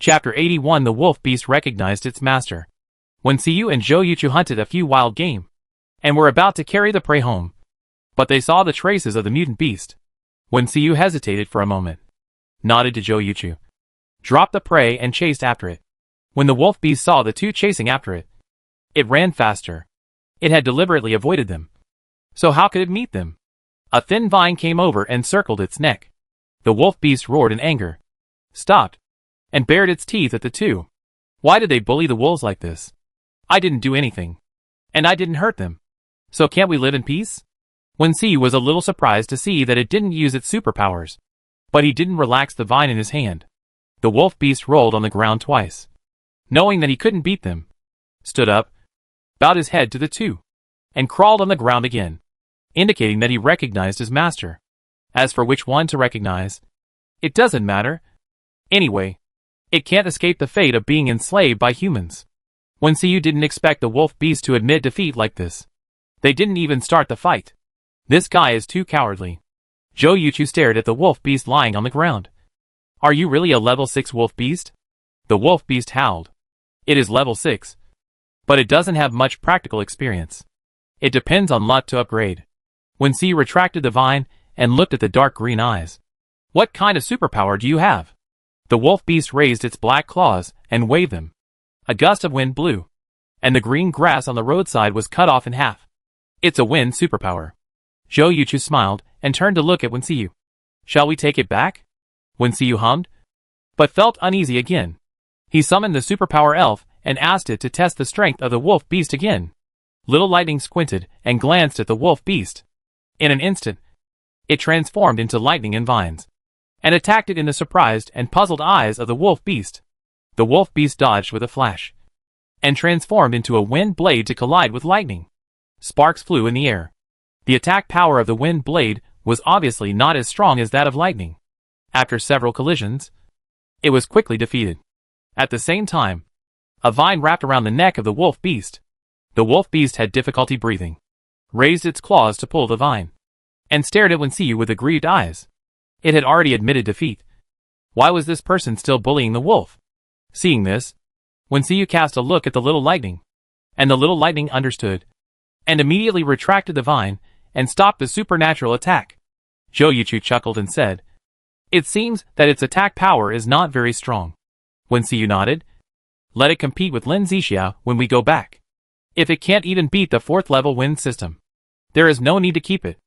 Chapter 81. The wolf beast recognized its master. When Siyu and Zhou Yuchu hunted a few wild game, and were about to carry the prey home, but they saw the traces of the mutant beast. When Siyu hesitated for a moment, nodded to Zhou Yuchu, dropped the prey and chased after it. When the wolf beast saw the two chasing after it, it ran faster. It had deliberately avoided them. So how could it meet them? A thin vine came over and circled its neck. The wolf beast roared in anger, stopped, and bared its teeth at the two. Why did they bully the wolves like this? I didn't do anything. And I didn't hurt them. So can't we live in peace? When Siyu was a little surprised to see that it didn't use its superpowers. But he didn't relax the vine in his hand. The wolf beast rolled on the ground twice. Knowing that he couldn't beat them, stood up, bowed his head to the two, and crawled on the ground again, indicating that he recognized his master. As for which one to recognize, it doesn't matter. Anyway, it can't escape the fate of being enslaved by humans. When Siyu didn't expect the wolf beast to admit defeat like this. They didn't even start the fight. This guy is too cowardly. Zhou Yuchu stared at the wolf beast lying on the ground. Are you really a level 6 wolf beast? The wolf beast howled. It is level 6. But it doesn't have much practical experience. It depends on luck to upgrade. When Siyu retracted the vine and looked at the dark green eyes. What kind of superpower do you have? The wolf beast raised its black claws and waved them. A gust of wind blew, and the green grass on the roadside was cut off in half. It's a wind superpower. Zhou Yuchu smiled and turned to look at Wen Siyu. Shall we take it back? Wen Siyu hummed, but felt uneasy again. He summoned the superpower elf and asked it to test the strength of the wolf beast again. Little Lightning squinted and glanced at the wolf beast. In an instant, it transformed into lightning and vines, and attacked it in the surprised and puzzled eyes of the wolf beast. The wolf beast dodged with a flash, and transformed into a wind blade to collide with lightning. Sparks flew in the air. The attack power of the wind blade was obviously not as strong as that of lightning. After several collisions, it was quickly defeated. At the same time, a vine wrapped around the neck of the wolf beast. The wolf beast had difficulty breathing, raised its claws to pull the vine, and stared at Wen Siyu with aggrieved eyes. It had already admitted defeat. Why was this person still bullying the wolf? Seeing this, Wen Siyu cast a look at the little lightning, and the little lightning understood, and immediately retracted the vine and stopped the supernatural attack. Zhou Yuchu chuckled and said, It seems that its attack power is not very strong. Wen Siyu nodded. Let it compete with Lin Zixia when we go back. If it can't even beat the 4th level wind system, there is no need to keep it.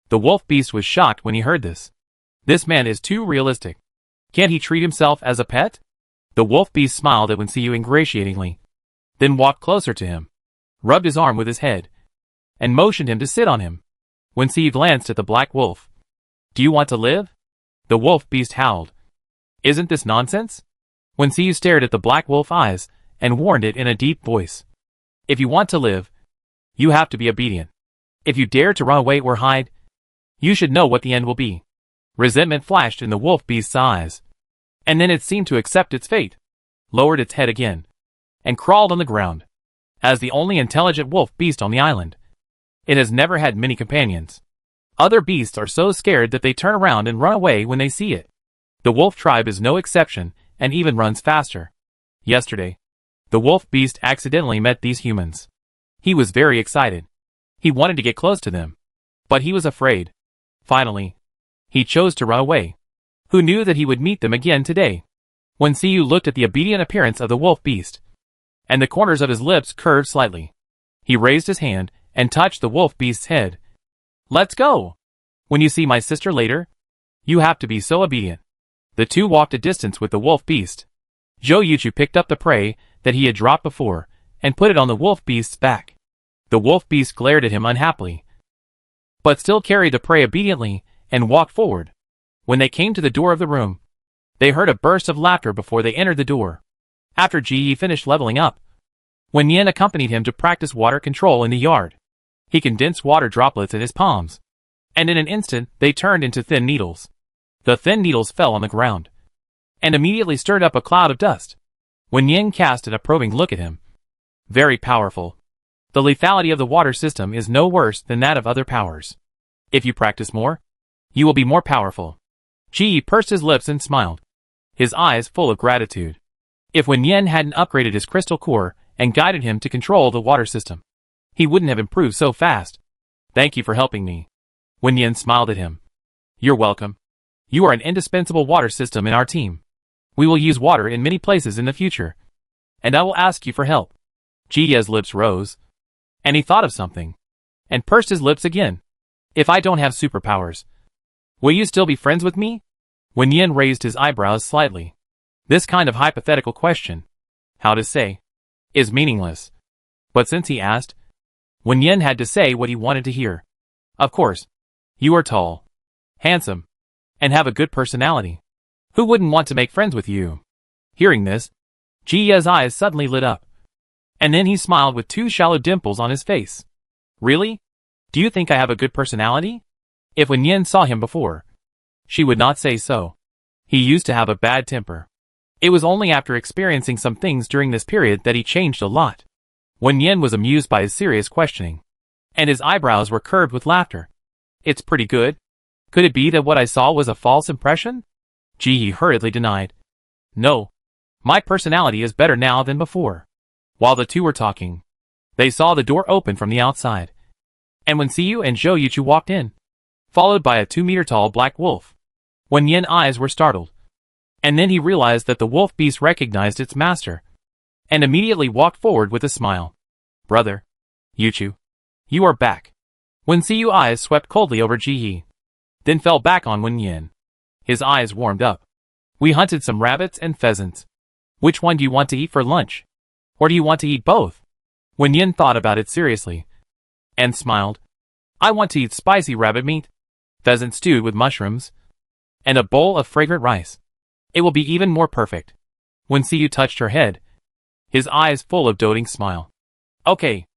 The wolf beast was shocked when he heard this. This man is too realistic. Can't he treat himself as a pet? The wolf beast smiled at Wen Siyu ingratiatingly, then walked closer to him, rubbed his arm with his head, and motioned him to sit on him. Wen Siyu glanced at the black wolf. Do you want to live? The wolf beast howled. Isn't this nonsense? Wen Siyu stared at the black wolf eyes and warned it in a deep voice. If you want to live, you have to be obedient. If you dare to run away or hide, you should know what the end will be. Resentment flashed in the wolf beast's eyes, and then it seemed to accept its fate, lowered its head again, and crawled on the ground. As the only intelligent wolf beast on the island, it has never had many companions. Other beasts are so scared that they turn around and run away when they see it. The wolf tribe is no exception and even runs faster. Yesterday, the wolf beast accidentally met these humans. He was very excited. He wanted to get close to them, but he was afraid. Finally, he chose to run away. Who knew that he would meet them again today? When Siyu looked at the obedient appearance of the wolf beast, and the corners of his lips curved slightly, he raised his hand and touched the wolf beast's head. Let's go! When you see my sister later, you have to be so obedient. The two walked a distance with the wolf beast. Zhou Yuchu picked up the prey that he had dropped before and put it on the wolf beast's back. The wolf beast glared at him unhappily, but still carried the prey obediently and walked forward. When they came to the door of the room, they heard a burst of laughter before they entered the door. After Ji finished leveling up, Wen Yin accompanied him to practice water control in the yard. He condensed water droplets in his palms, and in an instant they turned into thin needles. The thin needles fell on the ground, and immediately stirred up a cloud of dust. Wen Yin cast an approving look at him. Very powerful. The lethality of the water system is no worse than that of other powers. If you practice more, you will be more powerful. Ji pursed his lips and smiled, his eyes full of gratitude. If Wen Yen hadn't upgraded his crystal core and guided him to control the water system, he wouldn't have improved so fast. Thank you for helping me. Wen Yen smiled at him. You're welcome. You are an indispensable water system in our team. We will use water in many places in the future. And I will ask you for help. Ji Ye's lips rose. And he thought of something. And pursed his lips again. If I don't have superpowers, will you still be friends with me? Wen Yen raised his eyebrows slightly. This kind of hypothetical question, how to say, is meaningless. But since he asked, Wen Yen had to say what he wanted to hear. Of course. You are tall, handsome, and have a good personality. Who wouldn't want to make friends with you? Hearing this, Ji Ye's eyes suddenly lit up. And then he smiled with 2 shallow dimples on his face. Really? Do you think I have a good personality? If Wen Yen saw him before, she would not say so. He used to have a bad temper. It was only after experiencing some things during this period that he changed a lot. Wen Yen was amused by his serious questioning, and his eyebrows were curved with laughter. It's pretty good. Could it be that what I saw was a false impression? Ji Ye hurriedly denied. No. My personality is better now than before. While the two were talking, they saw the door open from the outside. And when Siyu and Zhou Yuchu walked in, followed by a 2-meter-tall black wolf. Wen Yen's eyes were startled. And then he realized that the wolf beast recognized its master, and immediately walked forward with a smile. Brother, Yuchu, you are back. Wen Siyu's eyes swept coldly over Ji Ye, then fell back on Wen Yen. His eyes warmed up. We hunted some rabbits and pheasants. Which one do you want to eat for lunch? Or do you want to eat both? Wen Yen thought about it seriously, and smiled. I want to eat spicy rabbit meat, pheasant stewed with mushrooms, and a bowl of fragrant rice. It will be even more perfect. When Siyu touched her head, his eyes full of doting smile. Okay.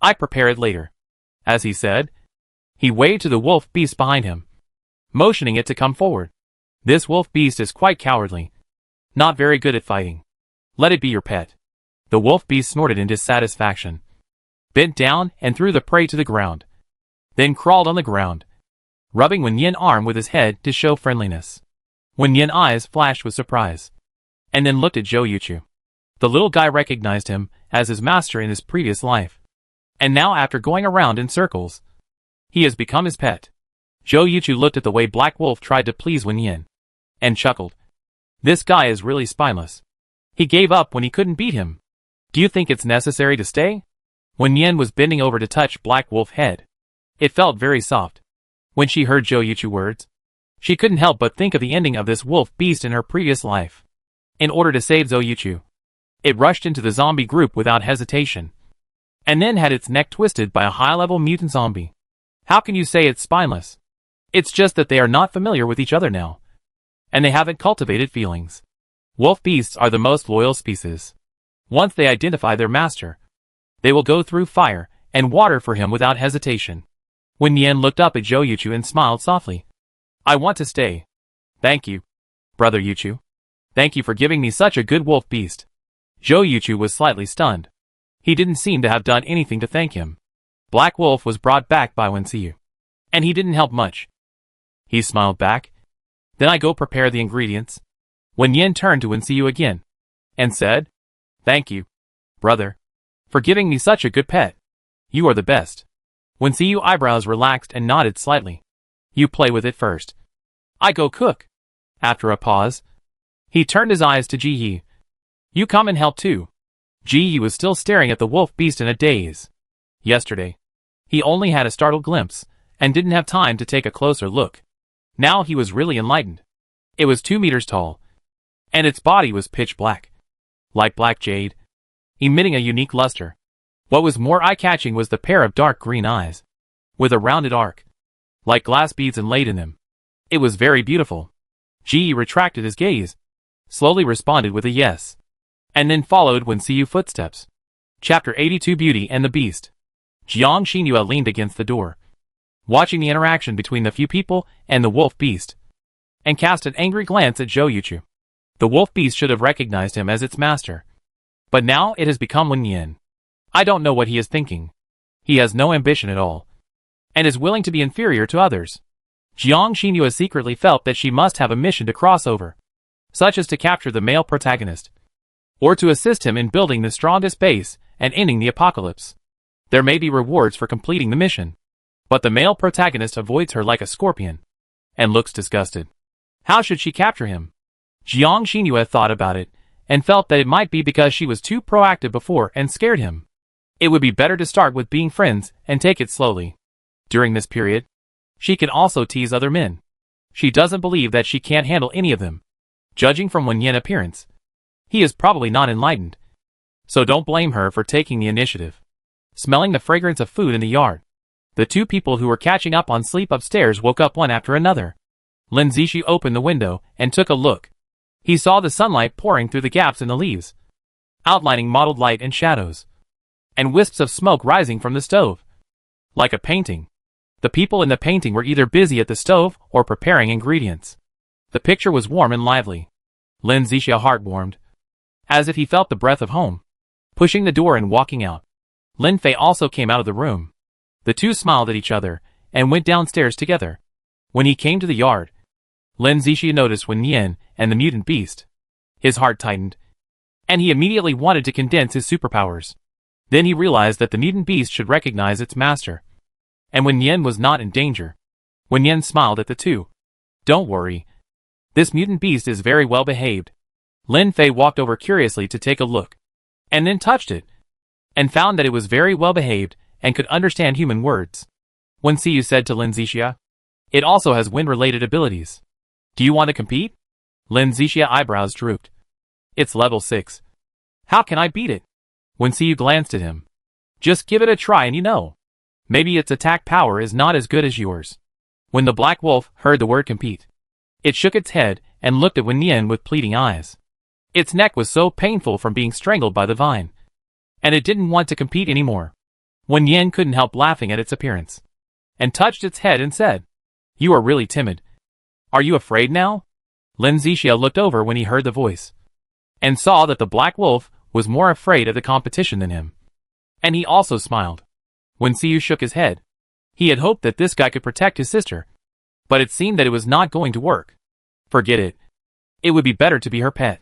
I prepare it later. As he said, he waved to the wolf beast behind him, motioning it to come forward. This wolf beast is quite cowardly, not very good at fighting. Let it be your pet. The wolf beast snorted in dissatisfaction, bent down and threw the prey to the ground, then crawled on the ground, rubbing Wen Yen's arm with his head to show friendliness. Wen Yen's eyes flashed with surprise, and then looked at Zhou Yuchu. The little guy recognized him as his master in his previous life, and now after going around in circles, he has become his pet. Zhou Yuchu looked at the way Black Wolf tried to please Wen Yen, and chuckled. This guy is really spineless. He gave up when he couldn't beat him. Do you think it's necessary to stay? Wen Yen was bending over to touch Black Wolf's head. It felt very soft. When she heard Zhou Yuchu's words, she couldn't help but think of the ending of this wolf beast in her previous life. In order to save Zhou Yuchu, it rushed into the zombie group without hesitation, and then had its neck twisted by a high-level mutant zombie. How can you say it's spineless? It's just that they are not familiar with each other now, and they haven't cultivated feelings. Wolf beasts are the most loyal species. Once they identify their master, they will go through fire and water for him without hesitation. Wen Yen looked up at Zhou Yuchu and smiled softly. I want to stay. Thank you, brother Yuchu. Thank you for giving me such a good wolf beast. Zhou Yuchu was slightly stunned. He didn't seem to have done anything to thank him. Black Wolf was brought back by Wen Siyu, and he didn't help much. He smiled back. Then I go prepare the ingredients. Wen Yen turned to Wen Siyu again, and said, Thank you, brother, for giving me such a good pet. You are the best. Wen Siyu's eyebrows relaxed and nodded slightly. You play with it first. I go cook. After a pause, he turned his eyes to Ji Ye. You come and help too. Ji Ye was still staring at the wolf beast in a daze. Yesterday, he only had a startled glimpse, and didn't have time to take a closer look. Now he was really enlightened. It was 2 meters tall, and its body was pitch black, like black jade, emitting a unique luster. What was more eye-catching was the pair of dark green eyes, with a rounded arc, like glass beads inlaid in them. It was very beautiful. Ji Ye retracted his gaze, slowly responded with a yes, and then followed Wen Siyu's footsteps. Chapter 82 Beauty and the Beast. Jiang Xinyue leaned against the door, watching the interaction between the few people and the wolf beast, and cast an angry glance at Zhou Yuchu. The wolf beast should have recognized him as its master, but now it has become Wen Yen. I don't know what he is thinking. He has no ambition at all, and is willing to be inferior to others. Jiang Xinyue secretly felt that she must have a mission to cross over, such as to capture the male protagonist, or to assist him in building the strongest base and ending the apocalypse. There may be rewards for completing the mission. But the male protagonist avoids her like a scorpion and looks disgusted. How should she capture him? Jiang Xinhua thought about it and felt that it might be because she was too proactive before and scared him. It would be better to start with being friends and take it slowly. During this period, she can also tease other men. She doesn't believe that she can't handle any of them. Judging from Wen Yan's appearance, he is probably not enlightened. So don't blame her for taking the initiative. Smelling the fragrance of food in the yard, the two people who were catching up on sleep upstairs woke up one after another. Lin Zixi opened the window and took a look. He saw the sunlight pouring through the gaps in the leaves, outlining mottled light and shadows, and wisps of smoke rising from the stove. Like a painting. The people in the painting were either busy at the stove or preparing ingredients. The picture was warm and lively. Lin Zixia's heart warmed, as if he felt the breath of home. Pushing the door and walking out, Lin Fei also came out of the room. The two smiled at each other and went downstairs together. When he came to the yard, Lin Zixia noticed Wen Yan and the mutant beast. His heart tightened, and he immediately wanted to condense his superpowers. Then he realized that the mutant beast should recognize its master, and Wen Yan was not in danger. Wen Yan smiled at the two. Don't worry. This mutant beast is very well behaved. Lin Fei walked over curiously to take a look, and then touched it, and found that it was very well behaved and could understand human words. Wen Xiyu said to Lin Zixia, it also has wind-related abilities. Do you want to compete? Lin Zixia's eyebrows drooped. It's level 6. How can I beat it? Wen Xiyu glanced at him. Just give it a try and you know. Maybe its attack power is not as good as yours. When the black wolf heard the word compete, it shook its head and looked at Wen Yan with pleading eyes. Its neck was so painful from being strangled by the vine, and it didn't want to compete anymore. Wen Yan couldn't help laughing at its appearance, and touched its head and said, You are really timid. Are you afraid now? Lin Zixia looked over when he heard the voice, and saw that the black wolf was more afraid of the competition than him. And he also smiled. Wen Xiyu shook his head. He had hoped that this guy could protect his sister, but it seemed that it was not going to work. Forget it. It would be better to be her pet.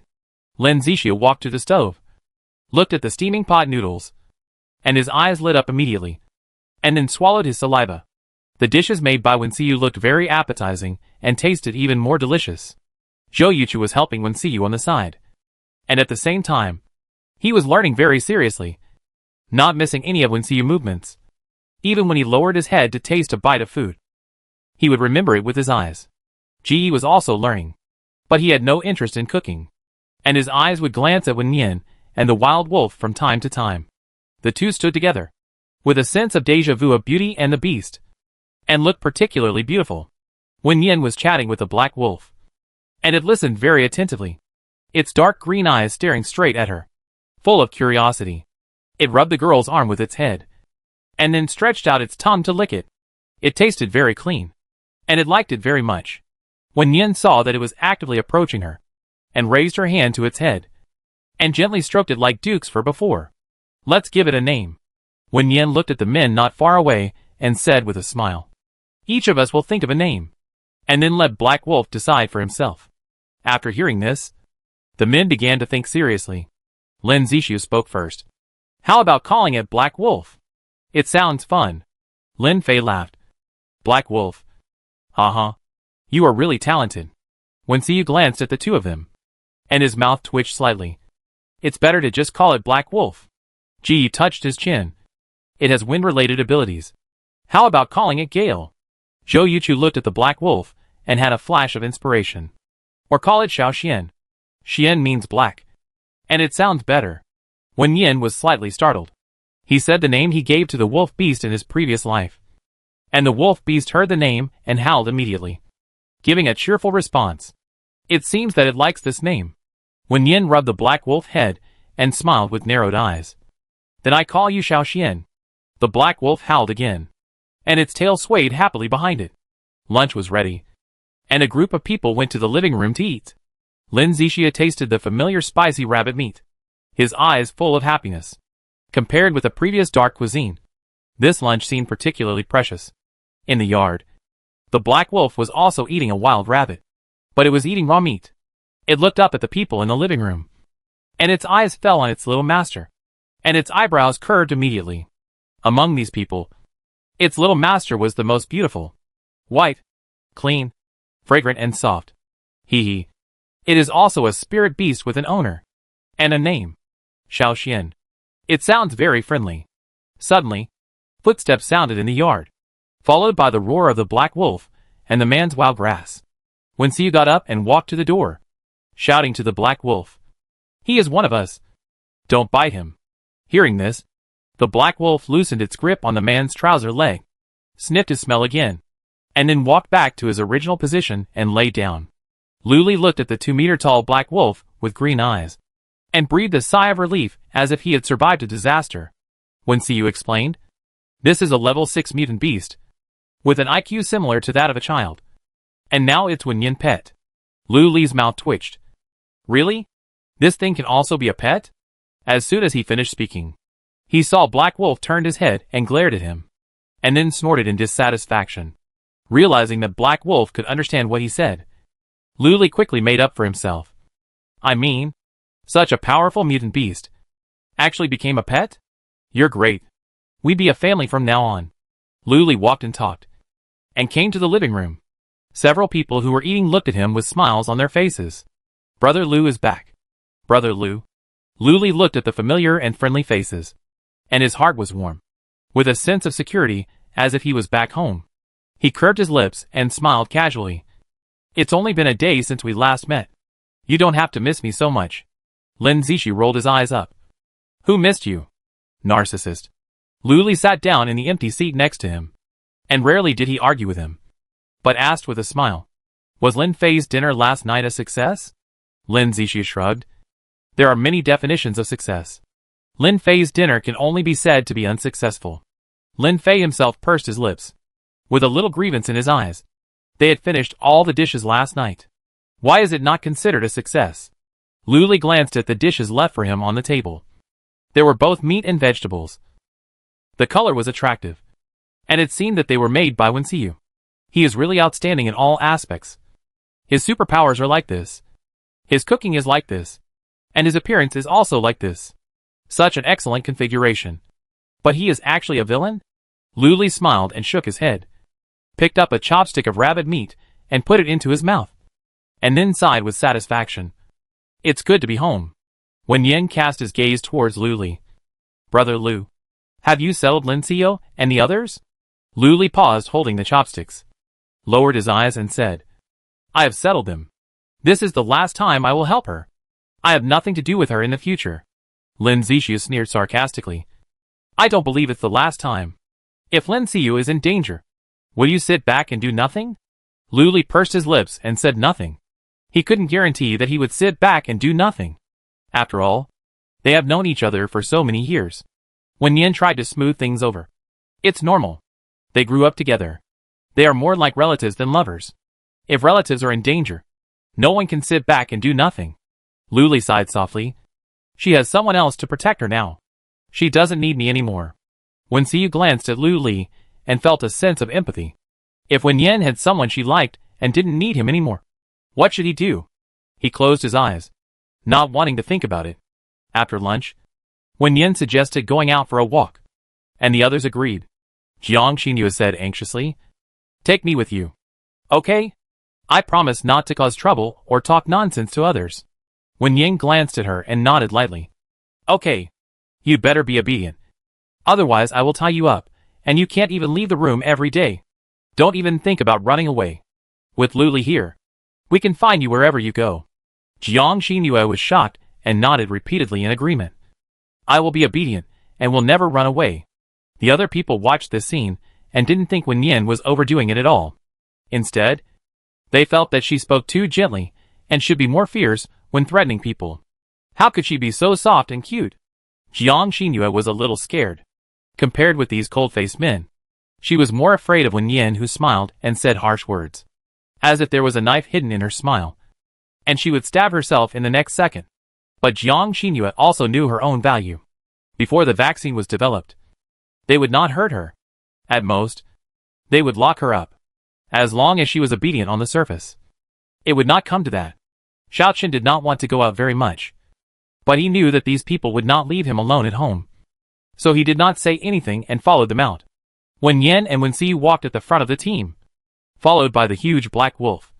Lin Zixia walked to the stove, looked at the steaming pot noodles, and his eyes lit up immediately, and then swallowed his saliva. The dishes made by Wen Xiyu looked very appetizing and tasted even more delicious. Zhou Yuchu was helping Wen Xiyu on the side, and at the same time, he was learning very seriously, not missing any of Wen Xiyu's movements. Even when he lowered his head to taste a bite of food, he would remember it with his eyes. Ji was also learning, but he had no interest in cooking, and his eyes would glance at Wen Yan and the wild wolf from time to time. The two stood together, with a sense of déjà vu of Beauty and the Beast, and looked particularly beautiful. Wen Yan was chatting with the black wolf, and it listened very attentively, its dark green eyes staring straight at her, full of curiosity. It rubbed the girl's arm with its head, and then stretched out its tongue to lick it. It tasted very clean, and it liked it very much. Wen Yan saw that it was actively approaching her, and raised her hand to its head, and gently stroked it like Duke's fur before. Let's give it a name. Wen Yan looked at the men not far away and said with a smile, Each of us will think of a name, and then let Black Wolf decide for himself. After hearing this, the men began to think seriously. Lin Zixia spoke first. How about calling it Black Wolf? It sounds fun. Lin Fei laughed. Black Wolf. Uh-huh. You are really talented. Wen Xiyu glanced at the two of them, and his mouth twitched slightly. It's better to just call it Black Wolf. Ji touched his chin. It has wind-related abilities. How about calling it Gale? Zhou Yuchu looked at the Black Wolf and had a flash of inspiration. Or call it Xiao Xian. Xian means black, and it sounds better. Wen Yan was slightly startled. He said the name he gave to the wolf beast in his previous life, and the wolf beast heard the name and howled immediately, giving a cheerful response. It seems that it likes this name. Wen Yan rubbed the black wolf head and smiled with narrowed eyes. Then I call you Xiao Xian. The black wolf howled again, and its tail swayed happily behind it. Lunch was ready, and a group of people went to the living room to eat. Lin Zixia tasted the familiar spicy rabbit meat, his eyes full of happiness. Compared with the previous dark cuisine, this lunch seemed particularly precious. In the yard, the black wolf was also eating a wild rabbit, but it was eating raw meat. It looked up at the people in the living room, and its eyes fell on its little master, and its eyebrows curved immediately. Among these people, its little master was the most beautiful. White, clean, fragrant and soft. Hee. It is also a spirit beast with an owner. And a name. Xiao Xian. It sounds very friendly. Suddenly, footsteps sounded in the yard, followed by the roar of the black wolf and the man's wild grass. Wenxiu got up and walked to the door, shouting to the black wolf. He is one of us. Don't bite him. Hearing this, the black wolf loosened its grip on the man's trouser leg, sniffed his smell again, and then walked back to his original position and lay down. Luli looked at the 2-meter-tall black wolf with green eyes, and breathed a sigh of relief as if he had survived a disaster. Wenxiu explained, this is a level 6 mutant beast, with an IQ similar to that of a child. And now it's Wenyan pet. Luli's mouth twitched. Really? This thing can also be a pet? As soon as he finished speaking, he saw Black Wolf turned his head and glared at him, and then snorted in dissatisfaction. Realizing that Black Wolf could understand what he said, Luli quickly made up for himself. I mean, such a powerful mutant beast actually became a pet? You're great. We be a family from now on. Luli walked and talked, and came to the living room. Several people who were eating looked at him with smiles on their faces. Brother Lu is back. Brother Lu. Luli looked at the familiar and friendly faces, and his heart was warm, with a sense of security, as if he was back home. He curved his lips and smiled casually. It's only been a day since we last met. You don't have to miss me so much. Lin Zishi rolled his eyes up. Who missed you? Narcissist. Luli sat down in the empty seat next to him, and rarely did he argue with him, but asked with a smile, was Lin Fei's dinner last night a success? Lin Zishi shrugged. There are many definitions of success. Lin Fei's dinner can only be said to be unsuccessful. Lin Fei himself pursed his lips, with a little grievance in his eyes. They had finished all the dishes last night. Why is it not considered a success? Luli glanced at the dishes left for him on the table. There were both meat and vegetables. The color was attractive, and it seemed that they were made by Wenxiu. He is really outstanding in all aspects. His superpowers are like this. His cooking is like this. And his appearance is also like this. Such an excellent configuration. But he is actually a villain? Luli smiled and shook his head, picked up a chopstick of rabbit meat and put it into his mouth, and then sighed with satisfaction. It's good to be home. When Yen cast his gaze towards Luli. Brother Lu, have you settled Lin Xiao and the others? Luli paused holding the chopsticks, lowered his eyes and said, I have settled them. This is the last time I will help her. I have nothing to do with her in the future. Lin Zishi sneered sarcastically. I don't believe it's the last time. If Lin Xiao is in danger, will you sit back and do nothing? Luli pursed his lips and said nothing. He couldn't guarantee that he would sit back and do nothing. After all, they have known each other for so many years. When Yen tried to smooth things over, it's normal. They grew up together. They are more like relatives than lovers. If relatives are in danger, no one can sit back and do nothing. Luli sighed softly. She has someone else to protect her now. She doesn't need me anymore. Wenxiu glanced at Luli and felt a sense of empathy. If Wen Yen had someone she liked and didn't need him anymore, what should he do? He closed his eyes, not wanting to think about it. After lunch, Wen Yen suggested going out for a walk, and the others agreed. Jiang Xinyu said anxiously, Take me with you. Okay? I promise not to cause trouble or talk nonsense to others. Wen Yen glanced at her and nodded lightly. Okay. You'd better be obedient. Otherwise I will tie you up, and you can't even leave the room every day. Don't even think about running away. With Luli here, we can find you wherever you go. Jiang Xinyu was shocked and nodded repeatedly in agreement. I will be obedient, and will never run away. The other people watched this scene, and didn't think Wen Yen was overdoing it at all. Instead, they felt that she spoke too gently, and should be more fierce when threatening people. How could she be so soft and cute? Jiang Xinyu was a little scared. Compared with these cold-faced men, she was more afraid of Wen Yen, who smiled and said harsh words, as if there was a knife hidden in her smile, and she would stab herself in the next second. But Jiang Xinyu also knew her own value. Before the vaccine was developed, they would not hurt her. At most, they would lock her up, as long as she was obedient on the surface. It would not come to that. Xiaoqin did not want to go out very much. But he knew that these people would not leave him alone at home. So he did not say anything and followed them out. Wen Yin and Wen Xiu walked at the front of the team, followed by the huge black wolf.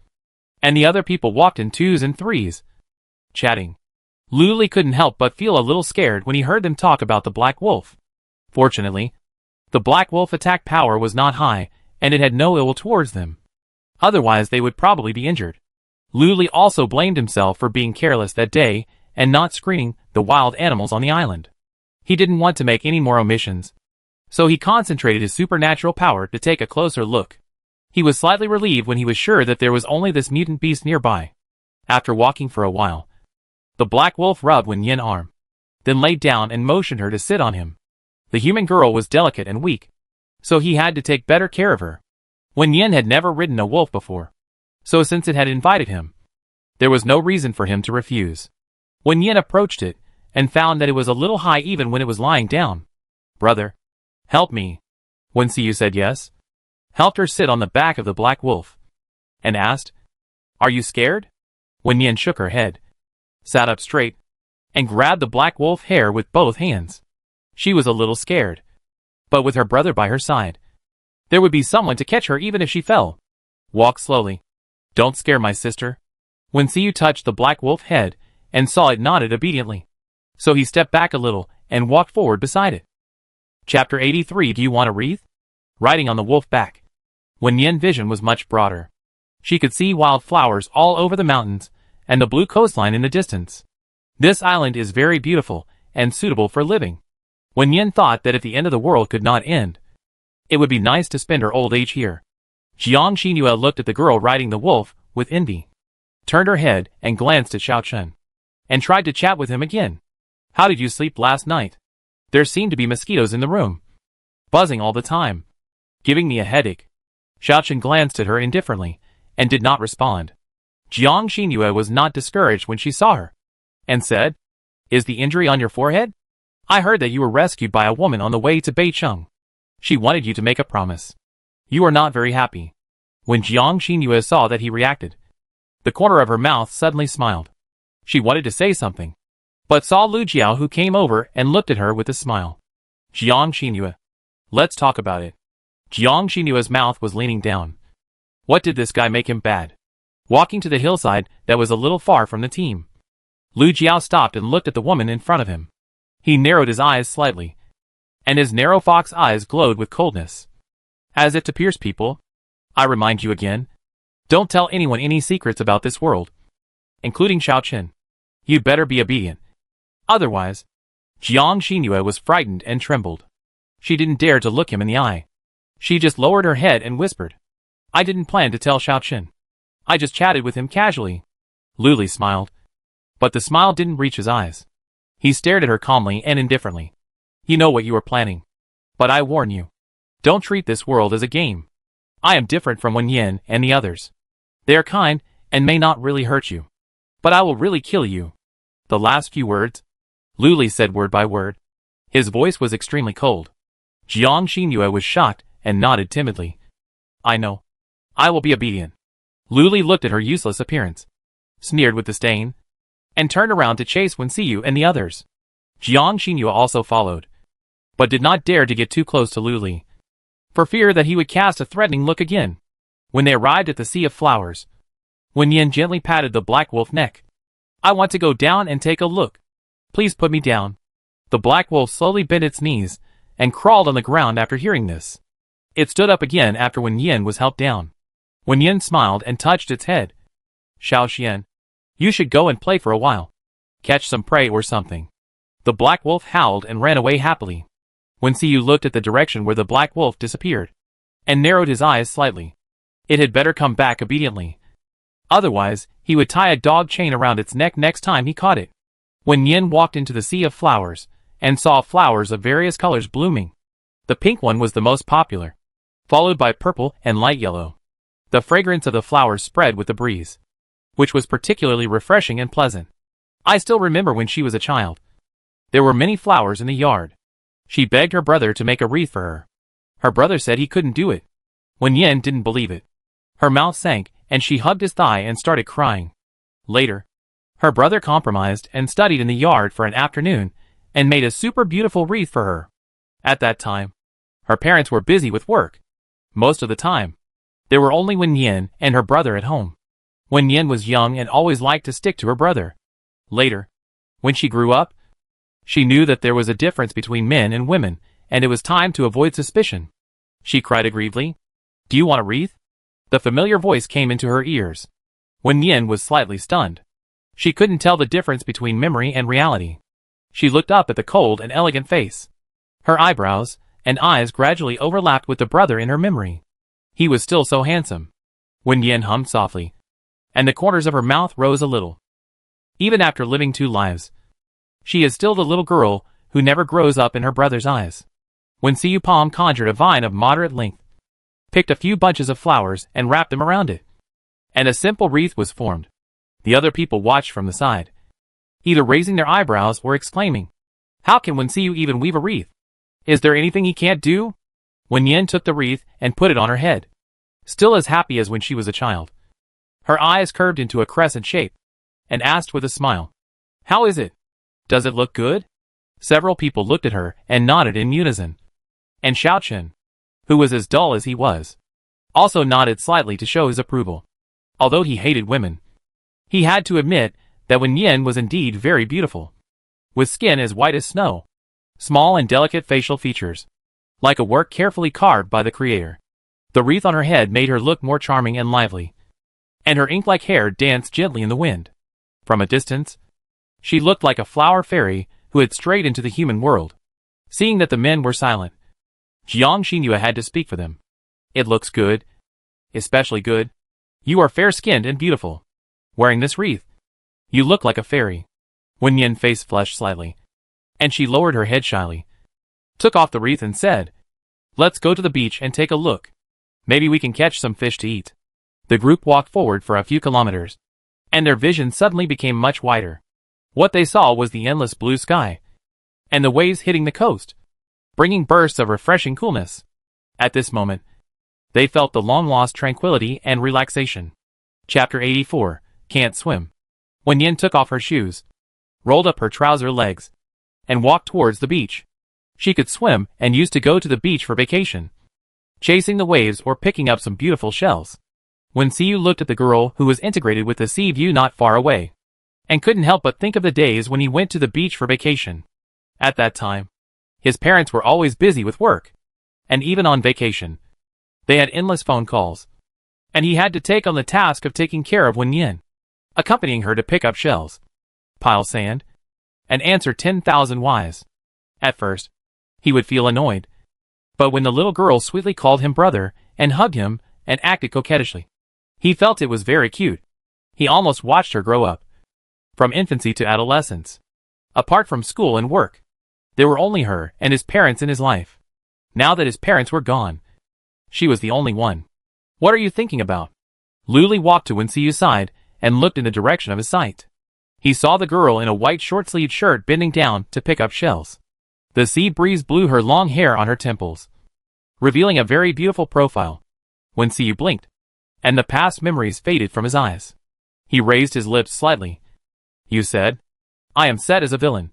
And the other people walked in twos and threes, chatting. Lu Li couldn't help but feel a little scared when he heard them talk about the black wolf. Fortunately, the black wolf attack power was not high, and it had no ill towards them. Otherwise they would probably be injured. Lu Li also blamed himself for being careless that day and not screening the wild animals on the island. He didn't want to make any more omissions, so he concentrated his supernatural power to take a closer look. He was slightly relieved when he was sure that there was only this mutant beast nearby. After walking for a while, the black wolf rubbed Wen Yin's arm, then laid down and motioned her to sit on him. The human girl was delicate and weak, so he had to take better care of her. Wen Yin had never ridden a wolf before, so since it had invited him, there was no reason for him to refuse. Wen Yin approached it, and found that it was a little high even when it was lying down. "Brother, help me." Wen Xiu said yes, helped her sit on the back of the black wolf, and asked, "Are you scared?" Wen Yin shook her head, sat up straight, and grabbed the black wolf hair with both hands. She was a little scared, but with her brother by her side, there would be someone to catch her even if she fell. "Walk slowly. Don't scare my sister." Wen Xiu touched the black wolf head and saw it nodded obediently, so he stepped back a little and walked forward beside it. Chapter 83. Do you want a wreath? Riding on the wolf back, Wen Yin's vision was much broader. She could see wild flowers all over the mountains and the blue coastline in the distance. This island is very beautiful and suitable for living. Wen Yin thought that if the end of the world could not end, it would be nice to spend her old age here. Jiang Xinhua looked at the girl riding the wolf with envy, turned her head and glanced at Xiao Chen, and tried to chat with him again. "How did you sleep last night? There seemed to be mosquitoes in the room, buzzing all the time, giving me a headache." Xiao Chen glanced at her indifferently, and did not respond. Jiang Xinhua was not discouraged when she saw her, and said, "Is the injury on your forehead? I heard that you were rescued by a woman on the way to Beicheng. She wanted you to make a promise. You are not very happy." When Jiang Xinhua saw that he reacted, the corner of her mouth suddenly smiled. She wanted to say something, but saw Lu Jiao, who came over and looked at her with a smile. "Jiang Xinhua, let's talk about it." Jiang Xinhua's mouth was leaning down. What did this guy make him bad? Walking to the hillside that was a little far from the team, Lu Jiao stopped and looked at the woman in front of him. He narrowed his eyes slightly, and his narrow fox eyes glowed with coldness, as if to pierce people. "I remind you again, don't tell anyone any secrets about this world, including Xiao Chen. You'd better be obedient. Otherwise." Jiang Xinhua was frightened and trembled. She didn't dare to look him in the eye. She just lowered her head and whispered, "I didn't plan to tell Xiao Chen. I just chatted with him casually." Lu Li smiled, but the smile didn't reach his eyes. He stared at her calmly and indifferently. "You know what you are planning, but I warn you, don't treat this world as a game. I am different from Wen Yin and the others. They are kind and may not really hurt you, but I will really kill you." The last few words, Lu Li said word by word. His voice was extremely cold. Jiang Xinhua was shocked and nodded timidly. "I know. I will be obedient." Lu Li looked at her useless appearance, sneered with disdain, and turned around to chase Wen Xiu and the others. Jiang Xinhua also followed, but did not dare to get too close to Lu Li, for fear that he would cast a threatening look again. When they arrived at the Sea of Flowers, Wen Yin gently patted the black wolf's neck. "I want to go down and take a look. Please put me down." The black wolf slowly bent its knees and crawled on the ground after hearing this. It stood up again after Wen Yin was helped down. Wen Yin smiled and touched its head. "Xiao Xian, you should go and play for a while. Catch some prey or something." The black wolf howled and ran away happily. Wen Xiu looked at the direction where the black wolf disappeared, and narrowed his eyes slightly. It had better come back obediently. Otherwise, he would tie a dog chain around its neck next time he caught it. Wen Yin walked into the Sea of Flowers, and saw flowers of various colors blooming. The pink one was the most popular, followed by purple and light yellow. The fragrance of the flowers spread with the breeze, which was particularly refreshing and pleasant. I still remember when she was a child. There were many flowers in the yard. She begged her brother to make a wreath for her. Her brother said he couldn't do it. Wen Yin didn't believe it. Her mouth sank, and she hugged his thigh and started crying. Later, Her brother compromised and studied in the yard for an afternoon and made a super beautiful wreath for her. At that time, her parents were busy with work. Most of the time, there were only Wen Yin and her brother at home. Wen Yin was young and always liked to stick to her brother. Later, when she grew up, she knew that there was a difference between men and women, and it was time to avoid suspicion. She cried aggrievedly, "Do you want a wreath?" The familiar voice came into her ears. Wen Yin was slightly stunned. She couldn't tell the difference between memory and reality. She looked up at the cold and elegant face. Her eyebrows and eyes gradually overlapped with the brother in her memory. He was still so handsome. Wen Yin hummed softly, and the corners of her mouth rose a little. Even after living 2 lives, she is still the little girl who never grows up in her brother's eyes. Wen Siu Palm conjured a vine of moderate length, picked a few bunches of flowers and wrapped them around it, and a simple wreath was formed. The other people watched from the side, either raising their eyebrows or exclaiming, "How can Wen Siu even weave a wreath? Is there anything he can't do?" Wen Yin took the wreath and put it on her head, still as happy as when she was a child. Her eyes curved into a crescent shape, and asked with a smile, "How is it? Does it look good?" Several people looked at her and nodded in unison. And Xiaochen, who was as dull as he was, also nodded slightly to show his approval. Although he hated women, he had to admit that Wen Yin was indeed very beautiful, with skin as white as snow, small and delicate facial features, like a work carefully carved by the creator. The wreath on her head made her look more charming and lively, and her ink-like hair danced gently in the wind. From a distance, she looked like a flower fairy who had strayed into the human world. Seeing that the men were silent, Jiang Xinhua had to speak for them. "It looks good. Especially good. You are fair-skinned and beautiful. Wearing this wreath, you look like a fairy." Wen Yin's face flushed slightly, and she lowered her head shyly, took off the wreath and said, "Let's go to the beach and take a look. Maybe we can catch some fish to eat." The group walked forward for a few kilometers, and their vision suddenly became much wider. What they saw was the endless blue sky, and the waves hitting the coast, bringing bursts of refreshing coolness. At this moment, they felt the long-lost tranquility and relaxation. Chapter 84, Can't Swim. Wen Yin took off her shoes, rolled up her trouser legs, and walked towards the beach. She could swim and used to go to the beach for vacation, chasing the waves or picking up some beautiful shells. Wen Siu looked at the girl who was integrated with the sea view not far away, and couldn't help but think of the days when he went to the beach for vacation. At that time, his parents were always busy with work, and even on vacation, they had endless phone calls, and he had to take on the task of taking care of Wen Yin, accompanying her to pick up shells, pile sand, and answer 10,000 whys. At first, he would feel annoyed, but when the little girl sweetly called him brother and hugged him and acted coquettishly, he felt it was very cute. He almost watched her grow up, from infancy to adolescence. Apart from school and work, there were only her and his parents in his life. Now that his parents were gone, she was the only one. "What are you thinking about?" Luli walked to Wen Siu's side and looked in the direction of his sight. He saw the girl in a white short-sleeved shirt bending down to pick up shells. The sea breeze blew her long hair on her temples, revealing a very beautiful profile. Wen Siu blinked, and the past memories faded from his eyes. He raised his lips slightly. "You said, I am set as a villain.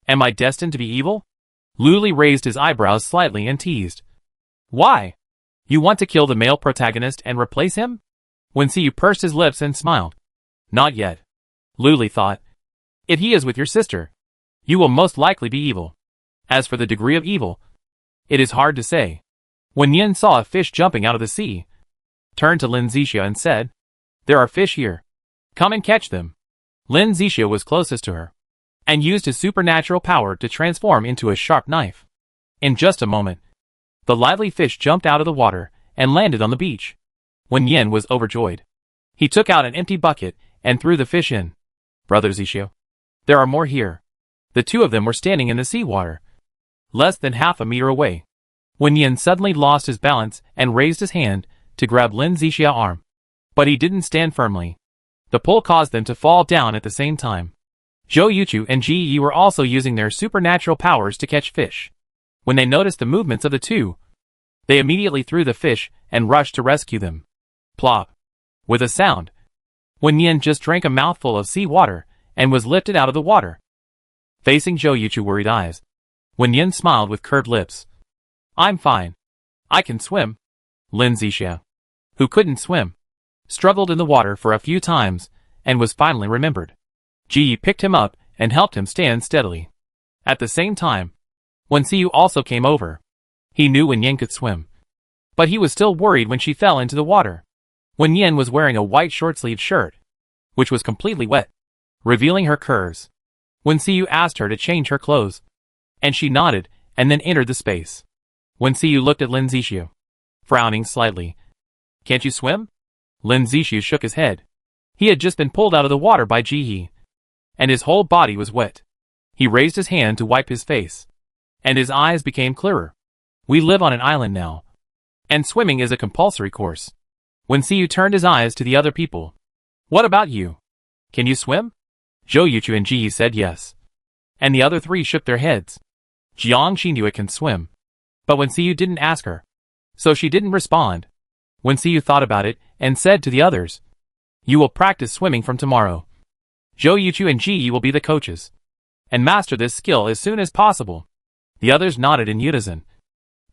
Am I destined to be evil?" Luli raised his eyebrows slightly and teased. "Why? You want to kill the male protagonist and replace him?" Wen Siu pursed his lips and smiled. "Not yet." Luli thought, "If he is with your sister, you will most likely be evil. As for the degree of evil, it is hard to say." Wen Yin saw a fish jumping out of the sea, turned to Lin Zixia and said, "There are fish here. Come and catch them." Lin Zixia was closest to her, and used his supernatural power to transform into a sharp knife. In just a moment, the lively fish jumped out of the water and landed on the beach. Wen Yin was overjoyed. He took out an empty bucket and threw the fish in. "Brother Zixia, there are more here." The two of them were standing in the seawater, less than half a meter away. Wen Yin suddenly lost his balance and raised his hand to grab Lin Zixia's arm. But he didn't stand firmly. The pull caused them to fall down at the same time. Zhou Yuchu and Ji Yi were also using their supernatural powers to catch fish. When they noticed the movements of the two, they immediately threw the fish and rushed to rescue them. Plop! With a sound, Wen Yin just drank a mouthful of sea water and was lifted out of the water. Facing Zhou Yuchu worried eyes, Wen Yin smiled with curved lips. I'm fine. I can swim. Lin Zixia, who couldn't swim, struggled in the water for a few times, and was finally remembered. Ji Yi picked him up and helped him stand steadily. At the same time, Wen Xiyu also came over. He knew Wen Yin could swim, but he was still worried when she fell into the water. Wen Yin was wearing a white short-sleeved shirt, which was completely wet, revealing her curves. Wen Xiyu asked her to change her clothes, and she nodded and then entered the space. Wen Xiyu looked at Lin Zixia, frowning slightly. Can't you swim? Lin Zixia shook his head. He had just been pulled out of the water by Ji Yi, and his whole body was wet. He raised his hand to wipe his face, and his eyes became clearer. We live on an island now, and swimming is a compulsory course. Wen Xiyu turned his eyes to the other people. What about you? Can you swim? Zhou Yuchu and Ji Yi said yes, and the other three shook their heads. Jiang Xinyu can swim, but Wen Xiyu didn't ask her, so she didn't respond. Wen Xiyu thought about it and said to the others, you will practice swimming from tomorrow. Zhou Yuchu and Ji Yi will be the coaches, and master this skill as soon as possible. The others nodded in unison,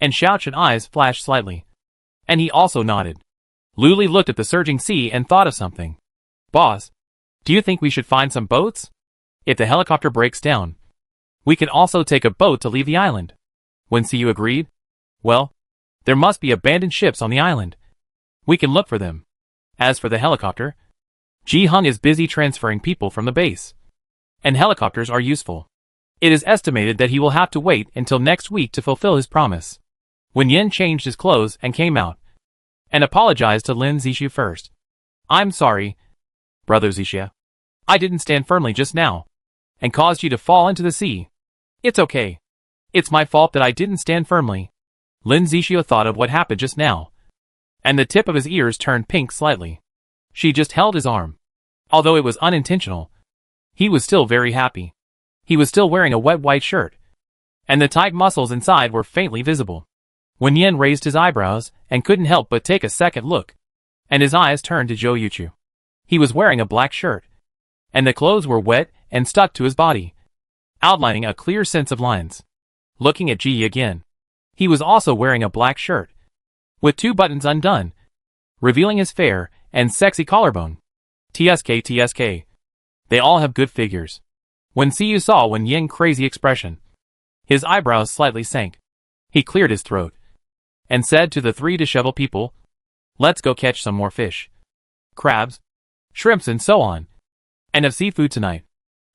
and Xiaochun's eyes flashed slightly, and he also nodded. Lu Li looked at the surging sea and thought of something. Boss, do you think we should find some boats? If the helicopter breaks down, we can also take a boat to leave the island. Wen Xiyu agreed. Well, there must be abandoned ships on the island. We can look for them. As for the helicopter, Ji Hung is busy transferring people from the base, and helicopters are useful. It is estimated that he will have to wait until next week to fulfill his promise. Wen Yin changed his clothes and came out, and apologized to Lin Zixia first. I'm sorry, Brother Zixia. I didn't stand firmly just now, and caused you to fall into the sea. It's okay. It's my fault that I didn't stand firmly. Lin Zixia thought of what happened just now, and the tip of his ears turned pink slightly. She just held his arm. Although it was unintentional, he was still very happy. He was still wearing a wet white shirt, and the tight muscles inside were faintly visible. Wen Yin raised his eyebrows and couldn't help but take a second look, and his eyes turned to Zhou Yuchu. He was wearing a black shirt, and the clothes were wet and stuck to his body, outlining a clear sense of lines. Looking at Ji Yi again, he was also wearing a black shirt, with 2 buttons undone, revealing his fair and sexy collarbone. TSK. They all have good figures. When Xiyu saw Wen Yin's crazy expression, his eyebrows slightly sank. He cleared his throat, and said to the 3 disheveled people, let's go catch some more fish. Crabs, shrimps and so on. And have seafood tonight.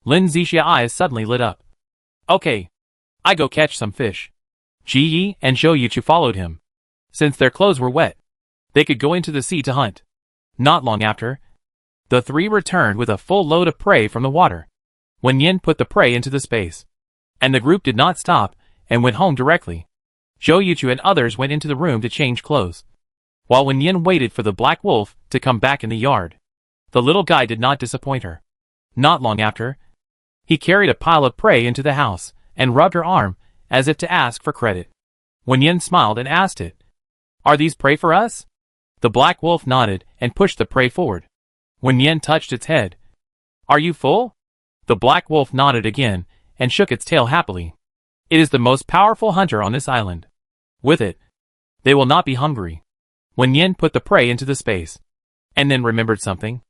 Lin Zixia's eyes suddenly lit up. Okay. I go catch some fish. Ji Yi and Zhou Yuchu followed him. Since their clothes were wet, they could go into the sea to hunt. Not long after, the 3 returned with a full load of prey from the water. Wen Yin put the prey into the space, and the group did not stop and went home directly. Zhou Yuchu and others went into the room to change clothes, while Wen Yin waited for the black wolf to come back in the yard. The little guy did not disappoint her. Not long after, he carried a pile of prey into the house and rubbed her arm as if to ask for credit. Wen Yin smiled and asked it, are these prey for us? The black wolf nodded and pushed the prey forward. Wen Yin touched its head. Are you full? The black wolf nodded again and shook its tail happily. It is the most powerful hunter on this island. With it, they will not be hungry. Wen Yin put the prey into the space, and then remembered something,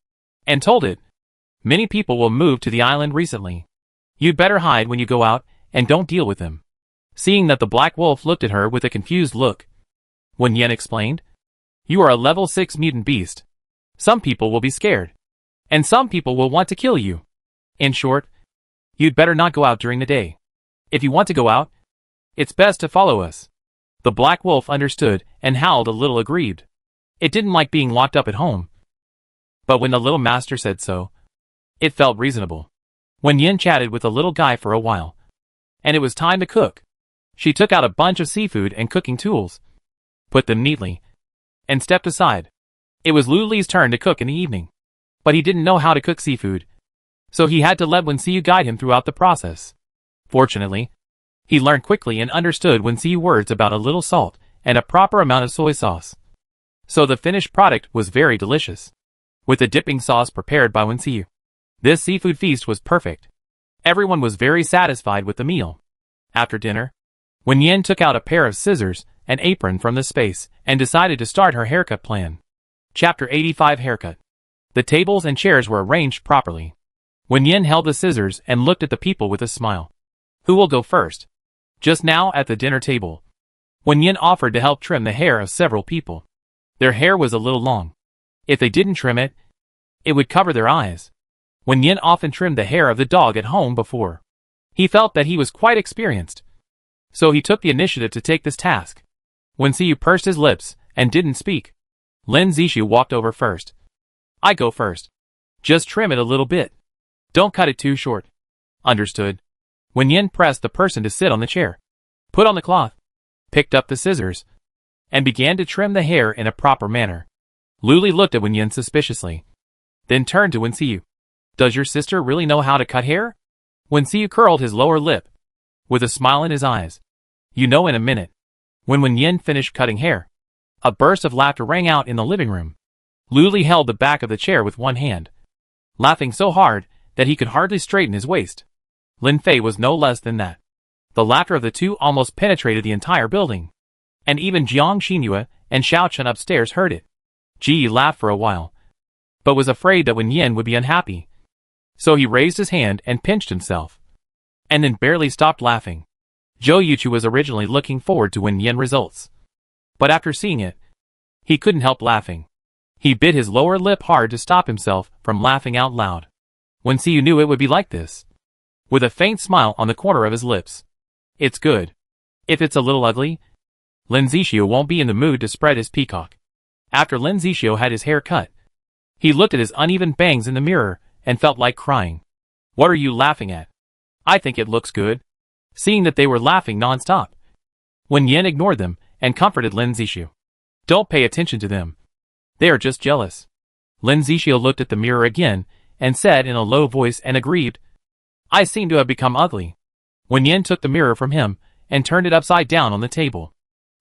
and told it, many people will move to the island recently. You'd better hide when you go out and don't deal with them. Seeing that the black wolf looked at her with a confused look, Wen Yin explained, you are a level 6 mutant beast. Some people will be scared, and some people will want to kill you. In short, you'd better not go out during the day. If you want to go out, it's best to follow us. The black wolf understood and howled a little aggrieved. It didn't like being locked up at home. But when the little master said so, it felt reasonable. Wen Yin chatted with the little guy for a while, and it was time to cook. She took out a bunch of seafood and cooking tools, put them neatly, and stepped aside. It was Lu Li's turn to cook in the evening, but he didn't know how to cook seafood, so he had to let Wen Xiyu guide him throughout the process. Fortunately, he learned quickly and understood Wen Xiu's words about a little salt and a proper amount of soy sauce. So the finished product was very delicious, with the dipping sauce prepared by Wen Xiu. This seafood feast was perfect. Everyone was very satisfied with the meal. After dinner, Wen Yin took out a pair of scissors and apron from the space and decided to start her haircut plan. Chapter 85 Haircut. The tables and chairs were arranged properly. Wen Yin held the scissors and looked at the people with a smile. Who will go first? Just now at the dinner table, Wen Yin offered to help trim the hair of several people. Their hair was a little long. If they didn't trim it, it would cover their eyes. Wen Yin often trimmed the hair of the dog at home before. He felt that he was quite experienced. So he took the initiative to take this task. Wen Xiyu pursed his lips and didn't speak. Lin Zishu walked over first. I go first. Just trim it a little bit. Don't cut it too short. Understood. Wen Yin pressed the person to sit on the chair, put on the cloth, picked up the scissors, and began to trim the hair in a proper manner. Lu Li looked at Wen Yin suspiciously, then turned to Wen Xiyu. Does your sister really know how to cut hair? Wen Xiyu curled his lower lip, with a smile in his eyes. You know in a minute. When Wen Yin finished cutting hair, a burst of laughter rang out in the living room. Lu Li held the back of the chair with one hand, laughing so hard that he could hardly straighten his waist. Lin Fei was no less than that. The laughter of the two almost penetrated the entire building. And even Jiang Xinyue and Xiao Chen upstairs heard it. Ji Yi laughed for a while, but was afraid that Wen Yin would be unhappy. So he raised his hand and pinched himself, and then barely stopped laughing. Zhou Yuchu was originally looking forward to Wen Yin results, but after seeing it, he couldn't help laughing. He bit his lower lip hard to stop himself from laughing out loud. Wen Xiyu knew it would be like this, with a faint smile on the corner of his lips. It's good. If it's a little ugly, Lin Zishu won't be in the mood to spread his peacock. After Lin Zishu had his hair cut, he looked at his uneven bangs in the mirror and felt like crying. What are you laughing at? I think it looks good. Seeing that they were laughing non-stop, Wen Yin ignored them and comforted Lin Zishu. Don't pay attention to them. They are just jealous. Lin Zishu looked at the mirror again and said in a low voice and agreed. I seem to have become ugly. Wen Yin took the mirror from him and turned it upside down on the table.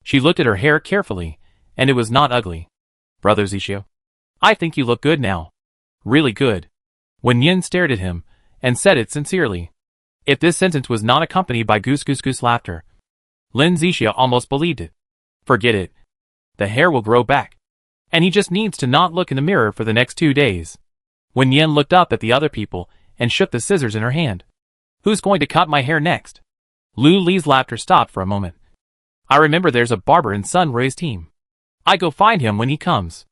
She looked at her hair carefully, and it was not ugly. Brother Zishu, I think you look good now. Really good. Wen Yin stared at him and said it sincerely. If this sentence was not accompanied by goose goose goose laughter, Lin Zishu almost believed it. Forget it. The hair will grow back, and he just needs to not look in the mirror for the next 2 days. Wen Yin looked up at the other people and shook the scissors in her hand. Who's going to cut my hair next? Lu Li's laughter stopped for a moment. I remember there's a barber in Sun Rui's team. I go find him when he comes.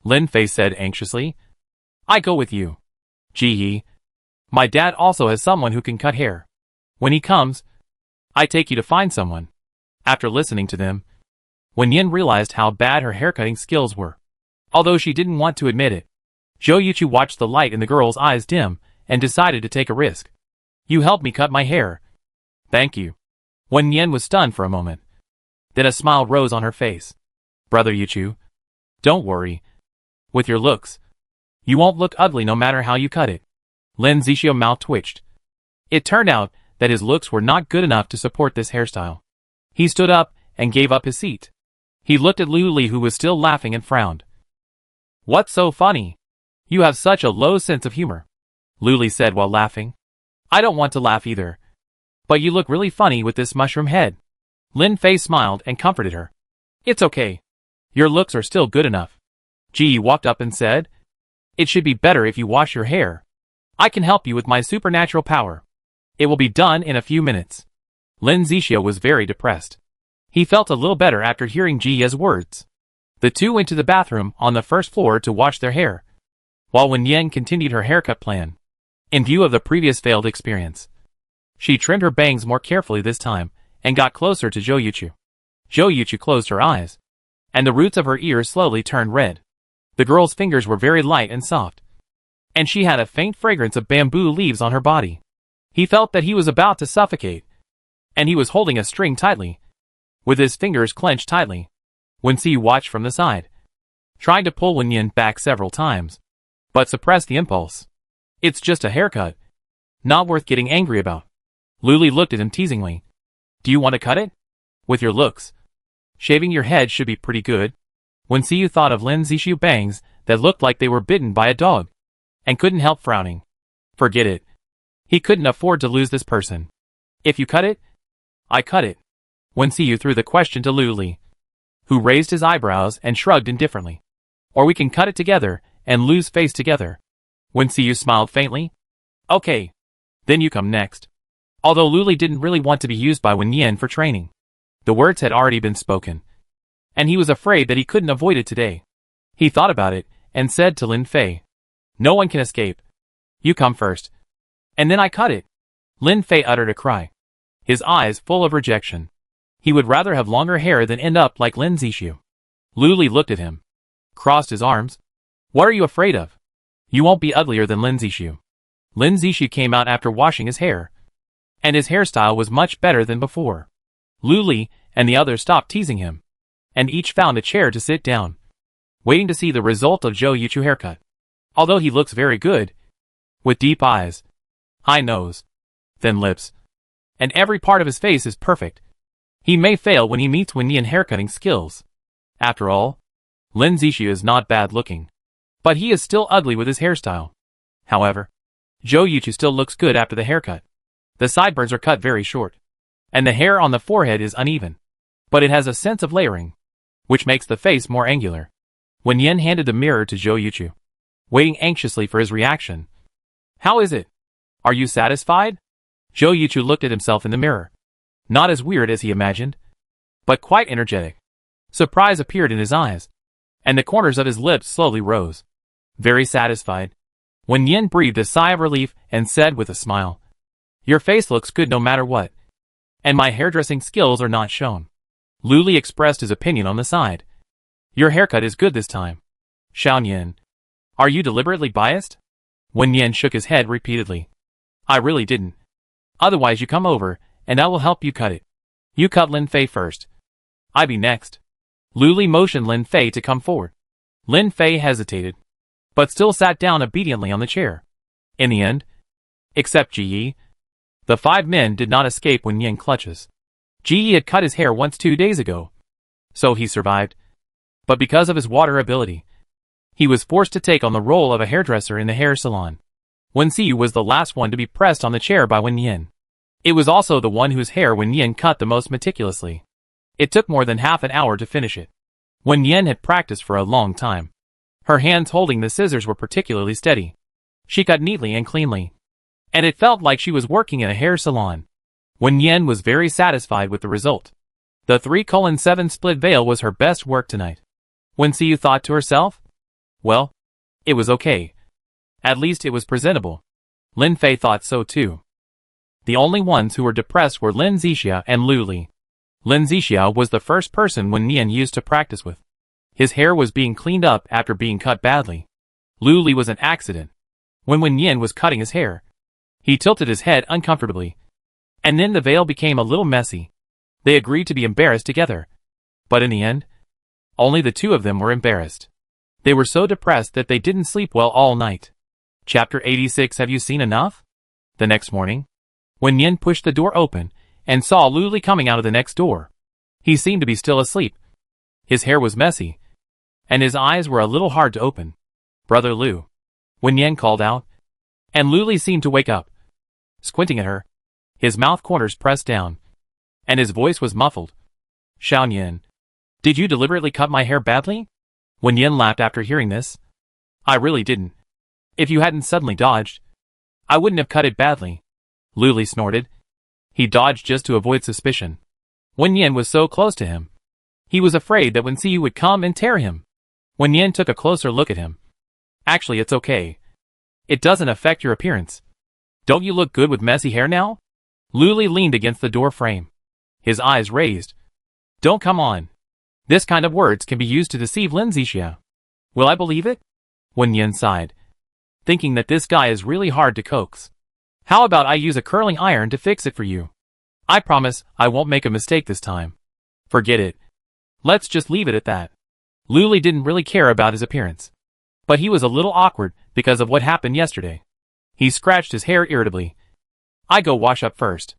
Lin Fei said anxiously. I go with you. Ji Yi. My dad also has someone who can cut hair. When he comes, I take you to find someone. After listening to them, Wen Yin realized how bad her haircutting skills were. Although she didn't want to admit it, Zhou Yuchu watched the light in the girl's eyes dim and decided to take a risk. You helped me cut my hair. Thank you. Wen Yin was stunned for a moment. Then a smile rose on her face. Brother Yuchu, don't worry. With your looks, you won't look ugly no matter how you cut it. Lin Zishu's mouth twitched. It turned out that his looks were not good enough to support this hairstyle. He stood up and gave up his seat. He looked at Lu Li, who was still laughing, and frowned. What's so funny? You have such a low sense of humor, Lu Li said while laughing. I don't want to laugh either. But you look really funny with this mushroom head. Lin Fei smiled and comforted her. It's okay. Your looks are still good enough. Ji Yi walked up and said, It should be better if you wash your hair. I can help you with my supernatural power. It will be done in a few minutes. Lin Zishu was very depressed. He felt a little better after hearing Ji Yi's words. The two went to the bathroom on the first floor to wash their hair, while Wen Yin continued her haircut plan. In view of the previous failed experience, she trimmed her bangs more carefully this time and got closer to Zhou Yuchu. Zhou Yuchu closed her eyes, and the roots of her ears slowly turned red. The girl's fingers were very light and soft, and she had a faint fragrance of bamboo leaves on her body. He felt that he was about to suffocate, and he was holding a string tightly, with his fingers clenched tightly. Wen Xiyu watched from the side, trying to pull Wen Yin back several times, but suppressed the impulse. It's just a haircut. Not worth getting angry about. Lu Li looked at him teasingly. Do you want to cut it? With your looks, shaving your head should be pretty good. Wen Xiyu thought of Lin Zishu's bangs that looked like they were bitten by a dog, and couldn't help frowning. Forget it. He couldn't afford to lose this person. If you cut it, I cut it. Wen Xiyu threw the question to Luli, who raised his eyebrows and shrugged indifferently. Or we can cut it together and lose face together. Wen Xiyu smiled faintly. Okay. Then you come next. Although Luli didn't really want to be used by Wen Yan for training. The words had already been spoken. And he was afraid that he couldn't avoid it today. He thought about it and said to Lin Fei, no one can escape. You come first. And then I cut it. Lin Fei uttered a cry, his eyes full of rejection. He would rather have longer hair than end up like Lin Zishu. Luli looked at him, crossed his arms. What are you afraid of? You won't be uglier than Lin Zishu. Lin Zishu came out after washing his hair, and his hairstyle was much better than before. Luli and the others stopped teasing him, and each found a chair to sit down, waiting to see the result of Zhou Yuchu haircut. Although he looks very good, with deep eyes, high nose, thin lips, and every part of his face is perfect, he may fail when he meets Wen Yan haircutting skills. After all, Lin Zishu is not bad looking, but he is still ugly with his hairstyle. However, Zhou Yuchu still looks good after the haircut. The sideburns are cut very short, and the hair on the forehead is uneven, but it has a sense of layering, which makes the face more angular. Wen Yan handed the mirror to Zhou Yuchu, waiting anxiously for his reaction. How is it? Are you satisfied? Zhou Yuchu looked at himself in the mirror. Not as weird as he imagined, but quite energetic. Surprise appeared in his eyes, and the corners of his lips slowly rose. Very satisfied. Wen Yan breathed a sigh of relief and said with a smile, your face looks good no matter what, and my hairdressing skills are not shown. Luli expressed his opinion on the side. Your haircut is good this time. Xiao Yan, are you deliberately biased? Wen Yan shook his head repeatedly. I really didn't. Otherwise you come over, and I will help you cut it. You cut Lin Fei first. I be next. Luli motioned Lin Fei to come forward. Lin Fei hesitated, but still sat down obediently on the chair. In the end, except Ji Yi, the 5 men did not escape Wen Yan clutches. Ji Yi had cut his hair once 2 days ago, so he survived. But because of his water ability, he was forced to take on the role of a hairdresser in the hair salon. Wen Xiyu was the last one to be pressed on the chair by Wen Yan. It was also the one whose hair Wen Yan cut the most meticulously. It took more than half an hour to finish it. Wen Yan had practiced for a long time. Her hands holding the scissors were particularly steady. She cut neatly and cleanly, and it felt like she was working in a hair salon. Wen Yan was very satisfied with the result. The 3:7 split veil was her best work tonight. Wen Xiyu thought to herself, well, it was okay. At least it was presentable. Lin Fei thought so too. The only ones who were depressed were Lin Zixia and Luli. Lin Zixia was the first person Wen Yan used to practice with. His hair was being cleaned up after being cut badly. Luli was an accident. When Wen Yan was cutting his hair, he tilted his head uncomfortably, and then the veil became a little messy. They agreed to be embarrassed together, but in the end, only the 2 of them were embarrassed. They were so depressed that they didn't sleep well all night. Chapter 86. Have you seen enough? The next morning, Wen Yan pushed the door open and saw Luli coming out of the next door. He seemed to be still asleep. His hair was messy, and his eyes were a little hard to open. Brother Lu, Wen Yan called out, and Luli seemed to wake up. Squinting at her, his mouth corners pressed down, and his voice was muffled. Xiao Yan, did you deliberately cut my hair badly? Wen Yan laughed after hearing this. I really didn't. If you hadn't suddenly dodged, I wouldn't have cut it badly. Luli snorted. He dodged just to avoid suspicion. Wen Yan was so close to him. He was afraid that Wen Xiyu would come and tear him. Wen Yan took a closer look at him. Actually, it's okay. It doesn't affect your appearance. Don't you look good with messy hair now? Luli leaned against the door frame, his eyes raised. Don't come on. This kind of words can be used to deceive Lin Zixia. Will I believe it? Wen Yan sighed, thinking that this guy is really hard to coax. How about I use a curling iron to fix it for you? I promise I won't make a mistake this time. Forget it. Let's just leave it at that. Luli didn't really care about his appearance, but he was a little awkward because of what happened yesterday. He scratched his hair irritably. I go wash up first.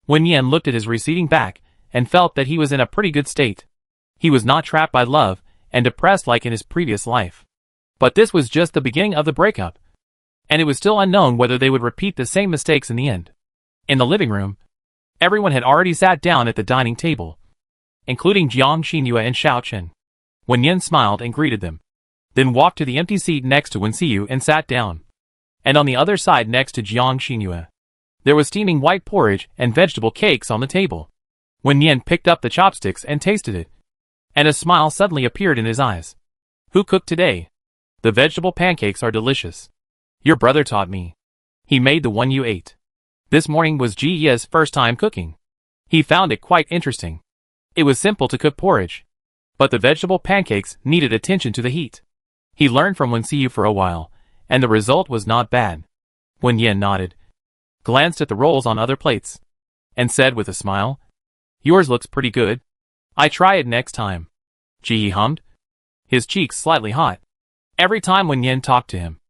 Wen Yan looked at his receding back and felt that he was in a pretty good state. He was not trapped by love and depressed like in his previous life. But this was just the beginning of the breakup. and it was still unknown whether they would repeat the same mistakes in the end. In the living room, everyone had already sat down at the dining table, including Jiang Xinhua and Xiao Chen. Wen Yin smiled and greeted them, then walked to the empty seat next to Wen Xiyu and sat down. And on the other side next to Jiang Xinhua, there was steaming white porridge and vegetable cakes on the table. Wen Yin picked up the chopsticks and tasted it, and a smile suddenly appeared in his eyes. Who cooked today? The vegetable pancakes are delicious. Your brother taught me. He made the one you ate. This morning was Ji Ye's first time cooking. He found it quite interesting. It was simple to cook porridge, but the vegetable pancakes needed attention to the heat. He learned from Wen Xiyu for a while, and the result was not bad. Wen Yin nodded, glanced at the rolls on other plates, and said with a smile, Yours looks pretty good. I try it next time. Ji Yi hummed, his cheeks slightly hot. Every time Wen Yin talked to him,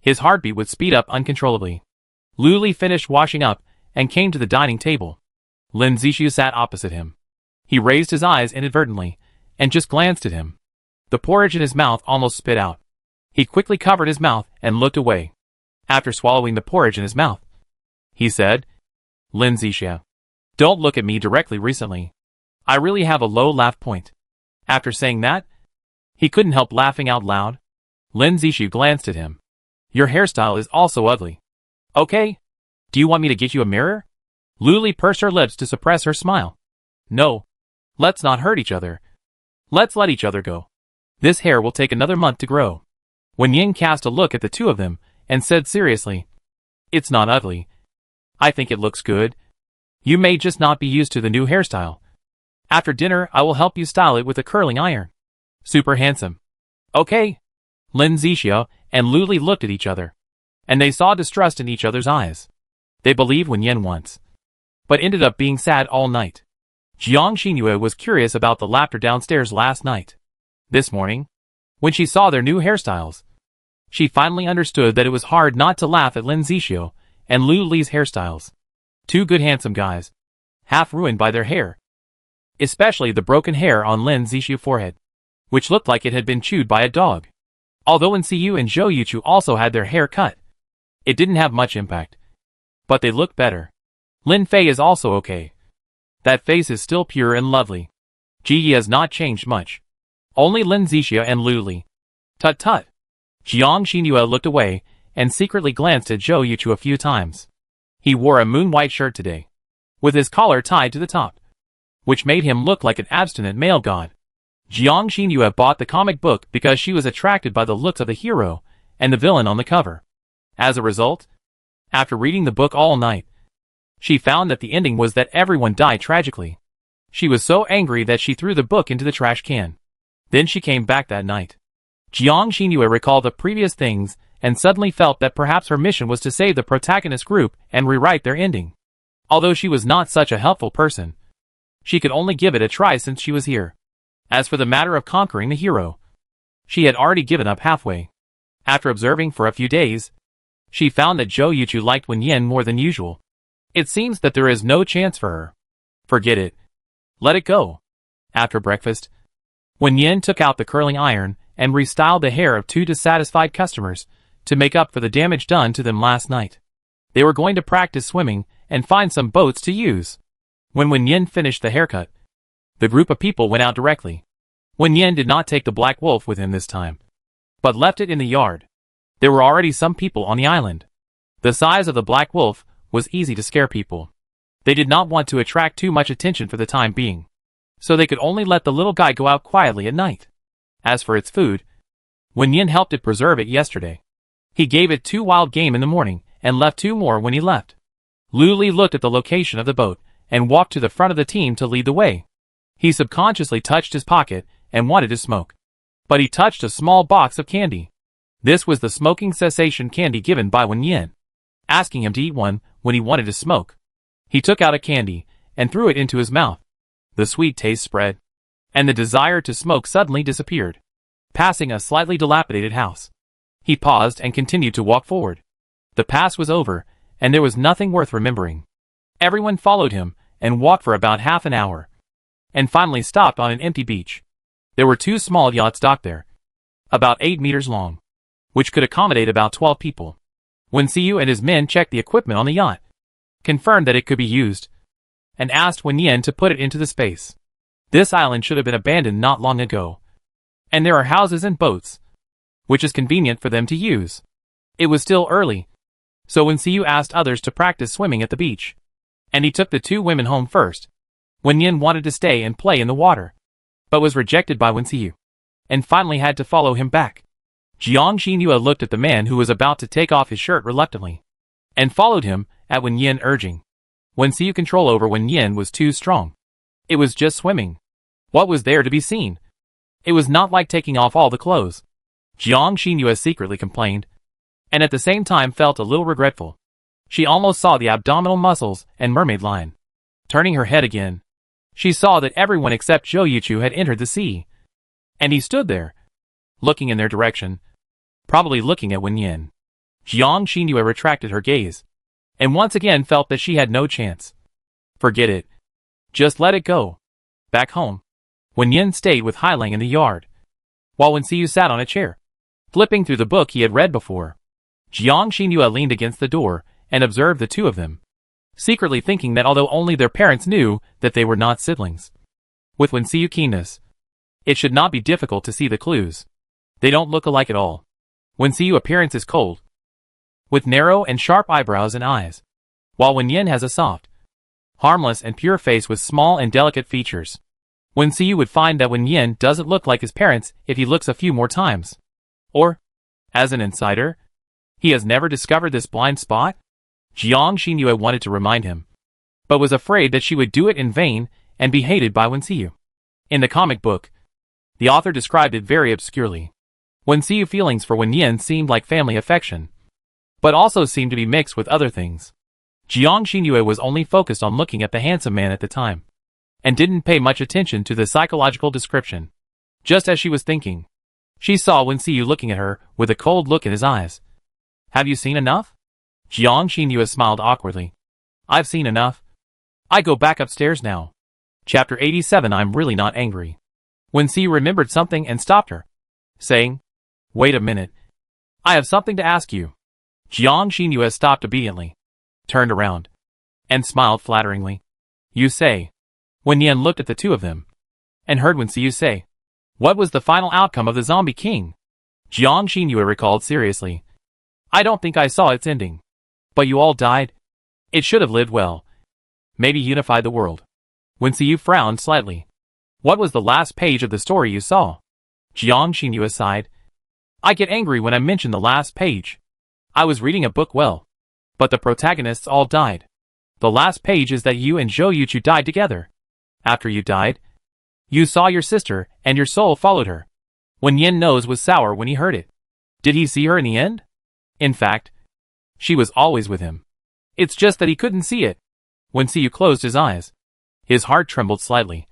his heartbeat would speed up uncontrollably. Lu Li finished washing up and came to the dining table. Lin Zixu sat opposite him. He raised his eyes inadvertently and just glanced at him. The porridge in his mouth almost spit out. He quickly covered his mouth and looked away. After swallowing the porridge in his mouth, he said, Lin Zixu, don't look at me directly recently. I really have a low laugh point. After saying that, he couldn't help laughing out loud. Lin Zixu glanced at him. Your hairstyle is also ugly. Okay. Do you want me to get you a mirror? Lu Li pursed her lips to suppress her smile. No. Let's not hurt each other. Let's let each other go. This hair will take another month to grow. Wen Yin cast a look at the two of them and said seriously, It's not ugly. I think it looks good. You may just not be used to the new hairstyle. After dinner, I will help you style it with a curling iron. Super handsome. Okay. Lin Zixu and Lu Li looked at each other, and they saw distrust in each other's eyes. They believed Wen Yin once, but ended up being sad all night. Jiang Xinhua was curious about the laughter downstairs last night. This morning, when she saw their new hairstyles, she finally understood that it was hard not to laugh at Lin Zixu and Lu Li's hairstyles. Two good handsome guys, half ruined by their hair. Especially the broken hair on Lin Zixu's forehead, which looked like it had been chewed by a dog. Although Wen Xiyu and Zhou Yuchu also had their hair cut, it didn't have much impact, but they looked better. Lin Fei is also okay. That face is still pure and lovely. Ji Yi has not changed much. Only Lin Zixu and Lu Li. Tut tut. Jiang Xinhua looked away and secretly glanced at Zhou Yuchu a few times. He wore a moon-white shirt today, with his collar tied to the top, which made him look like an abstinent male god. Jiang Xinhua bought the comic book because she was attracted by the looks of the hero and the villain on the cover. As a result, after reading the book all night, she found that the ending was that everyone died tragically. She was so angry that she threw the book into the trash can. Then she came back that night. Jiang Xinhua recalled the previous things and suddenly felt that perhaps her mission was to save the protagonist group and rewrite their ending. Although she was not such a helpful person, she could only give it a try since she was here. As for the matter of conquering the hero, she had already given up halfway. After observing for a few days, she found that Zhou Yuchu liked Wen Yin more than usual. It seems that there is no chance for her. Forget it. Let it go. After breakfast, Wen Yin took out the curling iron and restyled the hair of two dissatisfied customers to make up for the damage done to them last night. They were going to practice swimming and find some boats to use. When Wen Yin finished the haircut, the group of people went out directly. Wen Yin did not take the black wolf with him this time, but left it in the yard. There were already some people on the island. The size of the black wolf was easy to scare people. They did not want to attract too much attention for the time being, so they could only let the little guy go out quietly at night. As for its food, Wen Yin helped it preserve it yesterday. He gave it 2 wild game in the morning and left 2 more when he left. Lu Li looked at the location of the boat and walked to the front of the team to lead the way. He subconsciously touched his pocket and wanted to smoke, but he touched a small box of candy. This was the smoking cessation candy given by Wen Yin, asking him to eat one when he wanted to smoke. He took out a candy and threw it into his mouth. The sweet taste spread, and the desire to smoke suddenly disappeared. Passing a slightly dilapidated house, he paused and continued to walk forward. The past was over, and there was nothing worth remembering. Everyone followed him and walked for about half an hour, and finally stopped on an empty beach. There were 2 small yachts docked there, about 8 meters long, which could accommodate about 12 people. Wen Xiu and his men checked the equipment on the yacht, confirmed that it could be used, and asked Wen Yin to put it into the space. This island should have been abandoned not long ago, and there are houses and boats, which is convenient for them to use. It was still early, so Wen Xiu asked others to practice swimming at the beach, and he took the two women home first. Wen Yin wanted to stay and play in the water, but was rejected by Wen Xiu, and finally had to follow him back. Jiang Xinyue looked at the man who was about to take off his shirt reluctantly, and followed him, at Wen Yin urging. Wen Xiu's control over Wen Yin was too strong. It was just swimming. What was there to be seen? It was not like taking off all the clothes. Jiang Xinyue secretly complained, and at the same time felt a little regretful. She almost saw the abdominal muscles and mermaid line. Turning her head again, she saw that everyone except Zhou Yuchu had entered the sea, and he stood there, looking in their direction, probably looking at Wen Yin. Jiang Xinyue retracted her gaze, and once again felt that she had no chance. Forget it. Just let it go. Back home, Wen Yin stayed with Hailang in the yard, while Wen Xiu sat on a chair, flipping through the book he had read before. Jiang Xinyue leaned against the door and observed the two of them, secretly thinking that although only their parents knew that they were not siblings. With Wen Xiu's keenness, it should not be difficult to see the clues. They don't look alike at all. Wen Xiu's appearance is cold, with narrow and sharp eyebrows and eyes, while Wen Yin has a soft, harmless and pure face with small and delicate features. Wen Xiu would find that Wen Yin doesn't look like his parents if he looks a few more times. Or, as an insider, he has never discovered this blind spot? Jiang Xinyue wanted to remind him, but was afraid that she would do it in vain and be hated by Wen Xiu. In the comic book, the author described it very obscurely. Wen Xiu's feelings for Wen Yin seemed like family affection, but also seemed to be mixed with other things. Jiang Xinyue was only focused on looking at the handsome man at the time, and didn't pay much attention to the psychological description. Just as she was thinking, she saw Wen Xiu looking at her with a cold look in his eyes. Have you seen enough? Jiang Xinyue smiled awkwardly. I've seen enough. I go back upstairs now. Chapter 87. I'm really not angry. Wen Xiu remembered something and stopped her, saying, Wait a minute. I have something to ask you. Jiang Xinyue stopped obediently, turned around, and smiled flatteringly. You say. Wen Yin looked at the two of them, and heard Wen Xiu say, What was the final outcome of the Zombie King? Jiang Xinyue recalled seriously. I don't think I saw its ending. But you all died? It should have lived well. Maybe unified the world. Wen Xiu frowned slightly. What was the last page of the story you saw? Jiang Xinyue sighed. I get angry when I mention the last page. I was reading a book well, but the protagonists all died. The last page is that you and Zhou Yuchu died together. After you died, you saw your sister, and your soul followed her. Wen Yin's nose was sour when he heard it. Did he see her in the end? In fact, she was always with him. It's just that he couldn't see it. Wen Xiu closed his eyes. His heart trembled slightly.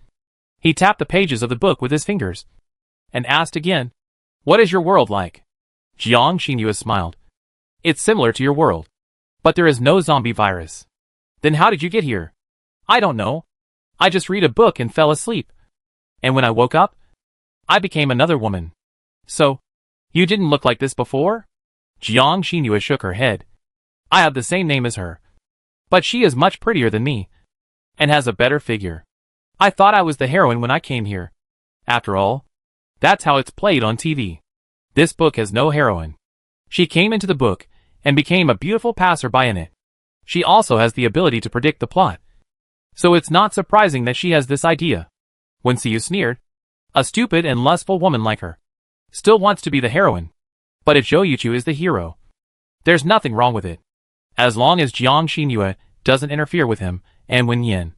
He tapped the pages of the book with his fingers, and asked again, What is your world like? Jiang Xinyue smiled. It's similar to your world, but there is no zombie virus. Then how did you get here? I don't know. I just read a book and fell asleep. And when I woke up, I became another woman. So, you didn't look like this before? Jiang Xinyue shook her head. I have the same name as her, but she is much prettier than me, and has a better figure. I thought I was the heroine when I came here. After all, that's how it's played on TV. This book has no heroine. She came into the book, and became a beautiful passerby in it. She also has the ability to predict the plot. So it's not surprising that she has this idea. Wen Xiu sneered. A stupid and lustful woman like her still wants to be the heroine. But if Zhou Yuchu is the hero, there's nothing wrong with it. As long as Jiang Xinyue doesn't interfere with him and Wen Yin,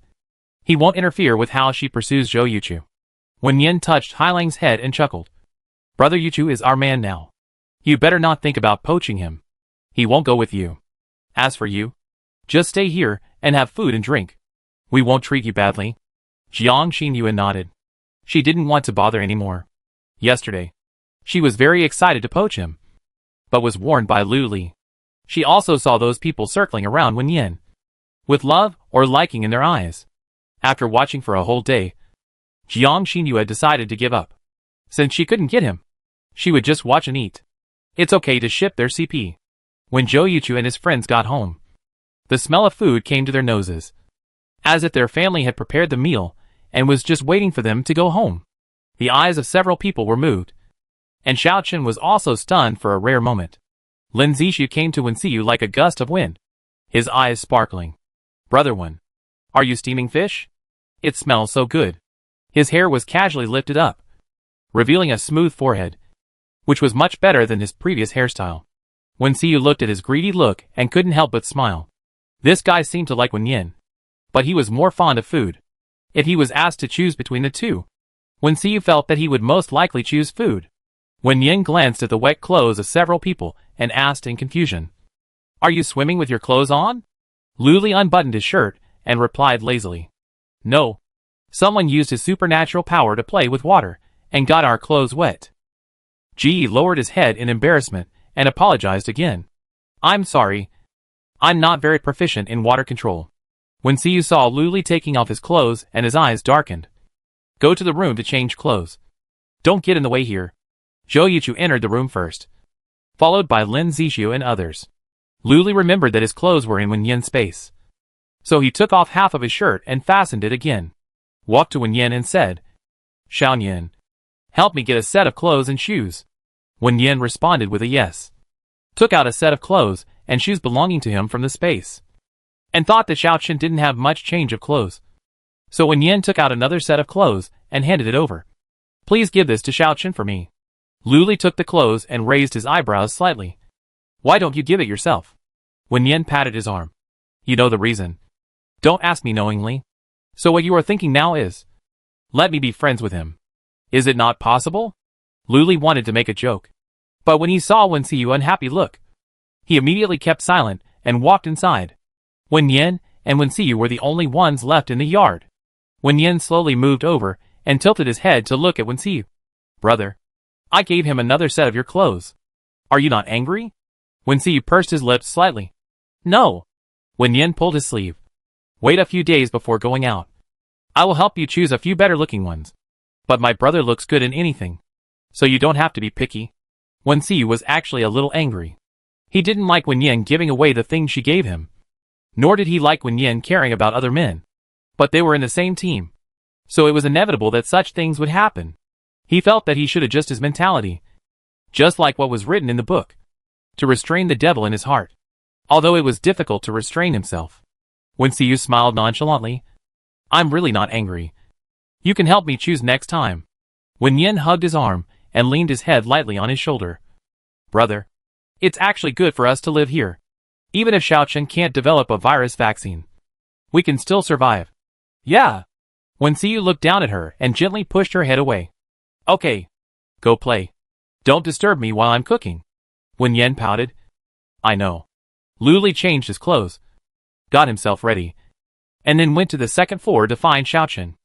he won't interfere with how she pursues Zhou Yuchu. Wen Yin touched Hailang's head and chuckled. Brother Yuchu is our man now. You better not think about poaching him. He won't go with you. As for you, just stay here and have food and drink. We won't treat you badly. Jiang Xinyue nodded. She didn't want to bother anymore. Yesterday, she was very excited to poach him, but was warned by Lu Li. She also saw those people circling around Wen Yin, with love or liking in their eyes. After watching for a whole day, Jiang Xinyue decided to give up. Since she couldn't get him, she would just watch and eat. It's okay to ship their CP. When Zhou Yuchu and his friends got home, the smell of food came to their noses, as if their family had prepared the meal and was just waiting for them to go home. The eyes of several people were moved, and Xiao Chen was also stunned for a rare moment. Lin Zixu came to Wenxiu like a gust of wind, his eyes sparkling. "Brother Wen, are you steaming fish? It smells so good." His hair was casually lifted up, revealing a smooth forehead, which was much better than his previous hairstyle. Wenxiu looked at his greedy look and couldn't help but smile. This guy seemed to like Wen Yin, but he was more fond of food. If he was asked to choose between the two, Wenxiu felt that he would most likely choose food. Wen Yin glanced at the wet clothes of several people and asked in confusion, "Are you swimming with your clothes on?" Lu Li unbuttoned his shirt and replied lazily, "No. Someone used his supernatural power to play with water and got our clothes wet." Ji lowered his head in embarrassment and apologized again. "I'm sorry. I'm not very proficient in water control." Wenxiu saw Lu Li taking off his clothes and his eyes darkened. "Go to the room to change clothes. Don't get in the way here." Zhou Yuchu entered the room first, followed by Lin Zixu and others. Lu Li remembered that his clothes were in Wen Yin's space, so he took off half of his shirt and fastened it again, walked to Wen Yin and said, "Xiao Yin, help me get a set of clothes and shoes." Wen Yin responded with a yes, took out a set of clothes and shoes belonging to him from the space, and thought that Xiao Chen didn't have much change of clothes. So Wen Yin took out another set of clothes and handed it over. "Please give this to Xiao Chen for me." Lu Li took the clothes and raised his eyebrows slightly. "Why don't you give it yourself?" Wen Yin patted his arm. "You know the reason. Don't ask me knowingly. So what you are thinking now is, let me be friends with him. Is it not possible?" Lu Li wanted to make a joke, but when he saw Wenxiu's unhappy look, he immediately kept silent and walked inside. Wen Yin and Wenxiu were the only ones left in the yard. Wen Yin slowly moved over and tilted his head to look at Wenxiu. "Brother, I gave him another set of your clothes. Are you not angry?" Wenxiu pursed his lips slightly. "No." Wen Yin pulled his sleeve. "Wait a few days before going out. I will help you choose a few better looking ones. But my brother looks good in anything, so you don't have to be picky." Wenxiu was actually a little angry. He didn't like Wen Yin giving away the things she gave him, nor did he like Wen Yin caring about other men. But they were in the same team, so it was inevitable that such things would happen. He felt that he should adjust his mentality, just like what was written in the book, to restrain the devil in his heart, although it was difficult to restrain himself. Wenxiu smiled nonchalantly. "I'm really not angry. You can help me choose next time." Wen Yin hugged his arm and leaned his head lightly on his shoulder. "Brother, it's actually good for us to live here. Even if Xiao Chen can't develop a virus vaccine, we can still survive." "Yeah." Wenxiu looked down at her and gently pushed her head away. "Okay. Go play. Don't disturb me while I'm cooking." Wen Yin pouted. "I know." Lu Li changed his clothes, got himself ready, and then went to the second floor to find Xiao Chen.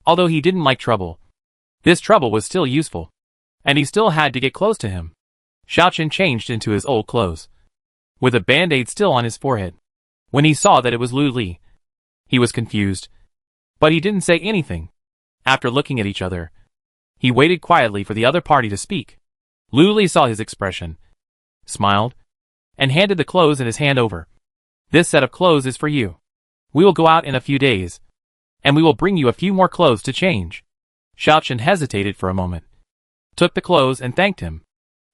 Although he didn't like trouble, this trouble was still useful, and he still had to get close to him. Xiao Chen changed into his old clothes, with a band-aid still on his forehead. When he saw that it was Lu Li, he was confused, but he didn't say anything. After looking at each other, he waited quietly for the other party to speak. Lu Li saw his expression, smiled, and handed the clothes in his hand over. "This set of clothes is for you. We will go out in a few days, and we will bring you a few more clothes to change." Xiao Chen hesitated for a moment, took the clothes and thanked him.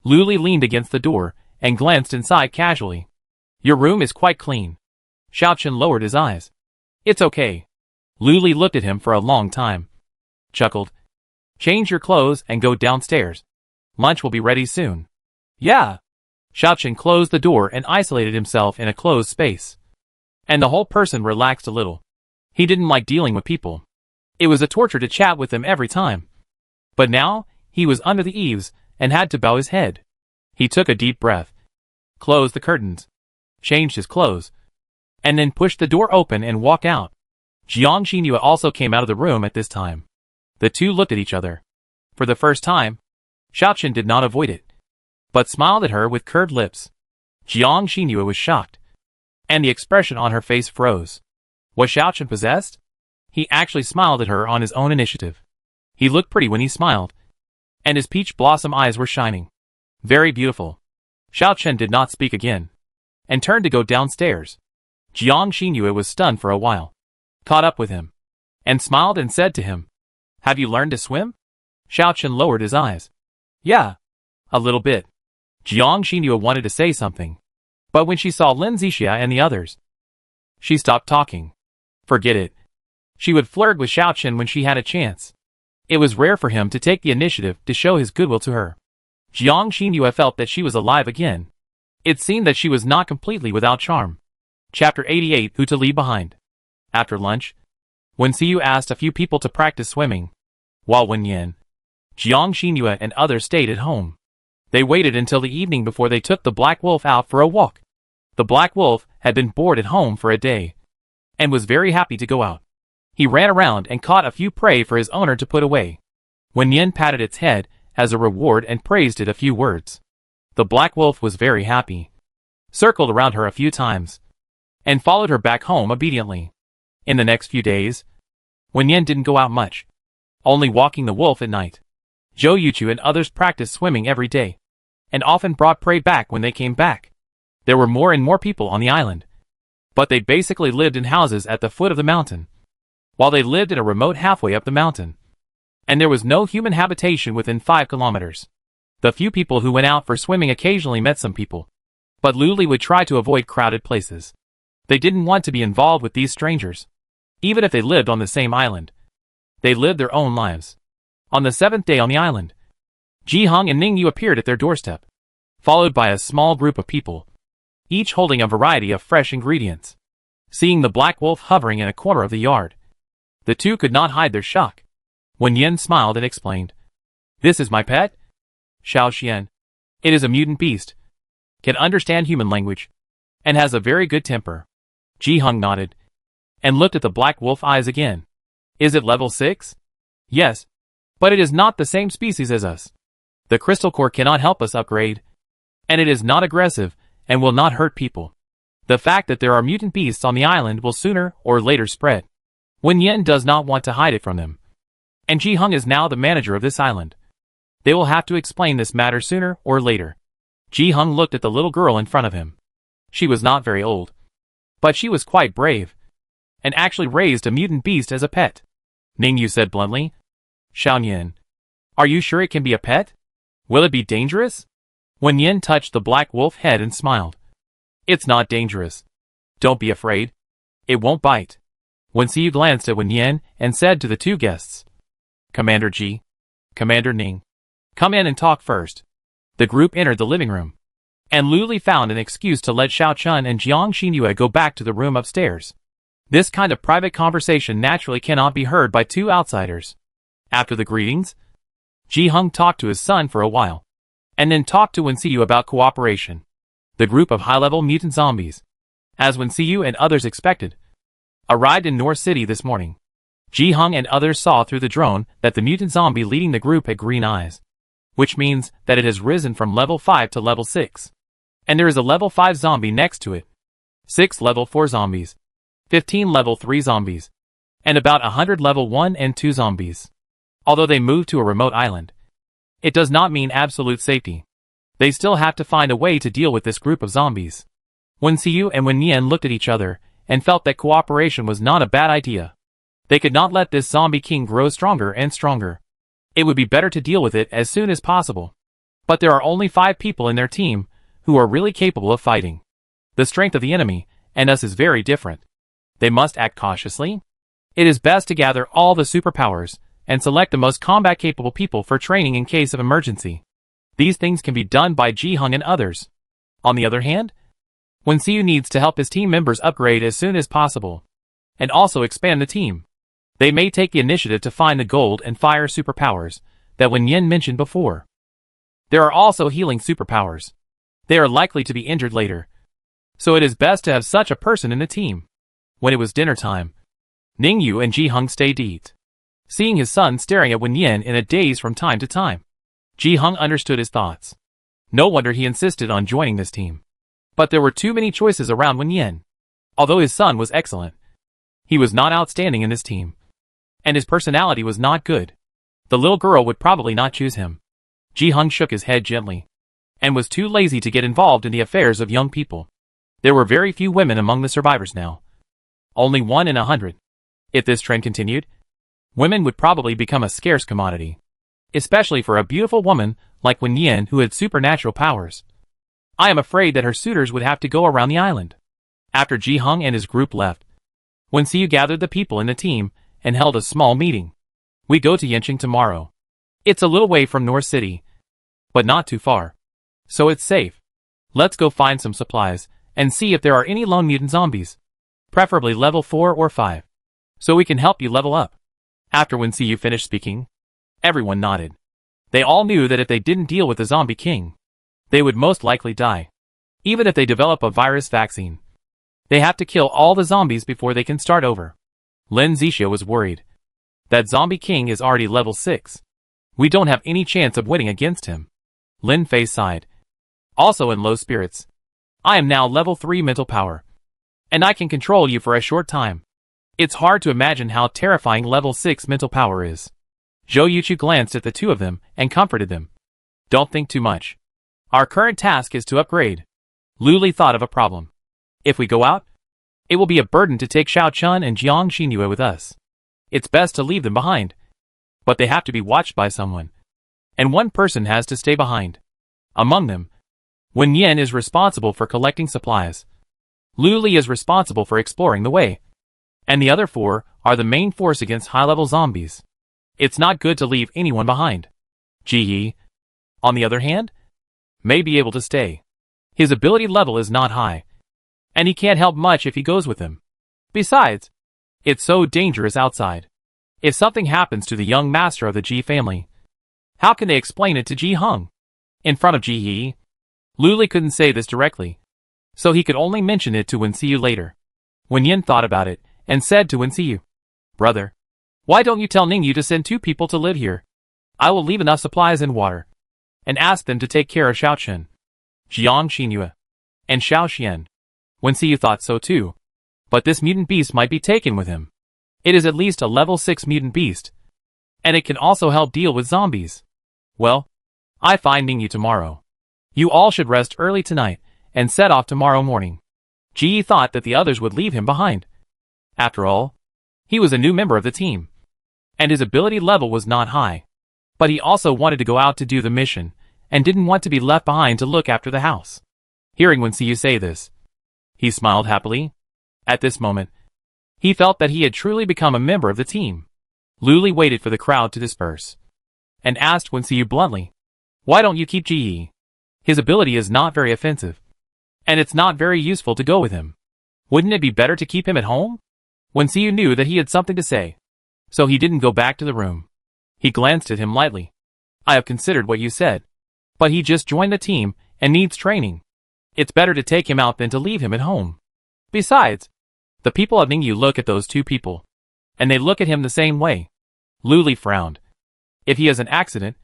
Lu Li leaned against the door and glanced inside casually. "Your room is quite clean." Xiao Chen lowered his eyes. "It's okay." Lu Li looked at him for a long time, chuckled. "Change your clothes and go downstairs. Lunch will be ready soon." "Yeah." Xiao Chen closed the door and isolated himself in a closed space, and the whole person relaxed a little. He didn't like dealing with people. It was a torture to chat with them every time. But now, he was under the eaves and had to bow his head. He took a deep breath, closed the curtains, changed his clothes, and then pushed the door open and walked out. Jiang Xinhua also came out of the room at this time. The two looked at each other. For the first time, Xiao Chen did not avoid it, but smiled at her with curved lips. Jiang Xinhua was shocked, and the expression on her face froze. Was Xiao Chen possessed? He actually smiled at her on his own initiative. He looked pretty when he smiled, and his peach blossom eyes were shining. Very beautiful. Xiao Chen did not speak again. and turned to go downstairs. Jiang Xinyue was stunned for a while, caught up with him, and smiled and said to him, "Have you learned to swim?" Xiaochen lowered his eyes. "Yeah, a little bit." Jiang Xinyue wanted to say something, but when she saw Lin Zixia and the others, she stopped talking. Forget it. She would flirt with Xiaochen when she had a chance. It was rare for him to take the initiative to show his goodwill to her. Jiang Xinyue felt that she was alive again. It seemed that she was not completely without charm. Chapter 88: Who to Leave Behind. After lunch, Wen Xiyu asked a few people to practice swimming, while Wen Yin, Jiang Xinyue and others stayed at home. They waited until the evening before they took the Black Wolf out for a walk. The Black Wolf had been bored at home for a day, and was very happy to go out. He ran around and caught a few prey for his owner to put away. Wen Yin patted its head as a reward and praised it a few words. The Black Wolf was very happy, circled around her a few times, and followed her back home obediently. In the next few days, Wen Yin didn't go out much, only walking the wolf at night. Zhou Yuchu and others practiced swimming every day, and often brought prey back when they came back. There were more and more people on the island, but they basically lived in houses at the foot of the mountain, while they lived in a remote halfway up the mountain, and there was no human habitation within 5 kilometers. The few people who went out for swimming occasionally met some people, but Luli would try to avoid crowded places. They didn't want to be involved with these strangers, even if they lived on the same island. They lived their own lives. On the 7th day on the island, Ji Hong and Ning Yu appeared at their doorstep, followed by a small group of people, each holding a variety of fresh ingredients. Seeing the Black Wolf hovering in a corner of the yard, the two could not hide their shock. Wen Yin smiled and explained, "This is my pet, Xiao Xian. It is a mutant beast, can understand human language, and has a very good temper." Ji Hong nodded, and looked at the Black Wolf eyes again. "Is it level 6? "Yes, but it is not the same species as us. The crystal core cannot help us upgrade, and it is not aggressive and will not hurt people. The fact that there are mutant beasts on the island will sooner or later spread. Wen Yin does not want to hide it from them, and Ji Hong is now the manager of this island. They will have to explain this matter sooner or later." Ji Hong looked at the little girl in front of him. She was not very old, but she was quite brave, and actually raised a mutant beast as a pet. Ning Yu said bluntly, "Xiao Yin, are you sure it can be a pet? Will it be dangerous?" Wen Yin touched the Black Wolf head and smiled. "It's not dangerous. Don't be afraid. It won't bite." Wen Xiyu glanced at Wen Yin and said to the two guests, "Commander Ji, Commander Ning, come in and talk first." The group entered the living room, and Luli found an excuse to let Xiao Chun and Jiang Xinyue go back to the room upstairs. This kind of private conversation naturally cannot be heard by two outsiders. After the greetings, Ji Hong talked to his son for a while, and then talked to Wen Xiyu about cooperation. The group of high-level mutant zombies, as Wen Xiyu and others expected, arrived in North City this morning. Ji Hong and others saw through the drone that the mutant zombie leading the group had green eyes, which means that it has risen from level 5 to level 6. And there is a level 5 zombie next to it, 6 level 4 zombies, 15 level 3 zombies, and about 100 level 1 and 2 zombies. Although they moved to a remote island, it does not mean absolute safety. They still have to find a way to deal with this group of zombies. Wen Xiyu and Wen Yan looked at each other and felt that cooperation was not a bad idea. They could not let this zombie king grow stronger and stronger. It would be better to deal with it as soon as possible. But there are only 5 people in their team who are really capable of fighting. The strength of the enemy and us is very different. They must act cautiously. It is best to gather all the superpowers and select the most combat-capable people for training in case of emergency. These things can be done by Ji Hong and others. On the other hand, Wen Xiyu needs to help his team members upgrade as soon as possible, and also expand the team. They may take the initiative to find the gold and fire superpowers that Wen Yin mentioned before. There are also healing superpowers. They are likely to be injured later, so it is best to have such a person in the team. When it was dinner time, Ning Yu and Ji Hong stayed to eat. Seeing his son staring at Wen Yin in a daze from time to time, Ji Hong understood his thoughts. No wonder he insisted on joining this team. But there were too many choices around Wen Yin. Although his son was excellent, he was not outstanding in this team, and his personality was not good. The little girl would probably not choose him. Ji Hong shook his head gently, and was too lazy to get involved in the affairs of young people. There were very few women among the survivors now. Only 1 in 100. If this trend continued, women would probably become a scarce commodity. Especially for a beautiful woman like Wen Yin who had supernatural powers. I am afraid that her suitors would have to go around the island. After Ji Hung and his group left, Wen Xiu gathered the people in the team and held a small meeting. We go to Yanqing tomorrow. It's a little way from North City, but not too far. So it's safe. Let's go find some supplies and see if there are any lone mutant zombies. Preferably level 4 or 5. So we can help you level up. After Wen Xiu finished speaking, everyone nodded. They all knew that if they didn't deal with the zombie king, they would most likely die. Even if they develop a virus vaccine, they have to kill all the zombies before they can start over. Lin Zixia was worried. That zombie king is already level 6. We don't have any chance of winning against him. Lin Fei sighed. Also in low spirits. I am now level 3 mental power. And I can control you for a short time. It's hard to imagine how terrifying level 6 mental power is. Zhou Yuchu glanced at the two of them and comforted them. Don't think too much. Our current task is to upgrade. Lu Li thought of a problem. If we go out, it will be a burden to take Xiao Chun and Jiang Xinyue with us. It's best to leave them behind. But they have to be watched by someone. And one person has to stay behind. Among them, Wen Yin is responsible for collecting supplies. Lu Li is responsible for exploring the way. And the other 4 are the main force against high-level zombies. It's not good to leave anyone behind. Ji Yi, on the other hand, may be able to stay. His ability level is not high. And he can't help much if he goes with him. Besides, it's so dangerous outside. If something happens to the young master of the Ji family, how can they explain it to Ji Hung? In front of Ji Yi, Lu Li couldn't say this directly, so he could only mention it to Wen Xiu later. Wen Yin thought about it and said to Wen Xiu, Brother, why don't you tell Ningyu to send 2 people to live here? I will leave enough supplies and water, and ask them to take care of Xiao Chen, Jiang Xinyue, and Xiao Xian. Wen Xiu thought so too, but this mutant beast might be taken with him. It is at least a level 6 mutant beast, and it can also help deal with zombies. Well, I find Ningyu tomorrow. You all should rest early tonight and set off tomorrow morning. Ji Yi thought that the others would leave him behind. After all, he was a new member of the team, and his ability level was not high. But he also wanted to go out to do the mission, and didn't want to be left behind to look after the house. Hearing Wen Xiu say this, he smiled happily. At this moment, he felt that he had truly become a member of the team. Lu Li waited for the crowd to disperse, and asked Wen Xiu bluntly, why don't you keep Ji Yi? His ability is not very offensive, and it's not very useful to go with him. Wouldn't it be better to keep him at home? Wen Xiu knew that he had something to say, so he didn't go back to the room. He glanced at him lightly. I have considered what you said, but he just joined the team and needs training. It's better to take him out than to leave him at home. Besides, the people of Ningyu look at those 2 people, and they look at him the same way. Lu Li frowned. If he has an accident,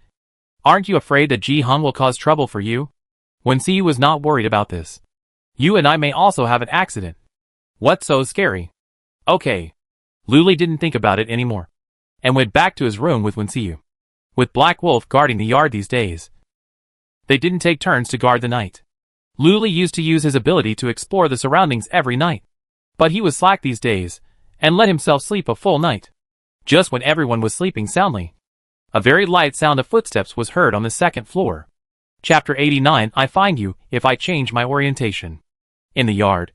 aren't you afraid that Ji Hung will cause trouble for you? Wen Xiu was not worried about this. You and I may also have an accident. What's so scary? Okay. Lu Li didn't think about it anymore, and went back to his room with Wen Xiu. With Black Wolf guarding the yard these days, they didn't take turns to guard the night. Lu Li used to use his ability to explore the surroundings every night, but he was slack these days, and let himself sleep a full night. Just when everyone was sleeping soundly, a very light sound of footsteps was heard on the 2nd floor. Chapter 89. I find you if I change my orientation. In the yard,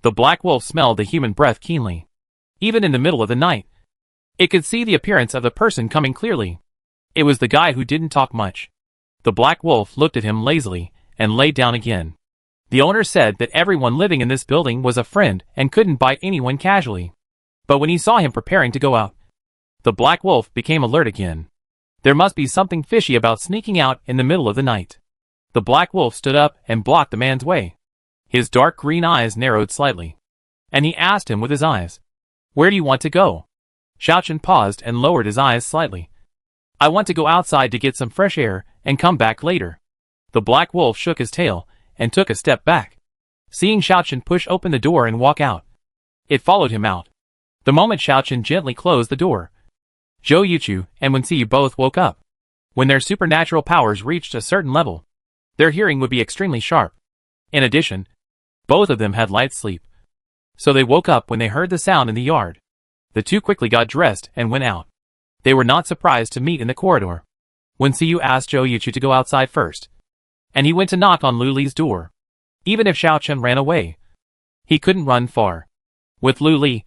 the Black Wolf smelled the human breath keenly. Even in the middle of the night, it could see the appearance of the person coming clearly. It was the guy who didn't talk much. The Black Wolf looked at him lazily and lay down again. The owner said that everyone living in this building was a friend and couldn't bite anyone casually. But when he saw him preparing to go out, the Black Wolf became alert again. There must be something fishy about sneaking out in the middle of the night. The Black Wolf stood up and blocked the man's way. His dark green eyes narrowed slightly, and he asked him with his eyes, Where do you want to go? Xiao Chen paused and lowered his eyes slightly. I want to go outside to get some fresh air and come back later. The Black Wolf shook his tail and took a step back, seeing Xiao Chen push open the door and walk out. It followed him out. The moment Xiao Chen gently closed the door, Zhou Yuchu and Wen Xiu both woke up. When their supernatural powers reached a certain level, their hearing would be extremely sharp. In addition, Both of them had light sleep, so they woke up when they heard the sound in the yard. The two quickly got dressed and went out. They were not surprised to meet in the corridor. Wensiyu asked Zhou Yuchu to go outside first, and he went to knock on Lu Li's door. Even if Xiao Chen ran away, he couldn't run far. With Lu Li,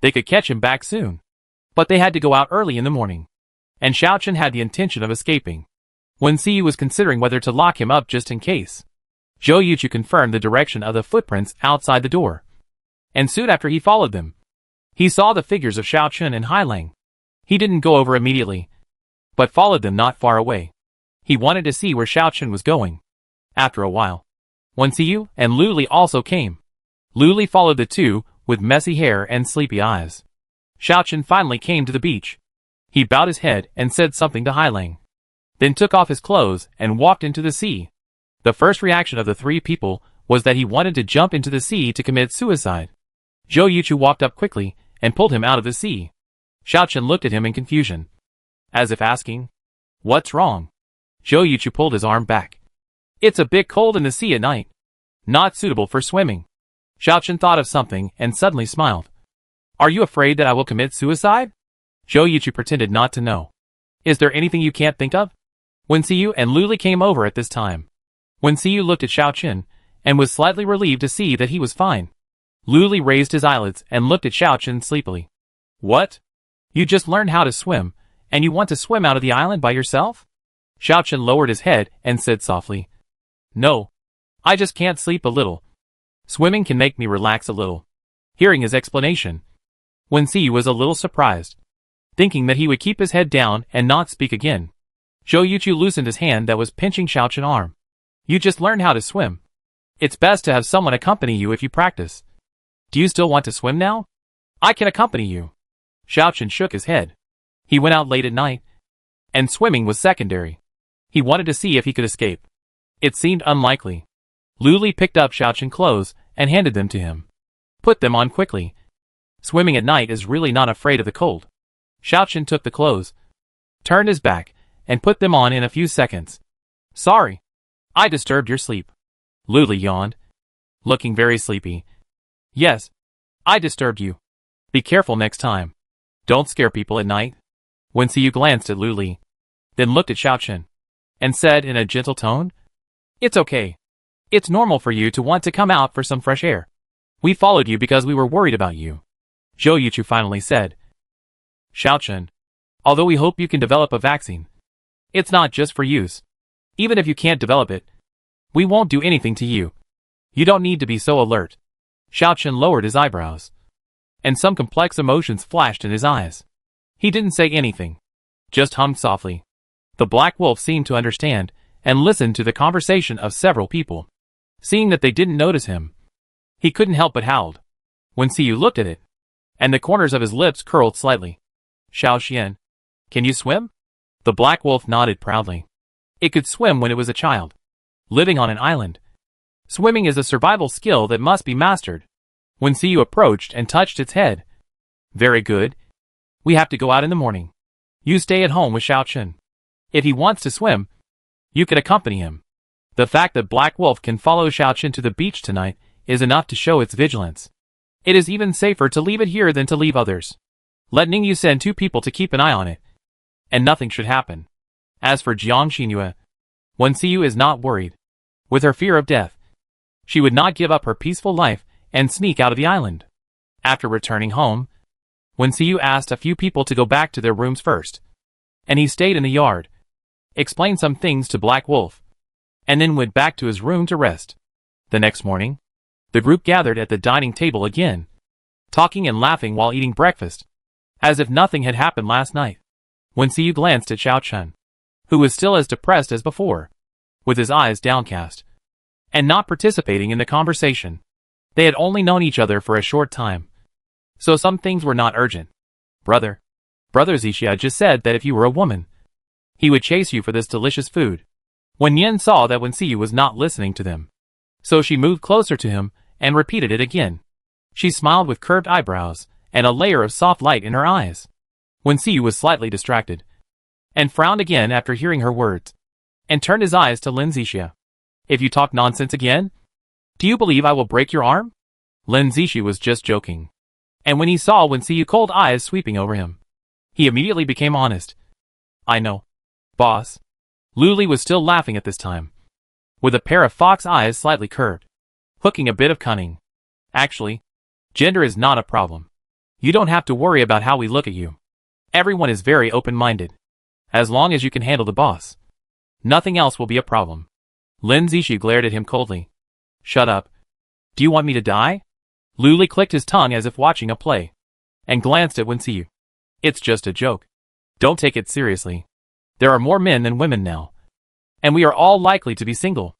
they could catch him back soon. But they had to go out early in the morning, and Xiao Chen had the intention of escaping. Wensiyu was considering whether to lock him up just in case. Zhou Yuchu confirmed the direction of the footprints outside the door, and soon after he followed them. He saw the figures of Xiao Chen and Hailang. He didn't go over immediately, but followed them not far away. He wanted to see where Xiao Chen was going. After a while, Wensiyu and Lu Li also came. Lu Li followed the two, with messy hair and sleepy eyes. Xiao Chen finally came to the beach. He bowed his head and said something to Hailang, then took off his clothes and walked into the sea. The first reaction of the three people was that he wanted to jump into the sea to commit suicide. Zhou Yuchu walked up quickly and pulled him out of the sea. Xiao Chen looked at him in confusion, as if asking, "What's wrong?" Zhou Yuchu pulled his arm back. "It's a bit cold in the sea at night. Not suitable for swimming." Xiao Chen thought of something and suddenly smiled. "Are you afraid that I will commit suicide?" Zhou Yuchu pretended not to know. "Is there anything you can't think of?" Wensiyu and Lu Li came over at this time. Wensiyu looked at Xiao Chen and was slightly relieved to see that he was fine. Lu Li raised his eyelids and looked at Xiao Chen sleepily. "What? You just learned how to swim, and you want to swim out of the island by yourself?" Xiao Chen lowered his head and said softly, "No. I just can't sleep a little. Swimming can make me relax a little." Hearing his explanation, Wensiyu was a little surprised, thinking that he would keep his head down and not speak again. Zhou Yuchu loosened his hand that was pinching Xiao Chen's arm. "You just learned how to swim. It's best to have someone accompany you if you practice. Do you still want to swim now? I can accompany you." Xiao Chen shook his head. He went out late at night, and swimming was secondary. He wanted to see if he could escape. It seemed unlikely. Lu Li picked up Xiao Chen's clothes and handed them to him. "Put them on quickly. Swimming at night is really not afraid of the cold." Xiao Chen took the clothes, turned his back, and put them on in a few seconds. "Sorry. I disturbed your sleep." Lu Li yawned, looking very sleepy. "Yes. I disturbed you. Be careful next time. Don't scare people at night." Wensiyu glanced at Lu Li, then looked at Xiao Chen, and said in a gentle tone, "It's okay. It's normal for you to want to come out for some fresh air. We followed you because we were worried about you." Zhou Yuchu finally said, "Xiao Chen, although we hope you can develop a vaccine, it's not just for use. Even if you can't develop it, we won't do anything to you. You don't need to be so alert." Xiao Chen lowered his eyebrows, and some complex emotions flashed in his eyes. He didn't say anything, just hummed softly. The Black Wolf seemed to understand and listened to the conversation of several people. Seeing that they didn't notice him, he couldn't help but howled. Wensiyu looked at it, and the corners of his lips curled slightly. "Xiao Xian, can you swim?" The Black Wolf nodded proudly. It could swim when it was a child, living on an island. Swimming is a survival skill that must be mastered. Wensiyu approached and touched its head. "Very good. We have to go out in the morning. You stay at home with Xiao Chen. If he wants to swim, you can accompany him." The fact that Black Wolf can follow Xiao Chen to the beach tonight is enough to show its vigilance. It is even safer to leave it here than to leave others. Let Ningyu send 2 people to keep an eye on it, and nothing should happen. As for Jiang Xinyue, Wensiyu is not worried. With her fear of death, she would not give up her peaceful life and sneak out of the island. After returning home, Wensiyu asked a few people to go back to their rooms first, and he stayed in the yard, explained some things to Black Wolf, and then went back to his room to rest. The next morning, the group gathered at the dining table again, talking and laughing while eating breakfast, as if nothing had happened last night. Wensiyu glanced at Xiao Chen, who was still as depressed as before, with his eyes downcast, and not participating in the conversation. They had only known each other for a short time, so some things were not urgent. Brother Zixia just said that if you were a woman, he would chase you for this delicious food." Wen Yin saw that Wensiyu was not listening to them, so she moved closer to him and repeated it again. She smiled with curved eyebrows and a layer of soft light in her eyes. Wensiyu was slightly distracted, and frowned again after hearing her words, and turned his eyes to Lin Zixia. "If you talk nonsense again, Do you believe I will break your arm? Lin Zixu was just joking. And when he saw Wen Xiu's cold eyes sweeping over him, he immediately became honest. I know. Boss. Lu Li was still laughing at this time, with a pair of fox eyes slightly curved, hooking a bit of cunning. Actually, gender is not a problem. You don't have to worry about how we look at you. Everyone is very open-minded. As long as you can handle the boss, nothing else will be a problem. Lin Zixu glared at him coldly. Shut up. Do you want me to die? Lu Li clicked his tongue as if watching a play, and glanced at Wen Xiu. It's just a joke. Don't take it seriously. There are more men than women now, and we are all likely to be single.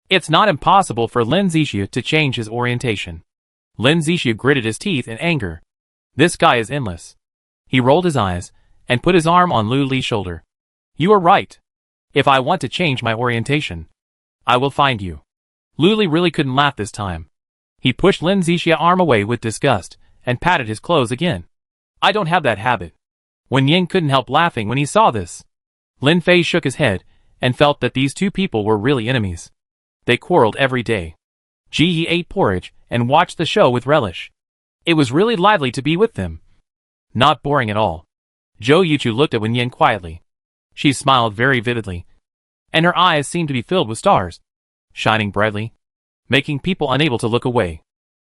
It's not impossible for Lin Zixu to change his orientation. Lin Zixu gritted his teeth in anger. This guy is endless. He rolled his eyes, and put his arm on Lu Li's shoulder. You are right. If I want to change my orientation, I will find you. Lu Li really couldn't laugh this time. He pushed Lin Zixu's arm away with disgust, and patted his clothes again. I don't have that habit. Wen Ying couldn't help laughing when he saw this. Lin Fei shook his head, and felt that these two people were really enemies. They quarreled every day. Ji Yi ate porridge, and watched the show with relish. It was really lively to be with them. Not boring at all. Zhou Yuchu looked at Wen Ying quietly. She smiled very vividly, and her eyes seemed to be filled with stars, shining brightly, making people unable to look away.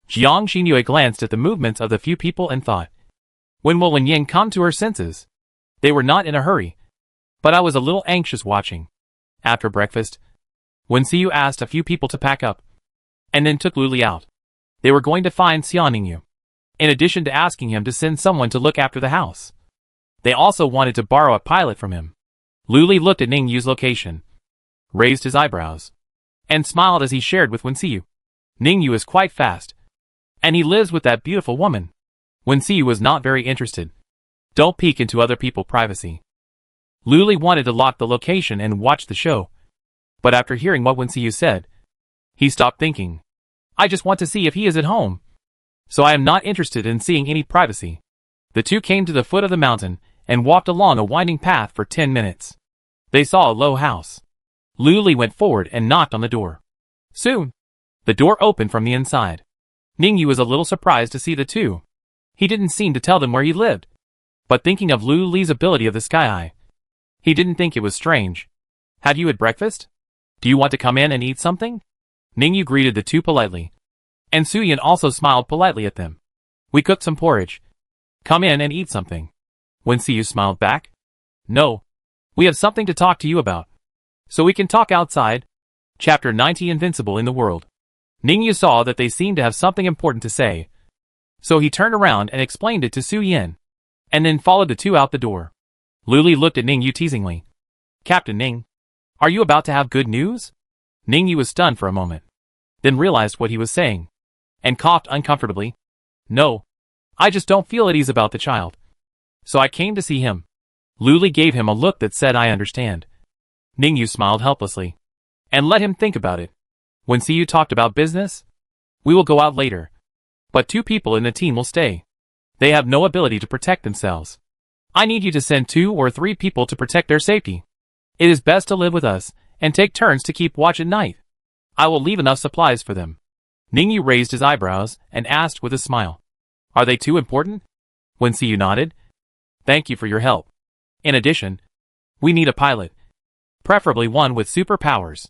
Jiang Xinyu glanced at the movements of the few people and thought, when will Wen Ying come to her senses? They were not in a hurry, but I was a little anxious watching. After breakfast, Wen Xiu asked a few people to pack up, and then took Lu Li out. They were going to find Xian Ningyu, in addition to asking him to send someone to look after the house. They also wanted to borrow a pilot from him. Lu Li looked at Ningyu's location, raised his eyebrows, and smiled as he shared with Wen Xiu. Ningyu is quite fast, and he lives with that beautiful woman. Wen Xiu was not very interested. Don't peek into other people's privacy. Lu Li wanted to lock the location and watch the show, but after hearing what Wen Xiu said, he stopped thinking. I just want to see if he is at home, so I am not interested in seeing any privacy. The two came to the foot of the mountain and walked along a winding path for 10 minutes. They saw a low house. Lu Li went forward and knocked on the door. Soon, the door opened from the inside. Ningyu was a little surprised to see the two. He didn't seem to tell them where he lived, but thinking of Lu Li's ability of the Sky Eye, he didn't think it was strange. Have you had breakfast? Do you want to come in and eat something? Ningyu greeted the two politely, and Su Yan also smiled politely at them. We cooked some porridge. Come in and eat something. Wen Xiu smiled back. No. We have something to talk to you about. So we can talk outside. Chapter 90 Invincible in the World. Ningyu saw that they seemed to have something important to say, so he turned around and explained it to Su Yan, and then followed the two out the door. Lu Li looked at Ningyu teasingly. Captain Ning, are you about to have good news? Ningyu was stunned for a moment, then realized what he was saying, and coughed uncomfortably. No. I just don't feel at ease about the child. So I came to see him. Lu Li gave him a look that said I understand. Ningyu smiled helplessly, and let him think about it. When Xiu talked about business, we will go out later, but two people in the team will stay. They have no ability to protect themselves. I need you to send 2 or 3 people to protect their safety. It is best to live with us, and take turns to keep watch at night. I will leave enough supplies for them. Ningyu raised his eyebrows, and asked with a smile. Are they too important? When Xiu nodded. Thank you for your help. In addition, we need a pilot. Preferably one with superpowers.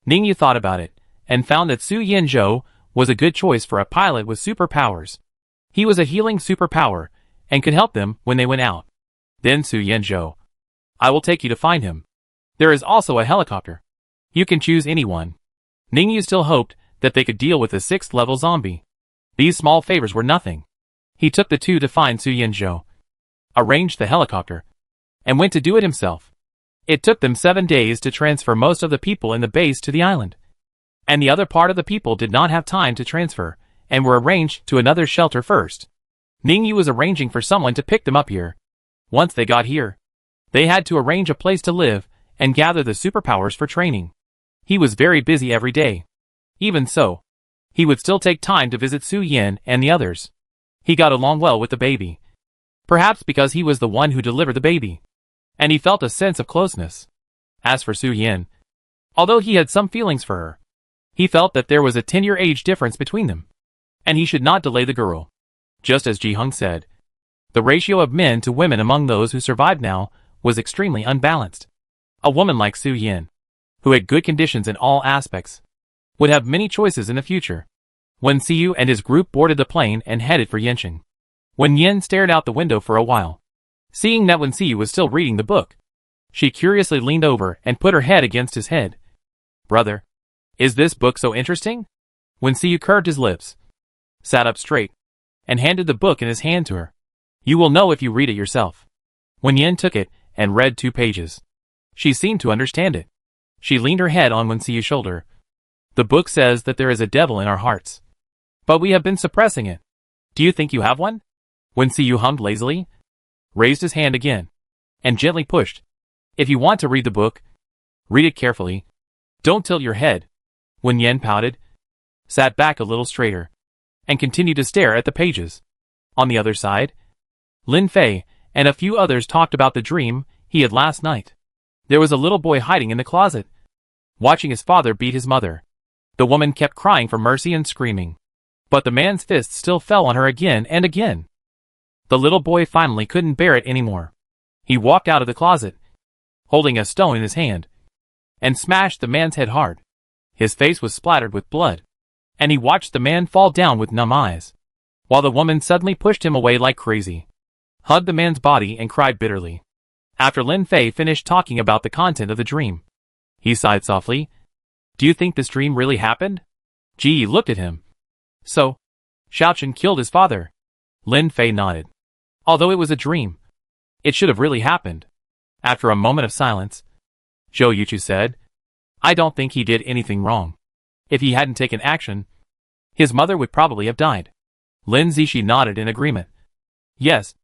Ningyu thought about it, and found that Su Yanzhou was a good choice for a pilot with superpowers. He was a healing superpower, and could help them when they went out. Then Su Yanzhou. I will take you to find him. There is also a helicopter. You can choose anyone. Ningyu still hoped that they could deal with a 6th level zombie. These small favors were nothing. He took the two to find Su Yanzhou, arranged the helicopter, and went to do it himself. It took them 7 days to transfer most of the people in the base to the island, and the other part of the people did not have time to transfer, and were arranged to another shelter first. Ningyu was arranging for someone to pick them up here. Once they got here, they had to arrange a place to live, and gather the superpowers for training. He was very busy every day. Even so, he would still take time to visit Su Yan and the others. He got along well with the baby. Perhaps because he was the one who delivered the baby, and he felt a sense of closeness. As for Su Yan, although he had some feelings for her, He felt that there was a 10-year age difference between them, and he should not delay the girl. Just as Ji Hung said, the ratio of men to women among those who survived now was extremely unbalanced. A woman like Su Yin, who had good conditions in all aspects, would have many choices in the future. Wen Xiyu and his group boarded the plane and headed for Yanqing. Wen Yin stared out the window for a while. Seeing that Wen Xiyu was still reading the book, she curiously leaned over and put her head against his head. Brother, is this book so interesting? Wen Xiyu curved his lips, sat up straight, and handed the book in his hand to her. You will know if you read it yourself. Wen Yin took it and read 2 pages. She seemed to understand it. She leaned her head on Wen Xiyu's shoulder. The book says that there is a devil in our hearts, but we have been suppressing it. Do you think you have one? Wen Xiyu hummed lazily, raised his hand again, and gently pushed. If you want to read the book, read it carefully. Don't tilt your head. Wen Yin pouted, sat back a little straighter, and continued to stare at the pages. On the other side, Lin Fei and a few others talked about the dream he had last night. There was a little boy hiding in the closet, watching his father beat his mother. The woman kept crying for mercy and screaming, but the man's fists still fell on her again and again. The little boy finally couldn't bear it anymore. He walked out of the closet, holding a stone in his hand, and smashed the man's head hard. His face was splattered with blood, and he watched the man fall down with numb eyes, while the woman suddenly pushed him away like crazy, hugged the man's body and cried bitterly. After Lin Fei finished talking about the content of the dream, he sighed softly. Do you think this dream really happened? Ji Yi looked at him. So, Xiaochen killed his father. Lin Fei nodded. Although it was a dream, it should have really happened. After a moment of silence, Zhou Yuchu said, I don't think he did anything wrong. If he hadn't taken action, his mother would probably have died. Lin Zishi nodded in agreement. Yes,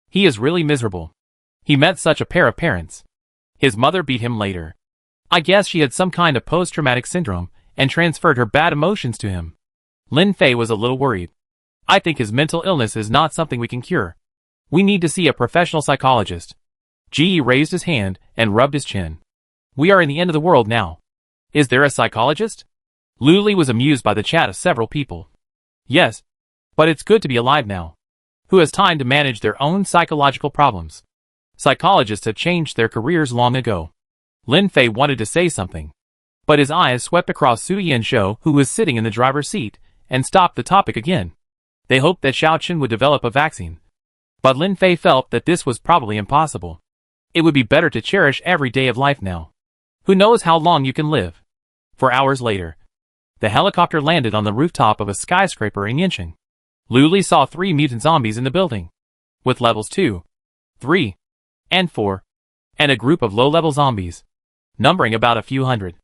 he is really miserable. He met such a pair of parents. His mother beat him later. I guess she had some kind of post-traumatic syndrome and transferred her bad emotions to him. Lin Fei was a little worried. I think his mental illness is not something we can cure. We need to see a professional psychologist. Ji Yi raised his hand and rubbed his chin. We are in the end of the world now. Is there a psychologist? Lu Li was amused by the chat of several people. Yes, but it's good to be alive now. Who has time to manage their own psychological problems? Psychologists have changed their careers long ago. Lin Fei wanted to say something, but his eyes swept across Su Yanzhou, who was sitting in the driver's seat, and stopped the topic again. They hoped that Xiaochen would develop a vaccine, but Lin Fei felt that this was probably impossible. It would be better to cherish every day of life now. Who knows how long you can live? 4 hours later, the helicopter landed on the rooftop of a skyscraper in Yanqing. Lu Li saw 3 mutant zombies in the building, with levels 2, 3, and 4, and a group of low-level zombies, numbering about a few hundred.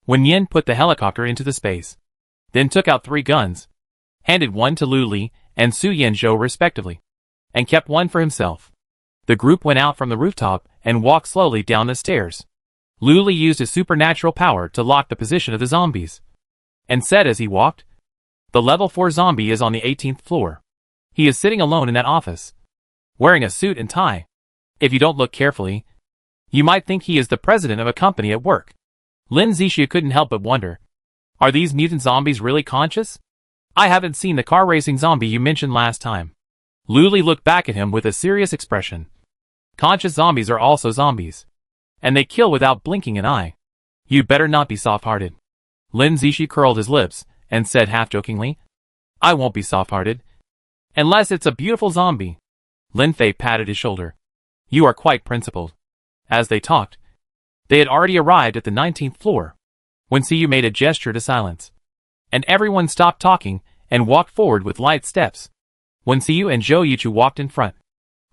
Wen Yin put the helicopter into the space, then took out 3 guns, handed one to Lu Li and Su Yanzhou respectively, and kept one for himself. The group went out from the rooftop and walked slowly down the stairs. Lu Li used his supernatural power to lock the position of the zombies, and said as he walked, the level 4 zombie is on the 18th floor. He is sitting alone in that office, wearing a suit and tie. If you don't look carefully, you might think he is the president of a company at work. Lin Zixia couldn't help but wonder, are these mutant zombies really conscious? I haven't seen the car racing zombie you mentioned last time. Lu Li looked back at him with a serious expression. Conscious zombies are also zombies, and they kill without blinking an eye. You better not be soft-hearted. Lin Zixi curled his lips and said half-jokingly, I won't be soft-hearted, unless it's a beautiful zombie. Lin Fei patted his shoulder. You are quite principled. As they talked, they had already arrived at the 19th floor. Wen Xiyu made a gesture to silence, and everyone stopped talking and walked forward with light steps. Wen Xiyu and Zhou Yuchu walked in front.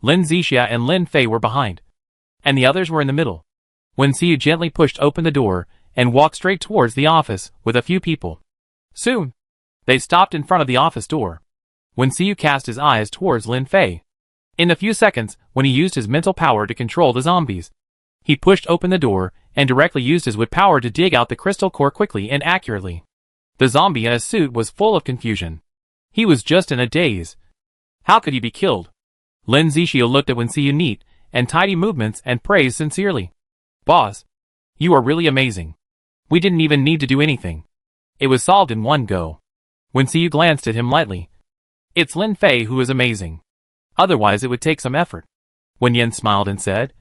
Lin Zixia and Lin Fei were behind, and the others were in the middle. Wen Xiyu gently pushed open the door and walked straight towards the office with a few people. Soon, they stopped in front of the office door. Wen Xiyu cast his eyes towards Lin Fei. In a few seconds, when he used his mental power to control the zombies, he pushed open the door and directly used his wood power to dig out the crystal core quickly and accurately. The zombie in a suit was full of confusion. He was just in a daze. How could he be killed? Lin Zixia looked at Wen Xiyu neat and tidy movements and praised sincerely. Boss, you are really amazing. We didn't even need to do anything. It was solved in one go. When Siyu glanced at him lightly. It's Lin Fei who is amazing. Otherwise it would take some effort. Wen Yen smiled and said,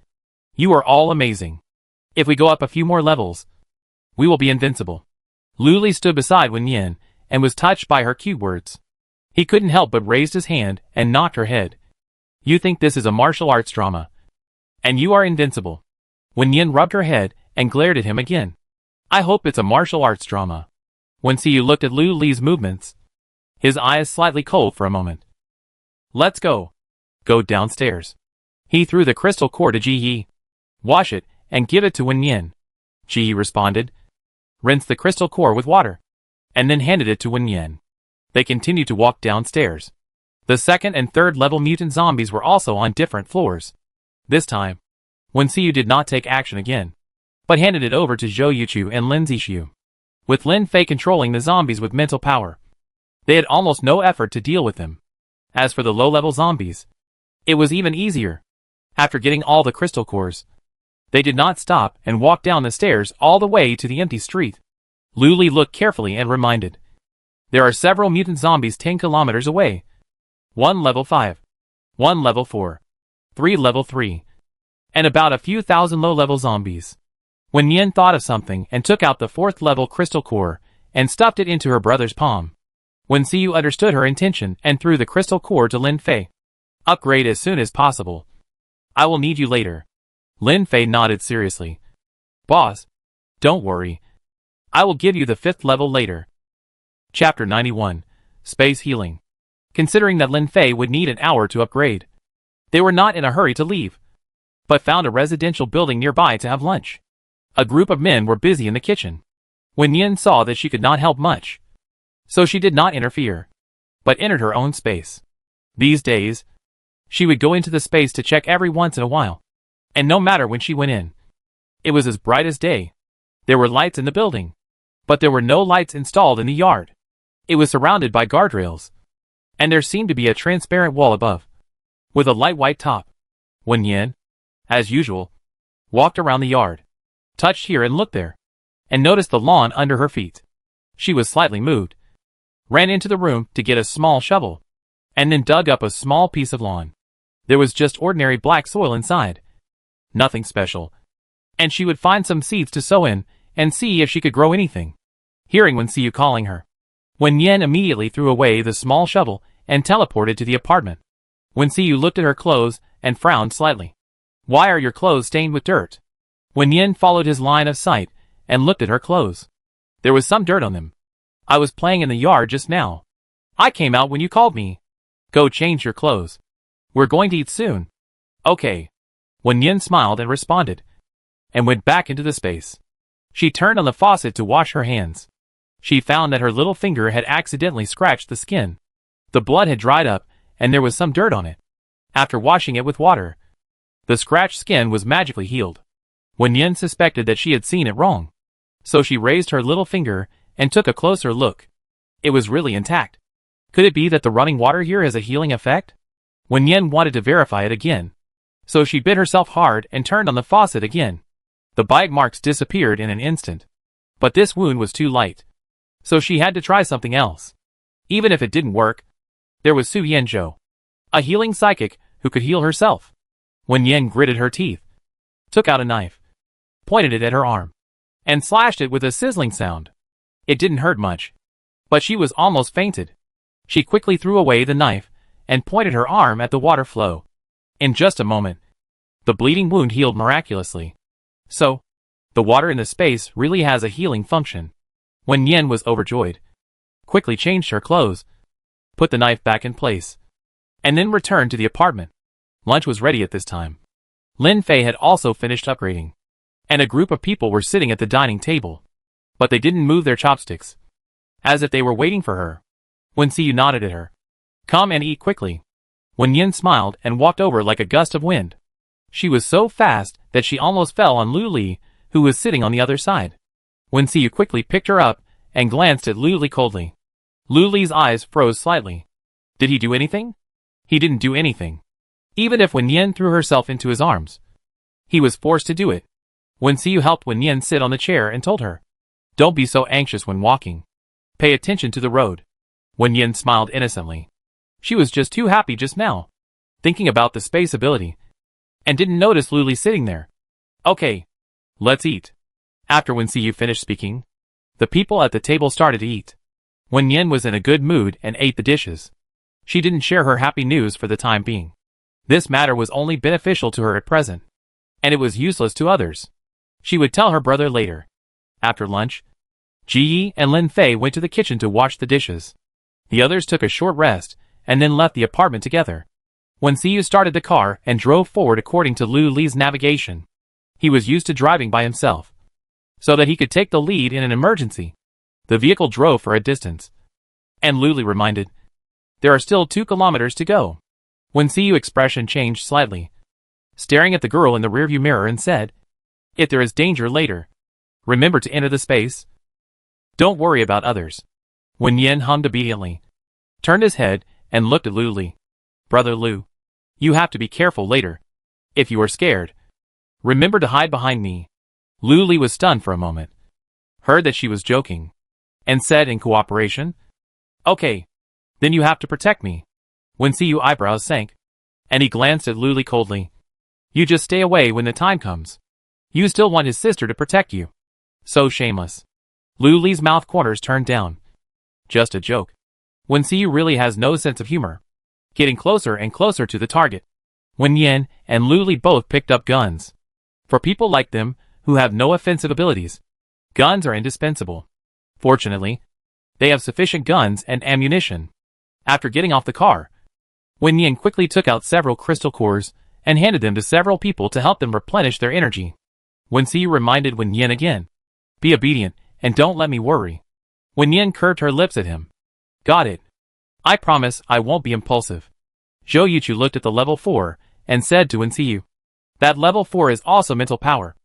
You are all amazing. If we go up a few more levels, we will be invincible. Lu Li stood beside Wen Yen and was touched by her cute words. He couldn't help but raised his hand and knocked her head. You think this is a martial arts drama? And you are invincible. Wen Yen rubbed her head and glared at him again. I hope it's a martial arts drama. When Siyu looked at Lu Li's movements, his eyes slightly cold for a moment. Let's go. Go downstairs. He threw the crystal core to Ji Yi. Wash it and give it to Wen Yen. Ji Yi responded. Rinse the crystal core with water. And then handed it to Wen Yen. They continued to walk downstairs. The second and third level mutant zombies were also on different floors. This time, Wen Siyu did not take action again, but handed it over to Zhou Yuchu and Lin Zixu. With Lin Fei controlling the zombies with mental power, they had almost no effort to deal with them. As for the low-level zombies, it was even easier. After getting all the crystal cores, they did not stop and walked down the stairs all the way to the empty street. Lu Li looked carefully and reminded. There are several mutant zombies 10 kilometers away. 1 level 5. 1 level 4. 3 level 3. And about a few thousand low-level zombies. Wen Yen thought of something and took out the 4th level crystal core and stuffed it into her brother's palm. Wen Siyu understood her intention and threw the crystal core to Lin Fei. Upgrade as soon as possible. I will need you later. Lin Fei nodded seriously. Boss, don't worry. I will give you the 5th level later. Chapter 91. Space Healing. Considering that Lin Fei would need an hour to upgrade, they were not in a hurry to leave, but found a residential building nearby to have lunch. A group of men were busy in the kitchen. Wen Yen saw that she could not help much, so she did not interfere, but entered her own space. These days, she would go into the space to check every once in a while, and no matter when she went in, it was as bright as day. There were lights in the building, but there were no lights installed in the yard. It was surrounded by guardrails, and there seemed to be a transparent wall above, with a light white top. Wen Yen, as usual, walked around the yard, touched here and looked there, and noticed the lawn under her feet. She was slightly moved, ran into the room to get a small shovel, and then dug up a small piece of lawn. There was just ordinary black soil inside. Nothing special. And she would find some seeds to sow in, and see if she could grow anything. Hearing Wen Siyu calling her, Wen Yen immediately threw away the small shovel and teleported to the apartment. Wen Siyu looked at her clothes and frowned slightly. Why are your clothes stained with dirt? Wen Yen followed his line of sight and looked at her clothes. There was some dirt on them. I was playing in the yard just now. I came out when you called me. Go change your clothes. We're going to eat soon. Okay. Wen Yen smiled and responded, and went back into the space. She turned on the faucet to wash her hands. She found that her little finger had accidentally scratched the skin. The blood had dried up, and there was some dirt on it. After washing it with water, the scratched skin was magically healed. Wen Yen suspected that she had seen it wrong, so she raised her little finger and took a closer look. It was really intact. Could it be that the running water here has a healing effect? Wen Yen wanted to verify it again, so she bit herself hard and turned on the faucet again. The bite marks disappeared in an instant, but this wound was too light, so she had to try something else. Even if it didn't work, there was Su Yanzhou, a healing psychic who could heal herself. Wen Yen gritted her teeth, took out a knife, pointed it at her arm, and slashed it with a sizzling sound. It didn't hurt much, but she was almost fainted. She quickly threw away the knife and pointed her arm at the water flow. In just a moment, the bleeding wound healed miraculously. So, the water in the space really has a healing function. Wen Yen was overjoyed, quickly changed her clothes, put the knife back in place, and then returned to the apartment. Lunch was ready at this time. Lin Fei had also finished upgrading, and a group of people were sitting at the dining table, but they didn't move their chopsticks, as if they were waiting for her. Wen Siyu nodded at her. Come and eat quickly. Wen Yen smiled and walked over like a gust of wind. She was so fast that she almost fell on Lu Li, who was sitting on the other side. Wen Siyu quickly picked her up and glanced at Lu Li coldly. Lu Li's eyes froze slightly. Did he do anything? He didn't do anything. Even if Wen Yen threw herself into his arms, he was forced to do it. Wen Siyu helped Wen Yen sit on the chair and told her, Don't be so anxious when walking. Pay attention to the road. Wen Yin smiled innocently. She was just too happy just now, thinking about the space ability, and didn't notice Luli sitting there. Okay, let's eat. After Wen Xiyu finished speaking, the people at the table started to eat. Wen Yin was in a good mood and ate the dishes. She didn't share her happy news for the time being. This matter was only beneficial to her at present, and it was useless to others. She would tell her brother later. After lunch, Ji Yi and Lin Fei went to the kitchen to wash the dishes. The others took a short rest, and then left the apartment together. Wen Xiyu started the car and drove forward according to Lu Li's navigation. He was used to driving by himself, so that he could take the lead in an emergency. The vehicle drove for a distance, and Lu Li reminded, "There are still 2 kilometers to go." Wen Xiu's expression changed slightly, staring at the girl in the rearview mirror, and said, "If there is danger later, remember to enter the space. Don't worry about others." Wen Yin hummed obediently, turned his head, and looked at Lu Li. "Brother Lu, you have to be careful later. If you are scared, remember to hide behind me." Lu Li was stunned for a moment, heard that she was joking, and said in cooperation, "Okay, then you have to protect me." Wen Xiu's eyebrows sank, and he glanced at Lu Li coldly. "You just stay away when the time comes. You still want his sister to protect you. So shameless." Lu Li's mouth corners turned down. Just a joke. Wen Xiu really has no sense of humor. Getting closer and closer to the target, Wen Yin and Lu Li both picked up guns. For people like them, who have no offensive abilities, guns are indispensable. Fortunately, they have sufficient guns and ammunition. After getting off the car, Wen Yin quickly took out several crystal cores and handed them to several people to help them replenish their energy. Wen Xiu reminded Wen Yin again, "Be obedient and don't let me worry." Wen Yin curved her lips at him. "Got it. I promise I won't be impulsive." Zhou Yuchu looked at the level 4 and said to Wen Xiu, "That level 4 is also mental power,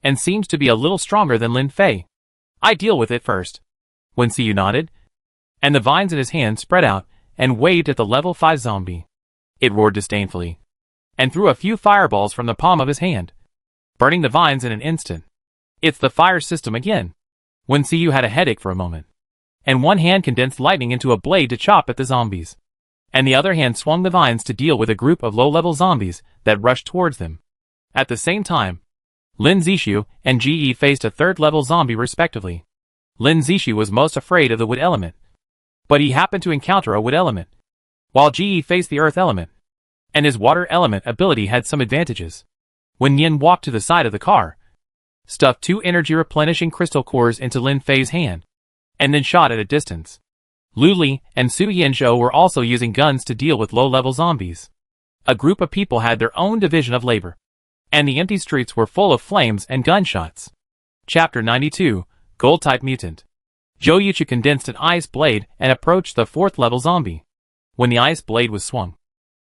and seems to be a little stronger than Lin Fei. I deal with it first." Wen Xiu nodded, and the vines in his hand spread out and waved at the level 5 zombie. It roared disdainfully, and threw a few fireballs from the palm of his hand, burning the vines in an instant. "It's the fire system again." Wen Xiu had a headache for a moment, and one hand condensed lightning into a blade to chop at the zombies, and the other hand swung the vines to deal with a group of low-level zombies that rushed towards them. At the same time, Lin Zishu and Ji Yi faced a 3rd-level zombie respectively. Lin Zishu was most afraid of the wood element, but he happened to encounter a wood element, while Ji Yi faced the earth element, and his water element ability had some advantages. Wen Yin walked to the side of the car, stuffed 2 energy-replenishing crystal cores into Lin Fei's hand, and then shot at a distance. Lu Li and Su Yanzhou were also using guns to deal with low-level zombies. A group of people had their own division of labor, and the empty streets were full of flames and gunshots. Chapter 92, Gold-Type Mutant. Zhou Yuchu condensed an ice blade and approached the 4th-level zombie. When the ice blade was swung,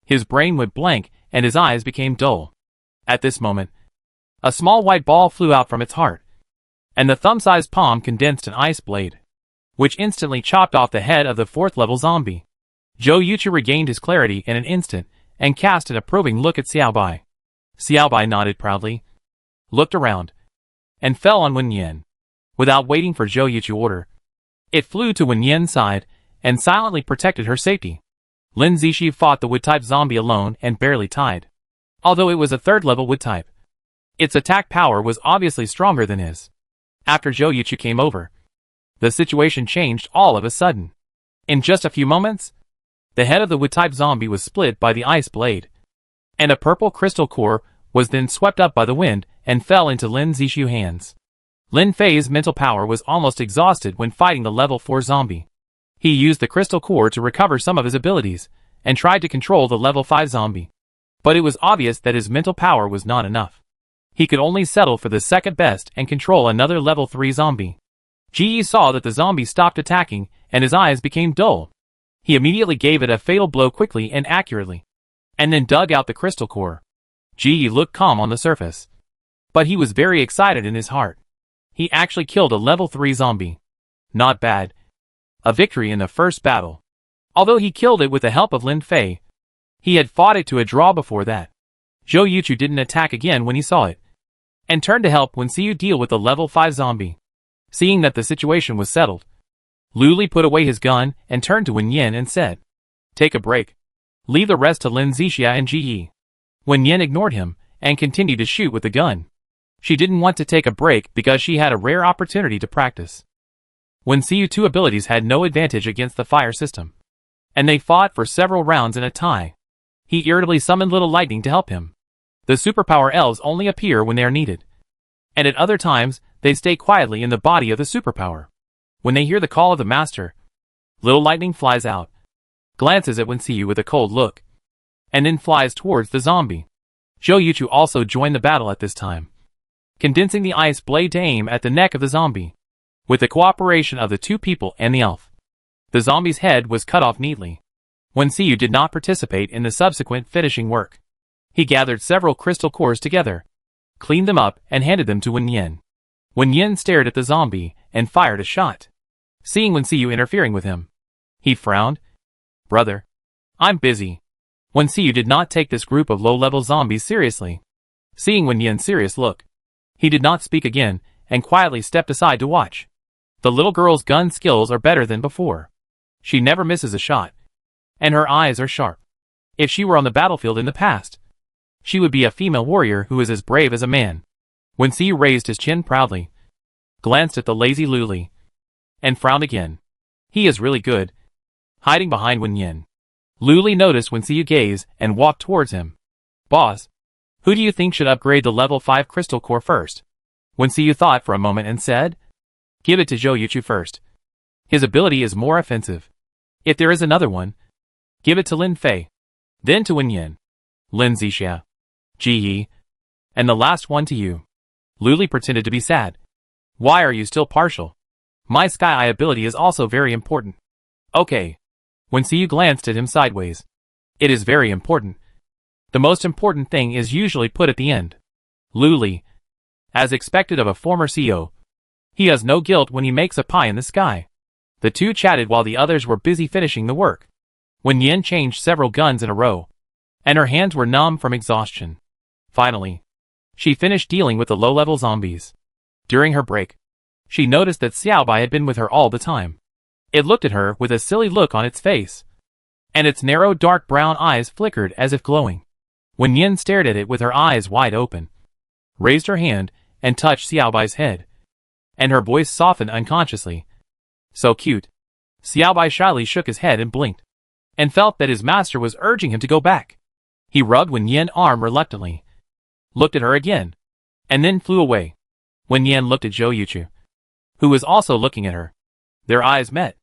his brain went blank and his eyes became dull. At this moment, a small white ball flew out from its heart, and the thumb-sized palm condensed an ice blade, which instantly chopped off the head of the 4th-level zombie. Zhou Yuchu regained his clarity in an instant and cast an approving look at Xiaobai. Xiaobai nodded proudly, looked around, and fell on Wen Yin. Without waiting for Zhou Yuchu's order, it flew to Wen Yin's side and silently protected her safety. Lin Zishu fought the wood-type zombie alone and barely tied. Although it was a 3rd-level wood-type, its attack power was obviously stronger than his. After Zhou Yuchu came over, the situation changed all of a sudden. In just a few moments, the head of the wood-type zombie was split by the ice blade, and a purple crystal core was then swept up by the wind and fell into Lin Zishu's hands. Lin Fei's mental power was almost exhausted when fighting the level 4 zombie. He used the crystal core to recover some of his abilities, and tried to control the level 5 zombie. But it was obvious that his mental power was not enough. He could only settle for the second best and control another level 3 zombie. Ji Yi saw that the zombie stopped attacking, and his eyes became dull. He immediately gave it a fatal blow quickly and accurately, and then dug out the crystal core. Ji Yi looked calm on the surface, but he was very excited in his heart. He actually killed a level 3 zombie. Not bad. A victory in the first battle. Although he killed it with the help of Lin Fei, he had fought it to a draw before that. Zhou Yuchu didn't attack again when he saw it, and turned to help Wen Xiu deal with the level 5 zombie. Seeing that the situation was settled, Lu Li put away his gun and turned to Wen Yin and said, "Take a break. Leave the rest to Lin Zixia and Ji Yi." Wen Yin ignored him and continued to shoot with the gun. She didn't want to take a break because she had a rare opportunity to practice. Wen Xiu's two abilities had no advantage against the fire system, and they fought for several rounds in a tie. He irritably summoned Little Lightning to help him. The superpower elves only appear when they are needed, and at other times they stay quietly in the body of the superpower. When they hear the call of the master, Little Lightning flies out, glances at Wen Xiu with a cold look, and then flies towards the zombie. Zhou Yuchu also joined the battle at this time, condensing the ice blade to aim at the neck of the zombie. With the cooperation of the two people and the elf, the zombie's head was cut off neatly. Wen Xiu did not participate in the subsequent finishing work. He gathered several crystal cores together, cleaned them up, and handed them to Wen Yin. Wen Yin stared at the zombie and fired a shot. Seeing Wen Xiu interfering with him, he frowned. "Brother, I'm busy." Wen Xiu did not take this group of low-level zombies seriously. Seeing Wen Yin's serious look, he did not speak again and quietly stepped aside to watch. The little girl's gun skills are better than before. She never misses a shot, and her eyes are sharp. If she were on the battlefield in the past, she would be a female warrior who is as brave as a man. Wen Xiu raised his chin proudly, glanced at the lazy Lu Li, and frowned again. He is really good. Hiding behind Wen Yin, Lu Li noticed Wen Xiu gaze and walked towards him. "Boss, who do you think should upgrade the level 5 crystal core first?" Wen Xiu thought for a moment and said, "Give it to Zhou Yuchu first. His ability is more offensive. If there is another one, give it to Lin Fei. Then to Wen Yin, Lin Zixia, Ji Yi, and the last one to you." Lu Li pretended to be sad. "Why are you still partial? My Sky Eye ability is also very important." "Okay." Wen Xiu glanced at him sideways. "It is very important. The most important thing is usually put at the end." Lu Li, as expected of a former CEO, he has no guilt when he makes a pie in the sky. The two chatted while the others were busy finishing the work. Wen Yin changed several guns in a row, and her hands were numb from exhaustion. Finally, she finished dealing with the low-level zombies. During her break, she noticed that Xiaobai had been with her all the time. It looked at her with a silly look on its face, and its narrow dark brown eyes flickered as if glowing. Wen Yin stared at it with her eyes wide open, raised her hand and touched Xiaobai's head, and her voice softened unconsciously. "So cute." Xiaobai shyly shook his head and blinked, and felt that his master was urging him to go back. He rubbed Wen Yin's arm reluctantly, looked at her again, and then flew away. Wen Yin looked at Zhou Yuchu, who was also looking at her. Their eyes met,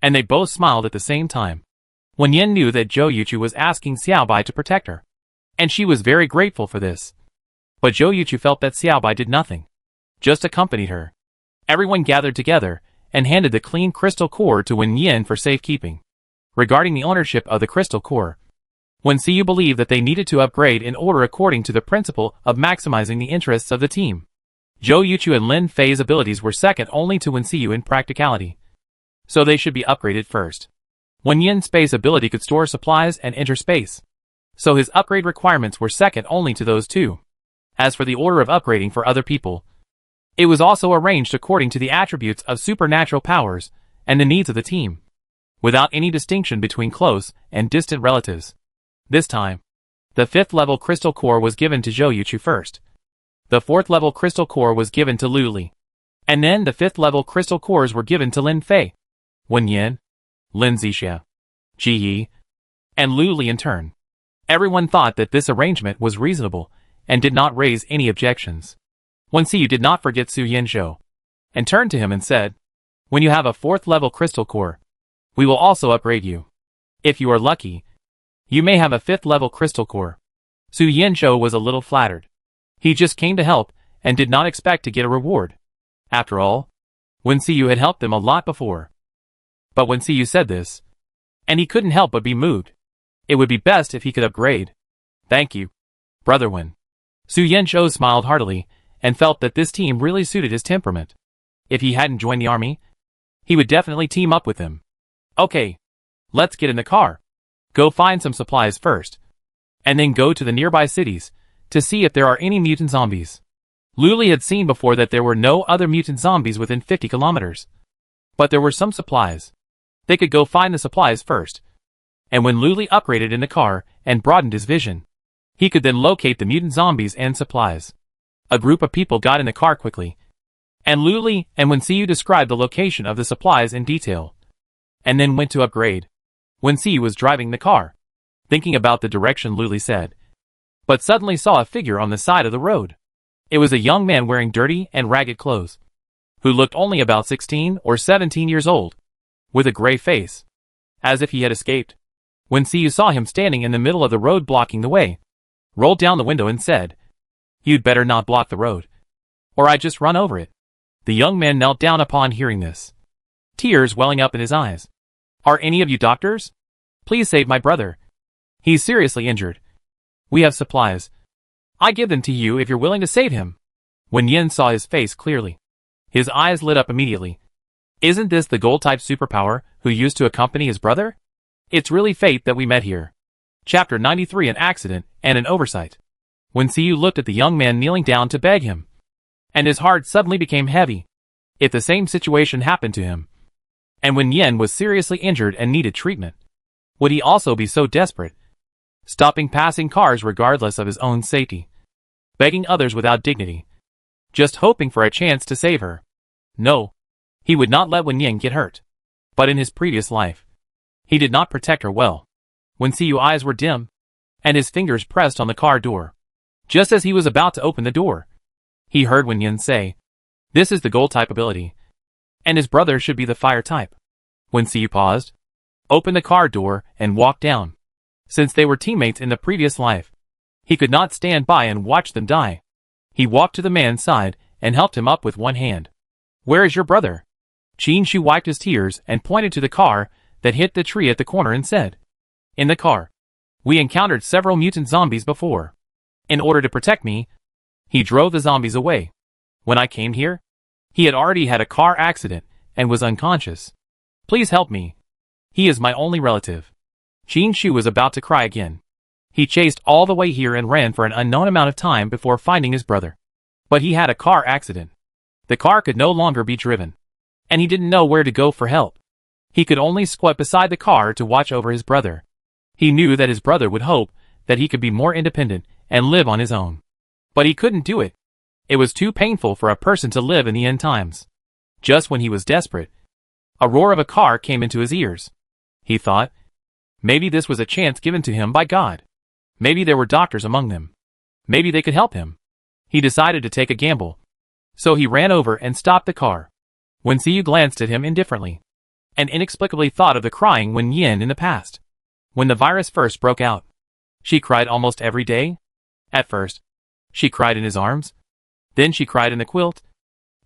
and they both smiled at the same time. Wen Yin knew that Zhou Yuchu was asking Xiaobai to protect her, and she was very grateful for this. But Zhou Yuchu felt that Xiaobai did nothing, just accompanied her. Everyone gathered together and handed the clean crystal core to Wen Yin for safekeeping. Regarding the ownership of the crystal core, Wen Xiu believed that they needed to upgrade in order according to the principle of maximizing the interests of the team. Zhou Yuchu and Lin Fei's abilities were second only to Wen Xiu in practicality, so they should be upgraded first. Wen Yin's space ability could store supplies and enter space, so his upgrade requirements were second only to those two. As for the order of upgrading for other people, it was also arranged according to the attributes of supernatural powers and the needs of the team, without any distinction between close and distant relatives. This time, the 5th level crystal core was given to Zhou Yuchu first. The 4th level crystal core was given to Lu Li, and then the 5th level crystal cores were given to Lin Fei, Wen Yin, Lin Zixia, Ji Yi, and Lu Li in turn. Everyone thought that this arrangement was reasonable and did not raise any objections. Wen Xiu did not forget Su Yanzhou, and turned to him and said, "When you have a 4th level crystal core, we will also upgrade you. If you are lucky, you may have a 5th level crystal core." Su Yanzhou was a little flattered. He just came to help and did not expect to get a reward. After all, Wen Xiu had helped them a lot before. But Wen Xiu said this, and he couldn't help but be moved. It would be best if he could upgrade. "Thank you, Brother Wen." Su Yanzhou smiled heartily and felt that this team really suited his temperament. If he hadn't joined the army, he would definitely team up with them. "Okay, let's get in the car. Go find some supplies first, and then go to the nearby cities to see if there are any mutant zombies." Lu Li had seen before that there were no other mutant zombies within 50 kilometers. But there were some supplies. They could go find the supplies first. And when Luli upgraded in the car and broadened his vision, he could then locate the mutant zombies and supplies. A group of people got in the car quickly, and Luli and Wensiu described the location of the supplies in detail, and then went to upgrade. Wensiu was driving the car, thinking about the direction Luli said, but suddenly saw a figure on the side of the road. It was a young man wearing dirty and ragged clothes, who looked only about 16 or 17 years old, with a gray face, as if he had escaped. Wensiu saw him standing in the middle of the road blocking the way, rolled down the window and said, "You'd better not block the road, or I just run over it." The young man knelt down upon hearing this, tears welling up in his eyes. "Are any of you doctors? Please save my brother. He's seriously injured. We have supplies. I give them to you if you're willing to save him." When Yin saw his face clearly, his eyes lit up immediately. Isn't this the gold-type superpower who used to accompany his brother? It's really fate that we met here. Chapter 93: An Accident and an Oversight. Wensiu looked at the young man kneeling down to beg him, and his heart suddenly became heavy. If the same situation happened to him, and when Yen was seriously injured and needed treatment, would he also be so desperate, stopping passing cars regardless of his own safety, begging others without dignity, just hoping for a chance to save her? No, he would not let Wen Yin get hurt. But in his previous life, he did not protect her well. Wensiu's eyes were dim, and his fingers pressed on the car door. Just as he was about to open the door, he heard Wen Yin say, "This is the gold-type ability, and his brother should be the fire-type." Wensiu paused, opened the car door, and walked down. Since they were teammates in the previous life, he could not stand by and watch them die. He walked to the man's side and helped him up with one hand. "Where is your brother?" Qin Shu wiped his tears and pointed to the car that hit the tree at the corner and said, "In the car. We encountered several mutant zombies before. In order to protect me, he drove the zombies away. When I came here, he had already had a car accident and was unconscious. Please help me. He is my only relative." Qin Shu was about to cry again. He chased all the way here and ran for an unknown amount of time before finding his brother. But he had a car accident. The car could no longer be driven, and he didn't know where to go for help. He could only squat beside the car to watch over his brother. He knew that his brother would hope that he could be more independent and live on his own. But he couldn't do it. It was too painful for a person to live in the end times. Just when he was desperate, a roar of a car came into his ears. He thought, maybe this was a chance given to him by God. Maybe there were doctors among them. Maybe they could help him. He decided to take a gamble. So he ran over and stopped the car. Wensiu glanced at him indifferently, and inexplicably thought of the crying Wen Yin in the past. When the virus first broke out, she cried almost every day. At first, she cried in his arms. Then she cried in the quilt.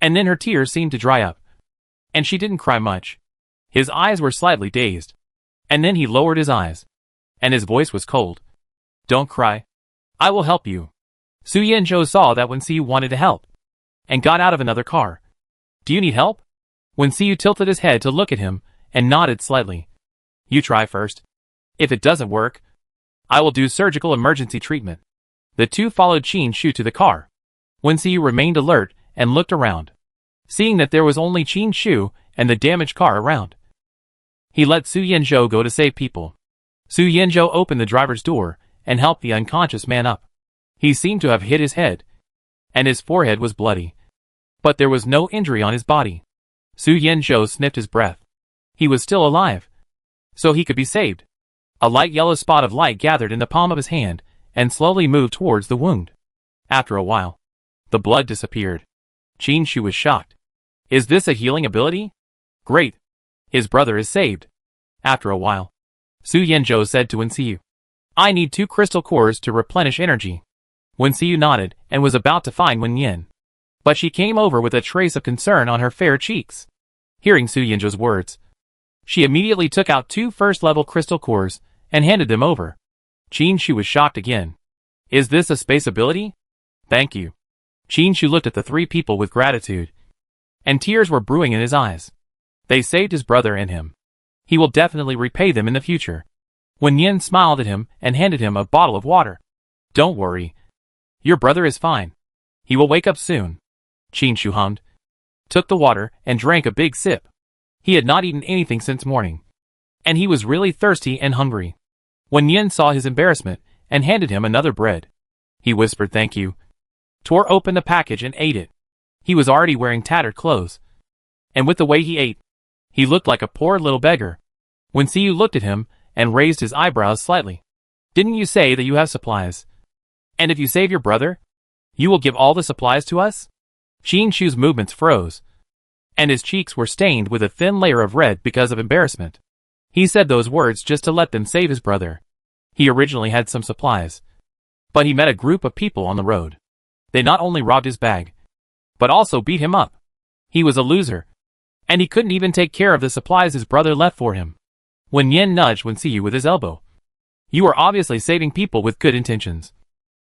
And then her tears seemed to dry up. And she didn't cry much. His eyes were slightly dazed. And then he lowered his eyes, and his voice was cold. "Don't cry. I will help you." Su Yanzhou saw that Wensiu wanted to help, and got out of another car. "Do you need help?" Wensiu tilted his head to look at him, and nodded slightly. "You try first. If it doesn't work, I will do surgical emergency treatment." The two followed Qin Shu to the car. Wensiu remained alert and looked around, seeing that there was only Qin Shu and the damaged car around. He let Su Yanzhou go to save people. Su Yanzhou opened the driver's door and helped the unconscious man up. He seemed to have hit his head, and his forehead was bloody. But there was no injury on his body. Su Yanzhou sniffed his breath. He was still alive, so he could be saved. A light yellow spot of light gathered in the palm of his hand and slowly moved towards the wound. After a while, the blood disappeared. Qin Shu was shocked. "Is this a healing ability? Great. His brother is saved." After a while, Su Yanzhou said to Wensiu, "I need 2 crystal cores to replenish energy." Wensiu nodded and was about to find Wen Yin, but she came over with a trace of concern on her fair cheeks. Hearing Su Yanzhou's words, she immediately took out 2 first-level crystal cores and handed them over. Qin Shu was shocked again. "Is this a space ability?" "Thank you." Qin Shu looked at the 3 people with gratitude, and tears were brewing in his eyes. They saved his brother and him. He will definitely repay them in the future. Wen Yin smiled at him and handed him a bottle of water. "Don't worry. Your brother is fine. He will wake up soon." Qin Shu hummed, took the water, and drank a big sip. He had not eaten anything since morning, and he was really thirsty and hungry. When Yin saw his embarrassment and handed him another bread, he whispered thank you, tore open the package and ate it. He was already wearing tattered clothes, and with the way he ate, he looked like a poor little beggar. When Siyu looked at him and raised his eyebrows slightly. Didn't you say that you have supplies? And if you save your brother, you will give all the supplies to us? Qin Shu's movements froze, and his cheeks were stained with a thin layer of red because of embarrassment. He said those words just to let them save his brother. He originally had some supplies, but he met a group of people on the road. They not only robbed his bag, but also beat him up. He was a loser, and he couldn't even take care of the supplies his brother left for him. When Yin nudged Wen Siyu with his elbow, you are obviously saving people with good intentions,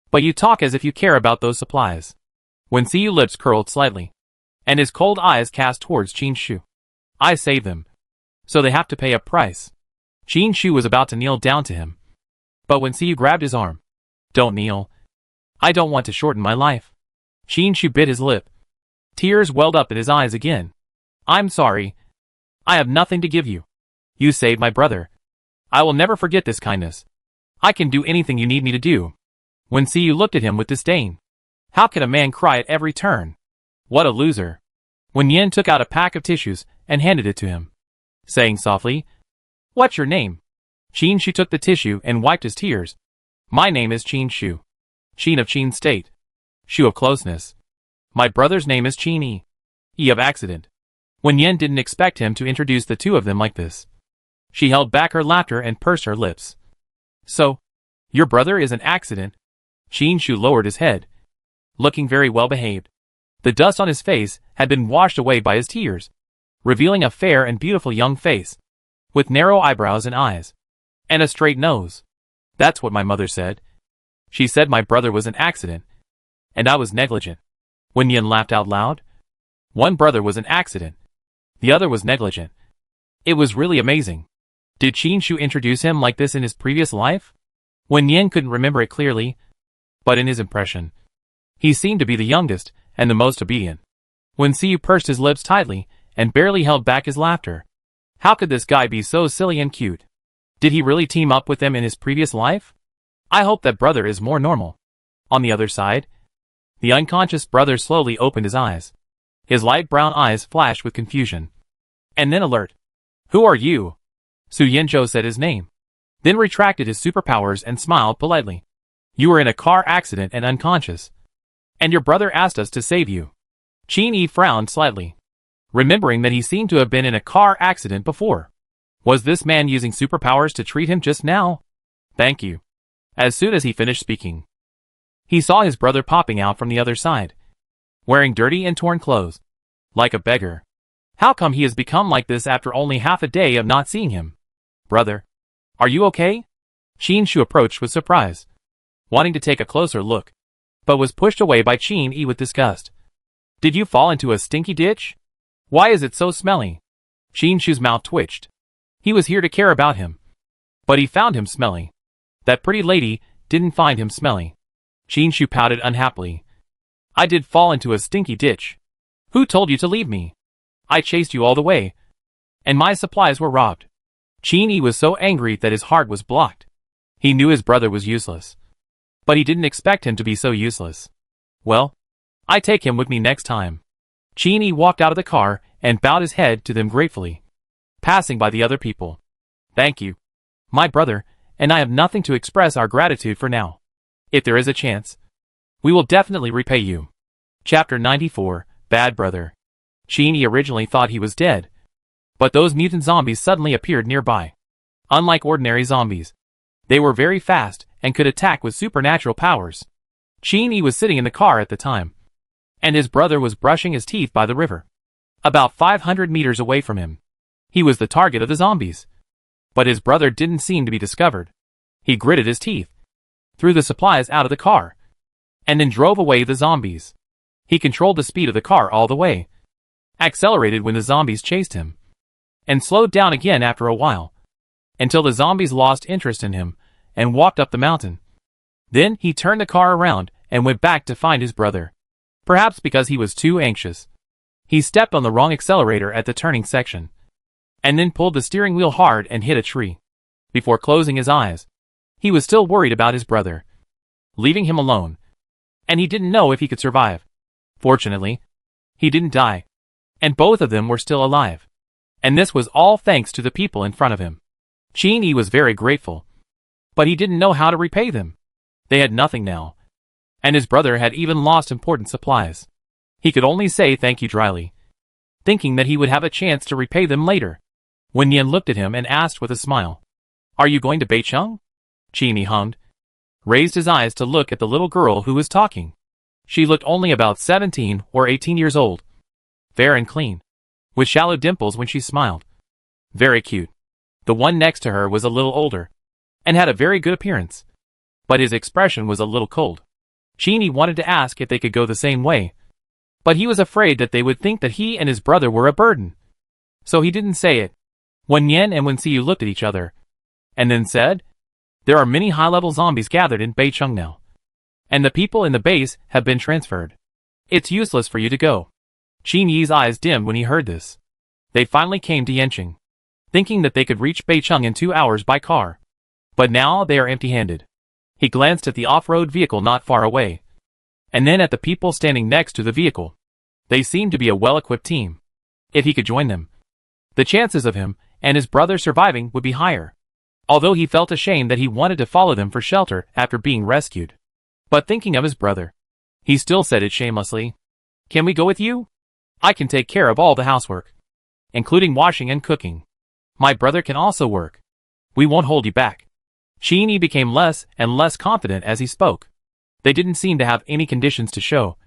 but you talk as if you care about those supplies. Wen Siyu's lips curled slightly, and his cold eyes cast towards Qin Shu. I save them, so they have to pay a price. Qin Shu was about to kneel down to him, but Wen Siyu grabbed his arm. Don't kneel. I don't want to shorten my life. Qin Shu bit his lip. Tears welled up in his eyes again. I'm sorry. I have nothing to give you. You saved my brother. I will never forget this kindness. I can do anything you need me to do. Wen Siyu looked at him with disdain. How can a man cry at every turn? What a loser. When Yin took out a pack of tissues and handed it to him, saying softly, What's your name? Qin Shu took the tissue and wiped his tears. My name is Qin Shu. Qin of Qin State. Shu of closeness. My brother's name is Qin Yi. Yi of accident. When Yin didn't expect him to introduce the two of them like this, she held back her laughter and pursed her lips. So, your brother is an accident? Qin Shu lowered his head, looking very well behaved. The dust on his face had been washed away by his tears, revealing a fair and beautiful young face, with narrow eyebrows and eyes, and a straight nose. That's what my mother said. She said my brother was an accident, and I was negligent. When Yin laughed out loud, one brother was an accident, the other was negligent. It was really amazing. Did Qin Shu introduce him like this in his previous life? When Yin couldn't remember it clearly, but in his impression, he seemed to be the youngest and the most obedient. When Siyu pursed his lips tightly and barely held back his laughter. How could this guy be so silly and cute? Did he really team up with them in his previous life? I hope that brother is more normal. On the other side, the unconscious brother slowly opened his eyes. His light brown eyes flashed with confusion, and then alert. Who are you? Su Yinzhou said his name, then retracted his superpowers and smiled politely. You were in a car accident and unconscious, and your brother asked us to save you. Qin Yi frowned slightly, remembering that he seemed to have been in a car accident before. Was this man using superpowers to treat him just now? Thank you. As soon as he finished speaking, he saw his brother popping out from the other side, wearing dirty and torn clothes, like a beggar. How come he has become like this after only half a day of not seeing him? Brother, are you okay? Qin Shu approached with surprise, wanting to take a closer look, but was pushed away by Qin Yi with disgust. Did you fall into a stinky ditch? Why is it so smelly? Qin Shu's mouth twitched. He was here to care about him, but he found him smelly. That pretty lady didn't find him smelly. Qin Shu pouted unhappily. I did fall into a stinky ditch. Who told you to leave me? I chased you all the way, and my supplies were robbed. Qin Yi was so angry that his heart was blocked. He knew his brother was useless, but he didn't expect him to be so useless. Well, I take him with me next time. Qin Yi walked out of the car and bowed his head to them gratefully, passing by the other people. Thank you, my brother, and I have nothing to express our gratitude for now. If there is a chance, we will definitely repay you. Chapter 94, Bad Brother. Qin Yi originally thought he was dead, but those mutant zombies suddenly appeared nearby. Unlike ordinary zombies, they were very fast and could attack with supernatural powers. Qin Yi was sitting in the car at the time, and his brother was brushing his teeth by the river, about 500 meters away from him. He was the target of the zombies, but his brother didn't seem to be discovered. He gritted his teeth, threw the supplies out of the car, and then drove away the zombies. He controlled the speed of the car all the way, accelerated when the zombies chased him, and slowed down again after a while, until the zombies lost interest in him and walked up the mountain. Then he turned the car around and went back to find his brother. Perhaps because he was too anxious, he stepped on the wrong accelerator at the turning section, and then pulled the steering wheel hard and hit a tree. Before closing his eyes, he was still worried about his brother, leaving him alone, and he didn't know if he could survive. Fortunately, he didn't die, and both of them were still alive. And this was all thanks to the people in front of him. Qin was very grateful, but he didn't know how to repay them. They had nothing now, and his brother had even lost important supplies. He could only say thank you dryly, thinking that he would have a chance to repay them later. Wen Yan looked at him and asked with a smile, "Are you going to Beicheng?" Qin hummed, raised his eyes to look at the little girl who was talking. She looked only about 17 or 18 years old, fair and clean, with shallow dimples when she smiled. Very cute. The one next to her was a little older, and had a very good appearance, but his expression was a little cold. Qin wanted to ask if they could go the same way, but he was afraid that they would think that he and his brother were a burden, so he didn't say it. Wen Yan and Wen Xiu looked at each other, and then said, "There are many high-level zombies gathered in Beicheng now, and the people in the base have been transferred. It's useless for you to go." Qin Yi's eyes dimmed when he heard this. They finally came to Yanqing, thinking that they could reach Beicheng in 2 hours by car. But now they are empty-handed. He glanced at the off-road vehicle not far away, and then at the people standing next to the vehicle. They seemed to be a well-equipped team. If he could join them, the chances of him and his brother surviving would be higher. Although he felt ashamed that he wanted to follow them for shelter after being rescued. But thinking of his brother, he still said it shamelessly. "Can we go with you? I can take care of all the housework, including washing and cooking. My brother can also work. We won't hold you back." Qin became less and less confident as he spoke. They didn't seem to have any conditions to show,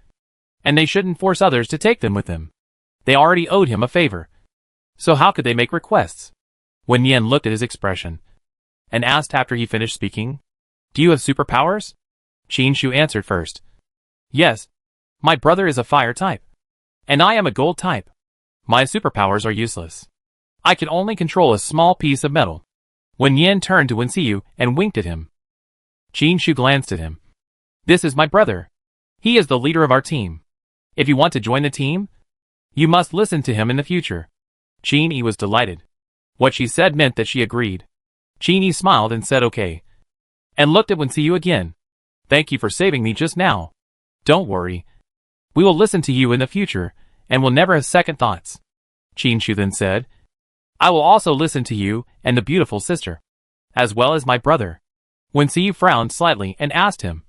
and they shouldn't force others to take them with them. They already owed him a favor, so how could they make requests? Wen Yan looked at his expression, and asked after he finished speaking, "Do you have superpowers?" Qin Shu answered first. "Yes, my brother is a fire type, and I am a gold type. My superpowers are useless. I can only control a small piece of metal." Wen Yan turned to Wen Xiu and winked at him. Qin Shu glanced at him. "This is my brother. He is the leader of our team. If you want to join the team, you must listen to him in the future." Qin was delighted. What she said meant that she agreed. Qin smiled and said okay, and looked at Wen Xiu again. "Thank you for saving me just now. Don't worry. We will listen to you in the future, and will never have second thoughts." Qin Shu then said, "I will also listen to you and the beautiful sister, as well as my brother." Wen Xiu frowned slightly and asked him,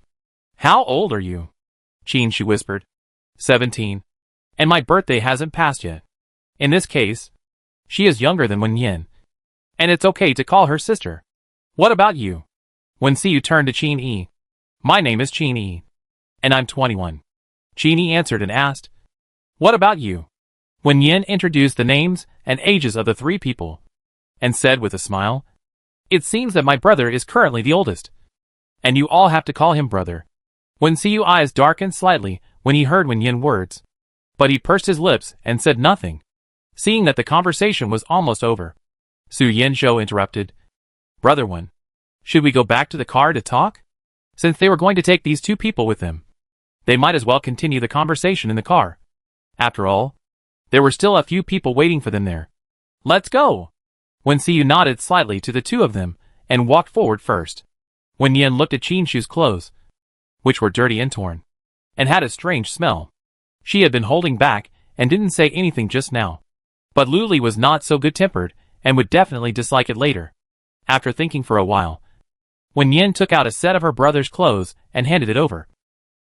"How old are you?" Qin Shu whispered, 17, and my birthday hasn't passed yet. In this case, she is younger than Wen Yan, and it's okay to call her sister. What about you? Wen Xiu turned to Qin. "My name is Qin, and I'm 21. Qin answered and asked, "What about you?" Wen Yan introduced the names and ages of the three people, and said with a smile, "It seems that my brother is currently the oldest, and you all have to call him brother." Wen Xiu's eyes darkened slightly when he heard Wen Yan's words, but he pursed his lips and said nothing, seeing that the conversation was almost over. Su Yanzhou interrupted, "Brother Wen, should we go back to the car to talk? Since they were going to take these two people with them, they might as well continue the conversation in the car. After all, there were still a few people waiting for them there. Let's go." Wen Xiu nodded slightly to the two of them and walked forward first. Wen Yan looked at Qin Shu's clothes, which were dirty and torn, and had a strange smell. She had been holding back and didn't say anything just now. But Luli was not so good-tempered and would definitely dislike it later. After thinking for a while, Wen Yan took out a set of her brother's clothes and handed it over.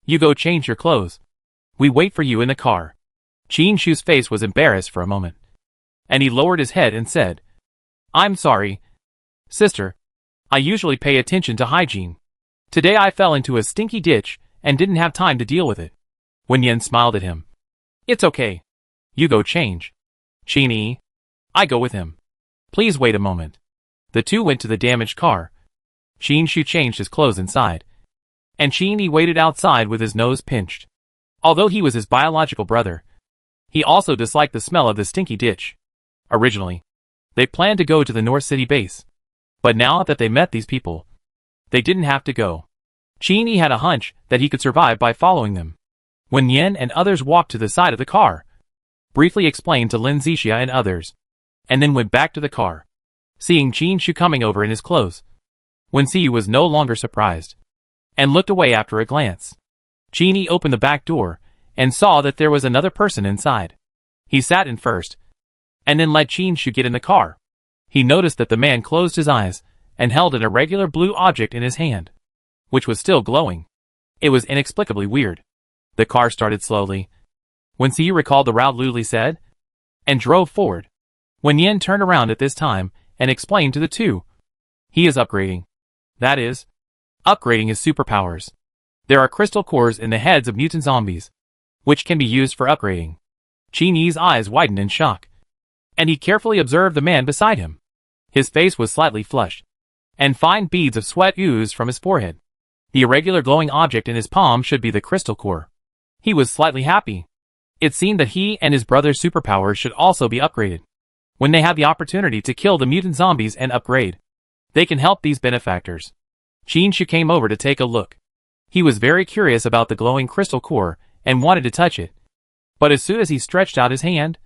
"You go change your clothes. We wait for you in the car." Qin Shu's face was embarrassed for a moment, and he lowered his head and said, "I'm sorry, sister. I usually pay attention to hygiene. Today I fell into a stinky ditch and didn't have time to deal with it." Wen Yan smiled at him. "It's okay. You go change. Qin, I go with him. Please wait a moment." The two went to the damaged car. Qin Shu changed his clothes inside, and Qin waited outside with his nose pinched. Although he was his biological brother, he also disliked the smell of the stinky ditch. Originally, they planned to go to the North City base, but now that they met these people, they didn't have to go. Qin had a hunch that he could survive by following them. Wen Yan and others walked to the side of the car, briefly explained to Lin Zixia and others. and then went back to the car. Seeing Qin Shu coming over in his clothes, Wen Xiyu was no longer surprised, and looked away after a glance. Qin Yi opened the back door, and saw that there was another person inside. He sat in first, and then let Qin Shu get in the car. He noticed that the man closed his eyes, and held an irregular blue object in his hand, which was still glowing. It was inexplicably weird. The car started slowly. Wen Xiyu recalled the route Lu Li said, and drove forward. Wen Yin turned around at this time, and explained to the two. He is upgrading. That is, upgrading his superpowers. There are crystal cores in the heads of mutant zombies, which can be used for upgrading. Qin Yi's eyes widened in shock, and he carefully observed the man beside him. His face was slightly flushed, and fine beads of sweat oozed from his forehead. The irregular glowing object in his palm should be the crystal core. He was slightly happy. It seemed that he and his brother's superpowers should also be upgraded. When they have the opportunity to kill the mutant zombies and upgrade, they can help these benefactors. Qin Shu came over to take a look. He was very curious about the glowing crystal core and wanted to touch it. But as soon as he stretched out his hand,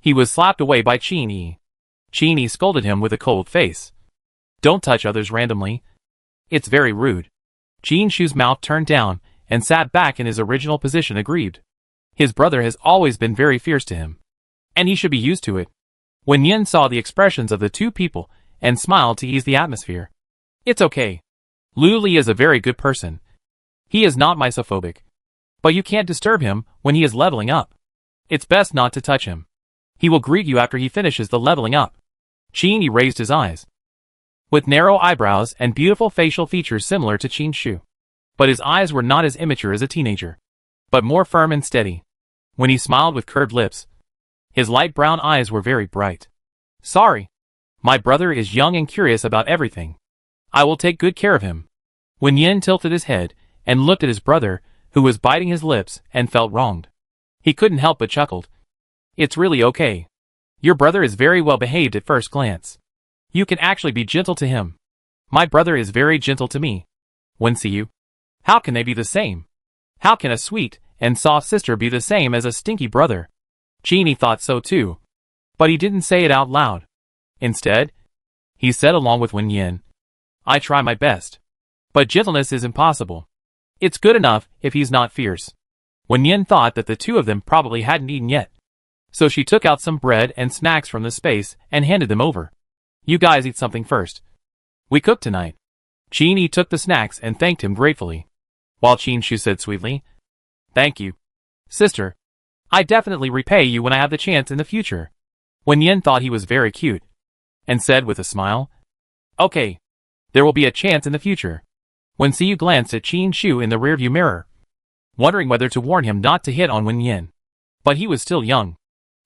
he was slapped away by Qin Yi. Qin Yi scolded him with a cold face. Don't touch others randomly. It's very rude. Qin Shu's mouth turned down and sat back in his original position aggrieved. His brother has always been very fierce to him, and he should be used to it. Wen Yin saw the expressions of the two people and smiled to ease the atmosphere. It's okay. Lu Li is a very good person. He is not misophobic. But you can't disturb him when he is leveling up. It's best not to touch him. He will greet you after he finishes the leveling up. Qin Yi raised his eyes. With narrow eyebrows and beautiful facial features similar to Qin Shu. But his eyes were not as immature as a teenager, but more firm and steady. When he smiled with curved lips, his light brown eyes were very bright. Sorry. My brother is young and curious about everything. I will take good care of him. Wen Yin tilted his head and looked at his brother, who was biting his lips and felt wronged. He couldn't help but chuckled. It's really okay. Your brother is very well behaved at first glance. You can actually be gentle to him. My brother is very gentle to me. Wen Xiyu. How can they be the same? How can a sweet and soft sister be the same as a stinky brother? Qin Yi thought so too, but he didn't say it out loud. Instead, he said along with Wen Yin, I try my best. But gentleness is impossible. It's good enough if he's not fierce. Wen Yin thought that the two of them probably hadn't eaten yet. So she took out some bread and snacks from the space and handed them over. You guys eat something first. We cooked tonight. Qin Yi took the snacks and thanked him gratefully, while Qin Shu said sweetly, Thank you, sister. I definitely repay you when I have the chance in the future. Wen Yin thought he was very cute, and said with a smile, Okay, there will be a chance in the future. Wen Xiyu glanced at Qin Shu in the rearview mirror, wondering whether to warn him not to hit on Wen Yin. But he was still young,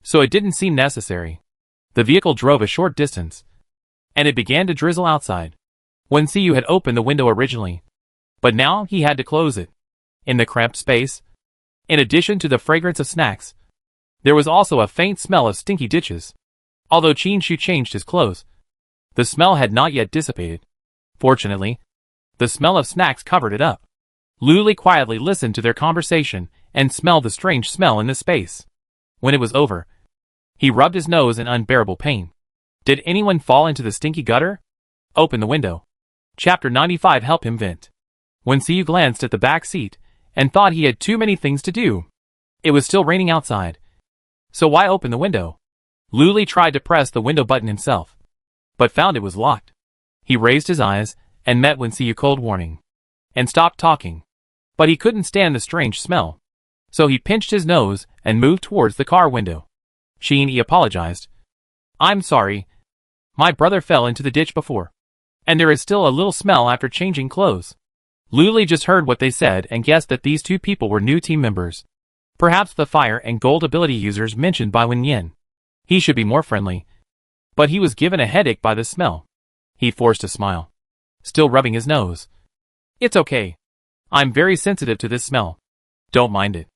so it didn't seem necessary. The vehicle drove a short distance, and it began to drizzle outside. Wen Xiyu had opened the window originally, but now he had to close it. In the cramped space, in addition to the fragrance of snacks, there was also a faint smell of stinky ditches. Although Qin Shu changed his clothes, the smell had not yet dissipated. Fortunately, the smell of snacks covered it up. Lu Li quietly listened to their conversation and smelled the strange smell in the space. When it was over, he rubbed his nose in unbearable pain. Did anyone fall into the stinky gutter? Open the window. Chapter 95 Help him vent. Wen Xiyu glanced at the back seat and thought he had too many things to do. It was still raining outside, so why open the window? Lu Li tried to press the window button himself, but found it was locked. He raised his eyes and met Wen Xiyu cold warning, and stopped talking. But he couldn't stand the strange smell, so he pinched his nose and moved towards the car window. Qin Yi apologized. I'm sorry. My brother fell into the ditch before, and there is still a little smell after changing clothes. Lu Li just heard what they said and guessed that these two people were new team members. Perhaps the fire and gold ability users mentioned by Wen Yin. He should be more friendly. But he was given a headache by the smell. He forced a smile, still rubbing his nose. It's okay. I'm very sensitive to this smell. Don't mind it.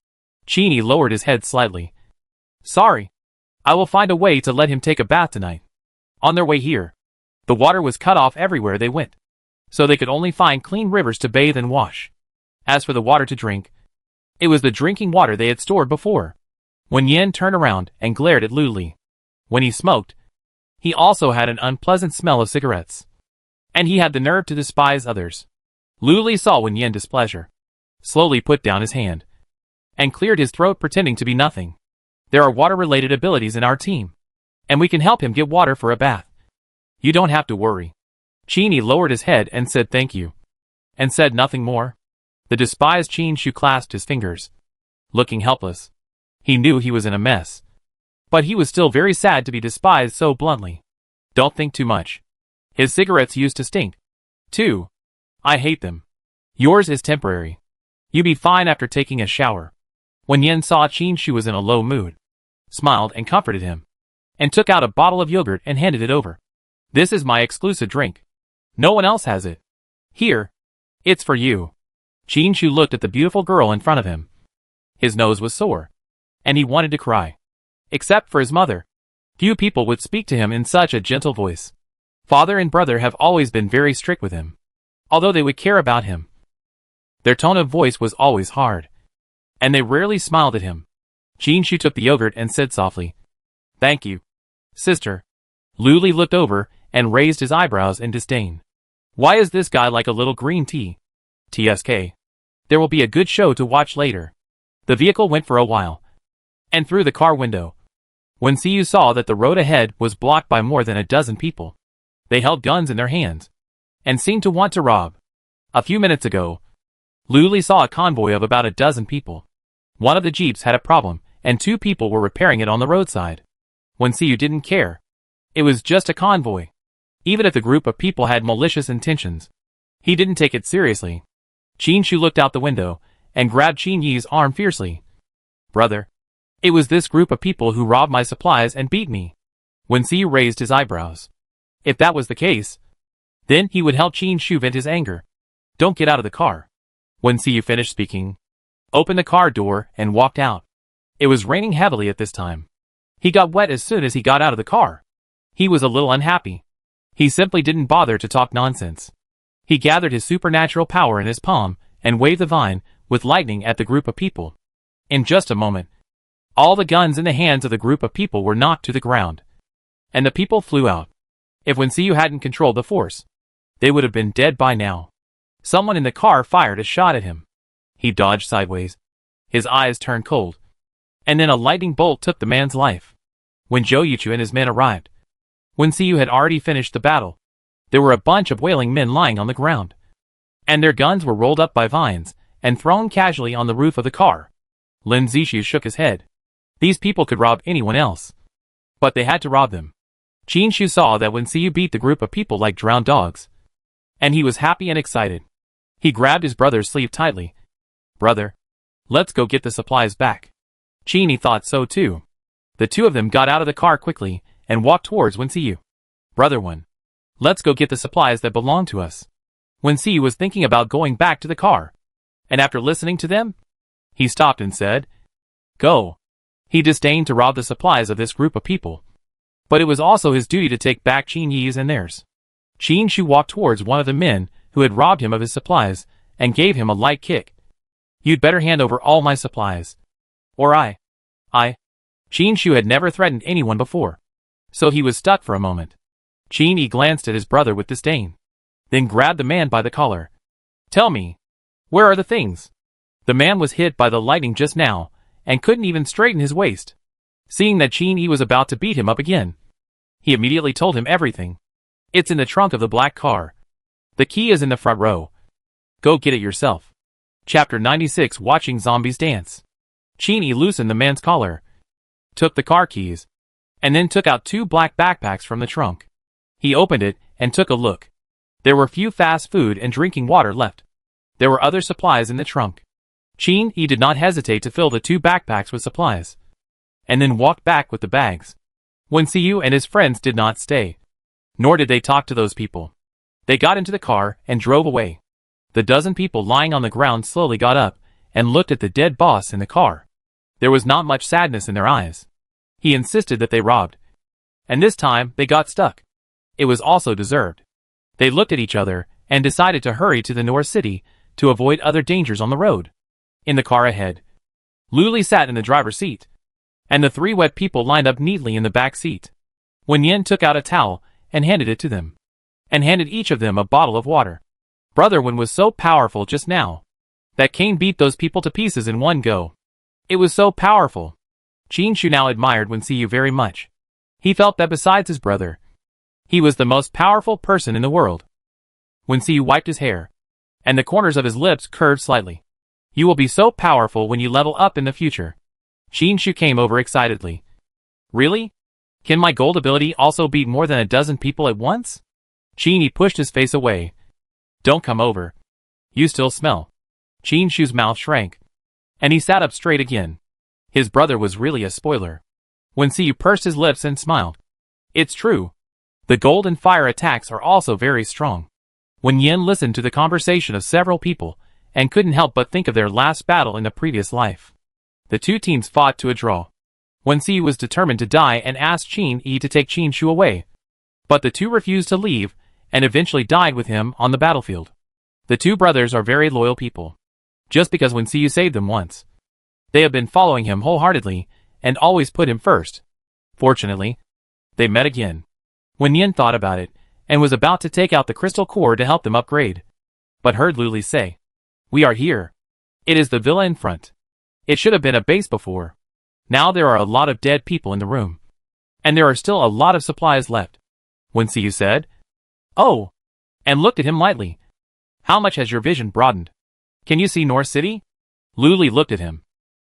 Qin Yi lowered his head slightly. Sorry. I will find a way to let him take a bath tonight. On their way here, the water was cut off everywhere they went, so they could only find clean rivers to bathe and wash. As for the water to drink, it was the drinking water they had stored before. Wen Yin turned around and glared at Lu Li. When he smoked, He also had an unpleasant smell of cigarettes. And he had the nerve to despise others. Lu Li saw Wen Yan's displeasure, slowly put down his hand, and cleared his throat pretending to be nothing. There are water-related abilities in our team, and we can help him get water for a bath. You don't have to worry. Qin lowered his head and said thank you, and said nothing more. The despised Qin Shu clasped his fingers, looking helpless. He knew he was in a mess, but he was still very sad to be despised so bluntly. Don't think too much. His cigarettes used to stink, too. I hate them. Yours is temporary. You be fine after taking a shower. Wen Yan saw Qin Shu was in a low mood, smiled and comforted him, and took out a bottle of yogurt and handed it over. This is my exclusive drink. No one else has it. Here. It's for you. Qin Shu looked at the beautiful girl in front of him. His nose was sore, and he wanted to cry. Except for his mother. Few people would speak to him in such a gentle voice. Father and brother have always been very strict with him, although they would care about him. Their tone of voice was always hard, and they rarely smiled at him. Qin Shu took the yogurt and said softly, "Thank you, sister." Lu Li looked over and raised his eyebrows in disdain. Why is this guy like a little green tea? TSK. There will be a good show to watch later. The vehicle went for a while, and through the car window, Wen Xiu saw that the road ahead was blocked by more than a dozen people. They held guns in their hands, and seemed to want to rob. A few minutes ago, Lu Li saw a convoy of about a dozen people. One of the jeeps had a problem, and 2 people were repairing it on the roadside. Wen Xiu didn't care. It was just a convoy. Even if the group of people had malicious intentions, he didn't take it seriously. Qin Shu looked out the window, and grabbed Qin Yi's arm fiercely. Brother. It was this group of people who robbed my supplies and beat me. Wen Xiu raised his eyebrows. If that was the case, then he would help Qin Shu vent his anger. Don't get out of the car. Wen Xiu finished speaking, opened the car door and walked out. It was raining heavily at this time. He got wet as soon as he got out of the car. He was a little unhappy. He simply didn't bother to talk nonsense. He gathered his supernatural power in his palm and waved the vine with lightning at the group of people. In just a moment, all the guns in the hands of the group of people were knocked to the ground, and the people flew out. If Wen Xiu hadn't controlled the force, they would have been dead by now. Someone in the car fired a shot at him. He dodged sideways. His eyes turned cold, and then a lightning bolt took the man's life. When Zhou Yuchu and his men arrived, Wen Xiu had already finished the battle. There were a bunch of wailing men lying on the ground, and their guns were rolled up by vines and thrown casually on the roof of the car. Lin Zixu shook his head. These people could rob anyone else, but they had to rob them. Qin Shu saw that Wen Xiu beat the group of people like drowned dogs, and he was happy and excited. He grabbed his brother's sleeve tightly. Brother, let's go get the supplies back. Qin thought so too. The 2 of them got out of the car quickly and walked towards Wen Xiu. Brother Wen, let's go get the supplies that belong to us. Wen Xiu was thinking about going back to the car, and after listening to them, he stopped and said, Go. He disdained to rob the supplies of this group of people, but it was also his duty to take back Qin Yi's and theirs. Qin Shu walked towards one of the men who had robbed him of his supplies and gave him a light kick. You'd better hand over all my supplies, or I. Qin Shu had never threatened anyone before, so he was stuck for a moment. Qin Yi glanced at his brother with disdain, then grabbed the man by the collar. Tell me, where are the things? The man was hit by the lightning just now, and couldn't even straighten his waist. Seeing that Qin Yi was about to beat him up again, he immediately told him everything. It's in the trunk of the black car. The key is in the front row. Go get it yourself. Chapter 96 Watching Zombies Dance. Qin Yi loosened the man's collar, took the car keys, and then took out 2 black backpacks from the trunk. He opened it and took a look. There were few fast food and drinking water left. There were other supplies in the trunk. Qin Yi did not hesitate to fill the 2 backpacks with supplies, and then walked back with the bags. Wen Xiu and his friends did not stay, nor did they talk to those people. They got into the car and drove away. The dozen people lying on the ground slowly got up and looked at the dead boss in the car. There was not much sadness in their eyes. He insisted that they robbed, and this time they got stuck. It was also deserved. They looked at each other and decided to hurry to the North City to avoid other dangers on the road. In the car ahead, Lu Li sat in the driver's seat, and the 3 wet people lined up neatly in the back seat. Wen Yin took out a towel and handed it to them, and handed each of them a bottle of water. Brother Wen was so powerful just now that Kane beat those people to pieces in one go. It was so powerful. Qin Shu now admired Wen Xiyu very much. He felt that besides his brother, he was the most powerful person in the world. Wen Xiyu wiped his hair, and the corners of his lips curved slightly. You will be so powerful when you level up in the future. Qin Shu came over excitedly. Really? Can my gold ability also beat more than a dozen people at once? Qin pushed his face away. Don't come over. You still smell. Qin Shu's mouth shrank, and he sat up straight again. His brother was really a spoiler. Wen Xiyu pursed his lips and smiled. It's true. The gold and fire attacks are also very strong. Wen Yin listened to the conversation of several people, and couldn't help but think of their last battle in the previous life. The two teams fought to a draw. Wen Xiyu was determined to die and asked Qin Yi to take Qin Shu away. But the two refused to leave, and eventually died with him on the battlefield. The two brothers are very loyal people. Just because Wen Xiyu saved them once, they have been following him wholeheartedly, and always put him first. Fortunately, they met again. Wen Yin thought about it, and was about to take out the crystal core to help them upgrade, but heard Lu Li say, "We are here. It is the villa in front. It should have been a base before. Now there are a lot of dead people in the room, and there are still a lot of supplies left." Wen Xiyu said, "Oh," and looked at him lightly. "How much has your vision broadened? Can you see North City?" Lu Li looked at him,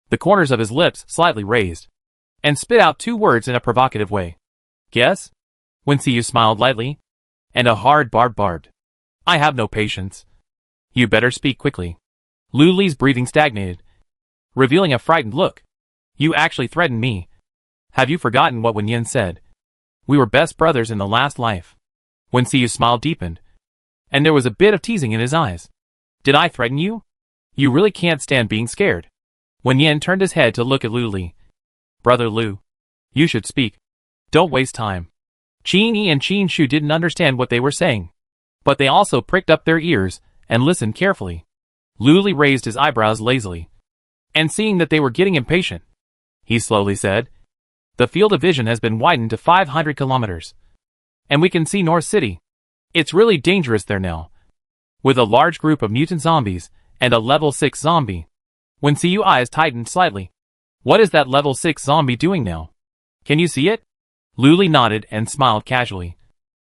the corners of his lips slightly raised, and spit out two words in a provocative way. "Guess?" Wen Xiyu smiled lightly, and a hard barbed. "I have no patience." "You better speak quickly." Lu Li's breathing stagnated, revealing a frightened look. "You actually threatened me. Have you forgotten what Wen Yin said? We were best brothers in the last life." Wen Xiu's smile deepened, and there was a bit of teasing in his eyes. "Did I threaten you? You really can't stand being scared." Wen Yin turned his head to look at Lu Li. "Brother Lu, you should speak. Don't waste time." Qin Yi and Qin Shu didn't understand what they were saying, but they also pricked up their ears and listened carefully. Lu Li raised his eyebrows lazily, and seeing that they were getting impatient, he slowly said, "The field of vision has been widened to 500 kilometers, and we can see North City. It's really dangerous there now, with a large group of mutant zombies and a level 6 zombie." Wen Xiu's eyes tightened slightly. "What is that level 6 zombie doing now? Can you see it?" Lu Li nodded and smiled casually.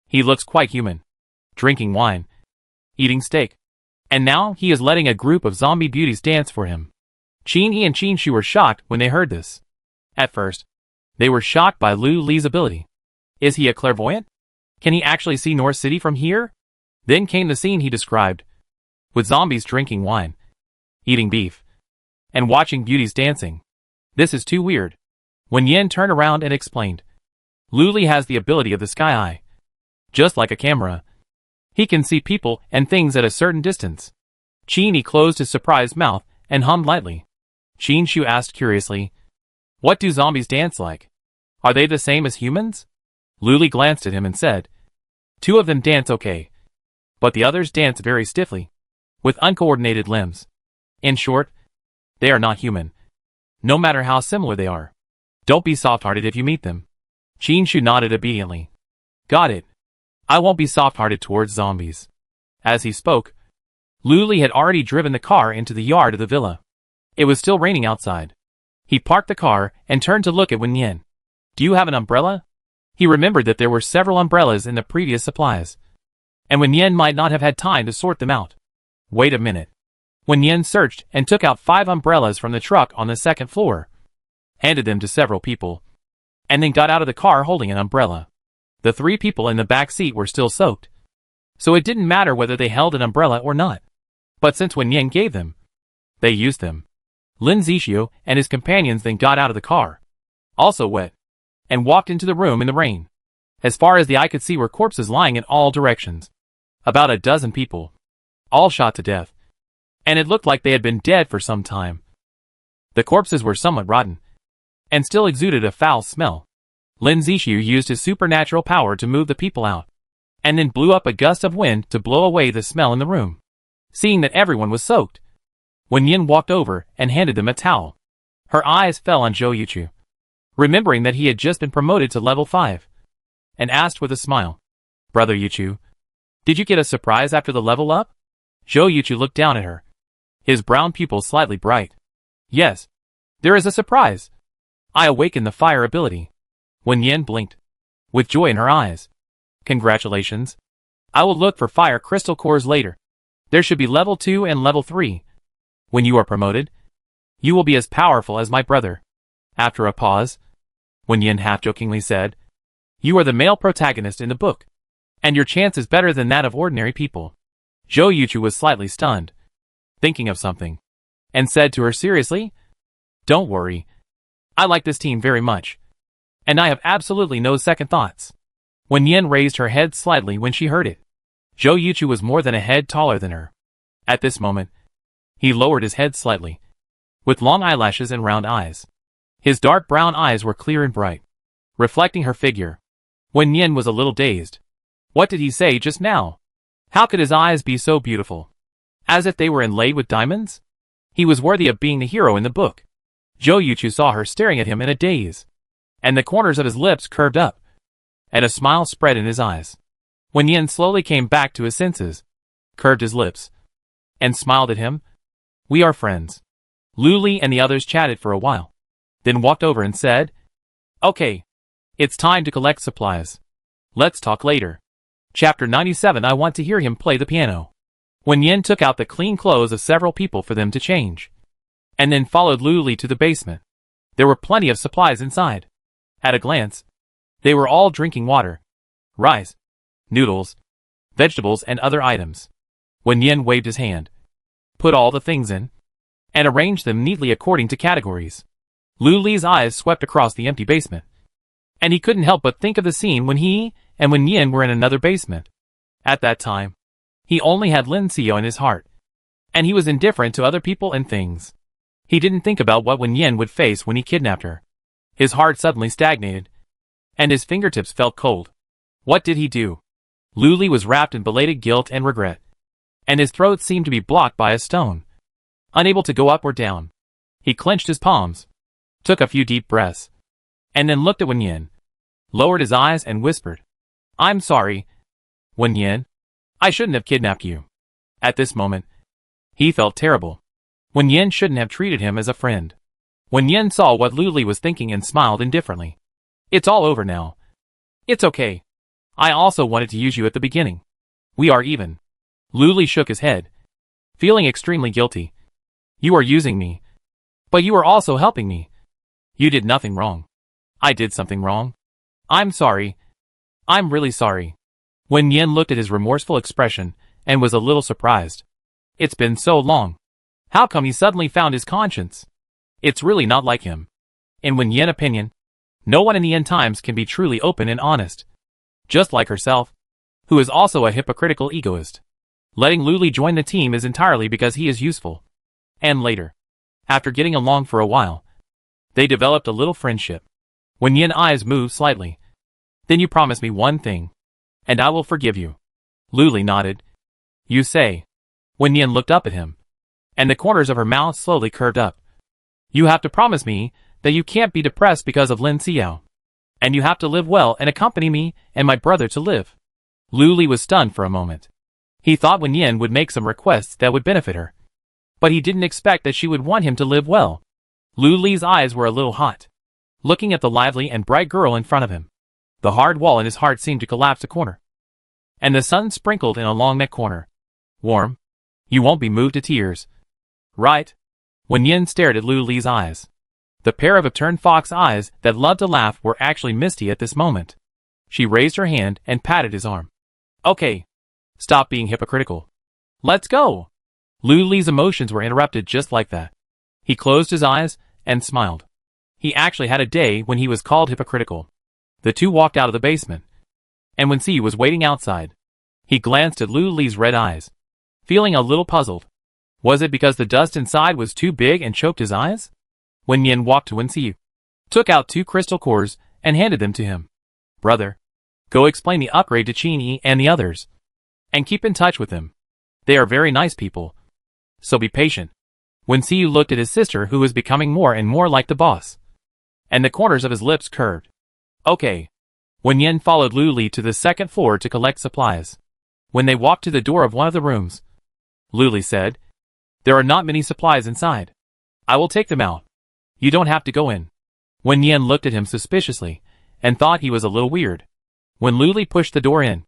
"He looks quite human. Drinking wine, eating steak, and now he is letting a group of zombie beauties dance for him." Qin Yi and Qin Shu were shocked when they heard this. At first, they were shocked by Lu Li's ability. Is he a clairvoyant? Can he actually see North City from here? Then came the scene he described, with zombies drinking wine, eating beef, and watching beauties dancing. This is too weird. Wen Yin turned around and explained. Lu Li has the ability of the sky eye. Just like a camera, he can see people and things at a certain distance. Qin Yi closed his surprised mouth and hummed lightly. Qin Shu asked curiously, "What do zombies dance like? Are they the same as humans?" Lu Li glanced at him and said, "Two of them dance okay, but the others dance very stiffly, with uncoordinated limbs. In short, they are not human, no matter how similar they are. Don't be soft-hearted if you meet them." Qin Shu nodded obediently. "Got it. I won't be soft-hearted towards zombies." As he spoke, Lu Li had already driven the car into the yard of the villa. It was still raining outside. He parked the car and turned to look at Wen Yin. "Do you have an umbrella?" He remembered that there were several umbrellas in the previous supplies, and Wen Yin might not have had time to sort them out. Wait a minute. Wen Yin searched and took out 5 umbrellas from the truck on the second floor, handed them to several people, and then got out of the car holding an umbrella. The 3 people in the back seat were still soaked, so it didn't matter whether they held an umbrella or not. But since Wen Yin gave them, they used them. Lin Zixio and his companions then got out of the car, also wet, and walked into the room in the rain. As far as the eye could see were corpses lying in all directions. About a dozen people, all shot to death, and it looked like they had been dead for some time. The corpses were somewhat rotten, and still exuded a foul smell. Lin Zixio used his supernatural power to move the people out, and then blew up a gust of wind to blow away the smell in the room. Seeing that everyone was soaked, Wen Yin walked over and handed them a towel. Her eyes fell on Zhou Yuchu, remembering that he had just been promoted to level 5. and asked with a smile. Brother Yuchu, did you get a surprise after the level up? Zhou Yuchu looked down at her, his brown pupils slightly bright. Yes, there is a surprise. I awakened the fire ability. Wen Yin blinked, with joy in her eyes. Congratulations. I will look for fire crystal cores later. There should be level 2 and level 3. When you are promoted, you will be as powerful as my brother. After a pause, Wen Yin half-jokingly said, You are the male protagonist in the book, and your chance is better than that of ordinary people. Zhou Yuchu was slightly stunned, thinking of something, and said to her seriously, Don't worry. I like this team very much, and I have absolutely no second thoughts. Wen Yin raised her head slightly when she heard it. Zhou Yuchu was more than a head taller than her. At this moment, he lowered his head slightly, with long eyelashes and round eyes. His dark brown eyes were clear and bright, reflecting her figure. Wen Yin was a little dazed. What did he say just now? How could his eyes be so beautiful? As if they were inlaid with diamonds? He was worthy of being the hero in the book. Zhou Yuchu saw her staring at him in a daze, and the corners of his lips curved up, and a smile spread in his eyes. Wen Yin slowly came back to his senses, curved his lips, and smiled at him. We are friends. Lu Li and the others chatted for a while, then walked over and said, Okay, it's time to collect supplies. Let's talk later. Chapter 97. I want to hear him play the piano. Wen Yin took out the clean clothes of several people for them to change, and then followed Lu Li to the basement. There were plenty of supplies inside. At a glance, they were all drinking water, rice, noodles, vegetables and other items. Wen Yin waved his hand, put all the things in, and arranged them neatly according to categories. Lu Li's eyes swept across the empty basement, and he couldn't help but think of the scene when he and Wen Yin were in another basement. At that time, he only had Lin Xiao in his heart, and he was indifferent to other people and things. He didn't think about what Wen Yin would face when he kidnapped her. His heart suddenly stagnated, and his fingertips felt cold. What did he do? Lu Li was wrapped in belated guilt and regret, and his throat seemed to be blocked by a stone, unable to go up or down. He clenched his palms, took a few deep breaths, and then looked at Wen Yin, lowered his eyes and whispered, I'm sorry, Wen Yin. I shouldn't have kidnapped you. At this moment, he felt terrible. Wen Yin shouldn't have treated him as a friend. Wen Yin saw what Lu Li was thinking and smiled indifferently. It's all over now. It's okay. I also wanted to use you at the beginning. We are even. Lu Li shook his head, feeling extremely guilty. You are using me, but you are also helping me. You did nothing wrong. I did something wrong. I'm sorry. I'm really sorry. Wen Yin looked at his remorseful expression and was a little surprised. It's been so long. How come he suddenly found his conscience? It's really not like him. In Wen Yin's opinion, no one in the end times can be truly open and honest. Just like herself, who is also a hypocritical egoist. Letting Lu Li join the team is entirely because he is useful. And later, after getting along for a while, they developed a little friendship. Wen Yin's eyes moved slightly. Then you promise me one thing, and I will forgive you. Lu Li nodded. You say. Wen Yin looked up at him, and the corners of her mouth slowly curved up. You have to promise me that you can't be depressed because of Lin Xiao. And you have to live well and accompany me and my brother to live. Lu Li was stunned for a moment. He thought Wen Yin would make some requests that would benefit her, but he didn't expect that she would want him to live well. Lu Li's eyes were a little hot, looking at the lively and bright girl in front of him. The hard wall in his heart seemed to collapse a corner, and the sun sprinkled in along that corner. Warm. You won't be moved to tears, right? Wen Yin stared at Lu Li's eyes. The pair of upturned fox eyes that loved to laugh were actually misty at this moment. She raised her hand and patted his arm. Okay. Stop being hypocritical. Let's go. Lu Li's emotions were interrupted just like that. He closed his eyes and smiled. He actually had a day when he was called hypocritical. The two walked out of the basement, and when Siyu was waiting outside, he glanced at Lu Li's red eyes, feeling a little puzzled. Was it because the dust inside was too big and choked his eyes? Wen Yin walked to Wen Siyu, took out 2 crystal cores, and handed them to him. Brother, go explain the upgrade to Qin Yi and the others, and keep in touch with them. They are very nice people, so be patient. Wen Siyu looked at his sister, who was becoming more and more like the boss, and the corners of his lips curved. Okay. Wen Yen followed Lu Li to the second floor to collect supplies. When they walked to the door of one of the rooms, Lu Li said, "There are not many supplies inside. I will take them out. You don't have to go in." Wen Yen looked at him suspiciously, and thought he was a little weird. When Lu Li pushed the door in,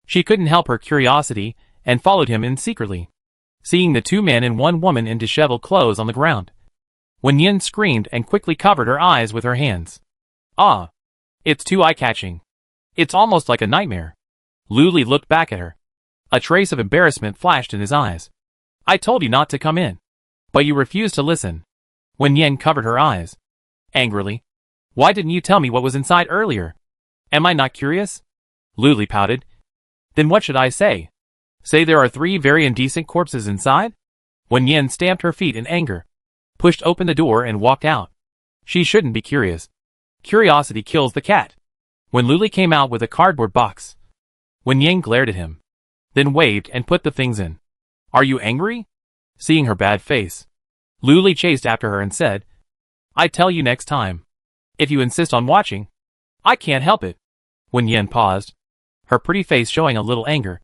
she couldn't help her curiosity, and followed him in secretly. Seeing the two men and one woman in disheveled clothes on the ground, Wen Yen screamed and quickly covered her eyes with her hands. "Ah! It's too eye-catching. It's almost like a nightmare." Lu Li looked back at her. A trace of embarrassment flashed in his eyes. "I told you not to come in. But you refused to listen." Wen Yen covered her eyes. Angrily, "Why didn't you tell me what was inside earlier? Am I not curious?" Lu Li pouted. "Then what should I say? Say there are 3 very indecent corpses inside?" Wen Yen stamped her feet in anger, pushed open the door and walked out. She shouldn't be curious. Curiosity kills the cat. When Lu Li came out with a cardboard box, Wen Yen glared at him, then waved and put the things in. "Are you angry?" Seeing her bad face, Lu Li chased after her and said, "I tell you next time. If you insist on watching, I can't help it." Wen Yen paused, her pretty face showing a little anger.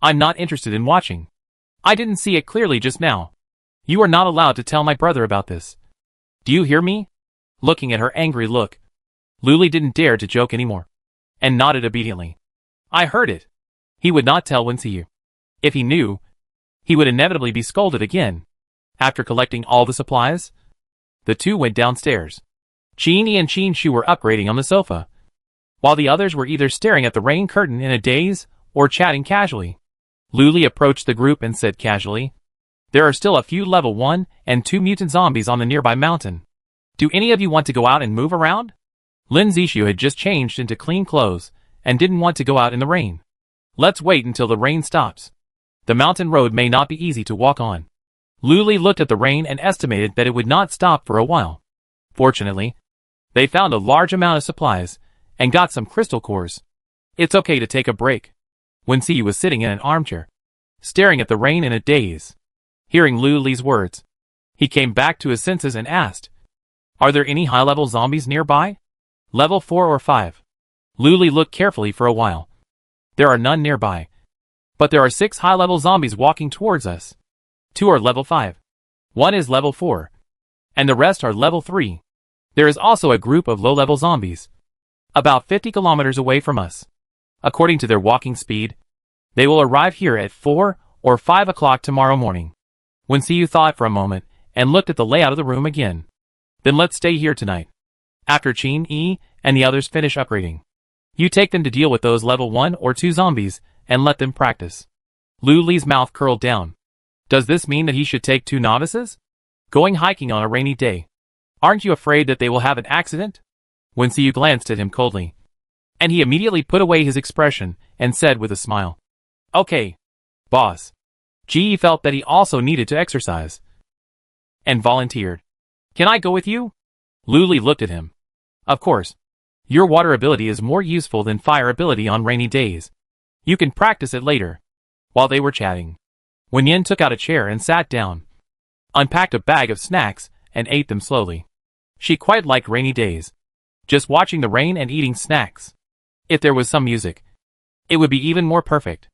"I'm not interested in watching. I didn't see it clearly just now. You are not allowed to tell my brother about this. Do you hear me?" Looking at her angry look, Lu Li didn't dare to joke anymore, and nodded obediently. "I heard it." He would not tell Wensiyu. If he knew, he would inevitably be scolded again. After collecting all the supplies, the two went downstairs. Qin Yi and Qin Shu were upgrading on the sofa, while the others were either staring at the rain curtain in a daze or chatting casually. Lu Li approached the group and said casually, "There are still a few level 1 and 2 mutant zombies on the nearby mountain. Do any of you want to go out and move around?" Lin Zishu had just changed into clean clothes and didn't want to go out in the rain. "Let's wait until the rain stops. The mountain road may not be easy to walk on." Lu Li looked at the rain and estimated that it would not stop for a while. Fortunately, they found a large amount of supplies and got some crystal cores. "It's okay to take a break." Wensiyu was sitting in an armchair, staring at the rain in a daze. Hearing Lu Li's words, he came back to his senses and asked, "Are there any high-level zombies nearby? Level 4 or 5? Lu Li looked carefully for a while. "There are none nearby. But there are 6 high-level zombies walking towards us. 2 are level 5. 1 is level 4. And the rest are level 3. There is also a group of low-level zombies, about 50 kilometers away from us. According to their walking speed, they will arrive here at 4 or 5 o'clock tomorrow morning." Wensiyu thought for a moment and looked at the layout of the room again. "Then let's stay here tonight. After Qin Yi and the others finish upgrading, you take them to deal with those level 1 or 2 zombies and let them practice." Lu Li's mouth curled down. Does this mean that he should take 2 novices? Going hiking on a rainy day. Aren't you afraid that they will have an accident? Wensiyu glanced at him coldly, and he immediately put away his expression and said with a smile, "Okay, boss." Ji felt that he also needed to exercise, and volunteered. "Can I go with you?" Lu Li looked at him. "Of course. Your water ability is more useful than fire ability on rainy days. You can practice it later." While they were chatting, Wen Yen took out a chair and sat down, unpacked a bag of snacks, and ate them slowly. She quite liked rainy days, just watching the rain and eating snacks. If there was some music, it would be even more perfect.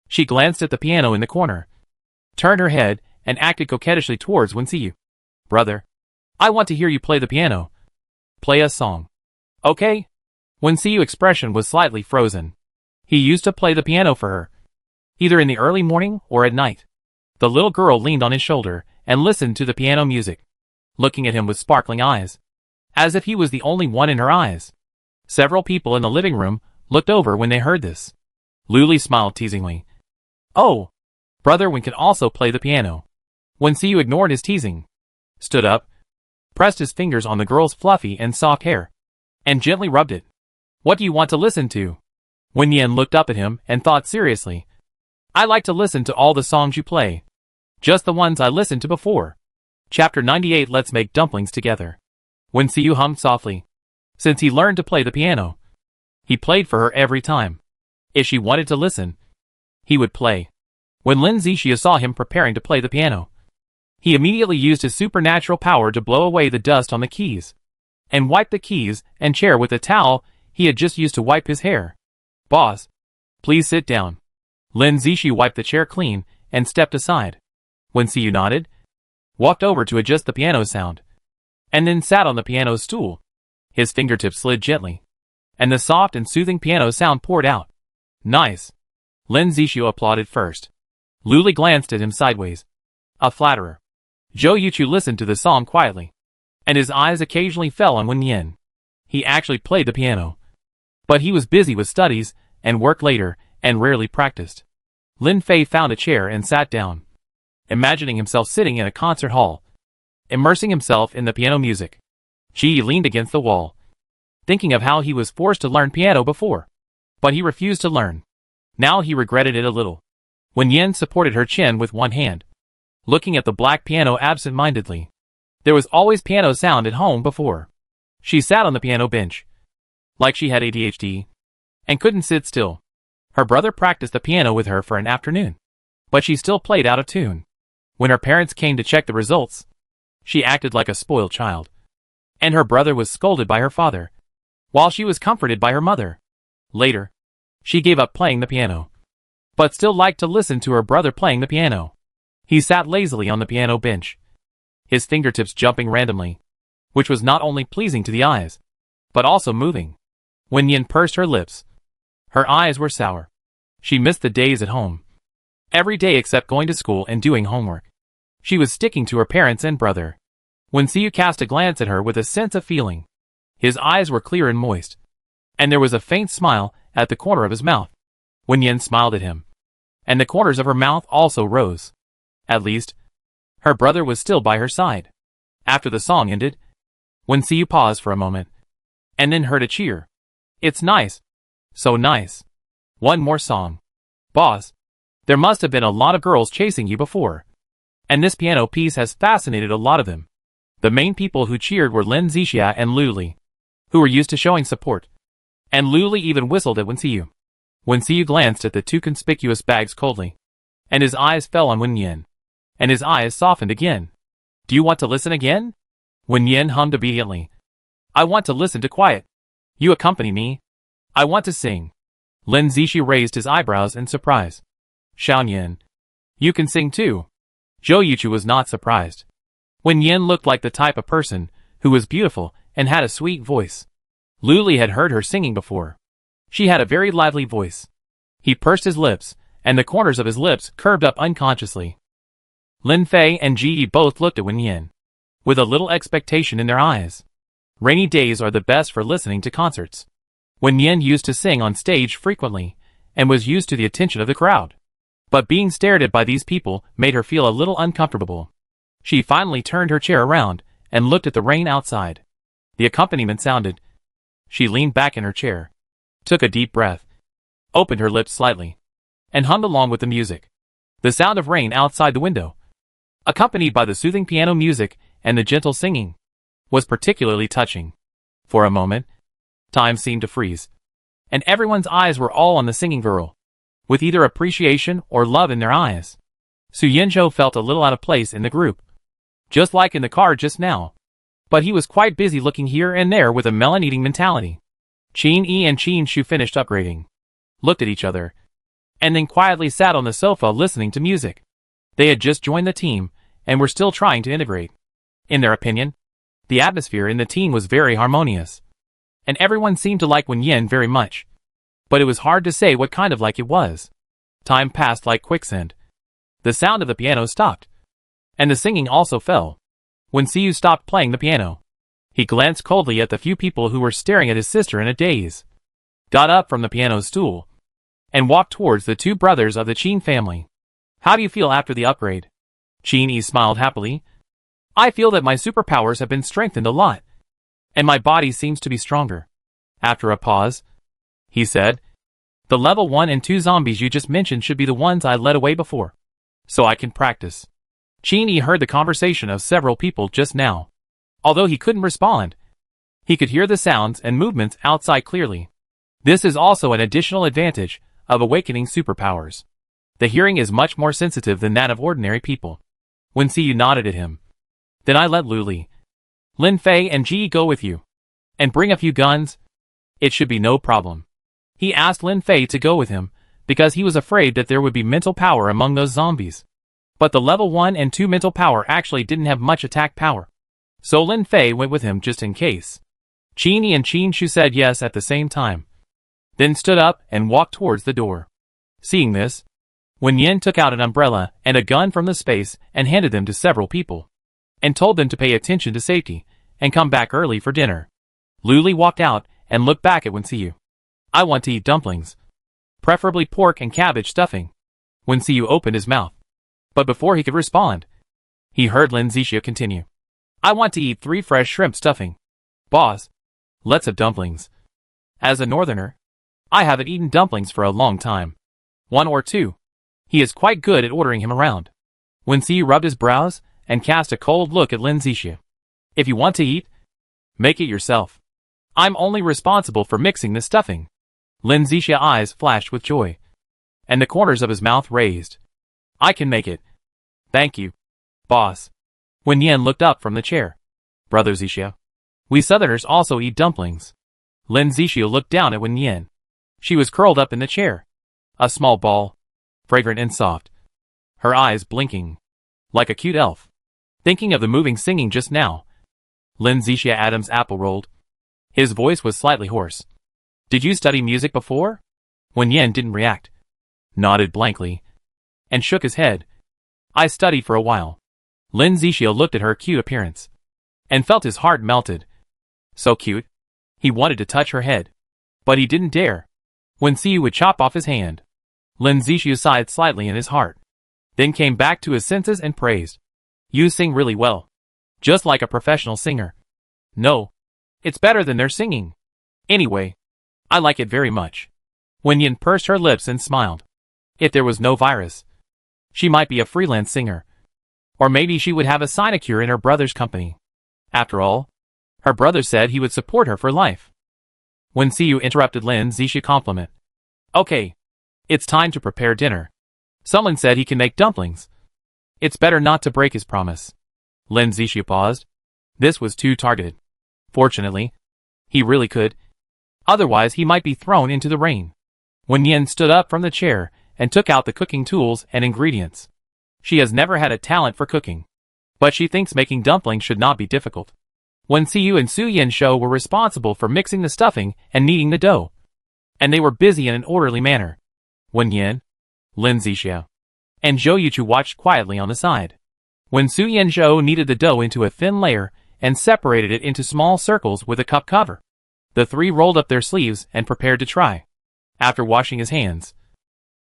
She glanced at the piano in the corner, turned her head, and acted coquettishly towards Wensiyu. "Brother, I want to hear you play the piano. Play a song." "Okay." Wensiyu's expression was slightly frozen. He used to play the piano for her, either in the early morning or at night. The little girl leaned on his shoulder and listened to the piano music, looking at him with sparkling eyes, as if he was the only one in her eyes. Several people in the living room looked over when they heard this. Lu Li smiled teasingly. "Oh, Brother Wen can also play the piano." Wensiyu ignored his teasing, stood up, pressed his fingers on the girl's fluffy and soft hair, and gently rubbed it. "What do you want to listen to?" Wen Yen looked up at him and thought seriously. "I like to listen to all the songs you play. Just the ones I listened to before." Chapter 98. Let's make dumplings together. Wensiyu hummed softly. Since he learned to play the piano, he played for her every time. If she wanted to listen, he would play. When Lin Zixia saw him preparing to play the piano, he immediately used his supernatural power to blow away the dust on the keys, and wipe the keys and chair with a towel he had just used to wipe his hair. "Boss, please sit down." Lin Zixi wiped the chair clean and stepped aside. Wen Xiyu nodded, walked over to adjust the piano sound, and then sat on the piano stool. His fingertips slid gently, and the soft and soothing piano sound poured out. "Nice." Lin Zixi applauded first. Luli glanced at him sideways. A flatterer. Zhou Yuchu listened to the song quietly, and his eyes occasionally fell on Wen Yin. He actually played the piano, but he was busy with studies and work later and rarely practiced. Lin Fei found a chair and sat down, imagining himself sitting in a concert hall, immersing himself in the piano music. Ji leaned against the wall, thinking of how he was forced to learn piano before, but he refused to learn. Now he regretted it a little. Wen Yin supported her chin with one hand, looking at the black piano absent-mindedly. There was always piano sound at home before. She sat on the piano bench, like she had ADHD, and couldn't sit still. Her brother practiced the piano with her for an afternoon, but she still played out of tune. When her parents came to check the results, she acted like a spoiled child, and her brother was scolded by her father, while she was comforted by her mother. Later, she gave up playing the piano, but still liked to listen to her brother playing the piano. He sat lazily on the piano bench, his fingertips jumping randomly, which was not only pleasing to the eyes, but also moving. Wen Yin pursed her lips. Her eyes were sour. She missed the days at home. Every day except going to school and doing homework, she was sticking to her parents and brother. Wen Xiyu cast a glance at her with a sense of feeling. His eyes were clear and moist, and there was a faint smile at the corner of his mouth. Wen Yin smiled at him, and the corners of her mouth also rose. At least, her brother was still by her side. After the song ended, Wen Xiyu paused for a moment, and then heard a cheer. "It's nice. So nice. One more song. Boss, there must have been a lot of girls chasing you before, and this piano piece has fascinated a lot of them." The main people who cheered were Lin Zixia and Luli, who were used to showing support, and Luli even whistled at Wen Xiyu. Wen Xiyu glanced at the two conspicuous bags coldly, and his eyes fell on Wen Yin, and his eyes softened again. "Do you want to listen again?" Wen Yin hummed obediently. "I want to listen to quiet. You accompany me. I want to sing." Lin Zixi raised his eyebrows in surprise. "Xiao Yin, you can sing too." Zhou Yuchu was not surprised. Wen Yin looked like the type of person who was beautiful and had a sweet voice. Luli had heard her singing before. She had a very lively voice. He pursed his lips, and the corners of his lips curved up unconsciously. Lin Fei and Ji both looked at Wen Yin, with a little expectation in their eyes. Rainy days are the best for listening to concerts. Wen Yin used to sing on stage frequently, and was used to the attention of the crowd. But being stared at by these people made her feel a little uncomfortable. She finally turned her chair around and looked at the rain outside. The accompaniment sounded. She leaned back in her chair, took a deep breath, opened her lips slightly, and hummed along with the music. The sound of rain outside the window, accompanied by the soothing piano music and the gentle singing, was particularly touching. For a moment, time seemed to freeze, and everyone's eyes were all on the singing girl, with either appreciation or love in their eyes. Su Yinzhou felt a little out of place in the group, just like in the car just now. But he was quite busy looking here and there with a melon-eating mentality. Qin Yi and Qin Shu finished upgrading, looked at each other, and then quietly sat on the sofa listening to music. They had just joined the team, and were still trying to integrate. In their opinion, the atmosphere in the team was very harmonious, and everyone seemed to like Wen Yin very much. But it was hard to say what kind of like it was. Time passed like quicksand. The sound of the piano stopped, and the singing also fell. Wen Xiyu stopped playing the piano. He glanced coldly at the few people who were staring at his sister in a daze, got up from the piano stool, and walked towards the two brothers of the Qin family. "How do you feel after the upgrade?" Qin Yi smiled happily. "I feel that my superpowers have been strengthened a lot, and my body seems to be stronger." After a pause, he said, "The level 1 and 2 zombies you just mentioned should be the ones I led away before, so I can practice." Qin Yi heard the conversation of several people just now. Although he couldn't respond, he could hear the sounds and movements outside clearly. This is also an additional advantage of awakening superpowers. The hearing is much more sensitive than that of ordinary people. Wen Xiyu nodded at him. "Then I let Luli, Lin Fei and Ji go with you, and bring a few guns. It should be no problem. He asked Lin Fei to go with him, because he was afraid that there would be mental power among those zombies. But the level 1 and 2 mental power actually didn't have much attack power. So Lin Fei went with him just in case. Qin Yi and Qin Shu said yes at the same time. Then stood up and walked towards the door. Seeing this, Wen Yin took out an umbrella and a gun from the space and handed them to several people, and told them to pay attention to safety and come back early for dinner. Lu Li walked out and looked back at Wen Xiu. I want to eat dumplings. Preferably pork and cabbage stuffing. Wen Xiu opened his mouth. But before he could respond, he heard Lin Zixia continue. I want to eat 3 fresh shrimp stuffing. Boss, let's have dumplings. As a northerner, I haven't eaten dumplings for a long time. 1 or 2. He is quite good at ordering him around. Wen Xiu rubbed his brows and cast a cold look at Lin Zixia. If you want to eat, make it yourself. I'm only responsible for mixing the stuffing. Lin Zixia's eyes flashed with joy, and the corners of his mouth raised. I can make it. Thank you, boss. Wen Yin looked up from the chair. Brother Zixia, we southerners also eat dumplings. Lin Zixia looked down at Wen Yin. She was curled up in the chair, a small ball, fragrant and soft, her eyes blinking, like a cute elf. Thinking of the moving singing just now, Lin Zixia Adams apple rolled. His voice was slightly hoarse. Did you study music before? Wen Yin didn't react, nodded blankly, and shook his head. I studied for a while. Lin Zixia looked at her cute appearance, and felt his heart melted. So cute. He wanted to touch her head, but he didn't dare. Wen Xiu would chop off his hand. Lin Zixia sighed slightly in his heart, then came back to his senses and praised. You sing really well. Just like a professional singer. No, it's better than their singing. Anyway, I like it very much. Wen Yin pursed her lips and smiled. If there was no virus, she might be a freelance singer. Or maybe she would have a sinecure in her brother's company. After all, her brother said he would support her for life. Wen Xiu interrupted Lin Zixia compliment. Okay, it's time to prepare dinner. Someone said he can make dumplings. It's better not to break his promise. Lin Zixia paused. This was too targeted. Fortunately, he really could. Otherwise he might be thrown into the rain. Wen Yin stood up from the chair and took out the cooking tools and ingredients. She has never had a talent for cooking, but she thinks making dumplings should not be difficult. Wen Xiu and Su Yanshou were responsible for mixing the stuffing and kneading the dough, and they were busy in an orderly manner. Wen Yin, Lin Zixia, and Zhou Yuchu watched quietly on the side. When Su Yanshou kneaded the dough into a thin layer and separated it into small circles with a cup cover, the 3 rolled up their sleeves and prepared to try. After washing his hands,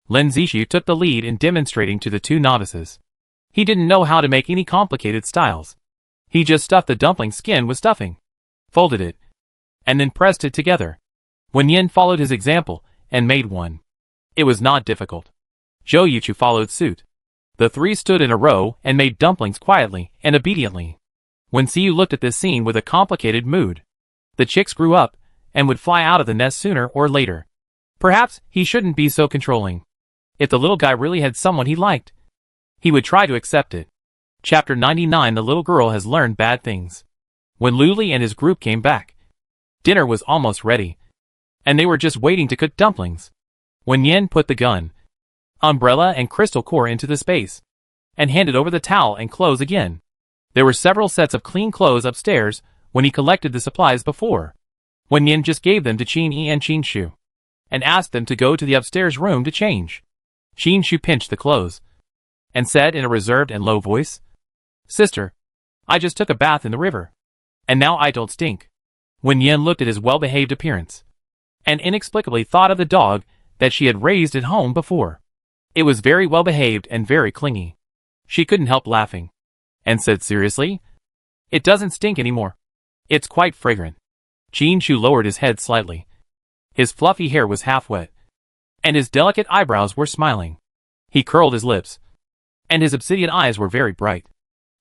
Lin Zixia took the lead in demonstrating to the 2 novices. He didn't know how to make any complicated styles. He just stuffed the dumpling skin with stuffing, folded it, and then pressed it together. Wen Yin followed his example and made one. It was not difficult. Zhou Yuchu followed suit. The 3 stood in a row and made dumplings quietly and obediently. Wen Xiu looked at this scene with a complicated mood. The chicks grew up and would fly out of the nest sooner or later. Perhaps he shouldn't be so controlling. If the little guy really had someone he liked, he would try to accept it. Chapter 99. The little girl has learned bad things. When Lu Li and his group came back, dinner was almost ready, and they were just waiting to cook dumplings. When Yin put the gun, umbrella and crystal core into the space, and handed over the towel and clothes again. There were several sets of clean clothes upstairs when he collected the supplies before. When Yin just gave them to Qin Yi and Qin Shu, and asked them to go to the upstairs room to change. Qin Shu pinched the clothes, and said in a reserved and low voice, Sister, I just took a bath in the river, and now I don't stink. When Yin looked at his well-behaved appearance, and inexplicably thought of the dog that she had raised at home before. It was very well-behaved and very clingy. She couldn't help laughing, and said seriously, It doesn't stink anymore. It's quite fragrant. Qin Shu lowered his head slightly. His fluffy hair was half wet, and his delicate eyebrows were smiling. He curled his lips, and his obsidian eyes were very bright.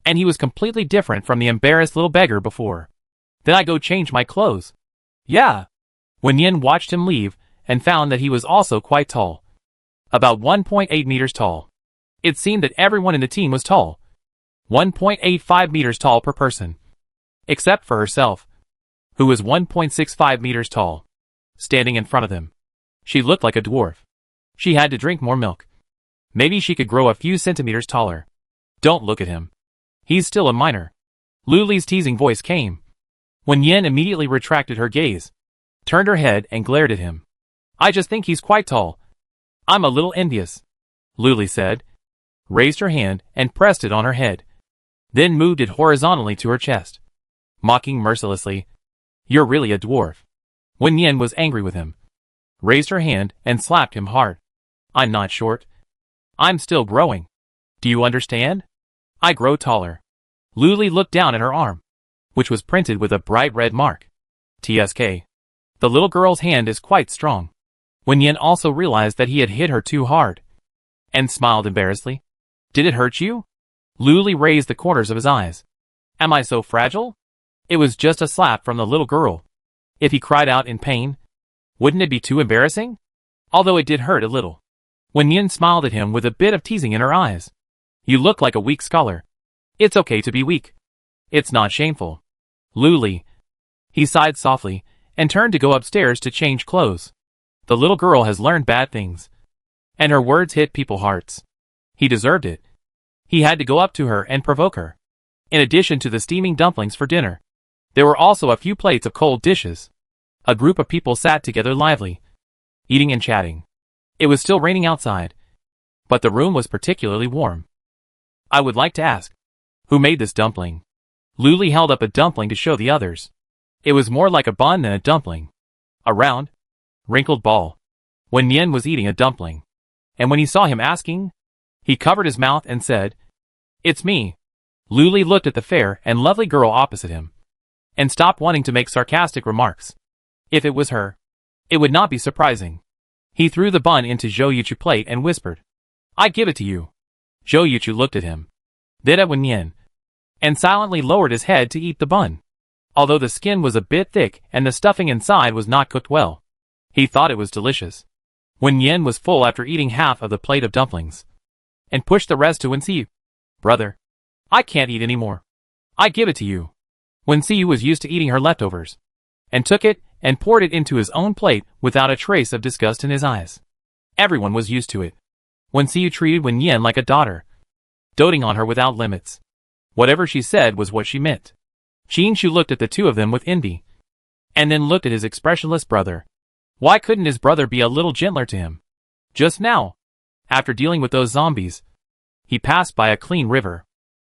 And he was completely different from the embarrassed little beggar before. Then I go change my clothes. Yeah. When Yin watched him leave, and found that he was also quite tall. About 1.8 meters tall. It seemed that everyone in the team was tall. 1.85 meters tall per person. Except for herself, who was 1.65 meters tall. standing in front of them. She looked like a dwarf. She had to drink more milk. Maybe she could grow a few centimeters taller. Don't look at him. He's still a minor. Luli's teasing voice came. Wen Yin immediately retracted her gaze, turned her head and glared at him. I just think he's quite tall. I'm a little envious, Luli said, raised her hand and pressed it on her head, then moved it horizontally to her chest, mocking mercilessly. You're really a dwarf. Wen Yin was angry with him, raised her hand and slapped him hard. I'm not short. I'm still growing. Do you understand? I grow taller. Luli looked down at her arm, which was printed with a bright red mark. TSK. The little girl's hand is quite strong. Wen Yin also realized that he had hit her too hard, and smiled embarrassedly. Did it hurt you? Luli raised the corners of his eyes. Am I so fragile? It was just a slap from the little girl. If he cried out in pain, wouldn't it be too embarrassing? Although it did hurt a little. Wen Yin smiled at him with a bit of teasing in her eyes. You look like a weak scholar. It's okay to be weak. It's not shameful. Luli. He sighed softly, and turned to go upstairs to change clothes. The little girl has learned bad things, and her words hit people's hearts. He deserved it. He had to go up to her and provoke her. In addition to the steaming dumplings for dinner, there were also a few plates of cold dishes. A group of people sat together lively, eating and chatting. It was still raining outside, but the room was particularly warm. I would like to ask, who made this dumpling? Luli held up a dumpling to show the others. It was more like a bun than a dumpling. A round, wrinkled ball. Wen Yin was eating a dumpling, and when he saw him asking, he covered his mouth and said, It's me. Luli looked at the fair and lovely girl opposite him, and stopped wanting to make sarcastic remarks. If it was her, it would not be surprising. He threw the bun into Zhou Yuchu's plate and whispered, I give it to you. Zhou Yuchu looked at him, then at Wen Yin, and silently lowered his head to eat the bun. Although the skin was a bit thick and the stuffing inside was not cooked well, he thought it was delicious. Wen Yin was full after eating half of the plate of dumplings, and pushed the rest to Wen Xiyu. Brother, I can't eat any more. I give it to you. Wen Xiyu was used to eating her leftovers, and took it and poured it into his own plate without a trace of disgust in his eyes. Everyone was used to it. Wen Xiyu treated Wen Yin like a daughter, doting on her without limits. Whatever she said was what she meant. Qin Shu looked at the two of them with envy, and then looked at his expressionless brother. Why couldn't his brother be a little gentler to him? Just now, after dealing with those zombies, he passed by a clean river.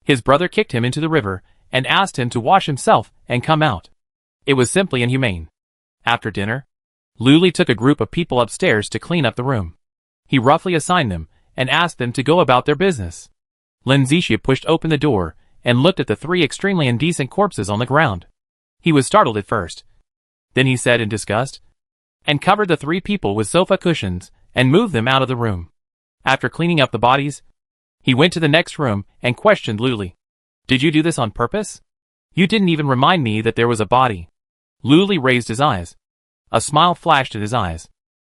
His brother kicked him into the river and asked him to wash himself and come out. It was simply inhumane. After dinner, Luli took a group of people upstairs to clean up the room. He roughly assigned them and asked them to go about their business. Lin Zixia pushed open the door and looked at the three extremely indecent corpses on the ground. He was startled at first. Then he said in disgust, and covered the three people with sofa cushions and moved them out of the room. After cleaning up the bodies, he went to the next room and questioned Luli. Did you do this on purpose? You didn't even remind me that there was a body. Luli raised his eyes. A smile flashed in his eyes,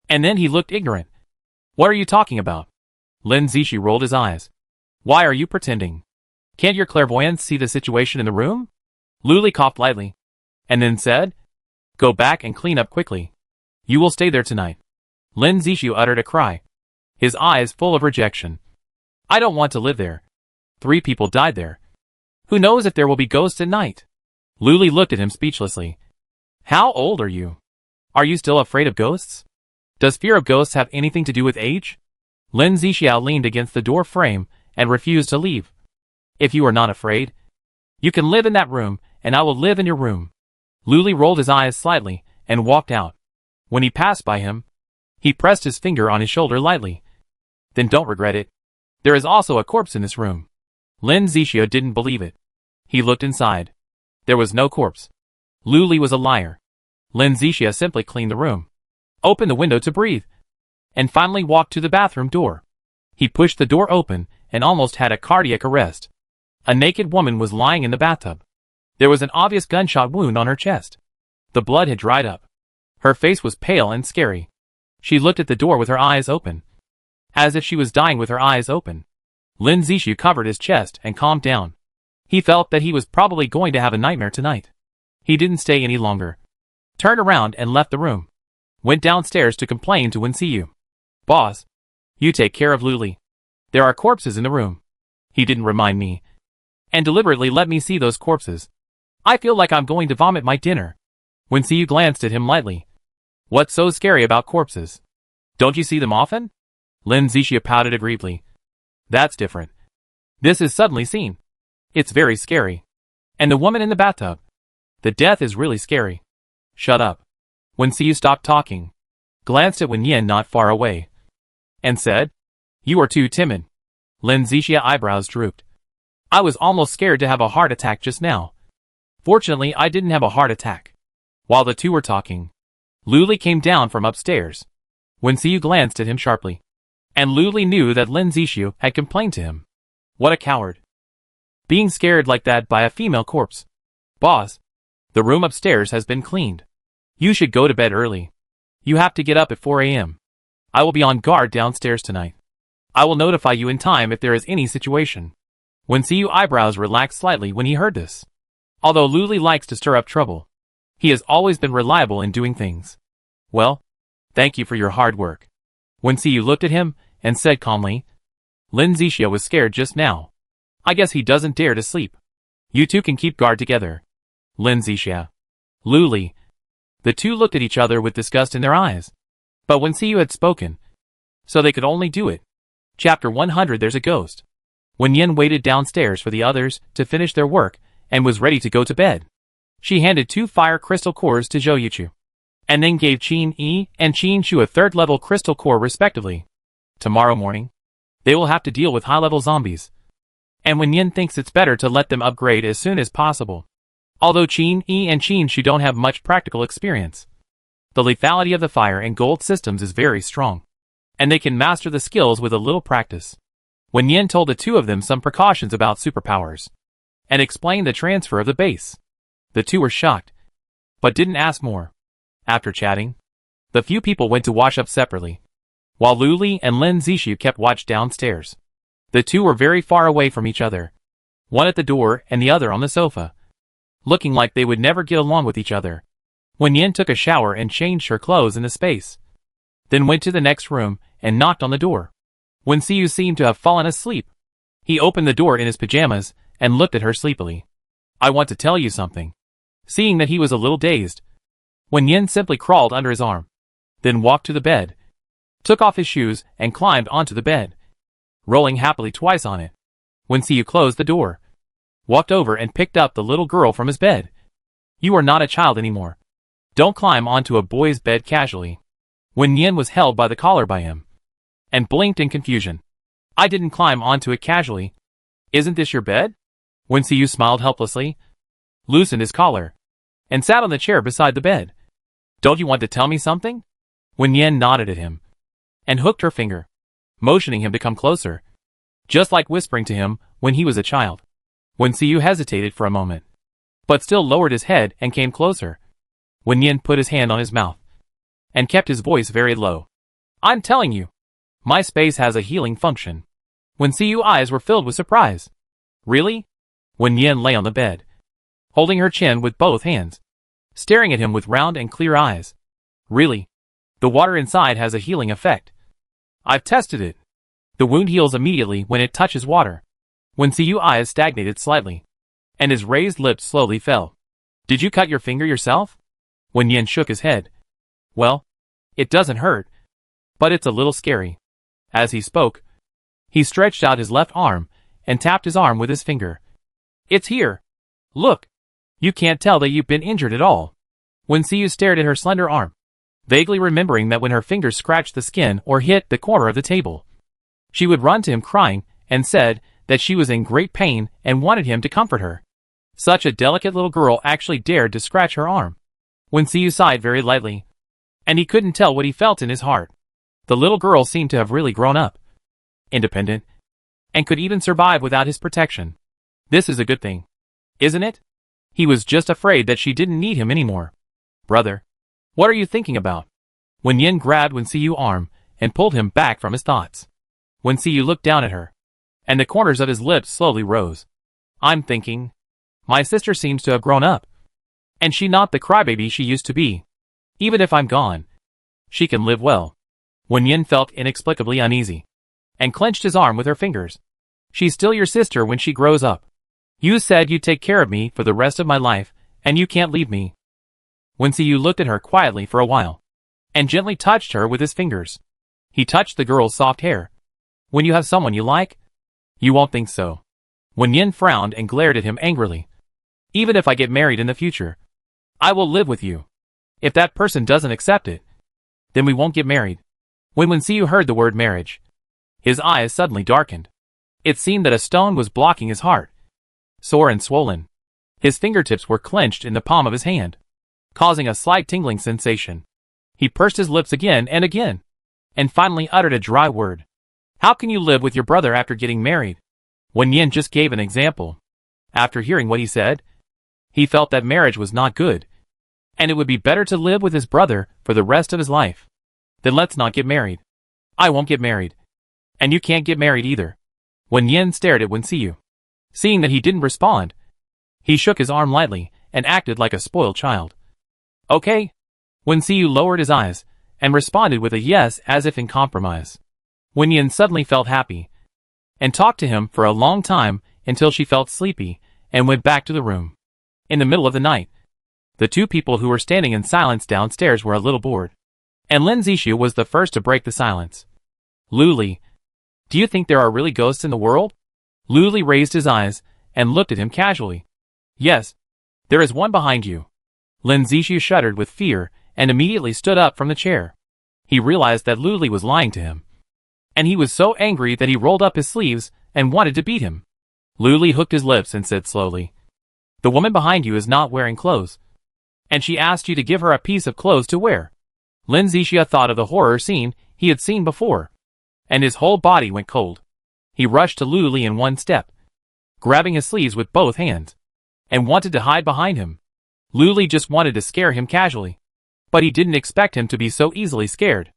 and then he looked ignorant. What are you talking about? Lin Zixia rolled his eyes. Why are you pretending? Can't your clairvoyance see the situation in the room? Luli coughed lightly, and then said, Go back and clean up quickly. You will stay there tonight. Lin Zixia uttered a cry, his eyes full of rejection. I don't want to live there. 3 people died there. Who knows if there will be ghosts at night? Luli looked at him speechlessly. How old are you? Are you still afraid of ghosts? Does fear of ghosts have anything to do with age? Lin Zixia leaned against the door frame and refused to leave. If you are not afraid, you can live in that room, and I will live in your room. Luli rolled his eyes slightly and walked out. When he passed by him, he pressed his finger on his shoulder lightly. Then don't regret it. There is also a corpse in this room. Lin Zixia didn't believe it. He looked inside. There was no corpse. Luli was a liar. Lin Zixia simply cleaned the room, opened the window to breathe, and finally walked to the bathroom door. He pushed the door open and almost had a cardiac arrest. A naked woman was lying in the bathtub. There was an obvious gunshot wound on her chest. The blood had dried up. Her face was pale and scary. She looked at the door with her eyes open, as if she was dying with her eyes open. Lin Zixia covered his chest and calmed down. He felt that he was probably going to have a nightmare tonight. He didn't stay any longer, turned around and left the room. went downstairs to complain to Wensiyu. Boss, you take care of Luli. There are corpses in the room. He didn't remind me, and deliberately let me see those corpses. I feel like I'm going to vomit my dinner. Wensiyu glanced at him lightly. What's so scary about corpses? Don't you see them often? Lin Zixia pouted aggrievedly. That's different. This is suddenly seen. It's very scary. And the woman in the bathtub. The death is really scary. Shut up. Wensiyu stopped talking, glanced at Wen Yin not far away, and said, You are too timid. Lin Zixia eyebrows drooped. I was almost scared to have a heart attack just now. Fortunately, I didn't have a heart attack. While the two were talking, Luli came down from upstairs. Wensiyu glanced at him sharply, and Luli knew that Lin Zixia had complained to him. What a coward. Being scared like that by a female corpse. Boss, the room upstairs has been cleaned. You should go to bed early. You have to get up at 4 a.m. I will be on guard downstairs tonight. I will notify you in time if there is any situation. Wensiyu eyebrows relaxed slightly when he heard this. Although Luli likes to stir up trouble, he has always been reliable in doing things. Well, thank you for your hard work. Wensiyu looked at him and said calmly, Lin Zixia was scared just now. I guess he doesn't dare to sleep. You two can keep guard together. Lin Zixia. Luli. The two looked at each other with disgust in their eyes. But Wensiyu had spoken, so they could only do it. Chapter 100 There's a Ghost. Wen Yin waited downstairs for the others to finish their work and was ready to go to bed. She handed 2 fire crystal cores to Zhou Yuchu, and then gave Qin Yi and Qin Shu a 3rd-level crystal core respectively. Tomorrow morning, they will have to deal with high-level zombies, and Wen Yin thinks it's better to let them upgrade as soon as possible. Although Qin Yi and Qin Shu don't have much practical experience, the lethality of the fire and gold systems is very strong, and they can master the skills with a little practice. Wen Yin told the 2 of them some precautions about superpowers, and explained the transfer of the base. The 2 were shocked, but didn't ask more. After chatting, the few people went to wash up separately, while Luli and Lin Zixia kept watch downstairs. The 2 were very far away from each other, one at the door and the other on the sofa, looking like they would never get along with each other. Wen Yin took a shower and changed her clothes in the space, then went to the next room and knocked on the door. Wensiyu seemed to have fallen asleep. He opened the door in his pajamas and looked at her sleepily. I want to tell you something. Seeing that he was a little dazed, Wen Yin simply crawled under his arm, then walked to the bed, took off his shoes and climbed onto the bed, rolling happily twice on it. Wensiyu closed the door, walked over and picked up the little girl from his bed. You are not a child anymore. Don't climb onto a boy's bed casually. Wen Yin was held by the collar by him, and blinked in confusion. I didn't climb onto it casually. Isn't this your bed? Wensiyu smiled helplessly, loosened his collar, and sat on the chair beside the bed. Don't you want to tell me something? Wen Yin nodded at him, and hooked her finger, motioning him to come closer, just like whispering to him when he was a child. Wensiyu hesitated for a moment, but still lowered his head and came closer. Wen Yin put his hand on his mouth, and kept his voice very low. I'm telling you, my space has a healing function. Wensiyu's eyes were filled with surprise. Really? Wen Yin lay on the bed, holding her chin with both hands, staring at him with round and clear eyes. Really? The water inside has a healing effect. I've tested it. The wound heals immediately when it touches water. Wensiyu's eyes stagnated slightly, and his raised lips slowly fell. Did you cut your finger yourself? Wen Yin shook his head. Well, it doesn't hurt, but it's a little scary. As he spoke, he stretched out his left arm and tapped his arm with his finger. It's here. Look. You can't tell that you've been injured at all. Wensiyu stared at her slender arm, vaguely remembering that when her fingers scratched the skin or hit the corner of the table, she would run to him crying and said that she was in great pain and wanted him to comfort her. Such a delicate little girl actually dared to scratch her arm. Wensiyu sighed very lightly, and he couldn't tell what he felt in his heart. The little girl seemed to have really grown up, independent, and could even survive without his protection. This is a good thing, isn't it? He was just afraid that she didn't need him anymore. Brother, what are you thinking about? Wen Yin grabbed Wensiyu's arm and pulled him back from his thoughts. Wensiyu looked down at her, and the corners of his lips slowly rose. I'm thinking, my sister seems to have grown up, and she not the crybaby she used to be. Even if I'm gone, She can live well. Wen Yin felt inexplicably uneasy, and clenched his arm with her fingers. She's still your sister when she grows up. You said you'd take care of me for the rest of my life, and you can't leave me. Wen Xiyu looked at her quietly for a while, and gently touched her with his fingers. He touched the girl's soft hair. When you have someone you like, you won't think so. Wen Yin frowned and glared at him angrily. Even if I get married in the future, I will live with you. If that person doesn't accept it, then we won't get married. When Wen Xiyu heard the word marriage, his eyes suddenly darkened. It seemed that a stone was blocking his heart. Sore and swollen, his fingertips were clenched in the palm of his hand, causing a slight tingling sensation. He pursed his lips again, and finally uttered a dry word. How can you live with your brother after getting married? Wen Yin just gave an example. After hearing what he said, he felt that marriage was not good, and it would be better to live with his brother for the rest of his life. Then let's not get married. I won't get married. And you can't get married either. Wen Yin stared at Wen Xiyu. Seeing that he didn't respond, he shook his arm lightly and acted like a spoiled child. Okay. Wen Xiyu lowered his eyes and responded with a yes as if in compromise. Wen Yin suddenly felt happy and talked to him for a long time until she felt sleepy and went back to the room. In the middle of the night, the two people who were standing in silence downstairs were a little bored, and Lin Zixu was the first to break the silence. Lu Li, do you think there are really ghosts in the world? Lu Li raised his eyes and looked at him casually. Yes, there is one behind you. Lin Zixu shuddered with fear and immediately stood up from the chair. He realized that Lu Li was lying to him, and he was so angry that he rolled up his sleeves and wanted to beat him. Lu Li hooked his lips and said slowly, "The woman behind you is not wearing clothes, and she asked you to give her a piece of clothes to wear." Lin Zixu thought of the horror scene he had seen before, and his whole body went cold. He rushed to Lu Li in one step, grabbing his sleeves with both hands, and wanted to hide behind him. Lu Li just wanted to scare him casually, but he didn't expect him to be so easily scared.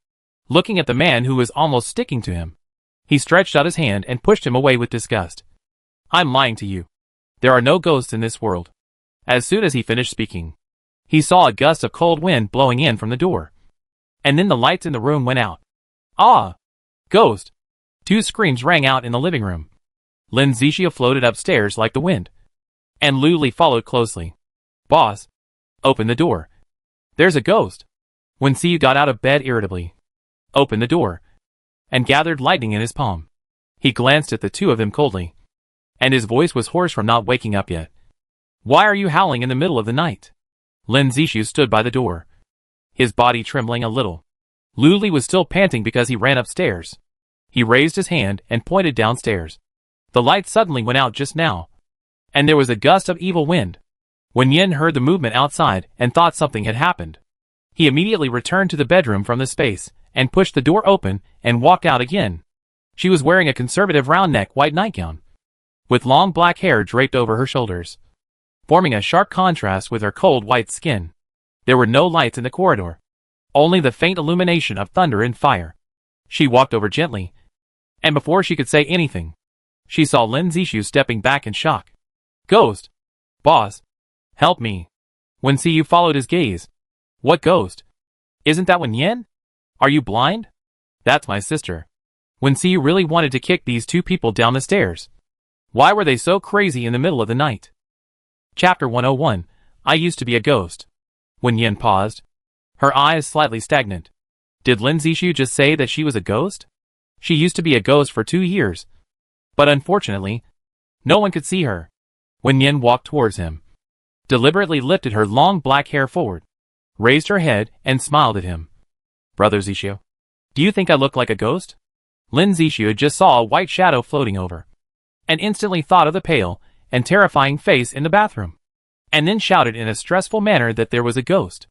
Looking at the man who was almost sticking to him, he stretched out his hand and pushed him away with disgust. "I'm lying to you. There are no ghosts in this world." As soon as he finished speaking, he saw a gust of cold wind blowing in from the door, and then the lights in the room went out. "Ah! Ghost!" Two screams rang out in the living room. Lin Zixu floated upstairs like the wind, and Lu Li followed closely. "Boss, open the door. There's a ghost." Wen Xiyu got out of bed irritably, opened the door, and gathered lightning in his palm. He glanced at the two of them coldly, and his voice was hoarse from not waking up yet. "Why are you howling in the middle of the night?" Lin Zixu stood by the door, his body trembling a little. Lu Li was still panting because he ran upstairs. He raised his hand and pointed downstairs. The light suddenly went out just now, and there was a gust of evil wind. Wen Yin heard the movement outside and thought something had happened. He immediately returned to the bedroom from the space and pushed the door open and walked out again. She was wearing a conservative round-neck white nightgown, with long black hair draped over her shoulders, forming a sharp contrast with her cold white skin. There were no lights in the corridor, only the faint illumination of thunder and fire. She walked over gently, and before she could say anything, she saw Lin Zixu stepping back in shock. "Ghost! Boss! Help me!" Wen Xiyu followed his gaze. "What ghost? Isn't that Wen Yin? Are you blind?" "That's my sister." Wen Xiyu really wanted to kick these two people down the stairs. Why were they so crazy in the middle of the night? Chapter 101, I used to be a ghost. Wen Yin paused, her eyes slightly stagnant. Did Lin Zixu just say that she was a ghost? She used to be a ghost for 2 years, but unfortunately, no one could see her. Wen Yin walked towards him, deliberately lifted her long black hair forward, raised her head, and smiled at him. "Brother Zixu, do you think I look like a ghost?" Lin Zixu just saw a white shadow floating over, and instantly thought of the pale and terrifying face in the bathroom, and then shouted in a stressful manner that there was a ghost.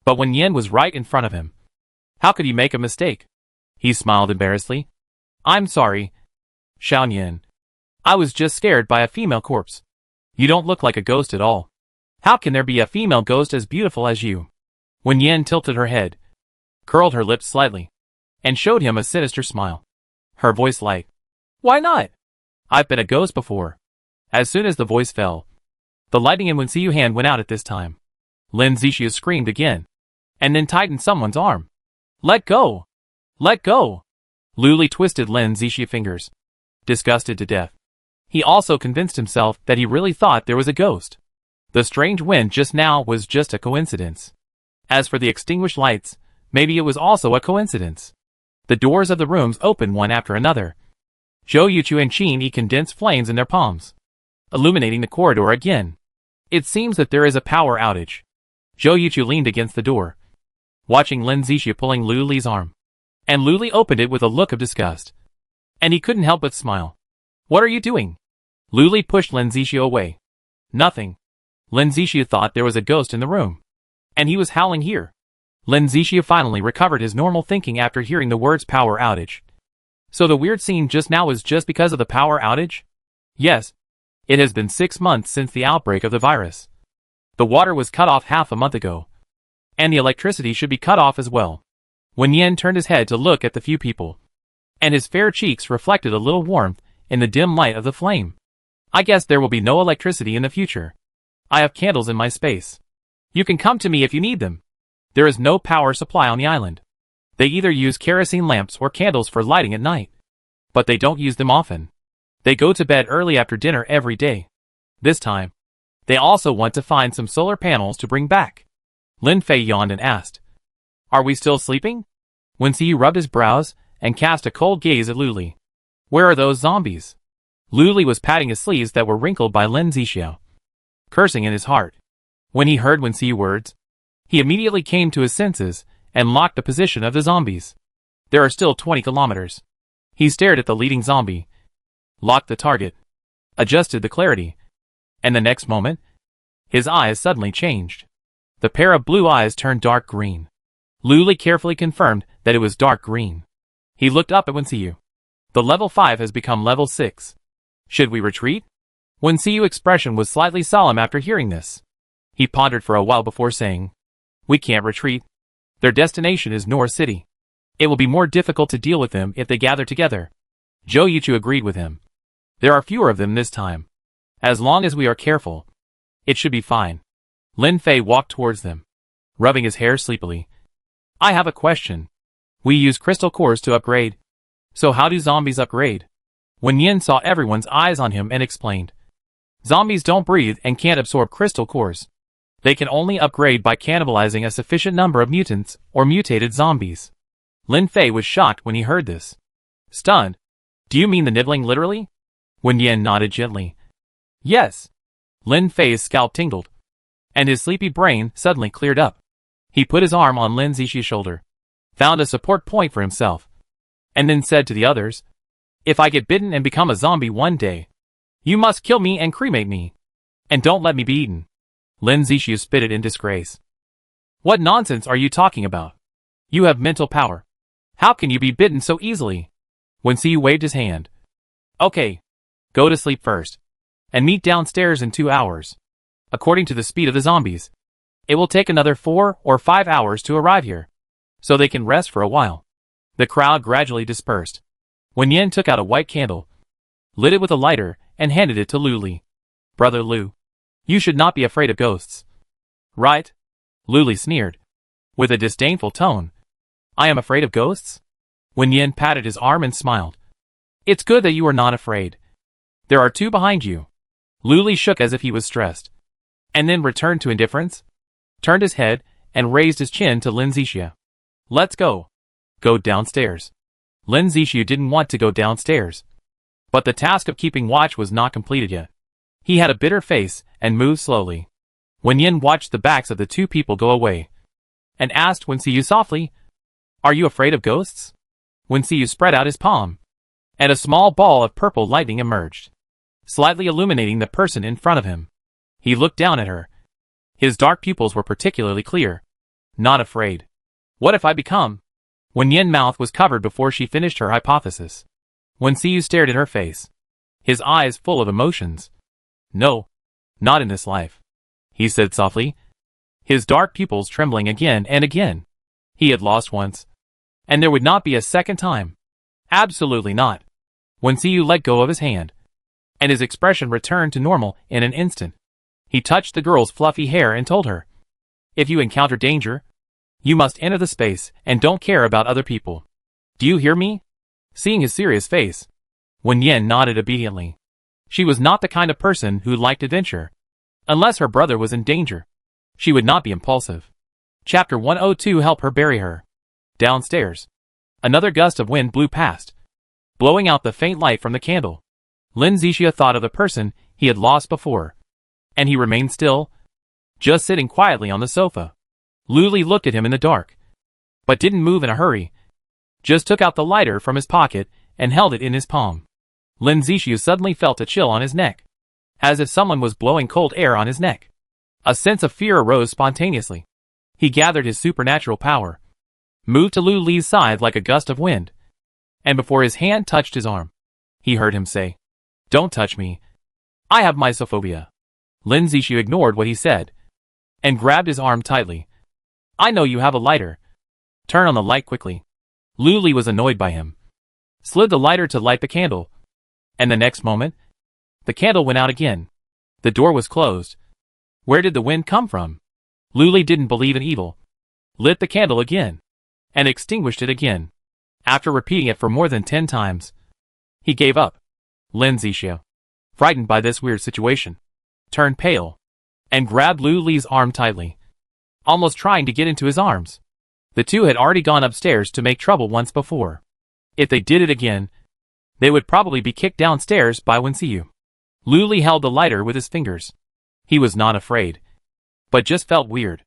But Wen Yin was right in front of him. How could he make a mistake? He smiled embarrassedly. "I'm sorry, Xiao Yin. I was just scared by a female corpse. You don't look like a ghost at all. How can there be a female ghost as beautiful as you?" Wen Yin tilted her head, curled her lips slightly, and showed him a sinister smile. Her voice light. "Why not? I've been a ghost before." As soon as the voice fell, the lightning in Wen Xiu's hand went out at this time. Lin Zixu screamed again, and then tightened someone's arm. Let go! Let go! Luli twisted Lin Zixia fingers, disgusted to death. He also convinced himself that he really thought there was a ghost. The strange wind just now was just a coincidence. As for the extinguished lights, maybe it was also a coincidence. The doors of the rooms opened one after another. Zhou Yuchu and Qin Yi condensed flames in their palms, illuminating the corridor again. It seems that there is a power outage. Zhou Yuchu leaned against the door, watching Lin Zixia pulling Luli's arm. And Luli opened it with a look of disgust. And he couldn't help but smile. What are you doing? Luli pushed Lin Zixia away. Nothing. Lin Zixia thought there was a ghost in the room. And he was howling here. Lin Zixia finally recovered his normal thinking after hearing the words power outage. So the weird scene just now was just because of the power outage? Yes. It has been 6 months since the outbreak of the virus. The water was cut off half a month ago. And the electricity should be cut off as well. Wen Yen turned his head to look at the few people. And his fair cheeks reflected a little warmth in the dim light of the flame. I guess there will be no electricity in the future. I have candles in my space. You can come to me if you need them. There is no power supply on the island. They either use kerosene lamps or candles for lighting at night. But they don't use them often. They go to bed early after dinner every day. This time, they also want to find some solar panels to bring back. Lin Fei yawned and asked, Are we still sleeping? Wen Xiyu rubbed his brows and cast a cold gaze at Luli. Where are those zombies? Luli was patting his sleeves that were wrinkled by Lin Zixia, cursing in his heart. When he heard Wen Xiu's words, he immediately came to his senses and locked the position of the zombies. There are still 20 kilometers. He stared at the leading zombie, locked the target, adjusted the clarity, and the next moment, his eyes suddenly changed. The pair of blue eyes turned dark green. Luli carefully confirmed that it was dark green. He looked up at Wen Xiu. The level 5 has become level 6. Should we retreat? Wen Xiu's expression was slightly solemn after hearing this. He pondered for a while before saying, We can't retreat. Their destination is North City. It will be more difficult to deal with them if they gather together. Zhou Yuchu agreed with him. There are fewer of them this time. As long as we are careful, it should be fine. Lin Fei walked towards them, rubbing his hair sleepily. I have a question. We use crystal cores to upgrade. So how do zombies upgrade? Wen Yin saw everyone's eyes on him and explained. Zombies don't breathe and can't absorb crystal cores. They can only upgrade by cannibalizing a sufficient number of mutants or mutated zombies. Lin Fei was shocked when he heard this. Stunned. Do you mean the nibbling literally? Wen Yin nodded gently. Yes. Lin Fei's scalp tingled, and his sleepy brain suddenly cleared up. He put his arm on Lin Zixi's shoulder, found a support point for himself, and then said to the others, If I get bitten and become a zombie one day, you must kill me and cremate me. And don't let me be eaten. Lin Zixia spitted in disgrace. What nonsense are you talking about? You have mental power. How can you be bitten so easily? Wen Xiu waved his hand. Okay. Go to sleep first. And meet downstairs in 2 hours. According to the speed of the zombies, it will take another 4 or 5 hours to arrive here, so they can rest for a while. The crowd gradually dispersed. Wen Yin took out a white candle, lit it with a lighter, and handed it to Luli. Brother Lu, you should not be afraid of ghosts. Right? Luli sneered, with a disdainful tone. I am afraid of ghosts? Wen Yin patted his arm and smiled. It's good that you are not afraid. There are 2 behind you. Luli shook as if he was stressed, and then returned to indifference, turned his head, and raised his chin to Lin Zixia. Let's go. Go downstairs. Lin Zixia didn't want to go downstairs, but the task of keeping watch was not completed yet. He had a bitter face and moved slowly. Wen Yin watched the backs of the 2 people go away, and asked Wen Xiu softly, Are you afraid of ghosts? Wen Xiu spread out his palm, and a small ball of purple lightning emerged, slightly illuminating the person in front of him. He looked down at her. His dark pupils were particularly clear. Not afraid. What if I become? Wen Yin's mouth was covered before she finished her hypothesis. Wen Xiu stared at her face, his eyes full of emotions. No, not in this life, he said softly, his dark pupils trembling again and again. He had lost once, and there would not be a second time. Absolutely not. Wen Xiu let go of his hand, and his expression returned to normal in an instant. He touched the girl's fluffy hair and told her, If you encounter danger, You must enter the space and don't care about other people. Do you hear me? Seeing his serious face, Wen Yin nodded obediently. She was not the kind of person who liked adventure. Unless her brother was in danger, she would not be impulsive. Chapter 102 Help her bury her. Downstairs. Another gust of wind blew past, blowing out the faint light from the candle. Lin Zixia thought of the person he had lost before, and he remained still, just sitting quietly on the sofa. Lu Li looked at him in the dark, but didn't move in a hurry, just took out the lighter from his pocket and held it in his palm. Lin Zixia suddenly felt a chill on his neck, as if someone was blowing cold air on his neck. A sense of fear arose spontaneously. He gathered his supernatural power, moved to Lu Li's side like a gust of wind, and before his hand touched his arm, he heard him say, "Don't touch me. I have mysophobia." Lin Zixia ignored what he said, and grabbed his arm tightly. "I know you have a lighter. Turn on the light quickly." Lu Li was annoyed by him, slid the lighter to light the candle, and the next moment, the candle went out again. The door was closed. Where did the wind come from? Lu Li didn't believe in evil, lit the candle again, and extinguished it again. After repeating it for more than 10 times, he gave up. Lin Zixia, frightened by this weird situation, turned pale, and grabbed Lu Li's arm tightly, almost trying to get into his arms. The two had already gone upstairs to make trouble once before. If they did it again, they would probably be kicked downstairs by Wen Xiu. Lu Li held the lighter with his fingers. He was not afraid, but just felt weird.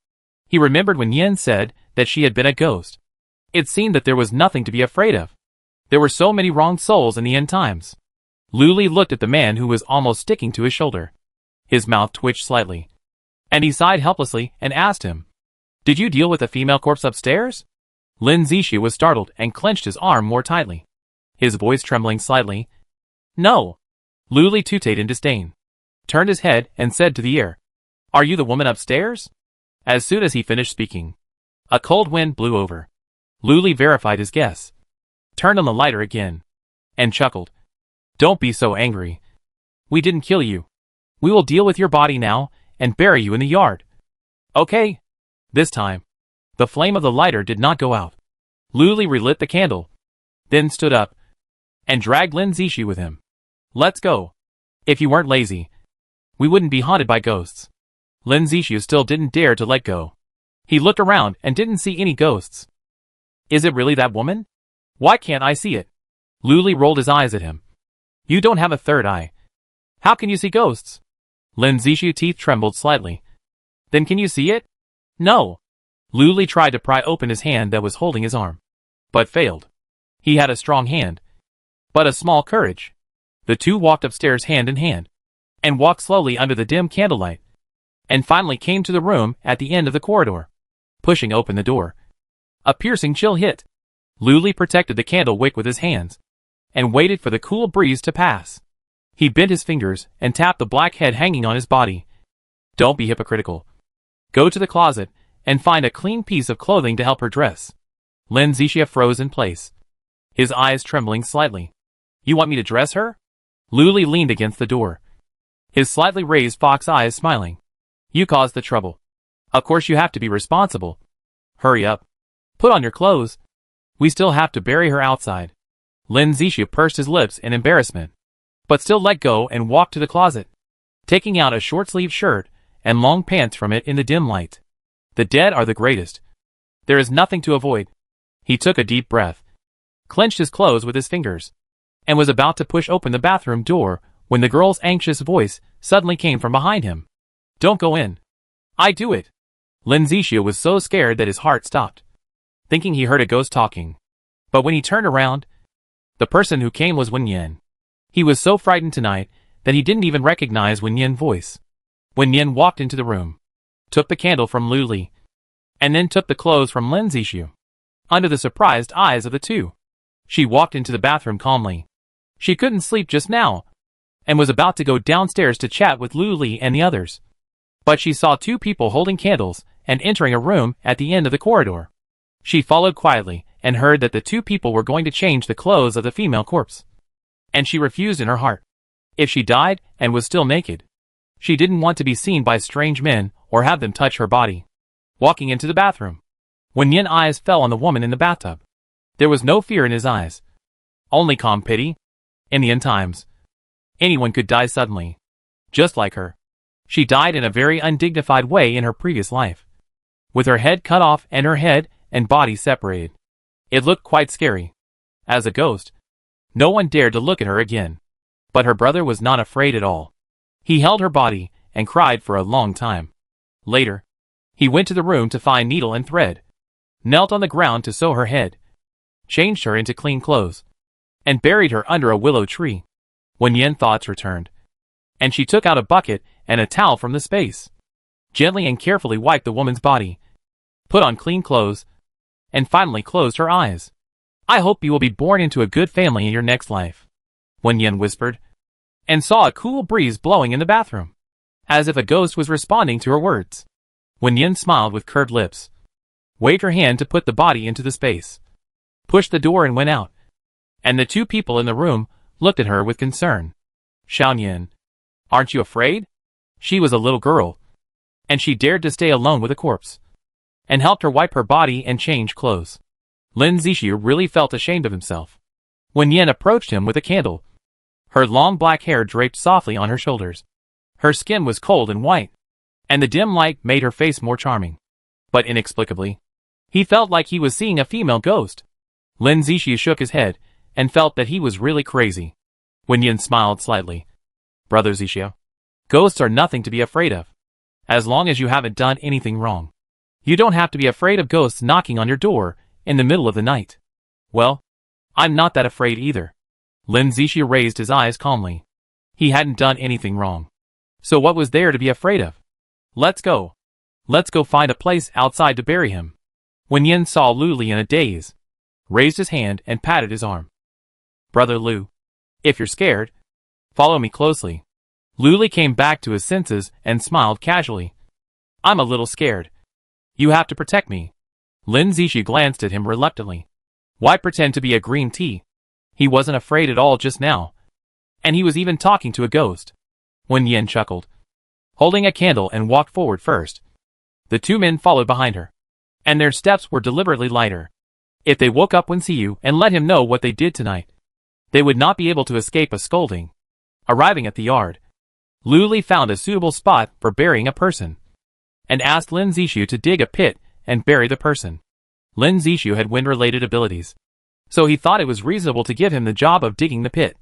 He remembered when Yin said that she had been a ghost. It seemed that there was nothing to be afraid of. There were so many wronged souls in the end times. Lu Li looked at the man who was almost sticking to his shoulder. His mouth twitched slightly, and he sighed helplessly and asked him, "Did you deal with the female corpse upstairs?" Lin Zixia was startled and clenched his arm more tightly, his voice trembling slightly. "No." Lu Li tooted in disdain, turned his head and said to the air, "Are you the woman upstairs?" As soon as he finished speaking, a cold wind blew over. Lu Li verified his guess, turned on the lighter again, and chuckled. "Don't be so angry. We didn't kill you. We will deal with your body now and bury you in the yard. Okay?" This time, the flame of the lighter did not go out. Lu Li relit the candle, then stood up, and dragged Lin Zixia with him. "Let's go. If you weren't lazy, we wouldn't be haunted by ghosts." Lin Zixia still didn't dare to let go. He looked around and didn't see any ghosts. "Is it really that woman? Why can't I see it?" Lu Li rolled his eyes at him. "You don't have a third eye. How can you see ghosts?" Lin Zixia's teeth trembled slightly. "Then can you see it?" "No." Lu Li tried to pry open his hand that was holding his arm, but failed. He had a strong hand, but a small courage. The two walked upstairs hand in hand, and walked slowly under the dim candlelight, and finally came to the room at the end of the corridor. Pushing open the door, a piercing chill hit. Lu Li protected the candle wick with his hands, and waited for the cool breeze to pass. He bent his fingers and tapped the black head hanging on his body. "Don't be hypocritical. Go to the closet and find a clean piece of clothing to help her dress." Lin Zixia froze in place, his eyes trembling slightly. "You want me to dress her?" Lu Li leaned against the door, his slightly raised fox eyes smiling. "You caused the trouble. Of course you have to be responsible. Hurry up. Put on your clothes. We still have to bury her outside." Lin Zixia pursed his lips in embarrassment, but still let go and walked to the closet, taking out a short-sleeved shirt and long pants from it in the dim light. The dead are the greatest. There is nothing to avoid. He took a deep breath, clenched his clothes with his fingers, and was about to push open the bathroom door when the girl's anxious voice suddenly came from behind him. "Don't go in. I do it." Lin Zixia was so scared that his heart stopped, thinking he heard a ghost talking. But when he turned around, the person who came was Wen Yin. He was so frightened tonight that he didn't even recognize Wen Yin's voice. Wen Yin walked into the room, took the candle from Lu Li, and then took the clothes from Lin Zixia. Under the surprised eyes of the two, she walked into the bathroom calmly. She couldn't sleep just now, and was about to go downstairs to chat with Lu Li and the others. But she saw two people holding candles and entering a room at the end of the corridor. She followed quietly and heard that the two people were going to change the clothes of the female corpse. And she refused in her heart. If she died and was still naked, she didn't want to be seen by strange men or have them touch her body. Walking into the bathroom, Wen Yin's eyes fell on the woman in the bathtub. There was no fear in his eyes. Only calm pity. In the end times, anyone could die suddenly. Just like her. She died in a very undignified way in her previous life. With her head cut off and her head and body separated. It looked quite scary. As a ghost, no one dared to look at her again. But her brother was not afraid at all. He held her body and cried for a long time. Later, he went to the room to find needle and thread, knelt on the ground to sew her head, changed her into clean clothes, and buried her under a willow tree. Wen Yin's thoughts returned, and she took out a bucket and a towel from the space, gently and carefully wiped the woman's body, put on clean clothes, and finally closed her eyes. I hope you will be born into a good family in your next life, Wen Yin whispered, and saw a cool breeze blowing in the bathroom, as if a ghost was responding to her words. Wen Yin smiled with curved lips, waved her hand to put the body into the space, pushed the door and went out, and the two people in the room looked at her with concern. Xiaoyan, aren't you afraid? She was a little girl, and she dared to stay alone with a corpse, and helped her wipe her body and change clothes. Lin Zixu really felt ashamed of himself. Wen Yin approached him with a candle. Her long black hair draped softly on her shoulders. Her skin was cold and white, and the dim light made her face more charming. But inexplicably, he felt like he was seeing a female ghost. Lin Zixu shook his head and felt that he was really crazy. Wen Yin smiled slightly. Brother Zixu, ghosts are nothing to be afraid of, as long as you haven't done anything wrong. You don't have to be afraid of ghosts knocking on your door in the middle of the night. Well, I'm not that afraid either. Lin Zixu raised his eyes calmly. He hadn't done anything wrong. So what was there to be afraid of? Let's go. Let's go find a place outside to bury him. Wen Yin saw Lu Li in a daze, raised his hand and patted his arm. Brother Lu, if you're scared, follow me closely. Lu Li came back to his senses and smiled casually. I'm a little scared. You have to protect me. Lin Zixu glanced at him reluctantly. Why pretend to be a green tea? He wasn't afraid at all just now. And he was even talking to a ghost. Wen Yin chuckled, holding a candle and walked forward first. The two men followed behind her, and their steps were deliberately lighter. If they woke up Wen Xiu and let him know what they did tonight, they would not be able to escape a scolding. Arriving at the yard, Lu Li found a suitable spot for burying a person, and asked Lin Zixu to dig a pit and bury the person. Lin Zixu had wind-related abilities, so he thought it was reasonable to give him the job of digging the pit.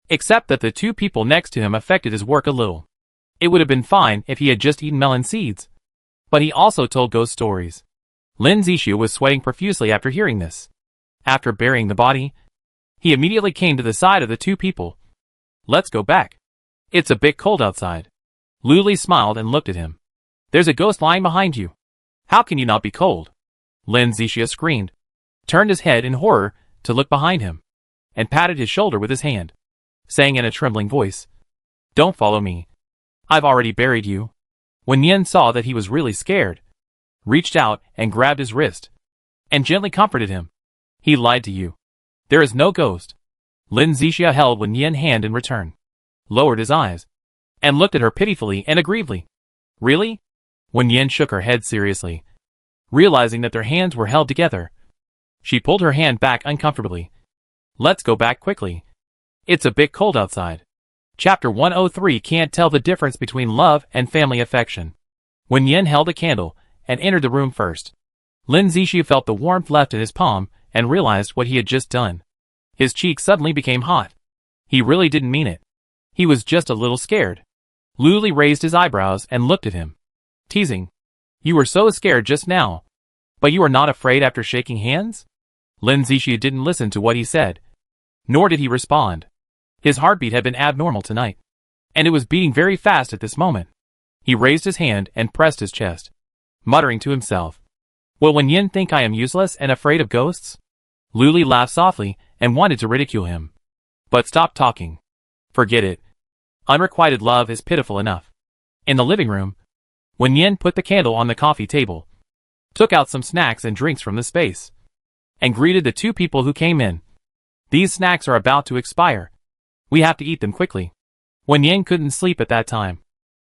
Except that the two people next to him affected his work a little. It would have been fine if he had just eaten melon seeds, but he also told ghost stories. Lin Zixu was sweating profusely after hearing this. After burying the body, he immediately came to the side of the two people. Let's go back. It's a bit cold outside. Lu Li smiled and looked at him. There's a ghost lying behind you. How can you not be cold? Lin Zixu screamed, turned his head in horror to look behind him, and patted his shoulder with his hand, saying in a trembling voice, Don't follow me. I've already buried you. Wen Yin saw that he was really scared, reached out and grabbed his wrist, and gently comforted him. He lied to you. There is no ghost. Lin Zixu held Wen Yin's hand in return, lowered his eyes, and looked at her pitifully and aggrievedly. Really? Wen Yin shook her head seriously, realizing that their hands were held together. She pulled her hand back uncomfortably. Let's go back quickly. It's a bit cold outside. Chapter 103 Can't tell the difference between love and family affection. Wen Yin held a candle and entered the room first. Lin Zixu felt the warmth left in his palm and realized what he had just done. His cheeks suddenly became hot. He really didn't mean it. He was just a little scared. Lu Li raised his eyebrows and looked at him, teasing. You were so scared just now, but you are not afraid after shaking hands? Lin Zixu didn't listen to what he said, nor did he respond. His heartbeat had been abnormal tonight, and it was beating very fast at this moment. He raised his hand and pressed his chest, muttering to himself, Will Wen Yin think I am useless and afraid of ghosts? Lu Li laughed softly and wanted to ridicule him, but stopped talking. Forget it. Unrequited love is pitiful enough. In the living room, Wen Yin put the candle on the coffee table, took out some snacks and drinks from the space, and greeted the two people who came in. These snacks are about to expire. We have to eat them quickly. Wen Yin couldn't sleep at that time,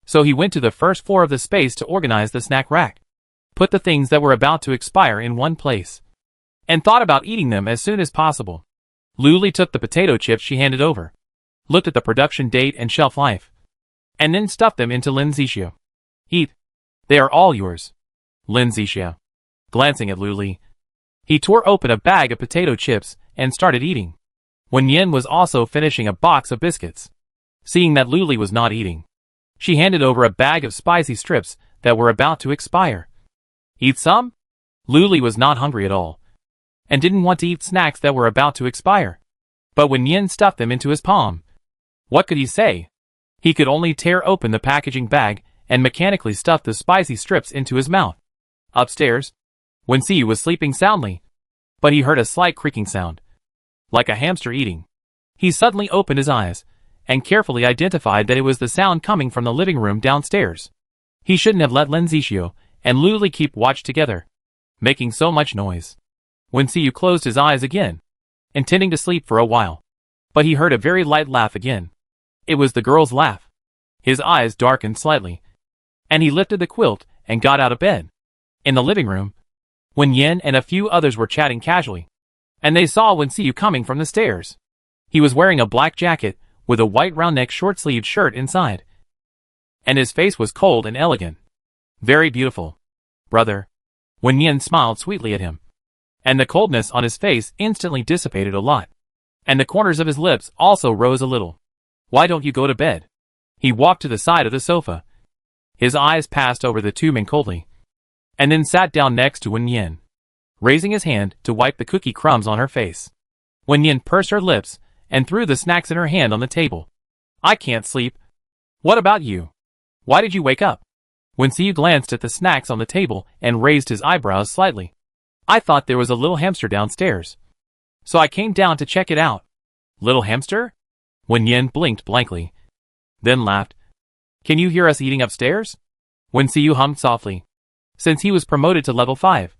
so he went to the first floor of the space to organize the snack rack. put the things that were about to expire in one place, and thought about eating them as soon as possible. Luli took the potato chips she handed over, looked at the production date and shelf life, and then stuffed them into Linzisha. Eat. They are all yours. Linzisha, glancing at Luli. He tore open a bag of potato chips and started eating. Wen Yin was also finishing a box of biscuits. Seeing that Luli was not eating, she handed over a bag of spicy strips that were about to expire. Eat some? Luli was not hungry at all, and didn't want to eat snacks that were about to expire. But when Yin stuffed them into his palm, what could he say? He could only tear open the packaging bag and mechanically stuff the spicy strips into his mouth. Upstairs, Wen Xiyu was sleeping soundly, but he heard a slight creaking sound, like a hamster eating. He suddenly opened his eyes and carefully identified that it was the sound coming from the living room downstairs. He shouldn't have let Lin Zixio and Luli keep watch together, making so much noise. Wen Xiyu closed his eyes again, intending to sleep for a while, but he heard a very light laugh again. It was the girl's laugh. His eyes darkened slightly, and he lifted the quilt and got out of bed. In the living room, Wen Yin and a few others were chatting casually, and they saw Wen Xiyu coming from the stairs. He was wearing a black jacket with a white round-neck short-sleeved shirt inside, and his face was cold and elegant. Very beautiful, brother. Wen Yin smiled sweetly at him, and the coldness on his face instantly dissipated a lot, and the corners of his lips also rose a little. Why don't you go to bed? He walked to the side of the sofa. His eyes passed over the two men coldly, and then sat down next to Wen Yin, raising his hand to wipe the cookie crumbs on her face. Wen Yin pursed her lips and threw the snacks in her hand on the table. I can't sleep. What about you? Why did you wake up? Wen Xiyu glanced at the snacks on the table and raised his eyebrows slightly. I thought there was a little hamster downstairs, so I came down to check it out. Little hamster? Wen Yin blinked blankly, then laughed. Can you hear us eating upstairs? Wen Xiyu hummed softly. Since he was promoted to level 5,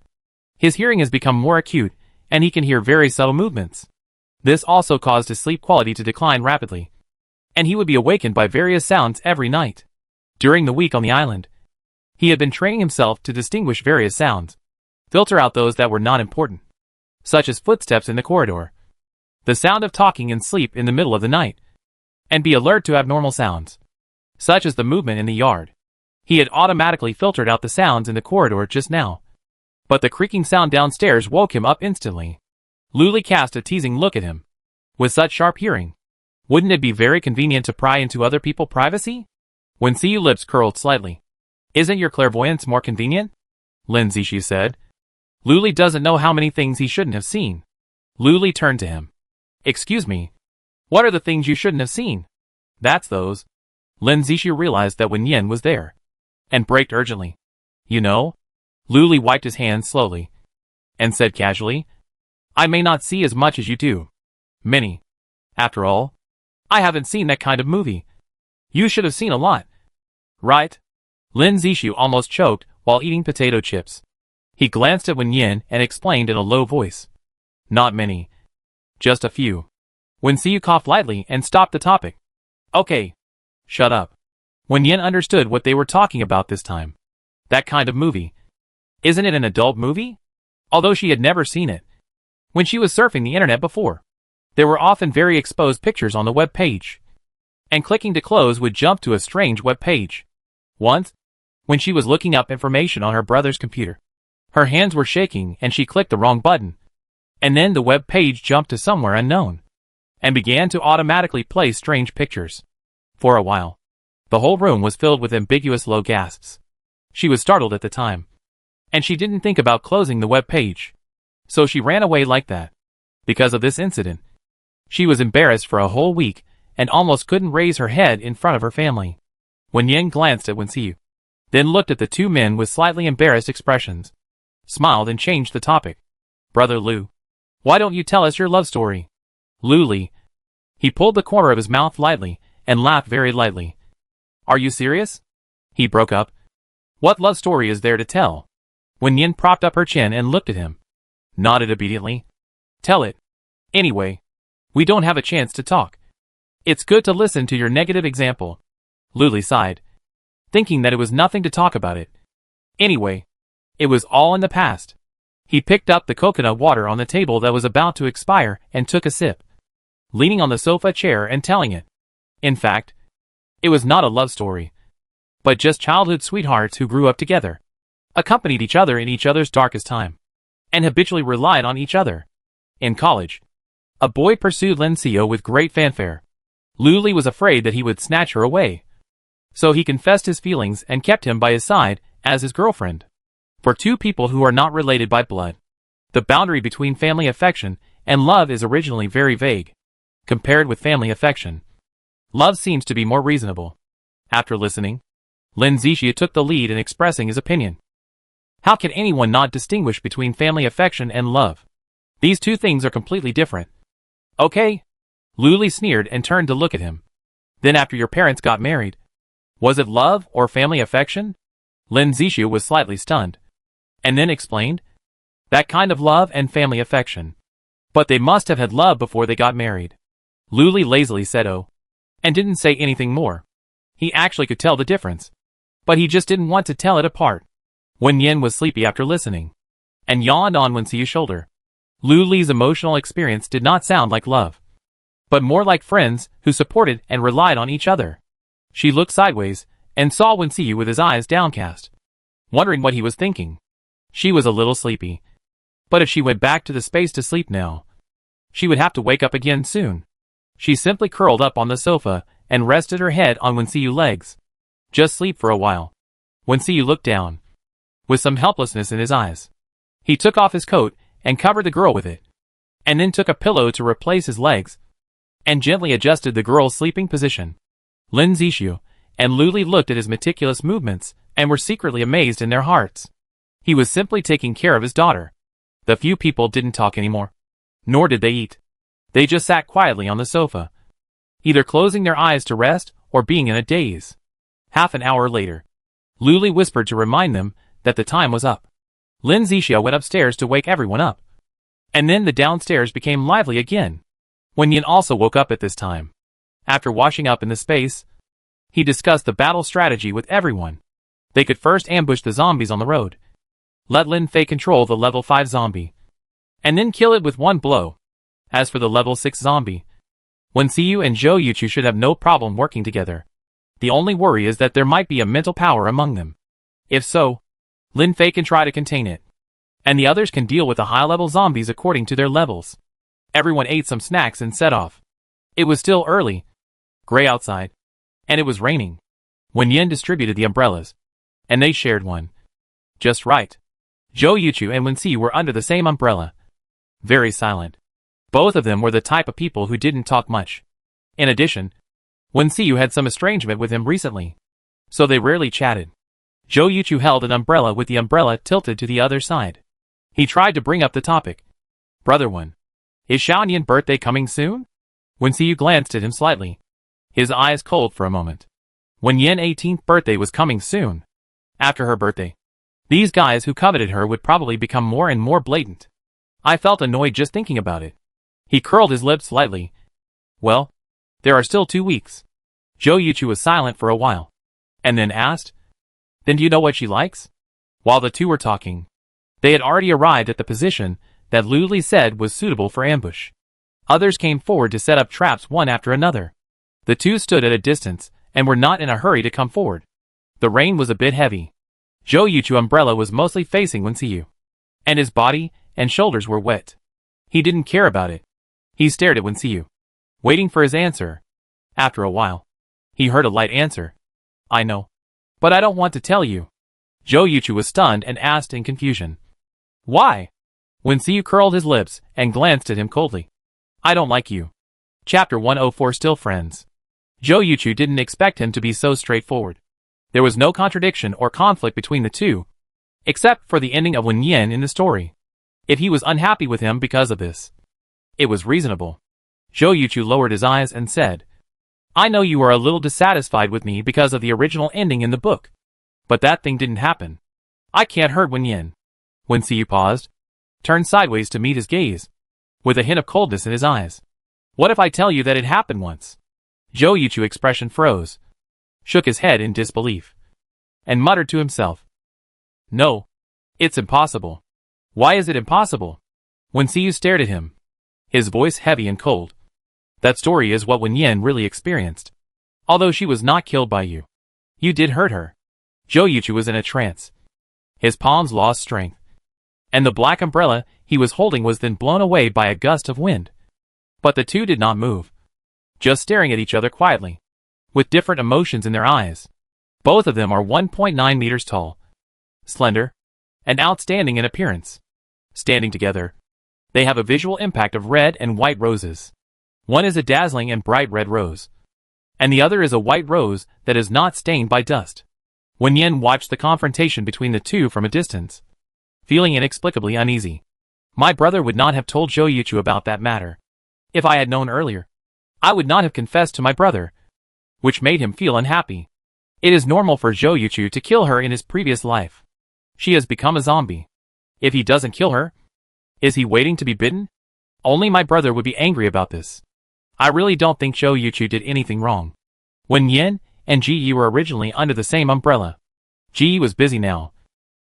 his hearing has become more acute, and he can hear very subtle movements. This also caused his sleep quality to decline rapidly, and he would be awakened by various sounds every night. During the week on the island, he had been training himself to distinguish various sounds, filter out those that were not important, such as footsteps in the corridor, the sound of talking and sleep in the middle of the night, and be alert to abnormal sounds, such as the movement in the yard. He had automatically filtered out the sounds in the corridor just now, but the creaking sound downstairs woke him up instantly. Luli cast a teasing look at him. With such sharp hearing, wouldn't it be very convenient to pry into other people's privacy? Wen Xiyu lips curled slightly. Isn't your clairvoyance more convenient? Lin Zixi said. Luli doesn't know how many things he shouldn't have seen. Luli turned to him. Excuse me. What are the things you shouldn't have seen? That's those. Lin Zixi realized that Wen Yin was there, and braked urgently. You know? Luli wiped his hands slowly, and said casually, I may not see as much as you do. Many. After all, I haven't seen that kind of movie. You should have seen a lot. Right? Lin Zixi almost choked while eating potato chips. He glanced at Wen Yin and explained in a low voice. Not many. Just a few. Wen Xiyu coughed lightly and stopped the topic. Okay. Shut up. Wen Yin understood what they were talking about this time. That kind of movie. Isn't it an adult movie? Although she had never seen it. When she was surfing the internet before, there were often very exposed pictures on the web page, and clicking to close would jump to a strange web page. Once, when she was looking up information on her brother's computer, her hands were shaking and she clicked the wrong button, and then the web page jumped to somewhere unknown, and began to automatically play strange pictures. For a while, the whole room was filled with ambiguous low gasps. She was startled at the time, and she didn't think about closing the web page. So she ran away like that. Because of this incident, she was embarrassed for a whole week and almost couldn't raise her head in front of her family. Wen Yin glanced at Wen Xiyu, then looked at the two men with slightly embarrassed expressions, smiled and changed the topic. Brother Lu, why don't you tell us your love story? Luli. He pulled the corner of his mouth lightly and laughed very lightly. Are you serious? He broke up. What love story is there to tell? Wen Yin propped up her chin and looked at him, nodded obediently. Tell it. Anyway, we don't have a chance to talk. It's good to listen to your negative example. Luli sighed, thinking that it was nothing to talk about it. Anyway, It was all in the past. He picked up the coconut water on the table that was about to expire and took a sip, leaning on the sofa chair and telling it. In fact, it was not a love story, but just childhood sweethearts who grew up together, accompanied each other in each other's darkest time, and habitually relied on each other. In college, a boy pursued Lin Xiu with great fanfare. Lu Li was afraid that he would snatch her away, so he confessed his feelings and kept him by his side as his girlfriend. For two people who are not related by blood, the boundary between family affection and love is originally very vague. Compared with family affection, love seems to be more reasonable. After listening, Lin Zixia took the lead in expressing his opinion. How can anyone not distinguish between family affection and love? These two things are completely different. Okay. Lu Li sneered and turned to look at him. Then after your parents got married, was it love or family affection? Lin Zixia was slightly stunned, and then explained, that kind of love and family affection. But they must have had love before they got married. Lu Li lazily said oh, and didn't say anything more. He actually could tell the difference, but he just didn't want to tell it apart. Wen Yin was sleepy after listening, and yawned on Wen Xiu's shoulder. Lu Li's emotional experience did not sound like love, but more like friends who supported and relied on each other. She looked sideways and saw Wen Xiu with his eyes downcast, wondering what he was thinking. She was a little sleepy, but if she went back to the space to sleep now, she would have to wake up again soon. She simply curled up on the sofa and rested her head on Wen Xiu's legs. Just sleep for a while. Wen Xiu looked down, with some helplessness in his eyes. He took off his coat and covered the girl with it, and then took a pillow to replace his legs, and gently adjusted the girl's sleeping position. Lin Zixia and Lu Li looked at his meticulous movements and were secretly amazed in their hearts. He was simply taking care of his daughter. The few people didn't talk anymore, nor did they eat. They just sat quietly on the sofa, either closing their eyes to rest or being in a daze. Half an hour later, Lu Li whispered to remind them that the time was up. Lin Zixia went upstairs to wake everyone up, and then the downstairs became lively again. Wen Yin also woke up at this time. After washing up in the space, he discussed the battle strategy with everyone. They could first ambush the zombies on the road, let Lin Fei control the level 5 zombie, and then kill it with one blow. As for the level 6 zombie, Wen Xiu and Zhou Yuchu should have no problem working together. The only worry is that there might be a mental power among them. If so, Lin Fei can try to contain it, and the others can deal with the high-level zombies according to their levels. Everyone ate some snacks and set off. It was still early, gray outside, and it was raining. Wen Yin distributed the umbrellas, and they shared one. Just right. Zhou Yuchu and Wen Xiu were under the same umbrella, very silent. Both of them were the type of people who didn't talk much. In addition, Wen Xiu had some estrangement with him recently, so they rarely chatted. Zhou Yuchu held an umbrella with the umbrella tilted to the other side. He tried to bring up the topic. Brother Wen, is Xiaoyan birthday coming soon? Wen Xiu glanced at him slightly, his eyes cold for a moment. Wen Yin 18th birthday was coming soon. After her birthday, these guys who coveted her would probably become more and more blatant. I felt annoyed just thinking about it. He curled his lips slightly. Well, there are still 2 weeks. Zhou Yuchu was silent for a while, and then asked, then do you know what she likes? While the two were talking, they had already arrived at the position that Lu Li said was suitable for ambush. Others came forward to set up traps one after another. The two stood at a distance and were not in a hurry to come forward. The rain was a bit heavy. Zhou Yuchu's umbrella was mostly facing Wen Xiu, and his body and shoulders were wet. He didn't care about it. He stared at Wen Xiu, waiting for his answer. After a while, he heard a light answer. I know, but I don't want to tell you. Zhou Yuchu was stunned and asked in confusion. Why? Wen Xiu curled his lips and glanced at him coldly. I don't like you. Chapter 104 Still Friends. Zhou Yuchu didn't expect him to be so straightforward. There was no contradiction or conflict between the two, except for the ending of Wen Yin in the story. If he was unhappy with him because of this, it was reasonable. Zhou Yuchu lowered his eyes and said, I know you are a little dissatisfied with me because of the original ending in the book, but that thing didn't happen. I can't hurt Wen Yin. Wen Xiu paused, turned sideways to meet his gaze, with a hint of coldness in his eyes. What if I tell you that it happened once? Zhou Yuchu's expression froze, shook his head in disbelief, and muttered to himself. No. It's impossible. Why is it impossible? Wen Xiu stared at him, his voice heavy and cold. That story is what Wen Yin really experienced. Although she was not killed by you, you did hurt her. Zhou Yuchu was in a trance. His palms lost strength, and the black umbrella he was holding was then blown away by a gust of wind. But the two did not move, just staring at each other quietly, with different emotions in their eyes. Both of them are 1.9 meters tall, slender, and outstanding in appearance. Standing together, they have a visual impact of red and white roses. One is a dazzling and bright red rose, and the other is a white rose that is not stained by dust. Wen Yin watched the confrontation between the two from a distance, feeling inexplicably uneasy. My brother would not have told Zhou Yuchu about that matter. If I had known earlier, I would not have confessed to my brother, which made him feel unhappy. It is normal for Zhou Yuchu to kill her in his previous life. She has become a zombie. If he doesn't kill her, is he waiting to be bitten? Only my brother would be angry about this. I really don't think Zhou Yuchu did anything wrong. Wen Yin and Ji Yi were originally under the same umbrella. Ji Yi was busy now,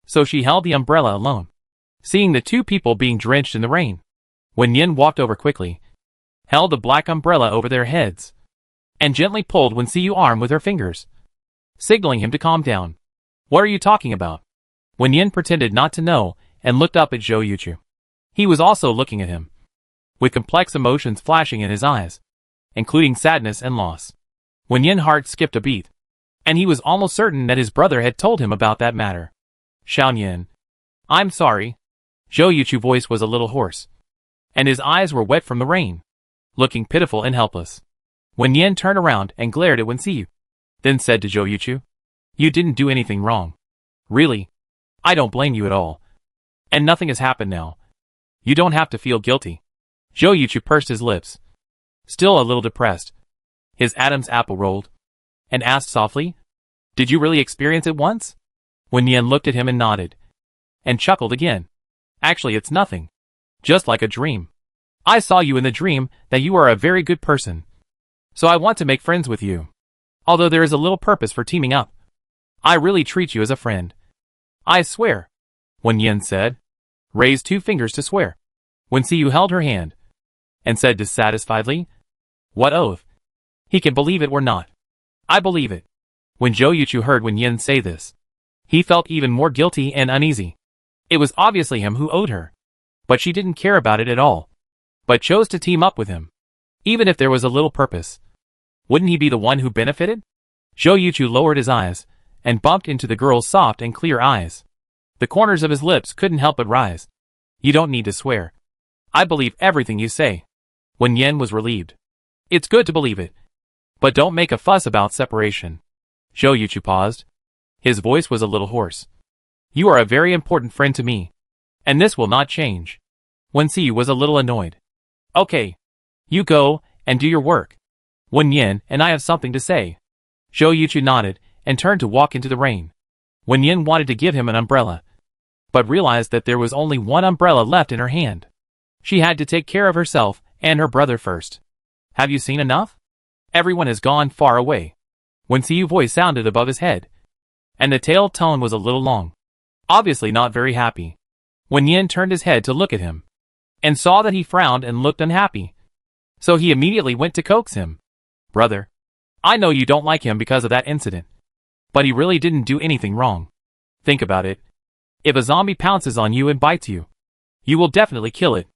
so she held the umbrella alone. Seeing the two people being drenched in the rain, Wen Yin walked over quickly, held the black umbrella over their heads, and gently pulled Wen Xiu's arm with her fingers, signaling him to calm down. What are you talking about? Wen Yin pretended not to know and looked up at Zhou Yuchu. He was also looking at him, with complex emotions flashing in his eyes, including sadness and loss. Wen Yin's heart skipped a beat, and he was almost certain that his brother had told him about that matter. Xiao Yin. I'm sorry. Zhou Yuchu's voice was a little hoarse, and his eyes were wet from the rain, looking pitiful and helpless. Wen Yin turned around and glared at Wen Xiu, then said to Zhou Yuchu, you didn't do anything wrong. Really? I don't blame you at all. And nothing has happened now. You don't have to feel guilty. Zhou Yuchu pursed his lips, still a little depressed. His Adam's apple rolled, and asked softly, did you really experience it once? Wen Yin looked at him and nodded, and chuckled again. Actually, it's nothing. Just like a dream. I saw you in the dream that you are a very good person. So I want to make friends with you. Although there is a little purpose for teaming up. I really treat you as a friend. I swear, Wen Yin said, raised two fingers to swear. Wen Xiu held her hand, and said dissatisfiedly, what oath? He can believe it or not. I believe it. When Zhou Yuchu heard Wen Yin say this, he felt even more guilty and uneasy. It was obviously him who owed her, but she didn't care about it at all, but chose to team up with him. Even if there was a little purpose, wouldn't he be the one who benefited? Zhou Yuchu lowered his eyes, and bumped into the girl's soft and clear eyes. The corners of his lips couldn't help but rise. You don't need to swear. I believe everything you say. Wen Yin was relieved. It's good to believe it, but don't make a fuss about separation. Zhou Yuchu paused. His voice was a little hoarse. You are a very important friend to me, and this will not change. Wen Xiu was a little annoyed. Okay. You go, and do your work. Wen Yin and I have something to say. Zhou Yuchu nodded, and turned to walk into the rain. Wen Yin wanted to give him an umbrella, but realized that there was only one umbrella left in her hand. She had to take care of herself and her brother first. Have you seen enough? Everyone has gone far away. Wen Xiu's voice sounded above his head, and the tail tone was a little long. Obviously not very happy. Wen Yin turned his head to look at him, and saw that he frowned and looked unhappy. So he immediately went to coax him. Brother, I know you don't like him because of that incident, but he really didn't do anything wrong. Think about it. If a zombie pounces on you and bites you, you will definitely kill it.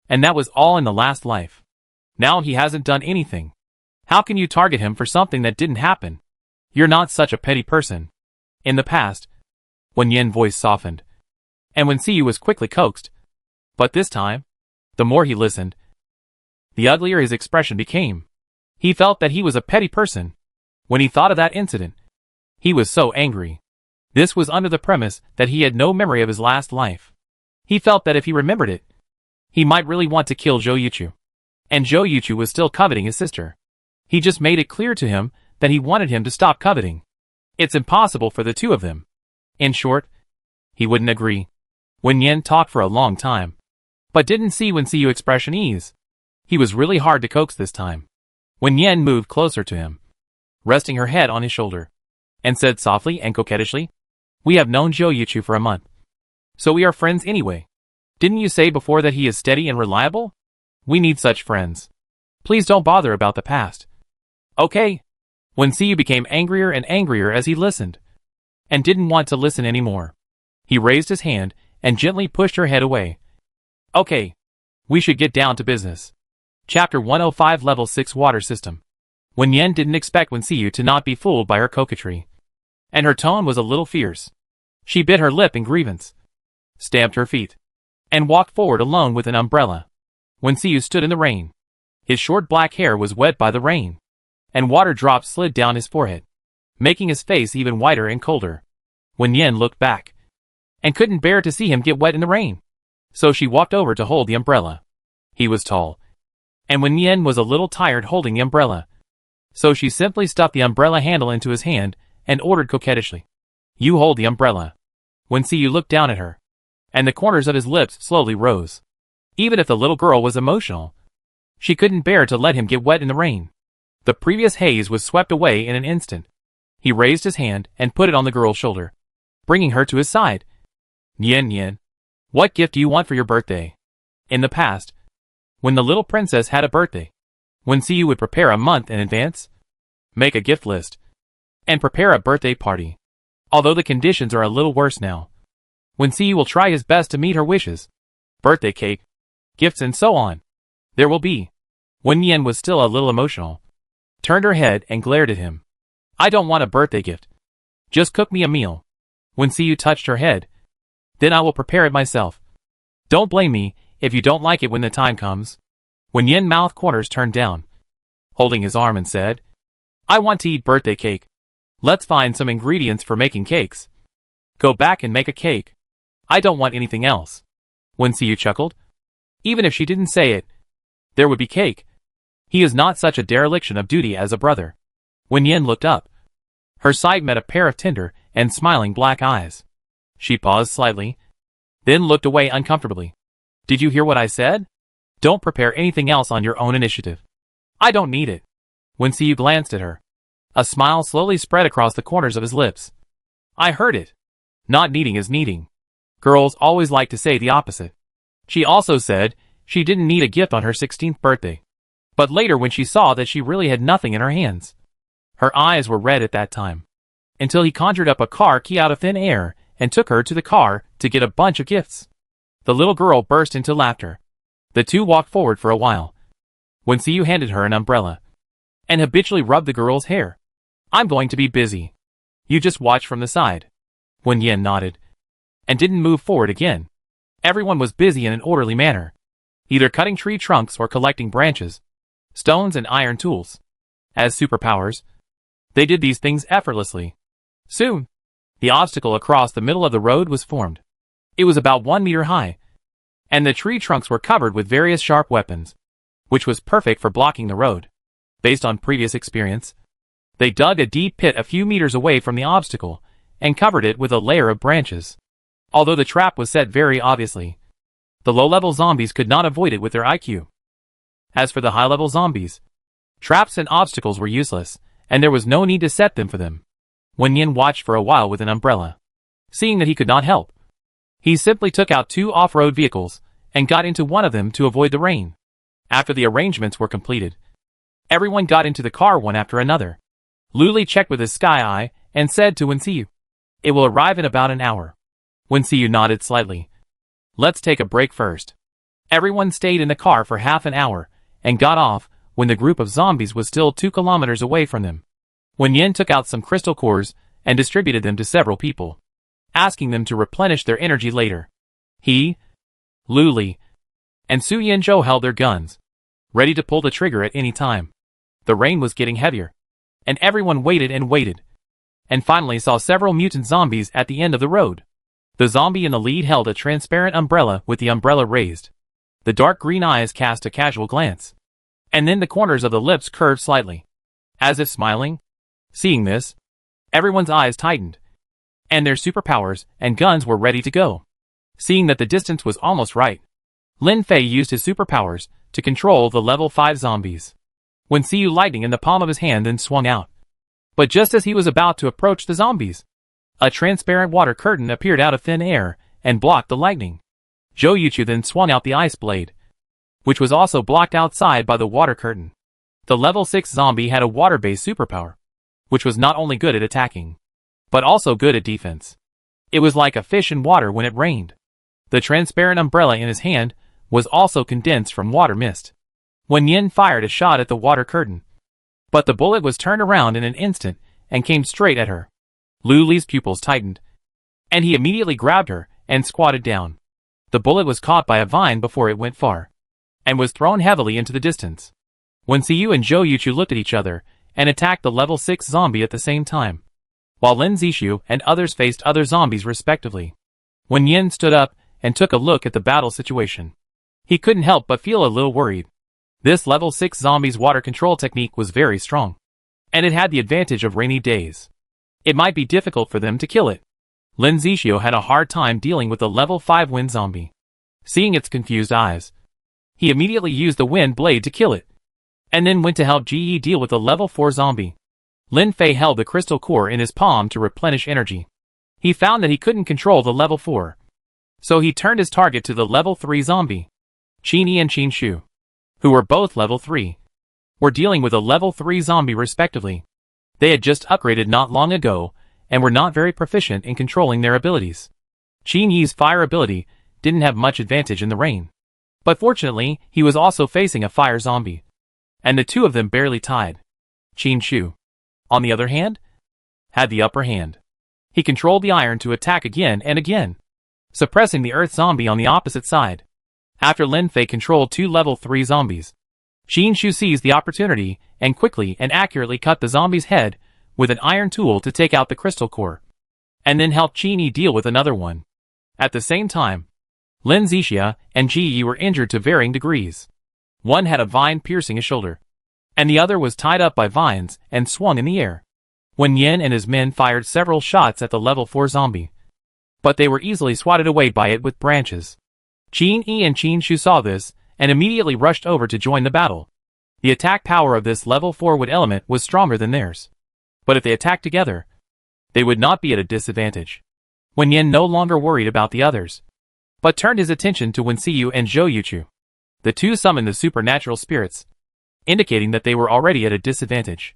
And that was all in the last life. Now he hasn't done anything. How can you target him for something that didn't happen? You're not such a petty person. In the past, Wen Yin's voice softened, and Wen Xiu was quickly coaxed. But this time, the more he listened, the uglier his expression became. He felt that he was a petty person. When he thought of that incident, he was so angry. This was under the premise that he had no memory of his last life. He felt that if he remembered it, he might really want to kill Zhou Yuchu. And Zhou Yuchu was still coveting his sister. He just made it clear to him that he wanted him to stop coveting. It's impossible for the two of them. In short, he wouldn't agree. Wen Yin talked for a long time, but didn't see Wen Xiu's expression ease. He was really hard to coax this time. Wen Yin moved closer to him, resting her head on his shoulder, and said softly and coquettishly, we have known Zhou Yuchu for a month. So we are friends anyway. Didn't you say before that he is steady and reliable? We need such friends. Please don't bother about the past. Okay. Wen Xiyu became angrier and angrier as he listened, and didn't want to listen anymore. He raised his hand and gently pushed her head away. Okay. We should get down to business. Chapter 105 Level 6 Water System. Wen Yan didn't expect Wen Xiyu to not be fooled by her coquetry, and her tone was a little fierce. She bit her lip in grievance, stamped her feet, and walked forward alone with an umbrella. Wen Xiyu stood in the rain. His short black hair was wet by the rain, and water drops slid down his forehead, making his face even whiter and colder. Wen Yan looked back, and couldn't bear to see him get wet in the rain. So she walked over to hold the umbrella. He was tall, and Wen Yan was a little tired holding the umbrella. So she simply stuffed the umbrella handle into his hand and ordered coquettishly, "You hold the umbrella." Wen Xiyu looked down at her, and the corners of his lips slowly rose. Even if the little girl was emotional, she couldn't bear to let him get wet in the rain. The previous haze was swept away in an instant. He raised his hand and put it on the girl's shoulder, bringing her to his side. "Yan Yan, what gift do you want for your birthday?" In the past, when the little princess had a birthday, Wen Xiyu would prepare a month in advance, make a gift list, and prepare a birthday party. Although the conditions are a little worse now, Wen Xiyu will try his best to meet her wishes. Birthday cake, gifts and so on. There will be. Wen Yan was still a little emotional, turned her head and glared at him. "I don't want a birthday gift. Just cook me a meal." Wen Xiyu touched her head. "Then I will prepare it myself. Don't blame me if you don't like it when the time comes." Wen Yan's mouth corners turned down, holding his arm, and said, "I want to eat birthday cake. Let's find some ingredients for making cakes. Go back and make a cake. I don't want anything else." Wen Xiyu chuckled. Even if she didn't say it, there would be cake. He is not such a dereliction of duty as a brother. Wen Yan looked up. Her sight met a pair of tender and smiling black eyes. She paused slightly, then looked away uncomfortably. "Did you hear what I said? Don't prepare anything else on your own initiative. I don't need it." Wen Xiyu glanced at her. A smile slowly spread across the corners of his lips. "I heard it. Not needing is needing. Girls always like to say the opposite." She also said she didn't need a gift on her 16th birthday. But later, when she saw that she really had nothing in her hands, her eyes were red at that time. Until he conjured up a car key out of thin air and took her to the car to get a bunch of gifts. The little girl burst into laughter. The two walked forward for a while. Wen Xiyu handed her an umbrella and habitually rubbed the girl's hair. "I'm going to be busy. You just watch from the side." Wen Yan nodded and didn't move forward again. Everyone was busy in an orderly manner, either cutting tree trunks or collecting branches, stones and iron tools. As superpowers, they did these things effortlessly. Soon, the obstacle across the middle of the road was formed. It was about 1 meter high, and the tree trunks were covered with various sharp weapons, which was perfect for blocking the road. Based on previous experience, they dug a deep pit a few meters away from the obstacle and covered it with a layer of branches. Although the trap was set very obviously, the low-level zombies could not avoid it with their IQ. As for the high-level zombies, traps and obstacles were useless, and there was no need to set them for them. Wen Yan watched for a while with an umbrella. Seeing that he could not help, he simply took out 2 off-road vehicles and got into one of them to avoid the rain. After the arrangements were completed, everyone got into the car one after another. Luli checked with his sky eye and said to Wen Xiyu, "It will arrive in about an hour." Wen Xiyu nodded slightly. "Let's take a break first." Everyone stayed in the car for half an hour and got off when the group of zombies was still 2 kilometers away from them. Wen Yan took out some crystal cores and distributed them to several people, asking them to replenish their energy later. He, Luli, and Su Yanzhou held their guns, ready to pull the trigger at any time. The rain was getting heavier, and everyone waited and waited, and finally saw several mutant zombies at the end of the road. The zombie in the lead held a transparent umbrella with the umbrella raised. The dark green eyes cast a casual glance, and then the corners of the lips curved slightly, as if smiling. Seeing this, everyone's eyes tightened, and their superpowers and guns were ready to go. Seeing that the distance was almost right, Lin Fei used his superpowers to control the level 5 zombies. Wen Xiyu lightning in the palm of his hand then swung out. But just as he was about to approach the zombies, a transparent water curtain appeared out of thin air and blocked the lightning. Zhou Yuchu then swung out the ice blade, which was also blocked outside by the water curtain. The level 6 zombie had a water-based superpower, which was not only good at attacking, but also good at defense. It was like a fish in water when it rained. The transparent umbrella in his hand was also condensed from water mist. When Yin fired a shot at the water curtain, but the bullet was turned around in an instant and came straight at her. Lu Li's pupils tightened, and he immediately grabbed her and squatted down. The bullet was caught by a vine before it went far, and was thrown heavily into the distance. When Siyu and Zhou Yuchu looked at each other and attacked the level 6 zombie at the same time, while Lin Zixu and others faced other zombies respectively. When Yin stood up and took a look at the battle situation, he couldn't help but feel a little worried. This level 6 zombie's water control technique was very strong, and it had the advantage of rainy days. It might be difficult for them to kill it. Lin Zixu had a hard time dealing with the level 5 wind zombie. Seeing its confused eyes, he immediately used the wind blade to kill it, and then went to help Ji deal with the level 4 zombie. Lin Fei held the crystal core in his palm to replenish energy. He found that he couldn't control the level 4, so he turned his target to the level 3 zombie. Qin Yi and Qin Shu, who were both level 3, were dealing with a level 3 zombie respectively. They had just upgraded not long ago, and were not very proficient in controlling their abilities. Qin Yi's fire ability didn't have much advantage in the rain, but fortunately he was also facing a fire zombie, and the two of them barely tied. Qin Shu, on the other hand, had the upper hand. He controlled the iron to attack again and again, suppressing the earth zombie on the opposite side. After Lin Fei controlled 2 level 3 zombies, Qin Shu seized the opportunity and quickly and accurately cut the zombie's head with an iron tool to take out the crystal core, and then helped Qin Yi deal with another one. At the same time, Lin Zixia and Ji Yi were injured to varying degrees. One had a vine piercing his shoulder, and the other was tied up by vines and swung in the air. When Yin and his men fired several shots at the level 4 zombie, but they were easily swatted away by it with branches. Qin Yi and Qin Shu saw this and immediately rushed over to join the battle. The attack power of this level 4 wood element was stronger than theirs, but if they attacked together, they would not be at a disadvantage. When Yin no longer worried about the others, but turned his attention to Wen Siyu and Zhou Yuchu, the two summoned the supernatural spirits, indicating that they were already at a disadvantage.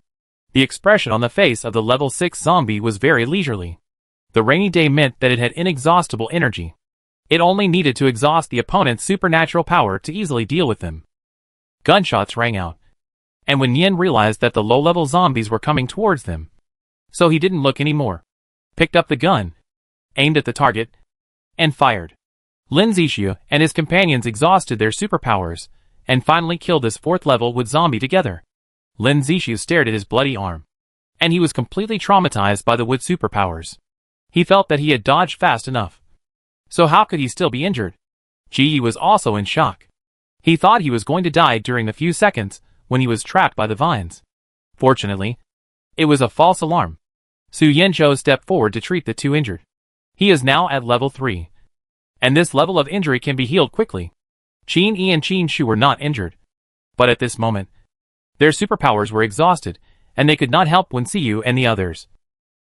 The expression on the face of the level 6 zombie was very leisurely. The rainy day meant that it had inexhaustible energy. It only needed to exhaust the opponent's supernatural power to easily deal with them. Gunshots rang out, and when Yin realized that the low-level zombies were coming towards them, so he didn't look anymore, picked up the gun, aimed at the target, and fired. Lin Zixu and his companions exhausted their superpowers, and finally killed this 4th level wood zombie together. Lin Zixu stared at his bloody arm, and he was completely traumatized by the wood superpowers. He felt that he had dodged fast enough, so how could he still be injured? Ji Yi was also in shock. He thought he was going to die during the few seconds when he was trapped by the vines. Fortunately, it was a false alarm. Su Yanzhou stepped forward to treat the two injured. He is now at level 3, and this level of injury can be healed quickly. Qin Yi and Qin Shu were not injured, but at this moment, their superpowers were exhausted, and they could not help Wen Siyu and the others,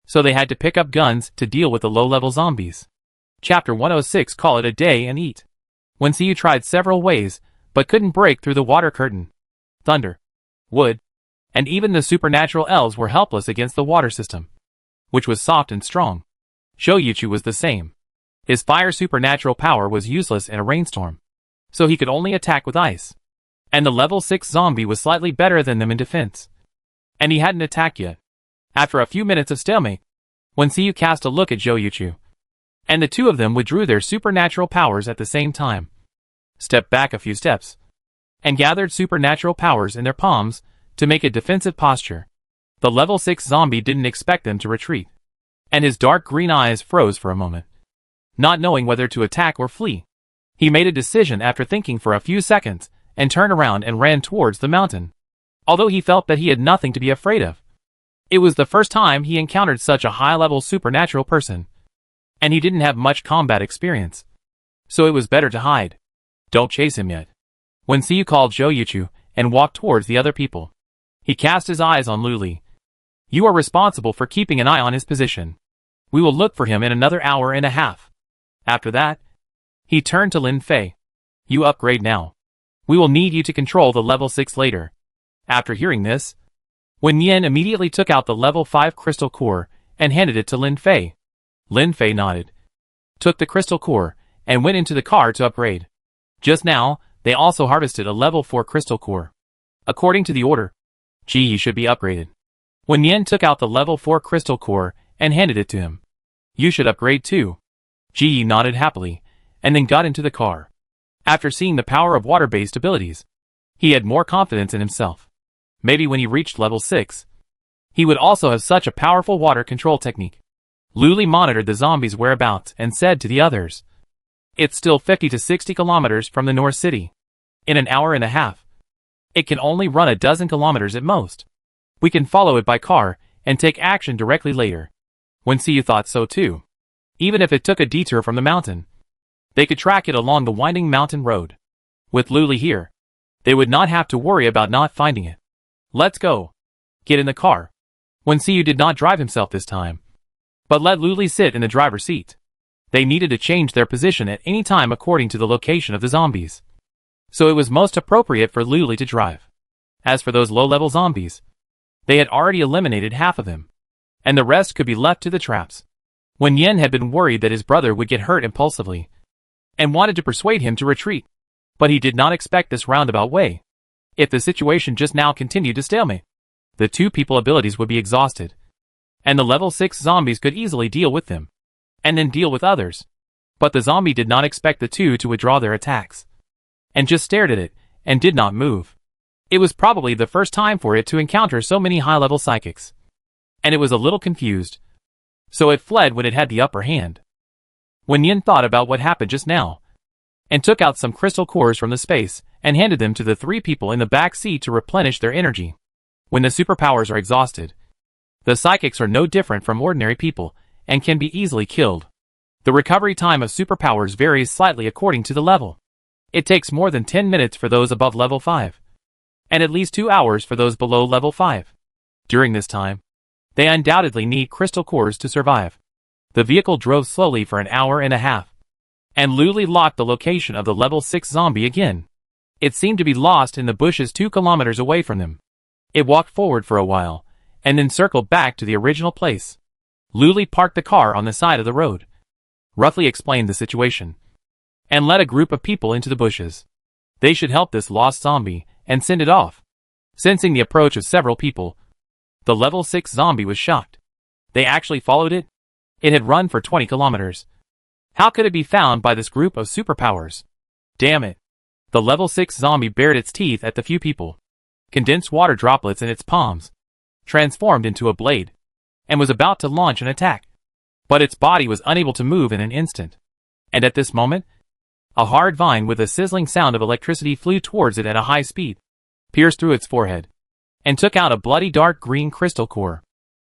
so they had to pick up guns to deal with the low-level zombies. Chapter 106. Call it a day and eat. Wen Siyu tried several ways, but couldn't break through the water curtain. Thunder, wood, and even the supernatural elves were helpless against the water system, which was soft and strong. Zhou Yuchu was the same. His fire supernatural power was useless in a rainstorm, so he could only attack with ice. And the level 6 zombie was slightly better than them in defense, and he hadn't attacked yet. After a few minutes of stalemate, Wen Siyu cast a look at Zhou Yuchu, and the two of them withdrew their supernatural powers at the same time, stepped back a few steps, and gathered supernatural powers in their palms to make a defensive posture. The level 6 zombie didn't expect them to retreat, and his dark green eyes froze for a moment, not knowing whether to attack or flee. He made a decision after thinking for a few seconds and turned around and ran towards the mountain. Although he felt that he had nothing to be afraid of, it was the first time he encountered such a high-level supernatural person, and he didn't have much combat experience, so it was better to hide. Don't chase him yet. Wen Siyu called Zhou Yuchu and walked towards the other people. He cast his eyes on Lu Li. You are responsible for keeping an eye on his position. We will look for him in another hour and a half. After that, He turned to Lin Fei. You upgrade now. We will need you to control the level 6 later. After hearing this, Wen Yen immediately took out the level 5 crystal core and handed it to Lin Fei. Lin Fei nodded, took the crystal core, and went into the car to upgrade. Just now, they also harvested a level 4 crystal core. According to the order, Ji should be upgraded. Wen Yen took out the level 4 crystal core and handed it to him. You should upgrade too. Ji nodded happily, and then got into the car. After seeing the power of water-based abilities, he had more confidence in himself. Maybe when he reached level 6, he would also have such a powerful water control technique. Luli monitored the zombies' whereabouts and said to the others, "It's still 50 to 60 kilometers from the North City. In an hour and a half. It can only run a dozen kilometers at most. We can follow it by car and take action directly later." Wen Xiu thought so too. Even if it took a detour from the mountain, they could track it along the winding mountain road. With Luli here, they would not have to worry about not finding it. Let's go. Get in the car. Wen Xiu did not drive himself this time, but let Luli sit in the driver's seat. They needed to change their position at any time according to the location of the zombies. So it was most appropriate for Luli to drive. As for those low-level zombies, they had already eliminated half of them, and the rest could be left to the traps. Wen Yen had been worried that his brother would get hurt impulsively, and wanted to persuade him to retreat, but he did not expect this roundabout way. If the situation just now continued to stalemate, the two people abilities would be exhausted, and the level 6 zombies could easily deal with them, and then deal with others. But the zombie did not expect the two to withdraw their attacks, and just stared at it, and did not move. It was probably the first time for it to encounter so many high-level psychics, and it was a little confused, so it fled when it had the upper hand. Wen Yen thought about what happened just now, and took out some crystal cores from the space, and handed them to the three people in the back seat to replenish their energy. When the superpowers are exhausted, the psychics are no different from ordinary people, and can be easily killed. The recovery time of superpowers varies slightly according to the level. It takes more than 10 minutes for those above level 5, and at least 2 hours for those below level 5. During this time, they undoubtedly need crystal cores to survive. The vehicle drove slowly for an hour and a half, and Luli locked the location of the level 6 zombie again. It seemed to be lost in the bushes 2 kilometers away from them. It walked forward for a while, and then circled back to the original place. Luli parked the car on the side of the road, roughly explained the situation, and led a group of people into the bushes. They should help this lost zombie, and send it off. Sensing the approach of several people, the level 6 zombie was shocked. They actually followed it? It had run for 20 kilometers. How could it be found by this group of superpowers? Damn it. The level 6 zombie bared its teeth at the few people, condensed water droplets in its palms, transformed into a blade, and was about to launch an attack. But its body was unable to move in an instant. And at this moment, a hard vine with a sizzling sound of electricity flew towards it at a high speed, pierced through its forehead, and took out a bloody dark green crystal core.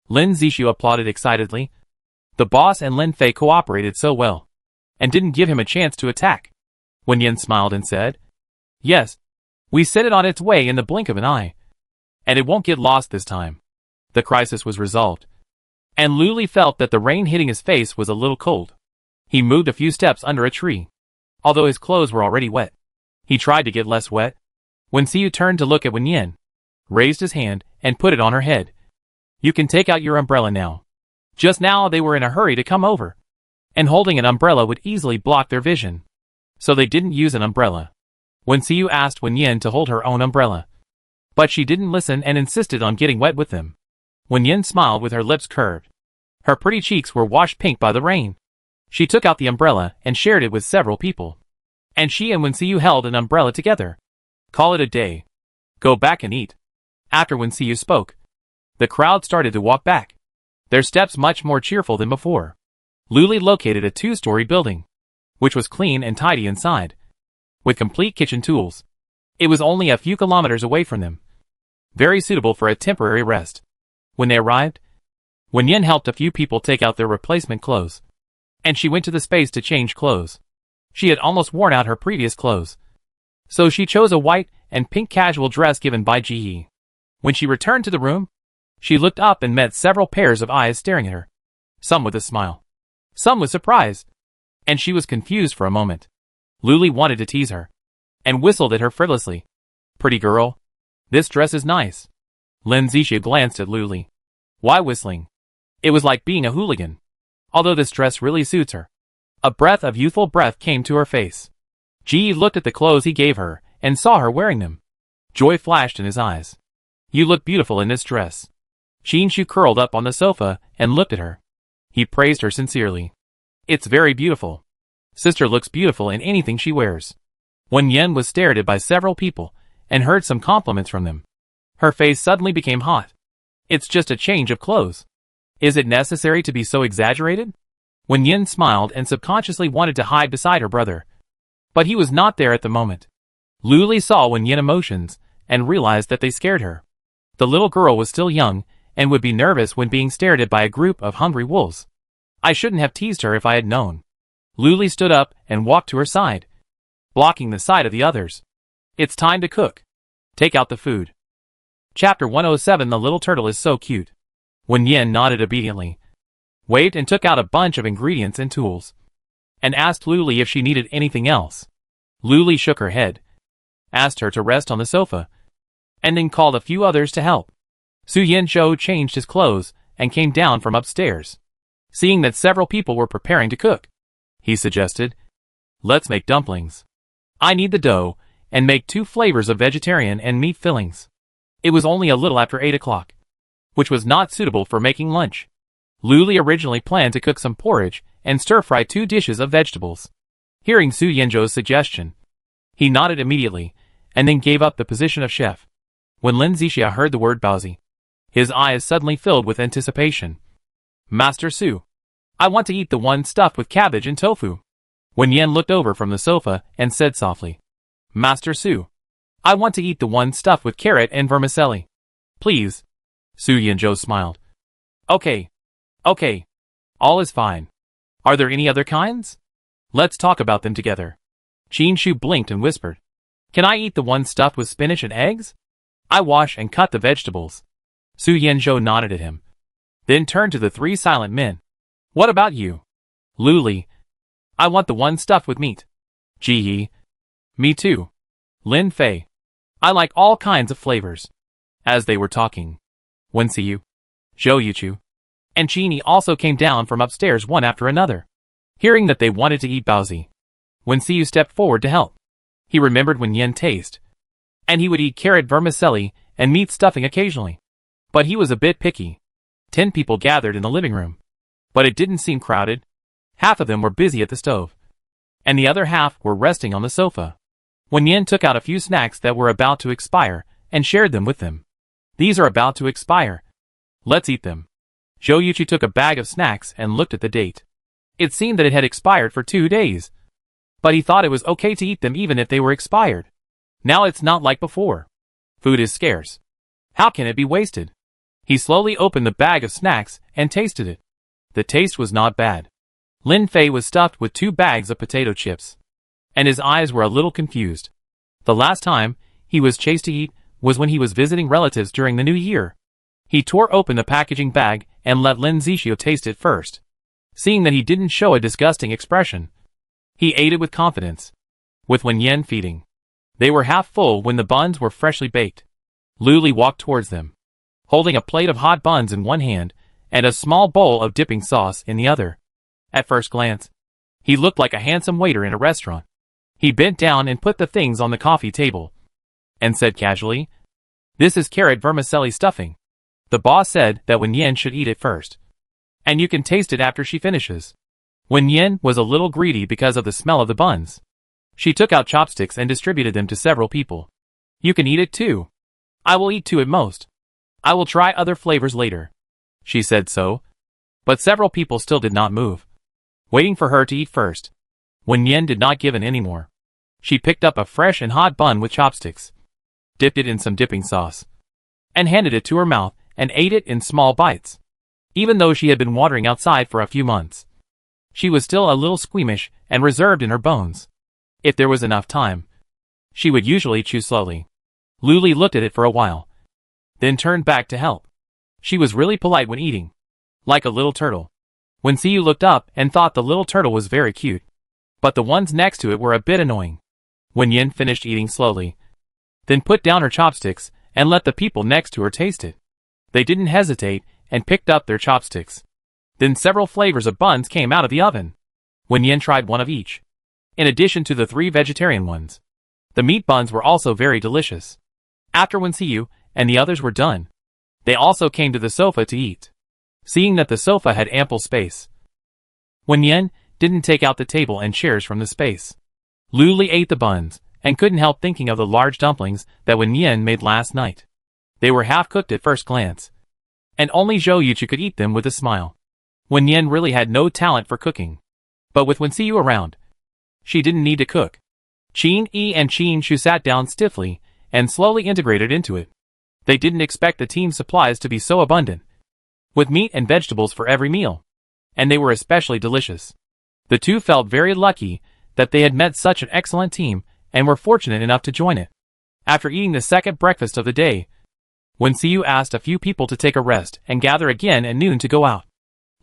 Lin Zishu applauded excitedly. The boss and Lin Fei cooperated so well, and didn't give him a chance to attack. Wen Yen smiled and said, "Yes, we set it on its way in the blink of an eye, and it won't get lost this time." The crisis was resolved, and Luli felt that the rain hitting his face was a little cold. He moved a few steps under a tree, although his clothes were already wet. He tried to get less wet. Wen Xiu turned to look at Wen Yen, raised his hand, and put it on her head. "You can take out your umbrella now." Just now they were in a hurry to come over, and holding an umbrella would easily block their vision, so they didn't use an umbrella. Wen Xiu asked Wen Yen to hold her own umbrella, but she didn't listen and insisted on getting wet with them. Wen Yen smiled with her lips curved. Her pretty cheeks were washed pink by the rain. She took out the umbrella and shared it with several people, and she and Wen Xiu held an umbrella together. "Call it a day. Go back and eat." After Wen Xiu spoke, the crowd started to walk back, their steps much more cheerful than before. Luli located a 2-story building, which was clean and tidy inside, with complete kitchen tools. It was only a few kilometers away from them, very suitable for a temporary rest. When they arrived, Wen Yen helped a few people take out their replacement clothes, and she went to the space to change clothes. She had almost worn out her previous clothes, so she chose a white and pink casual dress given by Ji Yi. When she returned to the room, she looked up and met several pairs of eyes staring at her, some with a smile, some with surprise, and she was confused for a moment. Luli wanted to tease her, and whistled at her frivolously. Pretty girl. This dress is nice. Lin Zixia glanced at Luli. Why whistling? It was like being a hooligan. Although this dress really suits her. A breath of youthful breath came to her face. Ji looked at the clothes he gave her, and saw her wearing them. Joy flashed in his eyes. You look beautiful in this dress. Qinshu curled up on the sofa, and looked at her. He praised her sincerely. It's very beautiful. Sister looks beautiful in anything she wears. Wen Yan was stared at by several people, and heard some compliments from them. Her face suddenly became hot. It's just a change of clothes. Is it necessary to be so exaggerated? Wen Yan smiled and subconsciously wanted to hide beside her brother. But he was not there at the moment. Luli saw Wen Yan's emotions, and realized that they scared her. The little girl was still young, and would be nervous when being stared at by a group of hungry wolves. I shouldn't have teased her if I had known. Luli stood up and walked to her side, blocking the sight of the others. It's time to cook. Take out the food. Chapter 107. The little turtle is so cute. Wen Yan nodded obediently, waved and took out a bunch of ingredients and tools, and asked Luli if she needed anything else. Luli shook her head, asked her to rest on the sofa, and then called a few others to help. Su Yanzhou changed his clothes and came down from upstairs. Seeing that several people were preparing to cook, he suggested, let's make dumplings. I need the dough, and make 2 flavors of vegetarian and meat fillings. It was only a little after 8 o'clock, which was not suitable for making lunch. Luli originally planned to cook some porridge and stir-fry 2 dishes of vegetables. Hearing Su Yanzhou's suggestion, he nodded immediately, and then gave up the position of chef. When Lin Zixia heard the word baozi, his eyes suddenly filled with anticipation. Master Su, I want to eat the one stuffed with cabbage and tofu. Wen Yan looked over from the sofa and said softly, Master Su, I want to eat the one stuffed with carrot and vermicelli. Please. Su Yanzhou smiled. Okay. All is fine. Are there any other kinds? Let's talk about them together. Qinshu blinked and whispered, Can I eat the one stuffed with spinach and eggs? I wash and cut the vegetables. Su Yanzhou nodded at him, then turned to the 3 silent men. What about you? Luli. I want the one stuffed with meat. Ji Yi. Me too. Lin Fei. I like all kinds of flavors. As they were talking, Wen Xiyu, Zhou Yuchu, and Qini also came down from upstairs one after another. Hearing that they wanted to eat baozi, Wen Xiyu stepped forward to help. He remembered Wen Yan taste, and he would eat carrot vermicelli and meat stuffing occasionally. But he was a bit picky. 10 people gathered in the living room, but it didn't seem crowded. Half of them were busy at the stove, and the other half were resting on the sofa. Wen Yan took out a few snacks that were about to expire and shared them with them. These are about to expire. Let's eat them. Zhou Yuchi took a bag of snacks and looked at the date. It seemed that it had expired for 2 days, but he thought it was okay to eat them even if they were expired. Now it's not like before. Food is scarce. How can it be wasted? He slowly opened the bag of snacks and tasted it. The taste was not bad. Lin Fei was stuffed with 2 bags of potato chips, and his eyes were a little confused. The last time he was chased to eat was when he was visiting relatives during the New Year. He tore open the packaging bag and let Lin Zixia taste it first. Seeing that he didn't show a disgusting expression, he ate it with confidence. With Wen Yan feeding, they were half full when the buns were freshly baked. Luli walked towards them, holding a plate of hot buns in one hand and a small bowl of dipping sauce in the other. At first glance, he looked like a handsome waiter in a restaurant. He bent down and put the things on the coffee table, and said casually, This is carrot vermicelli stuffing. The boss said that Wen Yan should eat it first, and you can taste it after she finishes. Wen Yan was a little greedy because of the smell of the buns. She took out chopsticks and distributed them to several people. You can eat it too. I will eat 2 at most. I will try other flavors later. She said so, but several people still did not move, waiting for her to eat first. Wen Yan did not give in anymore. She picked up a fresh and hot bun with chopsticks, dipped it in some dipping sauce, and handed it to her mouth and ate it in small bites. Even though she had been wandering outside for a few months, she was still a little squeamish and reserved in her bones. If there was enough time, she would usually chew slowly. Luli looked at it for a while, then turned back to help. She was really polite when eating, like a little turtle. When Xiyu looked up and thought the little turtle was very cute, but the ones next to it were a bit annoying. Wen Yin finished eating slowly, then put down her chopsticks and let the people next to her taste it. They didn't hesitate and picked up their chopsticks. Then several flavors of buns came out of the oven. Wen Yin tried one of each, in addition to the 3 vegetarian ones. The meat buns were also very delicious. After Wen Xiu and the others were done, they also came to the sofa to eat. Seeing that the sofa had ample space, Wen Yin didn't take out the table and chairs from the space. Lu Li ate the buns and couldn't help thinking of the large dumplings that Wen Yin made last night. They were half-cooked at first glance, and only Zhou Yuchu could eat them with a smile. Wen Yin really had no talent for cooking, but with Wen Xiu around, she didn't need to cook. Qin Yi and Qin Shu sat down stiffly and slowly integrated into it. They didn't expect the team's supplies to be so abundant, with meat and vegetables for every meal, and they were especially delicious. The two felt very lucky that they had met such an excellent team and were fortunate enough to join it. After eating the second breakfast of the day, Wen Xiu asked a few people to take a rest and gather again at noon to go out.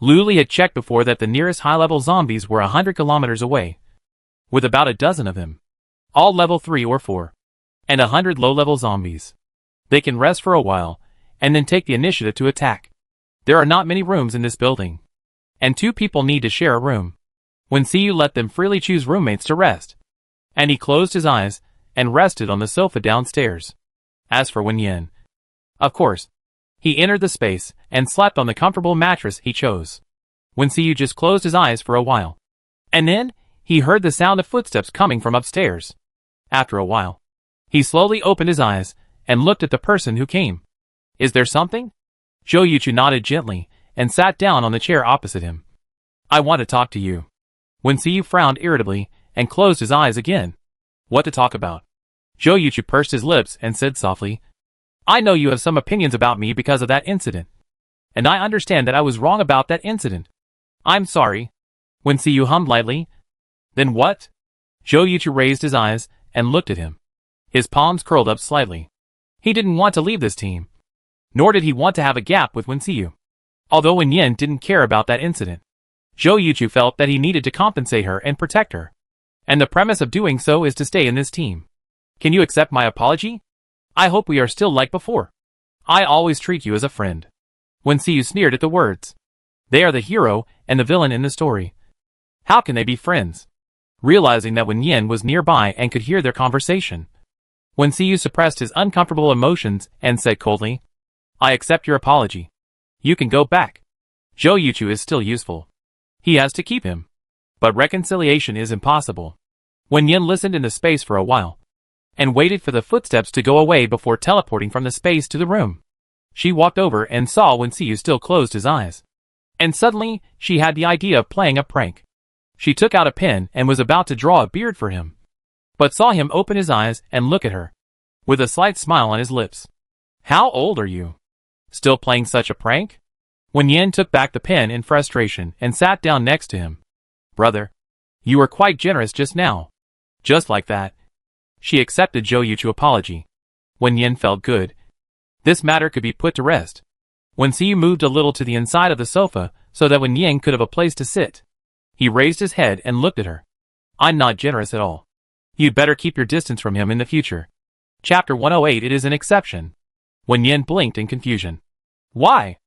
Lu Li had checked before that the nearest high-level zombies were 100 kilometers away, with about a dozen of them, all level 3 or 4, and 100 low-level zombies. They can rest for a while, and then take the initiative to attack. There are not many rooms in this building, and 2 people need to share a room. Wen Xiu let them freely choose roommates to rest, and he closed his eyes and rested on the sofa downstairs. As for Wen Yin, of course, he entered the space and slept on the comfortable mattress he chose. Wen Xiu just closed his eyes for a while, and then he heard the sound of footsteps coming from upstairs. After a while, he slowly opened his eyes and looked at the person who came. Is there something? Zhou Yuchu nodded gently and sat down on the chair opposite him. I want to talk to you. Wen Xiu frowned irritably and closed his eyes again. What to talk about? Zhou Yuchu pursed his lips and said softly, I know you have some opinions about me because of that incident, and I understand that I was wrong about that incident. I'm sorry. Wen Xiu hummed lightly. Then what? Zhou Yuchu raised his eyes and looked at him. His palms curled up slightly. He didn't want to leave this team, nor did he want to have a gap with Wen Xiu. Although Wen Yin didn't care about that incident, Zhou Yuchu felt that he needed to compensate her and protect her, and the premise of doing so is to stay in this team. Can you accept my apology? I hope we are still like before. I always treat you as a friend. Wen Xiu sneered at the words. They are the hero and the villain in the story. How can they be friends? Realizing that Wen Yin was nearby and could hear their conversation, Wen Xiu suppressed his uncomfortable emotions and said coldly, I accept your apology. You can go back. Zhou Yuchu is still useful. He has to keep him. But reconciliation is impossible. Wen Yin listened in the space for a while, and waited for the footsteps to go away before teleporting from the space to the room. She walked over and saw Wen Xiu still closed his eyes. And suddenly, she had the idea of playing a prank. She took out a pen and was about to draw a beard for him, but saw him open his eyes and look at her, with a slight smile on his lips. How old are you? Still playing such a prank? Wen Yin took back the pen in frustration and sat down next to him. Brother, you were quite generous just now. Just like that. She accepted Zhou Yuchu's apology. Wen Yin felt good. This matter could be put to rest. Wen Xiu moved a little to the inside of the sofa so that Wen Yin could have a place to sit. He raised his head and looked at her. I'm not generous at all. You'd better keep your distance from him in the future. Chapter 108. It is an exception. Wen Yin blinked in confusion. Why?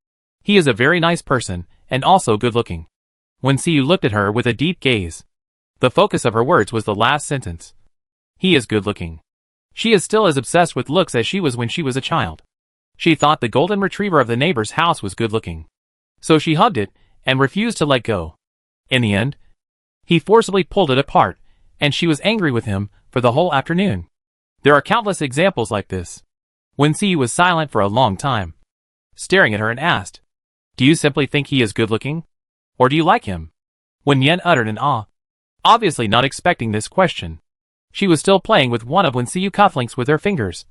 He is a very nice person, and also good-looking. Wen Xiu looked at her with a deep gaze. The focus of her words was the last sentence. He is good-looking. She is still as obsessed with looks as she was when she was a child. She thought the golden retriever of the neighbor's house was good-looking, so she hugged it and refused to let go. In the end, he forcibly pulled it apart, and she was angry with him for the whole afternoon. There are countless examples like this. Wen Xiu was silent for a long time, staring at her and asked, Do you simply think he is good-looking? Or do you like him? Wen Yin uttered an ah, obviously not expecting this question. She was still playing with one of Wen Xiu's cufflinks with her fingers,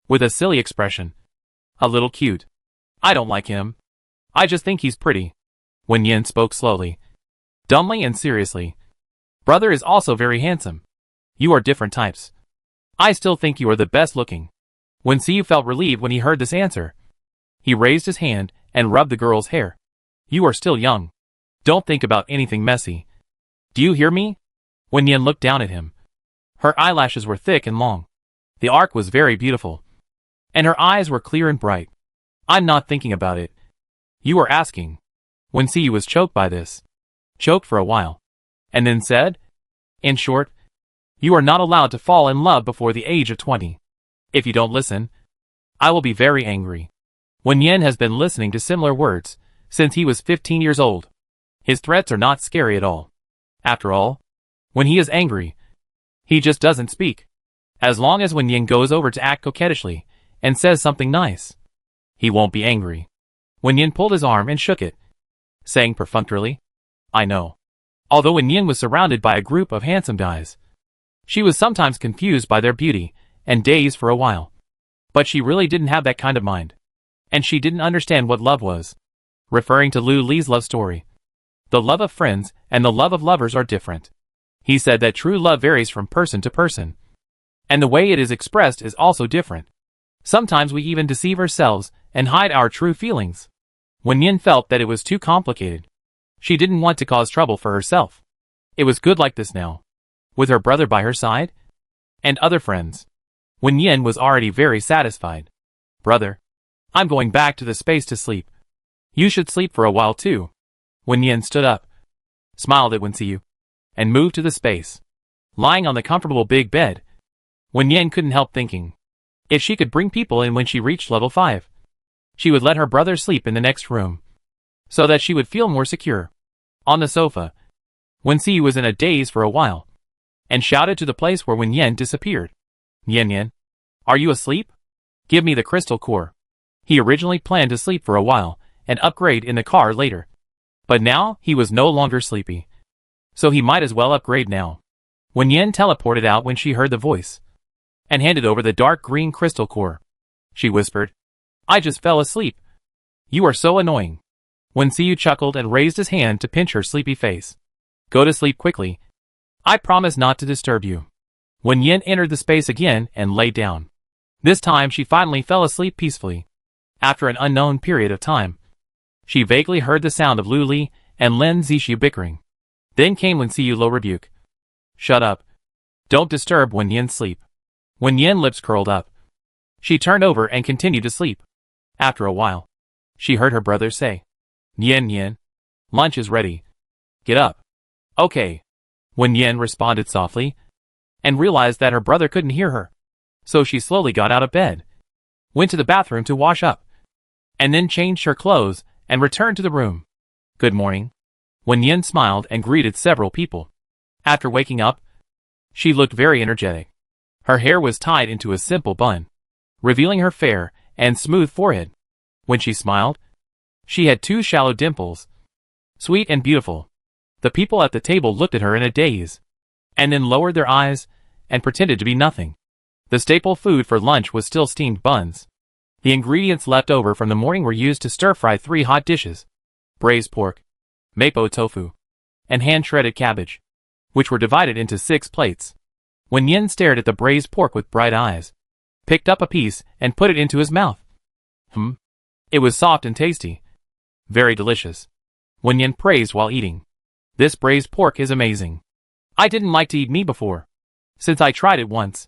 with a silly expression. A little cute. I don't like him. I just think he's pretty. Wen Yin spoke slowly, dumbly and seriously. Brother is also very handsome. You are different types. I still think you are the best looking. Wen Xiu felt relieved when he heard this answer. He raised his hand and rubbed the girl's hair. You are still young. Don't think about anything messy. Do you hear me? Wen Yin looked down at him. Her eyelashes were thick and long. The arc was very beautiful. And her eyes were clear and bright. I'm not thinking about it. You are asking. Wen Xiyu was choked by this. Choked for a while. And then said, in short, you are not allowed to fall in love before the age of 20. If you don't listen, I will be very angry. Wen Yin has been listening to similar words since he was 15 years old. His threats are not scary at all. After all, when he is angry, he just doesn't speak. As long as Wen Yin goes over to act coquettishly and says something nice, he won't be angry. Wen Yin pulled his arm and shook it, saying perfunctorily, I know. Although Wen Yin was surrounded by a group of handsome guys, she was sometimes confused by their beauty and dazed for a while. But she really didn't have that kind of mind. And she didn't understand what love was. Referring to Lu Li's love story. The love of friends and the love of lovers are different. He said that true love varies from person to person. And the way it is expressed is also different. Sometimes we even deceive ourselves and hide our true feelings. Wen Yin felt that it was too complicated. She didn't want to cause trouble for herself. It was good like this now. With her brother by her side, and other friends. Wen Yin was already very satisfied. Brother, I'm going back to the space to sleep. You should sleep for a while too. Wen Yin stood up, smiled at Wen Xiyu, and moved to the space. Lying on the comfortable big bed, Wen Yin couldn't help thinking. If she could bring people in when she reached level 5, she would let her brother sleep in the next room, so that she would feel more secure. On the sofa, Wen Xiyu was in a daze for a while, and shouted to the place where Wen Yin disappeared. Yin Yin, are you asleep? Give me the crystal core. He originally planned to sleep for a while, and upgrade in the car later. But now, he was no longer sleepy. So he might as well upgrade now. Wen Yin teleported out when she heard the voice, and handed over the dark green crystal core. She whispered, I just fell asleep. You are so annoying. Wen Xiyu chuckled and raised his hand to pinch her sleepy face. Go to sleep quickly. I promise not to disturb you. Wen Yin entered the space again and lay down. This time she finally fell asleep peacefully. After an unknown period of time, she vaguely heard the sound of Lu Li and Lin Zixi bickering. Then came Wen Xiu's low rebuke. Shut up. Don't disturb Wen Yin's sleep. Wen Yin lips curled up. She turned over and continued to sleep. After a while, she heard her brother say, Yin Yin, lunch is ready. Get up. Okay. Wen Yin responded softly, and realized that her brother couldn't hear her. So she slowly got out of bed, went to the bathroom to wash up, and then changed her clothes and returned to the room. Good morning. Wen Yin smiled and greeted several people. After waking up, she looked very energetic. Her hair was tied into a simple bun, revealing her fair and smooth forehead. When she smiled, she had 2 shallow dimples, sweet and beautiful. The people at the table looked at her in a daze, and then lowered their eyes and pretended to be nothing. The staple food for lunch was still steamed buns. The ingredients left over from the morning were used to stir-fry 3 hot dishes: braised pork, mapo tofu, and hand-shredded cabbage, which were divided into 6 plates. Wen Yin stared at the braised pork with bright eyes, picked up a piece and put it into his mouth. It was soft and tasty. Very delicious. Wen Yin praised while eating. This braised pork is amazing. I didn't like to eat meat before. Since I tried it once,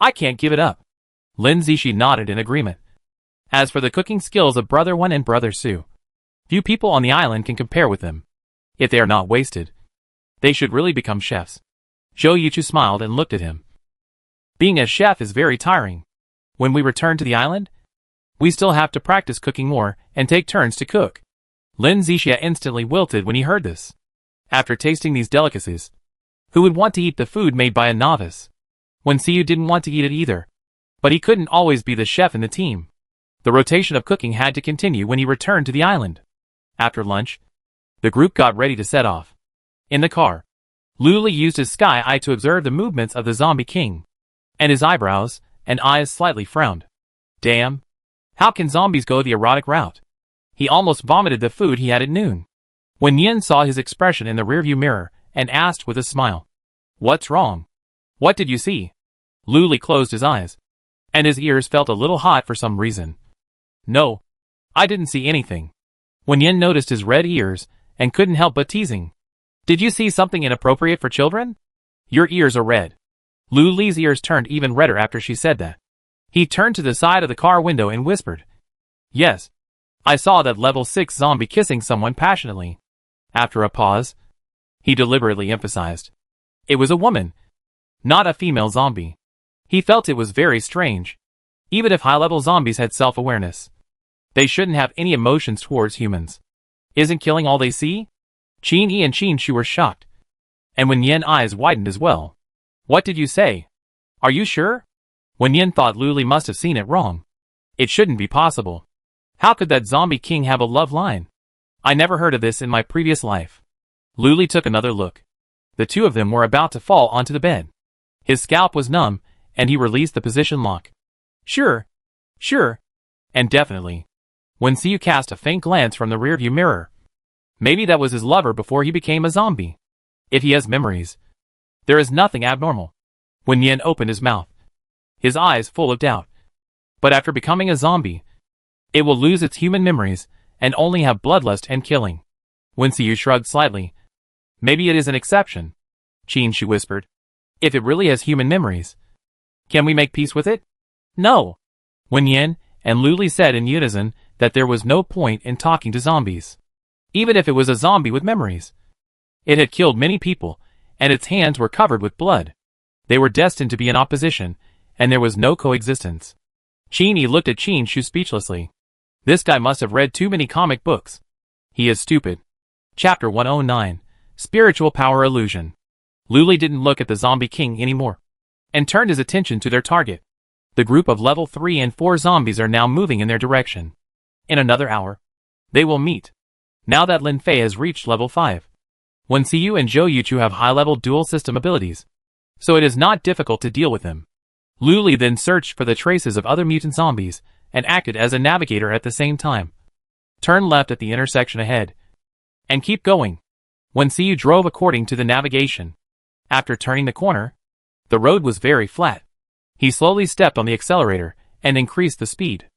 I can't give it up. Lin Zixi nodded in agreement. As for the cooking skills of Brother Wen and Brother Su, few people on the island can compare with them. If they are not wasted, they should really become chefs. Zhou Yichu smiled and looked at him. Being a chef is very tiring. When we return to the island, we still have to practice cooking more and take turns to cook. Lin Zixia instantly wilted when he heard this. After tasting these delicacies, who would want to eat the food made by a novice? Wen Xiyu didn't want to eat it either. But he couldn't always be the chef in the team. The rotation of cooking had to continue when he returned to the island. After lunch, the group got ready to set off. In the car, Lu Li used his sky eye to observe the movements of the zombie king, and his eyebrows and eyes slightly frowned. Damn! How can zombies go the erotic route? He almost vomited the food he had at noon. Wen Yin saw his expression in the rearview mirror and asked with a smile, What's wrong? What did you see? Lu Li closed his eyes, and his ears felt a little hot for some reason. No, I didn't see anything. Wen Yin noticed his red ears and couldn't help but teasing. Did you see something inappropriate for children? Your ears are red. Lu Li's ears turned even redder after she said that. He turned to the side of the car window and whispered, "Yes. I saw that level 6 zombie kissing someone passionately." After a pause, he deliberately emphasized, "It was a woman, not a female zombie." He felt it was very strange. Even if high-level zombies had self-awareness, they shouldn't have any emotions towards humans. Isn't killing all they see? Qin Yi and Qin Shu were shocked. And Wen Yan's eyes widened as well. "What did you say? Are you sure?" Wen Yan thought Lu Li must have seen it wrong. It shouldn't be possible. How could that zombie king have a love line? I never heard of this in my previous life. Lu Li took another look. The two of them were about to fall onto the bed. His scalp was numb, and he released the position lock. Sure, and definitely. Wen Xiu cast a faint glance from the rearview mirror. Maybe that was his lover before he became a zombie. If he has memories, there is nothing abnormal. Wen Yan opened his mouth, his eyes full of doubt. But after becoming a zombie, it will lose its human memories and only have bloodlust and killing. Wen Xiu shrugged slightly. Maybe it is an exception, Qin Shu whispered. If it really has human memories, can we make peace with it? No. Wen Yan and Lu Li said in unison that there was no point in talking to zombies. Even if it was a zombie with memories. It had killed many people, and its hands were covered with blood. They were destined to be in opposition, and there was no coexistence. Qin Yi looked at Qin Shu speechlessly. This guy must have read too many comic books. He is stupid. Chapter 109. Spiritual Power Illusion. Lu Li didn't look at the zombie king anymore, and turned his attention to their target. The group of level 3 and 4 zombies are now moving in their direction. In another hour, they will meet. Now that Lin Fei has reached level 5. Wen Xiu and Zhou Yuchu have high-level dual system abilities, so it is not difficult to deal with them. Lu Li then searched for the traces of other mutant zombies, and acted as a navigator at the same time. Turn left at the intersection ahead, and keep going. Wen Xiu drove according to the navigation. After turning the corner, the road was very flat. He slowly stepped on the accelerator, and increased the speed.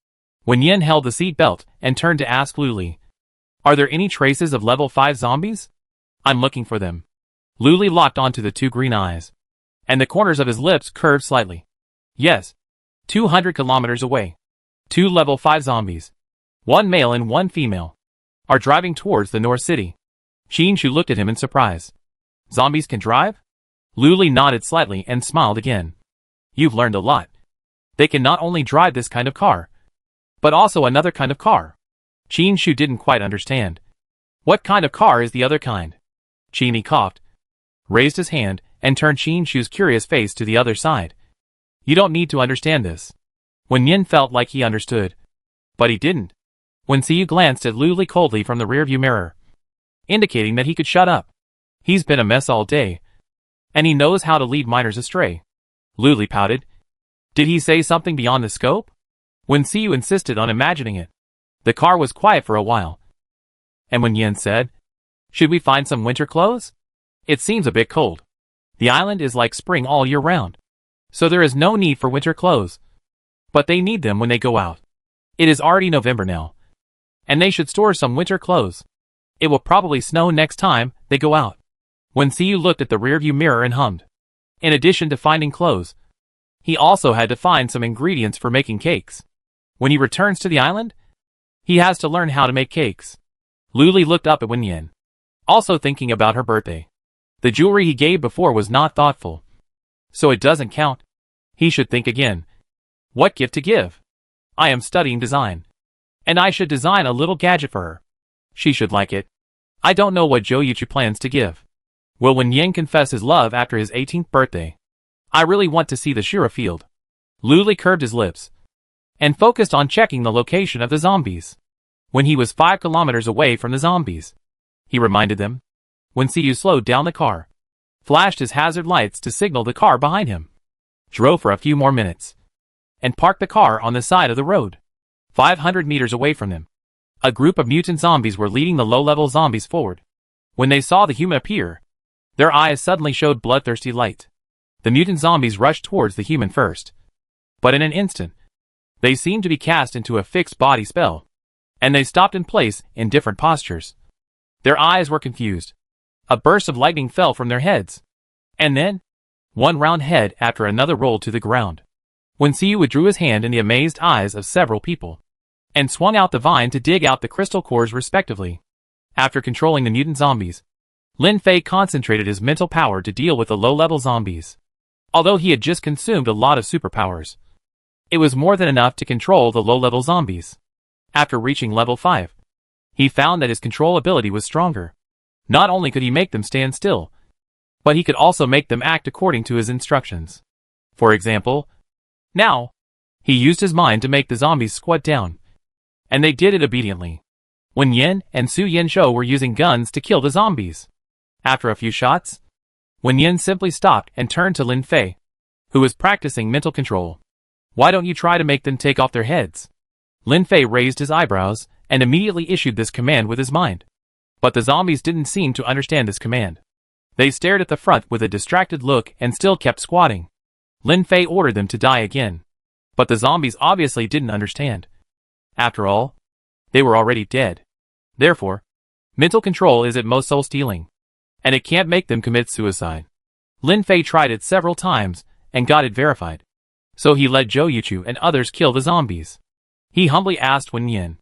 Wen Yan held the seat belt, and turned to ask Lu Li, "Are there any traces of level 5 zombies?" "I'm looking for them." Lu Li locked onto the two green eyes, and the corners of his lips curved slightly. "Yes. 200 kilometers away. 2 level 5 zombies, 1 male and 1 female, are driving towards the North City." Qin Shu looked at him in surprise. "Zombies can drive?" Lu Li nodded slightly and smiled again. "You've learned a lot. They can not only drive this kind of car, but also another kind of car." Qin Shu didn't quite understand. "What kind of car is the other kind?" Qin Yi coughed, raised his hand, and turned Qin Shu's curious face to the other side. "You don't need to understand this." Wen Yan felt like he understood, but he didn't. Wen Xiu glanced at Lu Li coldly from the rearview mirror, indicating that he could shut up. He's been a mess all day, and he knows how to lead minors astray. Lu Li pouted. Did he say something beyond the scope? Wen Xiu insisted on imagining it. The car was quiet for a while, and Wen Yan said, "Should we find some winter clothes? It seems a bit cold. The island is like spring all year round, so there is no need for winter clothes. But they need them when they go out. It is already November now, and they should store some winter clothes. It will probably snow next time they go out." Wen Xiu looked at the rearview mirror and hummed. In addition to finding clothes, he also had to find some ingredients for making cakes. When he returns to the island, he has to learn how to make cakes. Lu Li looked up at Wen Yan, also thinking about her birthday. The jewelry he gave before was not thoughtful, so it doesn't count. He should think again. What gift to give? I am studying design, and I should design a little gadget for her. She should like it. I don't know what Zhou Yuchu plans to give. Will Wen Yan confess his love after his 18th birthday? I really want to see the Shira field. Lu Li curved his lips, and focused on checking the location of the zombies. When he was 5 kilometers away from the zombies, he reminded them. Wen Xiu slowed down the car, flashed his hazard lights to signal the car behind him, drove for a few more minutes, and parked the car on the side of the road. 500 meters away from them, a group of mutant zombies were leading the low-level zombies forward. When they saw the human appear, their eyes suddenly showed bloodthirsty light. The mutant zombies rushed towards the human first, but in an instant, they seemed to be cast into a fixed body spell, and they stopped in place in different postures. Their eyes were confused. A burst of lightning fell from their heads, and then, One round head after another rolled to the ground. Wen Xiu withdrew his hand in the amazed eyes of several people, and swung out the vine to dig out the crystal cores respectively. After controlling the mutant zombies, Lin Fei concentrated his mental power to deal with the low-level zombies. Although he had just consumed a lot of superpowers, it was more than enough to control the low-level zombies. After reaching level 5, he found that his control ability was stronger. Not only could he make them stand still, but he could also make them act according to his instructions. For example, now, he used his mind to make the zombies squat down, and they did it obediently. Wen Yin and Su Yanzhou were using guns to kill the zombies. After a few shots, Wen Yin simply stopped and turned to Lin Fei, who was practicing mental control. Why don't you try to make them take off their heads? Lin Fei raised his eyebrows and immediately issued this command with his mind. But the zombies didn't seem to understand this command. They stared at the front with a distracted look and still kept squatting. Lin Fei ordered them to die again. But the zombies obviously didn't understand. After all, they were already dead. Therefore, mental control is at most soul-stealing, and it can't make them commit suicide. Lin Fei tried it several times and got it verified. So he let Zhou Yuchu and others kill the zombies. He humbly asked Wen Yin,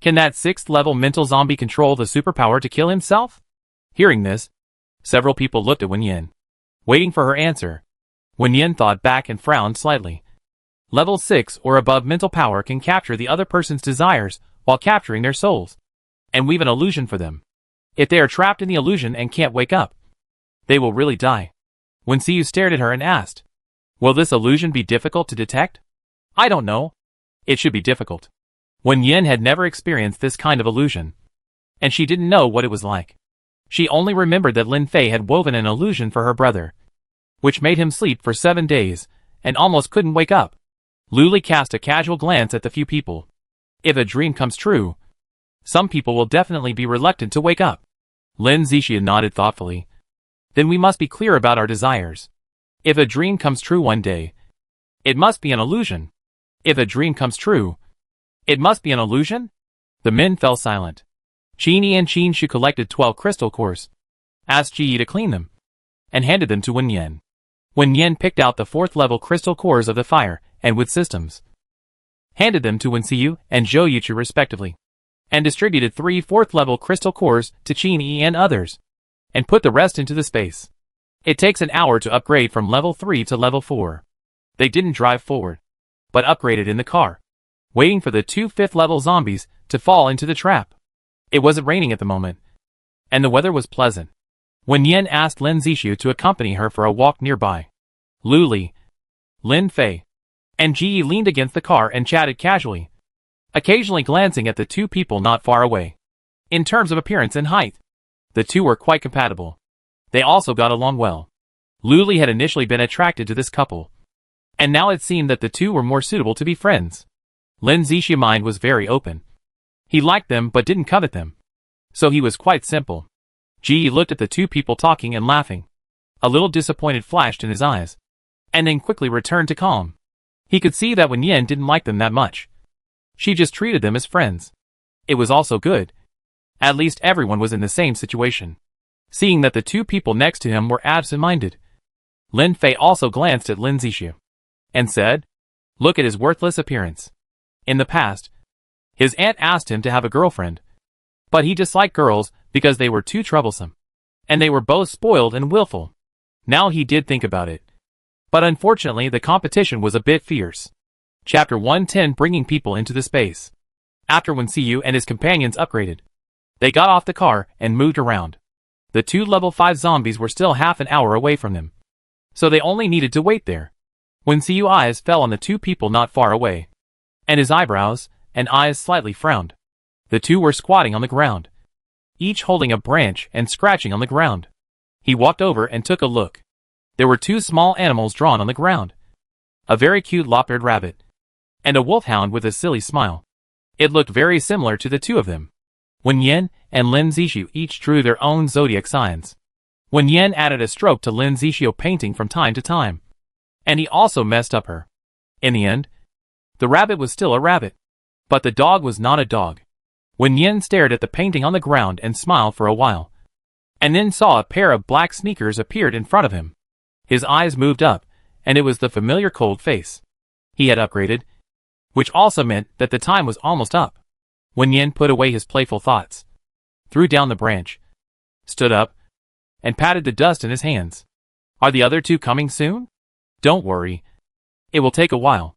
"Can that 6th-level mental zombie control the superpower to kill himself?" Hearing this, several people looked at Wen Yin, waiting for her answer. Wen Yin thought back and frowned slightly. Level 6 or above mental power can capture the other person's desires while capturing their souls, and weave an illusion for them. If they are trapped in the illusion and can't wake up, they will really die. Wen Xiu stared at her and asked, "Will this illusion be difficult to detect?" "I don't know. It should be difficult." Wen Yin had never experienced this kind of illusion, and she didn't know what it was like. She only remembered that Lin Fei had woven an illusion for her brother, which made him sleep for 7 days, and almost couldn't wake up. Luli cast a casual glance at the few people. If a dream comes true, some people will definitely be reluctant to wake up. Lin Zixia nodded thoughtfully. Then we must be clear about our desires. If a dream comes true one day, it must be an illusion. If a dream comes true, it must be an illusion? The men fell silent. Qin Yi and Qin Shu collected 12 crystal cores, asked Ji Yi to clean them, and handed them to Wen Yin. Wen Yin picked out the 4th-level crystal cores of the fire and wood systems, handed them to Wen Xiu and Zhou Yuchu respectively, and distributed 3 4th-level crystal cores to Qin Yi and others, and put the rest into the space. It takes an hour to upgrade from level 3 to level 4. They didn't drive forward, but upgraded in the car, waiting for the 2 5th-level zombies to fall into the trap. It wasn't raining at the moment, and the weather was pleasant. Wen Yin asked Lin Zixu to accompany her for a walk nearby. Luli, Lin Fei, and Ji Yi leaned against the car and chatted casually, occasionally glancing at the 2 people not far away. In terms of appearance and height, the 2 were quite compatible. They also got along well. Luli had initially been attracted to this couple, and now it seemed that the 2 were more suitable to be friends. Lin Zixu's mind was very open. He liked them but didn't covet them, so he was quite simple. Ji Yi looked at the 2 people talking and laughing. A little disappointed flashed in his eyes, and then quickly returned to calm. He could see that Wen Yin didn't like them that much. She just treated them as friends. It was also good. At least everyone was in the same situation. Seeing that the 2 people next to him were absent-minded, Lin Fei also glanced at Lin Zixu, and said, "Look at his worthless appearance." In the past, his aunt asked him to have a girlfriend, but he disliked girls because they were too troublesome, and they were both spoiled and willful. Now he did think about it, but unfortunately the competition was a bit fierce. Chapter 110, Bringing People into the Space. After Wen Xiu and his companions upgraded, they got off the car and moved around. The 2 level 5 zombies were still half an hour away from them, so they only needed to wait there. Wen Xiu's eyes fell on the 2 people not far away, and his eyebrows and eyes slightly frowned. The 2 were squatting on the ground, each holding a branch and scratching on the ground. He walked over and took a look. There were 2 small animals drawn on the ground, a very cute lop-eared rabbit, and a wolfhound with a silly smile. It looked very similar to the 2 of them. Wen Yin and Lin Zixu each drew their own zodiac signs. Wen Yin added a stroke to Lin Zixu's painting from time to time, and he also messed up her. In the end, the rabbit was still a rabbit, but the dog was not a dog. Wen Yin stared at the painting on the ground and smiled for a while, and then saw a pair of black sneakers appeared in front of him. His eyes moved up, and it was the familiar cold face. He had upgraded, which also meant that the time was almost up. Wen Yin put away his playful thoughts, threw down the branch, stood up, and patted the dust in his hands. Are the other two coming soon? Don't worry. It will take a while.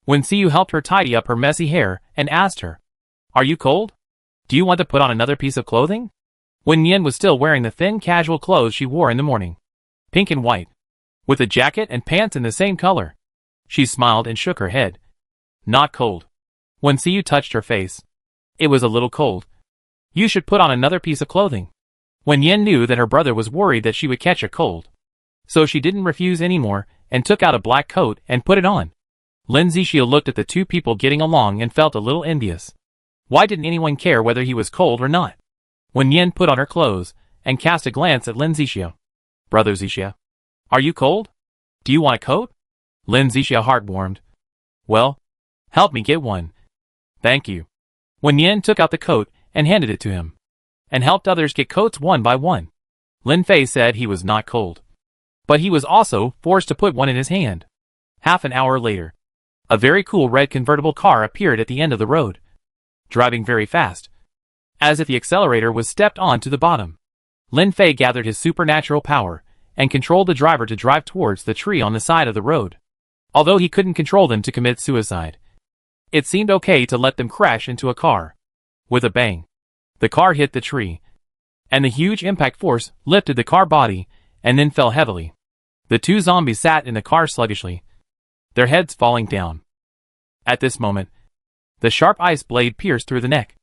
Wen Xiu helped her tidy up her messy hair and asked her, Are you cold? Do you want to put on another piece of clothing? Wen Yin was still wearing the thin casual clothes she wore in the morning. Pink and white, with a jacket and pants in the same color. She smiled and shook her head. Not cold. Wen Xiu touched her face. It was a little cold. You should put on another piece of clothing. Wen Yin knew that her brother was worried that she would catch a cold. So she didn't refuse anymore and took out a black coat and put it on. Lin Zixia looked at the two people getting along and felt a little envious. Why didn't anyone care whether he was cold or not? Wen Yin put on her clothes and cast a glance at Lin Zixia. Brother Zixia, are you cold? Do you want a coat? Lin Zixia heart warmed. Well, help me get one. Thank you. Wen Yin took out the coat and handed it to him, and helped others get coats one by one. Lin Fei said he was not cold, but he was also forced to put one in his hand. Half an hour later, a very cool red convertible car appeared at the end of the road, driving very fast, as if the accelerator was stepped on to the bottom. Lin Fei gathered his supernatural power and controlled the driver to drive towards the tree on the side of the road. Although he couldn't control them to commit suicide, it seemed okay to let them crash into a car. With a bang, the car hit the tree, and the huge impact force lifted the car body and then fell heavily. The two zombies sat in the car sluggishly, their heads falling down. At this moment, the sharp ice blade pierced through the neck,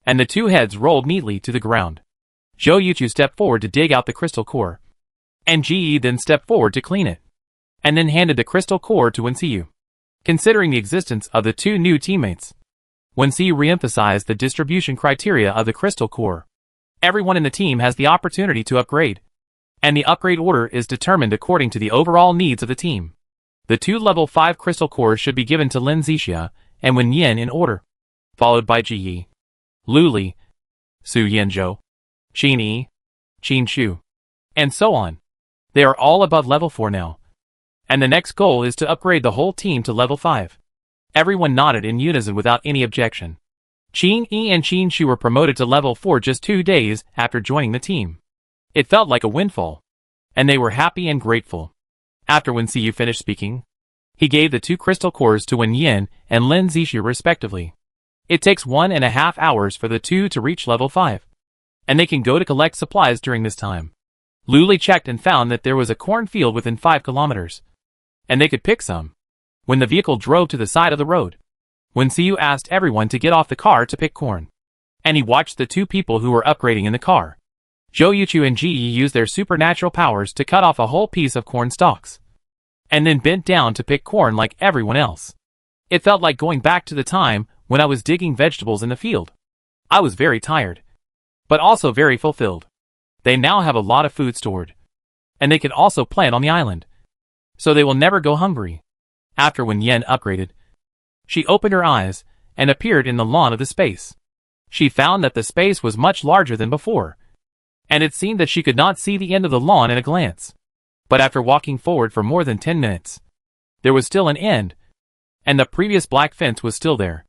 and the two heads rolled neatly to the ground. Zhou Yuchu stepped forward to dig out the crystal core, and Ji Yi then stepped forward to clean it, and then handed the crystal core to Wen Xiu. Considering the existence of the two new teammates, Wen Xiu re-emphasized the distribution criteria of the crystal core. Everyone in the team has the opportunity to upgrade, and the upgrade order is determined according to the overall needs of the team. The two level 5 crystal cores should be given to Lin Zixia and Wen Yin in order, followed by Ji Yi, Lu Li, Su Yanzhou, Qin Yi, Qin Shu, and so on. They are all above level 4 now, and the next goal is to upgrade the whole team to level 5. Everyone nodded in unison without any objection. Qin Yi and Qin Shu were promoted to level 4 just 2 days after joining the team. It felt like a windfall, and they were happy and grateful. After Wen Xiu finished speaking, he gave the 2 crystal cores to Wen Yin and Lin Zixia respectively. It takes 1.5 hours for the two to reach level 5, and they can go to collect supplies during this time. Lu Li checked and found that there was a cornfield within 5 kilometers, and they could pick some. When the vehicle drove to the side of the road, Wen Xiu asked everyone to get off the car to pick corn, and he watched the 2 people who were upgrading in the car. Zhou Yuchu and Ji Yi used their supernatural powers to cut off a whole piece of corn stalks, and then bent down to pick corn like everyone else. It felt like going back to the time when I was digging vegetables in the field. I was very tired, but also very fulfilled. They now have a lot of food stored, and they can also plant on the island, so they will never go hungry. After Wen Yin upgraded, she opened her eyes and appeared in the lawn of the space. She found that the space was much larger than before, and it seemed that she could not see the end of the lawn in a glance. But after walking forward for more than 10 minutes, there was still an end, and the previous black fence was still there.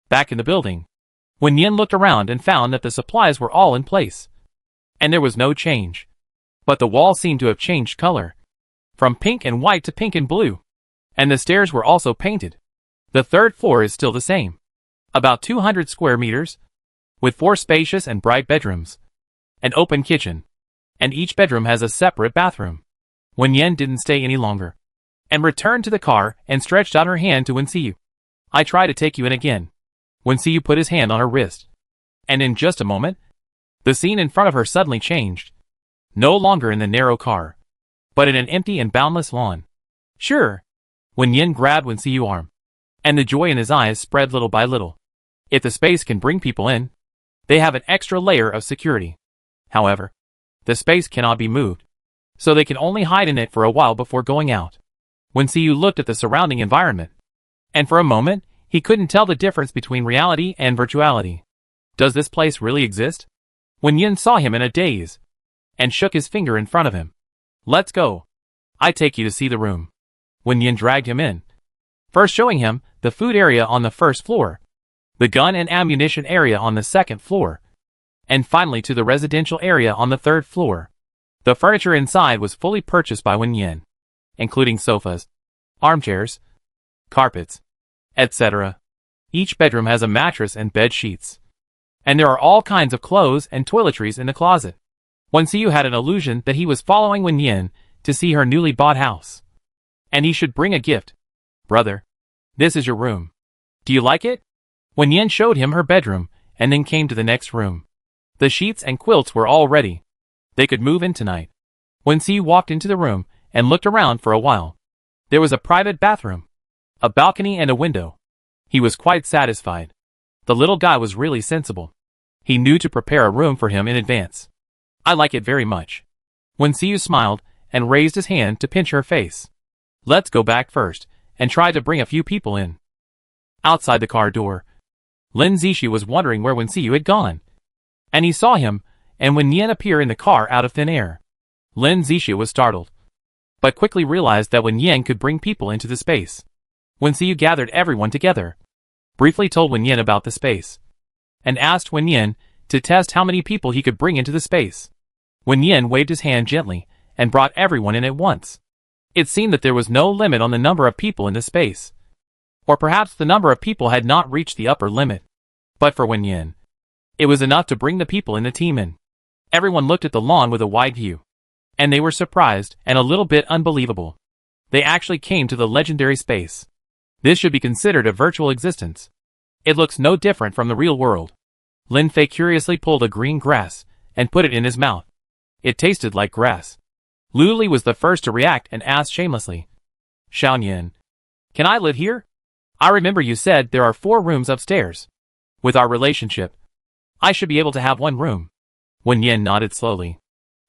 Back in the building, Wen Yin looked around and found that the supplies were all in place, and there was no change. But the wall seemed to have changed color, from pink and white to pink and blue, and the stairs were also painted. The 3rd floor is still the same, about 200 square meters, with 4 spacious and bright bedrooms, an open kitchen, and each bedroom has a separate bathroom. Wen Yin didn't stay any longer, and returned to the car and stretched out her hand to Wen Xiu. I try to take you in again. Wen Xiu put his hand on her wrist, and in just a moment, the scene in front of her suddenly changed. No longer in the narrow car, but in an empty and boundless lawn. Sure. Wen Yin grabbed Wen Xiu's arm, and the joy in his eyes spread little by little. If the space can bring people in, they have an extra layer of security. However, the space cannot be moved, so they can only hide in it for a while before going out. Wen Xiu looked at the surrounding environment, and for a moment, he couldn't tell the difference between reality and virtuality. Does this place really exist? Wen Yin saw him in a daze, and shook his finger in front of him. Let's go. I take you to see the room. Wen Yin dragged him in, first showing him the food area on the first floor, the gun and ammunition area on the second floor, and finally to the residential area on the third floor. The furniture inside was fully purchased by Wen Yin, including sofas, armchairs, carpets, etc. Each bedroom has a mattress and bed sheets. And there are all kinds of clothes and toiletries in the closet. Wen Xiu had an illusion that he was following Wen Yin to see her newly bought house. And he should bring a gift. Brother, this is your room. Do you like it? Wen Yin showed him her bedroom, and then came to the next room. The sheets and quilts were all ready. They could move in tonight. Wen Xiu walked into the room and looked around for a while. There was a private bathroom, a balcony and a window. He was quite satisfied. The little guy was really sensible. He knew to prepare a room for him in advance. I like it very much. Wen Xiu smiled and raised his hand to pinch her face. Let's go back first and try to bring a few people in. Outside the car door, Lin Zixi was wondering where Wen Xiu had gone. And he saw him and Wen Yin appear in the car out of thin air. Lin Zixi was startled, but quickly realized that Wen Yin could bring people into the space. Wen Xiu gathered everyone together, briefly told Wen Yin about the space, and asked Wen Yin to test how many people he could bring into the space. Wen Yin waved his hand gently and brought everyone in at once. It seemed that there was no limit on the number of people in the space. Or perhaps the number of people had not reached the upper limit. But for Wen Yin, it was enough to bring the people in the team in. Everyone looked at the lawn with a wide view. And they were surprised and a little bit unbelievable. They actually came to the legendary space. This should be considered a virtual existence. It looks no different from the real world. Lin Fei curiously pulled a green grass and put it in his mouth. It tasted like grass. Lu Li was the first to react and asked shamelessly, Xiaoyan, can I live here? I remember you said there are 4 rooms upstairs. With our relationship, I should be able to have 1 room. Wen Yin nodded slowly.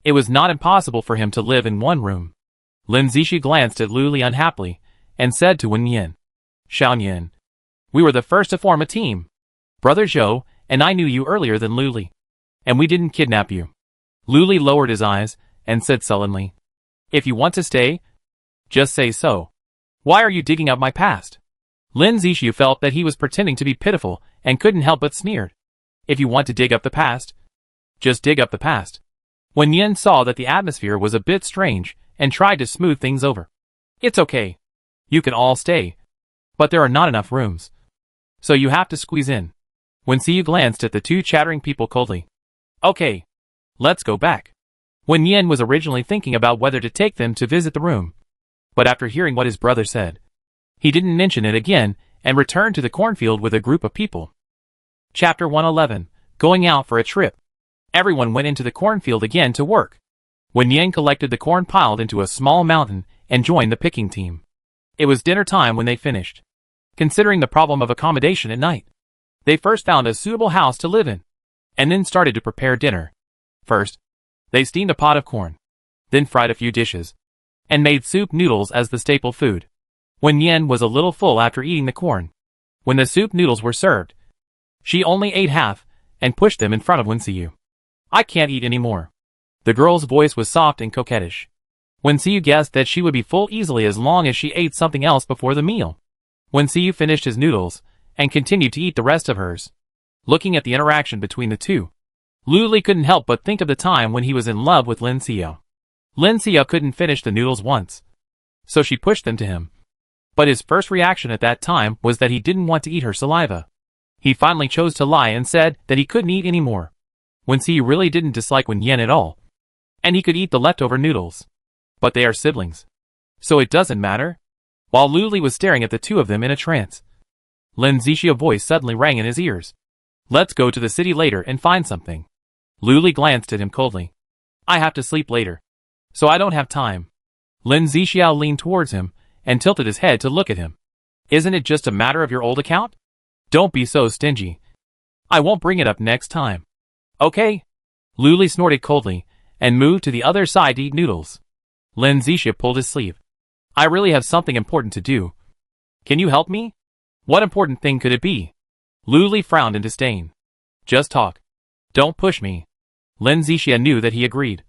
It was not impossible for him to live in 1 room. Lin Zixi glanced at Lu Li unhappily and said to Wen Yin, Xiaoyan, we were the first to form a team. Brother Zhou and I knew you earlier than Lu Li. And we didn't kidnap you. Lu Li lowered his eyes and said sullenly, if you want to stay, just say so. Why are you digging up my past? Lin Zixi felt that he was pretending to be pitiful and couldn't help but sneered. If you want to dig up the past, just dig up the past. Wen Yin saw that the atmosphere was a bit strange and tried to smooth things over. It's okay. You can all stay. But there are not enough rooms. So you have to squeeze in. Wen Xiu glanced at the 2 chattering people coldly. Okay. Let's go back. Wen Yin was originally thinking about whether to take them to visit the room. But after hearing what his brother said, he didn't mention it again and returned to the cornfield with a group of people. Chapter 111. Going out for a trip. Everyone went into the cornfield again to work. Wen Yin collected the corn piled into a small mountain and joined the picking team. It was dinner time when they finished. Considering the problem of accommodation at night, they first found a suitable house to live in, and then started to prepare dinner. First, they steamed a pot of corn, then fried a few dishes, and made soup noodles as the staple food. Wen Yin was a little full after eating the corn. When the soup noodles were served, she only ate half and pushed them in front of Wen Xiu. I can't eat any more. The girl's voice was soft and coquettish. Wen Xiu guessed that she would be full easily as long as she ate something else before the meal. Wen Xiu finished his noodles and continued to eat the rest of hers. Looking at the interaction between the two, Lu Li couldn't help but think of the time when he was in love with Lin Xiu. Lin Xiu couldn't finish the noodles once, so she pushed them to him. But his first reaction at that time was that he didn't want to eat her saliva. He finally chose to lie and said that he couldn't eat any more. Wen Xiu really didn't dislike Wen Yin at all, and he could eat the leftover noodles. But they are siblings, so it doesn't matter. While Lu Li was staring at the 2 of them in a trance, Lin Zixi's voice suddenly rang in his ears. Let's go to the city later and find something. Lu Li glanced at him coldly. I have to sleep later, so I don't have time. Lin Zixiao leaned towards him and tilted his head to look at him. Isn't it just a matter of your old account? Don't be so stingy. I won't bring it up next time. Okay. Lu Li snorted coldly and moved to the other side to eat noodles. Lin Zixia pulled his sleeve. I really have something important to do. Can you help me? What important thing could it be? Lu Li frowned in disdain. Just talk. Don't push me. Lin Zixia knew that he agreed,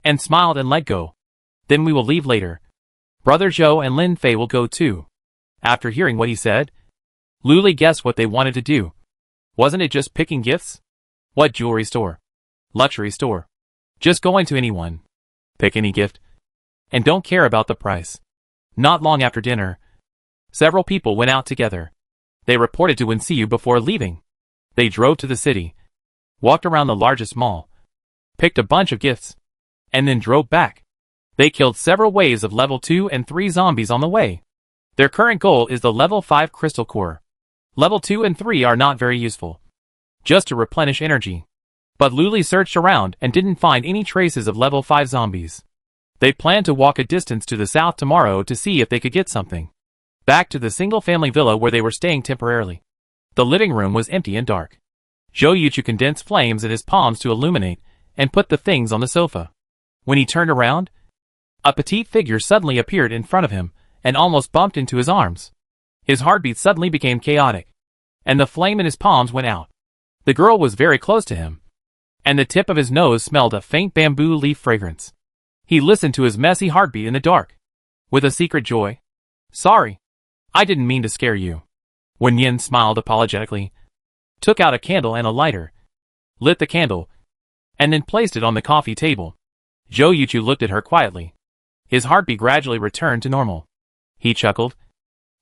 and smiled and let go. Then we will leave later, Brother Joe and Lin Fei will go too. After hearing what he said, Luli guessed what they wanted to do. Wasn't it just picking gifts? What jewelry store? Luxury store? Just going to anyone. Pick any gift. And don't care about the price. Not long after dinner, several people went out together. They reported to Wensiu before leaving. They drove to the city, walked around the largest mall, picked a bunch of gifts, and then drove back. They killed several waves of level 2 and 3 zombies on the way. Their current goal is the level 5 crystal core. Level 2 and 3 are not very useful, just to replenish energy. But Luli searched around and didn't find any traces of level 5 zombies. They planned to walk a distance to the south tomorrow to see if they could get something. Back to the single-family villa where they were staying temporarily. The living room was empty and dark. Zhou Yuchu condensed flames in his palms to illuminate and put the things on the sofa. When he turned around, a petite figure suddenly appeared in front of him and almost bumped into his arms. His heartbeat suddenly became chaotic, and the flame in his palms went out. The girl was very close to him, and the tip of his nose smelled a faint bamboo leaf fragrance. He listened to his messy heartbeat in the dark, with a secret joy. Sorry, I didn't mean to scare you. Wen Yin smiled apologetically, took out a candle and a lighter, lit the candle, and then placed it on the coffee table. Zhou Yuchu looked at her quietly. His heartbeat gradually returned to normal. He chuckled.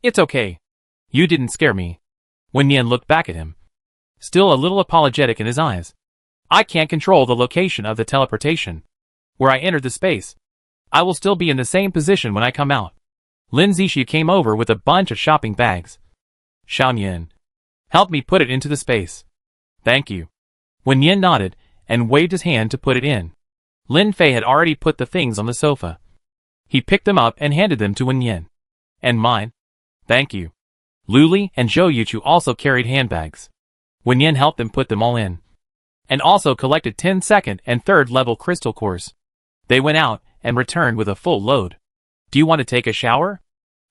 It's okay. You didn't scare me. Wen Yin looked back at him, still a little apologetic in his eyes. I can't control the location of the teleportation. Where I entered the space, I will still be in the same position when I come out. Lin Zixia came over with a bunch of shopping bags. Xiaoyan, help me put it into the space. Thank you. Wen Yin nodded and waved his hand to put it in. Lin Fei had already put the things on the sofa. He picked them up and handed them to Wen Yin. And mine. Thank you. Luli and Zhou Yuchu also carried handbags. Wen Yin helped them put them all in, and also collected 10 second and third level crystal cores. They went out and returned with a full load. Do you want to take a shower?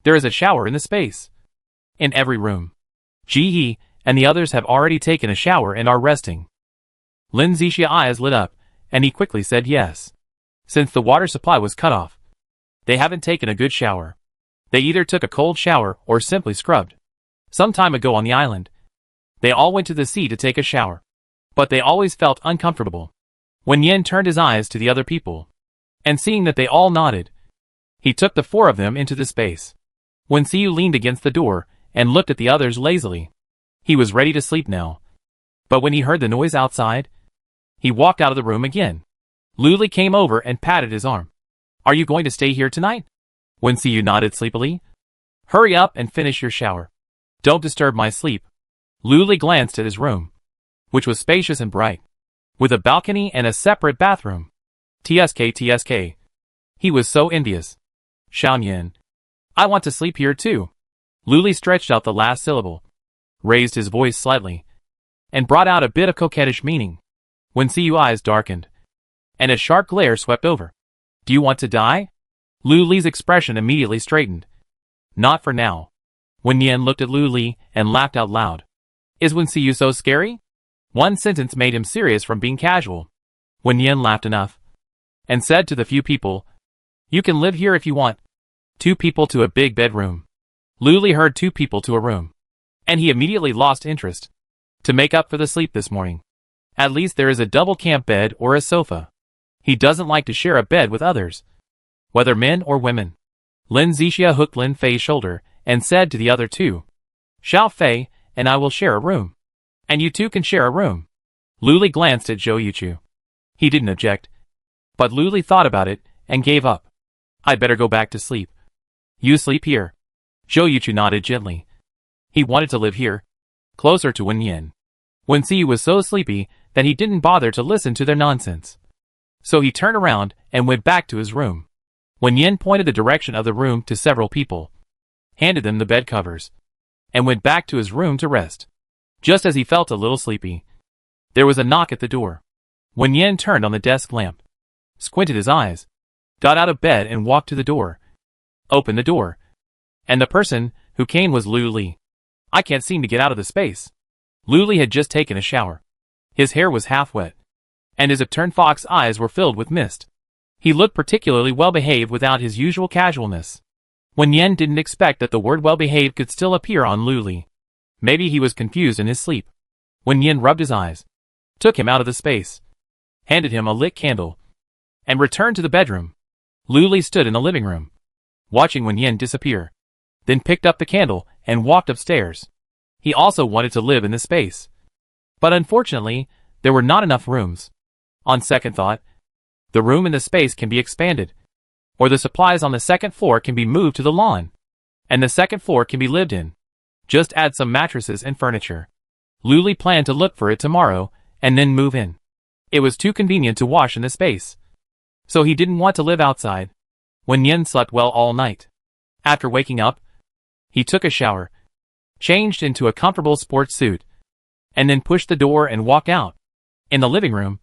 There is a shower in the space. In every room. Ji Yi and the others have already taken a shower and are resting. Lin Zixia's eyes lit up, and he quickly said yes. Since the water supply was cut off, they haven't taken a good shower. They either took a cold shower or simply scrubbed. Some time ago on the island, they all went to the sea to take a shower. But they always felt uncomfortable. When Yin turned his eyes to the other people, and seeing that they all nodded, he took the 4 of them into the space. Wensiu leaned against the door and looked at the others lazily. He was ready to sleep now. But when he heard the noise outside, he walked out of the room again. Luli came over and patted his arm. Are you going to stay here tonight? Wensiu nodded sleepily. Hurry up and finish your shower. Don't disturb my sleep. Luli glanced at his room, which was spacious and bright, with a balcony and a separate bathroom. TSK. He was so envious. Xiaoyan, I want to sleep here too. Luli stretched out the last syllable, raised his voice slightly, and brought out a bit of coquettish meaning. Wensiu's eyes darkened, and a sharp glare swept over. Do you want to die? Luli's expression immediately straightened. Not for now. Wen Yin looked at Luli and laughed out loud. Is Wensiu so scary? One sentence made him serious from being casual. Wen Yin laughed enough, and said to the few people, you can live here if you want. 2 people to a big bedroom. Luli heard 2 people to a room, and he immediately lost interest. To make up for the sleep this morning, at least there is a double camp bed or a sofa. He doesn't like to share a bed with others, whether men or women. Lin Zixia hooked Lin Fei's shoulder and said to the other 2, Xiao Fei and I will share a room. And you 2 can share a room. Luli glanced at Zhou Yuchu. He didn't object, but Luli thought about it and gave up. I'd better go back to sleep. You sleep here. Zhou Yuchu nodded gently. He wanted to live here, closer to Wen Yin. Wensiu was so sleepy that he didn't bother to listen to their nonsense. So he turned around and went back to his room. Wen Yin pointed the direction of the room to several people, handed them the bed covers, and went back to his room to rest. Just as he felt a little sleepy, there was a knock at the door. Wen Yin turned on the desk lamp, squinted his eyes, got out of bed and walked to the door, opened the door, and the person who came was Luli. I can't seem to get out of the space. Luli had just taken a shower. His hair was half wet, and his upturned fox eyes were filled with mist. He looked particularly well behaved without his usual casualness. Wen Yen didn't expect that the word well-behaved could still appear on Lu Li. Maybe he was confused in his sleep. Wen Yen rubbed his eyes, took him out of the space, handed him a lit candle, and returned to the bedroom. Lu Li stood in the living room, watching Wen Yen disappear, then picked up the candle and walked upstairs. He also wanted to live in the space. But unfortunately, there were not enough rooms. On second thought, the room in the space can be expanded, or the supplies on the second floor can be moved to the lawn, and the second floor can be lived in. Just add some mattresses and furniture. Lu Li planned to look for it tomorrow and then move in. It was too convenient to wash in the space, so he didn't want to live outside. Wen Yen slept well all night. After waking up, he took a shower, changed into a comfortable sports suit, and then pushed the door and walked out. In the living room,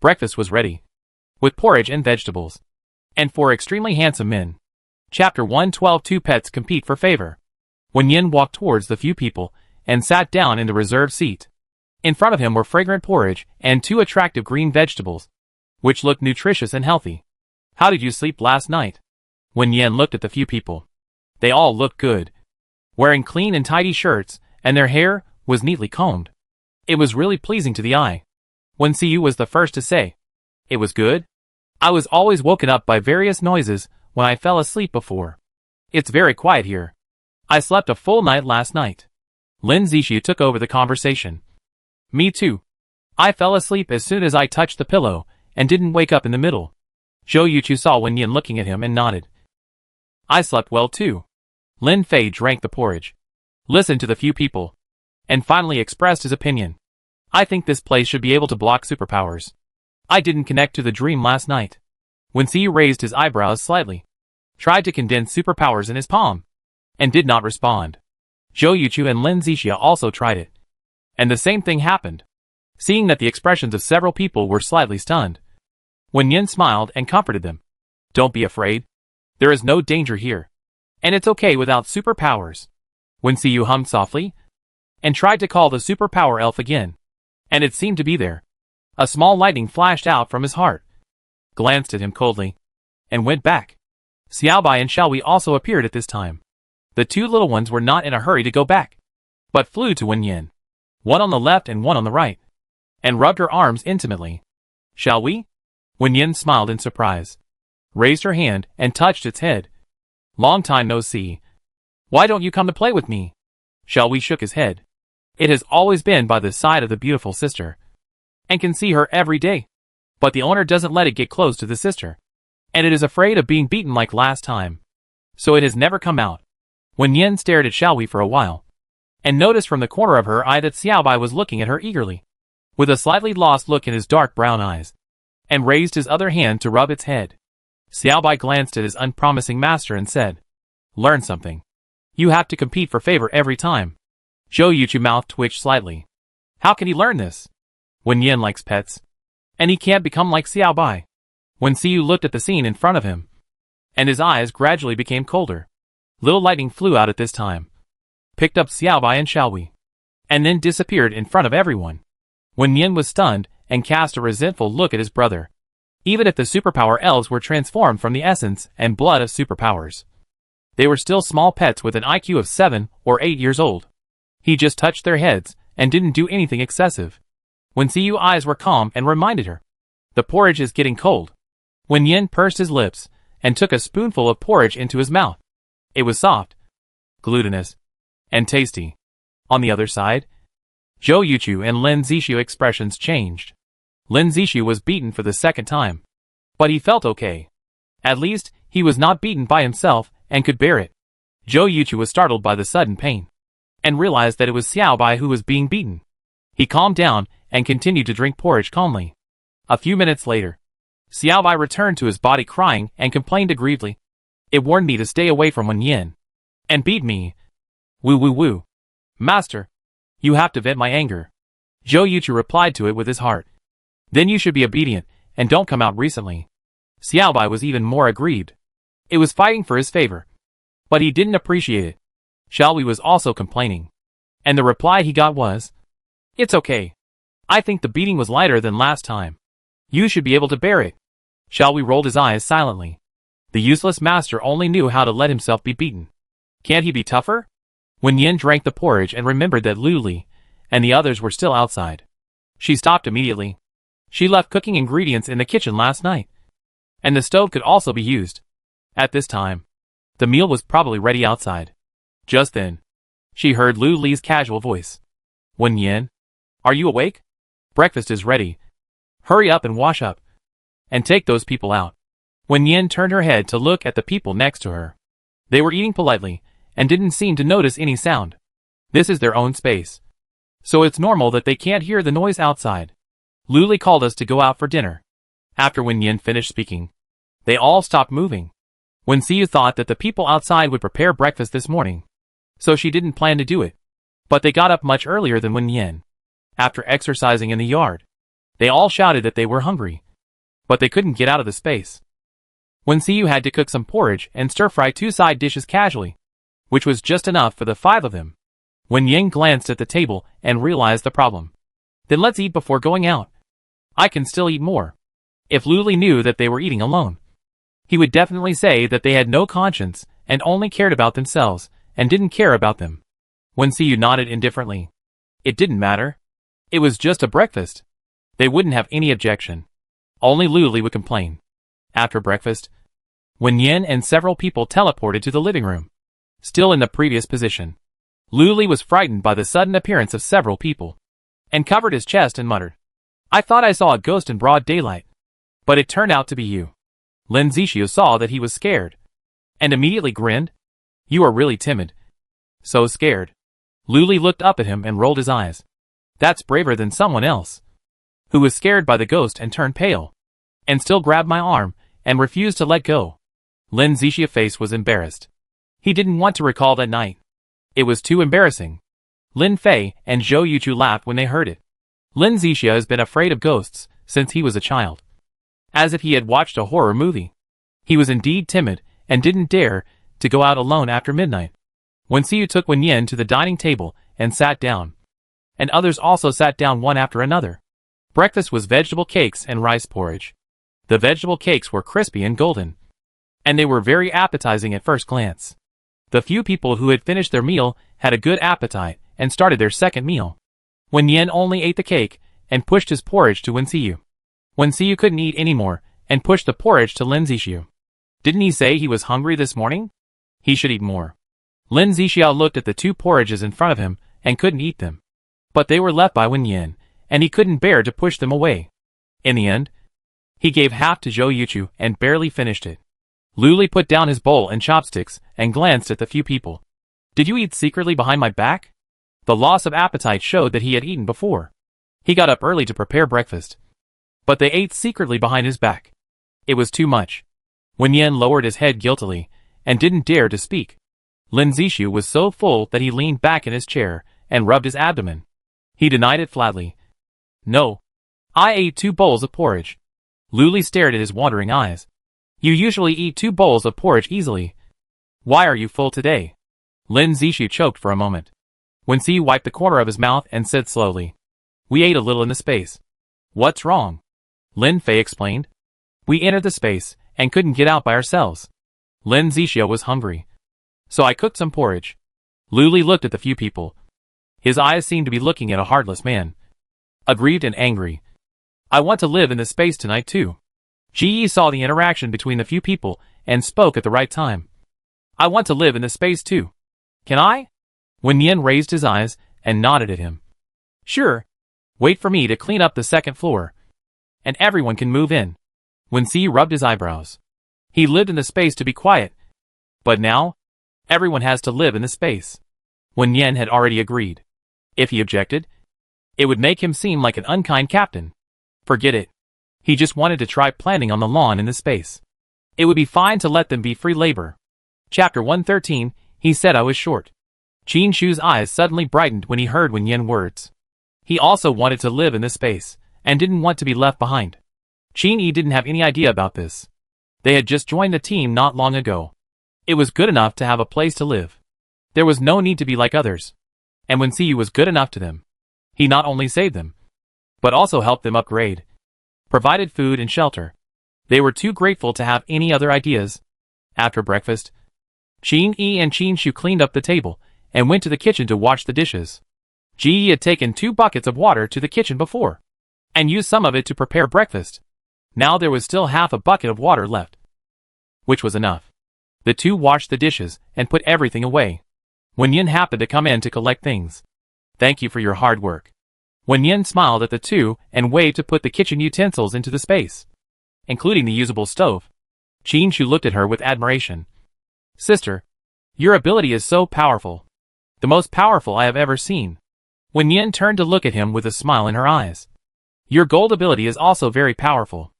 breakfast was ready, with porridge and vegetables. And for extremely handsome men. Chapter 112. Two pets compete for favor. Wen Yen walked towards the few people and sat down in the reserved seat. In front of him were fragrant porridge and two attractive green vegetables, which looked nutritious and healthy. How did you sleep last night? Wen Yen looked at the few people. They all looked good, wearing clean and tidy shirts, and their hair was neatly combed. It was really pleasing to the eye. Wen Xiu was the first to say, "It was good. I was always woken up by various noises when I fell asleep before. It's very quiet here. I slept a full night last night." Lin Zixu took over the conversation. "Me too. I fell asleep as soon as I touched the pillow and didn't wake up in the middle." Zhou Yuchu saw Wen Yen looking at him and nodded. "I slept well too." Lin Fei drank the porridge, listened to the few people, and finally expressed his opinion. "I think this place should be able to block superpowers. I didn't connect to the dream last night." Wen Xiu raised his eyebrows slightly, tried to condense superpowers in his palm, and did not respond. Zhou Yuchu and Lin Zixia also tried it, and the same thing happened. Seeing that the expressions of several people were slightly stunned, Wen Yen smiled and comforted them. "Don't be afraid. There is no danger here, and it's okay without superpowers." Wen Xiu hummed softly, and tried to call the superpower elf again, and it seemed to be there. A small lightning flashed out from his heart, glanced at him coldly, and went back. Xiaobai and Xiaowei also appeared at this time. The two little ones were not in a hurry to go back, but flew to Wen Yen, one on the left and one on the right, and rubbed her arms intimately. "Shall we?" Wen Yen smiled in surprise, raised her hand and touched its head. "Long time no see. Why don't you come to play with me?" Xiaowei shook his head. It has always been by the side of the beautiful sister, and can see her every day. But the owner doesn't let it get close to the sister, and it is afraid of being beaten like last time, so it has never come out. Wen Yen stared at Xiaowei for a while, and noticed from the corner of her eye that Xiaobai was looking at her eagerly, with a slightly lost look in his dark brown eyes, and raised his other hand to rub its head. Xiaobai glanced at his unpromising master and said, "Learn something. You have to compete for favor every time." Zhou Yuchu's mouth twitched slightly. How can he learn this? Wen Yen likes pets, and he can't become like Xiaobai. Wen Xiu looked at the scene in front of him, and his eyes gradually became colder. Little lightning flew out at this time, picked up Xiaobai and Xiaowei, and then disappeared in front of everyone. Wen Yen was stunned and cast a resentful look at his brother. Even if the superpower elves were transformed from the essence and blood of superpowers, they were still small pets with an IQ of 7 or 8 years old. He just touched their heads and didn't do anything excessive. Wen Xiu's eyes were calm and reminded her, "The porridge is getting cold." Wen Yen pursed his lips and took a spoonful of porridge into his mouth. It was soft, glutinous, and tasty. On the other side, Zhou Yuchu and Lin Zixu expressions changed. Lin Zixu was beaten for the second time, but he felt okay. At least, he was not beaten by himself and could bear it. Zhou Yuchu was startled by the sudden pain, and realized that it was Xiaobai who was being beaten. He calmed down and continued to drink porridge calmly. A few minutes later, Xiaobai returned to his body crying and complained aggrievedly. "It warned me to stay away from Wen Yen, and beat me. Woo woo woo. Master, you have to vent my anger." Zhou Yuchu replied to it with his heart. "Then you should be obedient, and don't come out recently." Xiaobai was even more aggrieved. It was fighting for his favor, but he didn't appreciate it. Xiaowei was also complaining, and the reply he got was, "It's okay. I think the beating was lighter than last time. You should be able to bear it." Xiaowei rolled his eyes silently. The useless master only knew how to let himself be beaten. Can't he be tougher? When Yin drank the porridge and remembered that Lu Li and the others were still outside, she stopped immediately. She left cooking ingredients in the kitchen last night, and the stove could also be used. At this time, the meal was probably ready outside. Just then, she heard Lu Li's casual voice. Wen Yin, are you awake? Breakfast is ready. Hurry up and wash up, and take those people out. Wen Yin turned her head to look at the people next to her. They were eating politely, and didn't seem to notice any sound. This is their own space, so it's normal that they can't hear the noise outside. Lu Li called us to go out for dinner. After Wen Yin finished speaking, they all stopped moving. Wen Xiu thought that the people outside would prepare breakfast this morning, so she didn't plan to do it. But they got up much earlier than Wen Yin. After exercising in the yard, they all shouted that they were hungry, but they couldn't get out of the space. Wen Xiu had to cook some porridge and stir-fry 2 side dishes casually, which was just enough for the 5 of them. Wen Yin glanced at the table and realized the problem. Then let's eat before going out. I can still eat more. If Lu Li knew that they were eating alone, he would definitely say that they had no conscience and only cared about themselves and didn't care about them. Wen Xiu nodded indifferently. It didn't matter. It was just a breakfast. They wouldn't have any objection. Only Lu Li would complain. After breakfast, Wen Yin and several people teleported to the living room. Still in the previous position, Lu Li was frightened by the sudden appearance of several people, and covered his chest and muttered, I thought I saw a ghost in broad daylight, but it turned out to be you. Lin Zixiu saw that he was scared, and immediately grinned. You are really timid. So scared. Lu Li looked up at him and rolled his eyes. That's braver than someone else, who was scared by the ghost and turned pale, and still grabbed my arm and refused to let go. Lin Zixiu's face was embarrassed. He didn't want to recall that night. It was too embarrassing. Lin Fei and Zhou Yuchu laughed when they heard it. Lin Zixiu has been afraid of ghosts since he was a child, as if he had watched a horror movie. He was indeed timid and didn't dare to go out alone after midnight. Wen Xiu took Wen Yin to the dining table and sat down, and others also sat down one after another. Breakfast was vegetable cakes and rice porridge. The vegetable cakes were crispy and golden, and they were very appetizing at first glance. The few people who had finished their meal had a good appetite and started their second meal. Wen Yin only ate the cake and pushed his porridge to Wen Xiu. Wen Xiu couldn't eat anymore and pushed the porridge to Lin Zixiu. Didn't he say he was hungry this morning? He should eat more. Lin Zixiu looked at the 2 porridges in front of him and couldn't eat them. But they were left by Wen Yin, and he couldn't bear to push them away. In the end, he gave half to Zhou Yuchu and barely finished it. Lu Li put down his bowl and chopsticks and glanced at the few people. Did you eat secretly behind my back? The loss of appetite showed that he had eaten before. He got up early to prepare breakfast, but they ate secretly behind his back. It was too much. Wen Yin lowered his head guiltily and didn't dare to speak. Lin Zixiu was so full that he leaned back in his chair and rubbed his abdomen. He denied it flatly. No. I ate 2 bowls of porridge. Lu Li stared at his wandering eyes. You usually eat 2 bowls of porridge easily. Why are you full today? Lin Zixiu choked for a moment. Wen Xiu wiped the corner of his mouth and said slowly, We ate a little in the space. What's wrong? Lin Fei explained. We entered the space and couldn't get out by ourselves. Lin Zixiu was hungry, so I cooked some porridge. Lu Li looked at the few people. His eyes seemed to be looking at a heartless man, aggrieved and angry. I want to live in this space tonight too. Ji Yi saw the interaction between the few people and spoke at the right time. I want to live in this space too. Can I? Wen Yin raised his eyes and nodded at him. Sure. Wait for me to clean up the 2nd floor, and everyone can move in. Wen Xiu rubbed his eyebrows. He lived in the space to be quiet, but now, everyone has to live in the space. Wen Yin had already agreed. If he objected, it would make him seem like an unkind captain. Forget it. He just wanted to try planting on the lawn in the space. It would be fine to let them be free labor. Chapter 113, he said I was short. Qin Shu's eyes suddenly brightened when he heard Wen Yin's words. He also wanted to live in this space, and didn't want to be left behind. Qin Yi didn't have any idea about this. They had just joined the team not long ago. It was good enough to have a place to live. There was no need to be like others. And Wen Xiu was good enough to them. He not only saved them, but also helped them upgrade, provided food and shelter. They were too grateful to have any other ideas. After breakfast, Qin Yi and Qin Shu cleaned up the table and went to the kitchen to wash the dishes. Ji Yi had taken 2 buckets of water to the kitchen before, and used some of it to prepare breakfast. Now there was still half a bucket of water left, which was enough. The two washed the dishes and put everything away. Wen Yin happened to come in to collect things. "Thank you for your hard work." Wen Yin smiled at the two and waved to put the kitchen utensils into the space, including the usable stove. Qin Shu looked at her with admiration. "Sister, your ability is so powerful. The most powerful I have ever seen." Wen Yin turned to look at him with a smile in her eyes. "Your gold ability is also very powerful.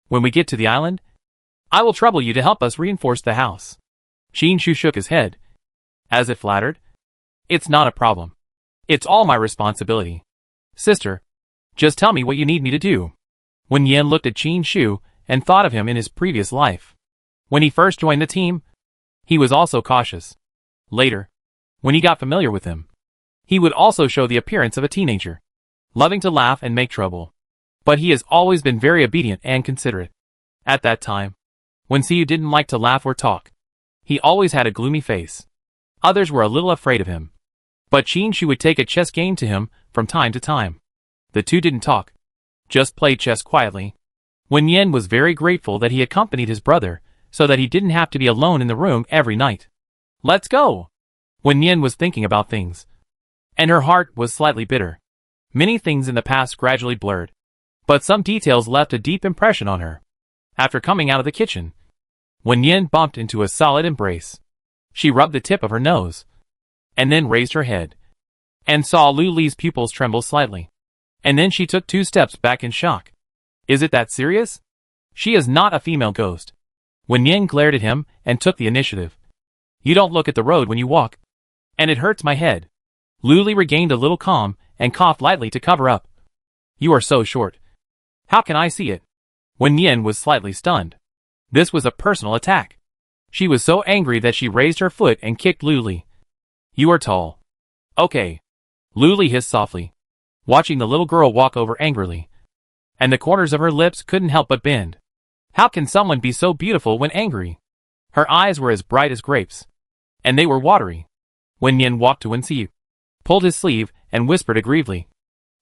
When we get to the island, I will trouble you to help us reinforce the house." Qin Shu shook his head, as if flattered. "It's not a problem. It's all my responsibility. Sister, just tell me what you need me to do." Wen Yin looked at Qin Shu and thought of him in his previous life. When he first joined the team, he was also cautious. Later, when he got familiar with him, he would also show the appearance of a teenager, loving to laugh and make trouble. But he has always been very obedient and considerate. At that time, when Siyu didn't like to laugh or talk, he always had a gloomy face. Others were a little afraid of him. But Qin Shu would take a chess game to him from time to time. The two didn't talk, just played chess quietly. Wen Yin was very grateful that he accompanied his brother, so that he didn't have to be alone in the room every night. "Let's go!" Wen Yin was thinking about things, and her heart was slightly bitter. Many things in the past gradually blurred, but some details left a deep impression on her. After coming out of the kitchen, Wen Yin bumped into a solid embrace. She rubbed the tip of her nose, and then raised her head, and saw Lu Li's pupils tremble slightly. And then she took 2 steps back in shock. "Is it that serious? She is not a female ghost." Wen Yin glared at him and took the initiative. "You don't look at the road when you walk, and it hurts my head." Lu Li regained a little calm and coughed lightly to cover up. "You are so short. How can I see it?" Wen Yin was slightly stunned. This was a personal attack. She was so angry that she raised her foot and kicked Lu Li. "You are tall." "Okay." Lu Li hissed softly, watching the little girl walk over angrily, and the corners of her lips couldn't help but bend. How can someone be so beautiful when angry? Her eyes were as bright as grapes, and they were watery. Wen Yin walked to Wen Xiu, pulled his sleeve, and whispered aggrievedly.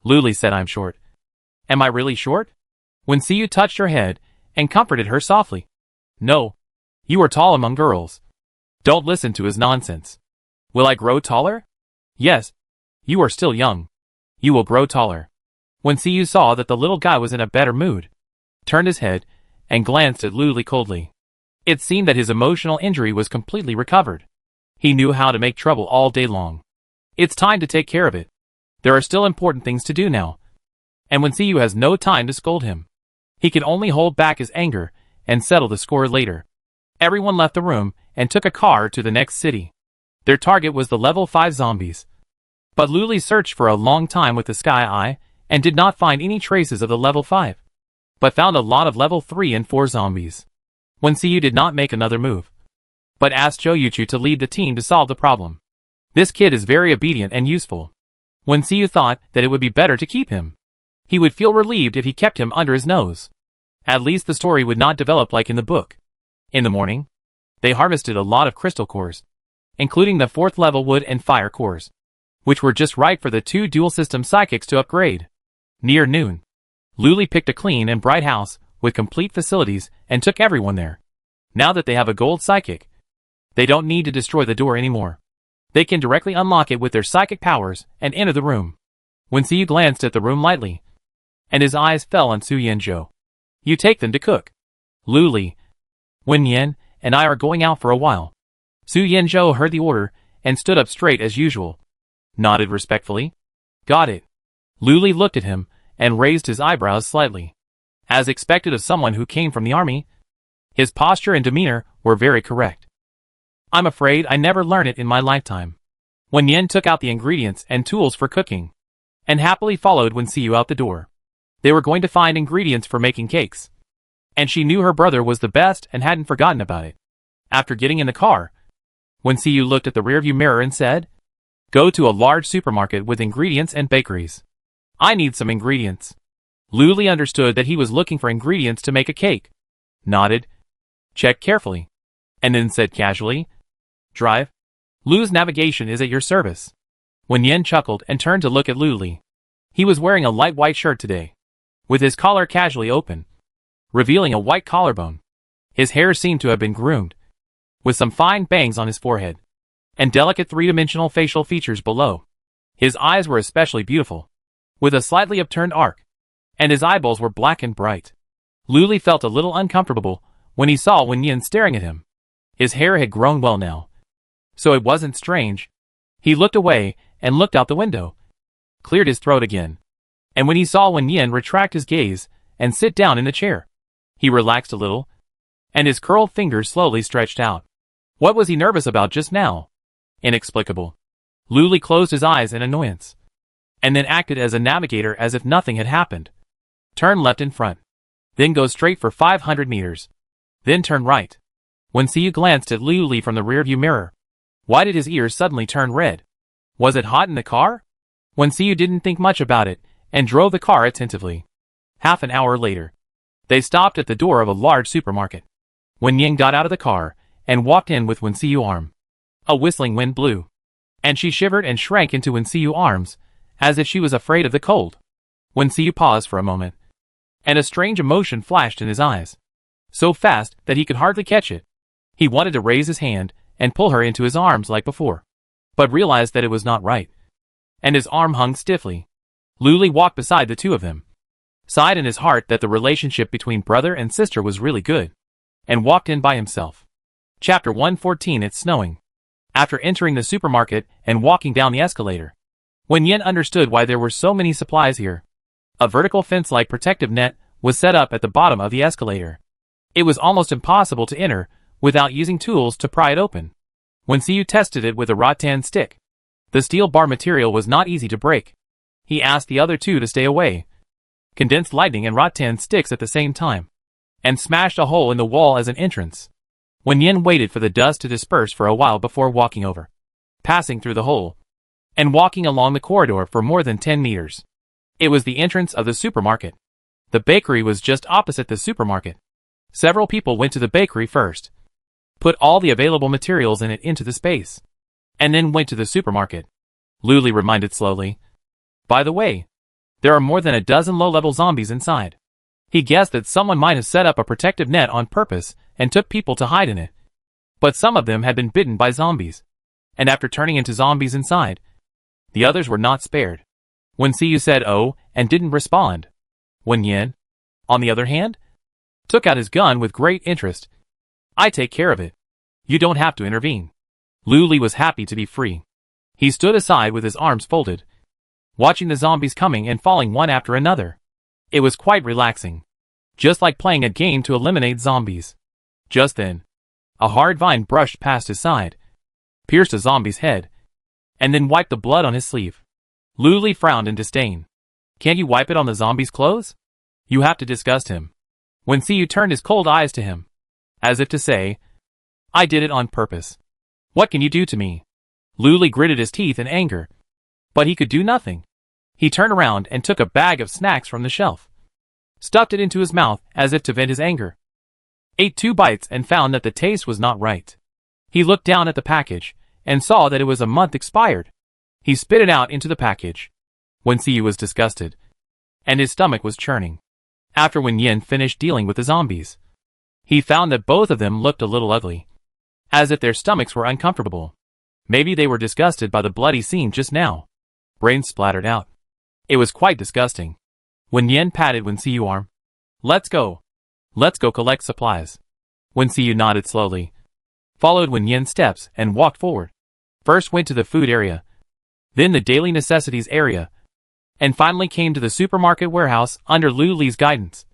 Lu Li said, "I'm short." "Am I really short?" Wen Xiu touched her head and comforted her softly. "No. You are tall among girls. Don't listen to his nonsense." "Will I grow taller?" "Yes. You are still young. You will grow taller." Wen Xiu saw that the little guy was in a better mood, turned his head, and glanced at Lu Li coldly. It seemed that his emotional injury was completely recovered. He knew how to make trouble all day long. It's time to take care of it. There are still important things to do now. And Wen Xiu has no time to scold him. He can only hold back his anger and settle the score later. Everyone left the room and took a car to the next city. Their target was the level 5 zombies. But Lu Li searched for a long time with the Sky Eye and did not find any traces of the level 5, but found a lot of level 3 and 4 zombies. Wen Xiu did not make another move, but asked Zhou Yuchu to lead the team to solve the problem. This kid is very obedient and useful. Wen Xiu thought that it would be better to keep him. He would feel relieved if he kept him under his nose. At least the story would not develop like in the book. In the morning, they harvested a lot of crystal cores, including the 4th level wood and fire cores, which were just right for the 2 dual system psychics to upgrade. Near noon, Lu Li picked a clean and bright house with complete facilities and took everyone there. Now that they have a gold psychic, they don't need to destroy the door anymore. They can directly unlock it with their psychic powers and enter the room. Wen Xiu glanced at the room lightly, and his eyes fell on Su Yanzhou. "You take them to cook. Lu Li, Wen Yin, and I are going out for a while." Su Yanzhou heard the order and stood up straight as usual, nodded respectfully. "Got it." Lu Li looked at him and raised his eyebrows slightly. As expected of someone who came from the army, his posture and demeanor were very correct. "I'm afraid I never learned it in my lifetime." Wen Yin took out the ingredients and tools for cooking, and happily followed Wen Xiu out the door. They were going to find ingredients for making cakes, and she knew her brother was the best and hadn't forgotten about it. After getting in the car, Wen Xiu looked at the rearview mirror and said, "Go to a large supermarket with ingredients and bakeries. I need some ingredients." Lu Li understood that he was looking for ingredients to make a cake. Nodded. "Check carefully. and then said casually, "Drive? Lu's navigation is at your service." Wen Yin chuckled and turned to look at Lu Li. He was wearing a light white shirt today, with his collar casually open, revealing a white collarbone. His hair seemed to have been groomed, with some fine bangs on his forehead, and delicate three-dimensional facial features below. His eyes were especially beautiful, with a slightly upturned arc, and his eyeballs were black and bright. Lu Li felt a little uncomfortable when he saw Wen Yin staring at him. His hair had grown well now, so it wasn't strange. He looked away and looked out the window, cleared his throat again, and when he saw Wen Yin retract his gaze and sit down in the chair, he relaxed a little, and his curled fingers slowly stretched out. What was he nervous about just now? Inexplicable. Lu Li closed his eyes in annoyance, and then acted as a navigator as if nothing had happened. Turn left in front, then go straight for 500 meters, then turn right. Wen Xiyu glanced at Lu Li from the rearview mirror. Why did his ears suddenly turn red? Was it hot in the car? Wen Xiyu didn't think much about it and drove the car attentively. Half an hour later, they stopped at the door of a large supermarket. Wen Yin got out of the car and walked in with Wen Xiyu's arm. A whistling wind blew, and she shivered and shrank into Wen Xiyu's arms, as if she was afraid of the cold. Wen Xiyu paused for a moment, and a strange emotion flashed in his eyes, so fast that he could hardly catch it. He wanted to raise his hand and pull her into his arms like before, but realized that it was not right, and his arm hung stiffly. Lu Li walked beside the two of them, sighed in his heart that the relationship between brother and sister was really good, and walked in by himself. Chapter 114. It's snowing. After entering the supermarket and walking down the escalator, Wen Yin understood why there were so many supplies here. A vertical fence-like protective net was set up at the bottom of the escalator. It was almost impossible to enter without using tools to pry it open. Wen Xiyu tested it with a rattan stick. The steel bar material was not easy to break. He asked the other two to stay away, condensed lightning and rattan sticks at the same time, and smashed a hole in the wall as an entrance. Wen Yin waited for the dust to disperse for a while before walking over, passing through the hole, and walking along the corridor for more than 10 meters. It was the entrance of the supermarket. The bakery was just opposite the supermarket. Several people went to the bakery first, put all the available materials in it into the space, and then went to the supermarket. Lu Li reminded slowly. By the way, there are more than a dozen low-level zombies inside. He guessed that someone might have set up a protective net on purpose and took people to hide in it. But some of them had been bitten by zombies, and after turning into zombies inside, the others were not spared. Wen Xiyu said oh and didn't respond. Wen Yin, on the other hand, took out his gun with great interest. I take care of it. You don't have to intervene. Lu Li was happy to be free. He stood aside with his arms folded, watching the zombies coming and falling one after another. It was quite relaxing, just like playing a game to eliminate zombies. Just then, a hard vine brushed past his side, pierced a zombie's head, and then wiped the blood on his sleeve. Lu Li frowned in disdain. Can't you wipe it on the zombie's clothes? You have to disgust him. Wen Xiyu turned his cold eyes to him, as if to say, I did it on purpose. What can you do to me? Lu Li gritted his teeth in anger, but he could do nothing. He turned around and took a bag of snacks from the shelf, stuffed it into his mouth as if to vent his anger, ate 2 bites and found that the taste was not right. He looked down at the package and saw that it was a month expired. He spit it out into the package. Wen Xiyu was disgusted, and his stomach was churning. After Wen Yin finished dealing with the zombies, he found that both of them looked a little ugly, as if their stomachs were uncomfortable. Maybe they were disgusted by the bloody scene just now. Brains splattered out. It was quite disgusting. Wen Yin patted Wen Xiyu's arm. Let's go. Let's go collect supplies. Wen Xiyu nodded slowly, followed Wen Yin's steps and walked forward. First went to the food area, then the daily necessities area, and finally came to the supermarket warehouse under Lu Li's guidance,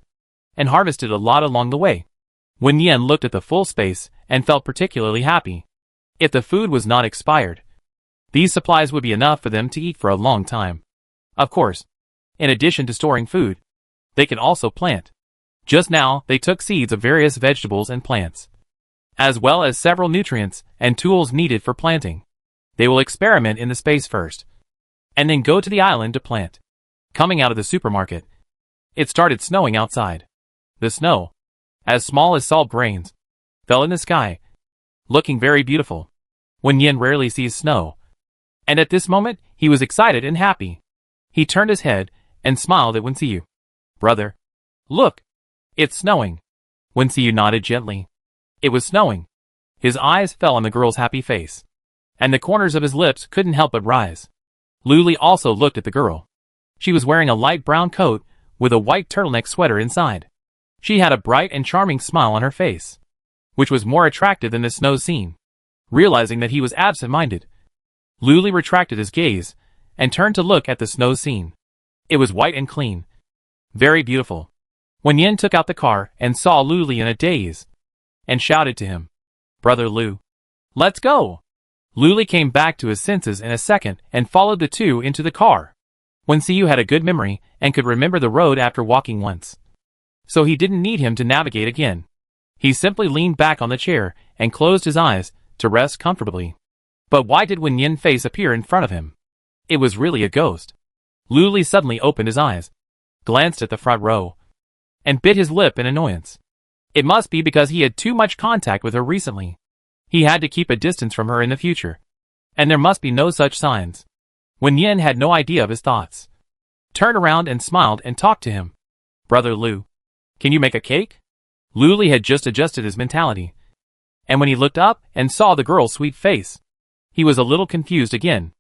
and harvested a lot along the way. Wen Yin looked at the full space and felt particularly happy. If the food was not expired, these supplies would be enough for them to eat for a long time. Of course, in addition to storing food, they can also plant. Just now, they took seeds of various vegetables and plants, as well as several nutrients and tools needed for planting. They will experiment in the space first, and then go to the island to plant. Coming out of the supermarket, it started snowing outside. The snow, as small as salt grains, fell in the sky, looking very beautiful. Wen Yin rarely sees snow, and at this moment, he was excited and happy. He turned his head and smiled at Wen Xiu. Brother, look, it's snowing. Wen Xiu nodded gently. It was snowing. His eyes fell on the girl's happy face, and the corners of his lips couldn't help but rise. Luli also looked at the girl. She was wearing a light brown coat with a white turtleneck sweater inside. She had a bright and charming smile on her face, which was more attractive than the snow scene. Realizing that he was absent-minded, Luli retracted his gaze and turned to look at the snow scene. It was white and clean. Very beautiful. Wen Yin took out the car and saw Luli in a daze, and shouted to him, Brother Lu, let's go. Luli came back to his senses in a second and followed the two into the car. Wen Xiu had a good memory and could remember the road after walking once, so he didn't need him to navigate again. He simply leaned back on the chair and closed his eyes to rest comfortably. But why did Wen Yin's face appear in front of him? It was really a ghost. Luli suddenly opened his eyes, glanced at the front row, and bit his lip in annoyance. It must be because he had too much contact with her recently. He had to keep a distance from her in the future, and there must be no such signs. Wen Yin had no idea of his thoughts. Turned around and smiled and talked to him. Brother Lu, can you make a cake? Luli had just adjusted his mentality, and when he looked up and saw the girl's sweet face, he was a little confused again.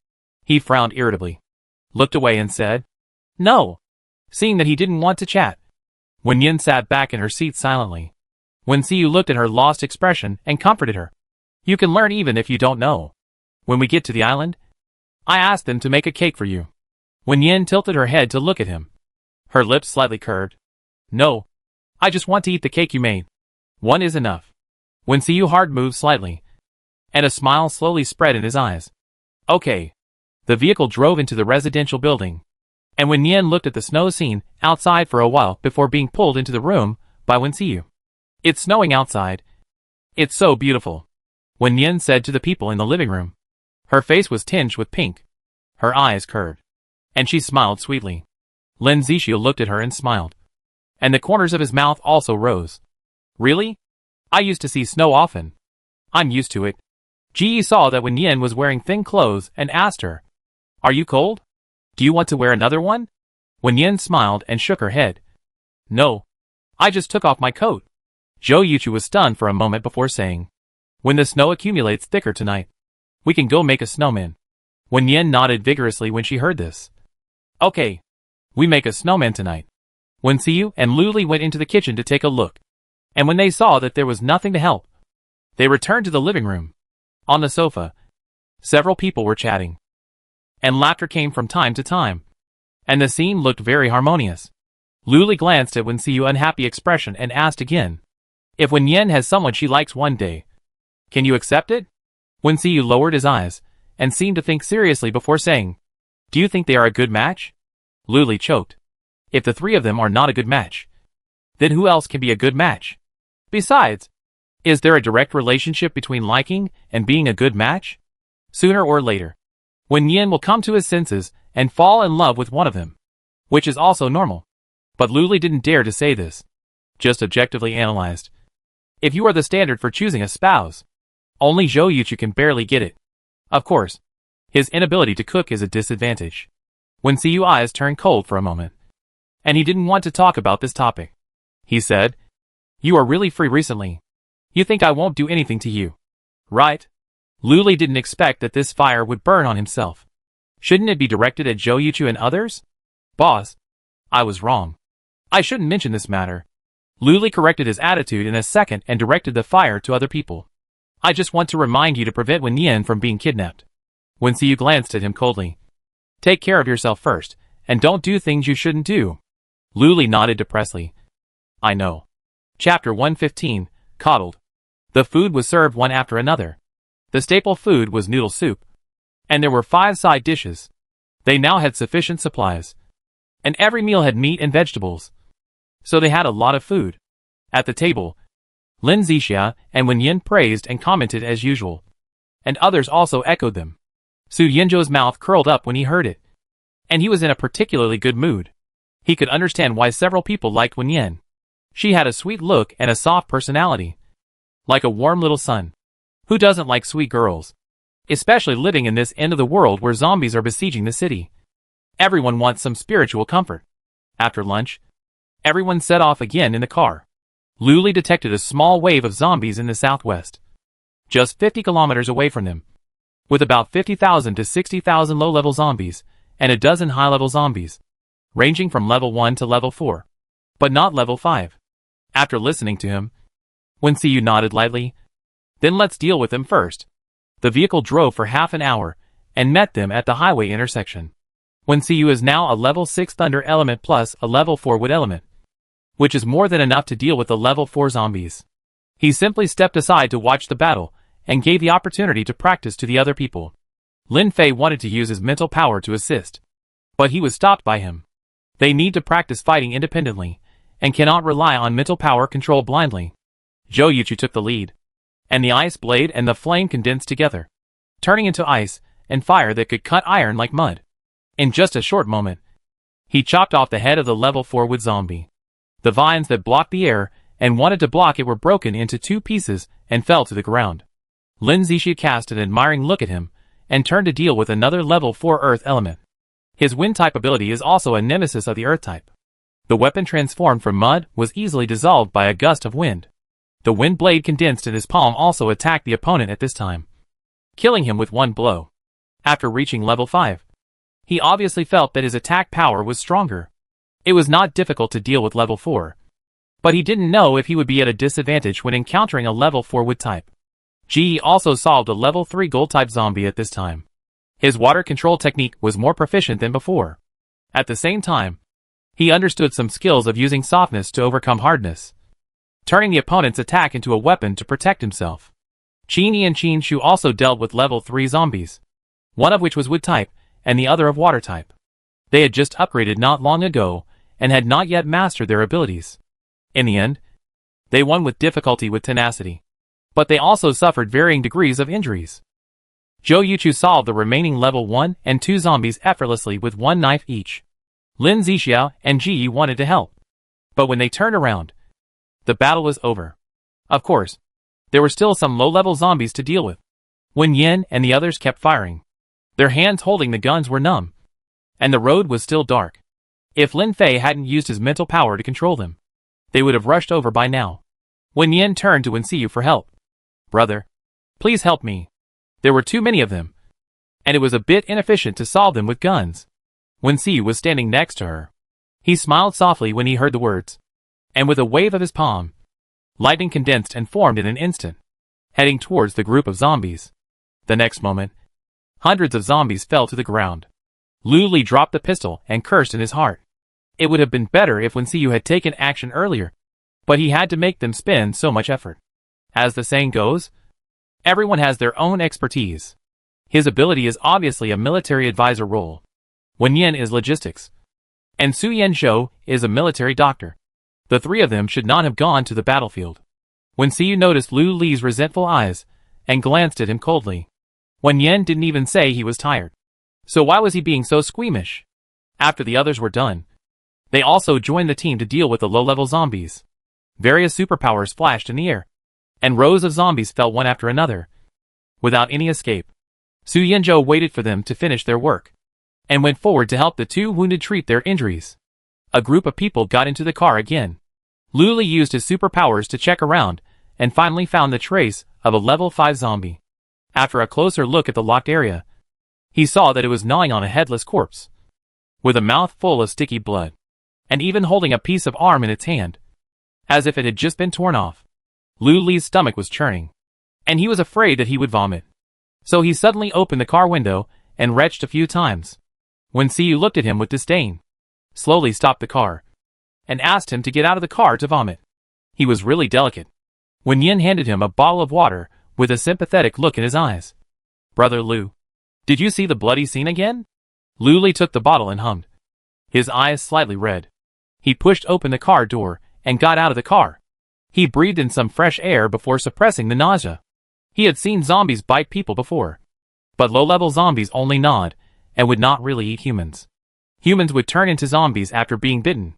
He frowned irritably, looked away and said, No. Seeing that he didn't want to chat, Wen Yin sat back in her seat silently. Wen Xiu looked at her lost expression and comforted her. You can learn even if you don't know. When we get to the island, I asked them to make a cake for you. Wen Yin tilted her head to look at him. Her lips slightly curved. No. I just want to eat the cake you made. One is enough. Wen Xiu hard moved slightly, and a smile slowly spread in his eyes. Okay. The vehicle drove into the residential building, and Wen Yin looked at the snow scene outside for a while before being pulled into the room by Wen Xiu. It's snowing outside. It's so beautiful, Wen Yin said to the people in the living room. Her face was tinged with pink. Her eyes curved, and she smiled sweetly. Lin Zixia looked at her and smiled, and the corners of his mouth also rose. Really? I used to see snow often. I'm used to it. Ji saw that Wen Yin was wearing thin clothes and asked her, Are you cold? Do you want to wear another one? Wen Yin smiled and shook her head. No. I just took off my coat. Zhou Yuchu was stunned for a moment before saying, When the snow accumulates thicker tonight, we can go make a snowman. Wen Yin nodded vigorously when she heard this. Okay. We make a snowman tonight. Wen Xiu and Luli went into the kitchen to take a look, and when they saw that there was nothing to help, they returned to the living room. On the sofa, several people were chatting, and laughter came from time to time, and the scene looked very harmonious. Luli glanced at Wen Xiu's unhappy expression and asked again, If Wen Yin has someone she likes one day, can you accept it? Wen Xiu lowered his eyes and seemed to think seriously before saying, Do you think they are a good match? Luli choked. If the three of them are not a good match, then who else can be a good match? Besides, is there a direct relationship between liking and being a good match? Sooner or later, Wen Yin will come to his senses and fall in love with one of them, which is also normal. But Luli didn't dare to say this. Just objectively analyzed. If you are the standard for choosing a spouse, only Zhou Yuchu can barely get it. Of course, his inability to cook is a disadvantage. Wen Xiu's eyes turned cold for a moment, and he didn't want to talk about this topic. He said, You are really free recently. You think I won't do anything to you, right? Luli didn't expect that this fire would burn on himself. Shouldn't it be directed at Zhou Yuchu and others? Boss, I was wrong. I shouldn't mention this matter. Luli corrected his attitude in a second and directed the fire to other people. I just want to remind you to prevent Wen Yin from being kidnapped. Wen Xiu glanced at him coldly. Take care of yourself first, and don't do things you shouldn't do. Luli nodded depressedly. I know. Chapter 115, Coddled. The food was served one after another. The staple food was noodle soup, and there were 5 side dishes. They now had sufficient supplies, and every meal had meat and vegetables, so they had a lot of food. At the table, Lin Zixia and Wen Yin praised and commented as usual, and others also echoed them. Su Yinzhou's mouth curled up when he heard it, and he was in a particularly good mood. He could understand why several people liked Wen Yin. She had a sweet look and a soft personality, like a warm little sun. Who doesn't like sweet girls? Especially living in this end of the world where zombies are besieging the city. Everyone wants some spiritual comfort. After lunch, everyone set off again in the car. Luli detected a small wave of zombies in the southwest, just 50 kilometers away from them, with about 50,000 to 60,000 low-level zombies, and a dozen high-level zombies, ranging from level 1 to level 4, but not level 5. After listening to him, Wensiu nodded lightly. Then let's deal with them first. The vehicle drove for half an hour, and met them at the highway intersection. Wensiu is now a level 6 thunder element plus a level 4 wood element, which is more than enough to deal with the level 4 zombies. He simply stepped aside to watch the battle, and gave the opportunity to practice to the other people. Lin Fei wanted to use his mental power to assist, but he was stopped by him. They need to practice fighting independently, and cannot rely on mental power control blindly. Zhou Yuchu took the lead, and the ice blade and the flame condensed together, turning into ice and fire that could cut iron like mud. In just a short moment, he chopped off the head of the level 4 wood zombie. The vines that blocked the air and wanted to block it were broken into 2 pieces and fell to the ground. Lin Zixia cast an admiring look at him, and turned to deal with another level 4 earth element. His wind-type ability is also a nemesis of the earth-type. The weapon transformed from mud was easily dissolved by a gust of wind. The wind blade condensed in his palm also attacked the opponent at this time, killing him with one blow. After reaching level 5, he obviously felt that his attack power was stronger. It was not difficult to deal with level 4, but he didn't know if he would be at a disadvantage when encountering a level 4 wood type. Ji also solved a level 3 gold type zombie at this time. His water control technique was more proficient than before. At the same time, he understood some skills of using softness to overcome hardness, turning the opponent's attack into a weapon to protect himself. Qin Yi and Qin Shu also dealt with level 3 zombies, one of which was wood type, and the other of water type. They had just upgraded not long ago, and had not yet mastered their abilities. In the end, they won with difficulty with tenacity, but they also suffered varying degrees of injuries. Zhou Yuchu solved the remaining level 1 and 2 zombies effortlessly with one knife each. Lin Zixia and Ji Yi wanted to help, but when they turned around, the battle was over. Of course, there were still some low-level zombies to deal with. Wen Yin and the others kept firing. Their hands holding the guns were numb, and the road was still dark. If Lin Fei hadn't used his mental power to control them, they would have rushed over by now. Wen Yin turned to Wensiu for help. "Brother, please help me. There were too many of them, and it was a bit inefficient to solve them with guns." Wensiu was standing next to her. He smiled softly when he heard the words, and with a wave of his palm, lightning condensed and formed in an instant, heading towards the group of zombies. The next moment, hundreds of zombies fell to the ground. Lu Li dropped the pistol and cursed in his heart. It would have been better if Wensiu had taken action earlier, but he had to make them spend so much effort. As the saying goes, everyone has their own expertise. His ability is obviously a military advisor role. Wen Yin is logistics, and Su Yanzhou is a military doctor. The three of them should not have gone to the battlefield. Wensiu noticed Lu Li's resentful eyes, and glanced at him coldly. Wen Yin didn't even say he was tired, so why was he being so squeamish? After the others were done, they also joined the team to deal with the low-level zombies. Various superpowers flashed in the air, and rows of zombies fell one after another, without any escape. Su Yanzhou waited for them to finish their work, and went forward to help the 2 wounded treat their injuries. A group of people got into the car again. Lu Li used his superpowers to check around, and finally found the trace of a level 5 zombie. After a closer look at the locked area, he saw that it was gnawing on a headless corpse, with a mouth full of sticky blood, and even holding a piece of arm in its hand, as if it had just been torn off. Lu Li's stomach was churning, and he was afraid that he would vomit. So he suddenly opened the car window and retched a few times. Wensiu looked at him with disdain, slowly stopped the car, and asked him to get out of the car to vomit. He was really delicate. Wen Yin handed him a bottle of water with a sympathetic look in his eyes. "Brother Lu, did you see the bloody scene again?" Lu Li took the bottle and hummed, his eyes slightly red. He pushed open the car door and got out of the car. He breathed in some fresh air before suppressing the nausea. He had seen zombies bite people before, but low-level zombies only gnawed and would not really eat humans. Humans would turn into zombies after being bitten.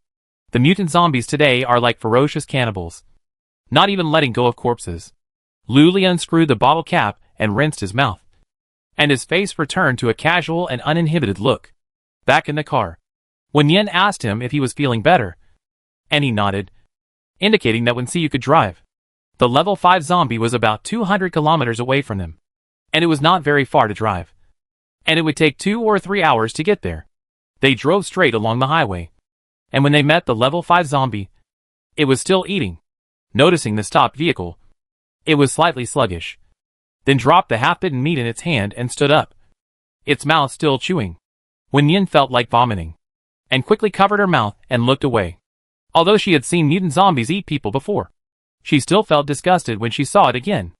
The mutant zombies today are like ferocious cannibals, not even letting go of corpses. Lu Li unscrewed the bottle cap and rinsed his mouth, and his face returned to a casual and uninhibited look. Back in the car, Wen Yin asked him if he was feeling better, and he nodded, indicating that Wen Xiu could drive. The level 5 zombie was about 200 kilometers away from them, and it was not very far to drive, and it would take 2 or 3 hours to get there. They drove straight along the highway, and when they met the level 5 zombie, it was still eating. Noticing the stopped vehicle, it was slightly sluggish, then dropped the half-bitten meat in its hand and stood up, its mouth still chewing. Wen Yin felt like vomiting, and quickly covered her mouth and looked away. Although she had seen mutant zombies eat people before, she still felt disgusted when she saw it again.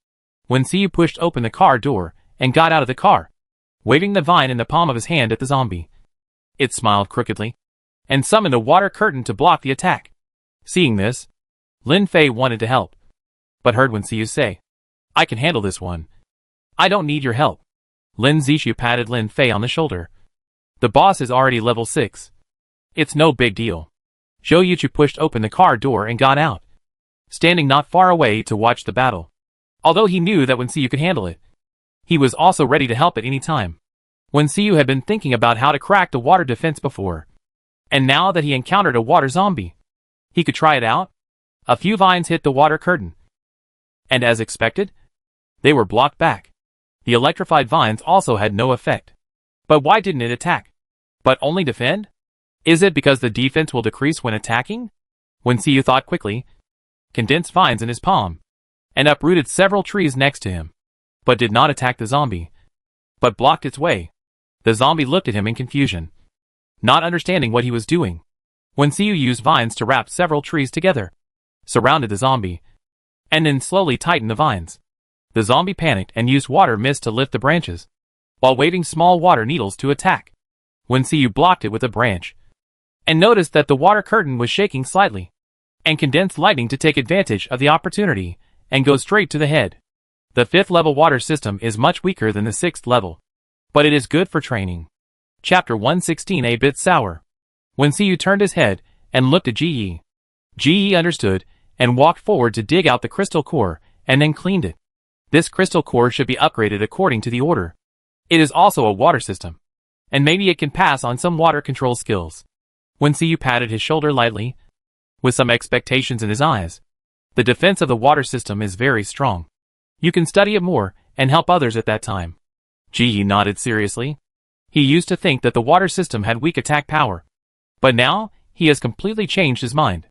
Wen Xiu pushed open the car door and got out of the car, waving the vine in the palm of his hand at the zombie. It smiled crookedly, and summoned a water curtain to block the attack. Seeing this, Lin Fei wanted to help, but heard Wen Xiu say, "I can handle this one. I don't need your help." Lin Zishu patted Lin Fei on the shoulder. "The boss is already level 6. It's no big deal." Zhou Yuchu pushed open the car door and got out, standing not far away to watch the battle. Although he knew that Wen Xiu could handle it, he was also ready to help at any time. Wen Xiu had been thinking about how to crack the water defense before, and now that he encountered a water zombie, he could try it out. A few vines hit the water curtain, and as expected, they were blocked back. The electrified vines also had no effect. But why didn't it attack, but only defend? Is it because the defense will decrease when attacking? Wen Xiu thought quickly, condensed vines in his palm, and uprooted several trees next to him, but did not attack the zombie, but blocked its way. The zombie looked at him in confusion, not understanding what he was doing. Wen Xiu used vines to wrap several trees together, surrounded the zombie, and then slowly tightened the vines. The zombie panicked and used water mist to lift the branches, while waving small water needles to attack. Wen Xiu blocked it with a branch, and noticed that the water curtain was shaking slightly, and condensed lightning to take advantage of the opportunity and go straight to the head. The 5th level water system is much weaker than the 6th level, but it is good for training. Chapter 116. A bit sour. Wen Xiu turned his head and looked at Ji Yi. Ji Yi understood and walked forward to dig out the crystal core and then cleaned it. This crystal core should be upgraded according to the order. It is also a water system, and maybe it can pass on some water control skills. Wen Xiu patted his shoulder lightly, with some expectations in his eyes. The defense of the water system is very strong. You can study it more and help others at that time. Ji Yi nodded seriously. He used to think that the water system had weak attack power, but now he has completely changed his mind.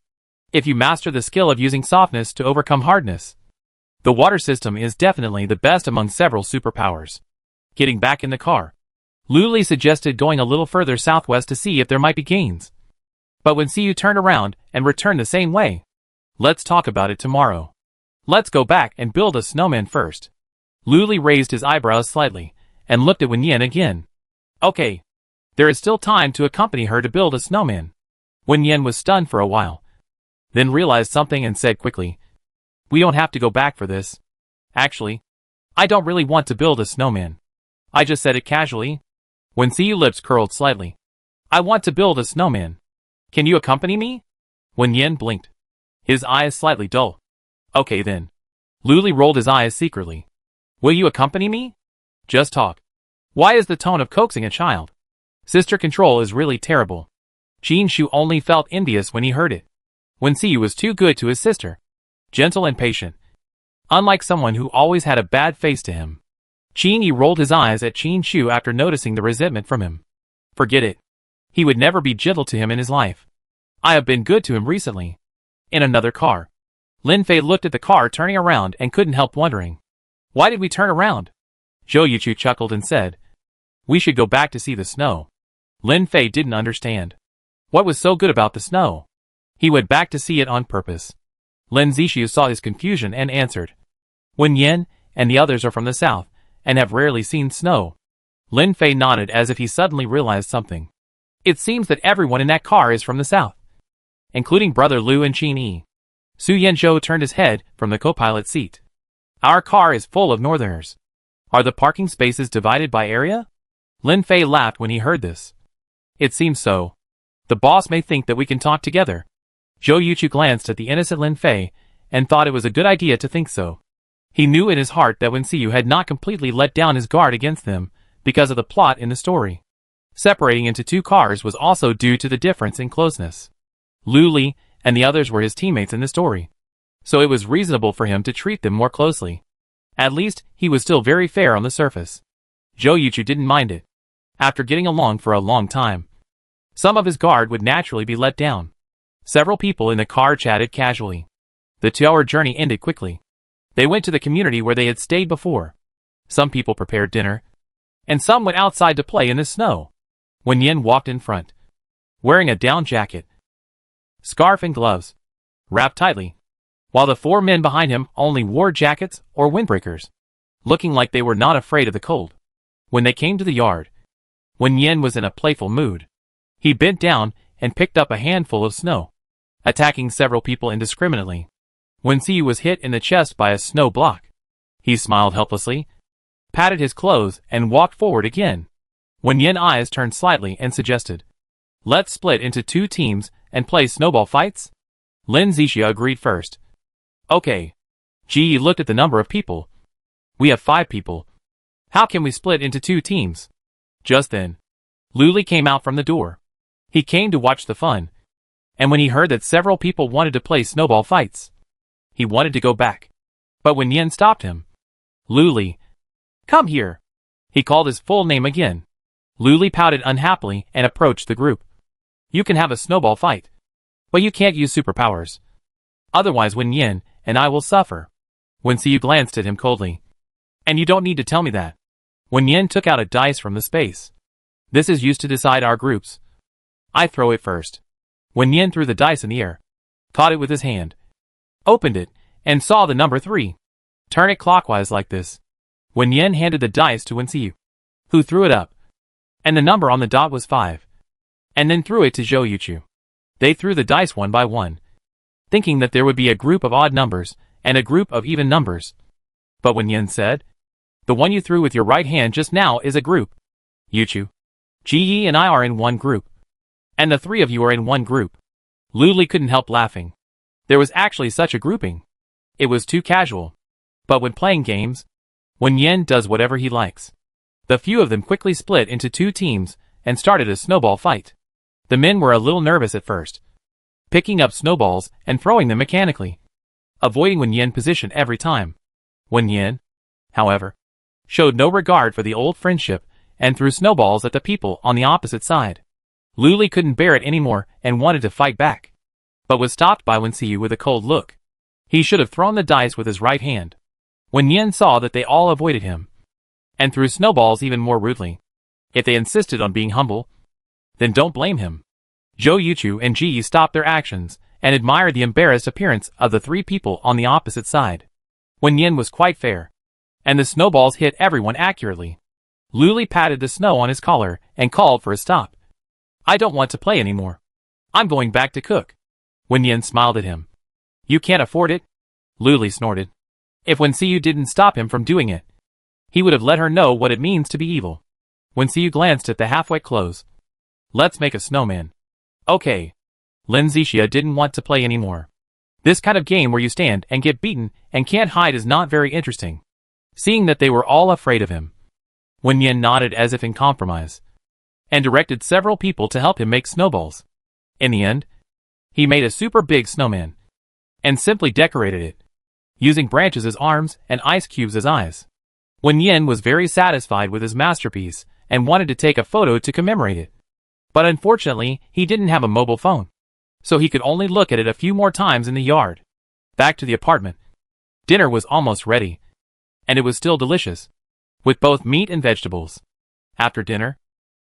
If you master the skill of using softness to overcome hardness, the water system is definitely the best among several superpowers. Getting back in the car, Lu Li suggested going a little further southwest to see if there might be gains. But Wen Xiu turned around and returned the same way. "Let's talk about it tomorrow. Let's go back and build a snowman first." Lu Li raised his eyebrows slightly and looked at Wen Yin again. "Okay. There is still time to accompany her to build a snowman." Wen Yin was stunned for a while, then realized something and said quickly, "We don't have to go back for this. Actually, I don't really want to build a snowman. I just said it casually." Wen Xiu's lips curled slightly. "I want to build a snowman. Can you accompany me?" Wen Yin blinked, his eyes slightly dull. "Okay then." Lu Li rolled his eyes secretly. "Will you accompany me? Just talk." Why is the tone of coaxing a child? Sister control is really terrible. Jin Shu only felt envious when he heard it. Wen Xiu was too good to his sister, gentle and patient, unlike someone who always had a bad face to him. Qin Yi rolled his eyes at Qin Shu after noticing the resentment from him. Forget it. He would never be gentle to him in his life. I have been good to him recently. In another car, Lin Fei looked at the car turning around and couldn't help wondering. Why did we turn around? Zhou Yuchu chuckled and said, "We should go back to see the snow." Lin Fei didn't understand. What was so good about the snow? He went back to see it on purpose. Lin Zishu saw his confusion and answered, "Wen Yin and the others are from the south and have rarely seen snow." Lin Fei nodded as if he suddenly realized something. It seems that everyone in that car is from the south, including Brother Lu and Qin Yi. Su Yanzhou turned his head from the co-pilot seat. Our car is full of northerners. Are the parking spaces divided by area? Lin Fei laughed when he heard this. It seems so. The boss may think that we can talk together. Zhou Yuchu glanced at the innocent Lin Fei and thought it was a good idea to think so. He knew in his heart that Wensiu had not completely let down his guard against them because of the plot in the story. Separating into two cars was also due to the difference in closeness. Lu Li and the others were his teammates in the story, so it was reasonable for him to treat them more closely. At least, he was still very fair on the surface. Zhou Yuchu didn't mind it. After getting along for a long time, some of his guard would naturally be let down. Several people in the car chatted casually. The 2-hour journey ended quickly. They went to the community where they had stayed before. Some people prepared dinner, and some went outside to play in the snow. Wen Yin walked in front, wearing a down jacket, scarf and gloves, wrapped tightly, while the 4 men behind him only wore jackets or windbreakers, looking like they were not afraid of the cold. When they came to the yard, Wen Yin was in a playful mood. He bent down and picked up a handful of snow, attacking several people indiscriminately. Wensiu was hit in the chest by a snow block. He smiled helplessly, patted his clothes, and walked forward again. Wen Yin's eyes turned slightly and suggested, "Let's split into 2 teams and play snowball fights?" Lin Zixia agreed first. "Okay." Ji Yi looked at the number of people. "We have 5 people. How can we split into 2 teams? Just then, Lu Li came out from the door. He came to watch the fun, and when he heard that several people wanted to play snowball fights, he wanted to go back. But Wen Yin stopped him. "Lu Li, come here." He called his full name again. Lu Li pouted unhappily and approached the group. "You can have a snowball fight, but you can't use superpowers. Otherwise Wen Yin and I will suffer." Wensiu glanced at him coldly. "And you don't need to tell me that." Wen Yin took out a dice from the space. "This is used to decide our groups. I throw it first." Wen Yin threw the dice in the air, caught it with his hand, opened it, and saw the number 3. "Turn it clockwise like this." Wen Yin handed the dice to Wensiu, who threw it up, and the number on the dot was 5, and then threw it to Zhou Yuchu. They threw the dice one by one, thinking that there would be a group of odd numbers and a group of even numbers. But Wen Yin said, "The one you threw with your right hand just now is a group. Yuchu, Ji Yi and I are in one group, and the 3 of you are in one group." Lu Li couldn't help laughing. There was actually such a grouping. It was too casual. But when playing games, Wen Yin does whatever he likes. The few of them quickly split into 2 teams and started a snowball fight. The men were a little nervous at first, picking up snowballs and throwing them mechanically, avoiding Wen Yin's position every time. Wen Yin, however, showed no regard for the old friendship and threw snowballs at the people on the opposite side. Lu Li couldn't bear it anymore and wanted to fight back, but was stopped by Wensiu with a cold look. He should have thrown the dice with his right hand. Wen Yin saw that they all avoided him, and threw snowballs even more rudely. If they insisted on being humble, then don't blame him. Zhou Yuchu and Ji Yi stopped their actions and admired the embarrassed appearance of the 3 people on the opposite side. Wen Yin was quite fair, and the snowballs hit everyone accurately. Lu Li patted the snow on his collar and called for a stop. "I don't want to play anymore. I'm going back to cook." Wen Yin smiled at him. "You can't afford it?" Lu Li snorted. If Wensiu didn't stop him from doing it, he would have let her know what it means to be evil. Wensiu glanced at the half-wet clothes. "Let's make a snowman." "Okay." Lin Zixia didn't want to play anymore. This kind of game where you stand and get beaten and can't hide is not very interesting. Seeing that they were all afraid of him, Wen Yin nodded as if in compromise, and directed several people to help him make snowballs. In the end, he made a super big snowman, and simply decorated it, using branches as arms and ice cubes as eyes. Wen Yin was very satisfied with his masterpiece and wanted to take a photo to commemorate it. But unfortunately, he didn't have a mobile phone, so he could only look at it a few more times in the yard. Back to the apartment. Dinner was almost ready, and it was still delicious, with both meat and vegetables. After dinner,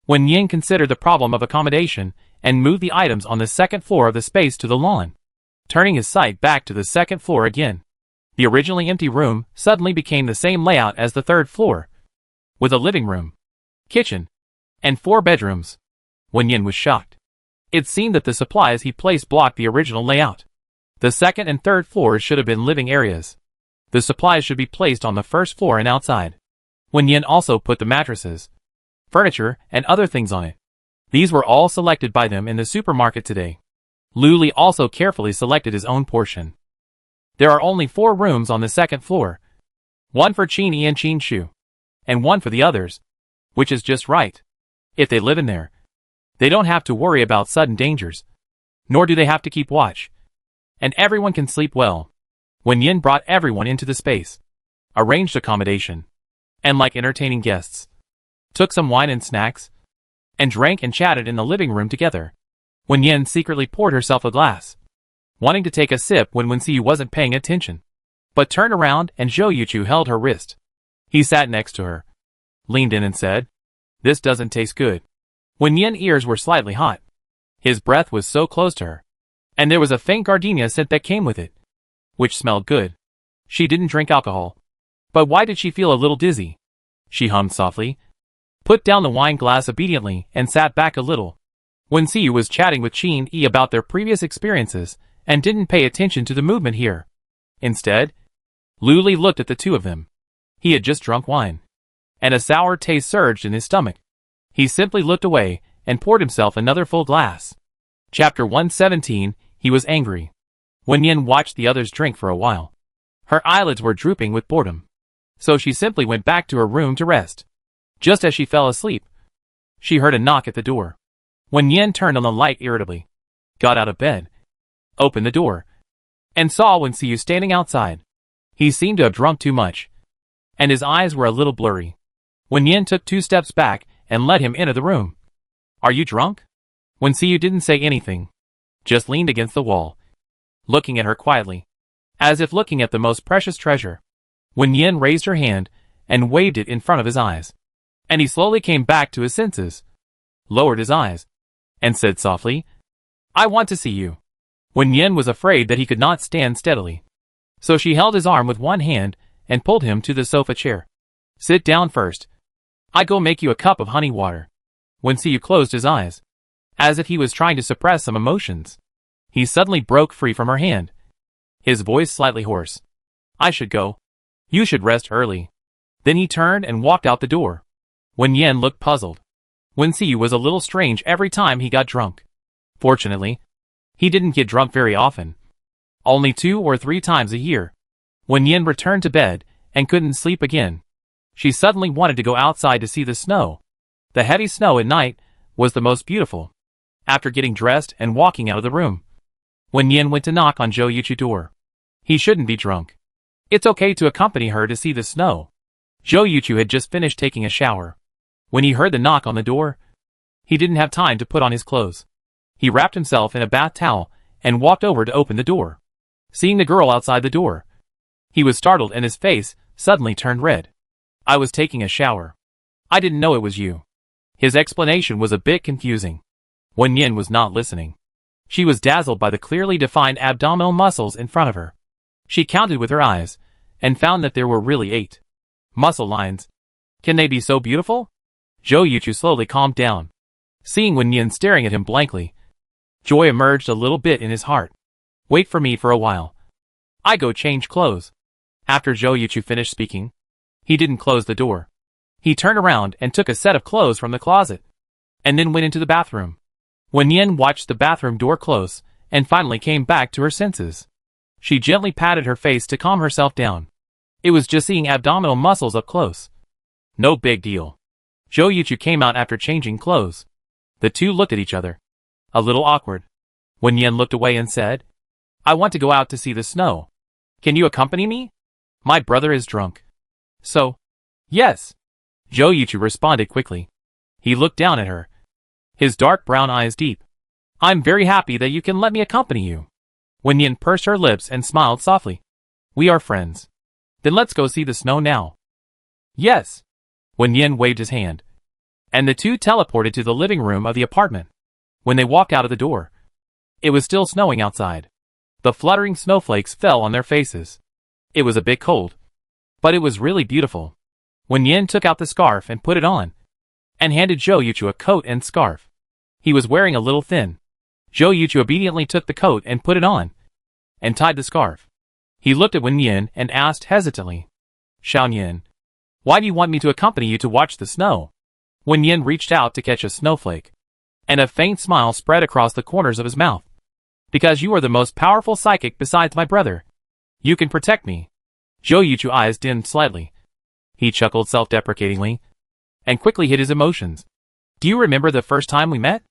Wen Yin considered the problem of accommodation and moved the items on the second floor of the space to the lawn, turning his sight back to the second floor again. The originally empty room suddenly became the same layout as the third floor, with a living room, kitchen, and 4 bedrooms. Wen Yin was shocked. It seemed that the supplies he placed blocked the original layout. The second and third floors should have been living areas. The supplies should be placed on the first floor and outside. Wen Yin also put the mattresses, furniture, and other things on it. These were all selected by them in the supermarket today. Lu Li also carefully selected his own portion. There are only 4 rooms on the second floor, One for Qin and Qin Shu. And one for the others. Which is just right. If they live in there, they don't have to worry about sudden dangers. Nor do they have to keep watch. And everyone can sleep well. Wen Yin brought everyone into the space. Arranged accommodation. And like entertaining guests. Took some wine and snacks. And drank and chatted in the living room together. Wen Yin secretly poured herself a glass. Wanting to take a sip when Wen Xiyu wasn't paying attention. But turned around and Zhou Yuchu held her wrist. He sat next to her. Leaned in and said, "This doesn't taste good." Wen Yin's ears were slightly hot. His breath was so close to her. And there was a faint gardenia scent that came with it. Which smelled good. She didn't drink alcohol. But why did she feel a little dizzy? She hummed softly. Put down the wine glass obediently and sat back a little. Wen Xiyu was chatting with Qin Yi about their previous experiences and didn't pay attention to the movement here. Instead, Lu Li looked at the two of them. He had just drunk wine. And a sour taste surged in his stomach. He simply looked away and poured himself another full glass. Chapter 117, He was angry. Wen Yin watched the others drink for a while. Her eyelids were drooping with boredom. So she simply went back to her room to rest. Just as she fell asleep, she heard a knock at the door. Wen Yin turned on the light irritably. Got out of bed. Opened the door. And saw Wen Xiyu standing outside. He seemed to have drunk too much. And his eyes were a little blurry. Wen Yin took 2 steps back and let him enter the room. Are you drunk? Wen Xiyu didn't say anything. Just leaned against the wall. Looking at her quietly. As if looking at the most precious treasure. Wen Yin raised her hand and waved it in front of his eyes. And he slowly came back to his senses. Lowered his eyes. And said softly, I want to see you. Wen Yin was afraid that he could not stand steadily. So she held his arm with one hand and pulled him to the sofa chair. Sit down first. I go make you a cup of honey water. Wen Xiyu closed his eyes. As if he was trying to suppress some emotions. He suddenly broke free from her hand. His voice slightly hoarse. I should go. You should rest early. Then he turned and walked out the door. Wen Yin looked puzzled. Wen Xiyu was a little strange every time he got drunk. Fortunately, he didn't get drunk very often. Only 2 or 3 times a year. Wen Yin returned to bed and couldn't sleep again. She suddenly wanted to go outside to see the snow. The heavy snow at night was the most beautiful. After getting dressed and walking out of the room, Wen Yin went to knock on Zhou Yuchu's door. He shouldn't be drunk. It's okay to accompany her to see the snow. Zhou Yuchu had just finished taking a shower. When he heard the knock on the door, he didn't have time to put on his clothes. He wrapped himself in a bath towel and walked over to open the door. Seeing the girl outside the door, he was startled and his face suddenly turned red. I was taking a shower. I didn't know it was you. His explanation was a bit confusing. Wen Yin was not listening. She was dazzled by the clearly defined abdominal muscles in front of her. She counted with her eyes and found that there were really 8 muscle lines. Can they be so beautiful? Zhou Yuchu slowly calmed down. Seeing Wen Yin staring at him blankly, joy emerged a little bit in his heart. Wait for me for a while. I go change clothes. After Zhou Yuchu finished speaking, he didn't close the door. He turned around and took a set of clothes from the closet, and then went into the bathroom. Wen Yin watched the bathroom door close, and finally came back to her senses. She gently patted her face to calm herself down. It was just seeing abdominal muscles up close. No big deal. Zhou Yuchu came out after changing clothes. The two looked at each other. A little awkward. Wen Yin looked away and said, I want to go out to see the snow. Can you accompany me? My brother is drunk. So, yes. Zhou Yuchu responded quickly. He looked down at her. His dark brown eyes deep. I'm very happy that you can let me accompany you. Wen Yin pursed her lips and smiled softly. We are friends. Then let's go see the snow now. Yes. Wen Yin waved his hand. And the two teleported to the living room of the apartment. When they walked out of the door, it was still snowing outside. The fluttering snowflakes fell on their faces. It was a bit cold, but it was really beautiful. Wen Yin took out the scarf and put it on, and handed Zhou Yuchu a coat and scarf. He was wearing a little thin. Zhou Yuchu obediently took the coat and put it on, and tied the scarf. He looked at Wen Yin and asked hesitantly, Xiao Yin, why do you want me to accompany you to watch the snow? Wen Yin reached out to catch a snowflake, and a faint smile spread across the corners of his mouth. Because you are the most powerful psychic besides my brother. You can protect me. Zhou Yuchu's eyes dimmed slightly. He chuckled self-deprecatingly, and quickly hid his emotions. Do you remember the first time we met?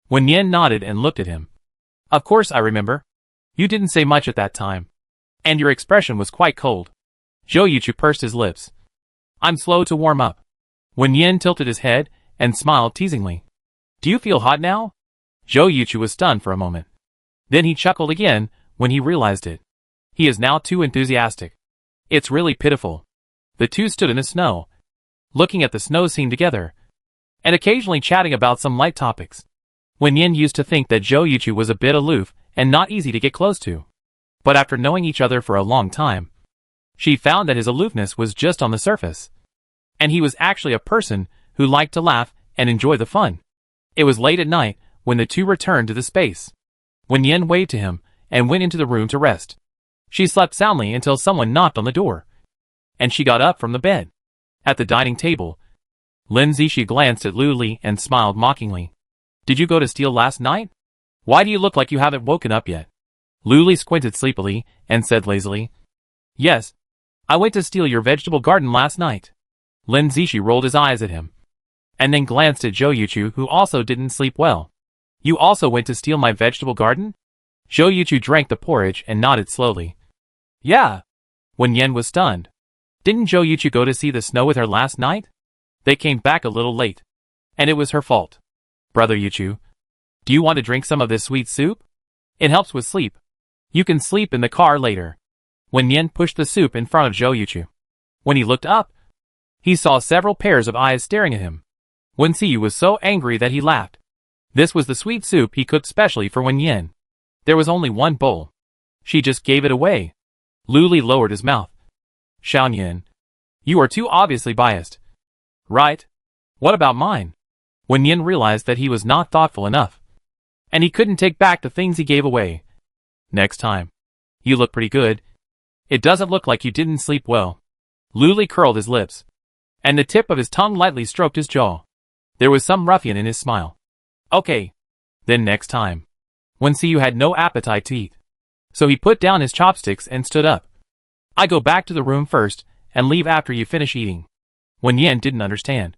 Wen Yin nodded and looked at him. Of course I remember. You didn't say much at that time. And your expression was quite cold. Zhou Yuchu pursed his lips. I'm slow to warm up. Wen Yin tilted his head and smiled teasingly. Do you feel hot now? Zhou Yuchu was stunned for a moment. Then he chuckled again when he realized it. He is now too enthusiastic. It's really pitiful. The two stood in the snow, looking at the snow scene together, and occasionally chatting about some light topics. Wen Yin used to think that Zhou Yuchu was a bit aloof and not easy to get close to. But after knowing each other for a long time, she found that his aloofness was just on the surface. And he was actually a person who liked to laugh and enjoy the fun. It was late at night when the two returned to the space. Wen Yin waved to him and went into the room to rest. She slept soundly until someone knocked on the door, and she got up from the bed. At the dining table, Lin Zishi glanced at Lu Li and smiled mockingly. Did you go to steal last night? Why do you look like you haven't woken up yet? Lu Li squinted sleepily and said lazily. Yes, I went to steal your vegetable garden last night. Lin Zishi rolled his eyes at him, and then glanced at Zhou Yuchu, who also didn't sleep well. You also went to steal my vegetable garden? Zhou Yuchu drank the porridge and nodded slowly. Yeah. Wen Yin was stunned. Didn't Zhou Yuchu go to see the snow with her last night? They came back a little late, and it was her fault. Brother Yuchu, do you want to drink some of this sweet soup? It helps with sleep. You can sleep in the car later. Wen Yin pushed the soup in front of Zhou Yuchu. When he looked up, he saw several pairs of eyes staring at him. Wen Xiyu was so angry that he laughed. This was the sweet soup he cooked specially for Wen Yin. There was only one bowl. She just gave it away. Lu Li lowered his mouth. Xiaoyan, you are too obviously biased. Right? What about mine? Wen Yin realized that he was not thoughtful enough, and he couldn't take back the things he gave away. Next time. You look pretty good. It doesn't look like you didn't sleep well. Lu Li curled his lips, and the tip of his tongue lightly stroked his jaw. There was some ruffian in his smile. Okay. Then next time. Wen Xiyu had no appetite to eat, so he put down his chopsticks and stood up. I go back to the room first and leave after you finish eating. Wen Yin didn't understand.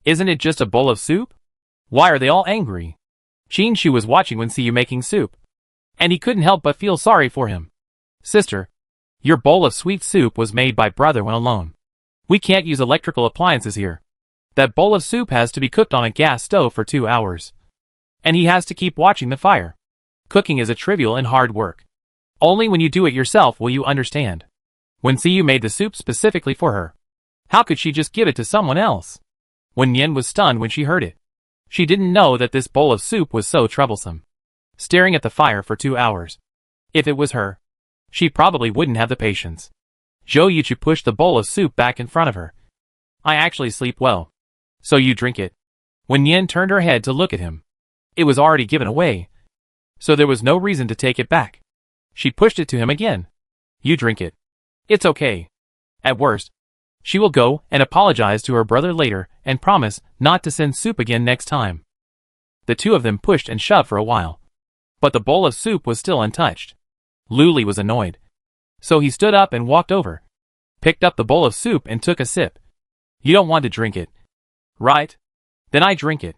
Isn't it just a bowl of soup? Why are they all angry? Qin Shu was watching Wen Xiyu making soup, and he couldn't help but feel sorry for him. Sister, your bowl of sweet soup was made by brother when alone. We can't use electrical appliances here. That bowl of soup has to be cooked on a gas stove for 2 hours. And he has to keep watching the fire. Cooking is a trivial and hard work. Only when you do it yourself will you understand. Wen Xiyu made the soup specifically for her. How could she just give it to someone else? Wen Yin was stunned when she heard it. She didn't know that this bowl of soup was so troublesome. Staring at the fire for 2 hours. If it was her, she probably wouldn't have the patience. Zhou Yuchu pushed the bowl of soup back in front of her. I actually sleep well. So you drink it. Wen Yin turned her head to look at him. It was already given away, so there was no reason to take it back. She pushed it to him again. You drink it. It's okay. At worst, she will go and apologize to her brother later and promise not to send soup again next time. The two of them pushed and shoved for a while, but the bowl of soup was still untouched. Lu Li was annoyed, so he stood up and walked over, picked up the bowl of soup and took a sip. You don't want to drink it, right? Then I drink it.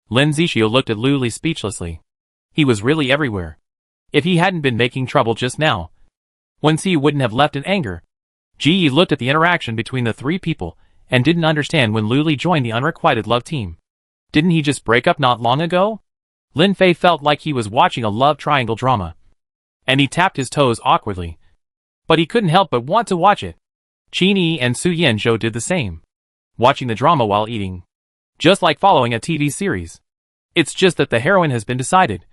Lin Zixiu looked at Lu Li speechlessly. He was really everywhere. If he hadn't been making trouble just now, Wen Xiyu wouldn't have left in anger. Ji Yi looked at the interaction between the three people and didn't understand when Lu Li joined the unrequited love team. Didn't he just break up not long ago? Lin Fei felt like he was watching a love triangle drama, and he tapped his toes awkwardly. But he couldn't help but want to watch it. Qin Yi and Su Yanzhou did the same, watching the drama while eating. Just like following a TV series. It's just that the heroine has been decided.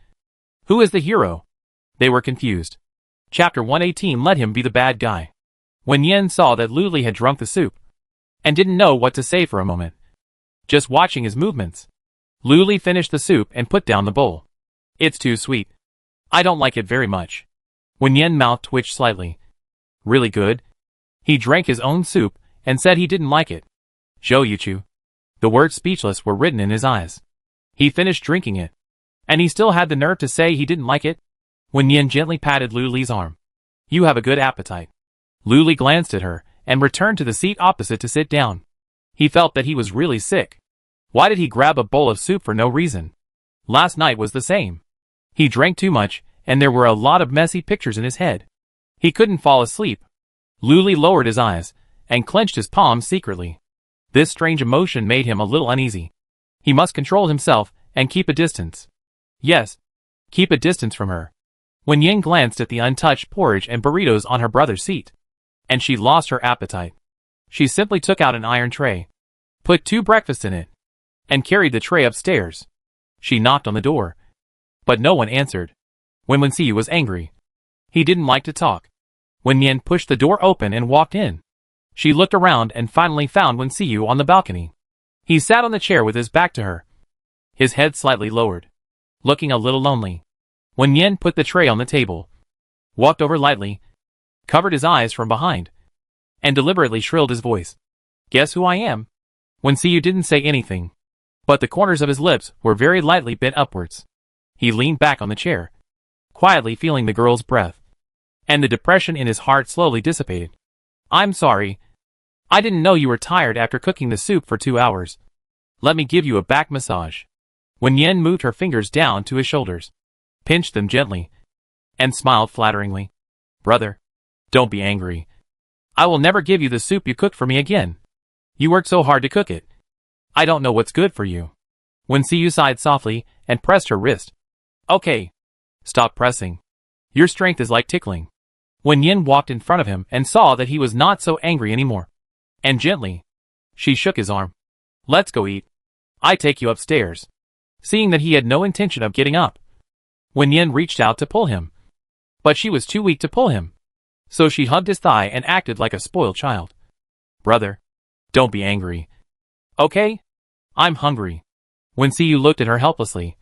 Who is the hero? They were confused. Chapter 118 let him be the bad guy. When Yen saw that Lu Li had drunk the soup, and didn't know what to say for a moment, just watching his movements, Lu Li finished the soup and put down the bowl. It's too sweet. I don't like it very much. When Yen's mouth twitched slightly. Really good. He drank his own soup and said he didn't like it. Zhou Yuchu. The words speechless were written in his eyes. He finished drinking it, and he still had the nerve to say he didn't like it. When Yen gently patted Lu Li's arm. You have a good appetite. Luli glanced at her and returned to the seat opposite to sit down. He felt that he was really sick. Why did he grab a bowl of soup for no reason? Last night was the same. He drank too much, and there were a lot of messy pictures in his head. He couldn't fall asleep. Luli lowered his eyes and clenched his palms secretly. This strange emotion made him a little uneasy. He must control himself and keep a distance. Yes, keep a distance from her. Wen Yin glanced at the untouched porridge and burritos on her brother's seat, and she lost her appetite. She simply took out an iron tray, put 2 breakfasts in it, and carried the tray upstairs. She knocked on the door, but no one answered. Wen Siyu was angry. He didn't like to talk. Wen Yin pushed the door open and walked in. She looked around and finally found Wen Siyu on the balcony. He sat on the chair with his back to her, his head slightly lowered, looking a little lonely. Wen Yin put the tray on the table, walked over lightly, covered his eyes from behind, and deliberately shrilled his voice. Guess who I am? Wen Siyu didn't say anything, but the corners of his lips were very lightly bent upwards. He leaned back on the chair, quietly feeling the girl's breath, and the depression in his heart slowly dissipated. I'm sorry. I didn't know you were tired after cooking the soup for 2 hours. Let me give you a back massage. Wen Yin moved her fingers down to his shoulders, pinched them gently, and smiled flatteringly. Brother, don't be angry. I will never give you the soup you cooked for me again. You worked so hard to cook it. I don't know what's good for you. Wen Siyu sighed softly and pressed her wrist. Okay. Stop pressing. Your strength is like tickling. Wen Yin walked in front of him and saw that he was not so angry anymore. And gently, she shook his arm. Let's go eat. I take you upstairs. Seeing that he had no intention of getting up, Wen Yin reached out to pull him. But she was too weak to pull him. So she hugged his thigh and acted like a spoiled child. Brother, don't be angry. Okay? I'm hungry. Wen Siyu looked at her helplessly,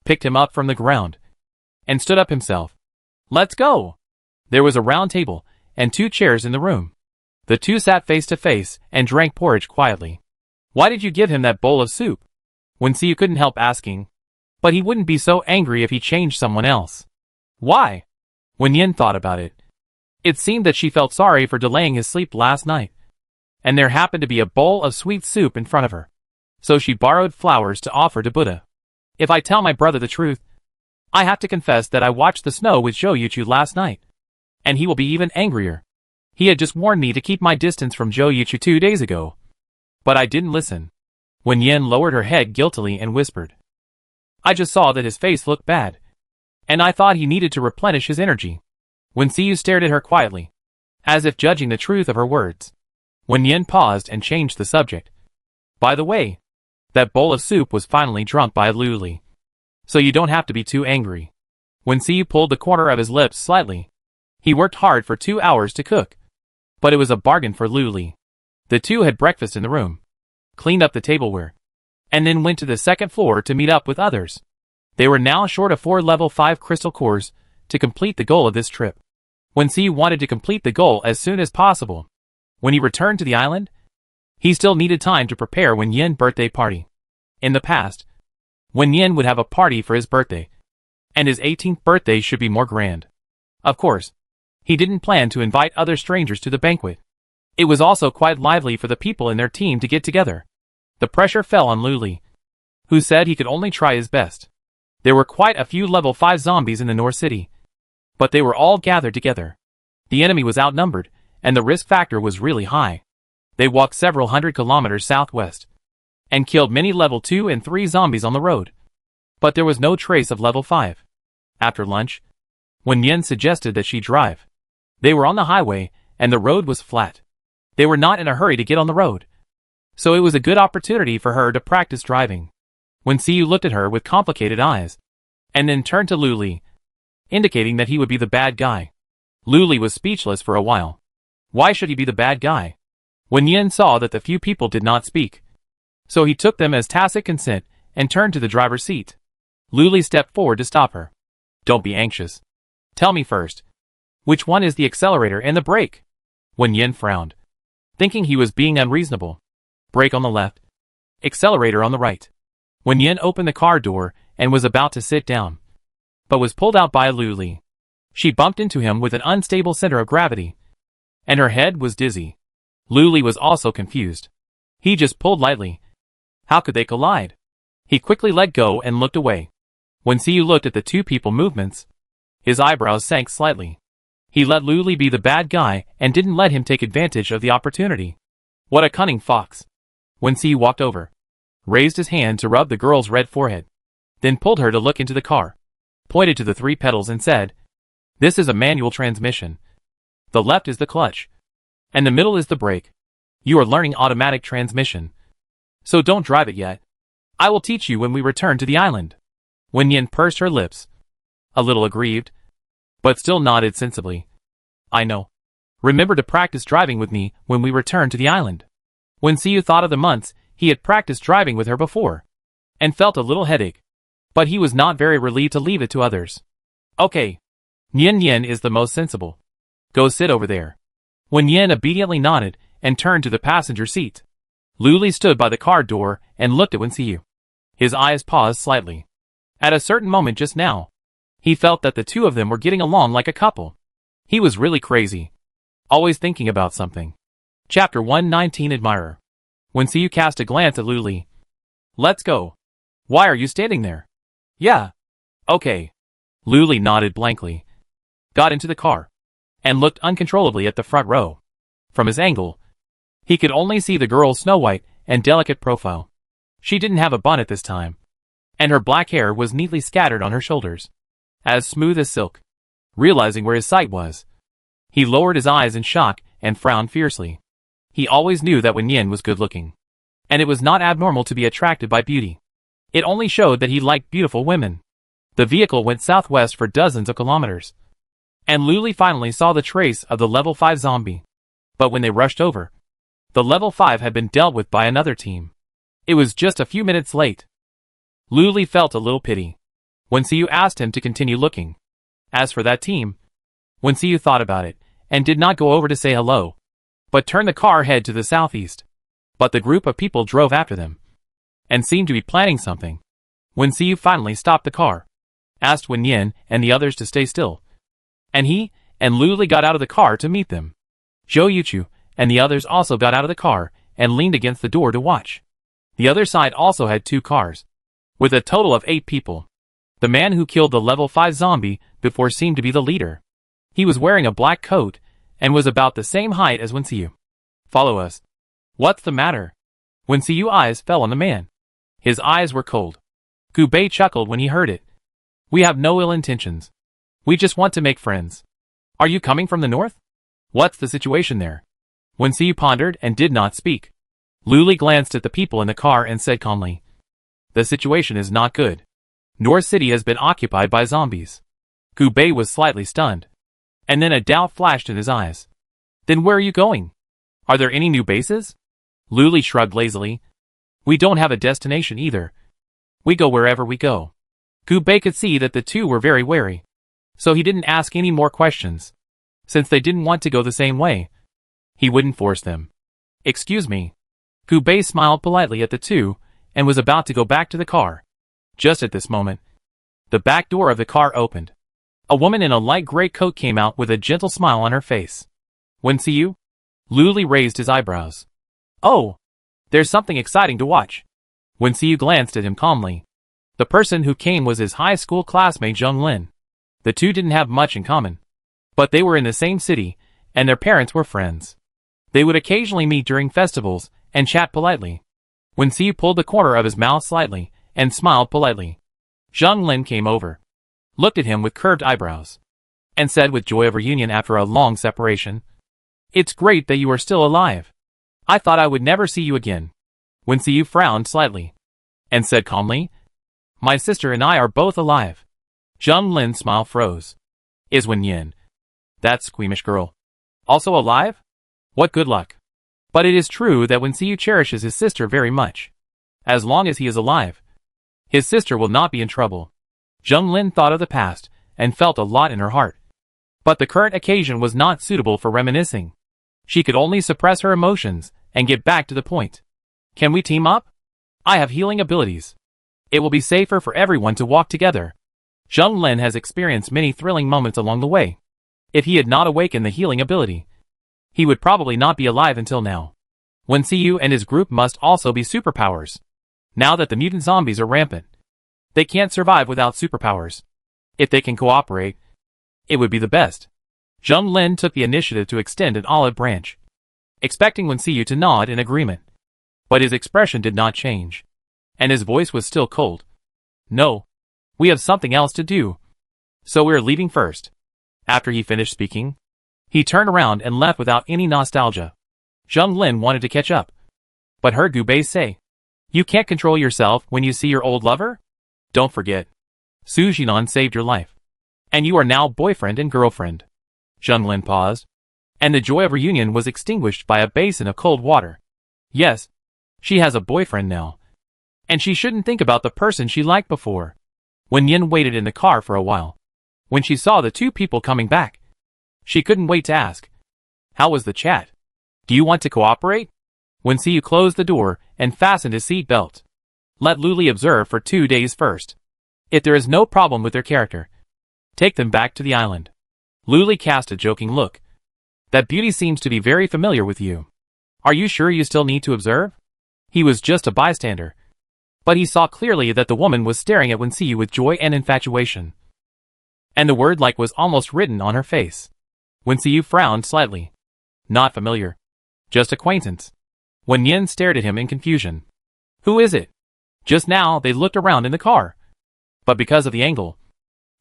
picked him up from the ground, and stood up himself. Let's go! There was a round table and 2 chairs in the room. The 2 sat face to face and drank porridge quietly. Why did you give him that bowl of soup? Wen Siyu couldn't help asking. But he wouldn't be so angry if he changed someone else. Why? Wen Yin thought about it. It seemed that she felt sorry for delaying his sleep last night. And there happened to be a bowl of sweet soup in front of her. So she borrowed flowers to offer to Buddha. If I tell my brother the truth, I have to confess that I watched the snow with Zhou Yuchu last night. And he will be even angrier. He had just warned me to keep my distance from Zhou Yuchu 2 days ago. But I didn't listen. Wen Yin lowered her head guiltily and whispered. I just saw that his face looked bad. And I thought he needed to replenish his energy. Wen Siyu stared at her quietly, as if judging the truth of her words. Wen Yin paused and changed the subject. By the way, that bowl of soup was finally drunk by Luli. So you don't have to be too angry. Wen Siyu pulled the corner of his lips slightly. He worked hard for 2 hours to cook. But it was a bargain for Luli. The 2 had breakfast in the room, cleaned up the tableware, and then went to the 2nd floor to meet up with others. They were now short of 4 level 5 crystal cores to complete the goal of this trip. Wen Siyu wanted to complete the goal as soon as possible. When he returned to the island, he still needed time to prepare Wen Yin's birthday party. In the past, Wen Yin would have a party for his birthday, and his 18th birthday should be more grand. Of course, he didn't plan to invite other strangers to the banquet. It was also quite lively for the people in their team to get together. The pressure fell on Luli, who said he could only try his best. There were quite a few level 5 zombies in the North City, but they were all gathered together. The enemy was outnumbered, and the risk factor was really high. They walked several hundred kilometers southwest, and killed many level 2 and 3 zombies on the road. But there was no trace of level 5. After lunch, Wen Yin suggested that she drive. They were on the highway, and the road was flat. They were not in a hurry to get on the road, so it was a good opportunity for her to practice driving. Wen Siyu looked at her with complicated eyes, and then turned to Luli, indicating that he would be the bad guy. Luli was speechless for a while. Why should he be the bad guy? Wen Yin saw that the few people did not speak, so he took them as tacit consent and turned to the driver's seat. Luli stepped forward to stop her. Don't be anxious. Tell me first, which one is the accelerator and the brake? Wen Yin frowned, thinking he was being unreasonable. Brake on the left, accelerator on the right. Wen Yin opened the car door and was about to sit down, but was pulled out by Luli. She bumped into him with an unstable center of gravity, and her head was dizzy. Luli was also confused. He just pulled lightly. How could they collide? He quickly let go and looked away. When Siyu looked at the two people movements, his eyebrows sank slightly. He let Luli be the bad guy and didn't let him take advantage of the opportunity. What a cunning fox. When Siyu walked over, raised his hand to rub the girl's red forehead, then pulled her to look into the car, pointed to the 3 pedals and said, "This is a manual transmission. The left is the clutch, and the middle is the brake. You are learning automatic transmission, so don't drive it yet. I will teach you when we return to the island." Wen Yin pursed her lips, a little aggrieved, but still nodded sensibly. "I know. Remember to practice driving with me when we return to the island." When Siyu thought of the months he had practiced driving with her before, and felt a little headache, but he was not very relieved to leave it to others. "Okay. Nian Yin is the most sensible. Go sit over there." When Yin obediently nodded and turned to the passenger seat, Luli stood by the car door and looked at Wen Siyu. His eyes paused slightly. At a certain moment just now, he felt that the two of them were getting along like a couple. He was really crazy, always thinking about something. Chapter 119 Admirer. When Siyu cast a glance at Luli. "Let's go. Why are you standing there?" "Yeah. Okay." Luli nodded blankly, got into the car, and looked uncontrollably at the front row. From his angle, he could only see the girl's snow-white and delicate profile. She didn't have a bun at this time, and her black hair was neatly scattered on her shoulders, as smooth as silk. Realizing where his sight was, he lowered his eyes in shock and frowned fiercely. He always knew that Wen Yin was good-looking, and it was not abnormal to be attracted by beauty. It only showed that he liked beautiful women. The vehicle went southwest for dozens of kilometers, and Luli finally saw the trace of the level 5 zombie. But when they rushed over, the level 5 had been dealt with by another team. It was just a few minutes late. Luli felt a little pity when Siyu asked him to continue looking. As for that team, when Siyu thought about it and did not go over to say hello, but turned the car head to the southeast. But the group of people drove after them and seemed to be planning something. When Siyu finally stopped the car, asked Wen Yin and the others to stay still, and he and Luli got out of the car to meet them. Zhou Yuchu and the others also got out of the car and leaned against the door to watch. The other side also had 2 cars, with a total of 8 people. The man who killed the level 5 zombie before seemed to be the leader. He was wearing a black coat and was about the same height as Wen Siyu. "Follow us." "What's the matter?" Wen Siyu's eyes fell on the man. His eyes were cold. Gu Bei chuckled when he heard it. "We have no ill intentions. We just want to make friends. Are you coming from the north? What's the situation there?" Wen Siyu pondered and did not speak. Luli glanced at the people in the car and said calmly, "The situation is not good. North City has been occupied by zombies." Gu Bei was slightly stunned, and then a doubt flashed in his eyes. "Then where are you going? Are there any new bases?" Luli shrugged lazily. "We don't have a destination either. We go wherever we go." Gu Bei could see that the two were very wary, so he didn't ask any more questions. Since they didn't want to go the same way, he wouldn't force them. "Excuse me." Gu Bei smiled politely at the two and was about to go back to the car. Just at this moment, the back door of the car opened. A woman in a light gray coat came out with a gentle smile on her face. "Wen Siyu?" Luli raised his eyebrows. "Oh, there's something exciting to watch." Wen Siyu glanced at him calmly. The person who came was his high school classmate Zheng Lin. The two didn't have much in common, but they were in the same city, and their parents were friends. They would occasionally meet during festivals and chat politely. Wen Siyu pulled the corner of his mouth slightly and smiled politely. Zheng Lin came over, looked at him with curved eyebrows, and said with joy of reunion after a long separation, "It's great that you are still alive. I thought I would never see you again." Wen Siyu frowned slightly, and said calmly, "My sister and I are both alive." Zheng Lin's smile froze. "Is Wen Yin, that squeamish girl, also alive? What good luck." But it is true that Wen Siyu cherishes his sister very much. As long as he is alive, his sister will not be in trouble. Zheng Lin thought of the past and felt a lot in her heart. But the current occasion was not suitable for reminiscing. She could only suppress her emotions and get back to the point. "Can we team up? I have healing abilities. It will be safer for everyone to walk together." Zheng Lin has experienced many thrilling moments along the way. If he had not awakened the healing ability, he would probably not be alive until now. Wen Xiyu and his group must also be superpowers. Now that the mutant zombies are rampant, they can't survive without superpowers. If they can cooperate, it would be the best. Zheng Lin took the initiative to extend an olive branch, expecting Wen Xiyu to nod in agreement. But his expression did not change, and his voice was still cold. No. We have something else to do. So we're leaving first. After he finished speaking, he turned around and left without any nostalgia. Zheng Lin wanted to catch up, but heard Gu Bei say, "You can't control yourself when you see your old lover? Don't forget, Su Jinan saved your life, and you are now boyfriend and girlfriend." Zheng Lin paused, and the joy of reunion was extinguished by a basin of cold water. Yes, she has a boyfriend now, and she shouldn't think about the person she liked before. Wen Yin waited in the car for a while. When she saw the two people coming back, she couldn't wait to ask, "How was the chat? Do you want to cooperate?" Wen Xiyu closed the door and fastened his seat belt. Let Luli observe for 2 days first. If there is no problem with their character, take them back to the island. Luli cast a joking look. That beauty seems to be very familiar with you. Are you sure you still need to observe? He was just a bystander, but he saw clearly that the woman was staring at Wen Xiyu with joy and infatuation. And the word like was almost written on her face. Wen Xiyu frowned slightly. Not familiar. Just acquaintance. Wen Yin stared at him in confusion. Who is it? Just now they looked around in the car, but because of the angle,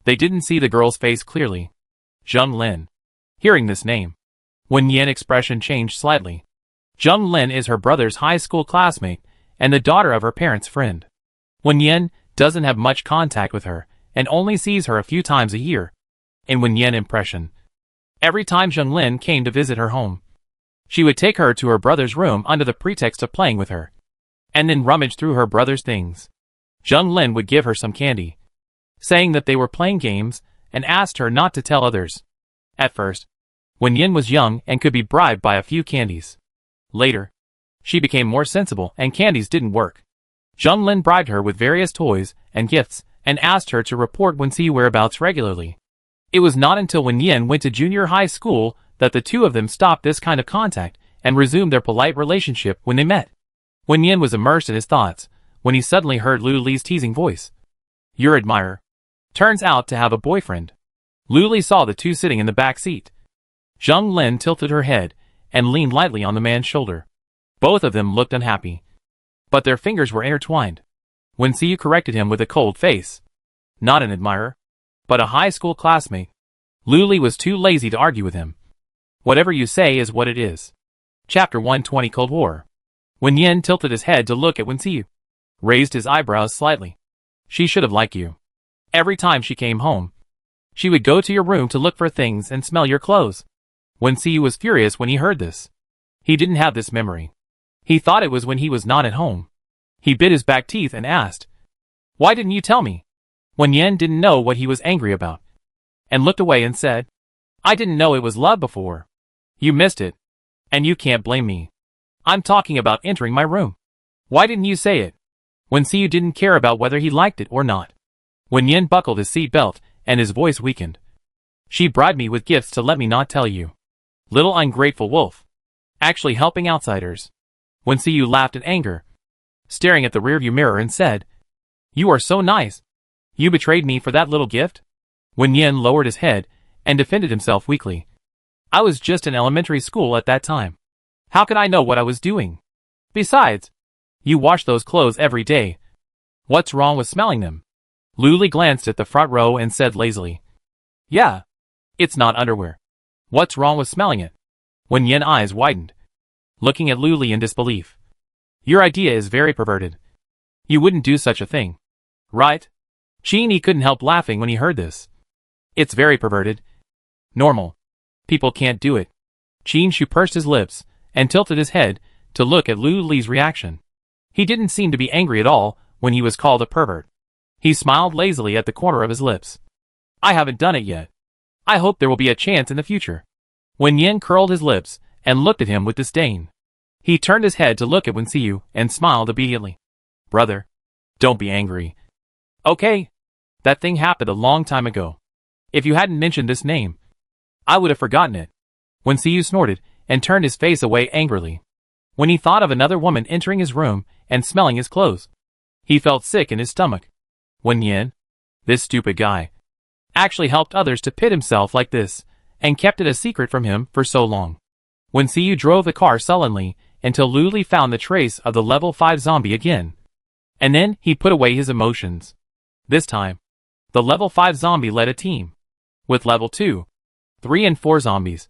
they didn't see the girl's face clearly. Zheng Lin. Hearing this name, Wen Yin's expression changed slightly. Zheng Lin is her brother's high school classmate and the daughter of her parents' friend. Wen Yin doesn't have much contact with her and only sees her a few times a year. In Wen Yin's impression, every time Zheng Lin came to visit her home, she would take her to her brother's room under the pretext of playing with her, and then rummage through her brother's things. Zheng Lin would give her some candy, saying that they were playing games, and asked her not to tell others. At first, Wen Yin was young and could be bribed by a few candies. Later, she became more sensible and candies didn't work. Zheng Lin bribed her with various toys and gifts and asked her to report Wen Xi's whereabouts regularly. It was not until Wen Yin went to junior high school that the two of them stopped this kind of contact and resumed their polite relationship when they met. Wen Yin was immersed in his thoughts when he suddenly heard Lu Li's teasing voice. Your admirer turns out to have a boyfriend. Lu Li saw the two sitting in the back seat. Zheng Lin tilted her head and leaned lightly on the man's shoulder. Both of them looked unhappy, but their fingers were intertwined. Wen Xiyu corrected him with a cold face. Not an admirer, but a high school classmate. Lu Li was too lazy to argue with him. Whatever you say is what it is. Chapter 120 Cold War. Wen Yin tilted his head to look at Wen Xiyu, raised his eyebrows slightly. She should have liked you. Every time she came home, she would go to your room to look for things and smell your clothes. Wen Xiyu was furious when he heard this. He didn't have this memory. He thought it was when he was not at home. He bit his back teeth and asked, "Why didn't you tell me?" Wen Yin didn't know what he was angry about, and looked away and said, "I didn't know it was love before. You missed it, and you can't blame me. I'm talking about entering my room. Why didn't you say it?" Wen Xiyu didn't care about whether he liked it or not. Wen Yin buckled his seat belt, and his voice weakened. She bribed me with gifts to let me not tell you. Little ungrateful wolf. Actually helping outsiders. Wen Xiyu laughed in anger, staring at the rearview mirror and said, "You are so nice. You betrayed me for that little gift?" Wen Yin lowered his head and defended himself weakly. "I was just in elementary school at that time. How could I know what I was doing? Besides, you wash those clothes every day. What's wrong with smelling them?" Lu Li glanced at the front row and said lazily, "Yeah, it's not underwear. What's wrong with smelling it?" Wen Yin's eyes widened, looking at Lu Li in disbelief. "Your idea is very perverted. You wouldn't do such a thing, right?" Qin Yi couldn't help laughing when he heard this. "It's very perverted. Normal people can't do it." Qin Shu pursed his lips and tilted his head to look at Lu Li's reaction. He didn't seem to be angry at all when he was called a pervert. He smiled lazily at the corner of his lips. "I haven't done it yet. I hope there will be a chance in the future." Wen Yin curled his lips and looked at him with disdain. He turned his head to look at Wen Xiyu and smiled obediently. "Brother, don't be angry. Okay, that thing happened a long time ago. If you hadn't mentioned this name, I would have forgotten it." Wen Xiyu snorted and turned his face away angrily. When he thought of another woman entering his room and smelling his clothes, he felt sick in his stomach. Wen Yin, this stupid guy, actually helped others to pit himself like this, and kept it a secret from him for so long. Wen Xiyu drove the car sullenly until Lu Li found the trace of the level 5 zombie again. And then he put away his emotions. This time, the level 5 zombie led a team, with level 2, 3 and 4 zombies,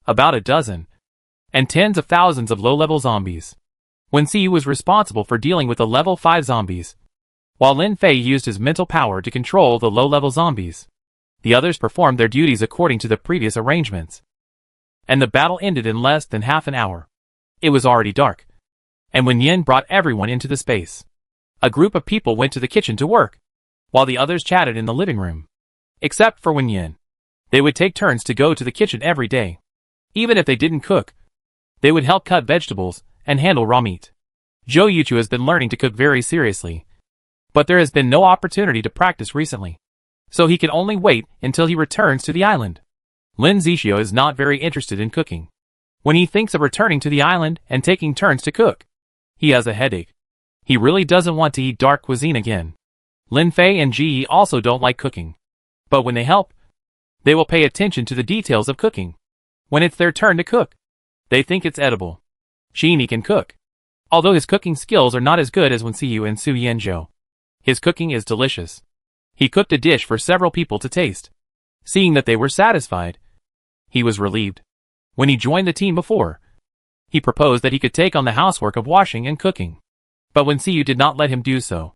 about a dozen, and tens of thousands of low-level zombies. Wen Xiyu was responsible for dealing with the level 5 zombies, while Lin Fei used his mental power to control the low-level zombies. The others performed their duties according to the previous arrangements. And the battle ended in less than half an hour. It was already dark, and Wen Yin brought everyone into the space. A group of people went to the kitchen to work, while the others chatted in the living room. Except for Wen Yin. They would take turns to go to the kitchen every day. Even if they didn't cook, they would help cut vegetables and handle raw meat. Zhou Yuchu has been learning to cook very seriously, but there has been no opportunity to practice recently, so he can only wait until he returns to the island. Lin Zixio is not very interested in cooking. When he thinks of returning to the island and taking turns to cook, he has a headache. He really doesn't want to eat dark cuisine again. Lin Fei and Ji Yi also don't like cooking, but when they help, they will pay attention to the details of cooking. When it's their turn to cook, they think it's edible. Xini can cook, although his cooking skills are not as good as Wen Xiyu and Su Yanzhou. His cooking is delicious. He cooked a dish for several people to taste. Seeing that they were satisfied, he was relieved. When he joined the team before, he proposed that he could take on the housework of washing and cooking. But Wen Xiyu did not let him do so.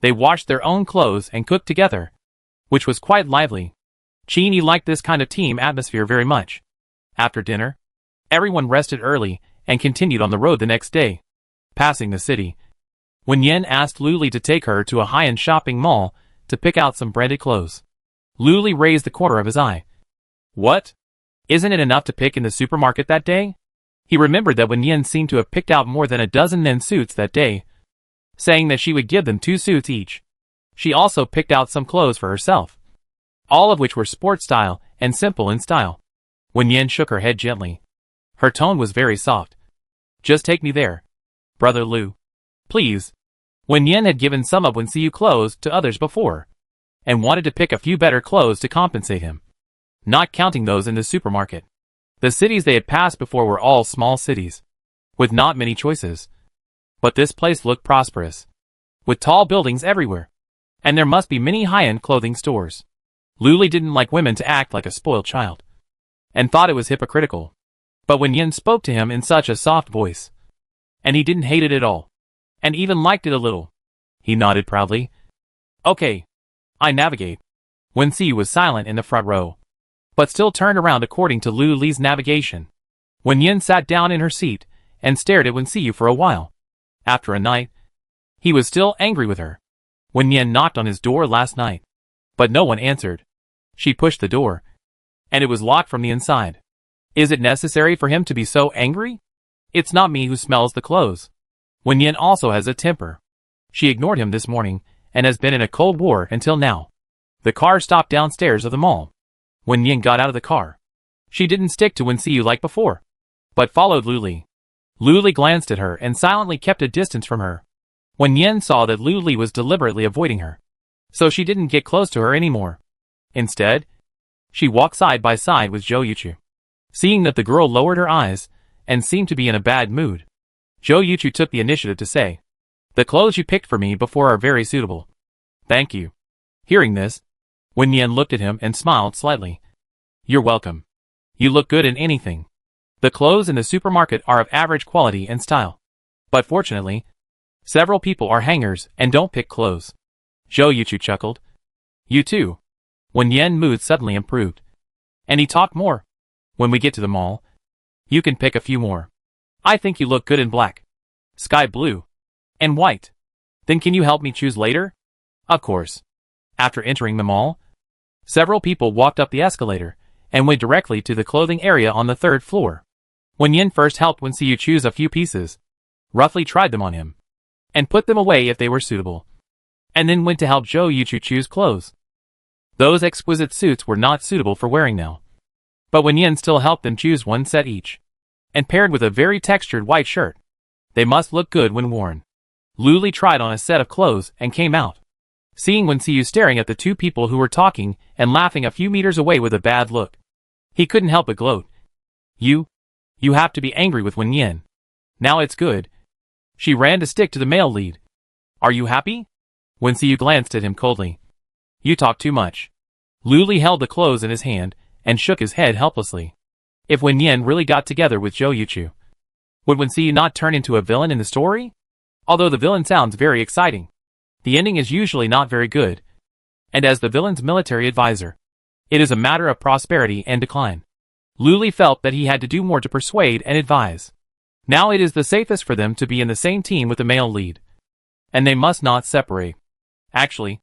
They washed their own clothes and cooked together, which was quite lively. Xini liked this kind of team atmosphere very much. After dinner, everyone rested early and continued on the road the next day. Passing the city, Wen Yin asked Lu Li to take her to a high-end shopping mall to pick out some branded clothes. Lu Li raised the corner of his eye. What? Isn't it enough to pick in the supermarket that day? He remembered that Wen Yin seemed to have picked out more than a dozen men suits that day, saying that she would give them 2 suits each. She also picked out some clothes for herself, all of which were sport style and simple in style. Wen Yin shook her head gently. Her tone was very soft. Just take me there, Brother Lu. Please. Wen Yin had given some of Wen Xiyu clothes to others before, and wanted to pick a few better clothes to compensate him, not counting those in the supermarket. The cities they had passed before were all small cities, with not many choices. But this place looked prosperous, with tall buildings everywhere, and there must be many high-end clothing stores. Lu Li didn't like women to act like a spoiled child, and thought it was hypocritical. But when Yin spoke to him in such a soft voice, and he didn't hate it at all, and even liked it a little, he nodded proudly. Okay, I navigate. Wen Xiyu was silent in the front row, but still turned around according to Lu Li's navigation. Wen Yin sat down in her seat and stared at Wen Xiyu for a while. After a night, he was still angry with her. Wen Yin knocked on his door last night, but no one answered. She pushed the door, and it was locked from the inside. Is it necessary for him to be so angry? It's not me who smells the clothes. Wen Yin also has a temper. She ignored him this morning, and has been in a cold war until now. The car stopped downstairs of the mall. Wen Yin got out of the car. She didn't stick to Wen Xiyu like before, but followed Lu Li. Lu Li glanced at her and silently kept a distance from her. Wen Yin saw that Lu Li was deliberately avoiding her, so she didn't get close to her anymore. Instead, she walked side by side with Zhou Yuchu. Seeing that the girl lowered her eyes and seemed to be in a bad mood, Zhou Yuchu took the initiative to say, "The clothes you picked for me before are very suitable. Thank you." Hearing this, Wen Yin looked at him and smiled slightly. "You're welcome. You look good in anything. The clothes in the supermarket are of average quality and style. But fortunately, several people are hangers and don't pick clothes." Zhou Yuchu chuckled. "You too." Wen Yin's mood suddenly improved, and he talked more. "When we get to the mall, you can pick a few more. I think you look good in black, sky blue, and white. Then can you help me choose later?" "Of course." After entering the mall, several people walked up the escalator and went directly to the clothing area on the 3rd floor. Wen Yin first helped Wen Xiyu choose a few pieces, roughly tried them on him, and put them away if they were suitable, and then went to help Zhou Yuchu choose clothes. Those exquisite suits were not suitable for wearing now, but Wen Yin still helped them choose one set each. and paired with a very textured white shirt. They must look good when worn. Luli tried on a set of clothes and came out. Seeing Wen Xiu staring at the two people who were talking and laughing a few meters away with a bad look, he couldn't help but gloat. You have to be angry with Wen Yin. Now it's good. She ran to stick to the male lead. Are you happy? Wen Xiu glanced at him coldly. You talk too much. Luli held the clothes in his hand and shook his head helplessly. If Wen Yin really got together with Zhou Yuchu, would Wen Xiu not turn into a villain in the story? Although the villain sounds very exciting, the ending is usually not very good. And as the villain's military advisor, it is a matter of prosperity and decline. Luli felt that he had to do more to persuade and advise. Now it is the safest for them to be in the same team with the male lead. And they must not separate. Actually,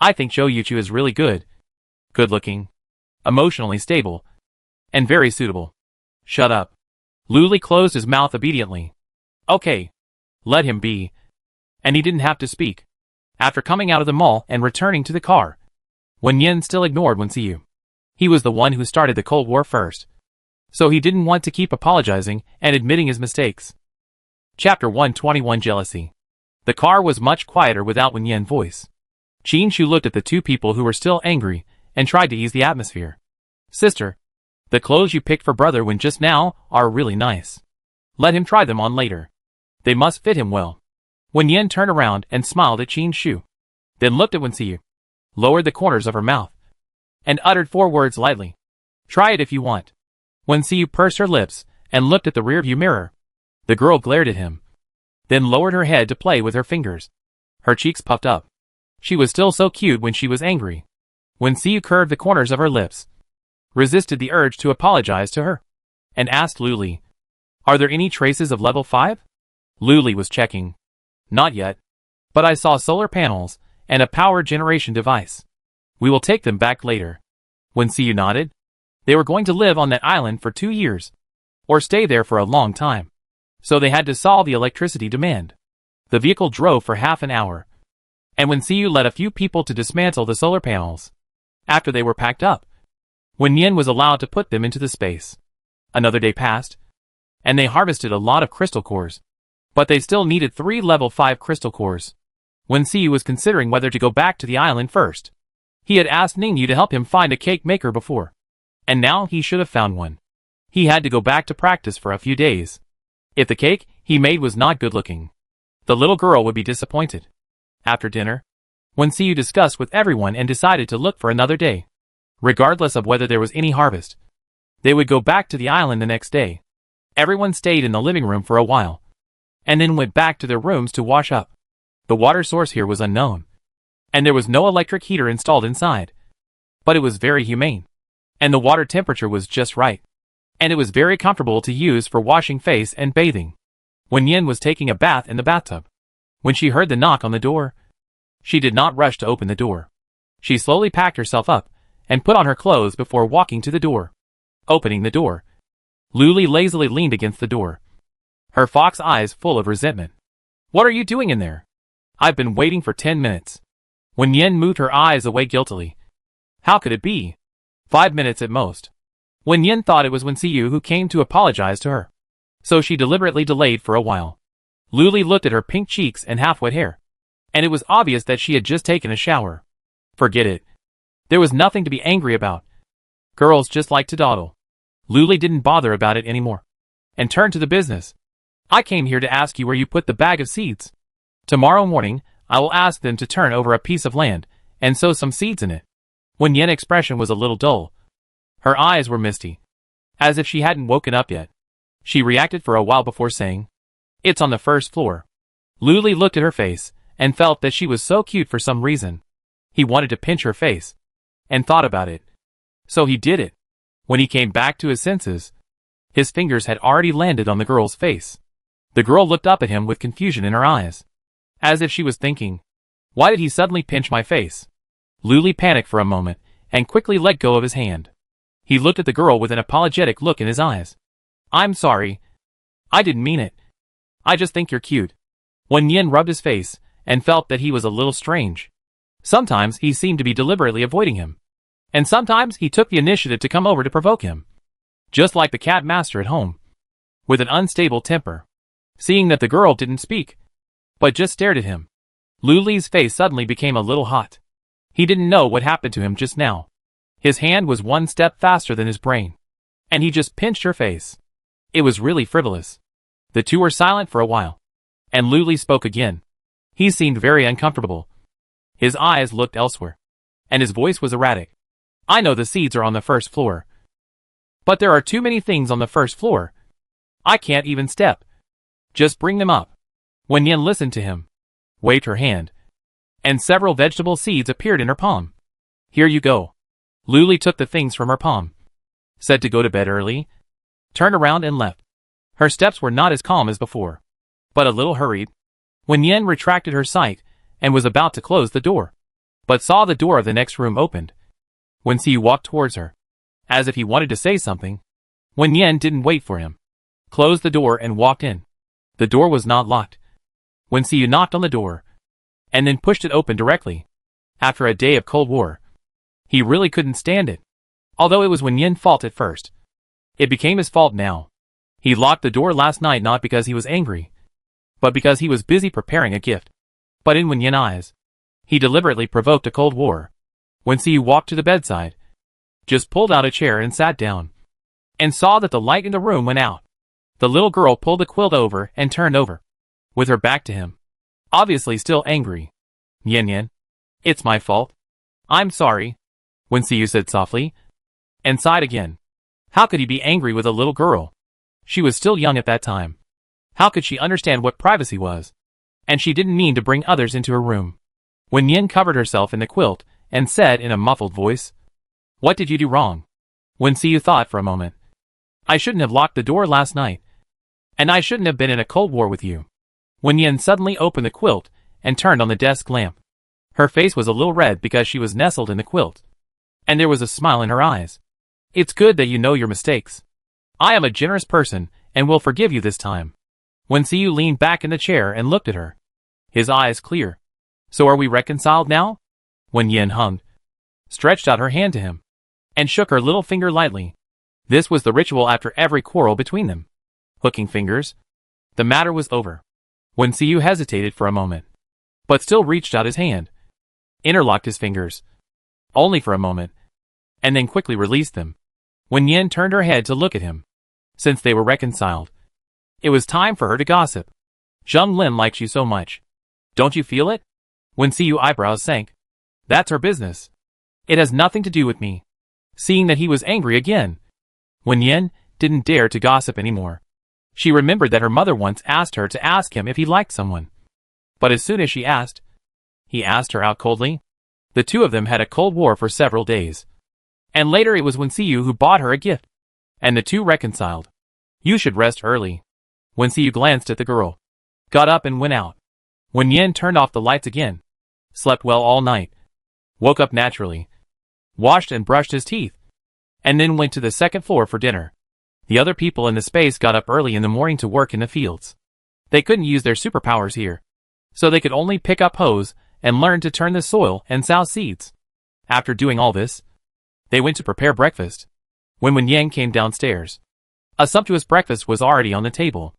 I think Zhou Yuchu is really good. Good-looking, emotionally stable, and very suitable. Shut up. Luli closed his mouth obediently. Okay. Let him be. And he didn't have to speak. After coming out of the mall and returning to the car, Wen Yin still ignored Wen Xiu. He was the one who started the Cold War first. So he didn't want to keep apologizing and admitting his mistakes. Chapter 121 Jealousy. The car was much quieter without Wen Yin's voice. Qin Shu looked at the two people who were still angry and tried to ease the atmosphere. Sister, the clothes you picked for Brother Wen just now are really nice. Let him try them on later. They must fit him well. Wen Yin turned around and smiled at Qin Shu, then looked at Wen Xiu, lowered the corners of her mouth, and uttered 4 words lightly. Try it if you want. Wen Xiu pursed her lips and looked at the rearview mirror. The girl glared at him, then lowered her head to play with her fingers. Her cheeks puffed up. She was still so cute when she was angry. Wen Xiu curved the corners of her lips, resisted the urge to apologize to her, and asked Luli, are there any traces of level 5? Luli was checking. Not yet. But I saw solar panels and a power generation device. We will take them back later. Wen Xiu nodded. They were going to live on that island for 2 years, or stay there for a long time. So they had to solve the electricity demand. The vehicle drove for half an hour, and Wen Xiu led a few people to dismantle the solar panels. After they were packed up, Wen Yin was allowed to put them into the space. Another day passed, and they harvested a lot of crystal cores. But they still needed 3 level 5 crystal cores. Wen Xiu was considering whether to go back to the island first. He had asked Ningyu to help him find a cake maker before, and now he should have found one. He had to go back to practice for a few days. If the cake he made was not good looking, the little girl would be disappointed. After dinner, Wen Xiu discussed with everyone and decided to look for another day. Regardless of whether there was any harvest, they would go back to the island the next day. Everyone stayed in the living room for a while, and then went back to their rooms to wash up. The water source here was unknown, and there was no electric heater installed inside. But it was very humane, and the water temperature was just right, and it was very comfortable to use for washing face and bathing. Wen Yin was taking a bath in the bathtub. When she heard the knock on the door, she did not rush to open the door. She slowly packed herself up and put on her clothes before walking to the door. Opening the door, Luli lazily leaned against the door, her fox eyes full of resentment. What are you doing in there? I've been waiting for 10 minutes. Wen Yin moved her eyes away guiltily. How could it be? 5 minutes at most. Wen Yin thought it was Wen Xiu who came to apologize to her, so she deliberately delayed for a while. Luli looked at her pink cheeks and half-wet hair, and it was obvious that she had just taken a shower. Forget it. There was nothing to be angry about. Girls just like to dawdle. Luli didn't bother about it anymore, and turned to the business. I came here to ask you where you put the bag of seeds. Tomorrow morning, I will ask them to turn over a piece of land and sow some seeds in it. Wen Yin's expression was a little dull. Her eyes were misty, as if she hadn't woken up yet. She reacted for a while before saying, It's on the first floor. Luli looked at her face and felt that she was so cute for some reason. He wanted to pinch her face, and thought about it. So he did it. When he came back to his senses, his fingers had already landed on the girl's face. The girl looked up at him with confusion in her eyes, as if she was thinking, why did he suddenly pinch my face? Luli panicked for a moment, and quickly let go of his hand. He looked at the girl with an apologetic look in his eyes. I'm sorry. I didn't mean it. I just think you're cute. Wen Yin rubbed his face, and felt that he was a little strange. Sometimes he seemed to be deliberately avoiding him, and sometimes he took the initiative to come over to provoke him. Just like the cat master at home. with an unstable temper. Seeing that the girl didn't speak, but just stared at him, Lu Li's face suddenly became a little hot. He didn't know what happened to him just now. His hand was one step faster than his brain, and he just pinched her face. It was really frivolous. The two were silent for a while, and Lu Li spoke again. He seemed very uncomfortable. His eyes looked elsewhere, and his voice was erratic. I know the seeds are on the first floor, but there are too many things on the first floor. I can't even step. Just bring them up. Wen Yin listened to him, waved her hand, and several vegetable seeds appeared in her palm. Here you go. Lu Li took the things from her palm, said to go to bed early, turned around and left. Her steps were not as calm as before, but a little hurried. Wen Yin retracted her sight and was about to close the door, but saw the door of the next room opened. Wen Xiu walked towards her, as if he wanted to say something. Wen Yin didn't wait for him, closed the door and walked in. The door was not locked. Wen Xiu knocked on the door, and then pushed it open directly. After a day of Cold War, he really couldn't stand it. Although it was Wen Yin's fault at first, it became his fault now. He locked the door last night not because he was angry, but because he was busy preparing a gift. But in Wen Yin's eyes, he deliberately provoked a Cold War. Wen Xiu walked to the bedside, just pulled out a chair and sat down, and saw that the light in the room went out. The little girl pulled the quilt over and turned over, with her back to him, obviously still angry. Yin Yin, it's my fault. I'm sorry, Wen Xiu said softly, and sighed again. How could he be angry with a little girl? She was still young at that time. How could she understand what privacy was? And she didn't mean to bring others into her room. Wen Yin covered herself in the quilt and said in a muffled voice, What did you do wrong? Wen Xiu thought for a moment. I shouldn't have locked the door last night, and I shouldn't have been in a Cold War with you. Wen Yin suddenly opened the quilt and turned on the desk lamp. Her face was a little red because she was nestled in the quilt, and there was a smile in her eyes. It's good that you know your mistakes. I am a generous person and will forgive you this time. Wen Xiu leaned back in the chair and looked at her, his eyes clear. So are we reconciled now? Wen Yin hummed, stretched out her hand to him, and shook her little finger lightly. This was the ritual after every quarrel between them. Hooking fingers. The matter was over. Wen Xiu hesitated for a moment, but still reached out his hand, interlocked his fingers, only for a moment, and then quickly released them. Wen Yin turned her head to look at him. Since they were reconciled, it was time for her to gossip. Zheng Lin likes you so much. Don't you feel it? Wen Xiu's eyebrows sank. That's her business. It has nothing to do with me. Seeing that he was angry again, Wen Yin didn't dare to gossip anymore. She remembered that her mother once asked her to ask him if he liked someone. But as soon as she asked, he asked her out coldly. The two of them had a Cold War for several days. And later it was Wen Xiu who bought her a gift, and the two reconciled. You should rest early. Wen Xiu glanced at the girl, got up and went out. Wen Yin turned off the lights again, slept well all night, woke up naturally, washed and brushed his teeth, and then went to the second floor for dinner. The other people in the space got up early in the morning to work in the fields. They couldn't use their superpowers here, so they could only pick up hoes and learn to turn the soil and sow seeds. After doing all this, they went to prepare breakfast. When Wen Yang came downstairs, a sumptuous breakfast was already on the table.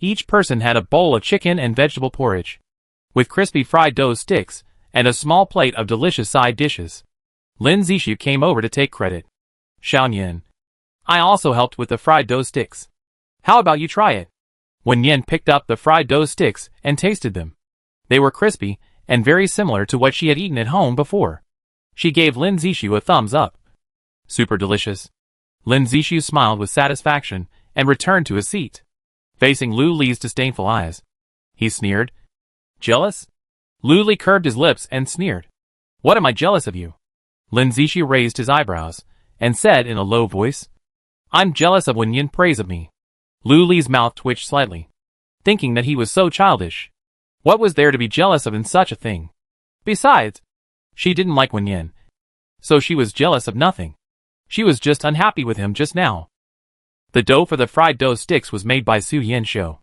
Each person had a bowl of chicken and vegetable porridge, with crispy fried dough sticks, and a small plate of delicious side dishes. Lin Zishu came over to take credit. Xiaoyan, I also helped with the fried dough sticks. How about you try it? Wen Yin picked up the fried dough sticks and tasted them. They were crispy and very similar to what she had eaten at home before. She gave Lin Zishu a thumbs up. Super delicious. Lin Zishu smiled with satisfaction and returned to his seat, facing Lu Li's disdainful eyes. He sneered. Jealous? Lu Li curved his lips and sneered. What am I jealous of you? Lin Zishu raised his eyebrows and said in a low voice. I'm jealous of Wen Yin's praise of me. Lu Li's mouth twitched slightly, thinking that he was so childish. What was there to be jealous of in such a thing? Besides, she didn't like Wen Yin, so she was jealous of nothing. She was just unhappy with him just now. The dough for the fried dough sticks was made by Su Yanshou.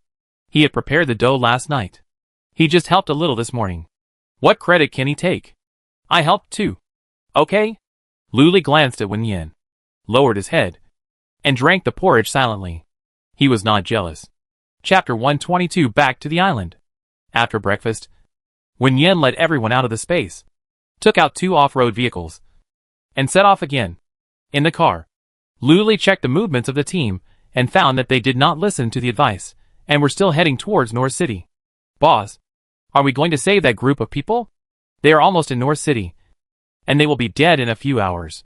He had prepared the dough last night. He just helped a little this morning. What credit can he take? I helped too. Okay? Lu Li glanced at Wen Yin, lowered his head, and drank the porridge silently. He was not jealous. Chapter 122. Back to the island. After breakfast, Wen Yin led everyone out of the space, took out 2 off-road vehicles, and set off again. In the car, Lu Li checked the movements of the team and found that they did not listen to the advice and were still heading towards North City. Boss, are we going to save that group of people? They are almost in North City, and they will be dead in a few hours.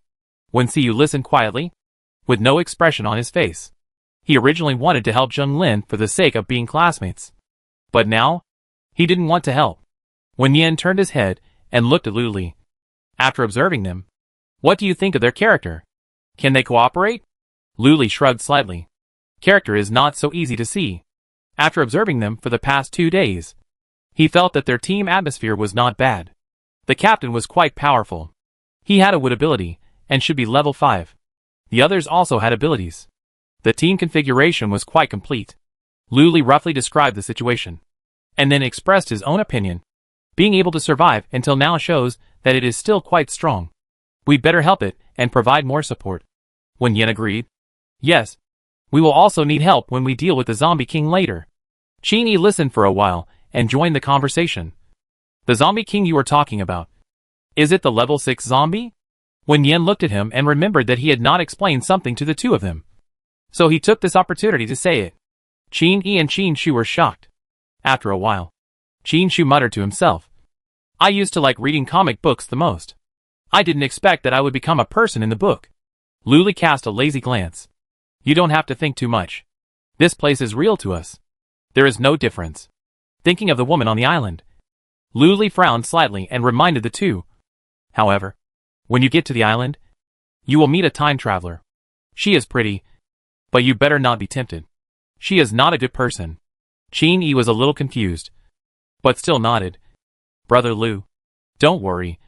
Wen Xiu listened quietly, with no expression on his face. He originally wanted to help Zheng Lin for the sake of being classmates. But now, he didn't want to help. Wen Yin turned his head and looked at Lu Li. After observing them, what do you think of their character? Can they cooperate? Lu Li shrugged slightly. Character is not so easy to see. After observing them for the past 2 days, he felt that their team atmosphere was not bad. The captain was quite powerful. He had a wood ability, and should be level 5. The others also had abilities. The team configuration was quite complete. Lu Li roughly described the situation, and then expressed his own opinion. Being able to survive until now shows that it is still quite strong. We'd better help it and provide more support. Wen Yin agreed. Yes. We will also need help when we deal with the Zombie King later. Qin Yi listened for a while and joined the conversation. The Zombie King you are talking about. Is it the level 6 zombie? Wen Yin looked at him and remembered that he had not explained something to the 2 of them. So he took this opportunity to say it. Qin Yi and Qin Shu were shocked. After a while, Qin Shu muttered to himself. I used to like reading comic books the most. I didn't expect that I would become a person in the book. Lu Li cast a lazy glance. You don't have to think too much. This place is real to us. There is no difference. Thinking of the woman on the island, Lu Li frowned slightly and reminded the 2. However, when you get to the island, you will meet a time traveler. She is pretty, but you better not be tempted. She is not a good person. Qin Yi was a little confused, but still nodded. Brother Lu, don't worry.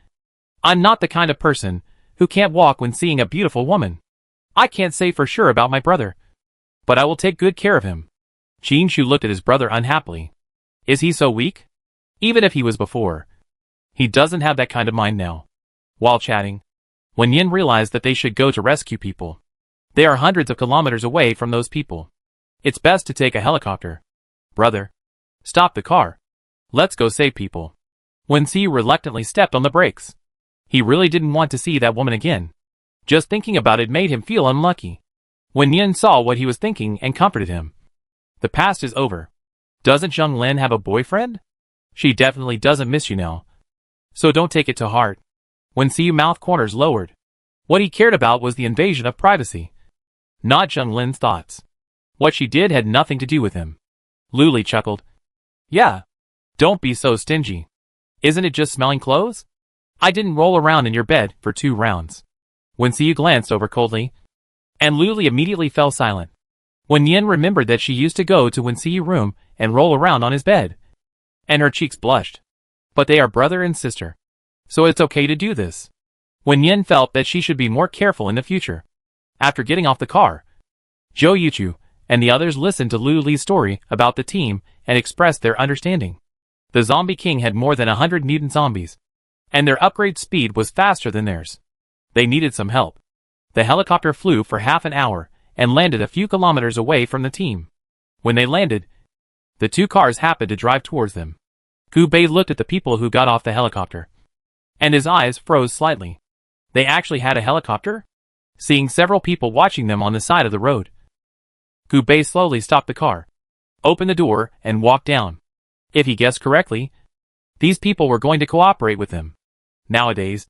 I'm not the kind of person who can't walk when seeing a beautiful woman. I can't say for sure about my brother, but I will take good care of him. Qin Shu looked at his brother unhappily. Is he so weak? Even if he was before, he doesn't have that kind of mind now. While chatting, Wen Yin realized that they should go to rescue people. They are hundreds of kilometers away from those people. It's best to take a helicopter. Brother, stop the car. Let's go save people. Wen Xiu reluctantly stepped on the brakes. He really didn't want to see that woman again. Just thinking about it made him feel unlucky. Wen Yin saw what he was thinking and comforted him. The past is over. Doesn't Zheng Lin have a boyfriend? She definitely doesn't miss you now. So don't take it to heart. Wen Xiu mouth corners lowered. What he cared about was the invasion of privacy, not Zheng Lin's thoughts. What she did had nothing to do with him. Lu Li chuckled. Yeah. Don't be so stingy. Isn't it just smelling clothes? I didn't roll around in your bed for 2 rounds. Wen Xiu glanced over coldly, and Lu Li immediately fell silent. Wen Yin remembered that she used to go to Wen Xiu's room and roll around on his bed, and her cheeks blushed. But they are brother and sister, so it's okay to do this. Wen Yin felt that she should be more careful in the future. After getting off the car, Zhou Yuchu and the others listened to Lu Li's story about the team and expressed their understanding. The Zombie King had more than 100 mutant zombies, and their upgrade speed was faster than theirs. They needed some help. The helicopter flew for half an hour and landed a few kilometers away from the team. When they landed, the 2 cars happened to drive towards them. Gu Bei looked at the people who got off the helicopter, and his eyes froze slightly. They actually had a helicopter? Seeing several people watching them on the side of the road, Gu Bei slowly stopped the car, opened the door, and walked down. If he guessed correctly, these people were going to cooperate with him. Nowadays,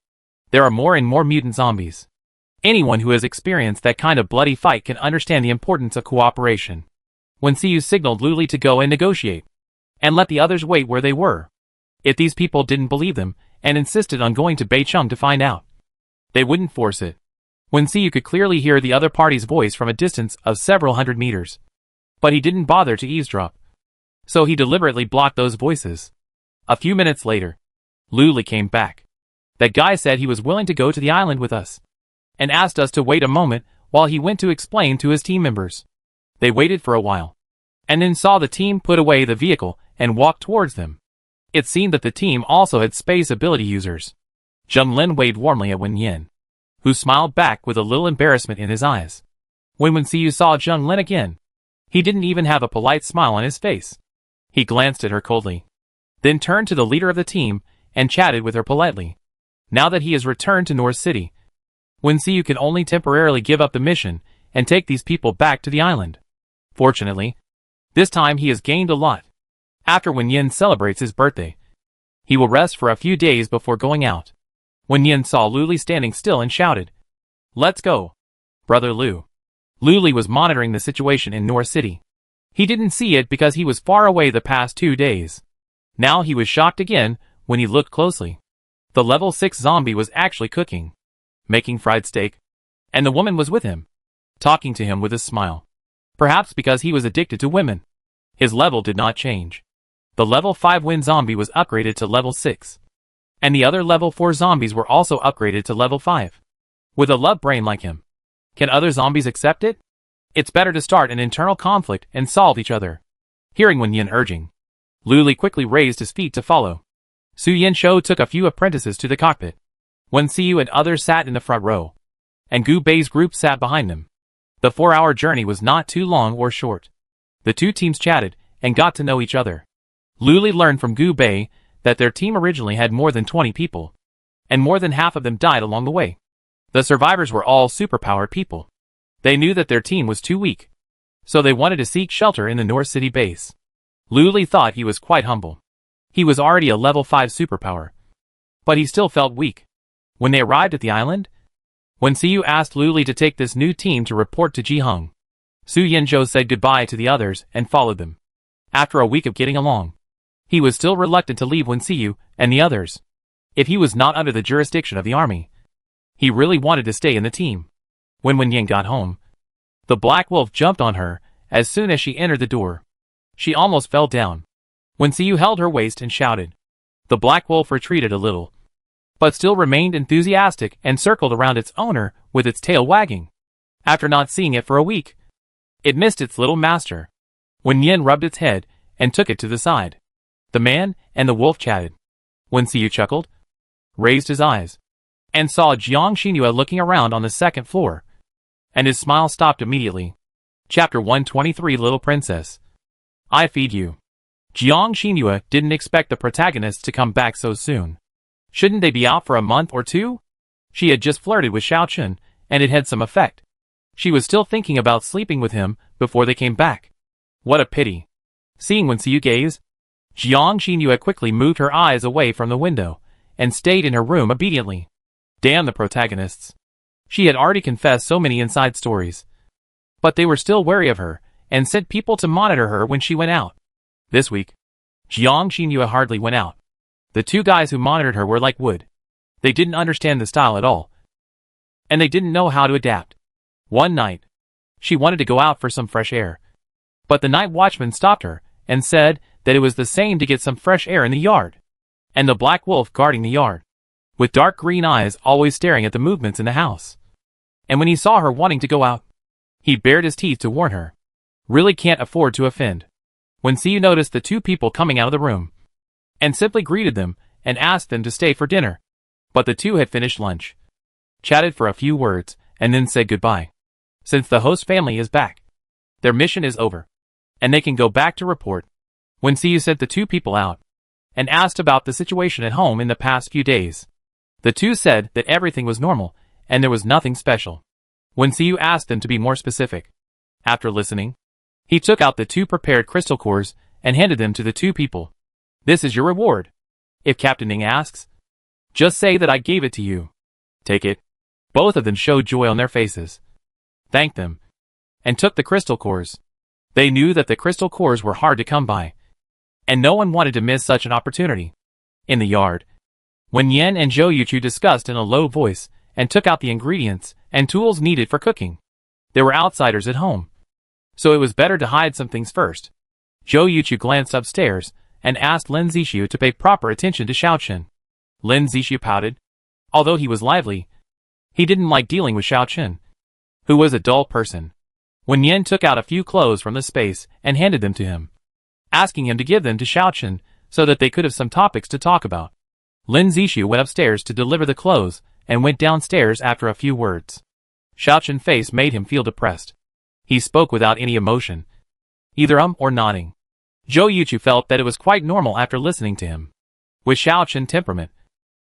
there are more and more mutant zombies. Anyone who has experienced that kind of bloody fight can understand the importance of cooperation. Wen Xiu signaled Lu Li to go and negotiate, and let the others wait where they were. If these people didn't believe them, and insisted on going to Beicheng to find out, they wouldn't force it. Wen Xiu could clearly hear the other party's voice from a distance of several hundred meters. But he didn't bother to eavesdrop, so he deliberately blocked those voices. A few minutes later, Lu Li came back. That guy said he was willing to go to the island with us, and asked us to wait a moment while he went to explain to his team members. They waited for a while, and then saw the team put away the vehicle and walk towards them. It seemed that the team also had space ability users. Zheng Lin waved warmly at Wen Yin, who smiled back with a little embarrassment in his eyes. When Wen Xiu saw Zheng Lin again, He didn't even have a polite smile on his face. He glanced at her coldly, then turned to the leader of the team and chatted with her politely. Now that he has returned to North City, Wensiu can only temporarily give up the mission and take these people back to the island. Fortunately, this time he has gained a lot. After Wen Yin celebrates his birthday, he will rest for a few days before going out. Wen Yin saw Lu Li standing still and shouted, "Let's go, Brother Lu." Lu Li was monitoring the situation in North City. He didn't see it because he was far away the past 2 days. Now he was shocked again when he looked closely. The level 6 zombie was actually cooking, making fried steak, and the woman was with him, talking to him with a smile. Perhaps because he was addicted to women. His level did not change. The level 5 wind zombie was upgraded to level 6. And the other level 4 zombies were also upgraded to level 5. With a love brain like him, can other zombies accept it? It's better to start an internal conflict and solve each other. Hearing Wen Yin urging, Lu Li quickly raised his feet to follow. Su Yanshou took a few apprentices to the cockpit. Wensiu and others sat in the front row, and Gu Bei's group sat behind them. The 4-hour journey was not too long or short. The two teams chatted and got to know each other. Lu Li learned from Gu Bei that their team originally had more than 20 people, and more than half of them died along the way. The survivors were all superpowered people. They knew that their team was too weak, so they wanted to seek shelter in the North City base. Lu Li thought he was quite humble. He was already a level 5 superpower, but he still felt weak. When they arrived at the island, Wensiu asked Lu Li to take this new team to report to Jiheng. Su Yanzhou said goodbye to the others and followed them. After a week of getting along, he was still reluctant to leave Wensiu and the others. If he was not under the jurisdiction of the army, he really wanted to stay in the team. When Wen Yin got home, the Black Wolf jumped on her as soon as she entered the door. She almost fell down. Wensiu held her waist and shouted. The Black Wolf retreated a little, but still remained enthusiastic and circled around its owner with its tail wagging. After not seeing it for a week, it missed its little master. Wen Yin rubbed its head and took it to the side. The man and the wolf chatted. Wensiu chuckled, raised his eyes, and saw Jiang Xinhua looking around on the second floor, and his smile stopped immediately. Chapter 123 Little Princess. I feed you. Jiang Xinhua didn't expect the protagonists to come back so soon. Shouldn't they be out for a month or two? She had just flirted with Xiao Chun, and it had some effect. She was still thinking about sleeping with him before they came back. What a pity. Seeing Wensiu gaze, Jiang Xinhua quickly moved her eyes away from the window, and stayed in her room obediently. Damn the protagonists. She had already confessed so many inside stories. But they were still wary of her, and sent people to monitor her when she went out. This week, Jiang Xinhua hardly went out. The two guys who monitored her were like wood. They didn't understand the style at all, and they didn't know how to adapt. One night, she wanted to go out for some fresh air, but the night watchman stopped her and said that it was the same to get some fresh air in the yard. And the Black Wolf guarding the yard, with dark green eyes always staring at the movements in the house. And when he saw her wanting to go out, he bared his teeth to warn her. Really can't afford to offend. Wensiu noticed the two people coming out of the room, and simply greeted them and asked them to stay for dinner. But the two had finished lunch, chatted for a few words, and then said goodbye. Since the host family is back, their mission is over, and they can go back to report. Wensiu sent the two people out, and asked about the situation at home in the past few days. The two said that everything was normal, and there was nothing special. Wensiu asked them to be more specific. After listening, he took out the 2 prepared crystal cores and handed them to the 2 people. This is your reward. If Captain Ning asks, just say that I gave it to you. Take it. Both of them showed joy on their faces, thanked them, and took the crystal cores. They knew that the crystal cores were hard to come by, and no one wanted to miss such an opportunity. In the yard, Wen Yan and Zhou Yuchu discussed in a low voice and took out the ingredients and tools needed for cooking. There were outsiders at home, so it was better to hide some things first. Zhou Yuchu glanced upstairs and asked Lin Zixu to pay proper attention to Xiao Chun. Lin Zixu pouted. Although he was lively, he didn't like dealing with Xiao Chun, who was a dull person. Wen Yan took out a few clothes from the space and handed them to him, asking him to give them to Xiao Chun so that they could have some topics to talk about. Lin Zixu went upstairs to deliver the clothes and went downstairs after a few words. Xiao Chun's face made him feel depressed. He spoke without any emotion. either or nodding. Zhou Yuchu felt that it was quite normal after listening to him. With Xiaochen temperament,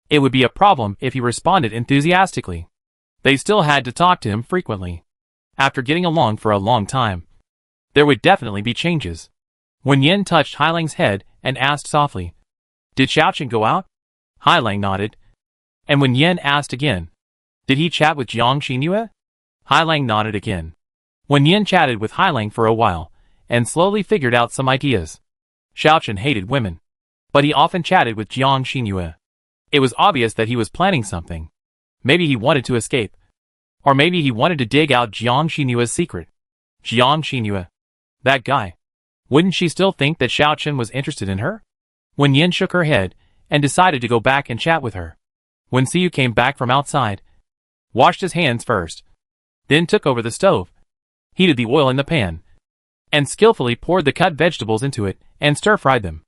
it would be a problem if he responded enthusiastically. They still had to talk to him frequently. After getting along for a long time, there would definitely be changes. When Yin touched Hailang's head and asked softly, "Did Xiaochen go out?" Hailang nodded. And when Yin asked again, "Did he chat with Jiang Xingyue?" Hailang nodded again. When Yin chatted with Hailang for a while, and slowly figured out some ideas. Xiaochen hated women, but he often chatted with Jiang Xingyue. It was obvious that he was planning something. Maybe he wanted to escape. Or maybe he wanted to dig out Jiang Xinyue's secret. Jiang Xinyue. That guy. Wouldn't she still think that Xiaochen was interested in her? When Yin shook her head, and decided to go back and chat with her. When Siyu came back from outside, washed his hands first, then took over the stove, heated the oil in the pan, and skillfully poured the cut vegetables into it, and stir-fried them.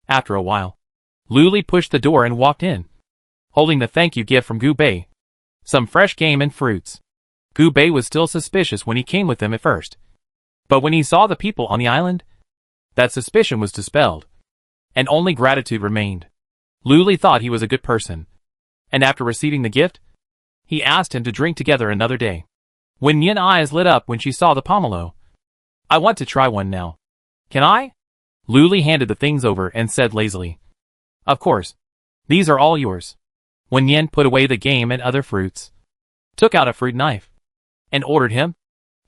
After a while, Luli pushed the door and walked in, holding the thank you gift from Gu Bei, some fresh game and fruits. Gu Bei was still suspicious when he came with them at first. But when he saw the people on the island, that suspicion was dispelled, and only gratitude remained. Luli thought he was a good person, and after receiving the gift, he asked him to drink together another day. When Yin's eyes lit up when she saw the pomelo, "I want to try one now. Can I?" Luli handed the things over and said lazily, "Of course. These are all yours." When Yin put away the game and other fruits, took out a fruit knife, and ordered him,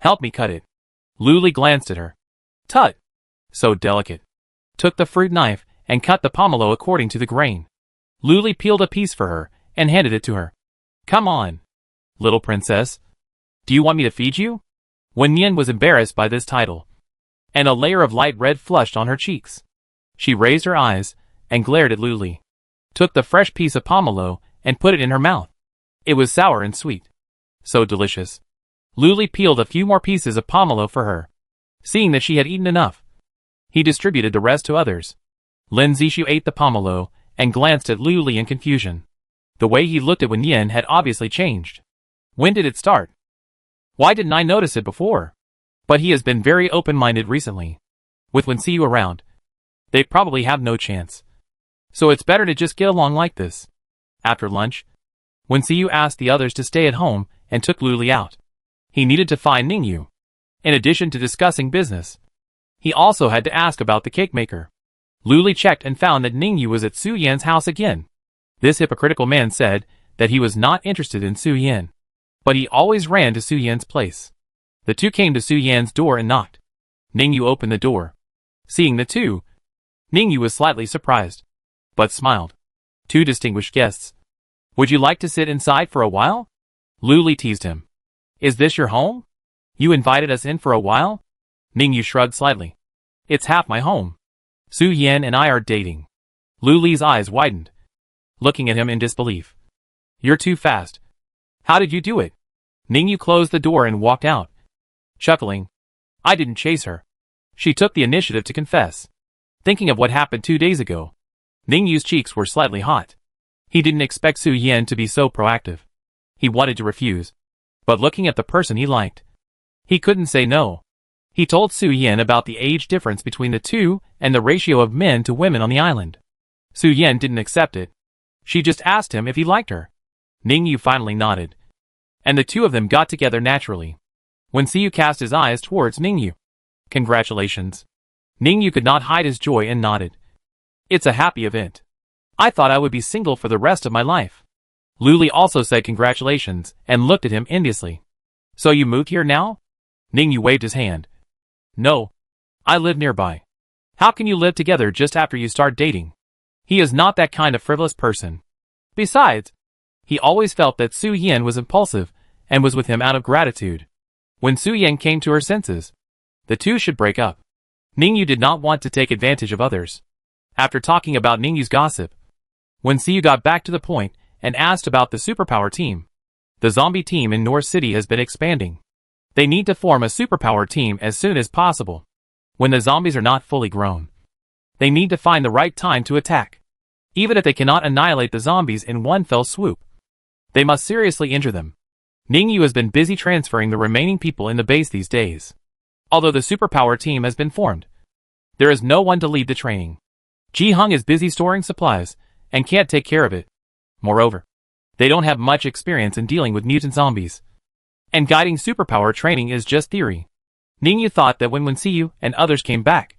"Help me cut it." Luli glanced at her. "Tut! So delicate." Took the fruit knife and cut the pomelo according to the grain. Luli peeled a piece for her and handed it to her. "Come on, little princess. Do you want me to feed you?" When Yin was embarrassed by this title, and a layer of light red flushed on her cheeks, she raised her eyes and glared at Luli, took the fresh piece of pomelo and put it in her mouth. It was sour and sweet. So delicious. Luli peeled a few more pieces of pomelo for her. Seeing that she had eaten enough, he distributed the rest to others. Lin Zishu ate the pomelo and glanced at Luli in confusion. The way he looked at Wen Yin had obviously changed. When did it start? Why didn't I notice it before? But he has been very open-minded recently. With Wen Xiyu around, they probably have no chance. So it's better to just get along like this. After lunch, Wen Xiyu asked the others to stay at home and took Luli out. He needed to find Ningyu. In addition to discussing business, he also had to ask about the cake maker. Luli checked and found that Ningyu was at Su Yan's house again. This hypocritical man said that he was not interested in Su Yan, but he always ran to Su Yan's place. The two came to Su Yan's door and knocked. Ningyu opened the door. Seeing the two, Ningyu was slightly surprised, but smiled. "Two distinguished guests. Would you like to sit inside for a while?" Luli teased him. "Is this your home? You invited us in for a while?" Ningyu shrugged slightly. "It's half my home. Su Yan and I are dating." Luli's eyes widened, looking at him in disbelief. "You're too fast. How did you do it?" Ningyu closed the door and walked out, chuckling. "I didn't chase her. She took the initiative to confess." Thinking of what happened 2 days ago, Ningyu's cheeks were slightly hot. He didn't expect Su Yan to be so proactive. He wanted to refuse, but looking at the person he liked, he couldn't say no. He told Su Yan about the age difference between the two and the ratio of men to women on the island. Su Yan didn't accept it. She just asked him if he liked her. Ningyu finally nodded, and the two of them got together naturally. When Siyu cast his eyes towards Ningyu. "Congratulations." Ningyu could not hide his joy and nodded. "It's a happy event. I thought I would be single for the rest of my life." Luli also said congratulations and looked at him enviously. "So you moved here now?" Ningyu waved his hand. "No. I live nearby." "How can you live together just after you start dating?" He is not that kind of frivolous person. Besides, he always felt that Su Yan was impulsive and was with him out of gratitude. When Su Yan came to her senses, the two should break up. Ningyu did not want to take advantage of others. After talking about Ningyu's gossip, when Siyu got back to the point and asked about the superpower team, the zombie team in North City has been expanding. They need to form a superpower team as soon as possible. When the zombies are not fully grown, they need to find the right time to attack. Even if they cannot annihilate the zombies in one fell swoop, they must seriously injure them. Ningyu has been busy transferring the remaining people in the base these days. Although the superpower team has been formed, there is no one to lead the training. Ji-hung is busy storing supplies and can't take care of it. Moreover, they don't have much experience in dealing with mutant zombies. And guiding superpower training is just theory. Ningyu thought that when Wensiyu and others came back,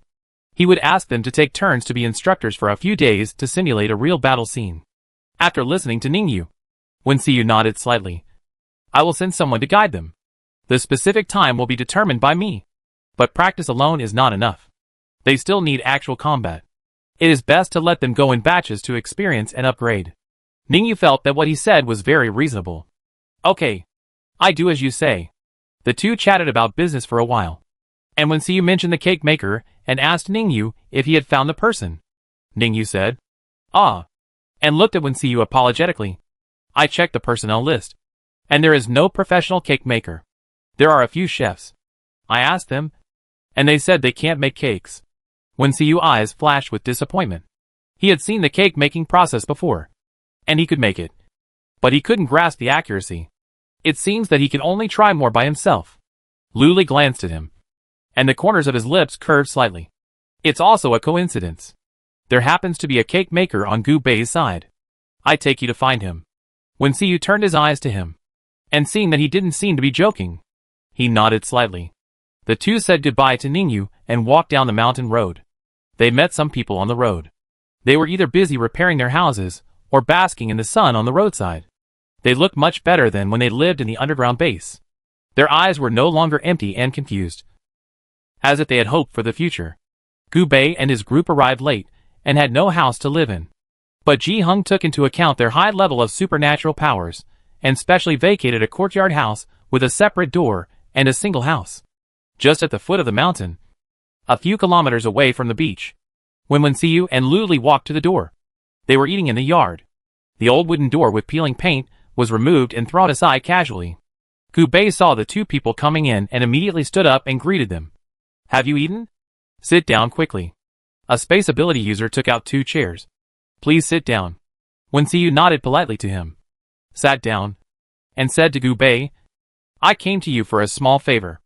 he would ask them to take turns to be instructors for a few days to simulate a real battle scene. After listening to Ningyu, Wensiyu nodded slightly. I will send someone to guide them. The specific time will be determined by me. But practice alone is not enough. They still need actual combat. It is best to let them go in batches to experience and upgrade. Ningyu felt that what he said was very reasonable. Okay. I do as you say. The two chatted about business for a while. And Wensiyu mentioned the cake maker and asked Ningyu if he had found the person. Ningyu said, "Ah," and looked at Wensiyu apologetically. I checked the personnel list, and there is no professional cake maker. There are a few chefs. I asked them, and they said they can't make cakes. Wensiyu's eyes flashed with disappointment. He had seen the cake making process before, and he could make it. But he couldn't grasp the accuracy. It seems that he can only try more by himself. Luli glanced at him, and the corners of his lips curved slightly. It's also a coincidence. There happens to be a cake maker on Gu Bei's side. I take you to find him. Wensiyu turned his eyes to him, and seeing that he didn't seem to be joking, he nodded slightly. The two said goodbye to Ningyu and walked down the mountain road. They met some people on the road. They were either busy repairing their houses or basking in the sun on the roadside. They looked much better than when they lived in the underground base. Their eyes were no longer empty and confused, as if they had hoped for the future. Gu Bei and his group arrived late and had no house to live in. But Ji-hung took into account their high level of supernatural powers and specially vacated a courtyard house with a separate door and a single house, just at the foot of the mountain, a few kilometers away from the beach. When Wensiyu and Luli walked to the door, they were eating in the yard. The old wooden door with peeling paint was removed and thrown aside casually. Gu Bei saw the two people coming in and immediately stood up and greeted them. Have you eaten? Sit down quickly. A space ability user took out 2 chairs. Please sit down. Wensiyu nodded politely to him, sat down, and said to Gu Bei, I came to you for a small favor.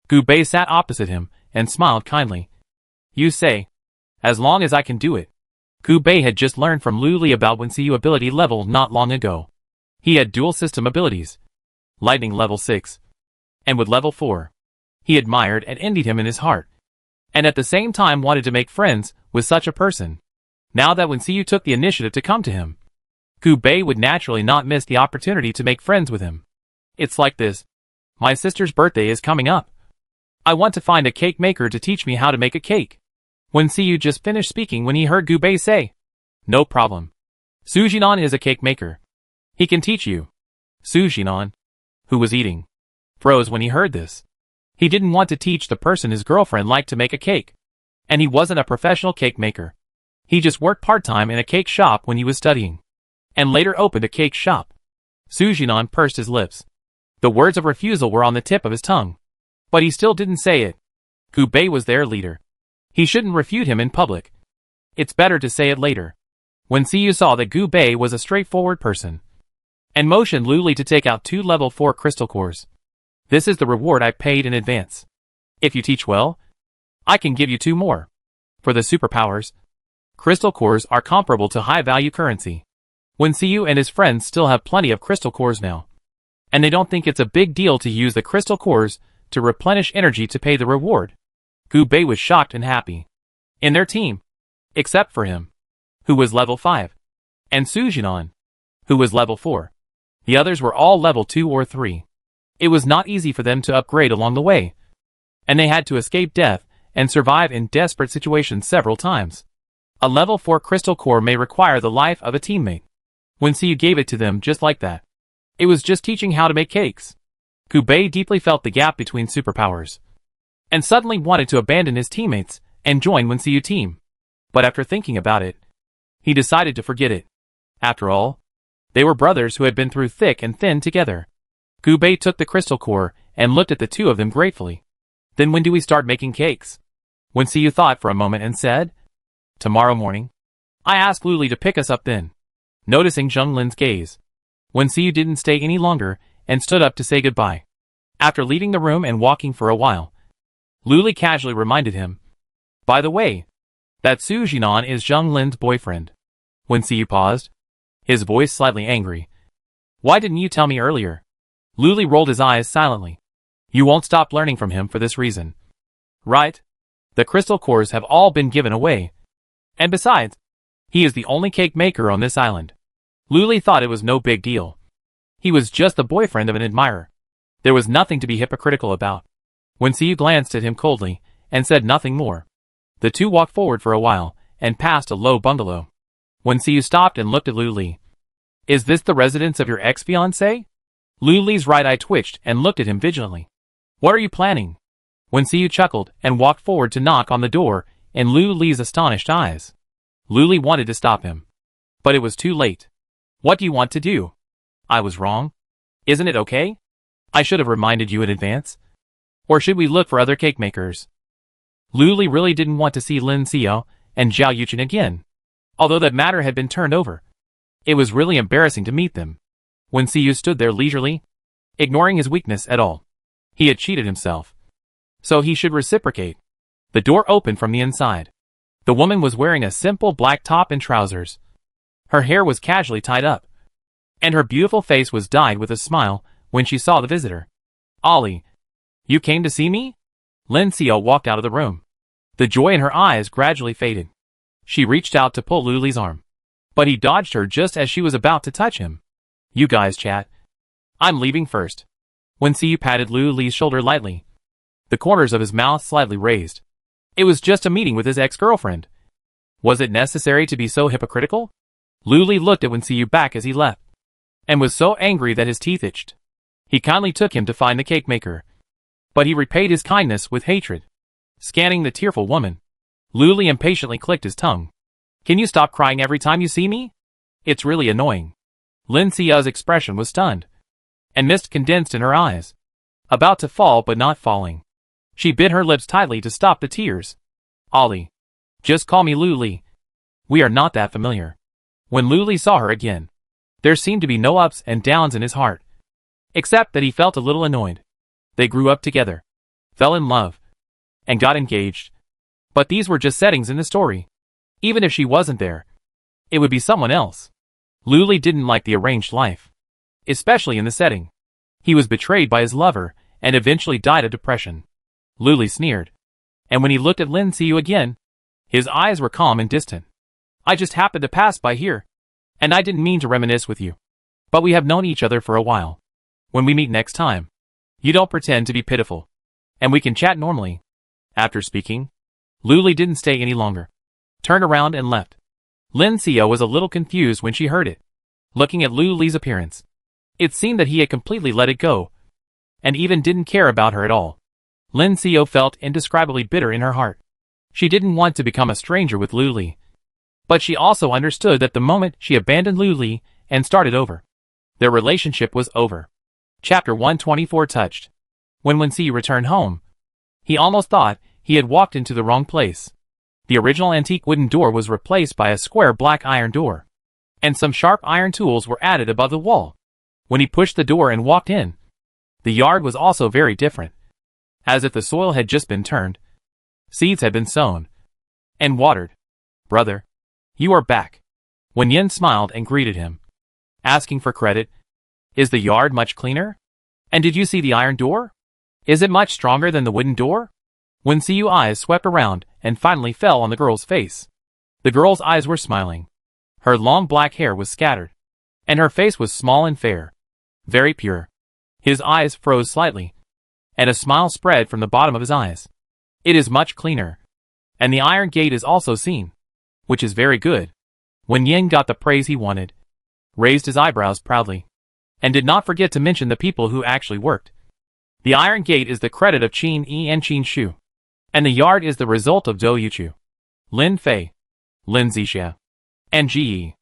Gu Bei sat opposite him and smiled kindly. You say, as long as I can do it. Gu Bei had just learned from Luli about Wensiyu ability level not long ago. He had dual system abilities, lightning level 6, and with level 4. He admired and envied him in his heart, and at the same time wanted to make friends with such a person. Now that Wensiyu took the initiative to come to him, Gu Bei would naturally not miss the opportunity to make friends with him. It's like this. My sister's birthday is coming up. I want to find a cake maker to teach me how to make a cake. Wensiyu just finished speaking when he heard Gu Bei say, No problem. Sujinon is a cake maker. He can teach you. Sujinon, who was eating, froze when he heard this. He didn't want to teach the person his girlfriend liked to make a cake. And he wasn't a professional cake maker. He just worked part-time in a cake shop when he was studying, and later opened a cake shop. Sujinon pursed his lips. The words of refusal were on the tip of his tongue, but he still didn't say it. Gu Bei was their leader. He shouldn't refute him in public. It's better to say it later. Wensiyu saw that Gu Bei was a straightforward person, and motioned Luli to take out 2 level 4 crystal cores. This is the reward I paid in advance. If you teach well, I can give you 2 more. For the superpowers, crystal cores are comparable to high-value currency. Wensiyu and his friends still have plenty of crystal cores now, and they don't think it's a big deal to use the crystal cores to replenish energy to pay the reward. Gu Bei was shocked and happy. In their team, except for him, who was level 5, and Sujinon, who was level 4. The others were all level 2 or 3. It was not easy for them to upgrade along the way, and they had to escape death and survive in desperate situations several times. A level 4 crystal core may require the life of a teammate. Wensiyu gave it to them just like that. It was just teaching how to make cakes. Gu Bei deeply felt the gap between superpowers, and suddenly wanted to abandon his teammates and join Wensiyu's team. But after thinking about it, he decided to forget it. After all, they were brothers who had been through thick and thin together. Gu Bei took the crystal core and looked at the two of them gratefully. Then when do we start making cakes? Wensiyu thought for a moment and said, Tomorrow morning. I asked Luli to pick us up then. Noticing Zheng Lin's gaze, Wensiyu didn't stay any longer and stood up to say goodbye. After leaving the room and walking for a while, Luli casually reminded him. By the way, that Su Jinan is Zheng Lin's boyfriend. Wen Xiyu paused, his voice slightly angry. Why didn't you tell me earlier? Luli rolled his eyes silently. You won't stop learning from him for this reason. Right? The crystal cores have all been given away. And besides, he is the only cake maker on this island. Luli thought it was no big deal. He was just the boyfriend of an admirer. There was nothing to be hypocritical about. Wen Xiyu glanced at him coldly, and said nothing more. The two walked forward for a while, and passed a low bungalow. Wen Xiyu stopped and looked at Luli. Is this the residence of your ex-fiancé? Luli's right eye twitched and looked at him vigilantly. What are you planning? Wen Xiyu chuckled and walked forward to knock on the door in Luli's astonished eyes. Luli wanted to stop him. But it was too late. What do you want to do? I was wrong. Isn't it okay? I should have reminded you in advance. Or should we look for other cake makers? Luli really didn't want to see Lin Xiao and Zhao Yuchen again. Although that matter had been turned over. It was really embarrassing to meet them. Wen Xiyu stood there leisurely, ignoring his weakness at all. He had cheated himself. So he should reciprocate. The door opened from the inside. The woman was wearing a simple black top and trousers. Her hair was casually tied up. And her beautiful face was dyed with a smile when she saw the visitor. Ollie, you came to see me? Lin Xiao walked out of the room. The joy in her eyes gradually faded. She reached out to pull Luli's arm. But he dodged her just as she was about to touch him. You guys chat. I'm leaving first. Wen Xiyu patted Luli's shoulder lightly. The corners of his mouth slightly raised. It was just a meeting with his ex-girlfriend. Was it necessary to be so hypocritical? Luli looked at Wen Xiyu back as he left, and was so angry that his teeth itched. He kindly took him to find the cake maker. But he repaid his kindness with hatred. Scanning the tearful woman, Luli impatiently clicked his tongue. Can you stop crying every time you see me? It's really annoying. Lin Xiao's expression was stunned, and mist condensed in her eyes. About to fall but not falling. She bit her lips tightly to stop the tears. Ollie. Just call me Luli. We are not that familiar. When Luli saw her again, there seemed to be no ups and downs in his heart. Except that he felt a little annoyed. They grew up together, fell in love, and got engaged. But these were just settings in the story. Even if she wasn't there, it would be someone else. Luli didn't like the arranged life, especially in the setting. He was betrayed by his lover and eventually died of depression. Luli sneered. And when he looked at Lin Xiyu again, his eyes were calm and distant. I just happened to pass by here, and I didn't mean to reminisce with you. But we have known each other for a while. When we meet next time, you don't pretend to be pitiful, and we can chat normally. After speaking, Luli didn't stay any longer, turned around and left. Lin Xiao was a little confused when she heard it. Looking at Luli's appearance, it seemed that he had completely let it go, and even didn't care about her at all. Lin Xiao felt indescribably bitter in her heart. She didn't want to become a stranger with Luli, but she also understood that the moment she abandoned Luli and started over, their relationship was over. Chapter 124 touched. When Wen Xiyu returned home, he almost thought he had walked into the wrong place. The original antique wooden door was replaced by a square black iron door, and some sharp iron tools were added above the wall. When he pushed the door and walked in, the yard was also very different, as if the soil had just been turned. Seeds had been sown and watered. Brother, you are back. Wen Yin smiled and greeted him, asking for credit. Is the yard much cleaner? And did you see the iron door? Is it much stronger than the wooden door? Wen Xiyu's eyes swept around and finally fell on the girl's face. The girl's eyes were smiling. Her long black hair was scattered, and her face was small and fair, very pure. His eyes froze slightly, and a smile spread from the bottom of his eyes. It is much cleaner, and the iron gate is also seen, which is very good. When Yin got the praise he wanted, raised his eyebrows proudly, and did not forget to mention the people who actually worked. The iron gate is the credit of Qin Yi and Qin Shu, and the yard is the result of Zhou Yuchu, Lin Fei, Lin Zixia, and Ji Yi.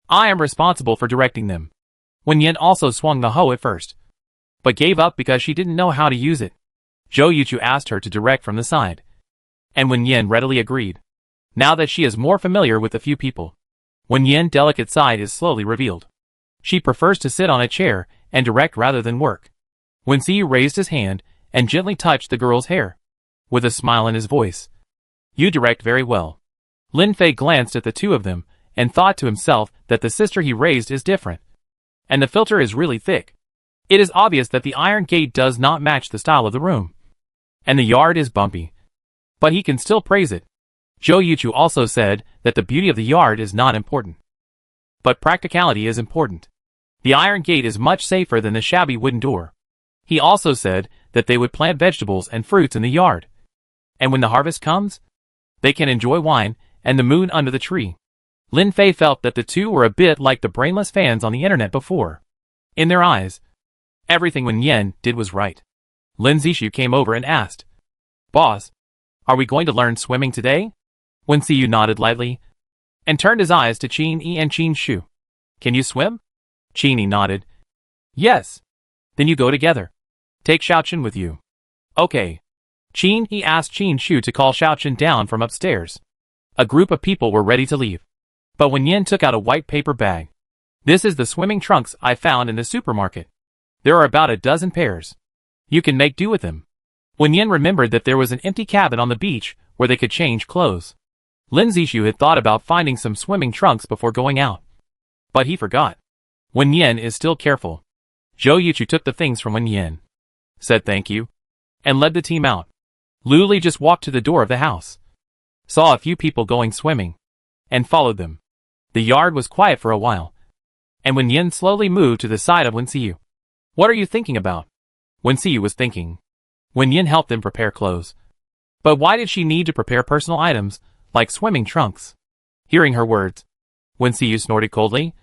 I am responsible for directing them. Wen Yin also swung the hoe at first, but gave up because she didn't know how to use it. Zhou Yuchu asked her to direct from the side, and Wen Yin readily agreed, now that she is more familiar with a few people. Wen Yin's delicate side is slowly revealed. She prefers to sit on a chair and direct rather than work. Wen Xiyu raised his hand and gently touched the girl's hair. with a smile in his voice. You direct very well. Lin Fei glanced at the two of them, and thought to himself that the sister he raised is different. And the filter is really thick. It is obvious that the iron gate does not match the style of the room. And the yard is bumpy. But he can still praise it. Zhou Yuchu also said that the beauty of the yard is not important. But practicality is important. The iron gate is much safer than the shabby wooden door. He also said that they would plant vegetables and fruits in the yard. And when the harvest comes, they can enjoy wine and the moon under the tree. Lin Fei felt that the two were a bit like the brainless fans on the internet before. In their eyes, everything Wen Yan did was right. Lin Zishu came over and asked, Boss, are we going to learn swimming today? Wen Xiyu nodded lightly, and turned his eyes to Qin Yi and Qin Shu. Can you swim? Qin Yi nodded. Yes. Then you go together. Take Xiaochen with you. Okay. Qin Yi asked Qin Shu to call Xiaochen down from upstairs. A group of people were ready to leave. But Wen Yan took out a white paper bag. This is the swimming trunks I found in the supermarket. There are about a dozen pairs. You can make do with them. Wen Yan remembered that there was an empty cabin on the beach where they could change clothes. Lin Zishu had thought about finding some swimming trunks before going out. But he forgot. Wen Yan is still careful. Zhou Yuchu took the things from Wen Yan, said thank you, and led the team out. Lu Li just walked to the door of the house, saw a few people going swimming, and followed them. The yard was quiet for a while, and Wen Yan slowly moved to the side of Wen Xiyu. What are you thinking about? Wen Xiyu was thinking. Wen Yan helped them prepare clothes. But why did she need to prepare personal items, like swimming trunks? Hearing her words, Wen Xiyu snorted coldly.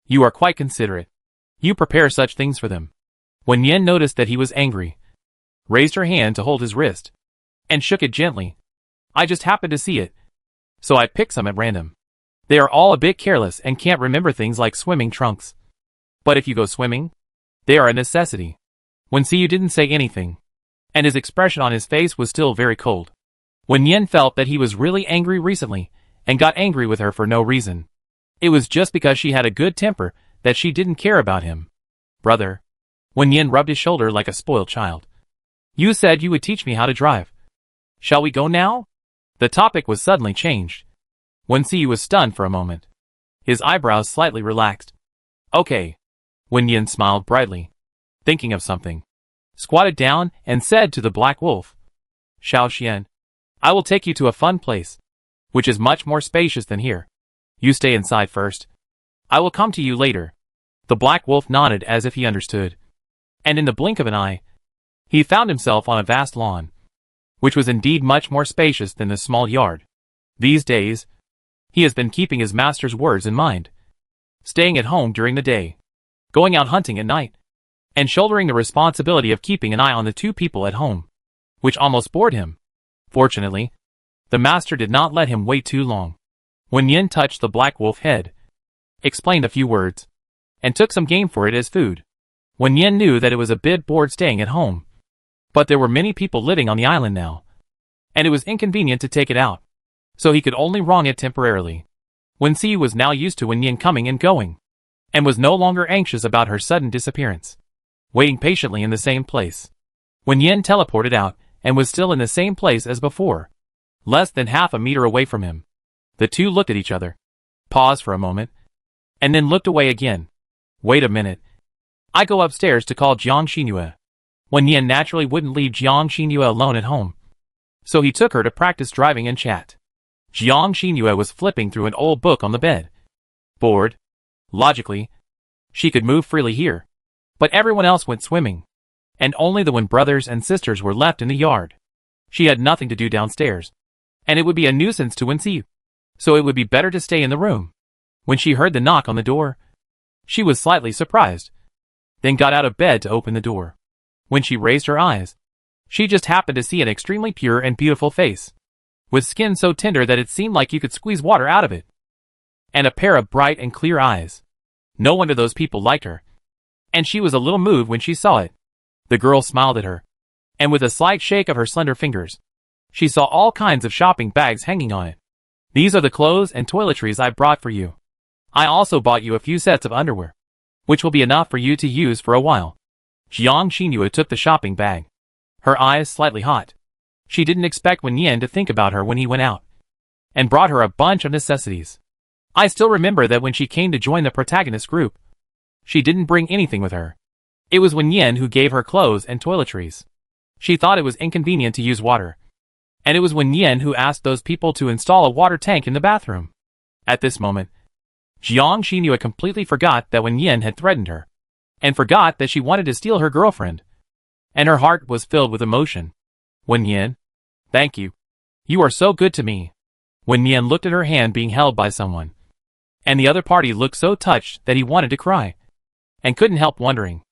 You are quite considerate. You prepare such things for them. Wen Yan noticed that he was angry, raised her hand to hold his wrist, and shook it gently. I just happened to see it, so I picked some at random. They are all a bit careless and can't remember things like swimming trunks. But if you go swimming, they are a necessity. Wen Xiyu didn't say anything, and his expression on his face was still very cold. Wen Yan felt that he was really angry recently, and got angry with her for no reason. It was just because she had a good temper that she didn't care about him. Brother. Wen Yan rubbed his shoulder like a spoiled child. You said you would teach me how to drive. Shall we go now? The topic was suddenly changed. Wen Xiyu was stunned for a moment. His eyebrows slightly relaxed. Okay. Wen Yan smiled brightly, thinking of something, squatted down and said to the Black Wolf, Xiao Xian, I will take you to a fun place, which is much more spacious than here. You stay inside first. I will come to you later. The Black Wolf nodded as if he understood. And in the blink of an eye, he found himself on a vast lawn, which was indeed much more spacious than the small yard. These days, he has been keeping his master's words in mind, staying at home during the day, going out hunting at night, and shouldering the responsibility of keeping an eye on the two people at home, which almost bored him. Fortunately, the master did not let him wait too long. Wen Yan touched the Black Wolf head, explained a few words, and took some game for it as food. Wen Yan knew that it was a bit bored staying at home, but there were many people living on the island now, and it was inconvenient to take it out, so he could only wrong it temporarily. Wen Xiyu was now used to Wen Yan coming and going, and was no longer anxious about her sudden disappearance. Waiting patiently in the same place, Wen Yan teleported out and was still in the same place as before, less than half a meter away from him. The two looked at each other, paused for a moment, and then looked away again. Wait a minute. I go upstairs to call Jiang Xinyue. Wen Yan naturally wouldn't leave Jiang Xinyue alone at home, so he took her to practice driving and chat. Jiang Xinyue was flipping through an old book on the bed. Bored. Logically, she could move freely here, but everyone else went swimming, and only the Wen brothers and sisters were left in the yard. She had nothing to do downstairs, and it would be a nuisance to Wen Xiyu, so it would be better to stay in the room. When she heard the knock on the door, she was slightly surprised, then got out of bed to open the door. When she raised her eyes, she just happened to see an extremely pure and beautiful face, with skin so tender that it seemed like you could squeeze water out of it, and a pair of bright and clear eyes. No wonder those people liked her, and she was a little moved when she saw it. The girl smiled at her, and with a slight shake of her slender fingers, she saw all kinds of shopping bags hanging on it. These are the clothes and toiletries I brought for you. I also bought you a few sets of underwear, which will be enough for you to use for a while. Jiang Xinyue took the shopping bag, her eyes slightly hot. She didn't expect Wen Yin to think about her when he went out and brought her a bunch of necessities. I still remember that when she came to join the protagonist group, she didn't bring anything with her. It was Wen Yin who gave her clothes and toiletries. She thought it was inconvenient to use water. And it was Wen Yin who asked those people to install a water tank in the bathroom. At this moment, Jiang Xinyu completely forgot that Wen Yin had threatened her, and forgot that she wanted to steal her girlfriend. And her heart was filled with emotion. Wen Yin, thank you. You are so good to me. Wen Yin looked at her hand being held by someone. And the other party looked so touched that he wanted to cry. And couldn't help wondering.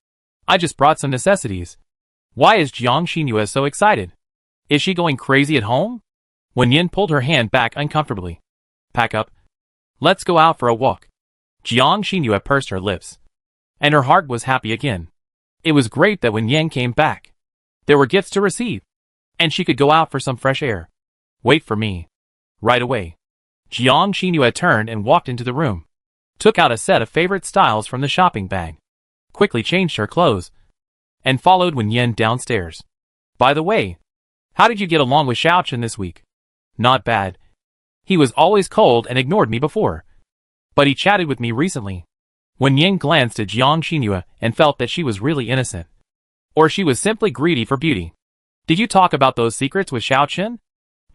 I just brought some necessities. Why is Jiang Xinyu so excited? Is she going crazy at home? Wen Yin pulled her hand back uncomfortably. Pack up. Let's go out for a walk. Jiang Xinyu pursed her lips. And her heart was happy again. It was great that Wen Yin came back. There were gifts to receive. And she could go out for some fresh air. Wait for me. Right away. Jiang Xinyu turned and walked into the room. Took out a set of favorite styles from the shopping bag. Quickly changed her clothes. And followed Wen Yin downstairs. By the way, how did you get along with Xiaochen this week? Not bad. He was always cold and ignored me before. But he chatted with me recently. Wen Yin glanced at Jiang Xinyu and felt that she was really innocent. Or she was simply greedy for beauty. Did you talk about those secrets with Xiaochen?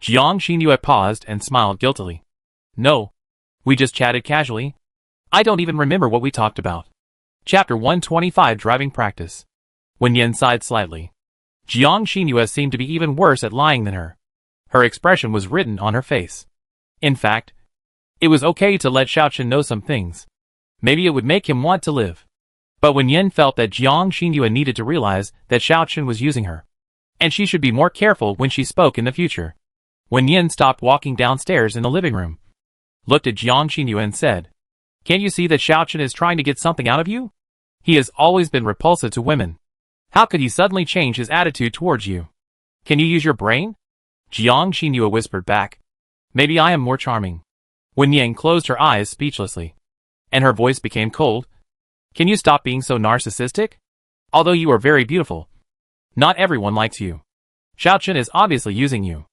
Jiang Xinyu paused and smiled guiltily. No. We just chatted casually. I don't even remember what we talked about. Chapter 125 Driving Practice. Wen Yin sighed slightly. Jiang Xinyu seemed to be even worse at lying than her. Her expression was written on her face. In fact, it was okay to let Xiaochen know some things. Maybe it would make him want to live. But Wen Yin felt that Jiang Xinyu needed to realize that Xiaochen was using her. And she should be more careful when she spoke in the future. Wen Yin stopped walking downstairs in the living room. Looked at Jiang Xinyu and said, Can't you see that Xiaochen is trying to get something out of you? He has always been repulsive to women. How could he suddenly change his attitude towards you? Can you use your brain? Jiang Xinyu whispered back. Maybe I am more charming. Wen Yin closed her eyes speechlessly. And her voice became cold. Can you stop being so narcissistic? Although you are very beautiful, not everyone likes you. Xiaochen is obviously using you.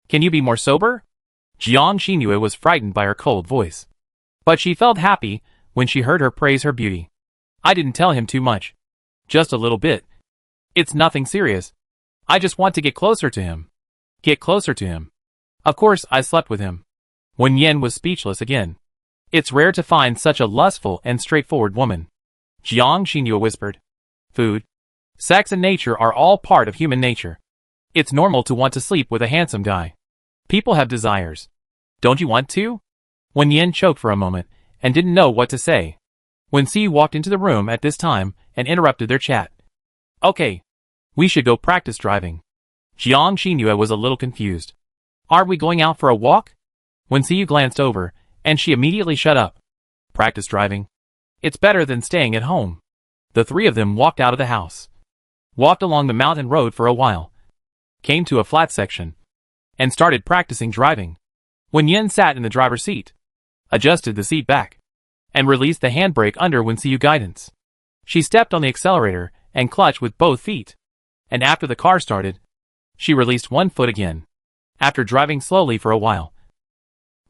Can you be more sober? Jiang Xinyu was frightened by her cold voice. But she felt happy when she heard her praise her beauty. I didn't tell him too much. Just a little bit. It's nothing serious. I just want to get closer to him. Get closer to him. Of course I slept with him. Wen Yin was speechless again. It's rare to find such a lustful and straightforward woman. Jiang Xinyu whispered. Food, sex and nature are all part of human nature. It's normal to want to sleep with a handsome guy. People have desires. Don't you want to? Wen Yin choked for a moment and didn't know what to say. Wen Si walked into the room at this time and interrupted their chat. Okay. We should go practice driving. Jiang Xinyu was a little confused. Are we going out for a walk? Wen Si glanced over, and she immediately shut up. Practice driving. It's better than staying at home. The three of them walked out of the house. Walked along the mountain road for a while. Came to a flat section. And started practicing driving. Wen Yin sat in the driver's seat. Adjusted the seat back. And released the handbrake under Wen Si's guidance. She stepped on the accelerator and clutched with both feet. And after the car started, she released one foot again. After driving slowly for a while,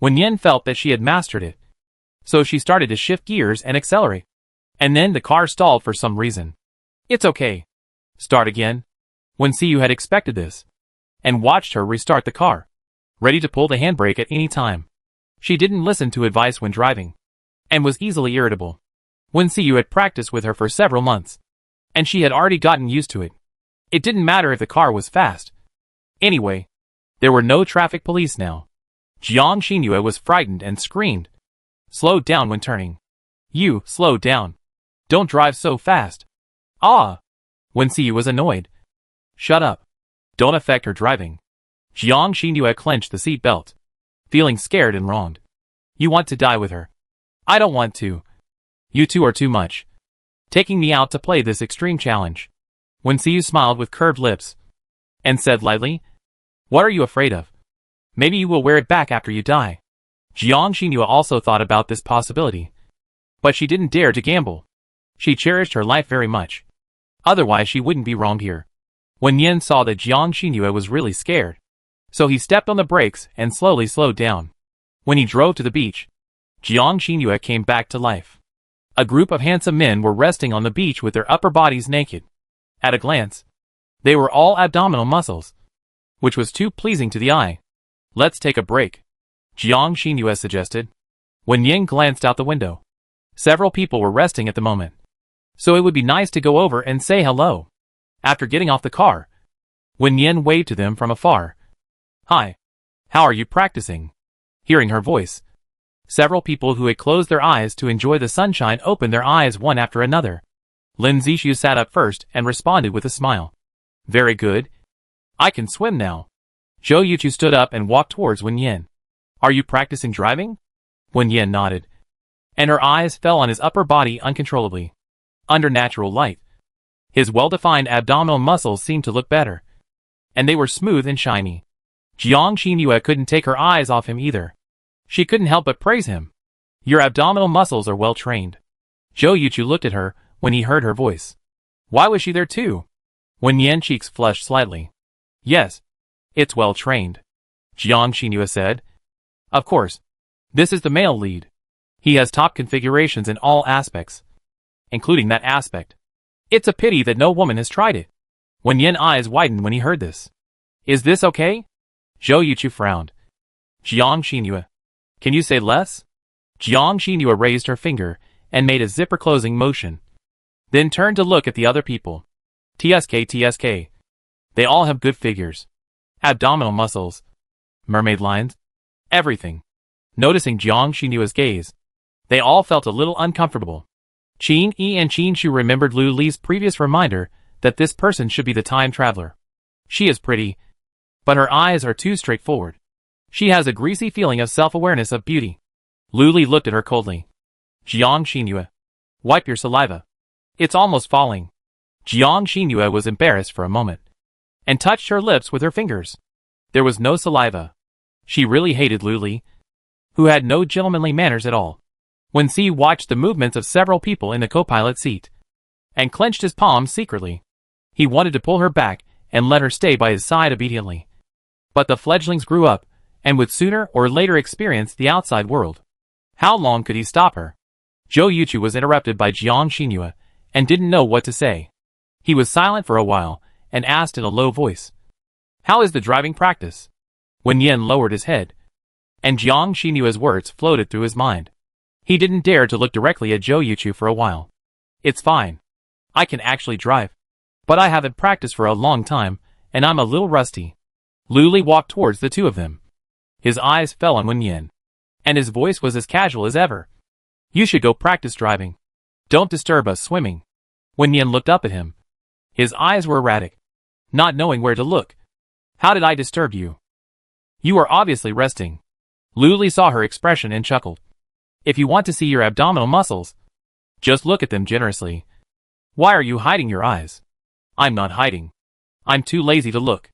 Wen Yin felt that she had mastered it. So she started to shift gears and accelerate. And then the car stalled for some reason. It's okay. Start again. Wen Si had expected this. And watched her restart the car. Ready to pull the handbrake at any time. She didn't listen to advice when driving. And was easily irritable. Wen Si had practiced with her for several months. And she had already gotten used to it. It didn't matter if the car was fast. Anyway, there were no traffic police now. Jiang Xinyu was frightened and screamed. Slowed down when turning. You, slow down. Don't drive so fast. Ah! Wen Si was annoyed. Shut up. Don't affect her driving. Jiang Xinyu clenched the seat belt. Feeling scared and wronged. You want to die with her. I don't want to. You two are too much. Taking me out to play this extreme challenge. Wen Si smiled with curved lips. And said lightly, What are you afraid of? Maybe you will wear it back after you die. Jiang Xinyu also thought about this possibility. But she didn't dare to gamble. She cherished her life very much. Otherwise she wouldn't be wronged here. When Yin saw that Jiang Xinyu was really scared, So he stepped on the brakes and slowly slowed down. When he drove to the beach, Jiang Xinyue came back to life. A group of handsome men were resting on the beach with their upper bodies naked. At a glance, they were all abdominal muscles, which was too pleasing to the eye. Let's take a break, Jiang Xinyue suggested. When Yin glanced out the window, several people were resting at the moment, so it would be nice to go over and say hello. After getting off the car, Wen Yin waved to them from afar. Hi. How are you practicing? Hearing her voice, several people who had closed their eyes to enjoy the sunshine opened their eyes one after another. Lin Zixu sat up first and responded with a smile. Very good. I can swim now. Zhou Yuchu stood up and walked towards Wen Yin. Are you practicing driving? Wen Yin nodded, and her eyes fell on his upper body uncontrollably. Under natural light, his well-defined abdominal muscles seemed to look better, and they were smooth and shiny. Jiang Xinyue couldn't take her eyes off him either. She couldn't help but praise him. Your abdominal muscles are well trained. Zhou Yuchu looked at her when he heard her voice. Why was she there too? Wen Yan's cheeks flushed slightly. Yes, it's well trained, Jiang Xinyue said. Of course, this is the male lead. He has top configurations in all aspects, including that aspect. It's a pity that no woman has tried it. Wen Yan's eyes widened when he heard this. Is this okay? Zhou Yuchu frowned. Jiang Xinyue, can you say less? Jiang Xinyue raised her finger and made a zipper closing motion, then turned to look at the other people. TSK. They all have good figures. Abdominal muscles. Mermaid lines. Everything. Noticing Jiang Xinyue's gaze, they all felt a little uncomfortable. Qin Yi and Qin Shu remembered Lu Li's previous reminder that this person should be the time traveler. She is pretty, but her eyes are too straightforward. She has a greasy feeling of self-awareness of beauty. Lu Li looked at her coldly. Jiang Xinyue, wipe your saliva. It's almost falling. Jiang Xinyue was embarrassed for a moment, and touched her lips with her fingers. There was no saliva. She really hated Lu Li, who had no gentlemanly manners at all. Wen Si watched the movements of several people in the co-pilot seat, and clenched his palms secretly. He wanted to pull her back and let her stay by his side obediently. But the fledglings grew up, and would sooner or later experience the outside world. How long could he stop her? Zhou Yuchu was interrupted by Jiang Xinyue, and didn't know what to say. He was silent for a while, and asked in a low voice. How is the driving practice? Wen Yin lowered his head, and Jiang Xinyue's words floated through his mind. He didn't dare to look directly at Zhou Yuchu for a while. It's fine. I can actually drive. But I haven't practiced for a long time, and I'm a little rusty. Lu Li walked towards the two of them. His eyes fell on Wen Yin, and his voice was as casual as ever. You should go practice driving. Don't disturb us swimming. Wen Yin looked up at him. His eyes were erratic, not knowing where to look. How did I disturb you? You are obviously resting. Lu Li saw her expression and chuckled. If you want to see your abdominal muscles, just look at them generously. Why are you hiding your eyes? I'm not hiding. I'm too lazy to look.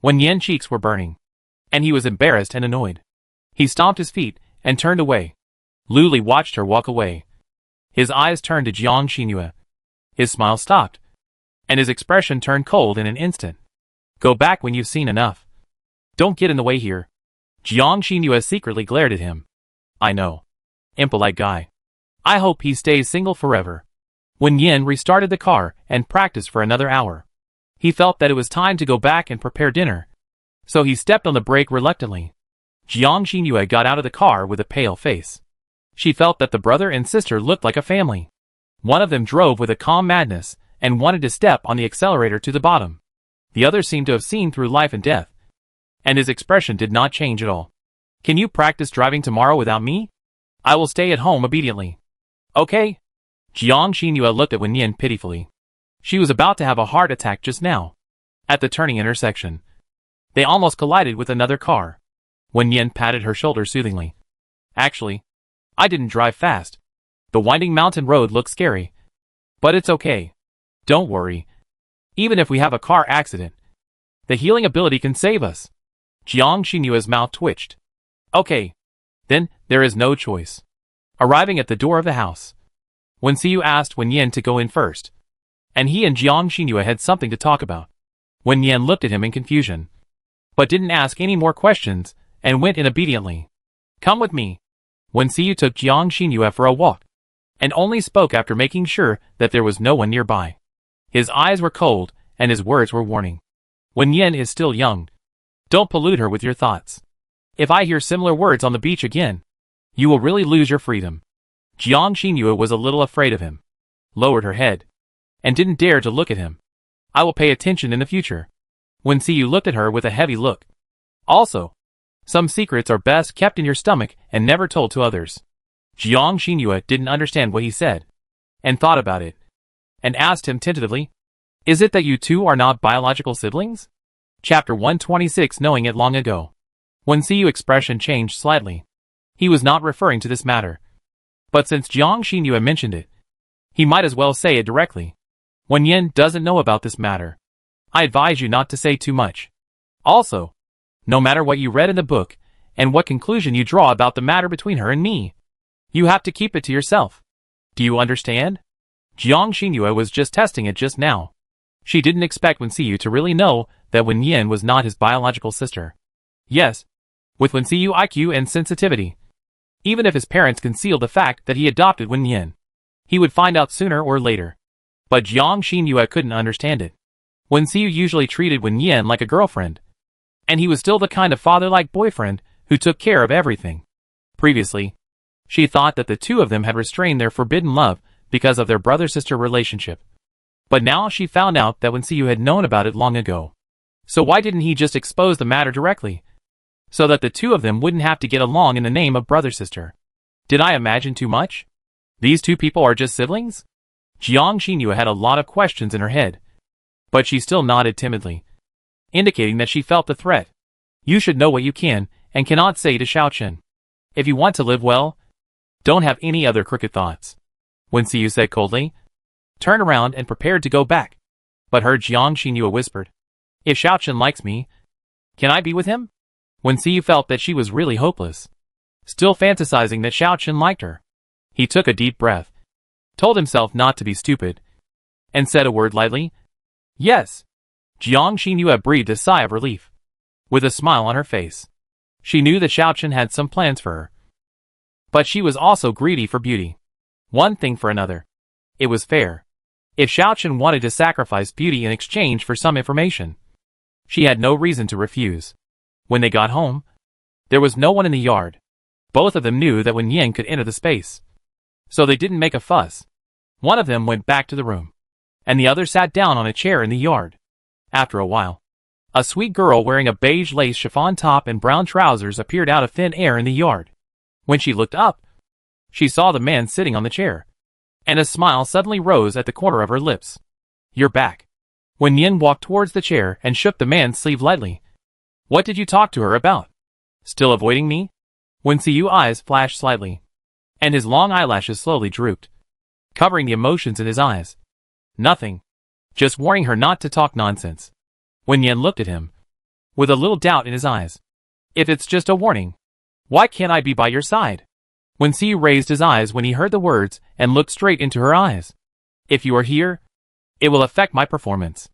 Wen Yan's cheeks were burning, and he was embarrassed and annoyed. He stomped his feet and turned away. Lu Li watched her walk away. His eyes turned to Jiang Xinyue. His smile stopped, and his expression turned cold in an instant. Go back when you've seen enough. Don't get in the way here. Jiang Xinyue secretly glared at him. I know. Impolite guy. I hope he stays single forever. Wen Yin restarted the car and practiced for another hour. He felt that it was time to go back and prepare dinner, so he stepped on the brake reluctantly. Jiang Xinyue got out of the car with a pale face. She felt that the brother and sister looked like a family. One of them drove with a calm madness and wanted to step on the accelerator to the bottom. The other seemed to have seen through life and death, and his expression did not change at all. Can you practice driving tomorrow without me? I will stay at home obediently. Okay. Jiang Xinyue looked at Wen Yin pitifully. She was about to have a heart attack just now. At the turning intersection, they almost collided with another car. Wen Yin patted her shoulder soothingly. Actually, I didn't drive fast. The winding mountain road looks scary. But it's okay. Don't worry. Even if we have a car accident, the healing ability can save us. Jiang Xinyue's mouth twitched. Okay. Then, there is no choice. Arriving at the door of the house, Wen Siyu asked Wen Yin to go in first, and he and Jiang Xinyue had something to talk about. Wen Yin looked at him in confusion. but didn't ask any more questions, and went in obediently. Come with me. Wen Xiyu took Jiang Xinyue for a walk, and only spoke after making sure that there was no one nearby. His eyes were cold, and his words were warning. Wen Yin is still young. Don't pollute her with your thoughts. If I hear similar words on the beach again, you will really lose your freedom. Jiang Xinyue was a little afraid of him, lowered her head, and didn't dare to look at him. I will pay attention in the future. Wen Xiyu looked at her with a heavy look. Also, some secrets are best kept in your stomach and never told to others. Jiang Xinyue didn't understand what he said, and thought about it, and asked him tentatively, "Is it that you two are not biological siblings?" Chapter 126. Knowing it long ago. Wen Xiyu expression changed slightly. He was not referring to this matter. But since Jiang Xinyue mentioned it, he might as well say it directly. Wen Yin doesn't know about this matter. I advise you not to say too much. Also, no matter what you read in the book, and what conclusion you draw about the matter between her and me, you have to keep it to yourself. Do you understand? Jiang Xinyue was just testing it just now. She didn't expect Wen Xiyu to really know that Wen Yin was not his biological sister. Yes, with Wen Xiyu IQ and sensitivity, even if his parents concealed the fact that he adopted Wen Yin, he would find out sooner or later. But Jiang Xinyue couldn't understand it. Wen Xiyu usually treated Wen Yin like a girlfriend, and he was still the kind of father-like boyfriend who took care of everything. Previously, she thought that the two of them had restrained their forbidden love because of their brother-sister relationship. But now she found out that Wen Xiyu had known about it long ago. So why didn't he just expose the matter directly, so that the two of them wouldn't have to get along in the name of brother-sister? Did I imagine too much? These two people are just siblings? Jiang Xinyue had a lot of questions in her head, but she still nodded timidly, indicating that she felt the threat. You should know what you can and cannot say to Xiaochen. If you want to live well, don't have any other crooked thoughts. Wen Xiyu said coldly, turned around and prepared to go back, but heard Jiang Xinyue whispered, "If Xiaochen likes me, can I be with him?" Wen Xiyu felt that she was really hopeless, still fantasizing that Xiaochen liked her. He took a deep breath, told himself not to be stupid, and said a word lightly, "Yes." Jiang Xinyue breathed a sigh of relief, with a smile on her face. She knew that Xiaochen had some plans for her, but she was also greedy for beauty. One thing for another. It was fair. If Xiaochen wanted to sacrifice beauty in exchange for some information, she had no reason to refuse. When they got home, there was no one in the yard. Both of them knew that Wen Yin could enter the space, so they didn't make a fuss. One of them went back to the room, and the other sat down on a chair in the yard. After a while, a sweet girl wearing a beige lace chiffon top and brown trousers appeared out of thin air in the yard. When she looked up, she saw the man sitting on the chair, and a smile suddenly rose at the corner of her lips. "You're back." Wen Yin walked towards the chair and shook the man's sleeve lightly. "What did you talk to her about? Still avoiding me?" Wen Xiyu's eyes flashed slightly, and his long eyelashes slowly drooped, covering the emotions in his eyes. "Nothing. Just warning her not to talk nonsense." Wen Yin looked at him, with a little doubt in his eyes. "If it's just a warning, why can't I be by your side?" Wen Xiyu raised his eyes when he heard the words and looked straight into her eyes. "If you are here, it will affect my performance.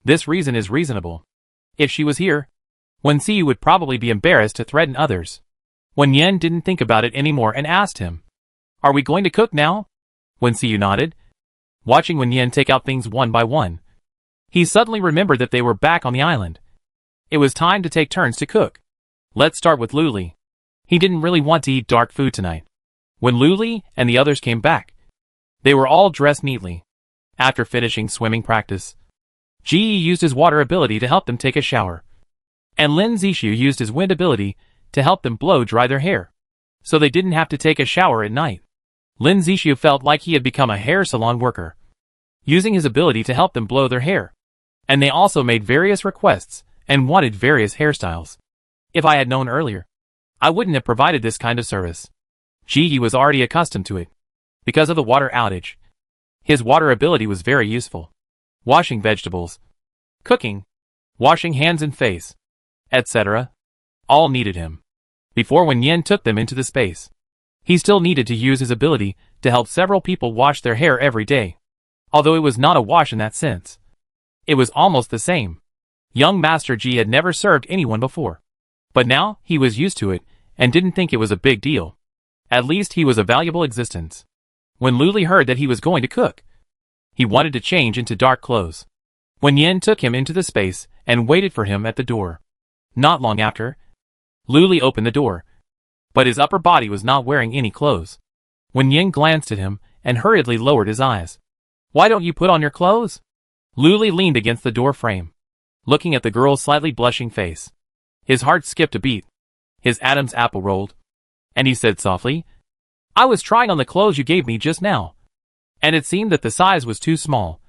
This reason is reasonable. If she was here, Wen Xiyu would probably be embarrassed to threaten others." Wen Yin didn't think about it anymore and asked him, "Are we going to cook now?" Wen Xiyu nodded, watching Wen Yin take out things one by one. He suddenly remembered that they were back on the island. It was time to take turns to cook. Let's start with Luli. He didn't really want to eat dark food tonight. When Luli and the others came back, they were all dressed neatly. After finishing swimming practice, Ji used his water ability to help them take a shower, and Lin Zishu used his wind ability to help them blow dry their hair, so they didn't have to take a shower at night. Lin Zishu felt like he had become a hair salon worker, using his ability to help them blow their hair, and they also made various requests and wanted various hairstyles. If I had known earlier, I wouldn't have provided this kind of service. Ji was already accustomed to it. Because of the water outage, his water ability was very useful. Washing vegetables, cooking, washing hands and face, etc. all needed him. Before Wen Yin took them into the space, he still needed to use his ability to help several people wash their hair every day. Although it was not a wash in that sense, it was almost the same. Young Master G had never served anyone before. But now, he was used to it, and didn't think it was a big deal. At least he was a valuable existence. When Luli heard that he was going to cook, he wanted to change into dark clothes. Wen Yin took him into the space, and waited for him at the door. Not long after, Luli opened the door. But his upper body was not wearing any clothes. Wen Yin glanced at him, and hurriedly lowered his eyes. Why don't you put on your clothes? Luli leaned against the door frame, looking at the girl's slightly blushing face. His heart skipped a beat. His Adam's apple rolled. And he said softly, I was trying on the clothes you gave me just now. And it seemed that the size was too small.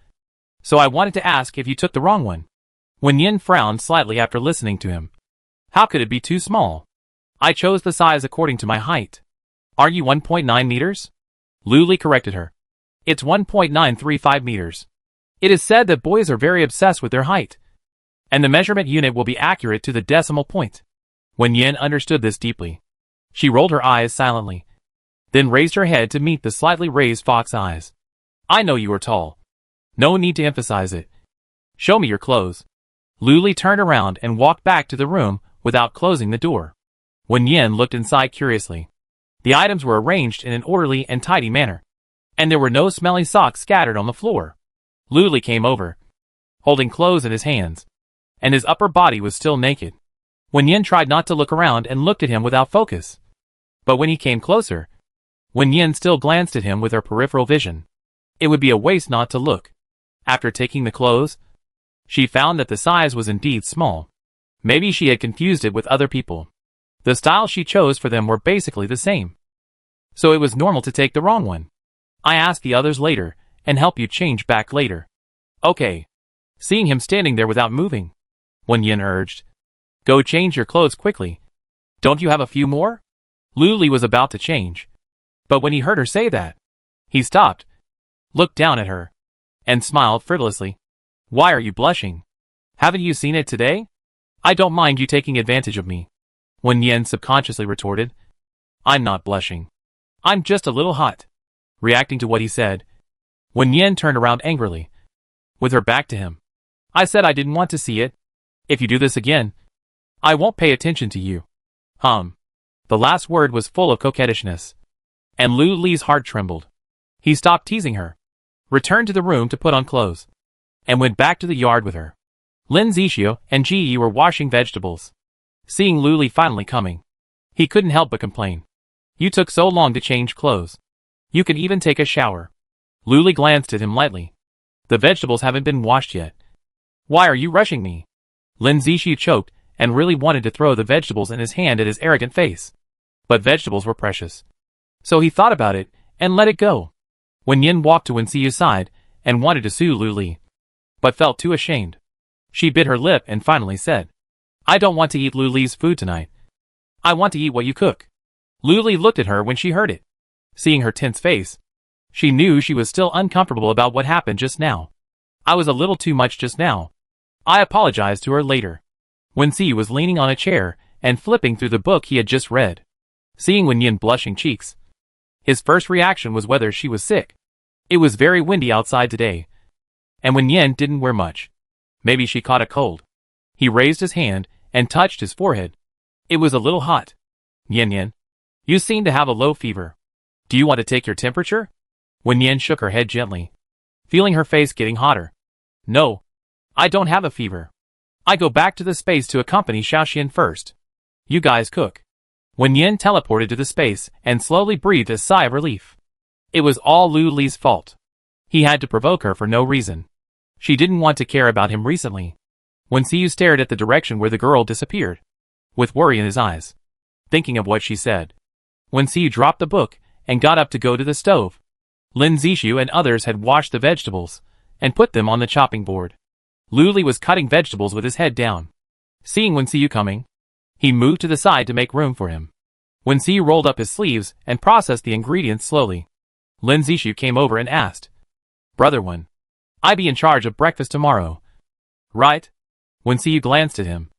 So I wanted to ask if you took the wrong one. Wen Yin frowned slightly after listening to him. How could it be too small? I chose the size according to my height. Are you 1.9 meters? Luli corrected her. It's 1.935 meters. It is said that boys are very obsessed with their height. And the measurement unit will be accurate to the decimal point. Wen Yin understood this deeply. She rolled her eyes silently, then raised her head to meet the slightly raised fox eyes. I know you are tall. No need to emphasize it. Show me your clothes. Luli turned around and walked back to the room without closing the door. Wen Yin looked inside curiously. The items were arranged in an orderly and tidy manner, and there were no smelly socks scattered on the floor. Luli came over, holding clothes in his hands, and his upper body was still naked. Wen Yin tried not to look around and looked at him without focus. But when he came closer, Wen Yin still glanced at him with her peripheral vision. It would be a waste not to look. After taking the clothes, she found that the size was indeed small. Maybe she had confused it with other people. The styles she chose for them were basically the same. So it was normal to take the wrong one. I asked the others later, and help you change back later. Okay. Seeing him standing there without moving, Wen Yin urged. Go change your clothes quickly. Don't you have a few more? Luli was about to change. But when he heard her say that, he stopped, looked down at her, and smiled frivolously. Why are you blushing? Haven't you seen it today? I don't mind you taking advantage of me. Wen Yin subconsciously retorted. I'm not blushing. I'm just a little hot. Reacting to what he said, Wen Yin turned around angrily, with her back to him. I said I didn't want to see it. If you do this again, I won't pay attention to you. The last word was full of coquettishness, and Luli's heart trembled. He stopped teasing her, returned to the room to put on clothes, and went back to the yard with her. Lin Zixu and Ji Yi were washing vegetables. Seeing Luli finally coming, he couldn't help but complain. You took so long to change clothes. You can even take a shower. Luli glanced at him lightly. The vegetables haven't been washed yet. Why are you rushing me? Lin Zixu choked and really wanted to throw the vegetables in his hand at his arrogant face. But vegetables were precious. So he thought about it and let it go. Wen Yin walked to Wen Xiu's side and wanted to sue Luli, but felt too ashamed. She bit her lip and finally said, I don't want to eat Luli's food tonight. I want to eat what you cook. Luli looked at her when she heard it. Seeing her tense face, she knew she was still uncomfortable about what happened just now. I was a little too much just now. I apologized to her later. Wen Xiu was leaning on a chair and flipping through the book he had just read. Seeing Wen Yin blushing cheeks, his first reaction was whether she was sick. It was very windy outside today, and Wen Yin didn't wear much. Maybe she caught a cold. He raised his hand and touched his forehead. It was a little hot. Yin, you seem to have a low fever. Do you want to take your temperature? Wen Yin shook her head gently, feeling her face getting hotter. No, I don't have a fever. I go back to the space to accompany Xiaoxian first. You guys cook. Wen Yin teleported to the space and slowly breathed a sigh of relief. It was all Luli's fault. He had to provoke her for no reason. She didn't want to care about him recently. Wen Xiu stared at the direction where the girl disappeared, with worry in his eyes, thinking of what she said. Wen Xiu dropped the book and got up to go to the stove. Lin Zixu and others had washed the vegetables and put them on the chopping board. Luli was cutting vegetables with his head down. Seeing Wen Xiu coming, he moved to the side to make room for him. Wen Xiu rolled up his sleeves and processed the ingredients slowly. Lin Zixu came over and asked, Brother Wen, I be in charge of breakfast tomorrow. Right? Wen Xiu glanced at him,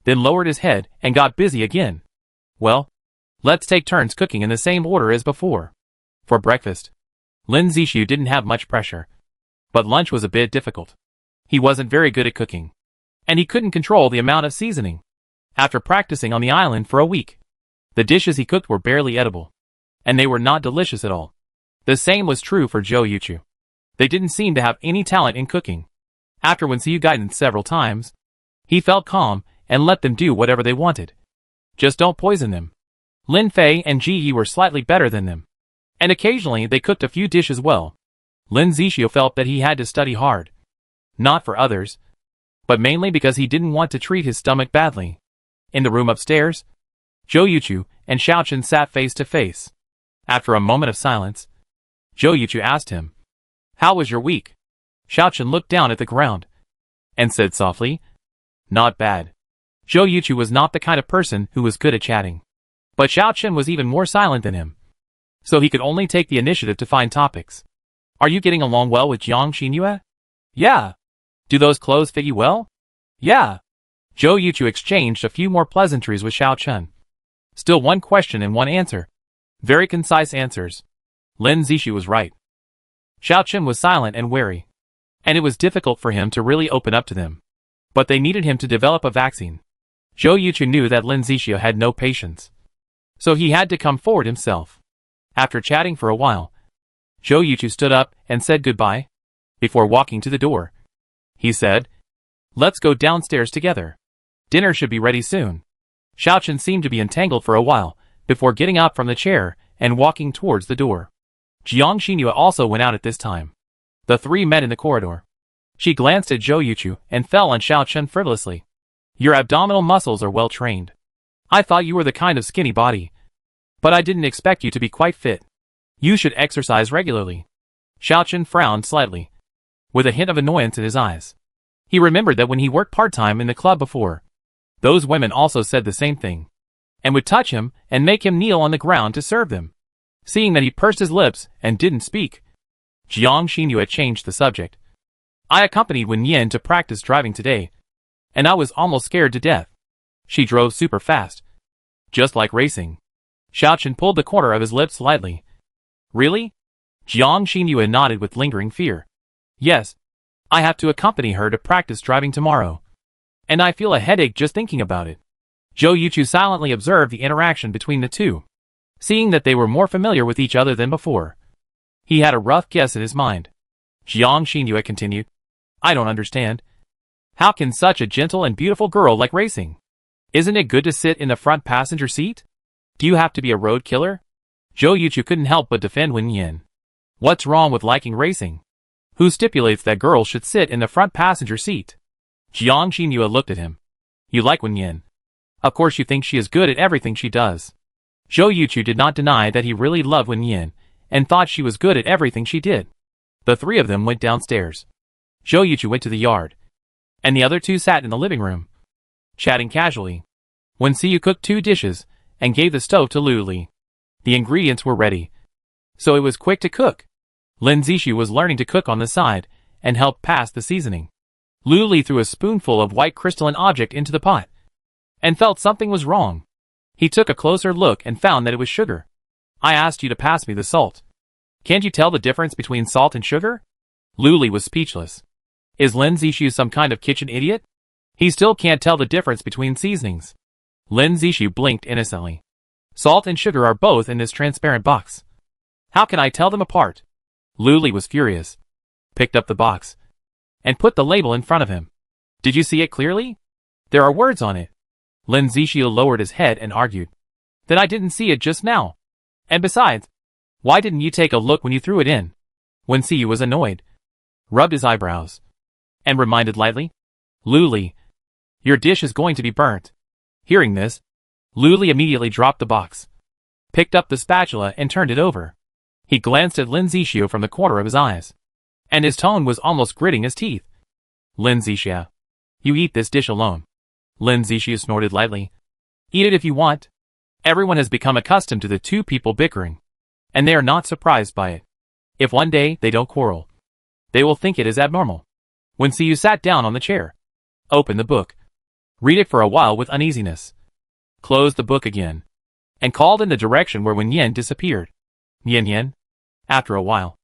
then lowered his head and got busy again. Well, let's take turns cooking in the same order as before. For breakfast, Lin Zixu didn't have much pressure, but lunch was a bit difficult. He wasn't very good at cooking, and he couldn't control the amount of seasoning. After practicing on the island for a week, the dishes he cooked were barely edible, and they were not delicious at all. The same was true for Zhou Yuchu. They didn't seem to have any talent in cooking. After Wenxiu guided several times, he felt calm and let them do whatever they wanted. Just don't poison them. Lin Fei and Ji Yi were slightly better than them, and occasionally they cooked a few dishes well. Lin Zixiu felt that he had to study hard, not for others, but mainly because he didn't want to treat his stomach badly. In the room upstairs, Zhou Yuchu and Xiao Chen sat face to face. After a moment of silence, Zhou Yuchu asked him, "How was your week?" Xiao Chen looked down at the ground and said softly, "Not bad." Zhou Yuchu was not the kind of person who was good at chatting, but Xiao Chen was even more silent than him, so he could only take the initiative to find topics. "Are you getting along well with Jiang Xinyue?" "Yeah." "Do those clothes fit you well?" "Yeah." Zhou Yuchu exchanged a few more pleasantries with Xiao Chen. Still one question and one answer. Very concise answers. Lin Zixiu was right. Xiao Chen was silent and wary, and it was difficult for him to really open up to them. But they needed him to develop a vaccine. Zhou Yuchu knew that Lin Zixiu had no patience, so he had to come forward himself. After chatting for a while, Zhou Yuchu stood up and said goodbye. Before walking to the door, he said, "Let's go downstairs together. Dinner should be ready soon." Xiao Chen seemed to be entangled for a while, before getting up from the chair and walking towards the door. Jiang Xinyue also went out at this time. The three met in the corridor. She glanced at Zhou Yuchu and fell on Xiao Chen frivolously. "Your abdominal muscles are well trained. I thought you were the kind of skinny body, but I didn't expect you to be quite fit. You should exercise regularly." Xiao Chen frowned slightly, with a hint of annoyance in his eyes. He remembered that when he worked part-time in the club before, those women also said the same thing, and would touch him and make him kneel on the ground to serve them. Seeing that he pursed his lips and didn't speak, Jiang Xinyue changed the subject. "I accompanied Wen Yin to practice driving today, and I was almost scared to death. She drove super fast, just like racing." Xiao Chen pulled the corner of his lips slightly. "Really?" Jiang Xinyue nodded with lingering fear. "Yes. I have to accompany her to practice driving tomorrow, and I feel a headache just thinking about it." Zhou Yuchu silently observed the interaction between the two. Seeing that they were more familiar with each other than before, he had a rough guess in his mind. Jiang Xinyue continued, "I don't understand. How can such a gentle and beautiful girl like racing? Isn't it good to sit in the front passenger seat? Do you have to be a road killer?" Zhou Yuchu couldn't help but defend Wen Yin. "What's wrong with liking racing? Who stipulates that girls should sit in the front passenger seat?" Jiang Xinyue looked at him. "You like Wen Yin. Of course you think she is good at everything she does." Zhou Yuchu did not deny that he really loved Wen Yin, and thought she was good at everything she did. The three of them went downstairs. Zhou Yuchu went to the yard, and the other two sat in the living room, chatting casually. Wenxiu cooked 2 dishes, and gave the stove to Lu Li. The ingredients were ready, so it was quick to cook. Lin Zixiu was learning to cook on the side, and helped pass the seasoning. Lu Li threw a spoonful of white crystalline object into the pot, and felt something was wrong. He took a closer look and found that it was sugar. "I asked you to pass me the salt. Can't you tell the difference between salt and sugar?" Lu Li was speechless. Is Lin Zixiu some kind of kitchen idiot? He still can't tell the difference between seasonings. Lin Zixiu blinked innocently. "Salt and sugar are both in this transparent box. How can I tell them apart?" Lu Li was furious, picked up the box, and put the label in front of him. "Did you see it clearly? There are words on it." Lin Zixiu lowered his head and argued. "Then I didn't see it just now. And besides, why didn't you take a look when you threw it in?" Wenxiu was annoyed, rubbed his eyebrows, and reminded lightly, "Lu Li, your dish is going to be burnt." Hearing this, Lu Li immediately dropped the box, picked up the spatula and turned it over. He glanced at Lin Zixiu from the corner of his eyes, and his tone was almost gritting his teeth. "Lin Zixiu, you eat this dish alone." Lin Zixiu snorted lightly. "Eat it if you want." Everyone has become accustomed to the two people bickering, and they are not surprised by it. If one day they don't quarrel, they will think it is abnormal. Wenxiu sat down on the chair, opened the book, read it for a while with uneasiness, closed the book again, and called in the direction where Wen Yin disappeared. "Yin Yin?" After a while,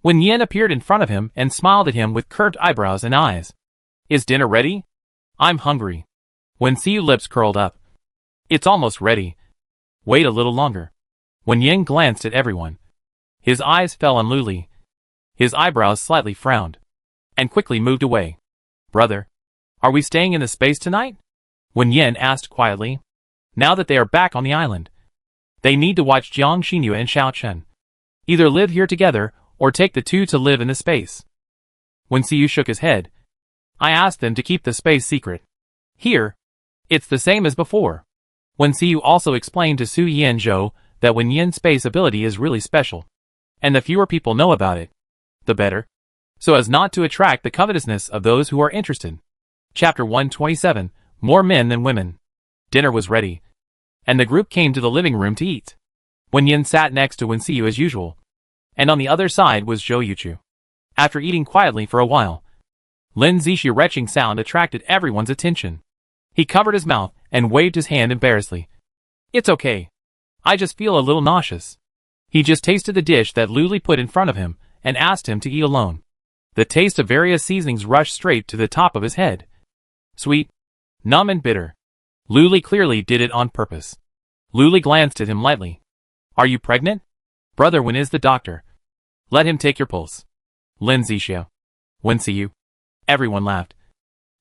Wen Yin appeared in front of him and smiled at him with curved eyebrows and eyes. "Is dinner ready?" I'm hungry. Wen Xiu's lips curled up. It's almost ready. Wait a little longer. Wen Yin glanced at everyone. His eyes fell on Luli. His eyebrows slightly frowned. And quickly moved away. Brother, are we staying in the space tonight? Wen Yin asked quietly. Now that they are back on the island, they need to watch Jiang Xinyu and Xiao Chen. Either live here together, or take the two to live in the space. Wen Xiu shook his head. I asked them to keep the space secret. Here, it's the same as before. Wen Xiu also explained to Su Yanzhou that Wen Yin's space ability is really special. And the fewer people know about it, the better. So as not to attract the covetousness of those who are interested. Chapter 127, More Men Than Women. Dinner was ready. And the group came to the living room to eat. Wen Yin sat next to Wen Xiu as usual. And on the other side was Zhou Yuchu. After eating quietly for a while, Lin Zixi retching sound attracted everyone's attention. He covered his mouth and waved his hand embarrassedly. It's okay. I just feel a little nauseous. He just tasted the dish that Luli put in front of him and asked him to eat alone. The taste of various seasonings rushed straight to the top of his head. Sweet, numb and bitter. Luli clearly did it on purpose. Luli glanced at him lightly. Are you pregnant? Brother, when is the doctor? Let him take your pulse. Lin Zixia. Wen Xiu. Everyone laughed.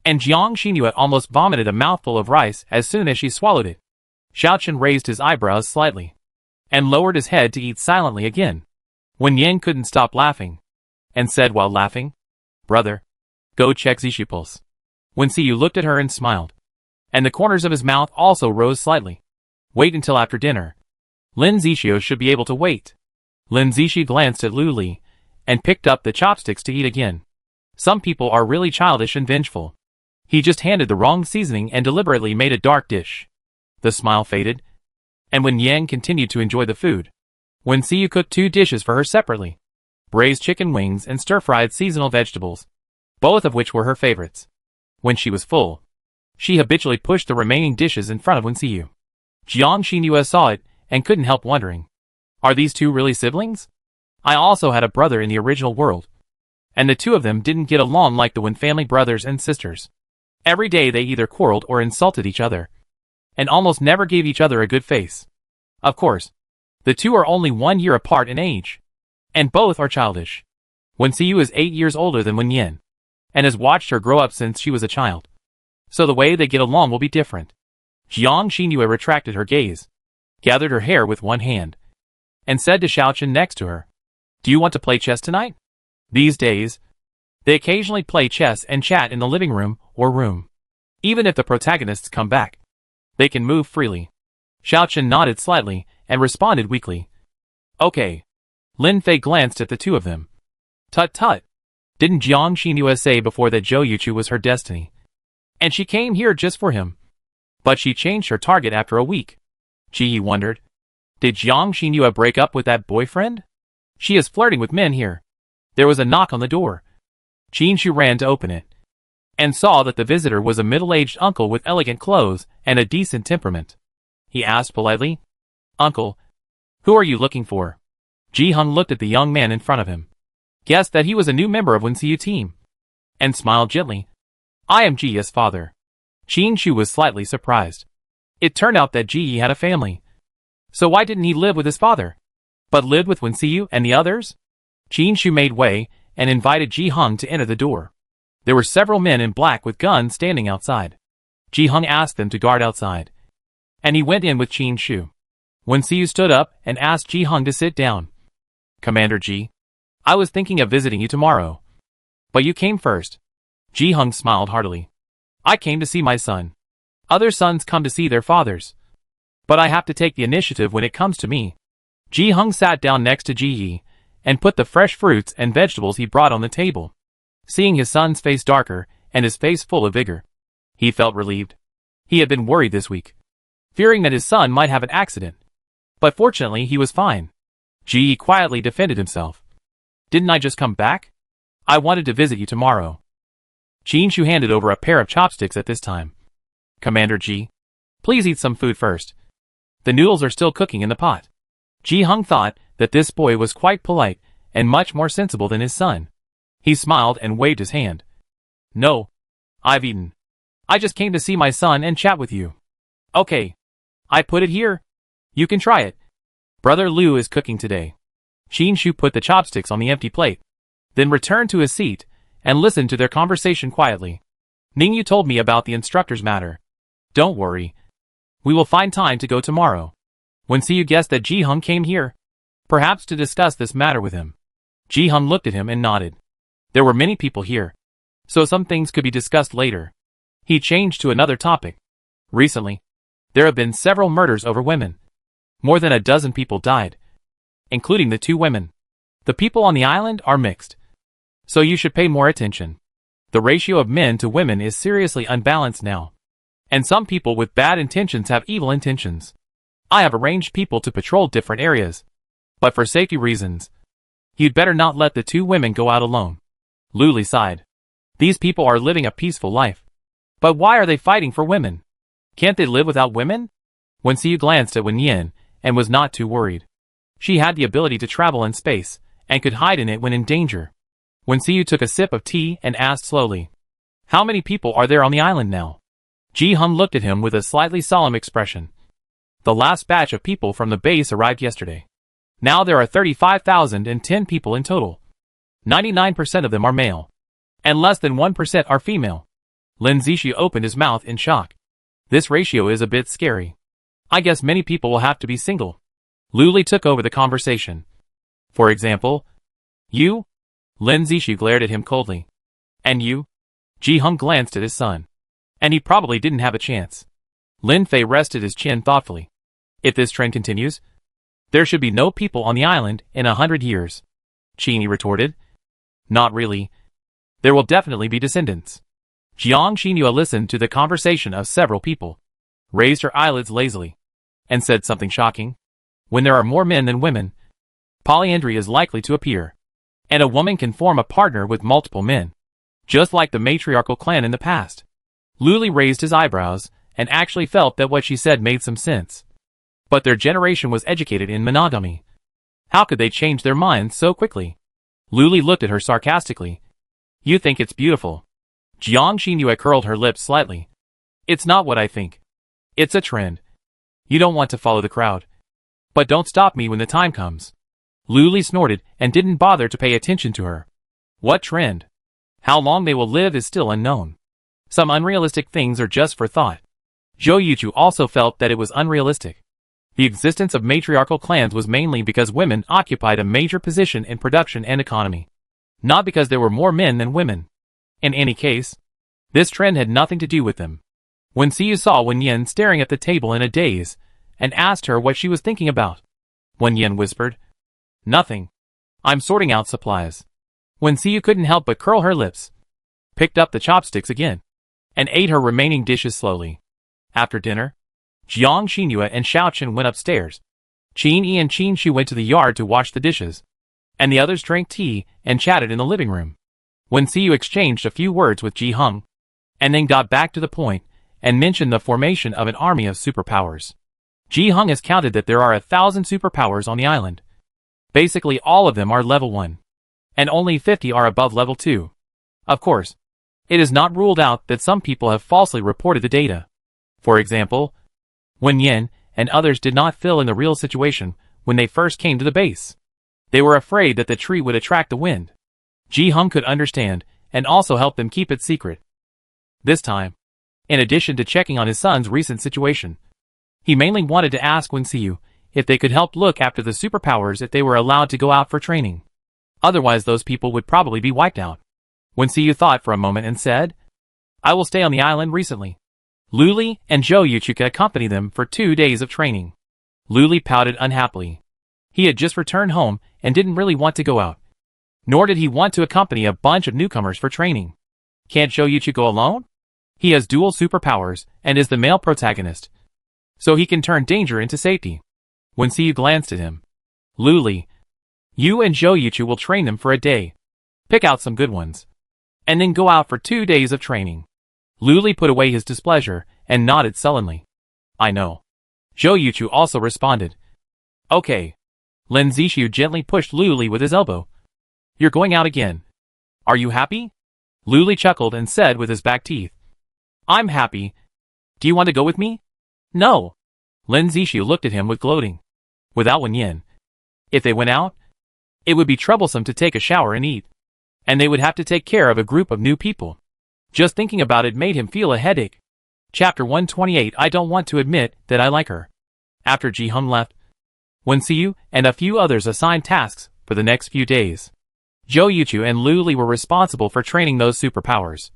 And Jiang Xinyu almost vomited a mouthful of rice as soon as she swallowed it. Xiao Chen raised his eyebrows slightly. And lowered his head to eat silently again. Wen Yin couldn't stop laughing. And said while laughing, Brother, go check Zixi pulse. Wen Xiu looked at her and smiled. And the corners of his mouth also rose slightly. Wait until after dinner. Lin Zixia should be able to wait. Lin Zixi glanced at Luli, and picked up the chopsticks to eat again. Some people are really childish and vengeful. He just handed the wrong seasoning and deliberately made a dark dish. The smile faded, and Wen Yang continued to enjoy the food. Wen Xiu cooked 2 dishes for her separately. Braised chicken wings and stir-fried seasonal vegetables, both of which were her favorites. When she was full, she habitually pushed the remaining dishes in front of Wen Xiu. Jiang Xinyu saw it, and couldn't help wondering. Are these two really siblings? I also had a brother in the original world. And the two of them didn't get along like the Wen family brothers and sisters. Every day they either quarreled or insulted each other. And almost never gave each other a good face. Of course, the two are only 1 year apart in age. And both are childish. Wen Xiu is 8 years older than Wen Yin. And has watched her grow up since she was a child. So the way they get along will be different. Jiang Xinyu retracted her gaze, gathered her hair with one hand, and said to Xiao Chen next to her, Do you want to play chess tonight? These days, they occasionally play chess and chat in the living room or room. Even if the protagonists come back, they can move freely. Xiao Chen nodded slightly and responded weakly. Okay. Lin Fei glanced at the two of them. Tut-tut. Didn't Jiang Xinyu say before that Zhou Yuchu was her destiny? And she came here just for him. But she changed her target after a week. Ji wondered. Did Jiang Xinyu break up with that boyfriend? She is flirting with men here. There was a knock on the door. Qin Shu ran to open it, and saw that the visitor was a middle-aged uncle with elegant clothes and a decent temperament. He asked politely, Uncle, who are you looking for? Ji Hung looked at the young man in front of him, guessed that he was a new member of Wen Xiu team, and smiled gently. I am Ji's father. Qin Shu was slightly surprised. It turned out that Ji had a family. So why didn't he live with his father, but lived with Wen Xiu and the others? Qin Shu made way and invited Ji Hung to enter the door. There were several men in black with guns standing outside. Ji Hung asked them to guard outside, and he went in with Qin Shu. Wen Xiu stood up and asked Ji Hung to sit down. Commander Ji, I was thinking of visiting you tomorrow, but you came first. Ji Hung smiled heartily. I came to see my son. Other sons come to see their fathers, but I have to take the initiative when it comes to me. Ji Hung sat down next to Ji Yi and put the fresh fruits and vegetables he brought on the table. Seeing his son's face darker and his face full of vigor, he felt relieved. He had been worried this week, fearing that his son might have an accident. But fortunately he was fine. Ji Yi quietly defended himself. Didn't I just come back? I wanted to visit you tomorrow. Qin Shu handed over a pair of chopsticks at this time. Commander Ji, please eat some food first. The noodles are still cooking in the pot. Ji Hung thought that this boy was quite polite and much more sensible than his son. He smiled and waved his hand. No, I've eaten. I just came to see my son and chat with you. Okay. I put it here. You can try it. Brother Liu is cooking today. Qinshu put the chopsticks on the empty plate, then returned to his seat and listened to their conversation quietly. Ningyu told me about the instructor's matter. Don't worry. We will find time to go tomorrow. When Siyu guessed that Ji Hung came here, perhaps to discuss this matter with him. Ji Hung looked at him and nodded. There were many people here, so some things could be discussed later. He changed to another topic. Recently, there have been several murders over women. More than a dozen people died, including the 2 women. The people on the island are mixed, so you should pay more attention. The ratio of men to women is seriously unbalanced now, and some people with bad intentions have evil intentions. I have arranged people to patrol different areas, but for safety reasons, you'd better not let the 2 women go out alone. Luli sighed. These people are living a peaceful life. But why are they fighting for women? Can't they live without women? Wen Xiu glanced at Wen Yin and was not too worried. She had the ability to travel in space and could hide in it when in danger. Wen Xiu took a sip of tea and asked slowly, "How many people are there on the island now?" Ji Hung looked at him with a slightly solemn expression. The last batch of people from the base arrived yesterday. Now there are 35,010 people in total. 99% of them are male, and less than 1% are female. Lin Zixu opened his mouth in shock. This ratio is a bit scary. I guess many people will have to be single. Luli took over the conversation. For example, you? Lin Zixu glared at him coldly. And you? Ji Hung glanced at his son. And he probably didn't have a chance. Lin Fei rested his chin thoughtfully. If this trend continues, there should be no people on the island in 100 years. Qini retorted. Not really. There will definitely be descendants. Jiang Xinhua listened to the conversation of several people, raised her eyelids lazily, and said something shocking. When there are more men than women, polyandry is likely to appear, and a woman can form a partner with multiple men, just like the matriarchal clan in the past. Luli raised his eyebrows and actually felt that what she said made some sense. But their generation was educated in monogamy. How could they change their minds so quickly? Luli looked at her sarcastically. You think it's beautiful. Jiang Xinhua curled her lips slightly. It's not what I think. It's a trend. You don't want to follow the crowd. But don't stop me when the time comes. Luli snorted and didn't bother to pay attention to her. What trend? How long they will live is still unknown. Some unrealistic things are just for thought. Zhou Yuchu also felt that it was unrealistic. The existence of matriarchal clans was mainly because women occupied a major position in production and economy, not because there were more men than women. In any case, this trend had nothing to do with them. When Siyu saw Wen Yin staring at the table in a daze, and asked her what she was thinking about, Wen Yin whispered, "Nothing. I'm sorting out supplies." When Siyu couldn't help but curl her lips, picked up the chopsticks again, and ate her remaining dishes slowly. After dinner, Jiang Xinhua and Xiaochen went upstairs. Qin Yi and Qin Shu went to the yard to wash the dishes, and the others drank tea and chatted in the living room. When Siyu exchanged a few words with Ji Hung, and then got back to the point and mentioned the formation of an army of superpowers. Ji Hung has counted that there are 1,000 superpowers on the island. Basically all of them are level 1, and only 50 are above level 2. Of course, it is not ruled out that some people have falsely reported the data. For example, Wen Yin and others did not fill in the real situation when they first came to the base. They were afraid that the tree would attract the wind. Ji Hung could understand and also help them keep it secret. This time, in addition to checking on his son's recent situation, he mainly wanted to ask Wen Xiu if they could help look after the superpowers if they were allowed to go out for training. Otherwise those people would probably be wiped out. Wen Xiu thought for a moment and said, "I will stay on the island recently. Luli and Zhou Yuchu can accompany them for 2 days of training." Luli pouted unhappily. He had just returned home and didn't really want to go out. Nor did he want to accompany a bunch of newcomers for training. Can't Zhou Yuchu go alone? He has dual superpowers and is the male protagonist, so he can turn danger into safety. When Xiu glanced at him. Luli, you and Zhou Yuchu will train them for a day. Pick out some good ones, and then go out for 2 days of training. Luli put away his displeasure and nodded sullenly. I know. Zhou Yuchu also responded. Okay. Lin Zixu gently pushed Luli with his elbow. You're going out again. Are you happy? Luli chuckled and said with his back teeth. I'm happy. Do you want to go with me? No. Lin Zixu looked at him with gloating. Without Wen Yin, if they went out, it would be troublesome to take a shower and eat. And they would have to take care of a group of new people. Just thinking about it made him feel a headache. Chapter 128. I don't want to admit that I like her. After Ji Hum left, Wen Xiu and a few others assigned tasks for the next few days. Zhou Yuchu and Lu Li were responsible for training those superpowers.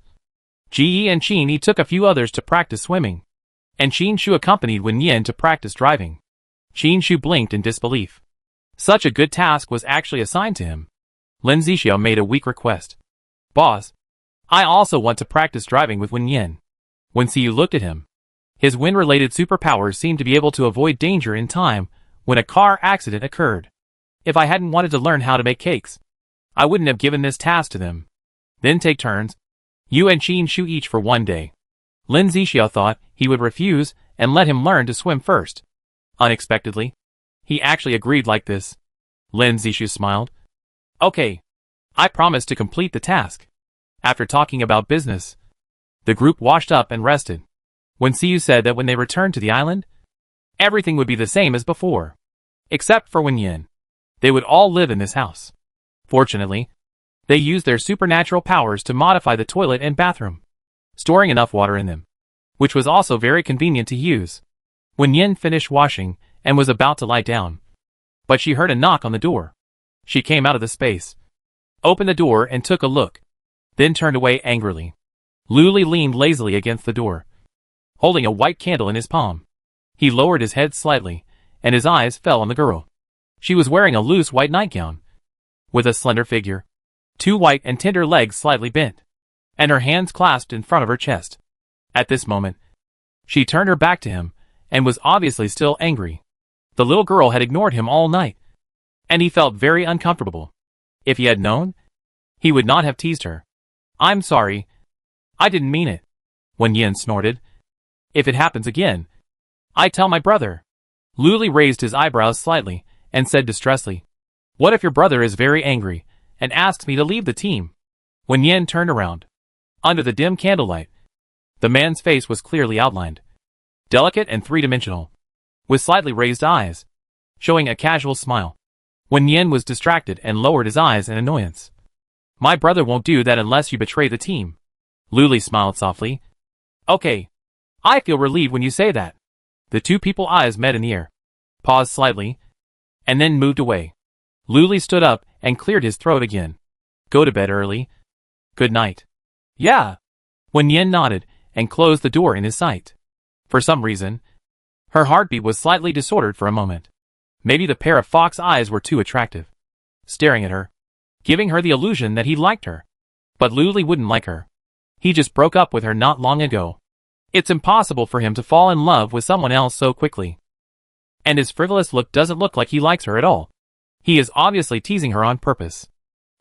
Ji Yi and Qin Yi took a few others to practice swimming. And Qin Shu accompanied Wen Yin to practice driving. Qin Shu blinked in disbelief. Such a good task was actually assigned to him. Lin Zixu made a weak request. Boss, I also want to practice driving with Wen Yin. Wen Xiu looked at him. His wind-related superpowers seemed to be able to avoid danger in time when a car accident occurred. If I hadn't wanted to learn how to make cakes, I wouldn't have given this task to them. Then take turns. You and Qin Shu each for 1 day. Lin Zixu thought he would refuse and let him learn to swim first. Unexpectedly, he actually agreed like this. Lin Zixu smiled. Okay. I promise to complete the task. After talking about business, the group washed up and rested. Wen Xiu said that when they returned to the island, everything would be the same as before. Except for Wen Yin. They would all live in this house. Fortunately, they used their supernatural powers to modify the toilet and bathroom, storing enough water in them, which was also very convenient to use. Wen Yin finished washing and was about to lie down, but she heard a knock on the door. She came out of the space, opened the door and took a look, then turned away angrily. Lu Li leaned lazily against the door, holding a white candle in his palm. He lowered his head slightly, and his eyes fell on the girl. She was wearing a loose white nightgown, with a slender figure, 2 white and tender legs slightly bent, and her hands clasped in front of her chest. At this moment, she turned her back to him, and was obviously still angry. The little girl had ignored him all night, and he felt very uncomfortable. If he had known, he would not have teased her. I'm sorry. I didn't mean it. Wen Yin snorted. If it happens again, I tell my brother. Lu Li raised his eyebrows slightly, and said distressfully, what if your brother is very angry, and asks me to leave the team? Wen Yin turned around. Under the dim candlelight, the man's face was clearly outlined, delicate and three-dimensional, with slightly raised eyes, showing a casual smile. Wen Yin was distracted and lowered his eyes in annoyance. My brother won't do that unless you betray the team. Lu Li smiled softly. Okay. I feel relieved when you say that. The two people's eyes met in the air, paused slightly, and then moved away. Lu Li stood up and cleared his throat again. Go to bed early. Good night. Yeah. Wen Yin nodded and closed the door in his sight. For some reason, her heartbeat was slightly disordered for a moment. Maybe the pair of fox eyes were too attractive, staring at her, giving her the illusion that he liked her. But Lu Li wouldn't like her. He just broke up with her not long ago. It's impossible for him to fall in love with someone else so quickly. And his frivolous look doesn't look like he likes her at all. He is obviously teasing her on purpose.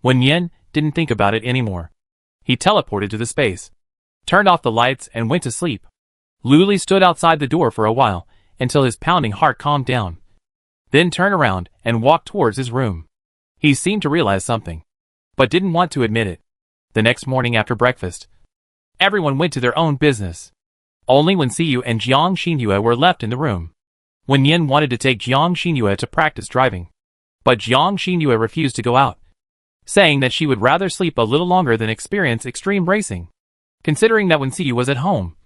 Wen Yin didn't think about it anymore. He teleported to the space, turned off the lights and went to sleep. Lu Li stood outside the door for a while, until his pounding heart calmed down. Then turned around and walked towards his room. He seemed to realize something, but didn't want to admit it. The next morning after breakfast, everyone went to their own business. Only Wen Xiu and Jiang Xinyue were left in the room. Wen Yin wanted to take Jiang Xinyue to practice driving, but Jiang Xinyue refused to go out, saying that she would rather sleep a little longer than experience extreme racing. Considering that Wen Xiu was at home,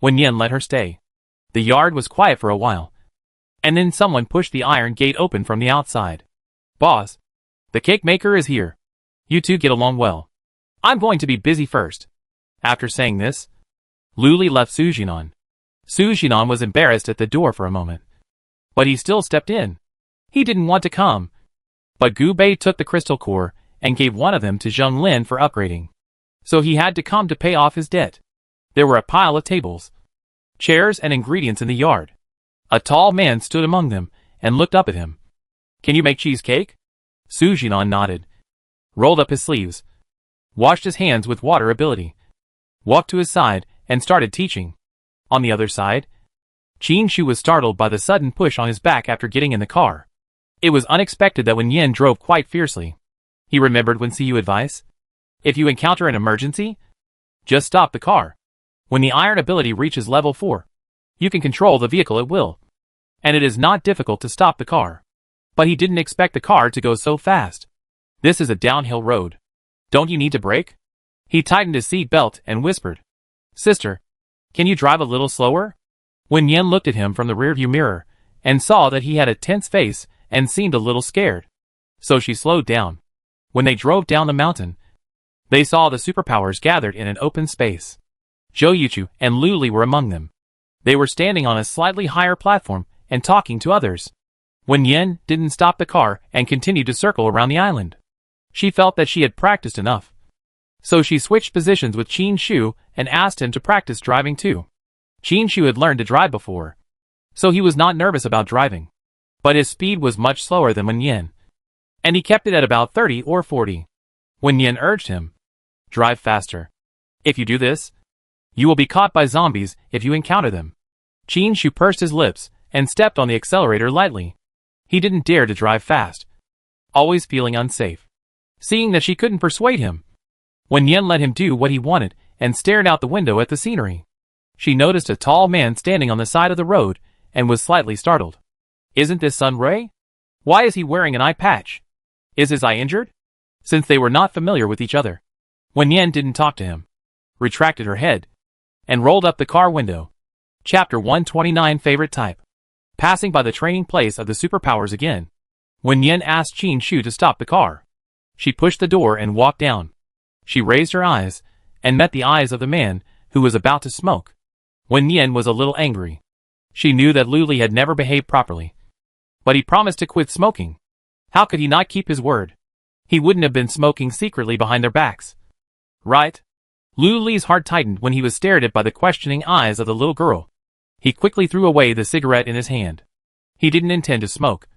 Wen Yin let her stay. The yard was quiet for a while, and then someone pushed the iron gate open from the outside. Boss, the cake maker is here. You two get along well. I'm going to be busy first. After saying this, Lu Li left Su Jinan. Su Jinan was embarrassed at the door for a moment, but he still stepped in. He didn't want to come, but Gu Bei took the crystal core and gave one of them to Zheng Lin for upgrading, so he had to come to pay off his debt. There were a pile of tables, chairs and ingredients in the yard. A tall man stood among them and looked up at him. Can you make cheesecake? Su Jinan nodded, rolled up his sleeves, washed his hands with water ability, walked to his side and started teaching. On the other side, Qin Shu was startled by the sudden push on his back after getting in the car. It was unexpected that Wen Yin drove quite fiercely. He remembered Wen Xiu's advice. If you encounter an emergency, just stop the car. When the iron ability reaches level 4, you can control the vehicle at will, and it is not difficult to stop the car. But he didn't expect the car to go so fast. This is a downhill road. Don't you need to brake? He tightened his seat belt and whispered, Sister, can you drive a little slower? Wen Yen looked at him from the rearview mirror and saw that he had a tense face and seemed a little scared. So she slowed down. When they drove down the mountain, they saw the superpowers gathered in an open space. Zhou Yuchu and Lu Li were among them. They were standing on a slightly higher platform and talking to others. Wen Yen didn't stop the car and continued to circle around the island. She felt that she had practiced enough. So she switched positions with Qin Shu and asked him to practice driving too. Qin Shu had learned to drive before, so he was not nervous about driving. But his speed was much slower than Wen Yen, and he kept it at about 30 or 40. Wen Yen urged him, Drive faster. If you do this, you will be caught by zombies if you encounter them. Qin Shu pursed his lips and stepped on the accelerator lightly. He didn't dare to drive fast, always feeling unsafe. Seeing that she couldn't persuade him, Wen Yen let him do what he wanted and stared out the window at the scenery. She noticed a tall man standing on the side of the road and was slightly startled. Isn't this Sun Ray? Why is he wearing an eye patch? Is his eye injured? Since they were not familiar with each other, Wen Yen didn't talk to him, retracted her head, and rolled up the car window. Chapter 129 Favorite Type. Passing by the training place of the superpowers again, Wen Yen asked Qin Shu to stop the car. She pushed the door and walked down. She raised her eyes and met the eyes of the man who was about to smoke. Wen Yen was a little angry. She knew that Lu Li had never behaved properly, but he promised to quit smoking. How could he not keep his word? He wouldn't have been smoking secretly behind their backs, right? Lu Li's heart tightened when he was stared at by the questioning eyes of the little girl. He quickly threw away the cigarette in his hand. He didn't intend to smoke,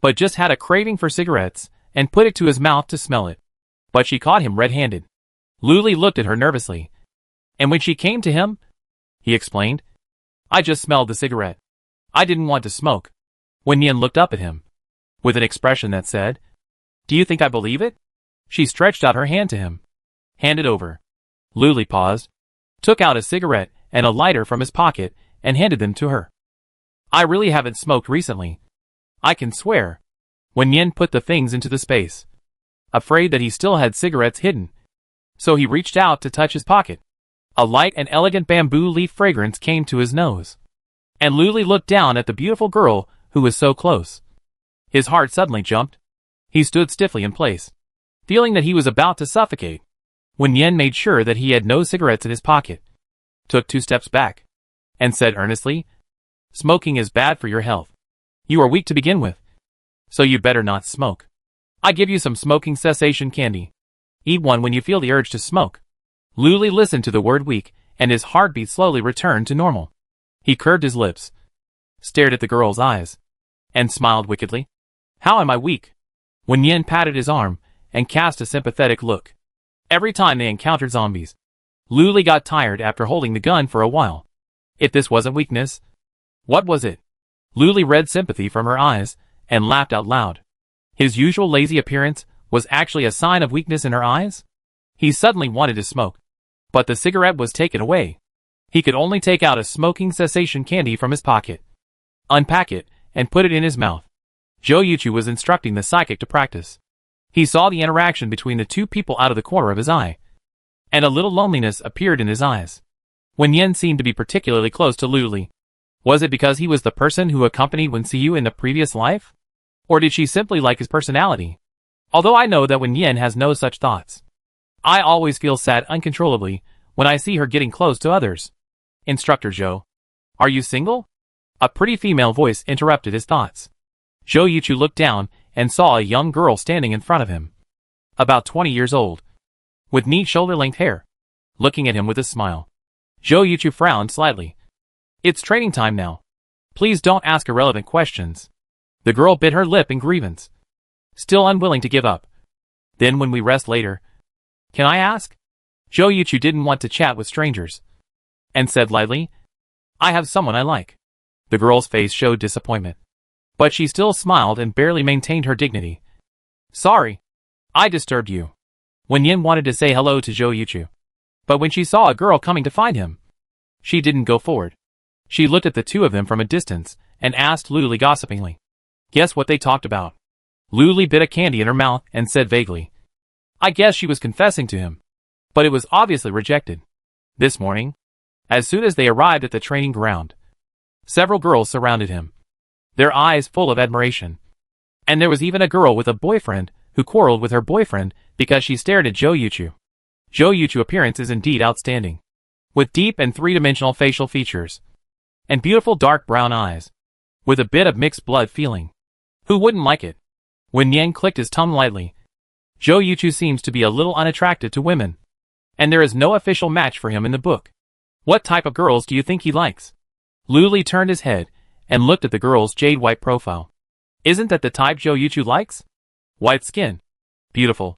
but just had a craving for cigarettes and put it to his mouth to smell it. But she caught him red-handed. Lu Li looked at her nervously. And when she came to him, he explained, I just smelled the cigarette. I didn't want to smoke. Wen Yen looked up at him with an expression that said, Do you think I believe it? She stretched out her hand to him. Hand it over. Lu Li paused, took out a cigarette and a lighter from his pocket and handed them to her. I really haven't smoked recently. I can swear. Wen Yen put the things into the space, afraid that he still had cigarettes hidden. So he reached out to touch his pocket. A light and elegant bamboo leaf fragrance came to his nose. And Lu Li looked down at the beautiful girl who was so close. His heart suddenly jumped. He stood stiffly in place, feeling that he was about to suffocate. Wen Yen made sure that he had no cigarettes in his pocket, took 2 steps back, and said earnestly, Smoking is bad for your health. You are weak to begin with, so you better not smoke. I give you some smoking cessation candy. Eat one when you feel the urge to smoke. Lu Li listened to the word weak, and his heartbeat slowly returned to normal. He curved his lips, stared at the girl's eyes, and smiled wickedly. How am I weak? Wen Yen patted his arm and cast a sympathetic look. Every time they encountered zombies, Lu Li got tired after holding the gun for a while. If this wasn't weakness, what was it? Lu Li read sympathy from her eyes and laughed out loud. His usual lazy appearance was actually a sign of weakness in her eyes? He suddenly wanted to smoke, but the cigarette was taken away. He could only take out a smoking cessation candy from his pocket, unpack it, and put it in his mouth. Zhou Yuchu was instructing the psychic to practice. He saw the interaction between the two people out of the corner of his eye, and a little loneliness appeared in his eyes. Wen Yen seemed to be particularly close to Lu Li. Was it because he was the person who accompanied Wen Xiu in the previous life? Or did she simply like his personality? Although I know that Wen Yen has no such thoughts, I always feel sad uncontrollably when I see her getting close to others. Instructor Zhou, are you single? A pretty female voice interrupted his thoughts. Zhou Yuchu looked down and saw a young girl standing in front of him, about 20 years old, with neat shoulder-length hair, looking at him with a smile. Zhou Yuchu frowned slightly. It's training time now. Please don't ask irrelevant questions. The girl bit her lip in grievance, still unwilling to give up. Then when we rest later, can I ask? Zhou Yuchu didn't want to chat with strangers, and said lightly, I have someone I like. The girl's face showed disappointment, but she still smiled and barely maintained her dignity. Sorry, I disturbed you. Wen Yen wanted to say hello to Zhou Yuchu, but when she saw a girl coming to find him, She didn't go forward. She looked at the two of them from a distance, and asked Luli gossipingly. Guess what they talked about? Luli bit a candy in her mouth and said vaguely. I guess she was confessing to him. But it was obviously rejected. This morning, as soon as they arrived at the training ground, several girls surrounded him, their eyes full of admiration. And there was even a girl with a boyfriend who quarreled with her boyfriend because she stared at Zhou Yuchu. Zhou Yuchu's appearance is indeed outstanding, with deep and three-dimensional facial features, and beautiful dark brown eyes, with a bit of mixed blood feeling. Who wouldn't like it? When Nian clicked his tongue lightly, Zhou Yuchu seems to be a little unattractive to women, and there is no official match for him in the book. What type of girls do you think he likes? Luli turned his head and looked at the girl's jade-white profile. Isn't that the type Zhou Yuchu likes? White skin. Beautiful.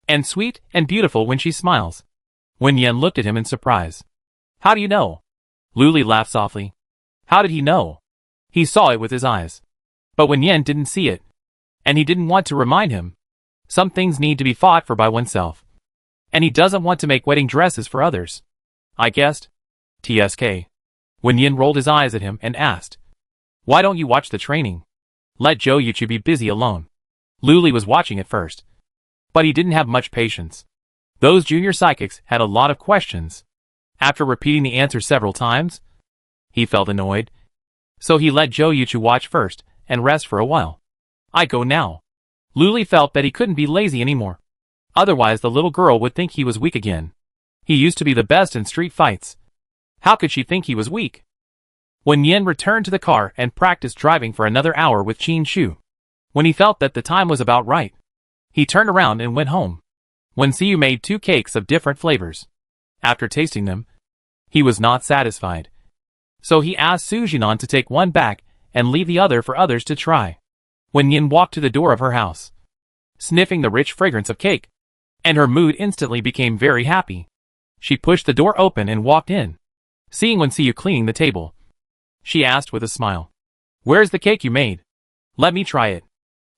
And sweet and beautiful when she smiles. Wen Yan looked at him in surprise. How do you know? Luli laughed softly. How did he know? He saw it with his eyes. But Wen Yan didn't see it. And he didn't want to remind him. Some things need to be fought for by oneself. And he doesn't want to make wedding dresses for others. I guessed. TSK. Wen Yan rolled his eyes at him and asked. Why don't you watch the training? Let Zhou Yuchu be busy alone. Luli was watching at first. But he didn't have much patience. Those junior psychics had a lot of questions. After repeating the answers several times, he felt annoyed. So he let Zhou Yuchu watch first and rest for a while. I go now. Luli felt that he couldn't be lazy anymore. Otherwise the little girl would think he was weak again. He used to be the best in street fights. How could she think he was weak? When Yin returned to the car and practiced driving for another hour with Qin Shu, when he felt that the time was about right, he turned around and went home. When Siyu made 2 cakes of different flavors. After tasting them, he was not satisfied. So he asked Su Jinan to take one back and leave the other for others to try. When Yin walked to the door of her house, sniffing the rich fragrance of cake, and her mood instantly became very happy. She pushed the door open and walked in. Seeing Wen Siyu cleaning the table, she asked with a smile, Where's the cake you made? Let me try it.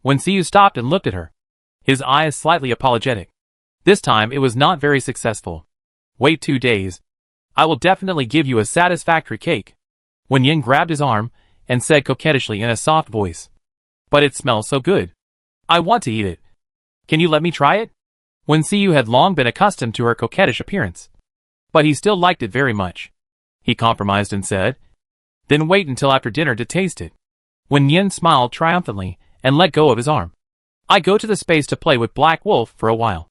Wen Siyu stopped and looked at her, his eyes slightly apologetic. This time it was not very successful. Wait 2 days. I will definitely give you a satisfactory cake. Wen Yin grabbed his arm and said coquettishly in a soft voice, But it smells so good. I want to eat it. Can you let me try it? Wen Siyu had long been accustomed to her coquettish appearance, but he still liked it very much. He compromised and said, Then wait until after dinner to taste it. Wen Yin smiled triumphantly and let go of his arm. I go to the space to play with Black Wolf for a while.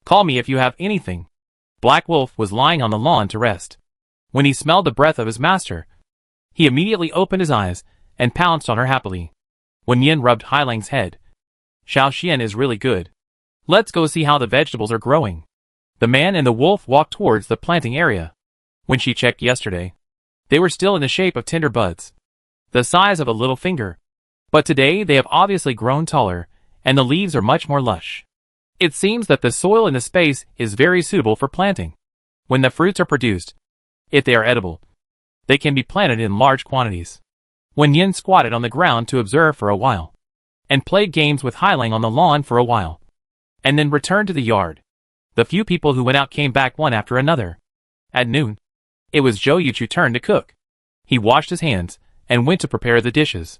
Call me if you have anything. Black Wolf was lying on the lawn to rest. When he smelled the breath of his master, he immediately opened his eyes and pounced on her happily. When Yin rubbed Hailang's head, Xiao Xian is really good. Let's go see how the vegetables are growing. The man and the wolf walked towards the planting area. When she checked yesterday, they were still in the shape of tender buds, the size of a little finger. But today they have obviously grown taller, and the leaves are much more lush. It seems that the soil in the space is very suitable for planting. When the fruits are produced, if they are edible, they can be planted in large quantities. When Yin squatted on the ground to observe for a while, and played games with Hailang on the lawn for a while, and then returned to the yard. The few people who went out came back one after another. At noon, it was Zhou Yuchu's turn to cook. He washed his hands and went to prepare the dishes.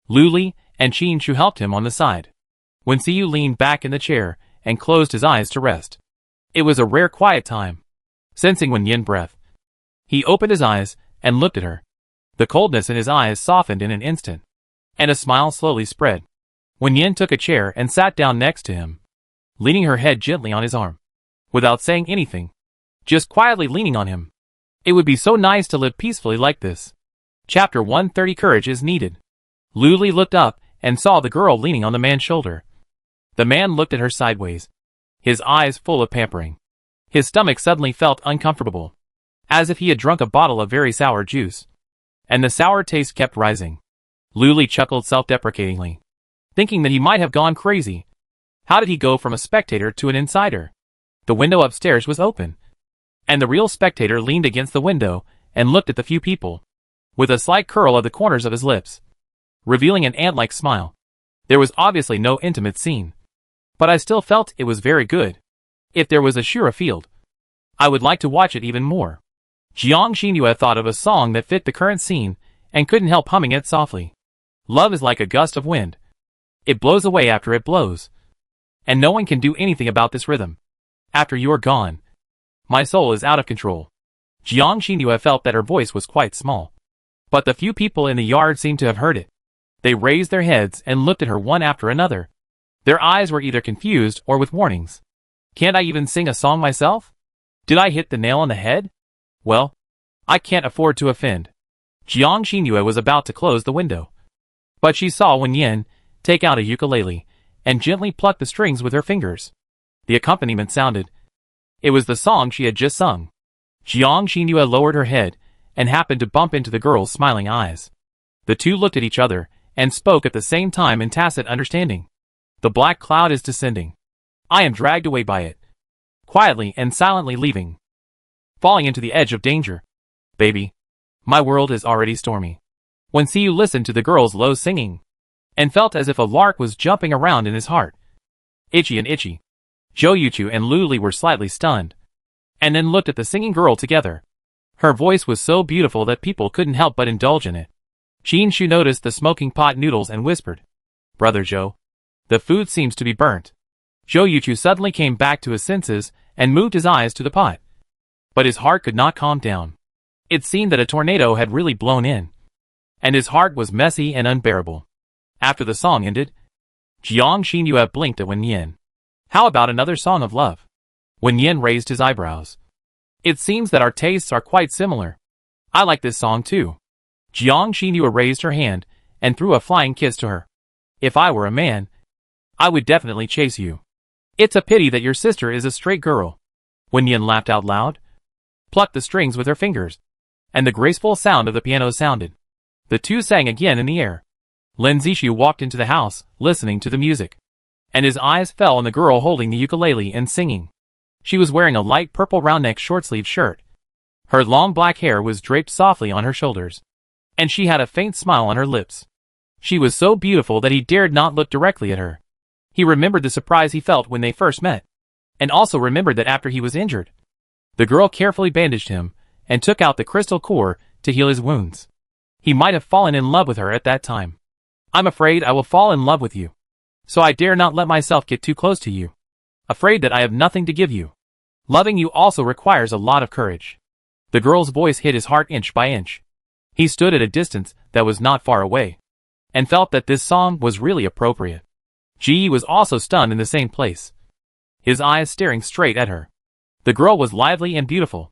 Luli and Qin Shu helped him on the side. Wen Siyu leaned back in the chair and closed his eyes to rest. It was a rare quiet time. Sensing Wen Yin's breath, he opened his eyes and looked at her. The coldness in his eyes softened in an instant, and a smile slowly spread. Wen Yin took a chair and sat down next to him, leaning her head gently on his arm, without saying anything, just quietly leaning on him. It would be so nice to live peacefully like this. Chapter 130 Courage is needed. Luli looked up and saw the girl leaning on the man's shoulder. The man looked at her sideways, his eyes full of pampering. His stomach suddenly felt uncomfortable, as if he had drunk a bottle of very sour juice, and the sour taste kept rising. Luli chuckled self-deprecatingly, thinking that he might have gone crazy. How did he go from a spectator to an insider? The window upstairs was open, and the real spectator leaned against the window and looked at the few people, with a slight curl of the corners of his lips, revealing an ant-like smile. There was obviously no intimate scene, but I still felt it was very good. If there was a Shura field, I would like to watch it even more. Jiang Xinhua thought of a song that fit the current scene and couldn't help humming it softly. Love is like a gust of wind. It blows away after it blows. And no one can do anything about this rhythm. After you are gone, my soul is out of control. Jiang Xinhua felt that her voice was quite small. But the few people in the yard seemed to have heard it. They raised their heads and looked at her one after another. Their eyes were either confused or with warnings. Can't I even sing a song myself? Did I hit the nail on the head? Well, I can't afford to offend. Jiang Xinhua was about to close the window. But she saw Wen Yin take out a ukulele and gently pluck the strings with her fingers. The accompaniment sounded. It was the song she had just sung. Jiang Xinhua lowered her head and happened to bump into the girl's smiling eyes. The two looked at each other and spoke at the same time in tacit understanding. The black cloud is descending. I am dragged away by it. Quietly and silently leaving. Falling into the edge of danger. Baby. My world is already stormy. Wen Xiyu listened to the girl's low singing and felt as if a lark was jumping around in his heart. Itchy and itchy. Zhou Yuchu and Lu Li were slightly stunned, and then looked at the singing girl together. Her voice was so beautiful that people couldn't help but indulge in it. Qin Shu noticed the smoking pot noodles and whispered, Brother Zhou, the food seems to be burnt. Zhou Yuchu suddenly came back to his senses and moved his eyes to the pot. But his heart could not calm down. It seemed that a tornado had really blown in, and his heart was messy and unbearable. After the song ended, Jiang Xinhua blinked at Wen Yin. How about another song of love? Wen Yin raised his eyebrows. It seems that our tastes are quite similar. I like this song too. Jiang Xinhua raised her hand and threw a flying kiss to her. If I were a man, I would definitely chase you. It's a pity that your sister is a straight girl. Wen Yin laughed out loud, plucked the strings with her fingers, and the graceful sound of the piano sounded. The two sang again in the air. Lin Zixu walked into the house, listening to the music, and his eyes fell on the girl holding the ukulele and singing. She was wearing a light purple round-neck short-sleeved shirt. Her long black hair was draped softly on her shoulders, and she had a faint smile on her lips. She was so beautiful that he dared not look directly at her. He remembered the surprise he felt when they first met, and also remembered that after he was injured, the girl carefully bandaged him and took out the crystal core to heal his wounds. He might have fallen in love with her at that time. I'm afraid I will fall in love with you, so I dare not let myself get too close to you. Afraid that I have nothing to give you. Loving you also requires a lot of courage. The girl's voice hit his heart inch by inch. He stood at a distance that was not far away, and felt that this song was really appropriate. Ji Yi was also stunned in the same place, his eyes staring straight at her. The girl was lively and beautiful,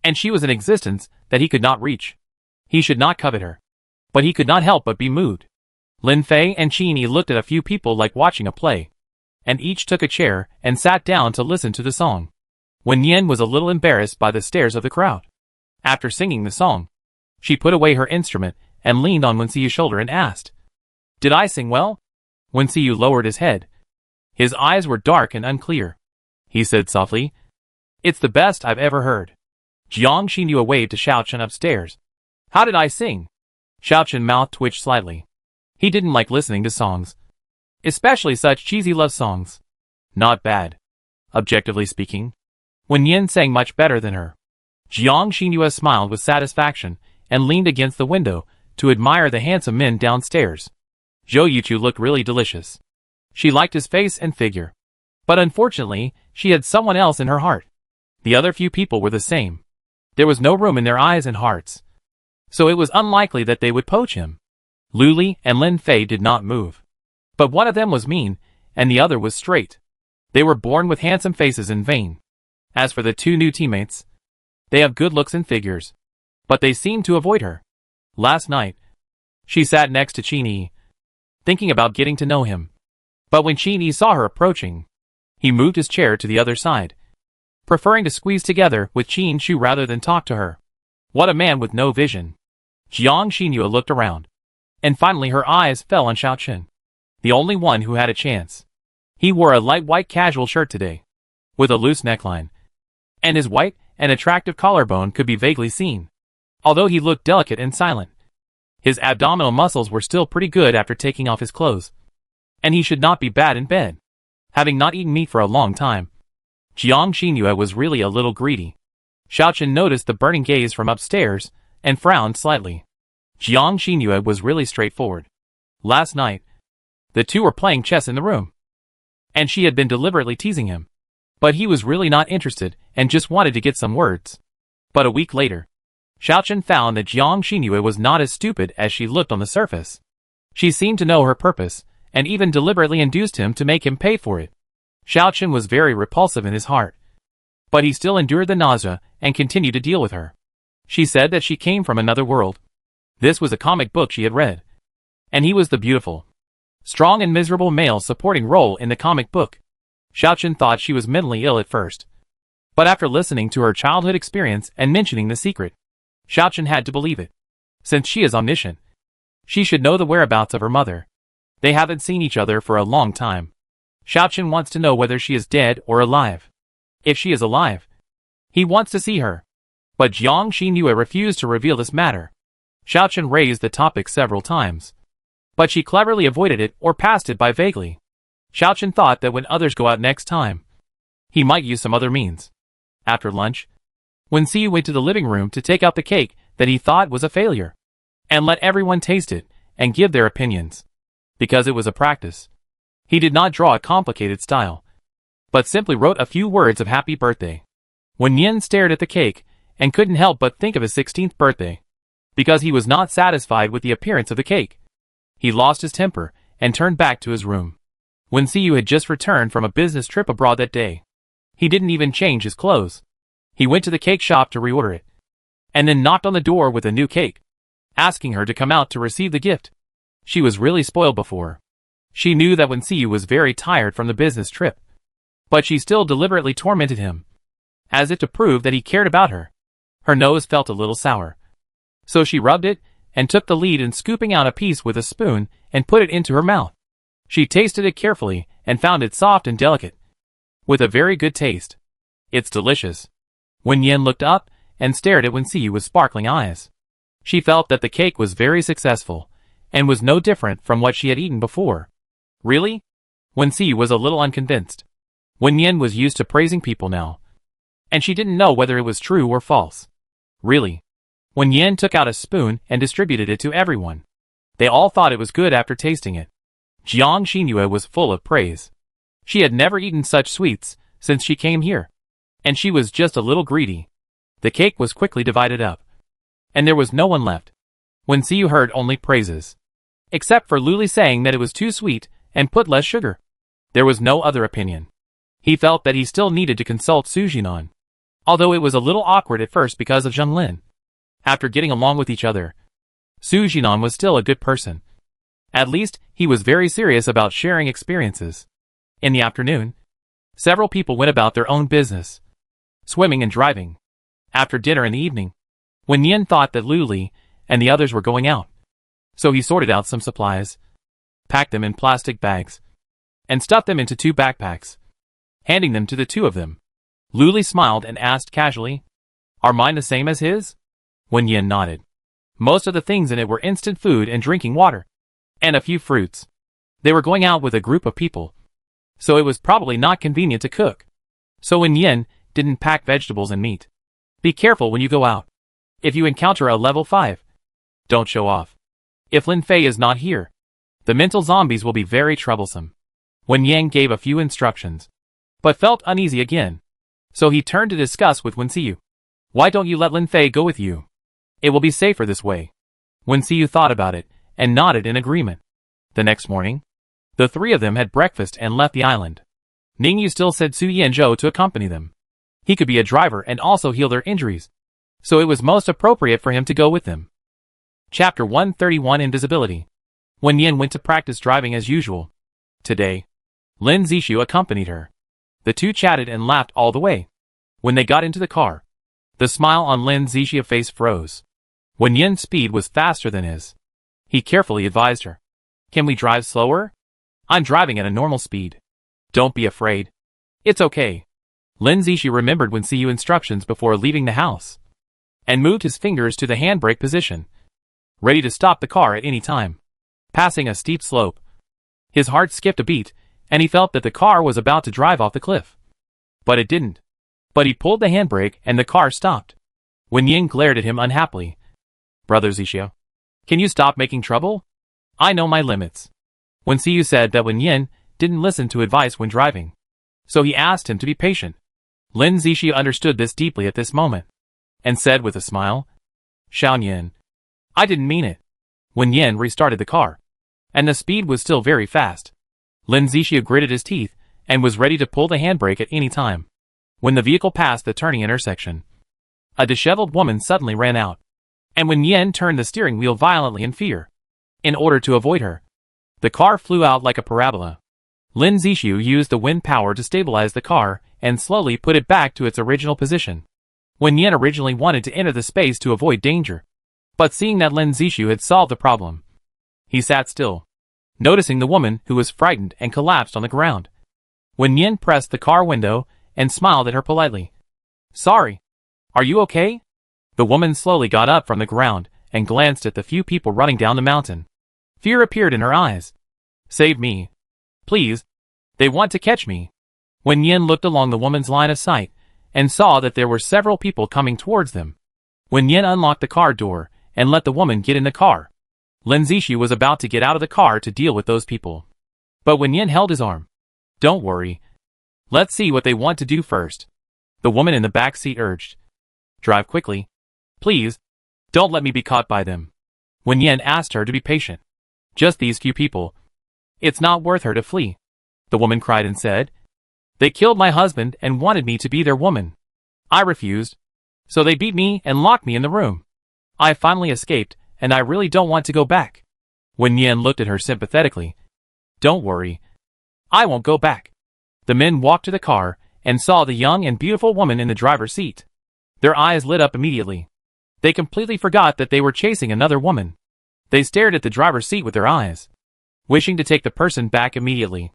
and she was an existence that he could not reach. He should not covet her, but he could not help but be moved. Lin Fei and Qin Yi looked at a few people like watching a play, and each took a chair and sat down to listen to the song. Wen Yin was a little embarrassed by the stares of the crowd. After singing the song, she put away her instrument and leaned on Wen Xiyu's shoulder and asked, Did I sing well? Wen Xiyu lowered his head. His eyes were dark and unclear. He said softly, It's the best I've ever heard. Jiang Xinhua waved to Xiaochen upstairs. How did I sing? Xiaochen mouth twitched slightly. He didn't like listening to songs, especially such cheesy love songs. Not bad. Objectively speaking, Wen Yin sang much better than her. Jiang Xinhua smiled with satisfaction and leaned against the window to admire the handsome men downstairs. Zhou Yuchu looked really delicious. She liked his face and figure. But unfortunately, she had someone else in her heart. The other few people were the same. There was no room in their eyes and hearts, so it was unlikely that they would poach him. Lu Li and Lin Fei did not move. But one of them was mean, and the other was straight. They were born with handsome faces in vain. As for the two new teammates, they have good looks and figures, but they seemed to avoid her. Last night, she sat next to Qin Yi, thinking about getting to know him. But when Qin Yi saw her approaching, he moved his chair to the other side, preferring to squeeze together with Qin Shu rather than talk to her. What a man with no vision. Jiang Xinhua looked around, and finally her eyes fell on Xiaochen, the only one who had a chance. He wore a light white casual shirt today, with a loose neckline, and his white and attractive collarbone could be vaguely seen, although he looked delicate and silent. His abdominal muscles were still pretty good after taking off his clothes, and he should not be bad in bed, having not eaten meat for a long time. Jiang Xinhua was really a little greedy. Xiaochen noticed the burning gaze from upstairs and frowned slightly. Jiang Xinyue was really straightforward. Last night, the two were playing chess in the room, and she had been deliberately teasing him. But he was really not interested and just wanted to get some words. But a week later, Xiaochen found that Jiang Xinyue was not as stupid as she looked on the surface. She seemed to know her purpose, and even deliberately induced him to make him pay for it. Xiaochen was very repulsive in his heart, but he still endured the nausea and continued to deal with her. She said that she came from another world. This was a comic book she had read, and he was the beautiful, strong and miserable male supporting role in the comic book. Xiaochen thought she was mentally ill at first, but after listening to her childhood experience and mentioning the secret, Xiaochen had to believe it. Since she is omniscient, she should know the whereabouts of her mother. They haven't seen each other for a long time. Xiaochen wants to know whether she is dead or alive. If she is alive, he wants to see her. But Jiang Xinyue refused to reveal this matter. Xiaochen raised the topic several times, but she cleverly avoided it or passed it by vaguely. Xiaochen thought that when others go out next time, he might use some other means. After lunch, Wenxiu went to the living room to take out the cake that he thought was a failure, and let everyone taste it and give their opinions. Because it was a practice, he did not draw a complicated style, but simply wrote a few words of happy birthday. Wen Yin stared at the cake and couldn't help but think of his 16th birthday. Because he was not satisfied with the appearance of the cake, he lost his temper and turned back to his room. Wenxiu had just returned from a business trip abroad that day. He didn't even change his clothes. He went to the cake shop to reorder it, and then knocked on the door with a new cake, asking her to come out to receive the gift. She was really spoiled before. She knew that Wenxiu was very tired from the business trip, but she still deliberately tormented him, as if to prove that he cared about her. Her nose felt a little sour, so she rubbed it and took the lead in scooping out a piece with a spoon and put it into her mouth. She tasted it carefully and found it soft and delicate, with a very good taste. It's delicious. Wen Yin looked up and stared at Wenxiu with sparkling eyes. She felt that the cake was very successful, and was no different from what she had eaten before. Really? Wenxiu was a little unconvinced. Wen Yin was used to praising people now, and she didn't know whether it was true or false. Really? Wen Yin took out a spoon and distributed it to everyone. They all thought it was good after tasting it. Jiang Xinyue was full of praise. She had never eaten such sweets since she came here, and she was just a little greedy. The cake was quickly divided up, and there was no one left. Wenxiu heard only praises, except for Luli saying that it was too sweet and put less sugar. There was no other opinion. He felt that he still needed to consult Su Jinan, although it was a little awkward at first because of Zheng Lin. After getting along with each other, Su Jinan was still a good person. At least, he was very serious about sharing experiences. In the afternoon, several people went about their own business, swimming and driving. After dinner in the evening, Wen Yin thought that Luli and the others were going out, so he sorted out some supplies, packed them in plastic bags, and stuffed them into 2 backpacks, handing them to the 2 of them. Luli smiled and asked casually, "Are mine the same as his?" Wen Yin nodded. Most of the things in it were instant food and drinking water, and a few fruits. They were going out with a group of people, so it was probably not convenient to cook. So Wen Yin didn't pack vegetables and meat. Be careful when you go out. If you encounter a level 5, don't show off. If Lin Fei is not here, the mental zombies will be very troublesome. Wen Yang gave a few instructions, but felt uneasy again. So he turned to discuss with Wenxiu. Why don't you let Lin Fei go with you? It will be safer this way. Wenxiu thought about it and nodded in agreement. The next morning, the 3 of them had breakfast and left the island. Ningyu still said Su Yanzhou to accompany them. He could be a driver and also heal their injuries, so it was most appropriate for him to go with them. Chapter 131 Invisibility. Wen Yin went to practice driving as usual. Today, Lin Zishu accompanied her. The 2 chatted and laughed all the way. When they got into the car, the smile on Lin Zishu's face froze. Wen Yin's speed was faster than his. He carefully advised her. Can we drive slower? I'm driving at a normal speed. Don't be afraid. It's okay. Lin Zishu remembered Wenxiu's instructions before leaving the house, and moved his fingers to the handbrake position, ready to stop the car at any time. Passing a steep slope, his heart skipped a beat, and he felt that the car was about to drive off the cliff. But it didn't. But he pulled the handbrake and the car stopped. Wen Yin glared at him unhappily. Brother Zixio, can you stop making trouble? I know my limits. Wen Xiu said that Wen Yin didn't listen to advice when driving, so he asked him to be patient. Lin Zixi understood this deeply at this moment, and said with a smile, Xiao Yin, I didn't mean it. Wen Yin restarted the car, and the speed was still very fast. Lin Zixi gritted his teeth, and was ready to pull the handbrake at any time. When the vehicle passed the turning intersection, a disheveled woman suddenly ran out, and Wen Yin turned the steering wheel violently in fear. In order to avoid her, the car flew out like a parabola. Lin Zixu used the wind power to stabilize the car and slowly put it back to its original position. Wen Yin originally wanted to enter the space to avoid danger, but seeing that Lin Zixu had solved the problem, he sat still, noticing the woman who was frightened and collapsed on the ground. Wen Yin pressed the car window and smiled at her politely. Sorry. Are you okay? The woman slowly got up from the ground and glanced at the few people running down the mountain. Fear appeared in her eyes. Save me. Please. They want to catch me. Wen Yin looked along the woman's line of sight and saw that there were several people coming towards them. Wen Yin unlocked the car door and let the woman get in the car. Lin Zixi was about to get out of the car to deal with those people, but Wen Yin held his arm. Don't worry. Let's see what they want to do first. The woman in the back seat urged. Drive quickly. Please. Don't let me be caught by them. Wen Yin asked her to be patient. Just these few people. It's not worth her to flee. The woman cried and said. They killed my husband and wanted me to be their woman. I refused. So they beat me and locked me in the room. I finally escaped, and I really don't want to go back. Wen Yin looked at her sympathetically. Don't worry. I won't go back. The men walked to the car and saw the young and beautiful woman in the driver's seat. Their eyes lit up immediately. They completely forgot that they were chasing another woman. They stared at the driver's seat with their eyes, wishing to take the person back immediately.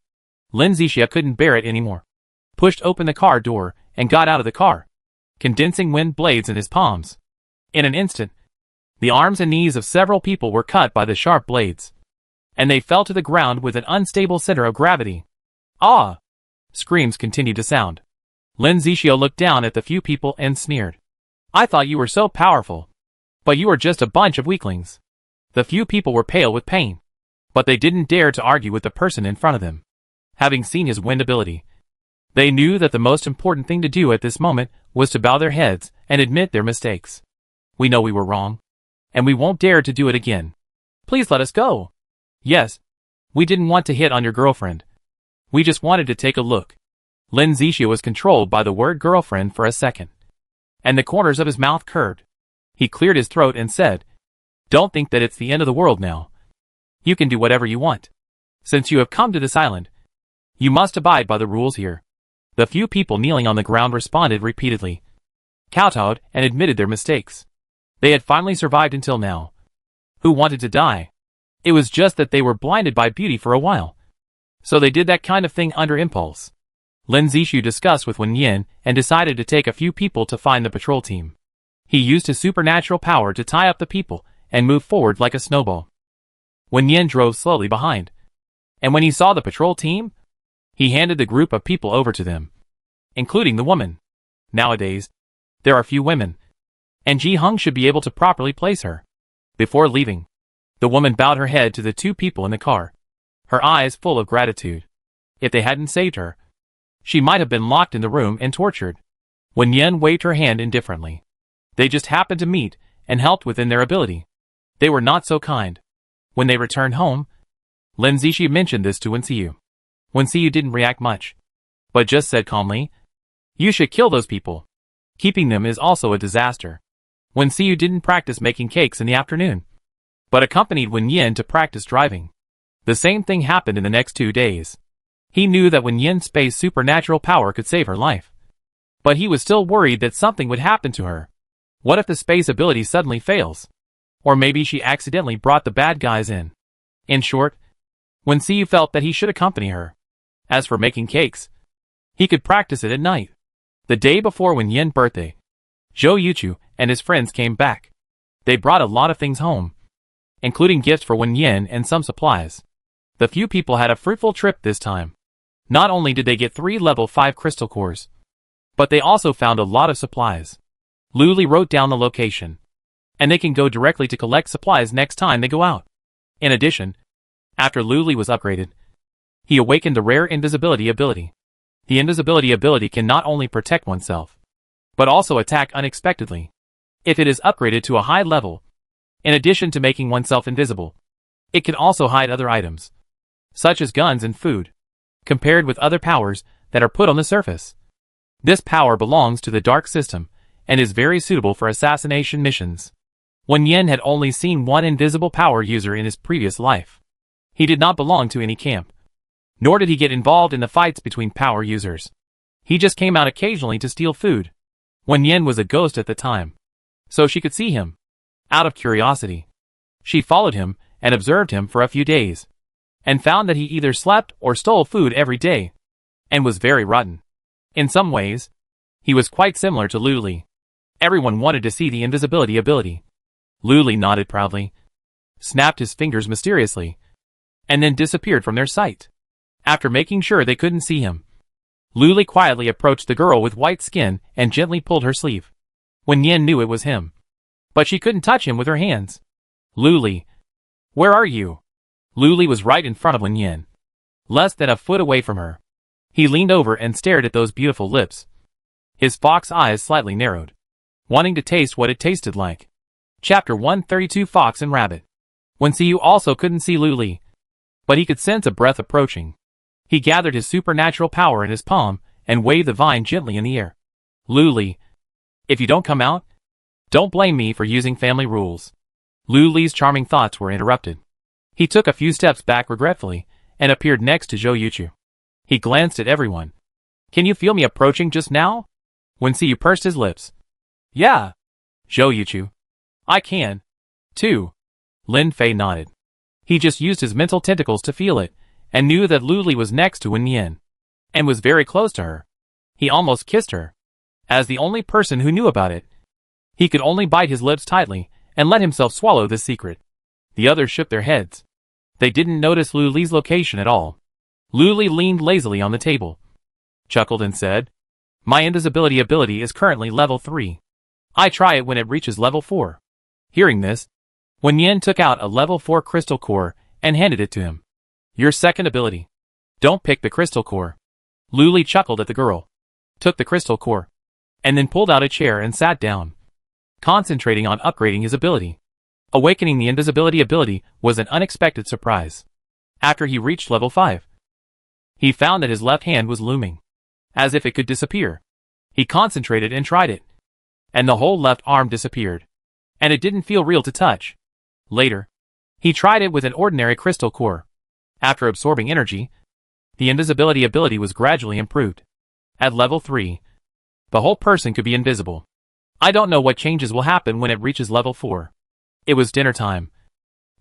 Lin Zixia couldn't bear it anymore, pushed open the car door and got out of the car, condensing wind blades in his palms. In an instant, the arms and knees of several people were cut by the sharp blades, and they fell to the ground with an unstable center of gravity. Ah! Screams continued to sound. Lin Zixia looked down at the few people and sneered. I thought you were so powerful, but you are just a bunch of weaklings. The few people were pale with pain, but they didn't dare to argue with the person in front of them. Having seen his wind ability, they knew that the most important thing to do at this moment was to bow their heads and admit their mistakes. We know we were wrong, and we won't dare to do it again. Please let us go. Yes, we didn't want to hit on your girlfriend. We just wanted to take a look. Lin Zixia was controlled by the word girlfriend for a second, and the corners of his mouth curved. He cleared his throat and said, Don't think that it's the end of the world now. You can do whatever you want. Since you have come to this island, you must abide by the rules here. The few people kneeling on the ground responded repeatedly, kowtowed and admitted their mistakes. They had finally survived until now. Who wanted to die? It was just that they were blinded by beauty for a while, so they did that kind of thing under impulse. Lin Zixu discussed with Wen Yin and decided to take a few people to find the patrol team. He used his supernatural power to tie up the people and move forward like a snowball. Wen Yin drove slowly behind, and when he saw the patrol team, he handed the group of people over to them, including the woman. Nowadays, there are few women, and Ji Hung should be able to properly place her. Before leaving, the woman bowed her head to the two people in the car, her eyes full of gratitude. If they hadn't saved her, she might have been locked in the room and tortured. Wen Yin waved her hand indifferently. They just happened to meet and helped within their ability. They were not so kind. When they returned home, Lin Zixi mentioned this to Wen Xiu. Wen Xiu didn't react much, but just said calmly, You should kill those people. Keeping them is also a disaster. Wen Xiu didn't practice making cakes in the afternoon, but accompanied Wen Yin to practice driving. The same thing happened in the next 2 days. He knew that Wen Yin's space supernatural power could save her life, but he was still worried that something would happen to her. What if the space ability suddenly fails? Or maybe she accidentally brought the bad guys in. In short, Wen Xiu felt that he should accompany her. As for making cakes, he could practice it at night. The day before Wen Yin's birthday, Zhou Yuchu and his friends came back. They brought a lot of things home, including gifts for Wen Yin and some supplies. The few people had a fruitful trip this time. Not only did they get 3 level 5 crystal cores, But they also found a lot of supplies. Luli wrote down the location, and they can go directly to collect supplies next time they go out. In addition, after Luli was upgraded, he awakened the rare invisibility ability. The invisibility ability can not only protect oneself, but also attack unexpectedly. If it is upgraded to a high level, in addition to making oneself invisible, it can also hide other items, such as guns and food, compared with other powers that are put on the surface. This power belongs to the Dark System, and is very suitable for assassination missions. Wen Yen had only seen one invisible power user in his previous life. He did not belong to any camp, nor did he get involved in the fights between power users. He just came out occasionally to steal food. Wen Yen was a ghost at the time, so she could see him. Out of curiosity, she followed him and observed him for a few days, and found that he either slept or stole food every day, and was very rotten. In some ways, he was quite similar to Luli. Everyone wanted to see the invisibility ability. Luli nodded proudly, snapped his fingers mysteriously, and then disappeared from their sight. After making sure they couldn't see him, Luli quietly approached the girl with white skin and gently pulled her sleeve. Wen Yen knew it was him, but she couldn't touch him with her hands. Luli, where are you? Luli was right in front of Wen Yen, less than a foot away from her. He leaned over and stared at those beautiful lips. His fox eyes slightly narrowed, wanting to taste what it tasted like. Chapter 132 Fox and Rabbit. Wen Xiu also couldn't see Luli, but he could sense a breath approaching. He gathered his supernatural power in his palm and waved the vine gently in the air. Luli, if you don't come out, don't blame me for using family rules. Luli's charming thoughts were interrupted. He took a few steps back regretfully and appeared next to Zhou Yuchu. He glanced at everyone. Can you feel me approaching just now? Wen Xiu pursed his lips. Yeah. Zhou Yuchu. I can, too. Lin Fei nodded. He just used his mental tentacles to feel it, and knew that Luli was next to Wen Yen, and was very close to her. He almost kissed her. As the only person who knew about it, he could only bite his lips tightly and let himself swallow this secret. The others shook their heads. They didn't notice Luli's location at all. Luli leaned lazily on the table, chuckled and said, My invisibility ability is currently level 3. I try it when it reaches level 4. Hearing this, Wen Yen took out a level 4 crystal core and handed it to him. Your second ability. Don't pick the crystal core. Luli chuckled at the girl, took the crystal core, and then pulled out a chair and sat down, concentrating on upgrading his ability. Awakening the invisibility ability was an unexpected surprise. After he reached level 5, he found that his left hand was looming, as if it could disappear. He concentrated and tried it, and the whole left arm disappeared, and it didn't feel real to touch. Later, he tried it with an ordinary crystal core. After absorbing energy, the invisibility ability was gradually improved. At level 3, the whole person could be invisible. I don't know what changes will happen when it reaches level 4. It was dinner time,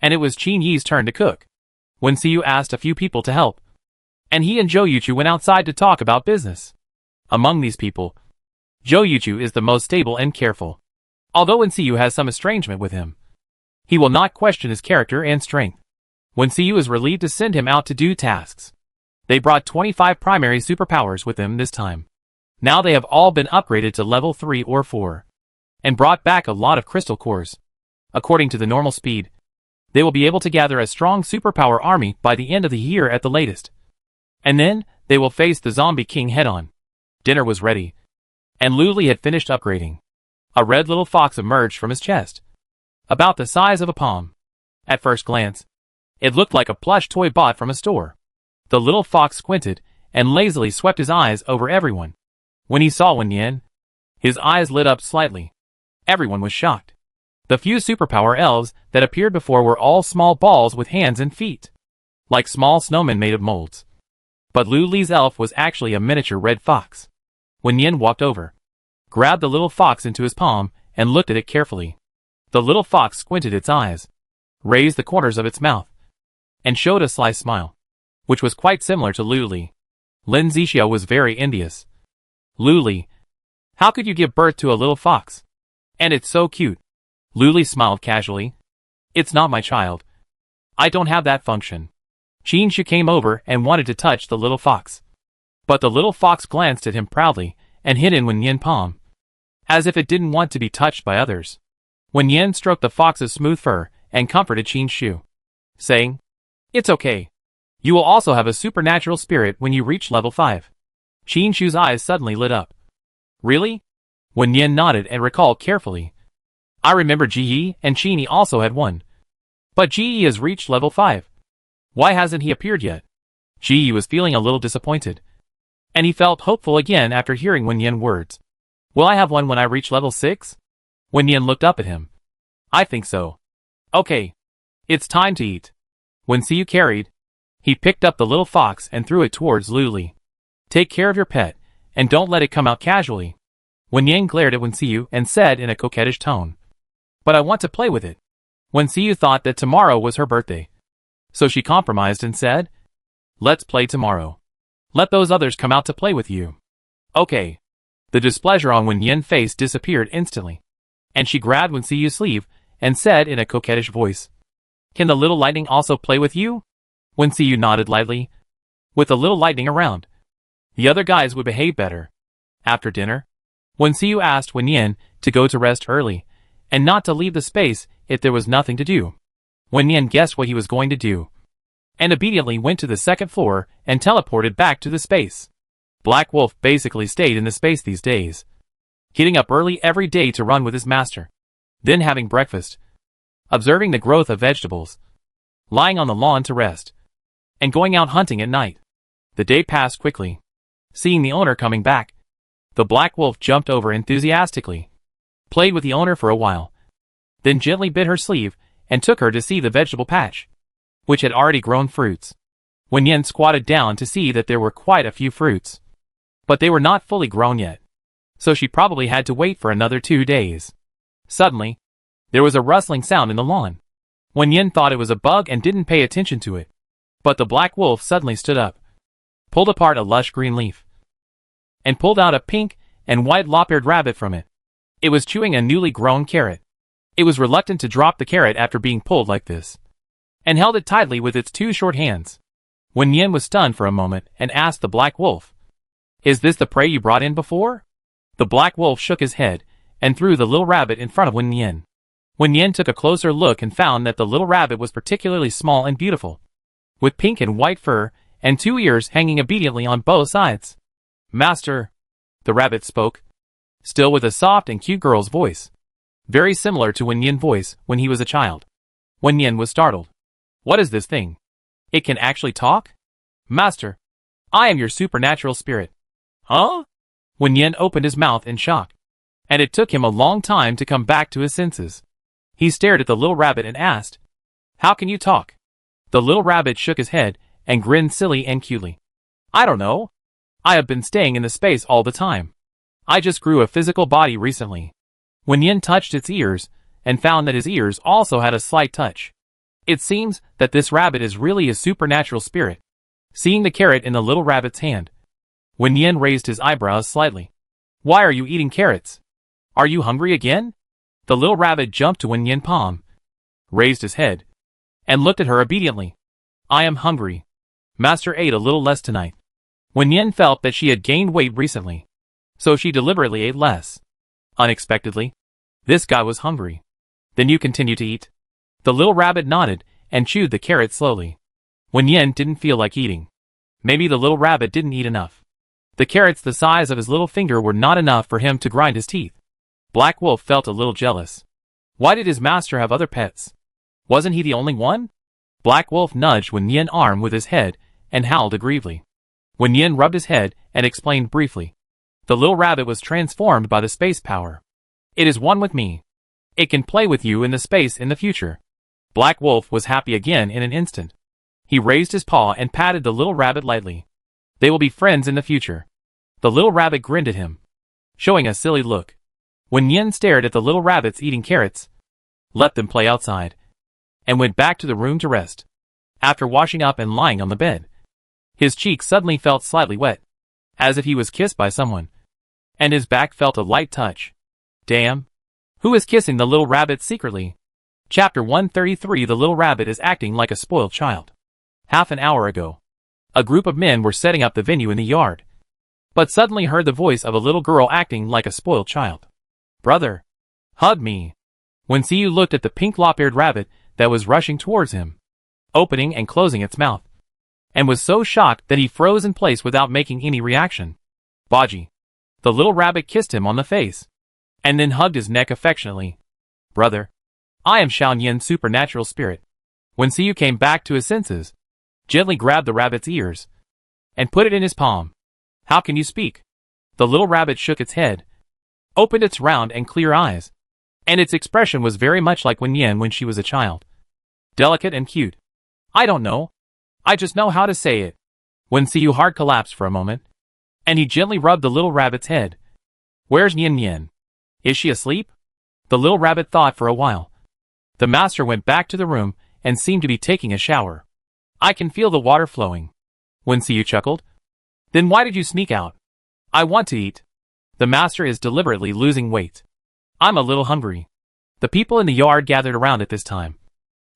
and it was Qin Yi's turn to cook. Wen Xiu asked a few people to help, and he and Zhou Yuchu went outside to talk about business. Among these people, Zhou Yuchu is the most stable and careful. Although Wen Xiu has some estrangement with him, he will not question his character and strength. Wen Xiu is relieved to send him out to do tasks. They brought 25 primary superpowers with them this time. Now they have all been upgraded to level 3 or 4, and brought back a lot of crystal cores. According to the normal speed, they will be able to gather a strong superpower army by the end of the year at the latest. And then, they will face the zombie king head-on. Dinner was ready, and Luli had finished upgrading. A red little fox emerged from his chest, about the size of a palm. At first glance, it looked like a plush toy bought from a store. The little fox squinted and lazily swept his eyes over everyone. When he saw Wen Yen, his eyes lit up slightly. Everyone was shocked. The few superpower elves that appeared before were all small balls with hands and feet, like small snowmen made of molds. But Luli's elf was actually a miniature red fox. Wen Yen walked over, grabbed the little fox into his palm, and looked at it carefully. The little fox squinted its eyes, raised the corners of its mouth, and showed a sly smile, which was quite similar to Luli. Lin Zixia was very envious. Luli, how could you give birth to a little fox? And it's so cute. Luli smiled casually. It's not my child. I don't have that function. Qin Shi came over and wanted to touch the little fox. But the little fox glanced at him proudly and hid in Wen Yan's palm, as if it didn't want to be touched by others. Wen Yan stroked the fox's smooth fur and comforted Qin Shu, saying, "It's okay. You will also have a supernatural spirit when you reach level 5. Qin Shu's eyes suddenly lit up. "Really?" Wen Yan nodded and recalled carefully. "I remember Ji Yi and Qin Yi also had one. But Ji Yi has reached level 5. Why hasn't he appeared yet?" Ji Yi was feeling a little disappointed, and he felt hopeful again after hearing Wen Yan's words. "Will I have one when I reach level 6? Wen Yan looked up at him. "I think so. Okay. It's time to eat." When Siyu carried, he picked up the little fox and threw it towards Lu Li. "Take care of your pet, and don't let it come out casually." Wen Yan glared at Wen Siyu and said in a coquettish tone, "But I want to play with it." Wen Siyu thought that tomorrow was her birthday, so she compromised and said, "Let's play tomorrow. Let those others come out to play with you." "Okay." The displeasure on Wen Yan's face disappeared instantly, and she grabbed Wen Siyu's sleeve and said in a coquettish voice, "Can the little lightning also play with you?" Wen Siyu nodded lightly. With a little lightning around, the other guys would behave better. After dinner, Wen Siyu asked Wen Yan to go to rest early, and not to leave the space if there was nothing to do. Wen Yan guessed what he was going to do, and obediently went to the second floor and teleported back to the space. Black Wolf basically stayed in the space these days, getting up early every day to run with his master, then having breakfast, observing the growth of vegetables, lying on the lawn to rest, and going out hunting at night. The day passed quickly. Seeing the owner coming back, the Black Wolf jumped over enthusiastically, played with the owner for a while, then gently bit her sleeve and took her to see the vegetable patch, which had already grown fruits. Wen Yan squatted down to see that there were quite a few fruits, but they were not fully grown yet, so she probably had to wait for another 2 days. Suddenly, there was a rustling sound in the lawn. Wen Yan thought it was a bug and didn't pay attention to it, but the Black Wolf suddenly stood up, pulled apart a lush green leaf, and pulled out a pink and white lop-eared rabbit from it. It was chewing a newly grown carrot. It was reluctant to drop the carrot after being pulled like this, and held it tightly with its 2 short hands. Wen Yan was stunned for a moment and asked the Black Wolf, "Is this the prey you brought in before?" The Black Wolf shook his head and threw the little rabbit in front of Wen Yan. Wen Yan took a closer look and found that the little rabbit was particularly small and beautiful, with pink and white fur and 2 ears hanging obediently on both sides. "Master," the rabbit spoke, still with a soft and cute girl's voice, very similar to Wen Yan's voice when he was a child. Wen Yan was startled. "What is this thing? It can actually talk?" "Master, I am your supernatural spirit." "Huh?" Wen Yan opened his mouth in shock, and it took him a long time to come back to his senses. He stared at the little rabbit and asked, "How can you talk?" The little rabbit shook his head and grinned silly and cutely. "I don't know. I have been staying in the space all the time. I just grew a physical body recently." Wen Yan touched its ears and found that his ears also had a slight touch. It seems that this rabbit is really a supernatural spirit. Seeing the carrot in the little rabbit's hand, Wen Yan raised his eyebrows slightly. "Why are you eating carrots? Are you hungry again?" The little rabbit jumped to Wen Yan's palm, raised his head, and looked at her obediently. "I am hungry. Master ate a little less tonight." Wen Yan felt that she had gained weight recently, so she deliberately ate less. Unexpectedly, this guy was hungry. "Then you continue to eat?" The little rabbit nodded and chewed the carrot slowly. Wen Yan didn't feel like eating. Maybe the little rabbit didn't eat enough. The carrots the size of his little finger were not enough for him to grind his teeth. Black Wolf felt a little jealous. Why did his master have other pets? Wasn't he the only one? Black Wolf nudged Wen Yan's arm with his head and howled aggrievedly. Wen Yan rubbed his head and explained briefly. The little rabbit was transformed by the space power. "It is one with me. It can play with you in the space in the future." Black Wolf was happy again in an instant. He raised his paw and patted the little rabbit lightly. "They will be friends in the future." The little rabbit grinned at him, showing a silly look. Wen Yan stared at the little rabbits eating carrots, let them play outside, and went back to the room to rest. After washing up and lying on the bed, his cheeks suddenly felt slightly wet, as if he was kissed by someone, and his back felt a light touch. Damn! Who is kissing the little rabbit secretly? Chapter 133. The little rabbit is acting like a spoiled child. Half an hour ago, a group of men were setting up the venue in the yard. but suddenly heard the voice of a little girl acting like a spoiled child. "Brother, hug me." When Siyu looked at the pink lop-eared rabbit that was rushing towards him, opening and closing its mouth, and was so shocked that he froze in place without making any reaction. "Baji." The little rabbit kissed him on the face, and then hugged his neck affectionately. "Brother, I am Xiao Nian's supernatural spirit." When Siyu came back to his senses, gently grabbed the rabbit's ears, and put it in his palm. "How can you speak?" The little rabbit shook its head, opened its round and clear eyes, and its expression was very much like Wen Yan when she was a child. Delicate and cute. "I don't know. I just know how to say it." Wen Siyu's heart collapsed for a moment, and he gently rubbed the little rabbit's head. "Where's Nian Nian? Is she asleep?" The little rabbit thought for a while. The master went back to the room and seemed to be taking a shower. "I can feel the water flowing." Wen Siyu chuckled. "Then why did you sneak out?" "I want to eat." The master is deliberately losing weight. "I'm a little hungry." The people in the yard gathered around at this time,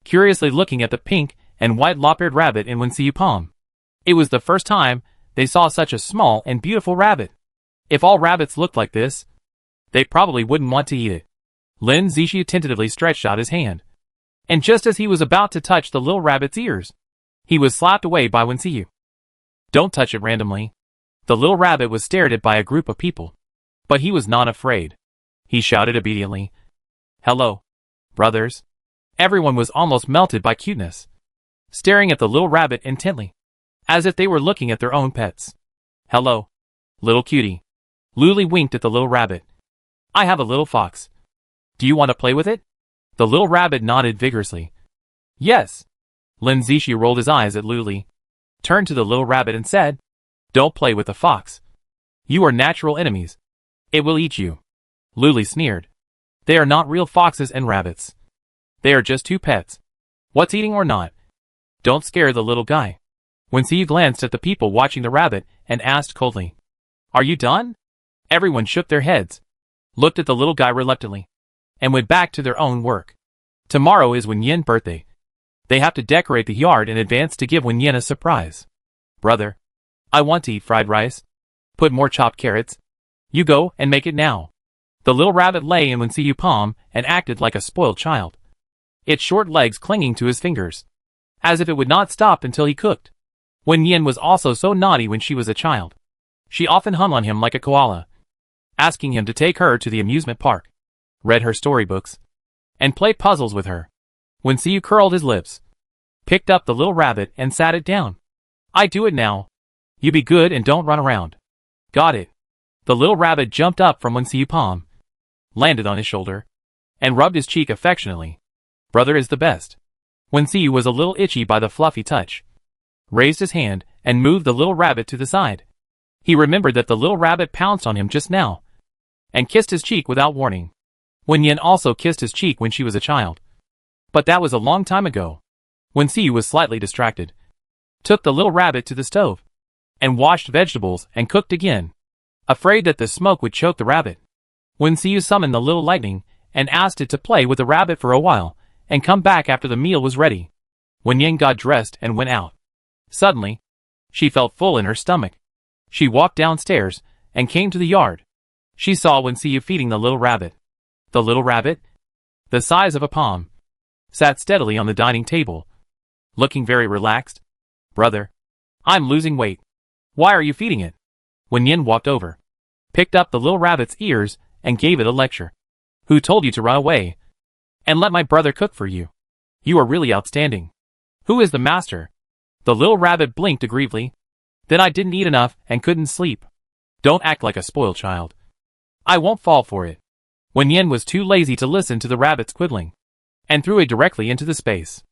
curiously looking at the pink and white lop-eared rabbit in Wen Siyu's palm. It was the first time they saw such a small and beautiful rabbit. If all rabbits looked like this, they probably wouldn't want to eat it. Lin Zixi tentatively stretched out his hand, and just as he was about to touch the little rabbit's ears, he was slapped away by Wen Siyu. "Don't touch it randomly." The little rabbit was stared at by a group of people, but he was not afraid. He shouted obediently, "Hello, brothers." Everyone was almost melted by cuteness, staring at the little rabbit intently, as if they were looking at their own pets. "Hello, little cutie." Luli winked at the little rabbit. "I have a little fox. Do you want to play with it?" The little rabbit nodded vigorously. "Yes." Lin Zixi rolled his eyes at Luli, turned to the little rabbit and said, "Don't play with the fox. You are natural enemies. It will eat you." Luli sneered. "They are not real foxes and rabbits. They are just two pets. What's eating or not? Don't scare the little guy." Wen Siyu glanced at the people watching the rabbit and asked coldly, "Are you done?" Everyone shook their heads, looked at the little guy reluctantly, and went back to their own work. Tomorrow is Wen Yan's birthday. They have to decorate the yard in advance to give Wen Yan a surprise. "Brother, I want to eat fried rice. Put more chopped carrots. You go and make it now." The little rabbit lay in Wen Siyu's palm and acted like a spoiled child, its short legs clinging to his fingers, as if it would not stop until he cooked. Wen Yan was also so naughty when she was a child. She often hung on him like a koala, asking him to take her to the amusement park, read her storybooks, and play puzzles with her. Wen Siyu curled his lips, picked up the little rabbit and sat it down. "I do it now. You be good and don't run around." "Got it." The little rabbit jumped up from Wen Siyu's palm, landed on his shoulder, and rubbed his cheek affectionately. "Brother is the best." Wen Siyu was a little itchy by the fluffy touch, raised his hand and moved the little rabbit to the side. He remembered that the little rabbit pounced on him just now, and kissed his cheek without warning. Wen Yan also kissed his cheek when she was a child, but that was a long time ago. Wen Siyu was slightly distracted, took the little rabbit to the stove, and washed vegetables and cooked again, afraid that the smoke would choke the rabbit. Wen Siyu summoned the little lightning and asked it to play with the rabbit for a while and come back after the meal was ready. Wen Yan got dressed and went out. Suddenly, she felt full in her stomach. She walked downstairs and came to the yard. She saw Wen Siyu feeding the little rabbit. The little rabbit, the size of a palm, sat steadily on the dining table, looking very relaxed. "Brother, I'm losing weight. Why are you feeding it?" Wen Yan walked over, picked up the little rabbit's ears and gave it a lecture. "Who told you to run away and let my brother cook for you? You are really outstanding. Who is the master?" The little rabbit blinked aggrievedly. "Then I didn't eat enough and couldn't sleep." "Don't act like a spoiled child. I won't fall for it." Wen Yan was too lazy to listen to the rabbit's quibbling, and threw it directly into the space.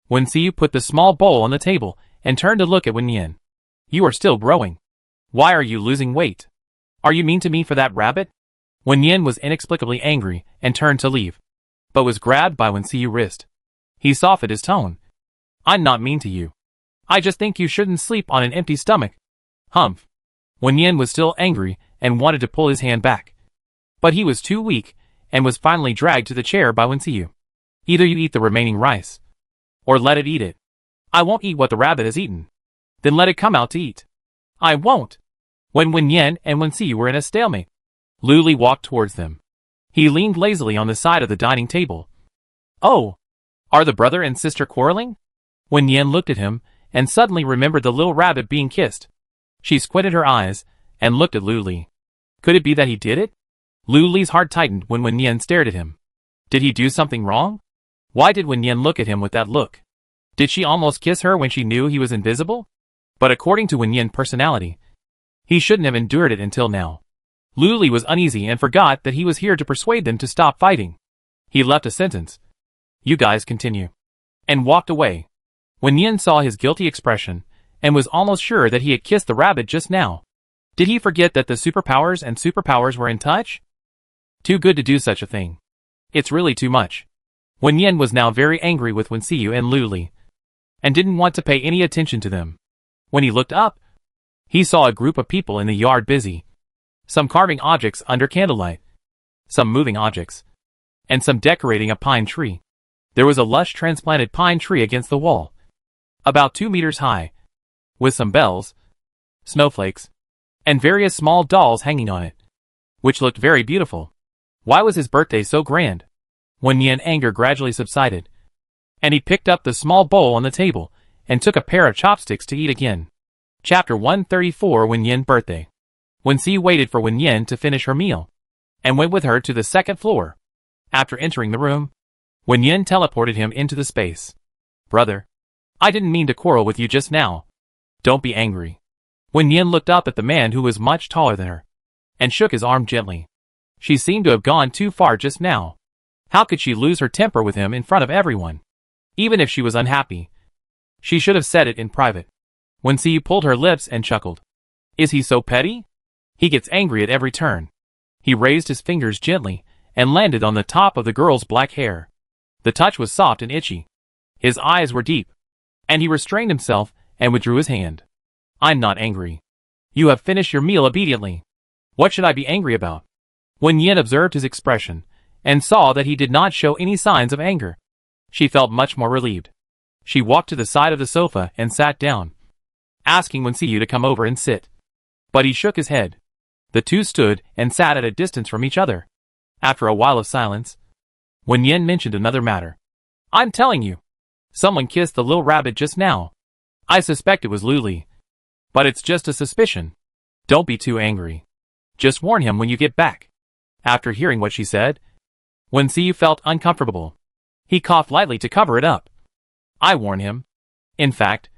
Wen Siyu put the small bowl on the table and turned to look at Wen Yan. "You are still growing. Why are you losing weight? Are you mean to me for that rabbit?" Wen Yan was inexplicably angry and turned to leave, but was grabbed by Wen Siyu's wrist. He softened his tone. "I'm not mean to you. I just think you shouldn't sleep on an empty stomach." "Humph." Wen Yan was still angry and wanted to pull his hand back, but he was too weak and was finally dragged to the chair by Wen Siyu. "Either you eat the remaining rice, or let it eat it." "I won't eat what the rabbit has eaten." "Then let it come out to eat." "I won't." when Wen Yen and Wen Xiu were in a stalemate. Lu Li walked towards them. He leaned lazily on the side of the dining table. Oh, are the brother and sister quarreling? Wen Yen looked at him, and suddenly remembered the little rabbit being kissed. She squinted her eyes, and looked at Lu Li. Could it be that he did it? Lu Li's heart tightened when Wen Yen stared at him. Did he do something wrong? Why did Wen Yen look at him with that look? Did she almost kiss her when she knew he was invisible? But according to Wen Yen's personality, he shouldn't have endured it until now. Lu Li was uneasy and forgot that he was here to persuade them to stop fighting. He left a sentence. You guys continue. And walked away. Wen Yen saw his guilty expression, and was almost sure that he had kissed the rabbit just now. Did he forget that the superpowers and superpowers were in touch? Too good to do such a thing. It's really too much. Wen Yen was now very angry with Wen Xiu and Lu Li, and didn't want to pay any attention to them. When he looked up, he saw a group of people in the yard busy. Some carving objects under candlelight, some moving objects, and some decorating a pine tree. There was a lush transplanted pine tree against the wall, about 2 meters high, with some bells, snowflakes, and various small dolls hanging on it, which looked very beautiful. Why was his birthday so grand? Wen Yen's anger gradually subsided, and he picked up the small bowl on the table, and took a pair of chopsticks to eat again. Chapter 134 Wen Yen's Birthday. Wen Xiu waited for Wen Yen to finish her meal, and went with her to the second floor. After entering the room, Wen Yen teleported him into the space. Brother, I didn't mean to quarrel with you just now. Don't be angry. Wen Yen looked up at the man who was much taller than her, and shook his arm gently. She seemed to have gone too far just now. How could she lose her temper with him in front of everyone? Even if she was unhappy, she should have said it in private. Wen Xiu pulled her lips and chuckled. Is he so petty? He gets angry at every turn. He raised his fingers gently, and landed on the top of the girl's black hair. The touch was soft and itchy. His eyes were deep, and he restrained himself and withdrew his hand. I'm not angry. You have finished your meal obediently. What should I be angry about? Wen Yen observed his expression, and saw that he did not show any signs of anger. She felt much more relieved. She walked to the side of the sofa and sat down, asking Wen Xiu to come over and sit. But he shook his head. The two stood and sat at a distance from each other. After a while of silence, Wen Yen mentioned another matter. I'm telling you, someone kissed the little rabbit just now. I suspect it was Lu Li. But it's just a suspicion. Don't be too angry. Just warn him when you get back. After hearing what she said, Wen Xiu felt uncomfortable. He coughed lightly to cover it up. I warn him. In fact,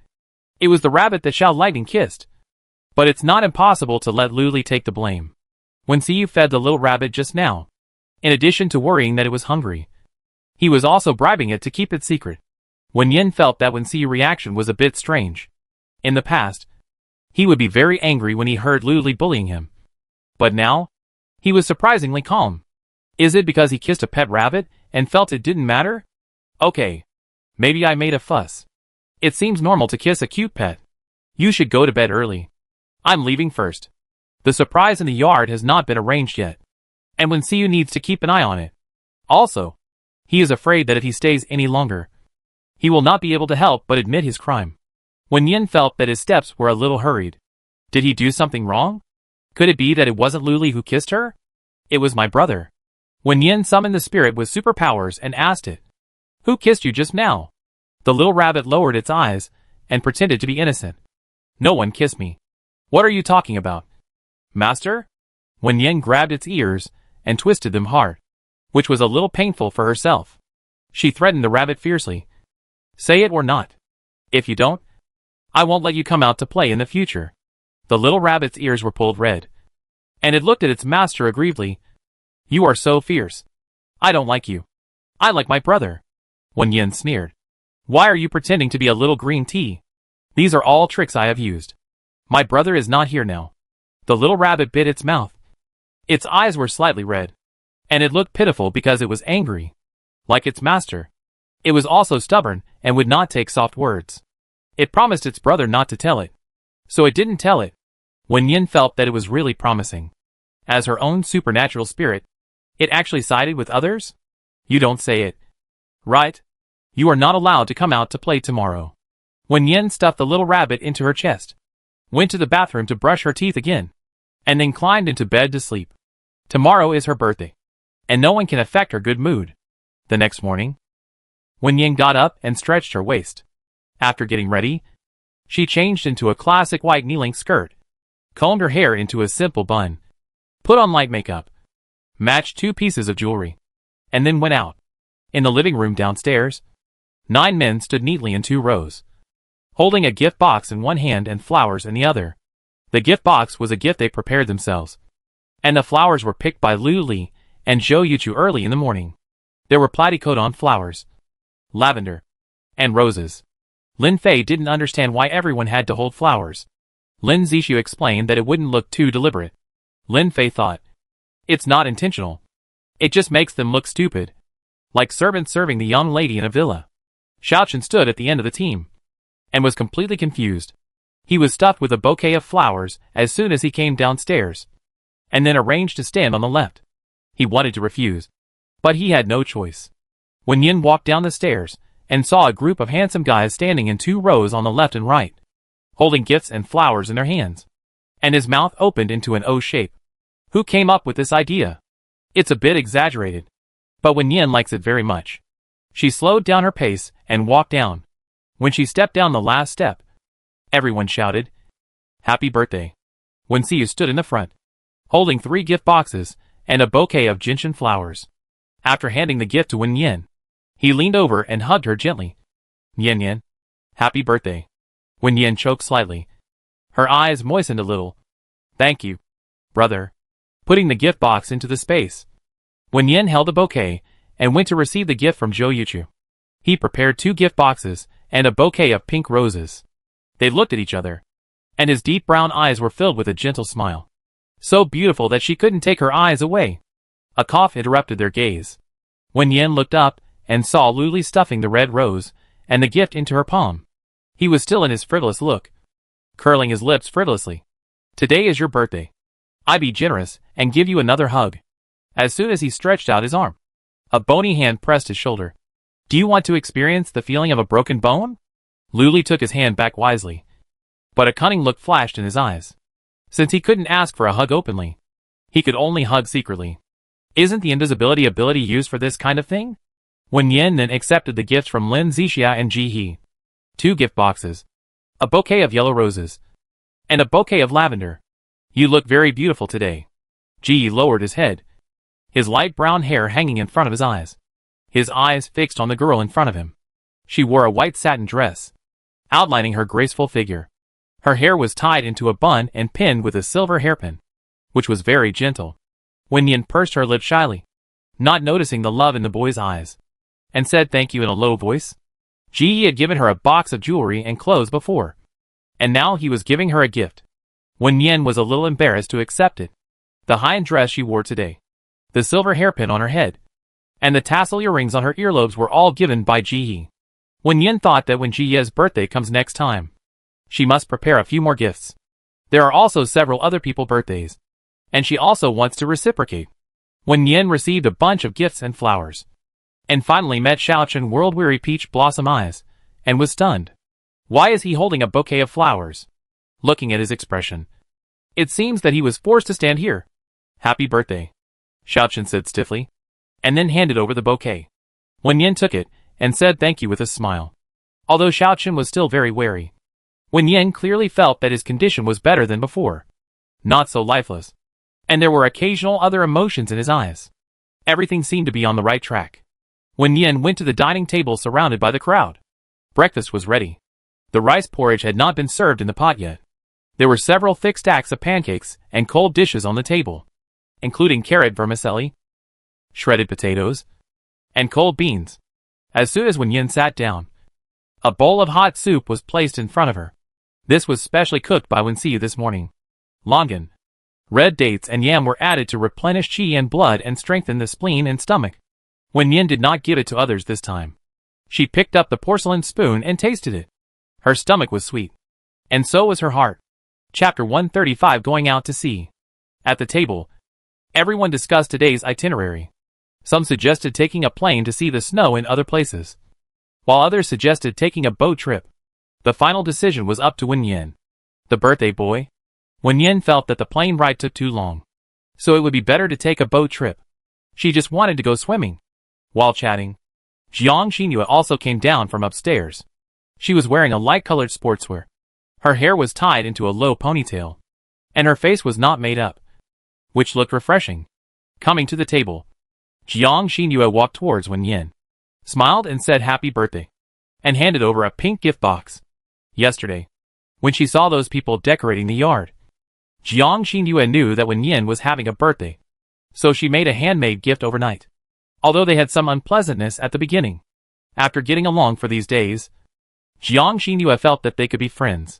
it was the rabbit that Xiao Lightning kissed. But it's not impossible to let Lu Li take the blame. Wen Xiu fed the little rabbit just now. In addition to worrying that it was hungry, he was also bribing it to keep it secret. Wen Yen felt that Wen Xiu's reaction was a bit strange. In the past, he would be very angry when he heard Lu Li bullying him. But now, he was surprisingly calm. Is it because he kissed a pet rabbit and felt it didn't matter? Okay. Maybe I made a fuss. It seems normal to kiss a cute pet. You should go to bed early. I'm leaving first. The surprise in the yard has not been arranged yet, and Wen Xiu needs to keep an eye on it. Also, he is afraid that if he stays any longer, he will not be able to help but admit his crime. Wen Yen felt that his steps were a little hurried. Did he do something wrong? Could it be that it wasn't Lu Li who kissed her? It was my brother. Wen Yen summoned the spirit with superpowers and asked it. Who kissed you just now? The little rabbit lowered its eyes and pretended to be innocent. No one kissed me. What are you talking about? Master? Wen Yen grabbed its ears and twisted them hard, which was a little painful for herself. She threatened the rabbit fiercely. Say it or not. If you don't, I won't let you come out to play in the future. The little rabbit's ears were pulled red, and it looked at its master aggrievedly. You are so fierce. I don't like you. I like my brother. Wen Yen sneered. Why are you pretending to be a little green tea? These are all tricks I have used. My brother is not here now. The little rabbit bit its mouth. Its eyes were slightly red, and it looked pitiful because it was angry. Like its master, it was also stubborn and would not take soft words. It promised its brother not to tell it, so it didn't tell it. Wen Yen felt that it was really promising. As her own supernatural spirit, it actually sided with others? You don't say it. Right? You are not allowed to come out to play tomorrow. Wen Yen stuffed the little rabbit into her chest, went to the bathroom to brush her teeth again, and then climbed into bed to sleep. Tomorrow is her birthday, and no one can affect her good mood. The next morning, Wenyin got up and stretched her waist. After getting ready, she changed into a classic white kneeling skirt, combed her hair into a simple bun, put on light makeup, matched 2 pieces of jewelry, and then went out. In the living room downstairs, 9 men stood neatly in 2 rows, holding a gift box in one hand and flowers in the other. The gift box was a gift they prepared themselves, and the flowers were picked by Lu Li and Zhou Yuchu early in the morning. There were platycodon flowers, lavender, and roses. Lin Fei didn't understand why everyone had to hold flowers. Lin Zixu explained that it wouldn't look too deliberate. Lin Fei thought, it's not intentional. It just makes them look stupid. Like servants serving the young lady in a villa. Xiaochen stood at the end of the team, and was completely confused. He was stuffed with a bouquet of flowers as soon as he came downstairs, and then arranged to stand on the left. He wanted to refuse, but he had no choice. Wenyin walked down the stairs, and saw a group of handsome guys standing in 2 rows on the left and right, holding gifts and flowers in their hands. And his mouth opened into an O shape. Who came up with this idea? It's a bit exaggerated, but Wenyin likes it very much. She slowed down her pace and walked down. When she stepped down the last step, everyone shouted, "Happy birthday!" Wenxiu stood in the front, holding 3 gift boxes and a bouquet of gentian flowers. After handing the gift to Wenyin, he leaned over and hugged her gently. "Yan Yan, happy birthday." Wenyin choked slightly. Her eyes moistened a little. "Thank you, brother." Putting the gift box into the space, Wenyin held the bouquet and went to receive the gift from Zhou Yuchu. He prepared 2 gift boxes and a bouquet of pink roses. They looked at each other, and his deep brown eyes were filled with a gentle smile, so beautiful that she couldn't take her eyes away. A cough interrupted their gaze. Wenyin looked up and saw Lu Li stuffing the red rose and the gift into her palm. He was still in his frivolous look, curling his lips frivolously. "Today is your birthday. I be generous and give you another hug." As soon as he stretched out his arm, a bony hand pressed his shoulder. "Do you want to experience the feeling of a broken bone?" Lu Li took his hand back wisely, but a cunning look flashed in his eyes. Since he couldn't ask for a hug openly, he could only hug secretly. Isn't the invisibility ability used for this kind of thing? Wenyin then accepted the gifts from Lin Zixia and Ji He. 2 gift boxes, a bouquet of yellow roses, and a bouquet of lavender. "You look very beautiful today." Ji He lowered his head, his light brown hair hanging in front of his eyes. His eyes fixed on the girl in front of him. She wore a white satin dress, outlining her graceful figure. Her hair was tied into a bun and pinned with a silver hairpin, which was very gentle. Wenyin pursed her lips shyly, not noticing the love in the boy's eyes, and said thank you in a low voice. Ji Yi had given her a box of jewelry and clothes before, and now he was giving her a gift. Wenyin was a little embarrassed to accept it. The high-end dress she wore today, the silver hairpin on her head, and the tassel earrings on her earlobes were all given by Ji Yi. Wenyin thought that when Ji Ye's birthday comes next time, she must prepare a few more gifts. There are also several other people's birthdays, and she also wants to reciprocate. Wenyin received a bunch of gifts and flowers, and finally met Xiaochen world-weary peach blossom eyes, and was stunned. Why is he holding a bouquet of flowers? Looking at his expression, it seems that he was forced to stand here. "Happy birthday," Xiaochen said stiffly, and then handed over the bouquet. Wenyin took it and said thank you with a smile. Although Xiaochen was still very wary, Wenyin clearly felt that his condition was better than before. Not so lifeless, and there were occasional other emotions in his eyes. Everything seemed to be on the right track. Wenyin went to the dining table surrounded by the crowd. Breakfast was ready. The rice porridge had not been served in the pot yet. There were several thick stacks of pancakes and cold dishes on the table, including carrot vermicelli, shredded potatoes, and cold beans. As soon as Wenyin sat down, a bowl of hot soup was placed in front of her. This was specially cooked by Wenxiu this morning. Longan, red dates and yam were added to replenish qi and blood and strengthen the spleen and stomach. Wenyin did not give it to others this time. She picked up the porcelain spoon and tasted it. Her stomach was sweet, and so was her heart. Chapter 135 Going Out to Sea. At the table, everyone discussed today's itinerary. Some suggested taking a plane to see the snow in other places, while others suggested taking a boat trip. The final decision was up to Wenyin. The birthday boy, Wen Yin felt that the plane ride took too long, so it would be better to take a boat trip. She just wanted to go swimming. While chatting, Jiang Xinyue also came down from upstairs. She was wearing a light-colored sportswear. Her hair was tied into a low ponytail, and her face was not made up, which looked refreshing. Coming to the table, Jiang Xinyue walked towards Wen Yin, smiled and said happy birthday, and handed over a pink gift box. Yesterday, when she saw those people decorating the yard, Jiang Xinyue knew that Wen Yin was having a birthday, so she made a handmade gift overnight. Although they had some unpleasantness at the beginning, after getting along for these days, Jiang Xinyue felt that they could be friends.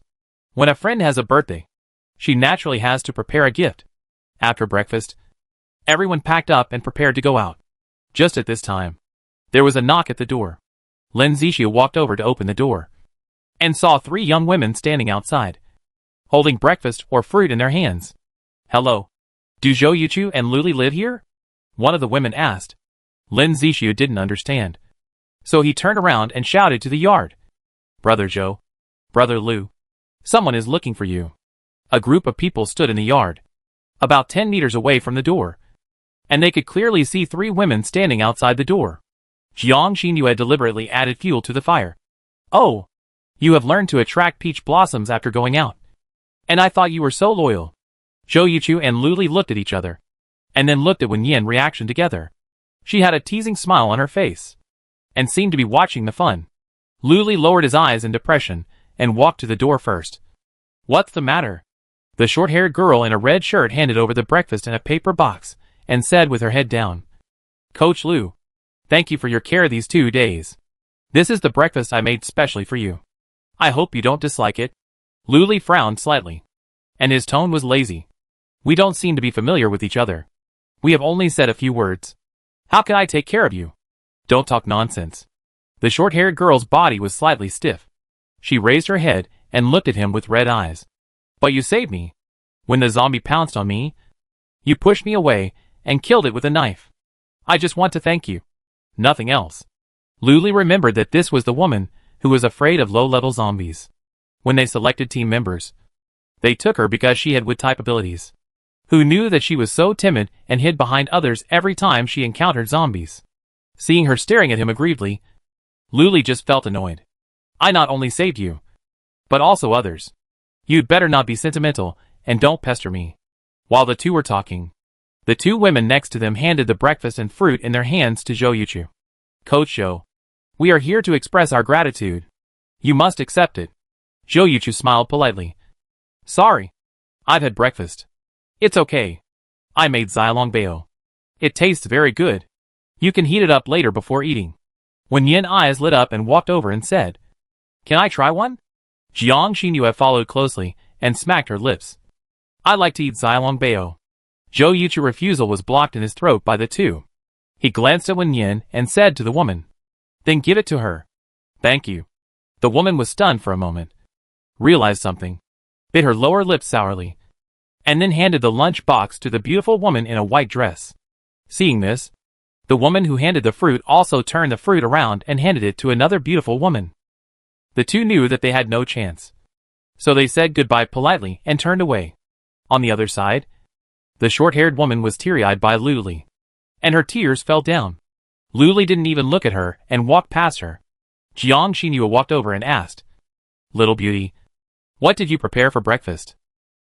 When a friend has a birthday, she naturally has to prepare a gift. After breakfast, everyone packed up and prepared to go out. Just at this time, there was a knock at the door. Lin Zixu walked over to open the door, and saw 3 young women standing outside, holding breakfast or fruit in their hands. Hello. Do Zhou Yuchu and Luli live here? One of the women asked. Lin Zixu didn't understand, so he turned around and shouted to the yard. Brother Zhou. Brother Lu. Someone is looking for you. A group of people stood in the yard, about 10 meters away from the door, and they could clearly see 3 women standing outside the door. Jiang Xinyue deliberately added fuel to the fire. Oh, you have learned to attract peach blossoms after going out. And I thought you were so loyal. Zhou Yuchu and Luli looked at each other, and then looked at Wen Yin reaction together. She had a teasing smile on her face, and seemed to be watching the fun. Luli lowered his eyes in depression, and walked to the door first. What's the matter? The short-haired girl in a red shirt handed over the breakfast in a paper box, and said with her head down. Coach Lu, thank you for your care these 2 days. This is the breakfast I made specially for you. I hope you don't dislike it. Luli frowned slightly, and his tone was lazy. We don't seem to be familiar with each other. We have only said a few words. How can I take care of you? Don't talk nonsense. The short-haired girl's body was slightly stiff. She raised her head and looked at him with red eyes. But you saved me. When the zombie pounced on me, you pushed me away and killed it with a knife. I just want to thank you. Nothing else. Luli remembered that this was the woman who was afraid of low-level zombies. When they selected team members, they took her because she had Wood-type abilities. Who knew that she was so timid and hid behind others every time she encountered zombies? Seeing her staring at him aggrievedly, Luli just felt annoyed. I not only saved you, but also others. You'd better not be sentimental, and don't pester me. While the two were talking, the 2 women next to them handed the breakfast and fruit in their hands to Zhou Yuchu. Coach Zhou, we are here to express our gratitude. You must accept it. Zhou Yuchu smiled politely. Sorry. I've had breakfast. It's okay. I made Xilong Bao. It tastes very good. You can heat it up later before eating. Wen Yin's eyes lit up and walked over and said, Can I try one? Jiang Xinyue followed closely and smacked her lips. I like to eat Xilong Bao. Zhou Yuchu's refusal was blocked in his throat by the 2. He glanced at Wen Yin and said to the woman, Then give it to her. Thank you. The woman was stunned for a moment, realized something, bit her lower lip sourly, and then handed the lunch box to the beautiful woman in a white dress. Seeing this, the woman who handed the fruit also turned the fruit around and handed it to another beautiful woman. The 2 knew that they had no chance, so they said goodbye politely and turned away. On the other side, the short-haired woman was teary-eyed by Luli, and her tears fell down. Luli didn't even look at her and walked past her. Jiang Xinyue walked over and asked, Little beauty, what did you prepare for breakfast?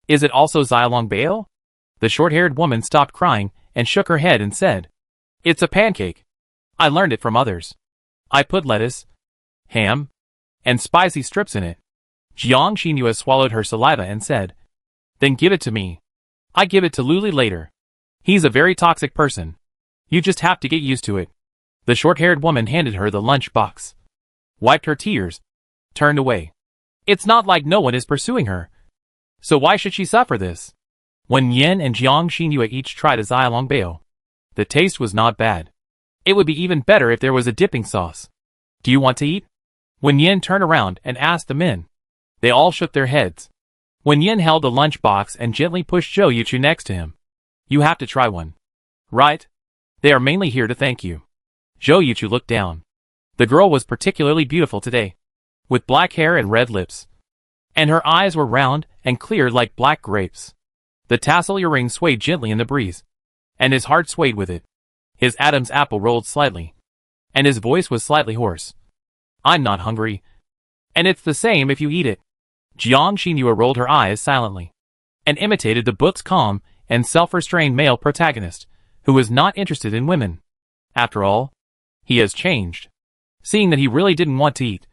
Is it also Xilong Bao? The short-haired woman stopped crying and shook her head and said, It's a pancake. I learned it from others. I put lettuce, ham, and spicy strips in it. Jiang Xinyue swallowed her saliva and said, Then give it to me. I give it to Luli later. He's a very toxic person. You just have to get used to it. The short-haired woman handed her the lunch box, wiped her tears, turned away. It's not like no one is pursuing her, so why should she suffer this? Wen Yin and Jiang Xinyue each tried a Xilong Bao. The taste was not bad. It would be even better if there was a dipping sauce. Do you want to eat? Wen Yin turned around and asked the men. They all shook their heads. Wen Yin held the lunch box and gently pushed Zhou Yuchu next to him. You have to try one. Right? They are mainly here to thank you. Zhou Yuchu looked down. The girl was particularly beautiful today, with black hair and red lips. and her eyes were round and clear like black grapes. The tassel earring swayed gently in the breeze, and his heart swayed with it. His Adam's apple rolled slightly, and his voice was slightly hoarse. I'm not hungry. And it's the same if you eat it. Jiang Xinhua rolled her eyes silently, and imitated the book's calm and self-restrained male protagonist, who was not interested in women. After all, he has changed. Seeing that he really didn't want to eat,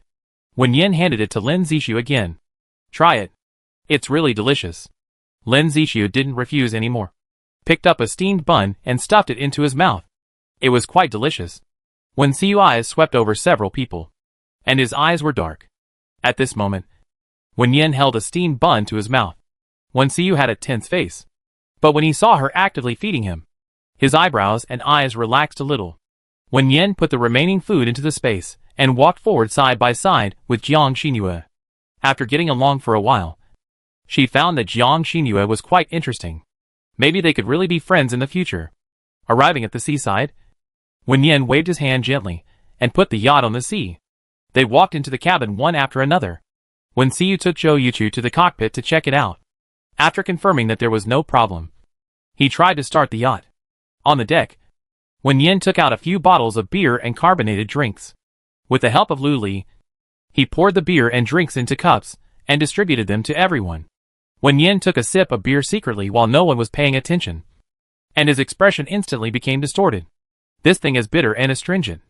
Wen Yin handed it to Lin Zixu again. Try it. It's really delicious. Lin Zixu didn't refuse anymore. Picked up a steamed bun and stuffed it into his mouth. It was quite delicious. Wen Xiu's eyes swept over several people, and his eyes were dark. At this moment, Wen Yin held a steamed bun to his mouth. Wen Xiu had a tense face, but when he saw her actively feeding him, his eyebrows and eyes relaxed a little. Wen Yin put the remaining food into the space and walked forward side by side with Jiang Xinhua. After getting along for a while, she found that Jiang Xinhua was quite interesting. Maybe they could really be friends in the future. Arriving at the seaside, Wen Yin waved his hand gently and put the yacht on the sea. They walked into the cabin one after another. Wen Xiu took Zhou Yuchu to the cockpit to check it out. After confirming that there was no problem, he tried to start the yacht. On the deck, Wen Yin took out a few bottles of beer and carbonated drinks. With the help of Lu Li, he poured the beer and drinks into cups and distributed them to everyone. Wen Yin took a sip of beer secretly while no one was paying attention, and his expression instantly became distorted. This thing is bitter and astringent.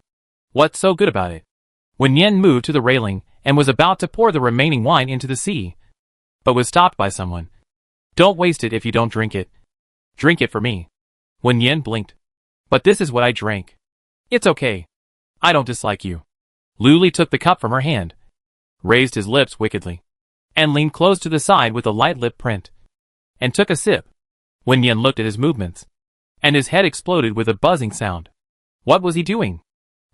What's so good about it? Wen Yin moved to the railing and was about to pour the remaining wine into the sea, but was stopped by someone. Don't waste it if you don't drink it. Drink it for me. Wen Yin blinked. But this is what I drank. It's okay. I don't dislike you. Lu Li took the cup from her hand, raised his lips wickedly, and leaned close to the side with a light lip print, and took a sip. Wen Yin looked at his movements, and his head exploded with a buzzing sound. What was he doing?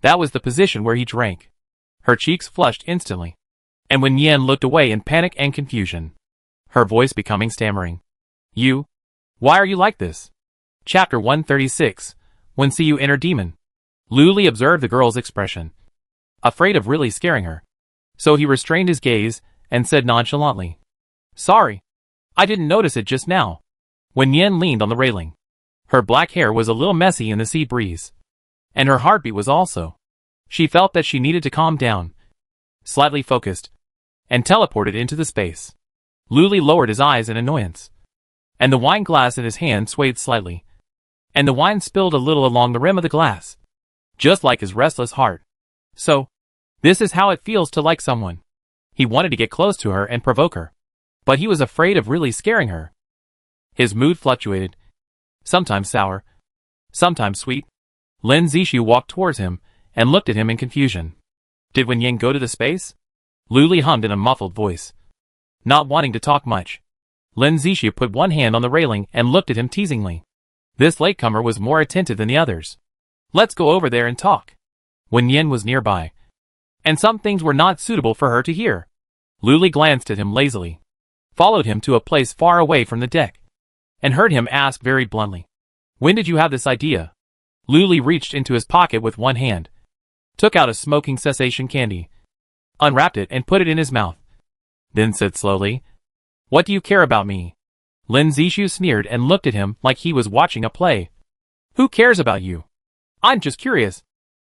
That was the position where he drank. Her cheeks flushed instantly, and Wen Yin looked away in panic and confusion, her voice becoming stammering. You? Why are you like this? Chapter 136, Wen Xiu Inner Demon. Lu Li observed the girl's expression, afraid of really scaring her, so he restrained his gaze and said nonchalantly, Sorry, I didn't notice it just now. Wen Yin leaned on the railing. Her black hair was a little messy in the sea breeze, and her heartbeat was also. She felt that she needed to calm down, slightly focused, and teleported into the space. Lu Li lowered his eyes in annoyance, and the wine glass in his hand swayed slightly, and the wine spilled a little along the rim of the glass, just like his restless heart. So, this is how it feels to like someone. He wanted to get close to her and provoke her, but he was afraid of really scaring her. His mood fluctuated, sometimes sour, sometimes sweet. Lin Zixu walked towards him and looked at him in confusion. Did Wen Yin go to the space? Lu Li hummed in a muffled voice. Not wanting to talk much, Lin Zixu put one hand on the railing and looked at him teasingly. This latecomer was more attentive than the others. Let's go over there and talk. Wen Yin was nearby, and some things were not suitable for her to hear. Lu Li glanced at him lazily, followed him to a place far away from the deck, and heard him ask very bluntly, When did you have this idea? Lu Li reached into his pocket with one hand, took out a smoking cessation candy, unwrapped it and put it in his mouth, then said slowly, What do you care about me? Lin Zixu sneered and looked at him like he was watching a play. Who cares about you? I'm just curious.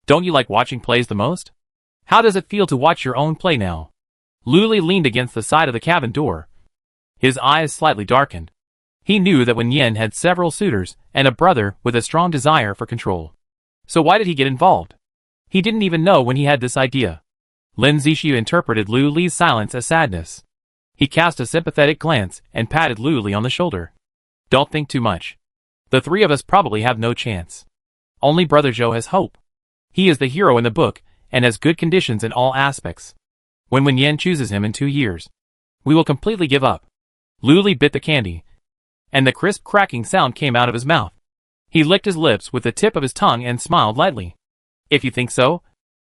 Don't you like watching plays the most? How does it feel to watch your own play now? Lu Li leaned against the side of the cabin door. His eyes slightly darkened. He knew that Wen Yin had several suitors and a brother with a strong desire for control. So why did he get involved? He didn't even know when he had this idea. Lin Zixu interpreted Lu Li's silence as sadness. He cast a sympathetic glance and patted Lu Li on the shoulder. Don't think too much. The three of us probably have no chance. Only Brother Zhou has hope. He is the hero in the book and has good conditions in all aspects. When Wen Yin chooses him in 2 years, we will completely give up. Lu Li bit the candy, and the crisp cracking sound came out of his mouth. He licked his lips with the tip of his tongue and smiled lightly. If you think so,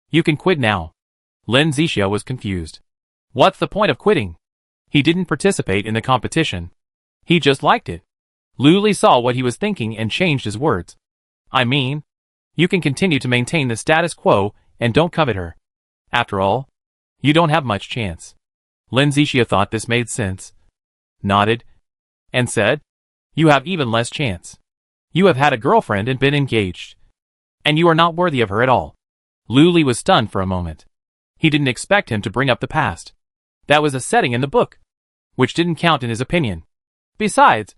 you can quit now. Lin Zixu was confused. What's the point of quitting? He didn't participate in the competition. He just liked it. Lu Li saw what he was thinking and changed his words. I mean, you can continue to maintain the status quo and don't covet her. After all, you don't have much chance. Lin Zixia thought this made sense, nodded, and said, "You have even less chance. You have had a girlfriend and been engaged. And you are not worthy of her at all." Lu Li was stunned for a moment. He didn't expect him to bring up the past. That was a setting in the book, which didn't count in his opinion. Besides,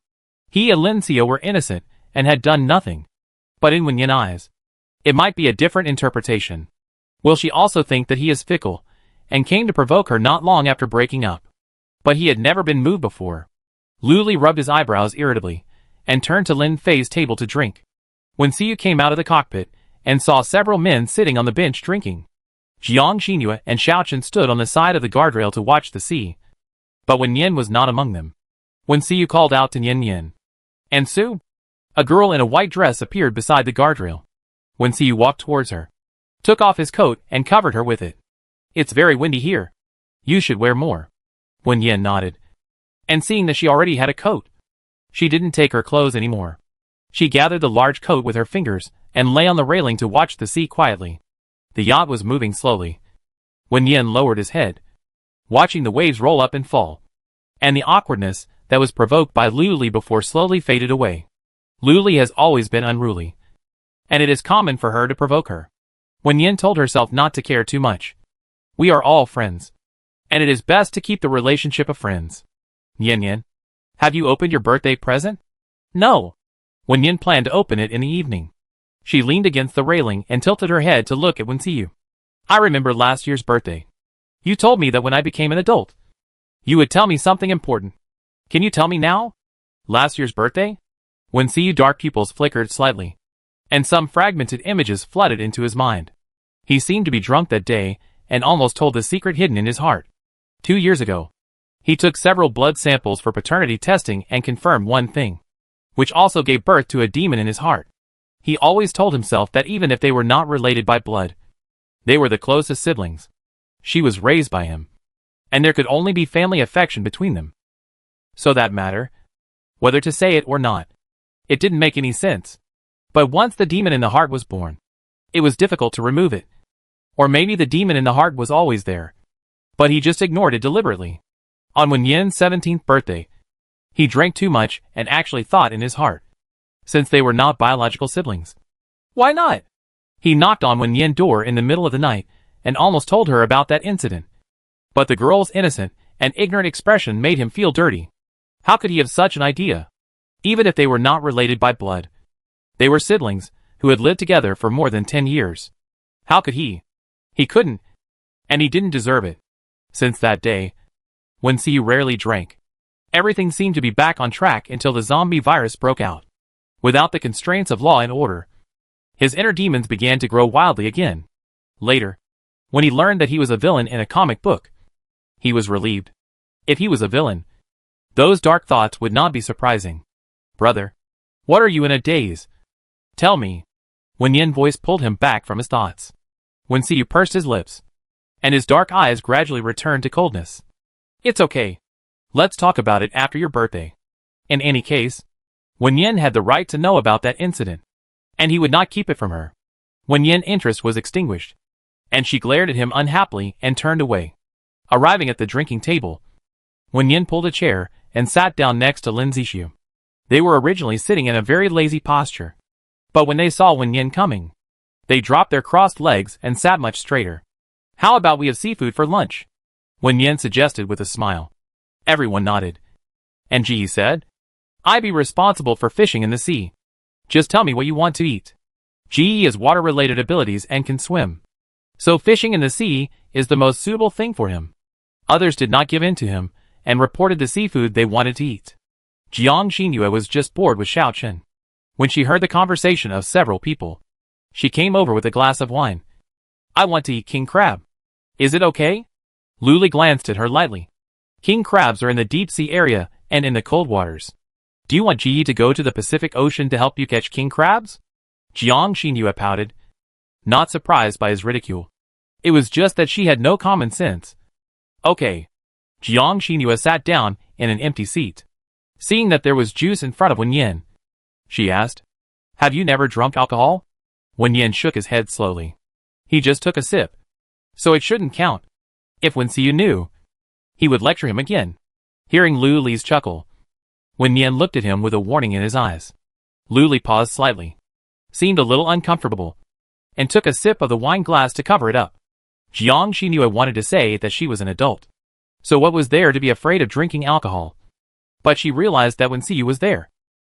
he and Lin Xia were innocent and had done nothing. But in Wenyan eyes, it might be a different interpretation. Will she also think that he is fickle, and came to provoke her not long after breaking up? But he had never been moved before. Lu Li rubbed his eyebrows irritably, and turned to Lin Fei's table to drink. When Siyu came out of the cockpit, and saw several men sitting on the bench drinking, Jiang Xinhua and Xiaochen stood on the side of the guardrail to watch the sea. But Wen Yin was not among them. When Siyu called out to Yin Yin and Su, a girl in a white dress appeared beside the guardrail. When Siyu walked towards her, took off his coat and covered her with it. "It's very windy here. You should wear more." Wen Yin nodded, and seeing that she already had a coat, she didn't take her clothes anymore. She gathered the large coat with her fingers and lay on the railing to watch the sea quietly. The yacht was moving slowly. Wen Yin lowered his head, watching the waves roll up and fall, and the awkwardness that was provoked by Lu Li before slowly faded away. Lu Li has always been unruly, and it is common for her to provoke her. Wen Yin told herself not to care too much. We are all friends, and it is best to keep the relationship of friends. Yin Yin, have you opened your birthday present? No. Wen Yin planned to open it in the evening. She leaned against the railing and tilted her head to look at Wen Siyu. I remember last year's birthday. You told me that when I became an adult, you would tell me something important. Can you tell me now? Last year's birthday? Wen Siyu's dark pupils flickered slightly, and some fragmented images flooded into his mind. He seemed to be drunk that day, and almost told the secret hidden in his heart. 2 years ago, he took several blood samples for paternity testing and confirmed one thing, which also gave birth to a demon in his heart. He always told himself that even if they were not related by blood, they were the closest siblings. She was raised by him, and there could only be family affection between them. So that matter, whether to say it or not, it didn't make any sense. But once the demon in the heart was born, it was difficult to remove it. Or maybe the demon in the heart was always there, but he just ignored it deliberately. On Wen Yin's 17th birthday, he drank too much and actually thought in his heart, since they were not biological siblings, why not? He knocked on Wen Yin's door in the middle of the night and almost told her about that incident. But the girl's innocent and ignorant expression made him feel dirty. How could he have such an idea? Even if they were not related by blood, they were siblings who had lived together for more than 10 years. How could he? He couldn't, and he didn't deserve it. Since that day, Wen Siyu rarely drank. Everything seemed to be back on track until the zombie virus broke out. Without the constraints of law and order, his inner demons began to grow wildly again. Later, when he learned that he was a villain in a comic book, he was relieved. If he was a villain, those dark thoughts would not be surprising. Brother, what are you in a daze? Tell me. Wen Yin's voice pulled him back from his thoughts. Wen Siyu pursed his lips, and his dark eyes gradually returned to coldness. It's okay. Let's talk about it after your birthday. In any case, Wen Yin had the right to know about that incident, and he would not keep it from her. Wen Yin's interest was extinguished, and she glared at him unhappily and turned away. Arriving at the drinking table, Wen Yin pulled a chair and sat down next to Lin Zixia. They were originally sitting in a very lazy posture, but when they saw Wen Yin coming, they dropped their crossed legs and sat much straighter. How about we have seafood for lunch? Wen Yin suggested with a smile. Everyone nodded. And Ji said, I be responsible for fishing in the sea. Just tell me what you want to eat. Ji has water-related abilities and can swim, so fishing in the sea is the most suitable thing for him. Others did not give in to him, and reported the seafood they wanted to eat. Jiang Xinhua was just bored with Xiaochen. When she heard the conversation of several people, she came over with a glass of wine. I want to eat king crab. Is it okay? Lu Li glanced at her lightly. King crabs are in the deep sea area and in the cold waters. Do you want Ji to go to the Pacific Ocean to help you catch king crabs? Jiang Xinhua pouted, not surprised by his ridicule. It was just that she had no common sense. Okay. Jiang Xinhua sat down in an empty seat. Seeing that there was juice in front of Wen Yin, she asked, Have you never drunk alcohol? Wen Yin shook his head slowly. He just took a sip, so it shouldn't count. If Wen Siyu knew, He would lecture him again. Hearing Lu Li's chuckle, Wen Yan looked at him with a warning in his eyes. Lu Li paused slightly, seemed a little uncomfortable, and took a sip of the wine glass to cover it up. Jiang Xinyu wanted to say that she was an adult. So what was there to be afraid of drinking alcohol? But she realized that Wen Xiyu was there.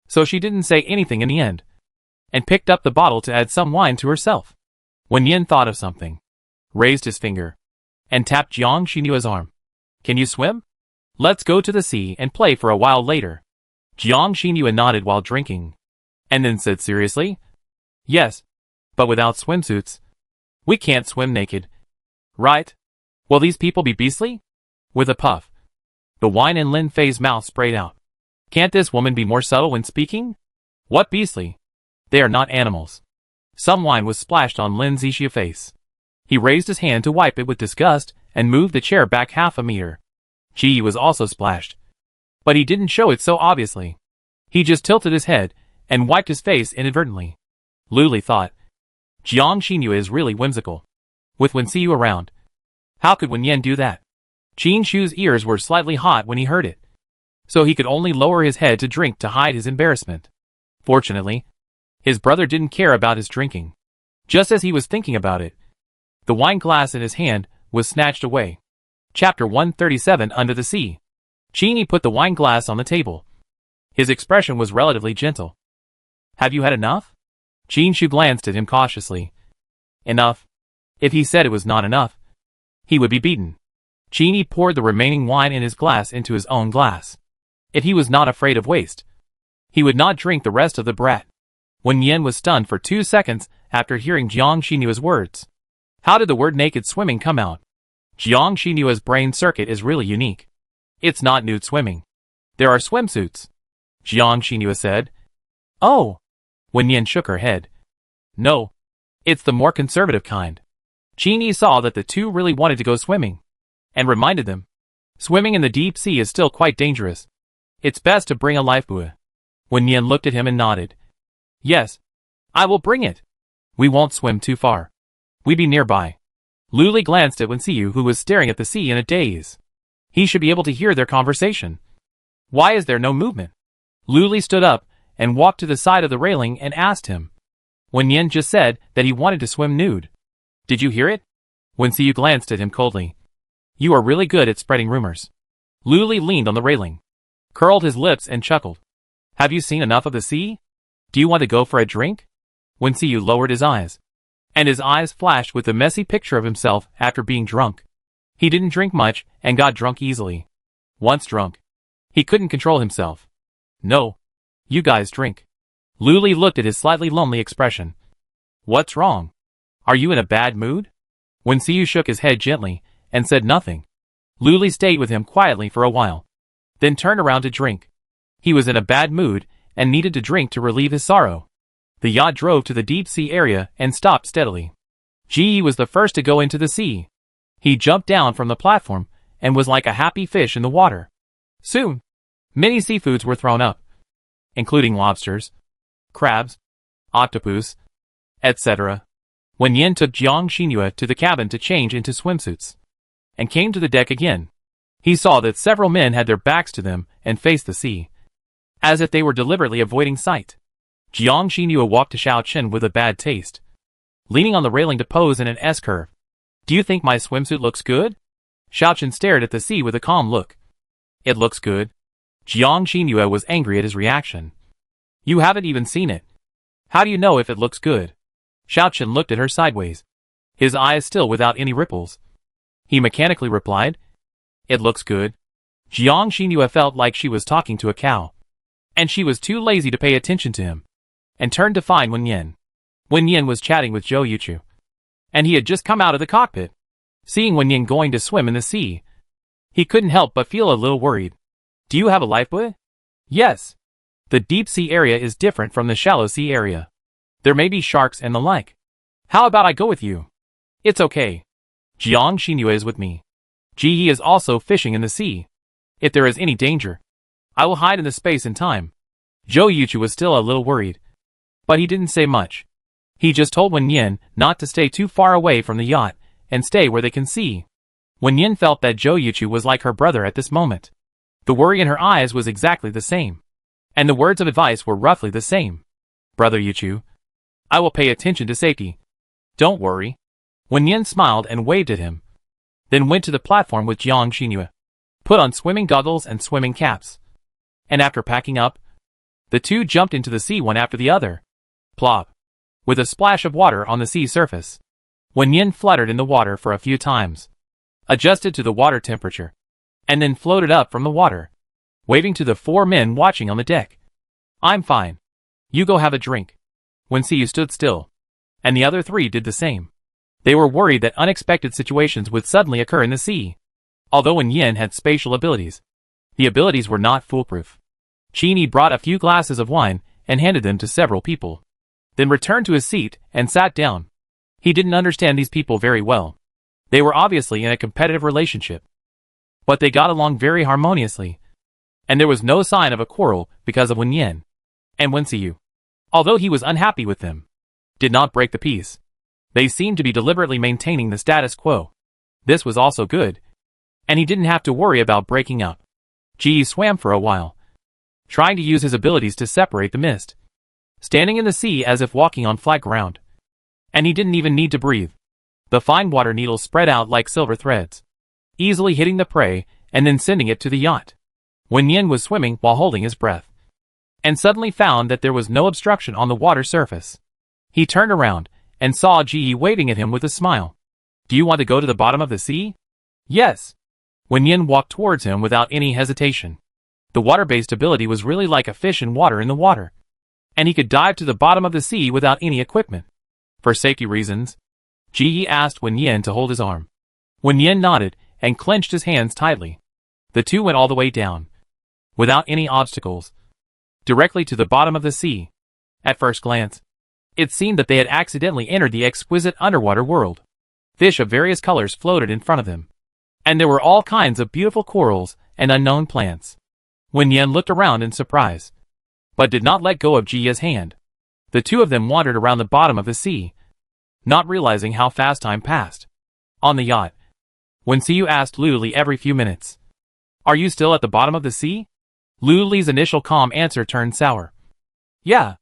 So she didn't say anything in the end, and picked up the bottle to add some wine to herself. Wen Yan thought of something, raised his finger, and tapped Jiang Xinyu's arm. Can you swim? Let's go to the sea and play for a while later. Jiang Xinyu nodded while drinking, and then said seriously, yes, but without swimsuits. We can't swim naked. Right? Will these people be beastly? With a puff, the wine in Lin Fei's mouth sprayed out. Can't this woman be more subtle when speaking? What beastly? They are not animals. Some wine was splashed on Lin Zishia's face. He raised his hand to wipe it with disgust and moved the chair back half a meter. Ji was also splashed, but he didn't show it so obviously. He just tilted his head and wiped his face inadvertently. Lu Li thought, Jiang Xinyu is really whimsical. With Wen Xiyu around, how could Wen Yan do that? Qin Shu's ears were slightly hot when he heard it, so he could only lower his head to drink to hide his embarrassment. Fortunately, his brother didn't care about his drinking. Just as he was thinking about it, the wine glass in his hand was snatched away. Chapter 137 Under the Sea. Qin put the wine glass on the table. His expression was relatively gentle. Have you had enough? Qin Shu glanced at him cautiously. Enough. If he said it was not enough, he would be beaten. Qin poured the remaining wine in his glass into his own glass. If he was not afraid of waste, he would not drink the rest of the brat. Wen Yan was stunned for 2 seconds after hearing Jiang Xinyu's words. How did the word naked swimming come out? Jiang Xinyu's brain circuit is really unique. It's not nude swimming. There are swimsuits, Jiang Xinyu said. Oh. Wen Yan shook her head. No. It's the more conservative kind. Qin saw that the two really wanted to go swimming, and reminded them. Swimming in the deep sea is still quite dangerous. It's best to bring a lifebuoy. Wen Yan looked at him and nodded. Yes. I will bring it. We won't swim too far. We be nearby. Lu Li glanced at Wen Xiyu, who was staring at the sea in a daze. He should be able to hear their conversation. Why is there no movement? Lu Li stood up and walked to the side of the railing and asked him. Wen Yan just said that he wanted to swim nude. Did you hear it? Wen Xiyu glanced at him coldly. You are really good at spreading rumors. Lu Li leaned on the railing, curled his lips and chuckled. Have you seen enough of the sea? Do you want to go for a drink? Wen Xiyu lowered his eyes, and his eyes flashed with the messy picture of himself after being drunk. He didn't drink much and got drunk easily. Once drunk, he couldn't control himself. No. You guys drink. Lu Li looked at his slightly lonely expression. What's wrong? Are you in a bad mood? Wen Xiyu shook his head gently and said nothing. Lu Li stayed with him quietly for a while, then turned around to drink. He was in a bad mood and needed to drink to relieve his sorrow. The yacht drove to the deep sea area and stopped steadily. Ji was the first to go into the sea. He jumped down from the platform and was like a happy fish in the water. Soon, many seafoods were thrown up, including lobsters, crabs, octopus, etc. Wen Yan took Jiang Xinyu to the cabin to change into swimsuits, and came to the deck again. He saw that several men had their backs to them and faced the sea, as if they were deliberately avoiding sight. Jiang Xinyu walked to Xiao Chen with a bad taste, leaning on the railing to pose in an S-curve. Do you think my swimsuit looks good? Xiao Chen stared at the sea with a calm look. It looks good. Jiang Xinyu was angry at his reaction. You haven't even seen it. How do you know if it looks good? Xiao Chen looked at her sideways, his eyes still without any ripples. He mechanically replied, It looks good. Jiang Xinyu felt like she was talking to a cow, and she was too lazy to pay attention to him, and turned to find Wen Yan. Wen Yan was chatting with Zhou Yuchu, and he had just come out of the cockpit. Seeing Wen Yan going to swim in the sea, he couldn't help but feel a little worried. Do you have a lifebuoy? Yes. The deep sea area is different from the shallow sea area. There may be sharks and the like. How about I go with you? It's okay. Jiang Xinyu is with me. Ji is also fishing in the sea. If there is any danger, I will hide in the space and time. Zhou Yuchu was still a little worried, but he didn't say much. He just told Wen Yan not to stay too far away from the yacht and stay where they can see. Wen Yin felt that Zhou Yuchu was like her brother at this moment. The worry in her eyes was exactly the same. And the words of advice were roughly the same. Brother Yuchu, I will pay attention to safety. Don't worry. Wen Yin smiled and waved at him. Then went to the platform with Jiang Xinyu, put on swimming goggles and swimming caps. And after packing up, the two jumped into the sea one after the other. Plop. With a splash of water on the sea surface. Wen Yin fluttered in the water for a few times, adjusted to the water temperature, and then floated up from the water, waving to the 4 men watching on the deck. I'm fine. You go have a drink. Wen Xiyu stood still, and the other 3 did the same. They were worried that unexpected situations would suddenly occur in the sea. Although Wen Yin had spatial abilities, the abilities were not foolproof. Qini brought a few glasses of wine and handed them to several people, then returned to his seat and sat down. He didn't understand these people very well. They were obviously in a competitive relationship, but they got along very harmoniously, and there was no sign of a quarrel because of Wen Yin and Wen Xiyu. Although he was unhappy with them, did not break the peace. They seemed to be deliberately maintaining the status quo. This was also good, and he didn't have to worry about breaking up. Ji swam for a while, trying to use his abilities to separate the mist, standing in the sea as if walking on flat ground. And he didn't even need to breathe. The fine water needles spread out like silver threads, easily hitting the prey and then sending it to the yacht. Wen Yin was swimming while holding his breath, and suddenly found that there was no obstruction on the water surface. He turned around and saw Ji waving at him with a smile. Do you want to go to the bottom of the sea? Yes. Wen Yin walked towards him without any hesitation. The water-based ability was really like a fish in the water, and he could dive to the bottom of the sea without any equipment. For safety reasons, Ji asked Wen Yin to hold his arm. Wen Yin nodded and clenched his hands tightly. The two went all the way down, without any obstacles, directly to the bottom of the sea. At first glance, it seemed that they had accidentally entered the exquisite underwater world. Fish of various colors floated in front of them, and there were all kinds of beautiful corals and unknown plants. Wen Yin looked around in surprise, but did not let go of Ji's hand. The two of them wandered around the bottom of the sea, not realizing how fast time passed. On the yacht, Wen Xiyu asked Lu Li every few minutes, Are you still at the bottom of the sea? Lu Li's initial calm answer turned sour. Yeah.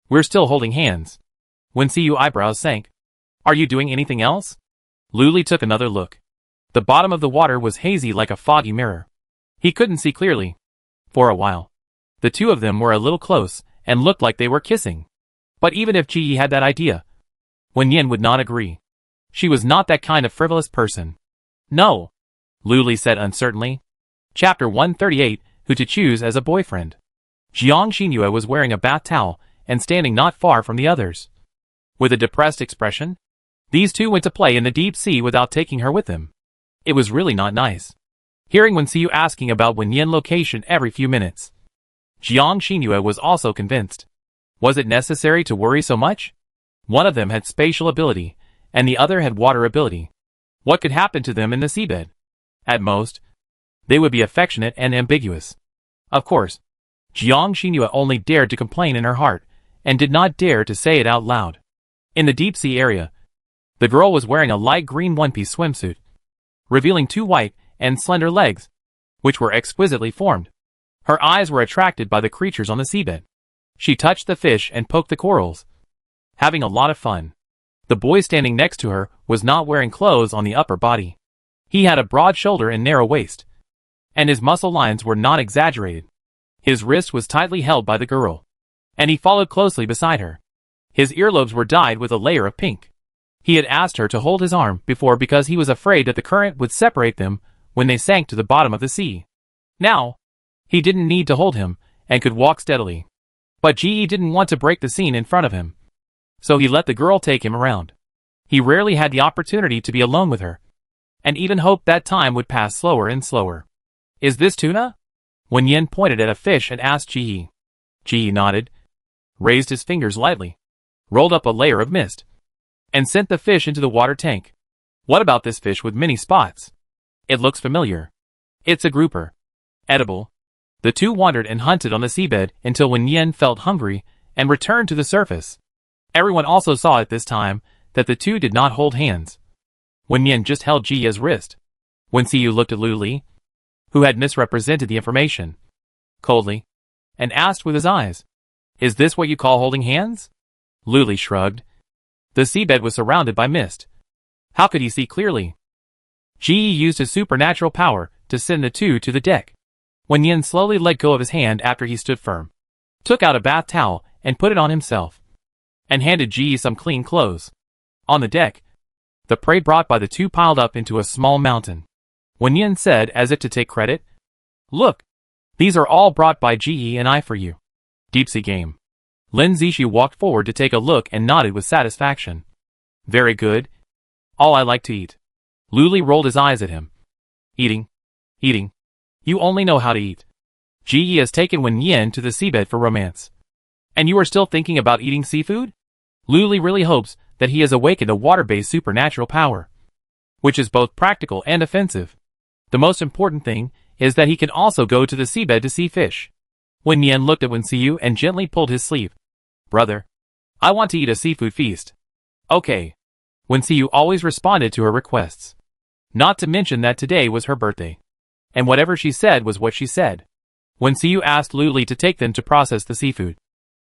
We're still holding hands. Wen Xiyu eyebrows sank. Are you doing anything else? Lu Li took another look. The bottom of the water was hazy like a foggy mirror. He couldn't see clearly. For a while, the two of them were a little close and looked like they were kissing. But even if Ji had that idea, Wen Yin would not agree. She was not that kind of frivolous person. No, Lu Li said uncertainly. Chapter 138, Who to Choose as a Boyfriend. Jiang Xinyu was wearing a bath towel and standing not far from the others. With a depressed expression, these two went to play in the deep sea without taking her with them. It was really not nice. Hearing Wen Xiyu asking about Wen Yin's location every few minutes, Jiang Xinyu was also convinced. Was it necessary to worry so much? One of them had spatial ability, and the other had water ability. What could happen to them in the seabed? At most, they would be affectionate and ambiguous. Of course, Jiang Xinyu only dared to complain in her heart, and did not dare to say it out loud. In the deep sea area, the girl was wearing a light green one-piece swimsuit, revealing 2 white and slender legs, which were exquisitely formed. Her eyes were attracted by the creatures on the seabed. She touched the fish and poked the corals, having a lot of fun. The boy standing next to her was not wearing clothes on the upper body. He had a broad shoulder and narrow waist, and his muscle lines were not exaggerated. His wrist was tightly held by the girl, and he followed closely beside her. His earlobes were dyed with a layer of pink. He had asked her to hold his arm before because he was afraid that the current would separate them when they sank to the bottom of the sea. Now, he didn't need to hold him and could walk steadily. But Ji didn't want to break the scene in front of him, so he let the girl take him around. He rarely had the opportunity to be alone with her, and even hoped that time would pass slower and slower. Is this tuna? Wen Yin pointed at a fish and asked Ji. Ji nodded, raised his fingers lightly, rolled up a layer of mist, and sent the fish into the water tank. What about this fish with many spots? It looks familiar. It's a grouper. Edible. The two wandered and hunted on the seabed until Wen Yin felt hungry and returned to the surface. Everyone also saw at this time that the two did not hold hands. Wen Yin just held Ji's wrist. Wen Xiu looked at Lu Li, who had misrepresented the information, coldly, and asked with his eyes, "Is this what you call holding hands?" Lu Li shrugged. The seabed was surrounded by mist. How could he see clearly? Ji used his supernatural power to send the two to the deck. Wen Yin slowly let go of his hand after he stood firm, took out a bath towel and put it on himself, and handed Ji some clean clothes. On the deck, the prey brought by the two piled up into a small mountain. Wen Yin said as if to take credit, "Look, these are all brought by Ji and I for you." Deep sea game. Lin Zixu walked forward to take a look and nodded with satisfaction. "Very good. All I like to eat." Lu Li rolled his eyes at him. "Eating. Eating. You only know how to eat. Ji has taken Wen Yin to the seabed for romance. And you are still thinking about eating seafood?" Lu Li really hopes that he has awakened a water-based supernatural power, which is both practical and offensive. The most important thing is that he can also go to the seabed to see fish. Wen Yin looked at Wen Xiu and gently pulled his sleeve. "Brother, I want to eat a seafood feast." "Okay." Wen Xiu always responded to her requests. Not to mention that today was her birthday. And whatever she said was what she said. Wen Xiu asked Lu Li to take them to process the seafood,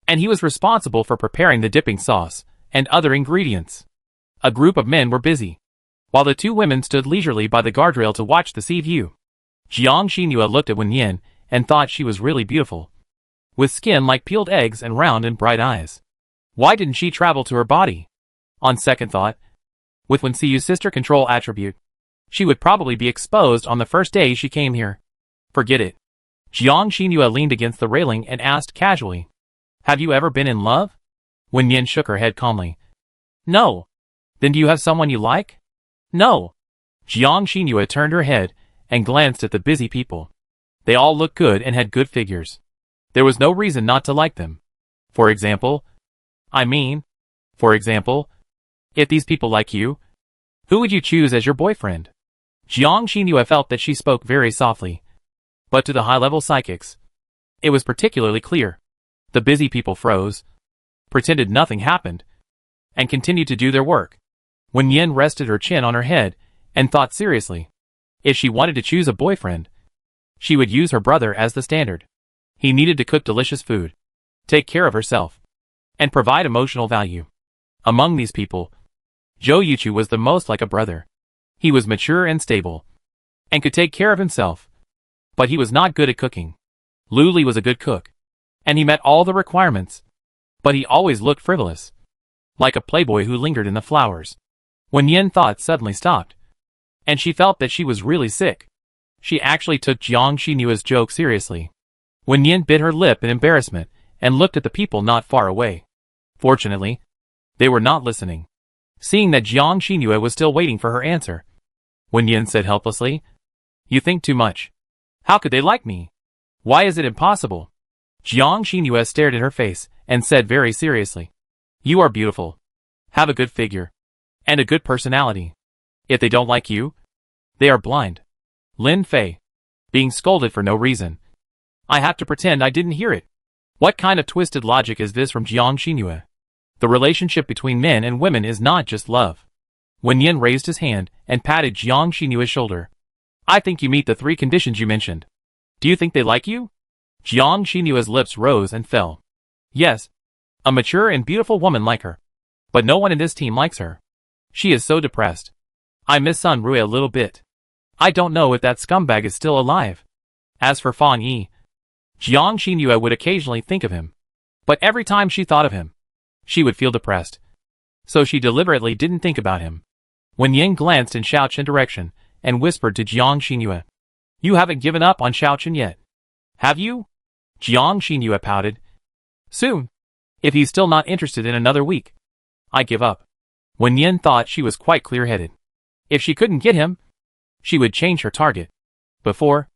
and he was responsible for preparing the dipping sauce and other ingredients. A group of men were busy, while the two women stood leisurely by the guardrail to watch the sea view. Jiang Xinhua looked at Wen Yin and thought she was really beautiful, with skin like peeled eggs and round and bright eyes. Why didn't she travel to her body? On second thought, with Wen Xiu's sister control attribute, she would probably be exposed on the first day she came here. Forget it. Jiang Xinhua leaned against the railing and asked casually, "Have you ever been in love?" Wen Yin shook her head calmly. "No." "Then do you have someone you like?" "No." Jiang Xinhua turned her head and glanced at the busy people. They all looked good and had good figures. There was no reason not to like them. For example, if these people like you, who would you choose as your boyfriend? Jiang Xinhua felt that she spoke very softly, but to the high-level psychics, it was particularly clear. The busy people froze, pretended nothing happened, and continued to do their work. Wen Yin rested her chin on her head and thought seriously. If she wanted to choose a boyfriend, she would use her brother as the standard. He needed to cook delicious food, take care of herself, and provide emotional value. Among these people, Zhou Yuchu was the most like a brother. He was mature and stable, and could take care of himself, but he was not good at cooking. Lu Li was a good cook, and he met all the requirements, but he always looked frivolous, like a playboy who lingered in the flowers. Wen Yin thought suddenly stopped, and she felt that she was really sick. She actually took Jiang Xinua's joke seriously. Wen Yin bit her lip in embarrassment and looked at the people not far away. Fortunately, they were not listening. Seeing that Jiang Xinhua was still waiting for her answer, Wen Yin said helplessly, "You think too much. How could they like me? Why is it impossible?" Jiang Xinhua stared at her face and said very seriously, "You are beautiful, have a good figure, and a good personality. If they don't like you, they are blind." Lin Fei, being scolded for no reason. I have to pretend I didn't hear it. What kind of twisted logic is this from Jiang Xinhua? The relationship between men and women is not just love. Wen Yin raised his hand and patted Jiang Xinua's shoulder. "I think you meet the 3 conditions you mentioned. Do you think they like you?" Jiang Xinua's lips rose and fell. "Yes, a mature and beautiful woman like her. But no one in this team likes her. She is so depressed. I miss Sun Rui a little bit. I don't know if that scumbag is still alive." As for Fan Yi, Jiang Xinhua would occasionally think of him, but every time she thought of him, she would feel depressed. So she deliberately didn't think about him. Wen Yin glanced in Xiaochen direction and whispered to Jiang Xinhua, "You haven't given up on Xiaochen yet, have you?" Jiang Xinhua pouted. "Soon. If he's still not interested in another week, I give up." Wen Yin thought she was quite clear-headed. If she couldn't get him, she would change her target. Before,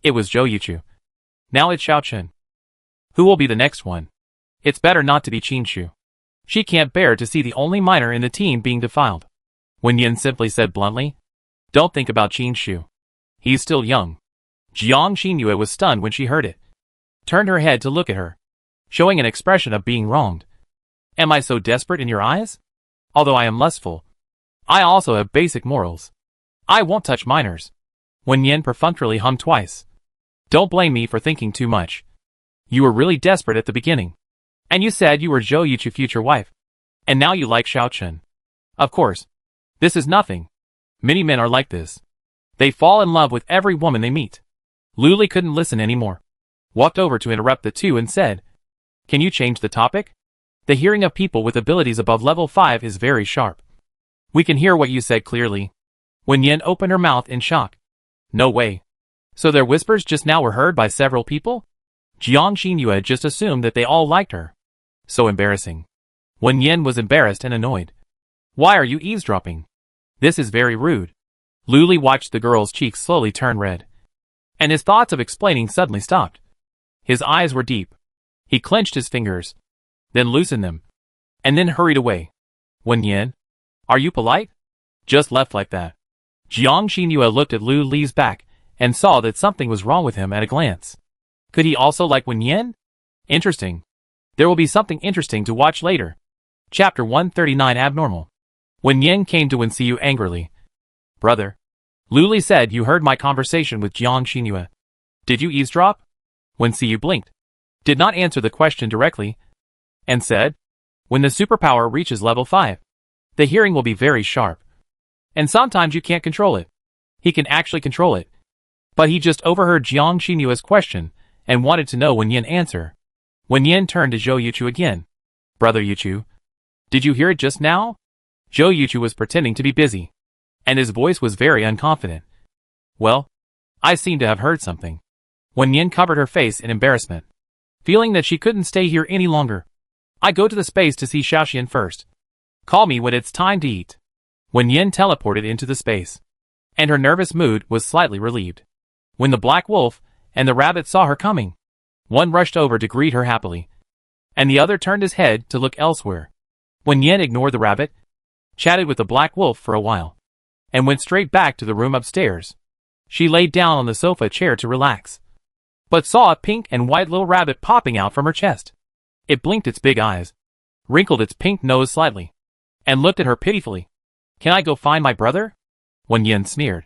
it was Zhou Yuchu. Now it's Xiaochen. Who will be the next one? It's better not to be Qinshu. She can't bear to see the only minor in the team being defiled. Wen Yin simply said bluntly, "Don't think about Qinshu. He's still young." Jiang Xinhua was stunned when she heard it. Turned her head to look at her, showing an expression of being wronged. "Am I so desperate in your eyes? Although I am lustful, I also have basic morals. I won't touch minors." Wen Yin perfunctorily hummed twice. Don't blame me for thinking too much. You were really desperate at the beginning. And you said you were Zhou Yuchu's future wife. And now you like Xiao Chen. Of course. This is nothing. Many men are like this. They fall in love with every woman they meet. Lu Li couldn't listen anymore. Walked over to interrupt the two and said, Can you change the topic? The hearing of people with abilities above level 5 is very sharp. We can hear what you said clearly. Wen Yin opened her mouth in shock. No way. So their whispers just now were heard by several people? Jiang Xinyue just assumed that they all liked her. So embarrassing. Wen Yin was embarrassed and annoyed. Why are you eavesdropping? This is very rude. Lu Li watched the girl's cheeks slowly turn red. And his thoughts of explaining suddenly stopped. His eyes were deep. He clenched his fingers. Then loosened them. And then hurried away. Wen Yin? Are you polite? Just left like that. Jiang Xinyue looked at Lu Li's back and saw that something was wrong with him at a glance. Could he also like Wen Yin? Interesting. There will be something interesting to watch later. Chapter 139 Abnormal. Wen Yin came to Wen Xiyu angrily. Brother. Lu Li said you heard my conversation with Jiang Xinyue. Did you eavesdrop? Wen Xiyu blinked. Did not answer the question directly. And said, when the superpower reaches level 5, the hearing will be very sharp. And sometimes you can't control it. He can actually control it. But he just overheard Jiang Xinyue's question and wanted to know Wen Yin's answer. Wen Yin turned to Zhou Yuchu again. Brother Yuchu. Did you hear it just now? Zhou Yuchu was pretending to be busy. And his voice was very unconfident. Well, I seem to have heard something. Wen Yin covered her face in embarrassment. Feeling that she couldn't stay here any longer. I go to the space to see Xiaoxian first. Call me when it's time to eat. Wen Yin teleported into the space. And her nervous mood was slightly relieved. When the black wolf and the rabbit saw her coming, one rushed over to greet her happily. And the other turned his head to look elsewhere. Wen Yin ignored the rabbit, chatted with the black wolf for a while, and went straight back to the room upstairs. She laid down on the sofa chair to relax, but saw a pink and white little rabbit popping out from her chest. It blinked its big eyes, wrinkled its pink nose slightly, and looked at her pitifully. Can I go find my brother? Wen Yin sneered,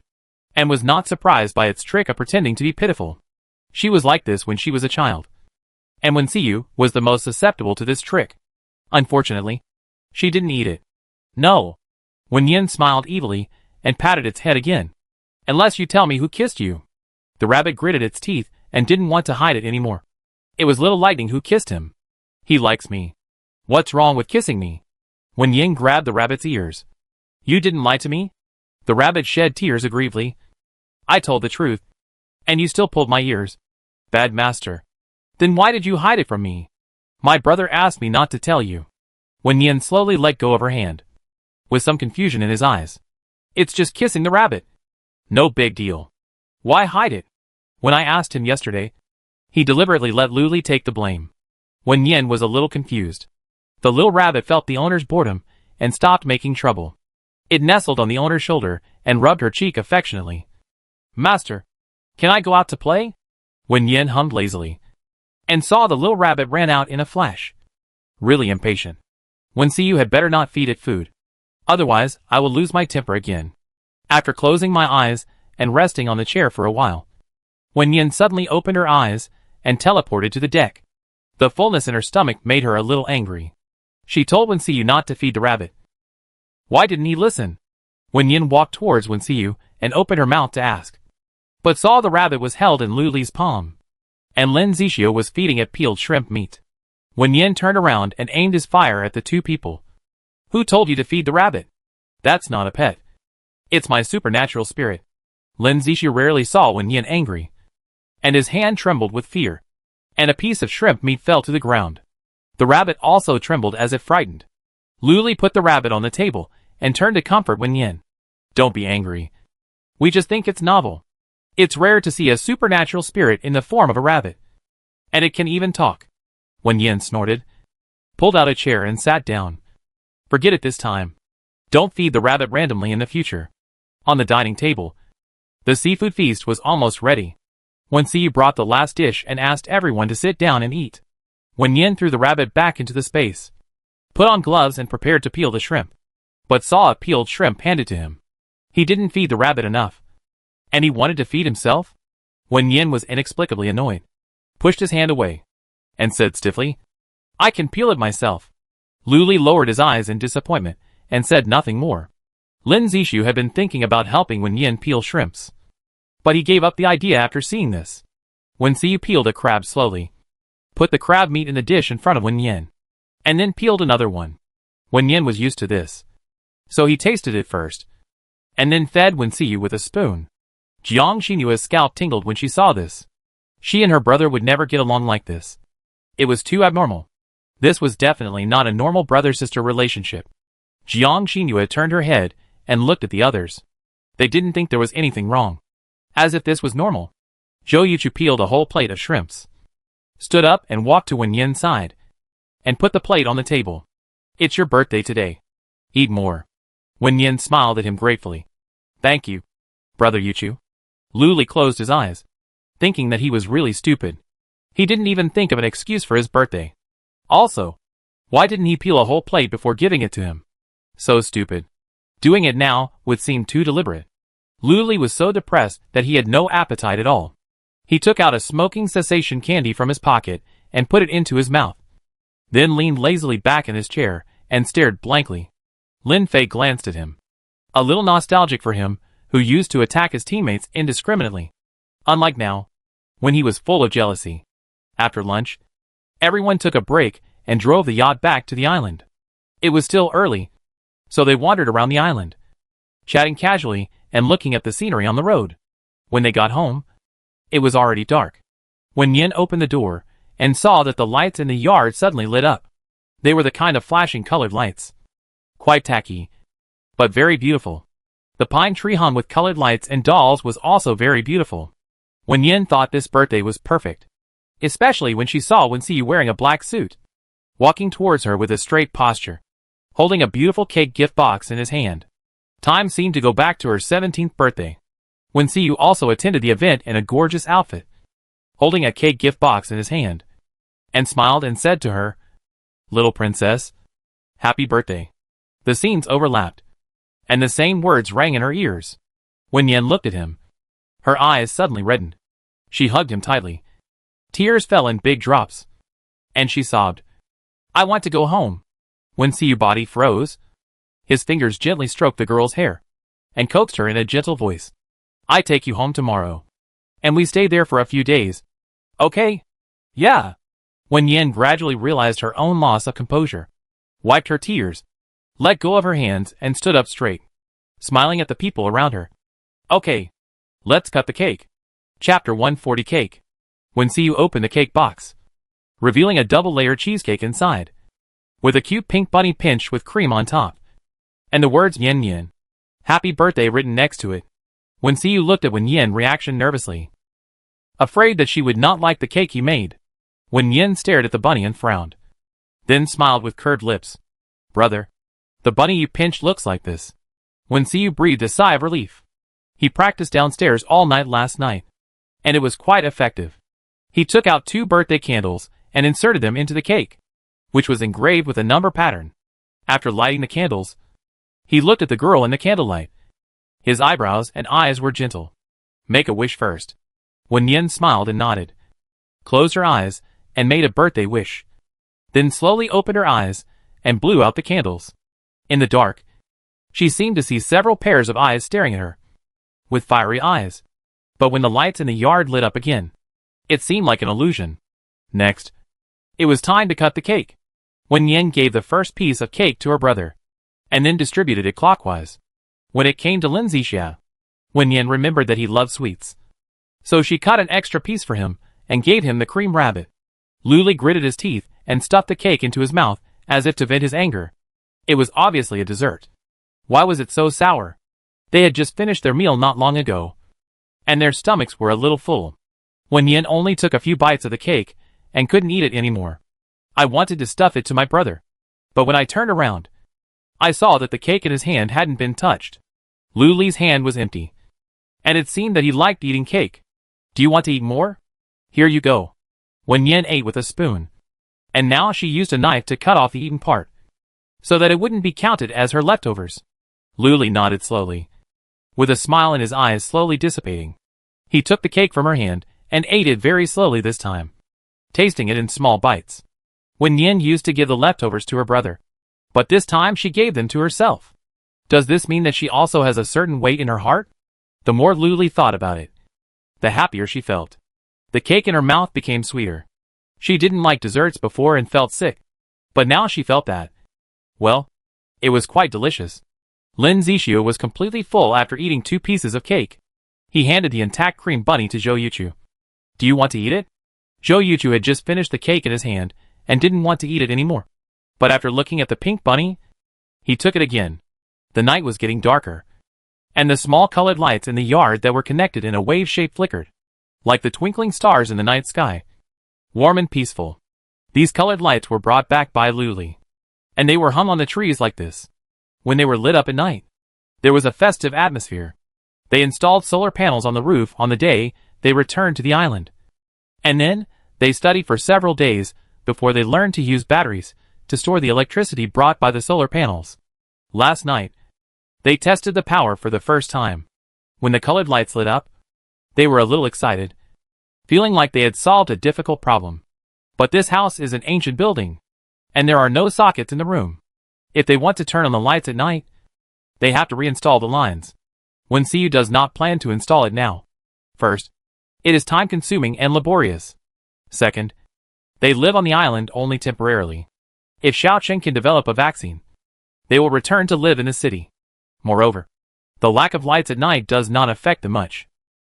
and was not surprised by its trick of pretending to be pitiful. She was like this when she was a child. And Wen Xiyu was the most susceptible to this trick. Unfortunately, she didn't eat it. No. Wen Yin smiled evilly and patted its head again. Unless you tell me who kissed you. The rabbit gritted its teeth and didn't want to hide it anymore. It was Little Lightning who kissed him. He likes me. What's wrong with kissing me? Wen Yin grabbed the rabbit's ears. You didn't lie to me? The rabbit shed tears aggrievedly. I told the truth. And you still pulled my ears. Bad master. Then why did you hide it from me? My brother asked me not to tell you. Wen Yin slowly let go of her hand, with some confusion in his eyes. It's just kissing the rabbit. No big deal. Why hide it? When I asked him yesterday, he deliberately let Lu Li take the blame. Wen Yin was a little confused. The little rabbit felt the owner's boredom and stopped making trouble. It nestled on the owner's shoulder and rubbed her cheek affectionately. Master, can I go out to play? Wen Yin hummed lazily, and saw the little rabbit ran out in a flash. Really impatient. Wen Xiyu had better not feed it food. Otherwise, I will lose my temper again. After closing my eyes and resting on the chair for a while, Wen Yin suddenly opened her eyes and teleported to the deck. The fullness in her stomach made her a little angry. She told Wen Xiyu not to feed the rabbit. Why didn't he listen? Wen Yin walked towards Wen Xiyu and opened her mouth to ask, but saw the rabbit was held in Lu Li's palm, and Lin Zixio was feeding it peeled shrimp meat. Wen Yin turned around and aimed his fire at the two people. Who told you to feed the rabbit? That's not a pet. It's my supernatural spirit. Lin Zixio rarely saw Wen Yin angry, and his hand trembled with fear, and a piece of shrimp meat fell to the ground. The rabbit also trembled as if frightened. Lu Li put the rabbit on the table and turned to comfort Wen Yin. Don't be angry. We just think it's novel. It's rare to see a supernatural spirit in the form of a rabbit. And it can even talk. Wen Yin snorted, pulled out a chair and sat down. Forget it this time. Don't feed the rabbit randomly in the future. On the dining table, the seafood feast was almost ready. Wen Xiyu brought the last dish and asked everyone to sit down and eat. Wen Yin threw the rabbit back into the space, put on gloves and prepared to peel the shrimp, but saw a peeled shrimp handed to him. He didn't feed the rabbit enough, And he wanted to feed himself? Wen Yin was inexplicably annoyed, pushed his hand away, and said stiffly, I can peel it myself. Lu Li lowered his eyes in disappointment and said nothing more. Lin Zishu had been thinking about helping Wen Yin peel shrimps, but he gave up the idea after seeing this. Wen Xiu peeled a crab slowly, put the crab meat in the dish in front of Wen Yin, and then peeled another one. Wen Yin was used to this, so he tasted it first, and then fed Wen Xiu with a spoon. Jiang Xinyua's scalp tingled when she saw this. She and her brother would never get along like this. It was too abnormal. This was definitely not a normal brother-sister relationship. Jiang Xinyua turned her head and looked at the others. They didn't think there was anything wrong, as if this was normal. Zhou Yuchu peeled a whole plate of shrimps, stood up and walked to Wen Yin's side, and put the plate on the table. It's your birthday today. Eat more. Wen Yin smiled at him gratefully. Thank you, Brother Yuchu. Lu Li closed his eyes, thinking that he was really stupid. He didn't even think of an excuse for his birthday. Also, why didn't he peel a whole plate before giving it to him? So stupid. Doing it now would seem too deliberate. Lu Li was so depressed that he had no appetite at all. He took out a smoking cessation candy from his pocket and put it into his mouth, then leaned lazily back in his chair and stared blankly. Lin Fei glanced at him, a little nostalgic for him, who used to attack his teammates indiscriminately. Unlike now, when he was full of jealousy. After lunch, everyone took a break and drove the yacht back to the island. It was still early, so they wandered around the island, chatting casually and looking at the scenery on the road. When they got home, it was already dark. Wen Yin opened the door and saw that the lights in the yard suddenly lit up. They were the kind of flashing colored lights. Quite tacky, but very beautiful. The pine tree hung with colored lights and dolls was also very beautiful. Wen Yin thought this birthday was perfect, especially when she saw Wen Xiu wearing a black suit, walking towards her with a straight posture, holding a beautiful cake gift box in his hand. Time seemed to go back to her 17th birthday. Wen Xiu also attended the event in a gorgeous outfit, holding a cake gift box in his hand, and smiled and said to her, Little princess, happy birthday. The scenes overlapped, and the same words rang in her ears. Wen Yin looked at him. Her eyes suddenly reddened. She hugged him tightly. Tears fell in big drops, and she sobbed. I want to go home. Wen Xiu's body froze. His fingers gently stroked the girl's hair, and coaxed her in a gentle voice. I take you home tomorrow, and we stay there for a few days. Okay? Yeah. Wen Yin gradually realized her own loss of composure, wiped her tears, let go of her hands and stood up straight, smiling at the people around her. Okay. Let's cut the cake. Chapter 140 Cake. Wen Xiu opened the cake box, revealing a double-layered cheesecake inside, with a cute pink bunny pinched with cream on top, and the words Yin Yin, Happy Birthday written next to it. Wen Xiu looked at Wen Yin's reaction nervously, afraid that she would not like the cake he made. Wen Yin stared at the bunny and frowned, then smiled with curved lips. Brother, the bunny you pinched looks like this. Wen Xiu breathed a sigh of relief. He practiced downstairs all night last night, and it was quite effective. He took out 2 birthday candles and inserted them into the cake, which was engraved with a number pattern. After lighting the candles, he looked at the girl in the candlelight. His eyebrows and eyes were gentle. Make a wish first. Wen Yin smiled and nodded, closed her eyes, and made a birthday wish. Then slowly opened her eyes and blew out the candles. In the dark, she seemed to see several pairs of eyes staring at her, with fiery eyes. But when the lights in the yard lit up again, it seemed like an illusion. Next, it was time to cut the cake. Wen Yin gave the first piece of cake to her brother, and then distributed it clockwise. When it came to Lin Zixia, Wen Yin remembered that he loved sweets, so she cut an extra piece for him and gave him the cream rabbit. Lu Li gritted his teeth and stuffed the cake into his mouth as if to vent his anger. It was obviously a dessert. Why was it so sour? They had just finished their meal not long ago, and their stomachs were a little full. Wen Yin only took a few bites of the cake and couldn't eat it anymore. I wanted to stuff it to my brother, but when I turned around, I saw that the cake in his hand hadn't been touched. Lu Li's hand was empty, and it seemed that he liked eating cake. Do you want to eat more? Here you go. Wen Yin ate with a spoon, and now she used a knife to cut off the eaten part, so that it wouldn't be counted as her leftovers. Lu Li nodded slowly, with a smile in his eyes slowly dissipating. He took the cake from her hand and ate it very slowly this time, tasting it in small bites. Wen Yin used to give the leftovers to her brother, but this time she gave them to herself. Does this mean that she also has a certain weight in her heart? The more Luli thought about it, the happier she felt. The cake in her mouth became sweeter. She didn't like desserts before and felt sick, but now she felt that, well, it was quite delicious. Lin Zixu was completely full after eating 2 pieces of cake. He handed the intact cream bunny to Zhou Yuchu. Do you want to eat it? Zhou Yuchu had just finished the cake in his hand and didn't want to eat it anymore. But after looking at the pink bunny, he took it again. The night was getting darker, and the small colored lights in the yard that were connected in a wave shape flickered, like the twinkling stars in the night sky. Warm and peaceful. These colored lights were brought back by Luli, and they were hung on the trees like this. When they were lit up at night, there was a festive atmosphere. They installed solar panels on the roof on the day they returned to the island. And then, they studied for several days before they learned to use batteries to store the electricity brought by the solar panels. Last night, they tested the power for the first time. When the colored lights lit up, they were a little excited, feeling like they had solved a difficult problem. But this house is an ancient building, and there are no sockets in the room. If they want to turn on the lights at night, they have to reinstall the lines. Wen Xiyu does not plan to install it now. First, it is time-consuming and laborious. Second, they live on the island only temporarily. If Xiaocheng can develop a vaccine, they will return to live in the city. Moreover, the lack of lights at night does not affect them much.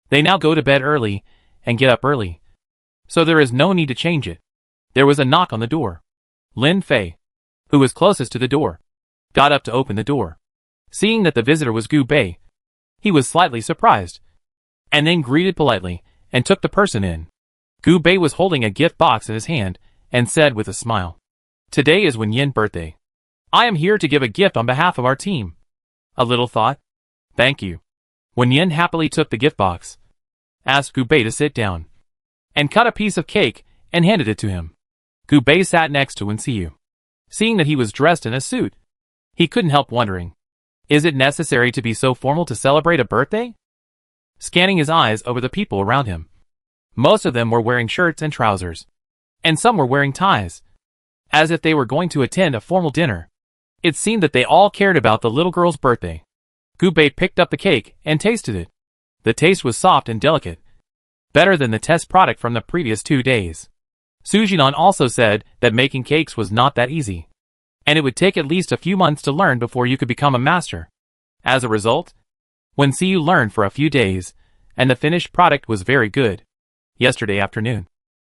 They now go to bed early and get up early, so there is no need to change it. There was a knock on the door. Lin Fei, who was closest to the door, got up to open the door. Seeing that the visitor was Gu Bei, he was slightly surprised, and then greeted politely and took the person in. Gu Bei was holding a gift box in his hand and said with a smile, "Today is Wen Yin's birthday. I am here to give a gift on behalf of our team." A little thought. "Thank you." Wen Yin happily took the gift box, asked Gu Bei to sit down, and cut a piece of cake and handed it to him. Gu Bei sat next to Wen Xiyu. Seeing that he was dressed in a suit, he couldn't help wondering, is it necessary to be so formal to celebrate a birthday? Scanning his eyes over the people around him, most of them were wearing shirts and trousers, and some were wearing ties, as if they were going to attend a formal dinner. It seemed that they all cared about the little girl's birthday. Gu Bei picked up the cake and tasted it. The taste was soft and delicate, better than the test product from the previous 2 days. Su Jinan also said that making cakes was not that easy, and it would take at least a few months to learn before you could become a master. As a result, Wen Xiyu learned for a few days, and the finished product was very good. Yesterday afternoon,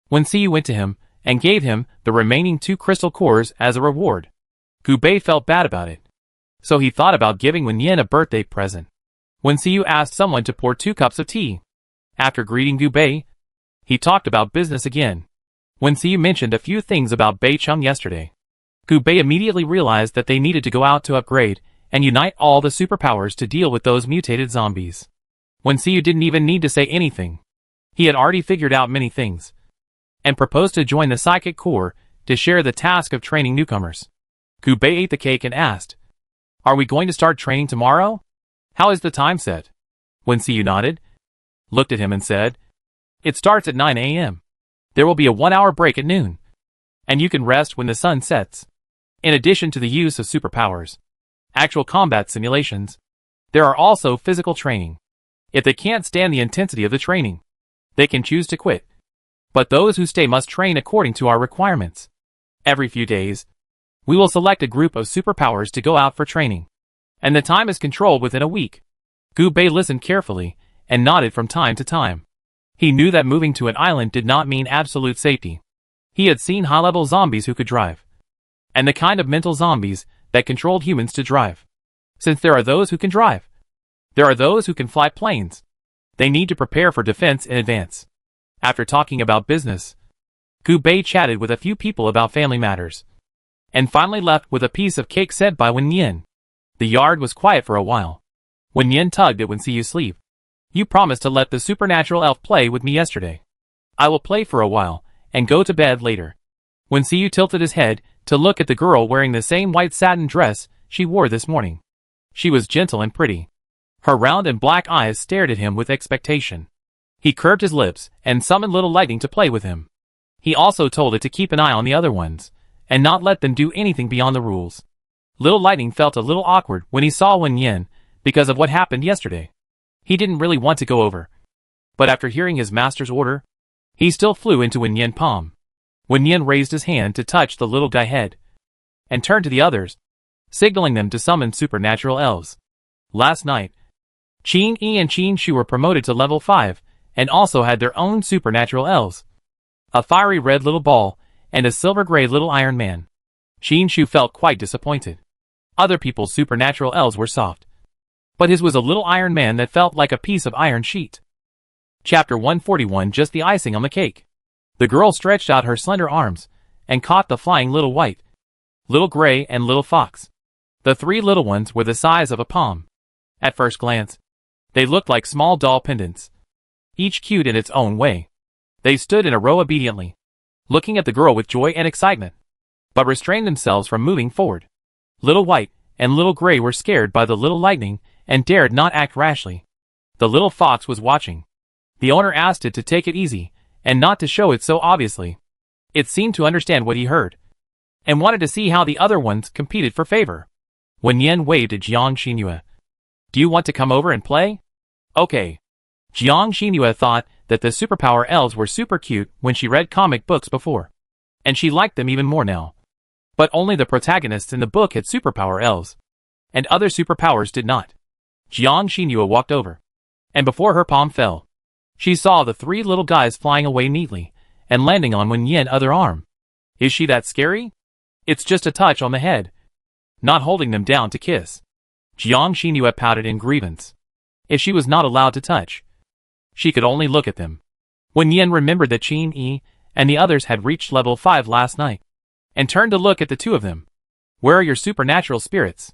Wen Xiyu went to him and gave him the remaining 2 crystal cores as a reward. Gu Bei felt bad about it, so he thought about giving Wen Yin a birthday present. Wen Xiyu asked someone to pour 2 cups of tea. After greeting Gu Bei, he talked about business again. Wen Xiyu mentioned a few things about Bei Cheng yesterday. Gu Bei immediately realized that they needed to go out to upgrade and unite all the superpowers to deal with those mutated zombies. Wen Xiyu didn't even need to say anything. He had already figured out many things, and proposed to join the Psychic Corps to share the task of training newcomers. Gu Bei ate the cake and asked, "Are we going to start training tomorrow? How is the time set?" Wen Xiyu nodded, looked at him and said, "It starts at 9 a.m. There will be a 1-hour break at noon, and you can rest when the sun sets." In addition to the use of superpowers, actual combat simulations, there are also physical training. If they can't stand the intensity of the training, they can choose to quit. But those who stay must train according to our requirements. Every few days, we will select a group of superpowers to go out for training, and the time is controlled within a week. Gu Bei listened carefully and nodded from time to time. He knew that moving to an island did not mean absolute safety. He had seen high-level zombies who could drive, and the kind of mental zombies that controlled humans to drive. Since there are those who can drive, there are those who can fly planes. They need to prepare for defense in advance. After talking about business, Gu Bei chatted with a few people about family matters, and finally left with a piece of cake sent by Wen Yin. The yard was quiet for a while. Wen Yin tugged at Wen Xiyu's sleeve. "You promised to let the supernatural elf play with me yesterday. I will play for a while, and go to bed later." Wen Xiyu tilted his head to look at the girl wearing the same white satin dress she wore this morning. She was gentle and pretty. Her round and black eyes stared at him with expectation. He curved his lips and summoned Little Lightning to play with him. He also told it to keep an eye on the other ones, and not let them do anything beyond the rules. Little Lightning felt a little awkward when he saw Wen Yin because of what happened yesterday. He didn't really want to go over, but after hearing his master's order, he still flew into Wen Yin's palm. Wen Yin raised his hand to touch the little guy head, and turned to the others, signaling them to summon supernatural elves. Last night, Qin Yi and Qin Shu were promoted to level 5, and also had their own supernatural elves. A fiery red little ball, and a silver-gray little Iron Man. Qin Shu felt quite disappointed. Other people's supernatural elves were soft, but his was a little Iron Man that felt like a piece of iron sheet. Chapter 141, just the icing on the cake. The girl stretched out her slender arms, and caught the flying little white, little gray and little fox. The three little ones were the size of a palm. At first glance, they looked like small doll pendants, each cute in its own way. They stood in a row obediently, looking at the girl with joy and excitement, but restrained themselves from moving forward. Little White and Little Gray were scared by the Little Lightning and dared not act rashly. The little fox was watching. The owner asked it to take it easy and not to show it so obviously. It seemed to understand what he heard and wanted to see how the other ones competed for favor. Wen Yin waved at Jiang Xinyue. Do you want to come over and play? Okay. Jiang Xinyue thought that the superpower elves were super cute when she read comic books before, and she liked them even more now. But only the protagonists in the book had superpower elves, and other superpowers did not. Jiang Xinyue walked over, and before her palm fell, she saw the three little guys flying away neatly and landing on Wen Yin's other arm. Is she that scary? It's just a touch on the head, not holding them down to kiss. Jiang Xinyue pouted in grievance. If she was not allowed to touch, she could only look at them. Wen Yin remembered that Qin Yi and the others had reached level 5 last night, and turned to look at the two of them. Where are your supernatural spirits?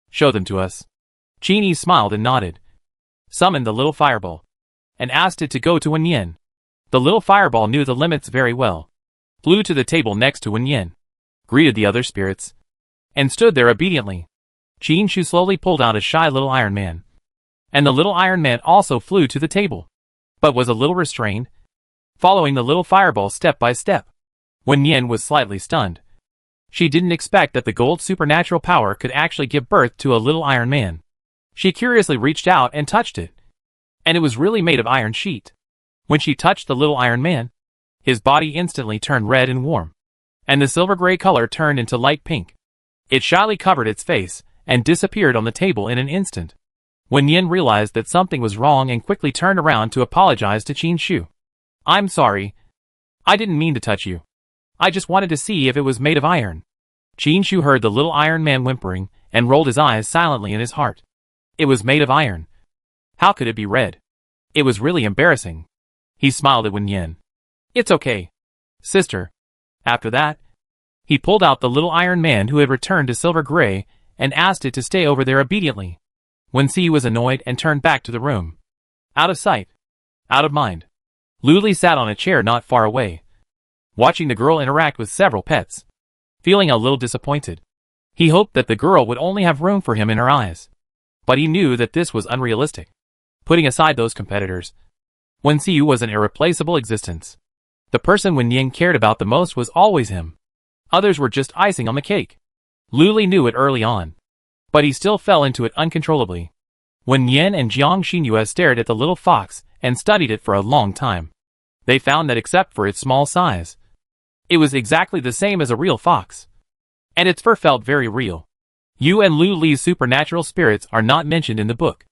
Show them to us. Qin Yi smiled and nodded, summoned the little fireball, and asked it to go to Wen Yin. The little fireball knew the limits very well, flew to the table next to Wen Yin, greeted the other spirits, and stood there obediently. Qin Shu slowly pulled out a shy little Iron Man, and the little Iron Man also flew to the table, but was a little restrained, following the little fireball step by step. Wen Yin was slightly stunned. She didn't expect that the gold supernatural power could actually give birth to a little Iron Man. She curiously reached out and touched it, and it was really made of iron sheet. When she touched the little Iron Man, his body instantly turned red and warm, and the silver-gray color turned into light pink. It shyly covered its face and disappeared on the table in an instant. Wen Yin realized that something was wrong and quickly turned around to apologize to Qin Shu. I'm sorry. I didn't mean to touch you. I just wanted to see if it was made of iron. Qin Shu heard the little Iron Man whimpering and rolled his eyes silently in his heart. It was made of iron. How could it be red? It was really embarrassing. He smiled at Wen Yin. It's okay, sister. After that, he pulled out the little Iron Man who had returned to silver gray and asked it to stay over there obediently. Wen Xiyu was annoyed and turned back to the room. Out of sight, out of mind. Lu Li sat on a chair not far away, watching the girl interact with several pets, feeling a little disappointed. He hoped that the girl would only have room for him in her eyes, but he knew that this was unrealistic. Putting aside those competitors, Wen Xiyu was an irreplaceable existence. The person Wen Yin cared about the most was always him. Others were just icing on the cake. Lu Li knew it early on, but he still fell into it uncontrollably. Wen Yin and Jiang Xinyue stared at the little fox and studied it for a long time. They found that except for its small size, it was exactly the same as a real fox, and its fur felt very real. You and Lu Li's supernatural spirits are not mentioned in the book,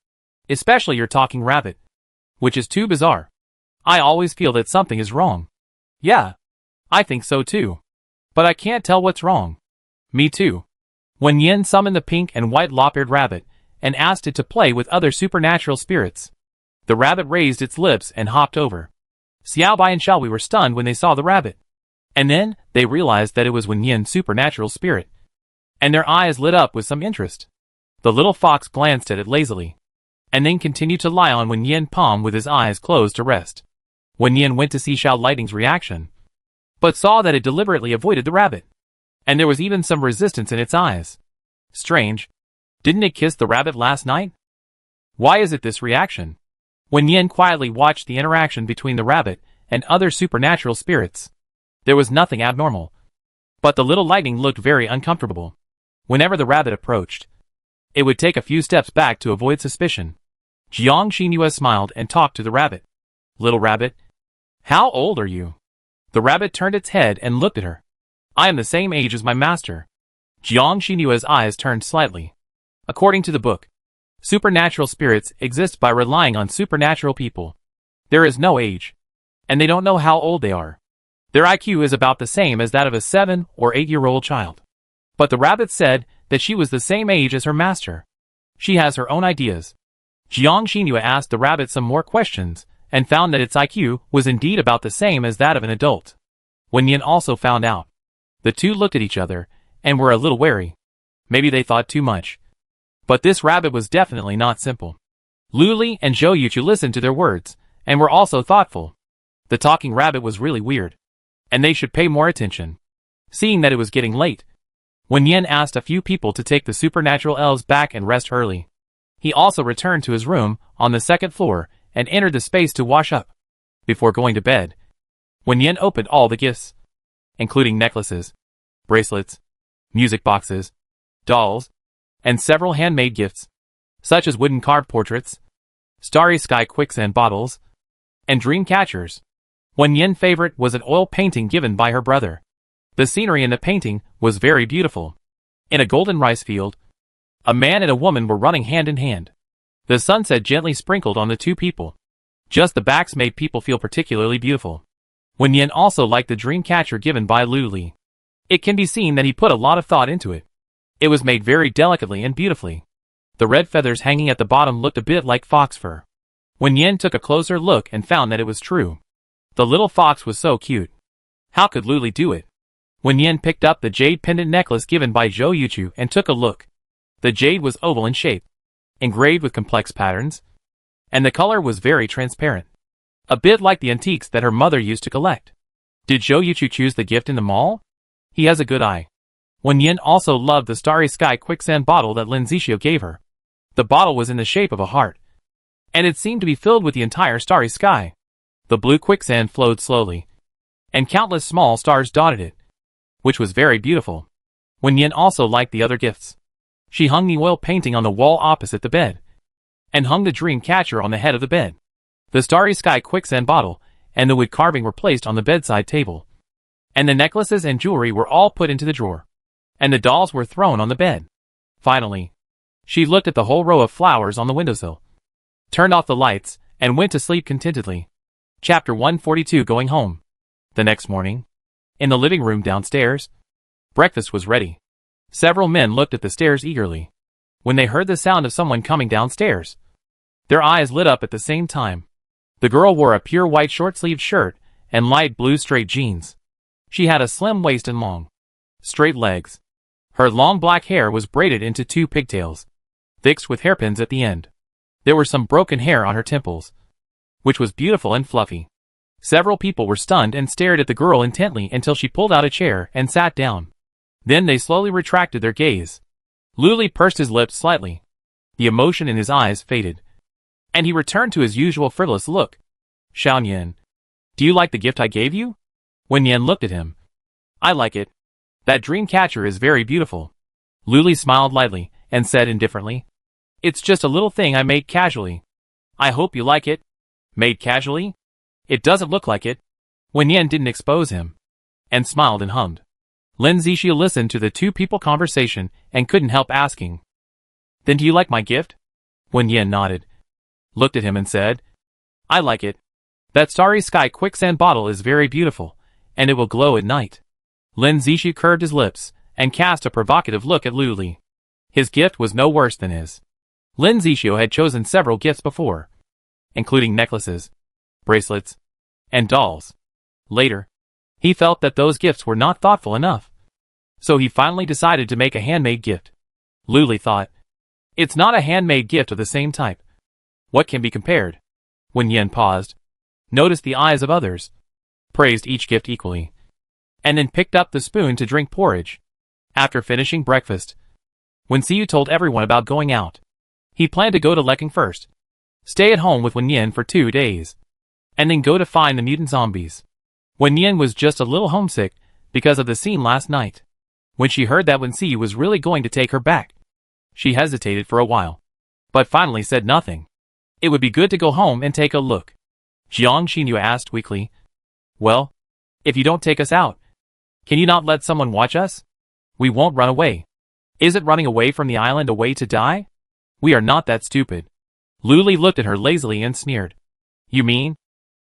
especially your talking rabbit, which is too bizarre. I always feel that something is wrong. Yeah, I think so too, but I can't tell what's wrong. Me too. Wen Yin summoned the pink and white lop-eared rabbit and asked it to play with other supernatural spirits. The rabbit raised its lips and hopped over. Xiaobai and Xiaowei were stunned when they saw the rabbit, and then they realized that it was Wen Yin's supernatural spirit, and their eyes lit up with some interest. The little fox glanced at it lazily, and then continued to lie on Wen Yin's palm with his eyes closed to rest. Wen Yin went to see Xiao Lightning's reaction, but saw that it deliberately avoided the rabbit, and there was even some resistance in its eyes. Strange. Didn't it kiss the rabbit last night? Why is it this reaction? Wen Yin quietly watched the interaction between the rabbit and other supernatural spirits. There was nothing abnormal. But the little lightning looked very uncomfortable. Whenever the rabbit approached, it would take a few steps back to avoid suspicion. Jiang Xinhua smiled and talked to the rabbit. Little rabbit, how old are you? The rabbit turned its head and looked at her. I am the same age as my master. Jiang Xinhua's eyes turned slightly. According to the book, supernatural spirits exist by relying on supernatural people. There is no age, and they don't know how old they are. Their IQ is about the same as that of a 7 or 8-year-old child. But the rabbit said that she was the same age as her master. She has her own ideas. Jiang Xinhua asked the rabbit some more questions, and found that its IQ was indeed about the same as that of an adult. Wen Yin also found out. The two looked at each other, and were a little wary. Maybe they thought too much. But this rabbit was definitely not simple. Lu Li and Zhou Yuchu listened to their words, and were also thoughtful. The talking rabbit was really weird, and they should pay more attention. Seeing that it was getting late, Wen Yin asked a few people to take the supernatural elves back and rest early. He also returned to his room on the second floor and entered the space to wash up. Before going to bed, Wen Yin opened all the gifts, including necklaces, bracelets, music boxes, dolls, and several handmade gifts, such as wooden carved portraits, starry sky quicksand bottles, and dream catchers. Wen Yin's favorite was an oil painting given by her brother. The scenery in the painting was very beautiful. In a golden rice field, a man and a woman were running hand in hand. The sunset gently sprinkled on the two people. Just the backs made people feel particularly beautiful. Wen Yin also liked the dream catcher given by Lu Li. It can be seen that he put a lot of thought into it. It was made very delicately and beautifully. The red feathers hanging at the bottom looked a bit like fox fur. Wen Yin took a closer look and found that it was true. The little fox was so cute. How could Lu Li do it? Wen Yin picked up the jade pendant necklace given by Zhou Yuchu and took a look. The jade was oval in shape, engraved with complex patterns, and the color was very transparent. A bit like the antiques that her mother used to collect. Did Zhou Yuchu choose the gift in the mall? He has a good eye. Wen Yin also loved the starry sky quicksand bottle that Lin Zixio gave her. The bottle was in the shape of a heart, and it seemed to be filled with the entire starry sky. The blue quicksand flowed slowly, and countless small stars dotted it, which was very beautiful. Wen Yin also liked the other gifts. She hung the oil painting on the wall opposite the bed, and hung the dream catcher on the head of the bed. The starry sky quicksand bottle and the wood carving were placed on the bedside table, and the necklaces and jewelry were all put into the drawer, and the dolls were thrown on the bed. Finally, she looked at the whole row of flowers on the windowsill, turned off the lights, and went to sleep contentedly. Chapter 142 Going Home. The next morning, in the living room downstairs, breakfast was ready. Several men looked at the stairs eagerly. When they heard the sound of someone coming downstairs, their eyes lit up at the same time. The girl wore a pure white short-sleeved shirt and light blue straight jeans. She had a slim waist and long, straight legs. Her long black hair was braided into 2 pigtails, fixed with hairpins at the end. There were some broken hair on her temples, which was beautiful and fluffy. Several people were stunned and stared at the girl intently until she pulled out a chair and sat down. Then they slowly retracted their gaze. Lu Li pursed his lips slightly. The emotion in his eyes faded, and he returned to his usual frivolous look. Xiao Yin, do you like the gift I gave you? Wen Yin looked at him. I like it. That dream catcher is very beautiful. Lu Li smiled lightly and said indifferently, it's just a little thing I made casually. I hope you like it. Made casually? It doesn't look like it. Wen Yin didn't expose him, and smiled and hummed. Lin Zixio listened to the two people conversation and couldn't help asking, then do you like my gift? Wen Yin nodded, looked at him and said, I like it. That starry sky quicksand bottle is very beautiful, and it will glow at night. Lin Zixio curved his lips and cast a provocative look at Lu Li. His gift was no worse than his. Lin Zixio had chosen several gifts before, including necklaces, bracelets, and dolls. Later, he felt that those gifts were not thoughtful enough, so he finally decided to make a handmade gift. Lu Li thought, it's not a handmade gift of the same type. What can be compared? Wen Yin paused, noticed the eyes of others, praised each gift equally, and then picked up the spoon to drink porridge. After finishing breakfast, Wen Xiu told everyone about going out. He planned to go to Lekang first, stay at home with Wen Yin for 2 days, and then go to find the mutant zombies. Wen Yin was just a little homesick because of the scene last night. When she heard that Wen Xiyu was really going to take her back, she hesitated for a while, but finally said nothing. It would be good to go home and take a look. Jiang Xinyu asked weakly. Well, if you don't take us out, can you not let someone watch us? We won't run away. Is it running away from the island a way to die? We are not that stupid. Lu Li looked at her lazily and sneered. You mean,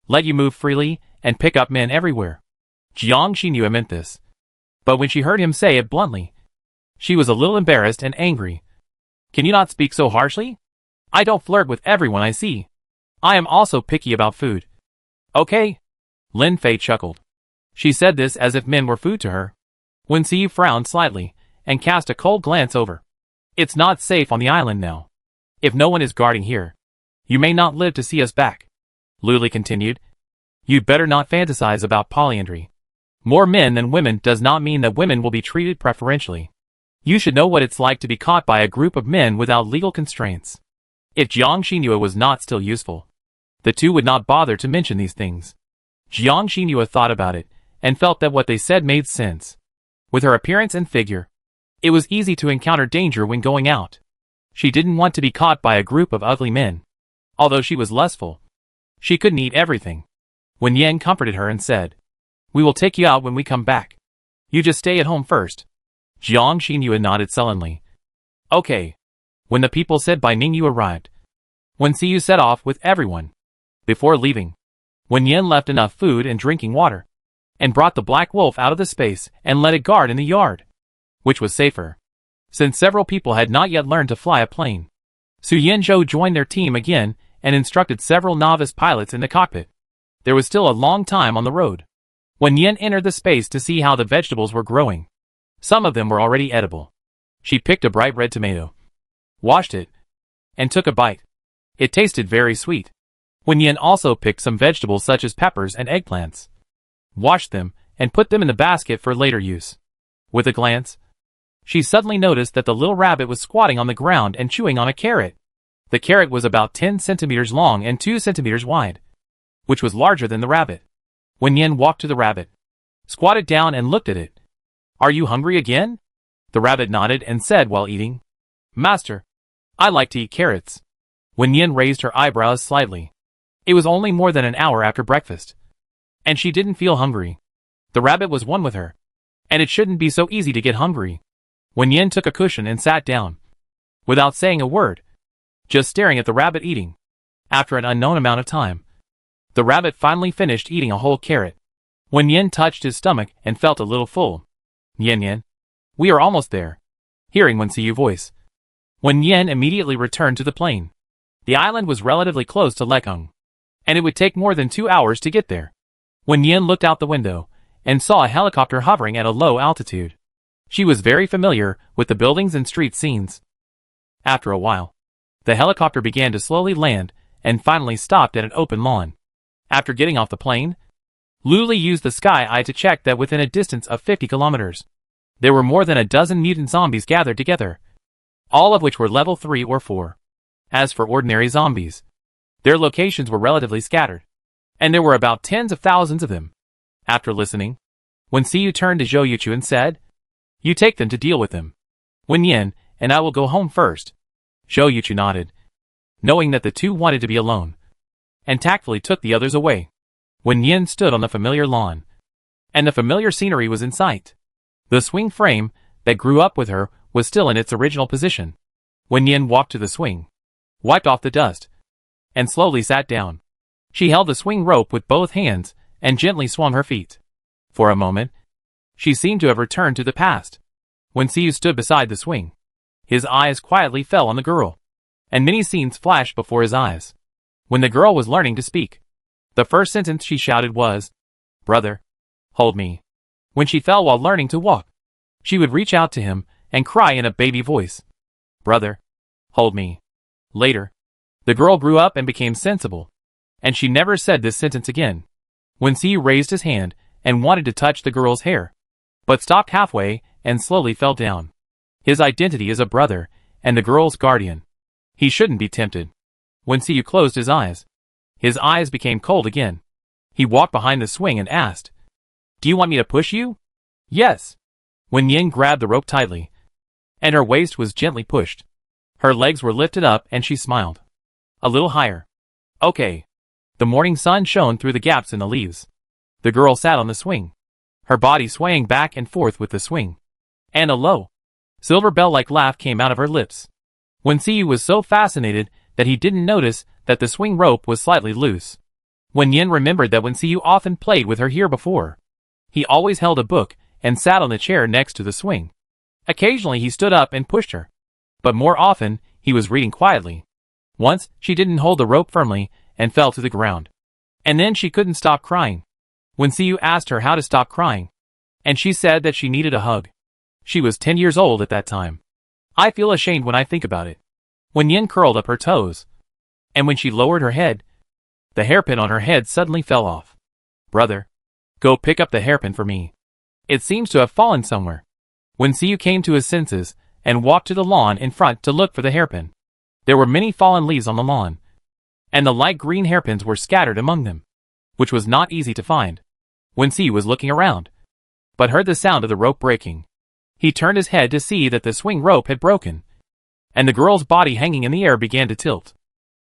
let you move freely and pick up men everywhere? Jiang Xinyu meant this. But when she heard him say it bluntly, she was a little embarrassed and angry. Can you not speak so harshly? I don't flirt with everyone I see. I am also picky about food. Okay. Lin Fei chuckled. She said this as if men were food to her. Wen Xiyu frowned slightly and cast a cold glance over. It's not safe on the island now. If no one is guarding here, you may not live to see us back. Lu Li continued. You'd better not fantasize about polyandry. More men than women does not mean that women will be treated preferentially. You should know what it's like to be caught by a group of men without legal constraints. If Jiang Xinyu was not still useful, the two would not bother to mention these things. Jiang Xinyu thought about it and felt that what they said made sense. With her appearance and figure, it was easy to encounter danger when going out. She didn't want to be caught by a group of ugly men. Although she was lustful, she couldn't eat everything. Wen Yin comforted her and said, We will take you out when we come back. You just stay at home first. Jiang Xinyu nodded sullenly. Okay. When the people said Bai Ningyu arrived, Wen Xiyu set off with everyone. Before leaving, Wen Yin left enough food and drinking water, and brought the black wolf out of the space and let it guard in the yard, which was safer, since several people had not yet learned to fly a plane. Su Yinzhou joined their team again and instructed several novice pilots in the cockpit. There was still a long time on the road. Wen Yin entered the space to see how the vegetables were growing. Some of them were already edible. She picked a bright red tomato, washed it, and took a bite. It tasted very sweet. Wen Yin also picked some vegetables such as peppers and eggplants, washed them, and put them in the basket for later use. With a glance, she suddenly noticed that the little rabbit was squatting on the ground and chewing on a carrot. The carrot was about 10 centimeters long and 2 centimeters wide, which was larger than the rabbit. Wen Yin walked to the rabbit, squatted down and looked at it. Are you hungry again? The rabbit nodded and said while eating, Master, I like to eat carrots. Wen Yin raised her eyebrows slightly. It was only more than an hour after breakfast, and she didn't feel hungry. The rabbit was one with her, and it shouldn't be so easy to get hungry. Wen Yin took a cushion and sat down, without saying a word, just staring at the rabbit eating. After an unknown amount of time, the rabbit finally finished eating a whole carrot. Wen Yin touched his stomach and felt a little full. Yin Yin, we are almost there. Hearing Wen Xiyu's voice, Wen Yin immediately returned to the plane. The island was relatively close to Lekang, and it would take more than 2 hours to get there. Wen Yin looked out the window and saw a helicopter hovering at a low altitude. She was very familiar with the buildings and street scenes. After a while, the helicopter began to slowly land and finally stopped at an open lawn. After getting off the plane, Lu Li used the sky eye to check that within a distance of 50 kilometers, there were more than a dozen mutant zombies gathered together, all of which were level 3 or 4. As for ordinary zombies, their locations were relatively scattered, and there were about tens of thousands of them. After listening, Wen Xiyu turned to Zhou Yuchu and said, You take them to deal with them. Wen Yin and I will go home first. Zhou Yuchu nodded, knowing that the two wanted to be alone, and tactfully took the others away. Wen Yin stood on the familiar lawn, and the familiar scenery was in sight. The swing frame that grew up with her was still in its original position. Wen Yin walked to the swing, wiped off the dust, and slowly sat down. She held the swing rope with both hands and gently swung her feet. For a moment, she seemed to have returned to the past. Wen Xiyu stood beside the swing. His eyes quietly fell on the girl, and many scenes flashed before his eyes. When the girl was learning to speak, the first sentence she shouted was, Brother, hold me. When she fell while learning to walk, she would reach out to him and cry in a baby voice, Brother, hold me. Later, the girl grew up and became sensible, and she never said this sentence again. Wen Xiyu raised his hand and wanted to touch the girl's hair, but stopped halfway and slowly fell down. His identity is a brother and the girl's guardian. He shouldn't be tempted. When Siyu closed his eyes became cold again. He walked behind the swing and asked, "Do you want me to push you?" "Yes." Wen Yin grabbed the rope tightly, and her waist was gently pushed. Her legs were lifted up and she smiled. A little higher. "Okay." The morning sun shone through the gaps in the leaves. The girl sat on the swing, her body swaying back and forth with the swing. And a low, silver bell-like laugh came out of her lips. Wen Siyu was so fascinated that he didn't notice that the swing rope was slightly loose. Wen Yin remembered that Wen Siyu often played with her here before. He always held a book and sat on the chair next to the swing. Occasionally he stood up and pushed her, but more often he was reading quietly. Once she didn't hold the rope firmly and fell to the ground. And then she couldn't stop crying. Wen Siyu asked her how to stop crying, and she said that she needed a hug. She was 10 years old at that time. I feel ashamed when I think about it. Wen Yin curled up her toes, and when she lowered her head, the hairpin on her head suddenly fell off. "Brother, go pick up the hairpin for me. It seems to have fallen somewhere." Wen Siyu came to his senses and walked to the lawn in front to look for the hairpin. There were many fallen leaves on the lawn, and the light green hairpins were scattered among them, which was not easy to find. Wen Siyu was looking around, but heard the sound of the rope breaking. He turned his head to see that the swing rope had broken, and the girl's body hanging in the air began to tilt.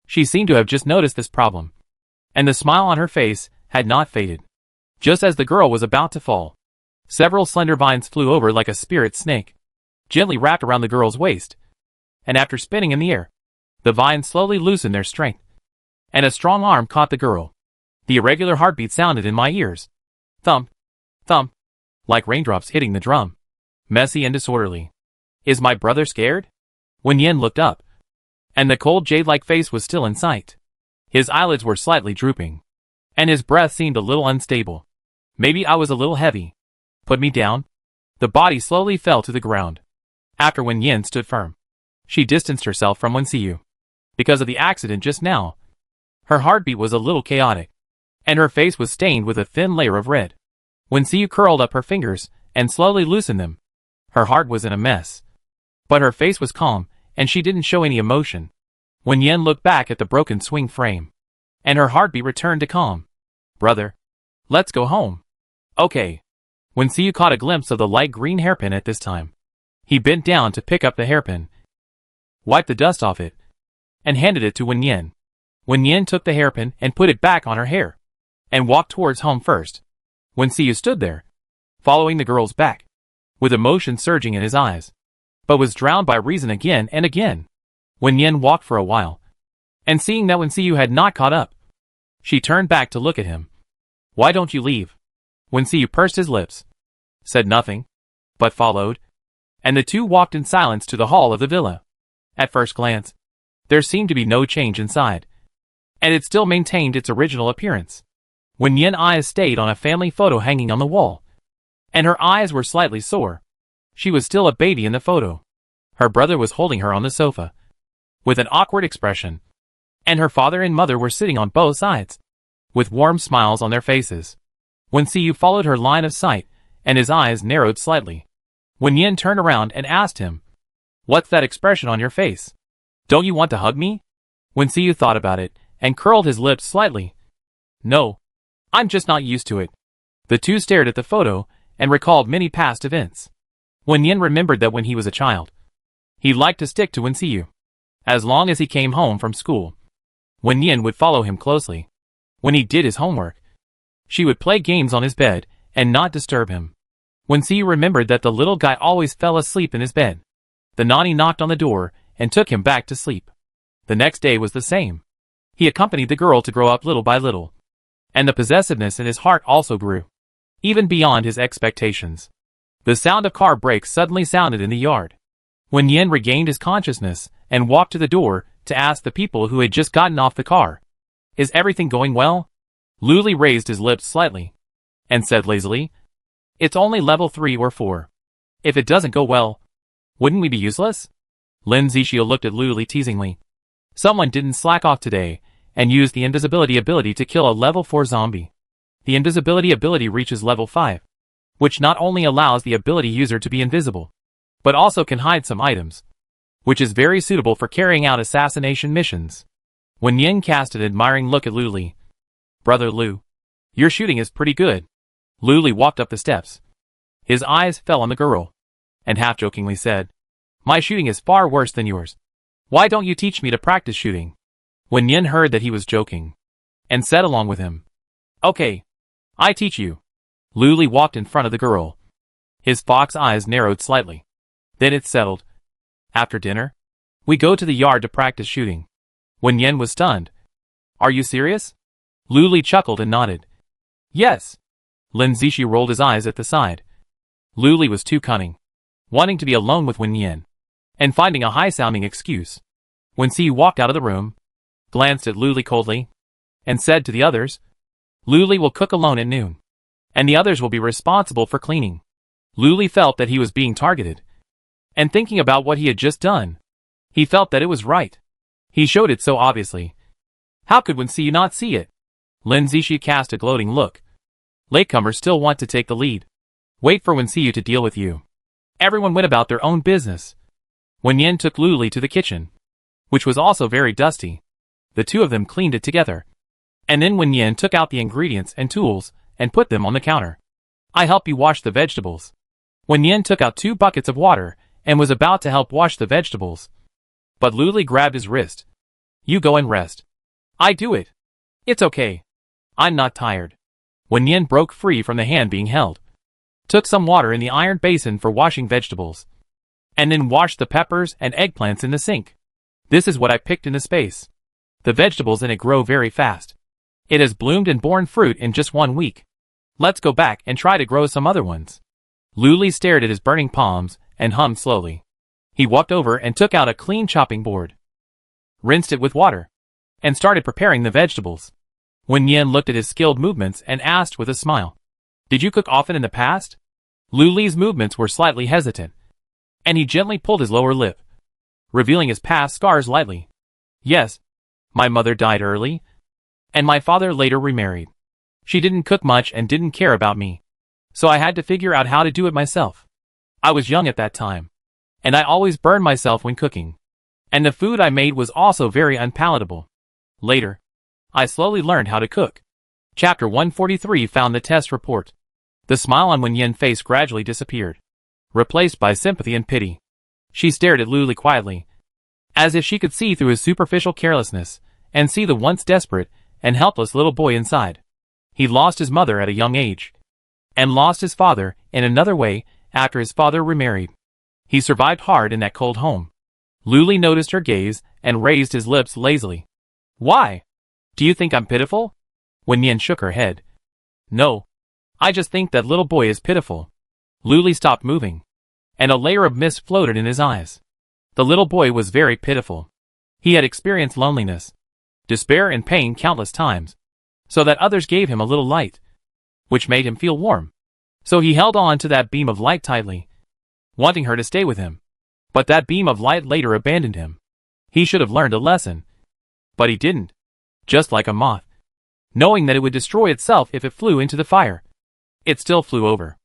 She seemed to have just noticed this problem, and the smile on her face had not faded. Just as the girl was about to fall, several slender vines flew over like a spirit snake, gently wrapped around the girl's waist, and after spinning in the air, the vines slowly loosened their strength, and a strong arm caught the girl. The irregular heartbeat sounded in my ears. Thump, thump, like raindrops hitting the drum. Messy and disorderly. "Is my brother scared?" Wen Yin looked up, and the cold jade-like face was still in sight. His eyelids were slightly drooping, and his breath seemed a little unstable. "Maybe I was a little heavy. Put me down." The body slowly fell to the ground. After Wen Yin stood firm, she distanced herself from Wen Siyu. Because of the accident just now, her heartbeat was a little chaotic, and her face was stained with a thin layer of red. Wen Siyu curled up her fingers and slowly loosened them. Her heart was in a mess, but her face was calm, and she didn't show any emotion. Wen Yin looked back at the broken swing frame, and her heartbeat returned to calm. "Brother, let's go home." "Okay." Wen Siyu caught a glimpse of the light green hairpin at this time. He bent down to pick up the hairpin, wiped the dust off it, and handed it to Wen Yin. Wen Yin took the hairpin and put it back on her hair, and walked towards home first. Wen Siyu stood there, following the girl's back, with emotion surging in his eyes, but was drowned by reason again and again. Wen Yin walked for a while, and seeing that Wen Siyu had not caught up, she turned back to look at him. "Why don't you leave?" Wen Siyu pursed his lips, said nothing, but followed, and the two walked in silence to the hall of the villa. At first glance, there seemed to be no change inside, and it still maintained its original appearance. Wen Yin's eyes stayed on a family photo hanging on the wall, and her eyes were slightly sore. She was still a baby in the photo. Her brother was holding her on the sofa, with an awkward expression, and her father and mother were sitting on both sides, with warm smiles on their faces. Wen Siyu followed her line of sight, and his eyes narrowed slightly. Wen Yin turned around and asked him, "What's that expression on your face? Don't you want to hug me?" Wen Siyu thought about it, and curled his lips slightly. "No, I'm just not used to it." The two stared at the photo, and recalled many past events. Wen Yin remembered that when he was a child, he liked to stick to Wen Siyu. As long as he came home from school, Wen Yin would follow him closely. When he did his homework, she would play games on his bed, and not disturb him. Wen Siyu remembered that the little guy always fell asleep in his bed. The nanny knocked on the door, and took him back to sleep. The next day was the same. He accompanied the girl to grow up little by little, and the possessiveness in his heart also grew, even beyond his expectations. The sound of car brakes suddenly sounded in the yard. Wen Yin regained his consciousness, and walked to the door, to ask the people who had just gotten off the car, "Is everything going well?" Luli raised his lips slightly, and said lazily, "It's only level 3 or 4. If it doesn't go well, wouldn't we be useless?" Lin Zixia looked at Luli teasingly. Someone didn't slack off today, and used the invisibility ability to kill a level 4 zombie. The invisibility ability reaches level 5, which not only allows the ability user to be invisible, but also can hide some items, which is very suitable for carrying out assassination missions. Wen Yin cast an admiring look at Lu Li. "Brother Lu, your shooting is pretty good." Lu Li walked up the steps. His eyes fell on the girl, and half-jokingly said, "My shooting is far worse than yours. Why don't you teach me to practice shooting?" Wen Yin heard that he was joking, and said along with him, "Okay, I teach you." Lu Li walked in front of the girl. His fox eyes narrowed slightly. Then it settled. "After dinner, we go to the yard to practice shooting." Wen Yin was stunned. "Are you serious?" Lu Li chuckled and nodded. "Yes." Lin Zishi rolled his eyes at the side. Lu Li was too cunning, wanting to be alone with Wen Yin, and finding a high-sounding excuse. Wen Xiyu walked out of the room, glanced at Lu Li coldly, and said to the others, "Lu Li will cook alone at noon, and the others will be responsible for cleaning." Lu Li felt that he was being targeted, and thinking about what he had just done, he felt that it was right. He showed it so obviously. How could Wen Xiyu not see it? Lin Zishi cast a gloating look. "Latecomers still want to take the lead. Wait for Wen Xiyu to deal with you." Everyone went about their own business. Wen Yin took Lu Li to the kitchen, which was also very dusty. The two of them cleaned it together. And then Wen Yin took out the ingredients and tools and put them on the counter. "I help you wash the vegetables." Wen Yin took out 2 buckets of water and was about to help wash the vegetables. But Lu Li grabbed his wrist. "You go and rest. I do it. It's okay. I'm not tired." Wen Yin broke free from the hand being held, took some water in the iron basin for washing vegetables, and then washed the peppers and eggplants in the sink. "This is what I picked in the space. The vegetables in it grow very fast. It has bloomed and borne fruit in just 1 week. Let's go back and try to grow some other ones." Lu Li stared at his burning palms and hummed slowly. He walked over and took out a clean chopping board, rinsed it with water, and started preparing the vegetables. Wen Yin looked at his skilled movements and asked with a smile, "Did you cook often in the past?" Lu Li's movements were slightly hesitant, and he gently pulled his lower lip, revealing his past scars lightly. "Yes. My mother died early, and my father later remarried. She didn't cook much and didn't care about me, so I had to figure out how to do it myself. I was young at that time, and I always burned myself when cooking, and the food I made was also very unpalatable. Later, I slowly learned how to cook." Chapter 143 found the test report. The smile on Wen Yin's face gradually disappeared, replaced by sympathy and pity. She stared at Lu Li quietly, as if she could see through his superficial carelessness, and see the once desperate and helpless little boy inside. He lost his mother at a young age, and lost his father in another way after his father remarried. He survived hard in that cold home. Lu Li noticed her gaze and raised his lips lazily. "Why? Do you think I'm pitiful?" Wen Yin shook her head. "No. I just think that little boy is pitiful." Lu Li stopped moving, and a layer of mist floated in his eyes. The little boy was very pitiful. He had experienced loneliness, despair and pain countless times, so that others gave him a little light, which made him feel warm. So he held on to that beam of light tightly, wanting her to stay with him. But that beam of light later abandoned him. He should have learned a lesson. But he didn't. Just like a moth, knowing that it would destroy itself if it flew into the fire, it still flew over.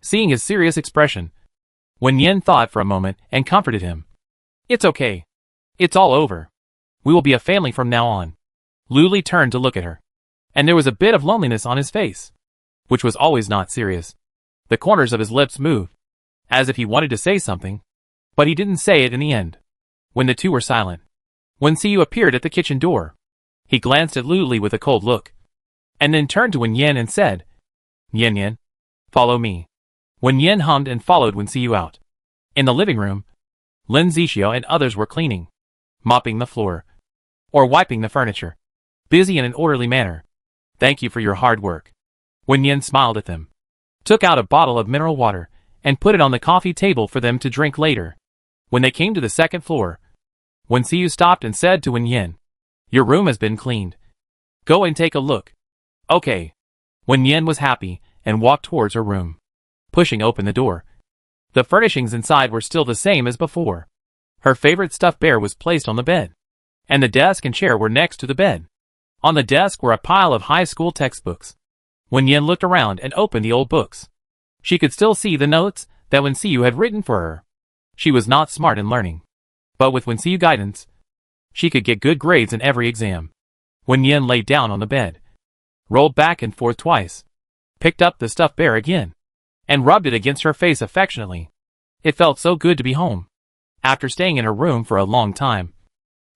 Seeing his serious expression, Wen Yin thought for a moment and comforted him. "It's okay. It's all over. We will be a family from now on." Lu Li turned to look at her, and there was a bit of loneliness on his face, which was always not serious. The corners of his lips moved, as if he wanted to say something, but he didn't say it in the end. When the two were silent, Wen Xiyu appeared at the kitchen door. He glanced at Lu Li with a cold look, and then turned to Wen Yin and said, "Yin Yin, follow me." Wen Yin hummed and followed Wen Xiyu out. In the living room, Lin Zixio and others were cleaning, mopping the floor, or wiping the furniture, busy in an orderly manner. "Thank you for your hard work." Wen Yin smiled at them, took out a bottle of mineral water, and put it on the coffee table for them to drink later. When they came to the second floor, Wen Xiyu stopped and said to Wen Yin, "Your room has been cleaned. Go and take a look." "Okay." Wen Yin was happy and walked towards her room, pushing open the door. The furnishings inside were still the same as before. Her favorite stuffed bear was placed on the bed, and the desk and chair were next to the bed. On the desk were a pile of high school textbooks. Wen Yin looked around and opened the old books. She could still see the notes that Wen Xiyu had written for her. She was not smart in learning, But with Wenxiu guidance, she could get good grades in every exam. Wenyan lay down on the bed, rolled back and forth twice, picked up the stuffed bear again, and rubbed it against her face affectionately. It felt so good to be home, after staying in her room for a long time.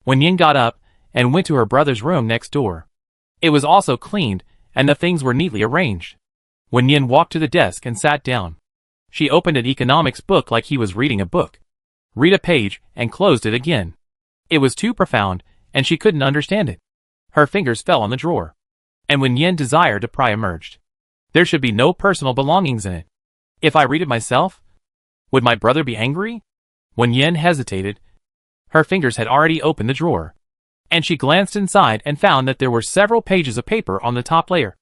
Wenyan got up and went to her brother's room next door. It was also cleaned, and the things were neatly arranged. Wenyan walked to the desk and sat down. She opened an economics book like he was reading a book, read a page, and closed it again. It was too profound, and she couldn't understand it. Her fingers fell on the drawer, and Wenyan's desire to pry emerged. There should be no personal belongings in it. If I read it myself, would my brother be angry? Wenyan hesitated. Her fingers had already opened the drawer, and she glanced inside and found that there were several pages of paper on the top layer,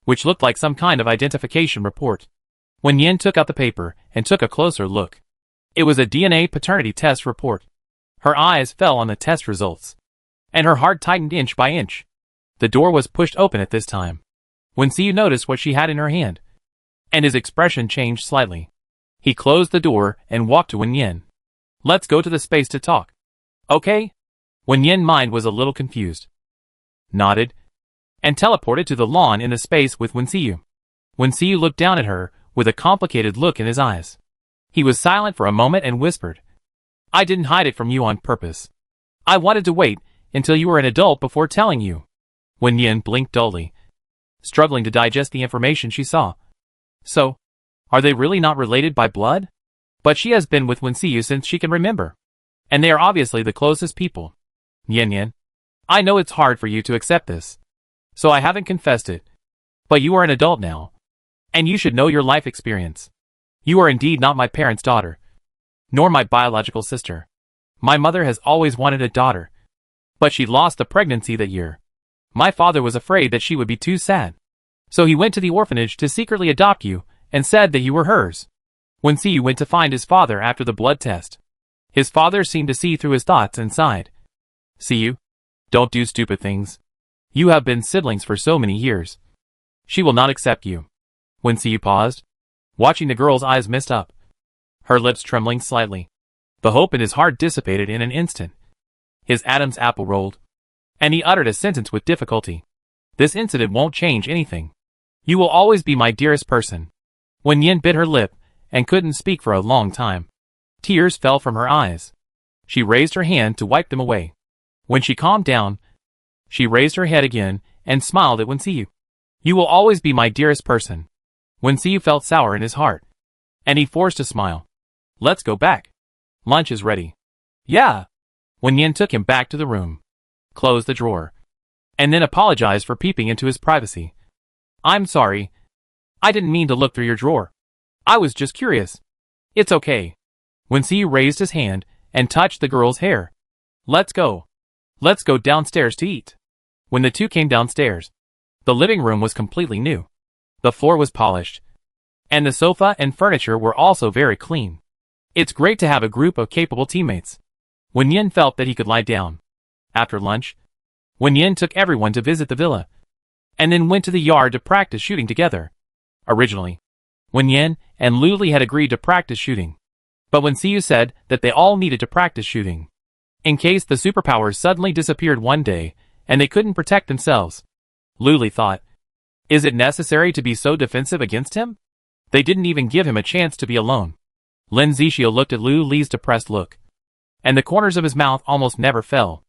which looked like some kind of identification report. Wenyan took out the paper and took a closer look. It was a DNA paternity test report. Her eyes fell on the test results, and her heart tightened inch by inch. The door was pushed open at this time. Wenxiu noticed what she had in her hand, and his expression changed slightly. He closed the door and walked to Wenyan. Let's go to the space to talk. Okay? Wenyan's mind was a little confused, nodded, and teleported to the lawn in the space with Wenxiu. Wenxiu looked down at her with a complicated look in his eyes. He was silent for a moment and whispered, I didn't hide it from you on purpose. I wanted to wait until you were an adult before telling you. Wenyan blinked dully, struggling to digest the information she saw. So, are they really not related by blood? But she has been with Wenxiu since she can remember, and they are obviously the closest people. Yan, I know it's hard for you to accept this, so I haven't confessed it. But you are an adult now, and you should know your life experience. You are indeed not my parents' daughter, nor my biological sister. My mother has always wanted a daughter, but she lost the pregnancy that year. My father was afraid that she would be too sad, so he went to the orphanage to secretly adopt you and said that you were hers. Wenxiu went to find his father after the blood test. His father seemed to see through his thoughts and sighed. See you? Don't do stupid things. You have been siblings for so many years. She will not accept you. Wenxiu paused, watching the girl's eyes mist up, her lips trembling slightly. The hope in his heart dissipated in an instant. His Adam's apple rolled, and he uttered a sentence with difficulty. This incident won't change anything. You will always be my dearest person. Wenyan bit her lip and couldn't speak for a long time. Tears fell from her eyes. She raised her hand to wipe them away. When she calmed down, she raised her head again and smiled at Wenxiu. You will always be my dearest person. Wenxiu felt sour in his heart, and he forced a smile. Let's go back. Lunch is ready. Yeah. Wenyan took him back to the room, closed the drawer, and then apologized for peeping into his privacy. I'm sorry. I didn't mean to look through your drawer. I was just curious. It's okay. Wenxiu raised his hand and touched the girl's hair. Let's go. Let's go downstairs to eat. When the two came downstairs, the living room was completely new. The floor was polished, and the sofa and furniture were also very clean. It's great to have a group of capable teammates. Wenyan felt that he could lie down. After lunch, Wenyan took everyone to visit the villa, and then went to the yard to practice shooting together. Originally, Wenyan and Luli had agreed to practice shooting, but Wenxiu said that they all needed to practice shooting, in case the superpowers suddenly disappeared one day and they couldn't protect themselves. Luli thought, is it necessary to be so defensive against him? They didn't even give him a chance to be alone. Lin Zixio looked at Luli's depressed look, and the corners of his mouth almost never fell.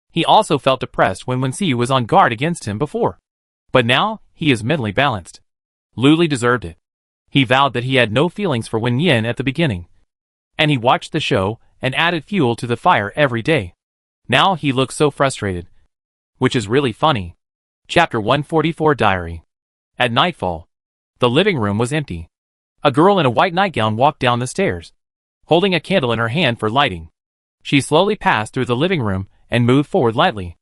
He also felt depressed when Wenxiu was on guard against him before, but now he is mentally balanced. Luli deserved it. He vowed that he had no feelings for Wenyan at the beginning, and he watched the show and added fuel to the fire every day. Now he looks so frustrated, which is really funny. Chapter 144 Diary. At nightfall, the living room was empty. A girl in a white nightgown walked down the stairs, holding a candle in her hand for lighting. She slowly passed through the living room and moved forward lightly.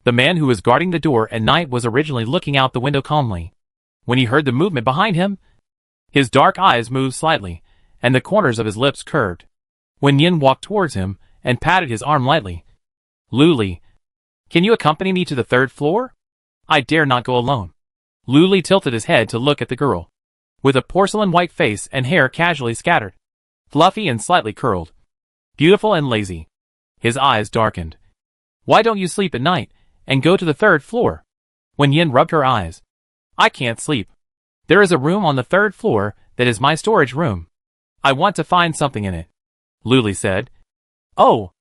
The man who was guarding the door at night was originally looking out the window calmly. When he heard the movement behind him, his dark eyes moved slightly, and the corners of his lips curved. Wenyan walked towards him and patted his arm lightly. Luli, can you accompany me to the third floor? I dare not go alone. Luli tilted his head to look at the girl, with a porcelain white face and hair casually scattered, fluffy and slightly curled, beautiful and lazy. His eyes darkened. Why don't you sleep at night and go to the 3rd floor? Wen Yin rubbed her eyes. I can't sleep. There is a room on the 3rd floor that is my storage room. I want to find something in it, Luli said. Oh,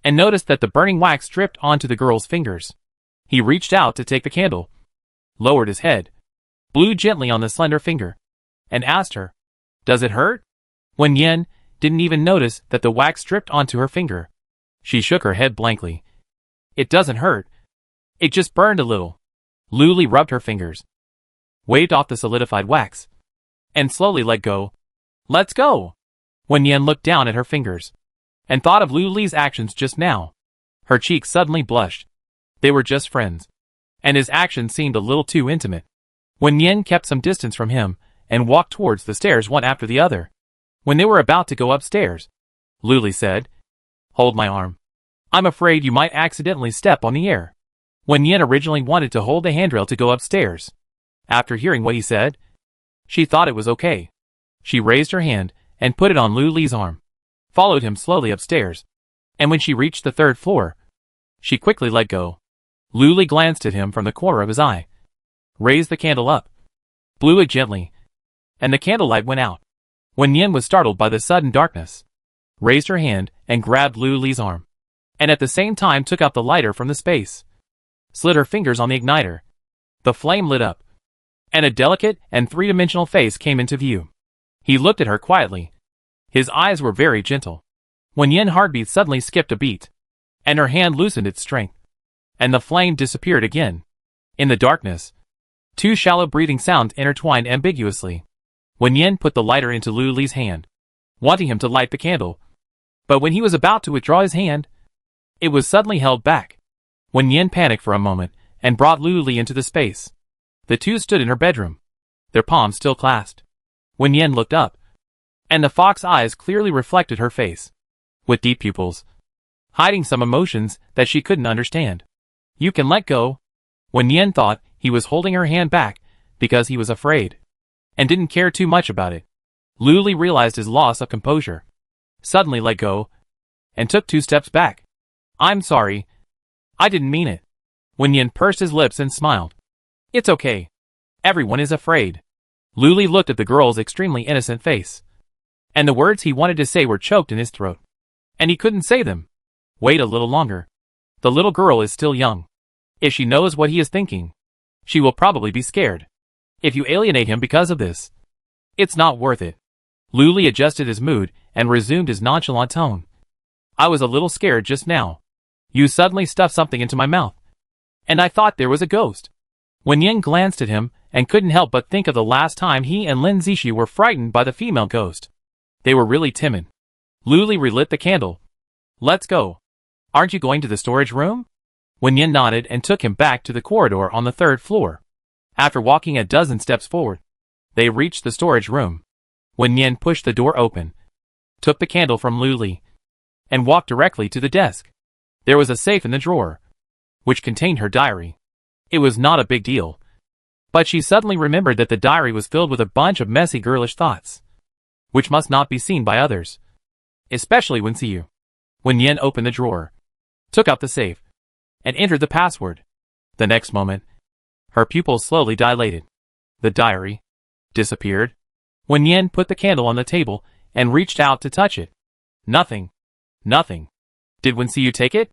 and noticed that the burning wax dripped onto the girl's fingers. He reached out to take the candle, lowered his head, blew gently on the slender finger, and asked her, Does it hurt? Wen Yin didn't even notice that the wax dripped onto her finger. She shook her head blankly. It doesn't hurt. It just burned a little. Luli rubbed her fingers, waved off the solidified wax, and slowly let go. Let's go! Wen Yin looked down at her fingers, and thought of Luli's actions just now. Her cheeks suddenly blushed. They were just friends, and his actions seemed a little too intimate. Wen Yin kept some distance from him, and walked towards the stairs one after the other. When they were about to go upstairs, Luli said, Hold my arm. I'm afraid you might accidentally step on the air. Wen Yin originally wanted to hold the handrail to go upstairs. After hearing what he said, she thought it was okay. She raised her hand and put it on Luli's arm, followed him slowly upstairs, and when she reached the 3rd floor, she quickly let go. Luli glanced at him from the corner of his eye, raised the candle up, blew it gently, and the candlelight went out. Wen Yin was startled by the sudden darkness, raised her hand and grabbed Luli's arm, and at the same time took out the lighter from the space, slid her fingers on the igniter. The flame lit up, and a delicate and three-dimensional face came into view. He looked at her quietly. His eyes were very gentle. Wen Yin's heartbeat suddenly skipped a beat, and her hand loosened its strength, and the flame disappeared again. In the darkness, two shallow breathing sounds intertwined ambiguously. Wen Yin put the lighter into Luli's hand, wanting him to light the candle, but when he was about to withdraw his hand, it was suddenly held back. Wen Yin panicked for a moment and brought Luli into the space. The two stood in her bedroom, their palms still clasped. Wen Yin looked up, and the fox eyes clearly reflected her face, with deep pupils, hiding some emotions that she couldn't understand. You can let go. Wen Yin thought he was holding her hand back because he was afraid, and didn't care too much about it. Luli realized his loss of composure, suddenly let go, and took 2 steps back. I'm sorry. I didn't mean it. Wen Yin pursed his lips and smiled. It's okay. Everyone is afraid. Luli looked at the girl's extremely innocent face, and the words he wanted to say were choked in his throat, and he couldn't say them. Wait a little longer. The little girl is still young. If she knows what he is thinking, she will probably be scared. If you alienate him because of this, it's not worth it. Luli adjusted his mood and resumed his nonchalant tone. I was a little scared just now. You suddenly stuffed something into my mouth, and I thought there was a ghost. Wen Yin glanced at him and couldn't help but think of the last time he and Lin Zishi were frightened by the female ghost. They were really timid. Luli relit the candle. Let's go. Aren't you going to the storage room? Wen Yin nodded and took him back to the corridor on the 3rd floor. After walking a dozen steps forward, they reached the storage room. Wen Yin pushed the door open, took the candle from Luli, and walked directly to the desk. There was a safe in the drawer, which contained her diary. It was not a big deal, but she suddenly remembered that the diary was filled with a bunch of messy girlish thoughts, which must not be seen by others, especially when see you. Wen Yin opened the drawer, took out the safe, and entered the password. The next moment, her pupils slowly dilated. The diary disappeared. Wen Yin put the candle on the table and reached out to touch it. Nothing. Nothing. Did Wen Xiu take it?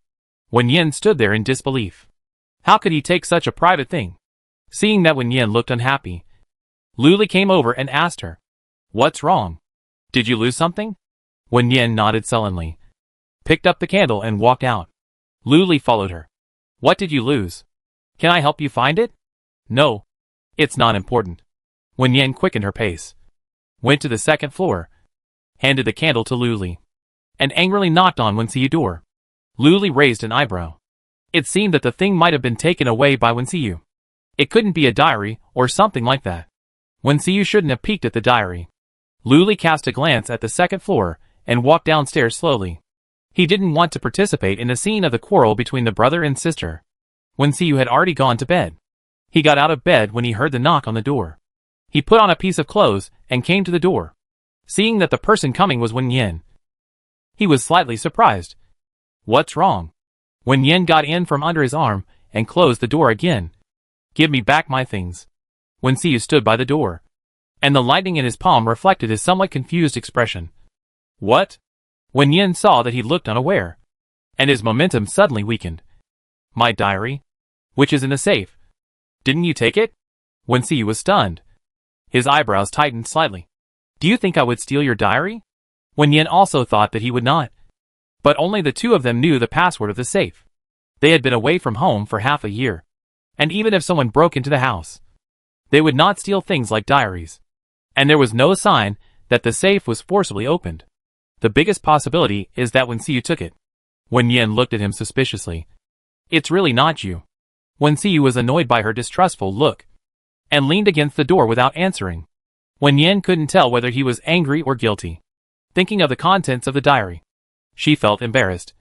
Wen Yin stood there in disbelief. How could he take such a private thing? Seeing that Wen Yin looked unhappy, Luli came over and asked her, What's wrong? Did you lose something? Wen Yin nodded sullenly, picked up the candle and walked out. Luli followed her. What did you lose? Can I help you find it? No. It's not important. Wen Yin quickened her pace, went to the 2nd floor, handed the candle to Luli, and angrily knocked on Wen Xiu's door. Luli raised an eyebrow. It seemed that the thing might have been taken away by Wen Xiu. It couldn't be a diary or something like that. Wen Xiu shouldn't have peeked at the diary. Luli cast a glance at the 2nd floor and walked downstairs slowly. He didn't want to participate in the scene of the quarrel between the brother and sister. Wen Xiu had already gone to bed. He got out of bed when he heard the knock on the door. He put on a piece of clothes and came to the door. Seeing that the person coming was Wen Yin, he was slightly surprised. What's wrong? Wen Yin got in from under his arm and closed the door again. Give me back my things. Wen Xiu stood by the door, and the lightning in his palm reflected his somewhat confused expression. What? Wen Yin saw that he looked unaware, and his momentum suddenly weakened. My diary? Which is in the safe. Didn't you take it? Wen Xiu was stunned. His eyebrows tightened slightly. Do you think I would steal your diary? Wen Yin also thought that he would not. But only the two of them knew the password of the safe. They had been away from home for half a year, and even if someone broke into the house, they would not steal things like diaries. And there was no sign that the safe was forcibly opened. The biggest possibility is that Wen Xiu took it. Wen Yin looked at him suspiciously. It's really not you. Wen Xiu was annoyed by her distrustful look, and leaned against the door without answering. Wen Yin couldn't tell whether he was angry or guilty. Thinking of the contents of the diary, she felt embarrassed,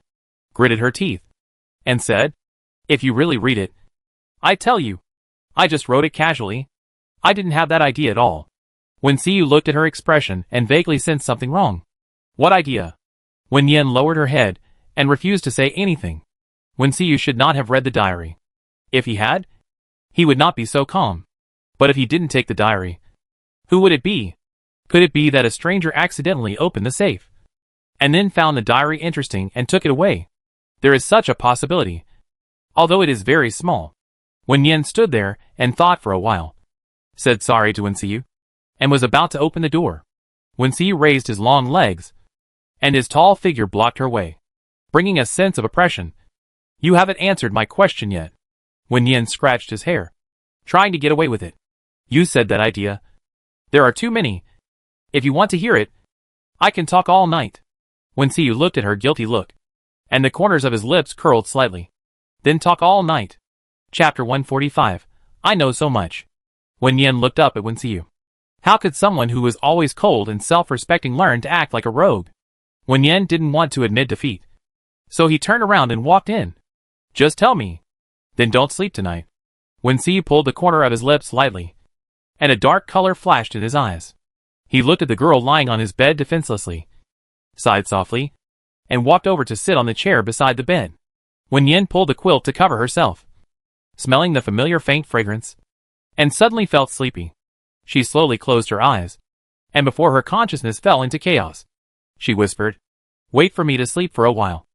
gritted her teeth, and said, If you really read it, I tell you, I just wrote it casually. I didn't have that idea at all. Wen Xiu looked at her expression and vaguely sensed something wrong. What idea? Wen Yin lowered her head and refused to say anything. Wen Xiu should not have read the diary. If he had, he would not be so calm. But if he didn't take the diary, who would it be? Could it be that a stranger accidentally opened the safe, and then found the diary interesting and took it away? There is such a possibility, although it is very small. Wen Yin stood there and thought for a while, said sorry to Wen Xiu, and was about to open the door. Wen Xiu raised his long legs, and his tall figure blocked her way, bringing a sense of oppression. You haven't answered my question yet. Wen Yin scratched his hair, trying to get away with it. You said that idea. There are too many. If you want to hear it, I can talk all night. Wen Xiu looked at her guilty look, and the corners of his lips curled slightly. Then talk all night. Chapter 145. I know so much. Wen Yin looked up at Wen Xiu. How could someone who was always cold and self-respecting learn to act like a rogue? Wen Yin didn't want to admit defeat, so he turned around and walked in. Just tell me. Then don't sleep tonight. Wen Xiu pulled the corner of his lips lightly, and a dark color flashed in his eyes. He looked at the girl lying on his bed defenselessly, sighed softly, and walked over to sit on the chair beside the bed. Wen Yin pulled the quilt to cover herself, smelling the familiar faint fragrance, and suddenly felt sleepy. She slowly closed her eyes, and before her consciousness fell into chaos, she whispered, Wait for me to sleep for a while,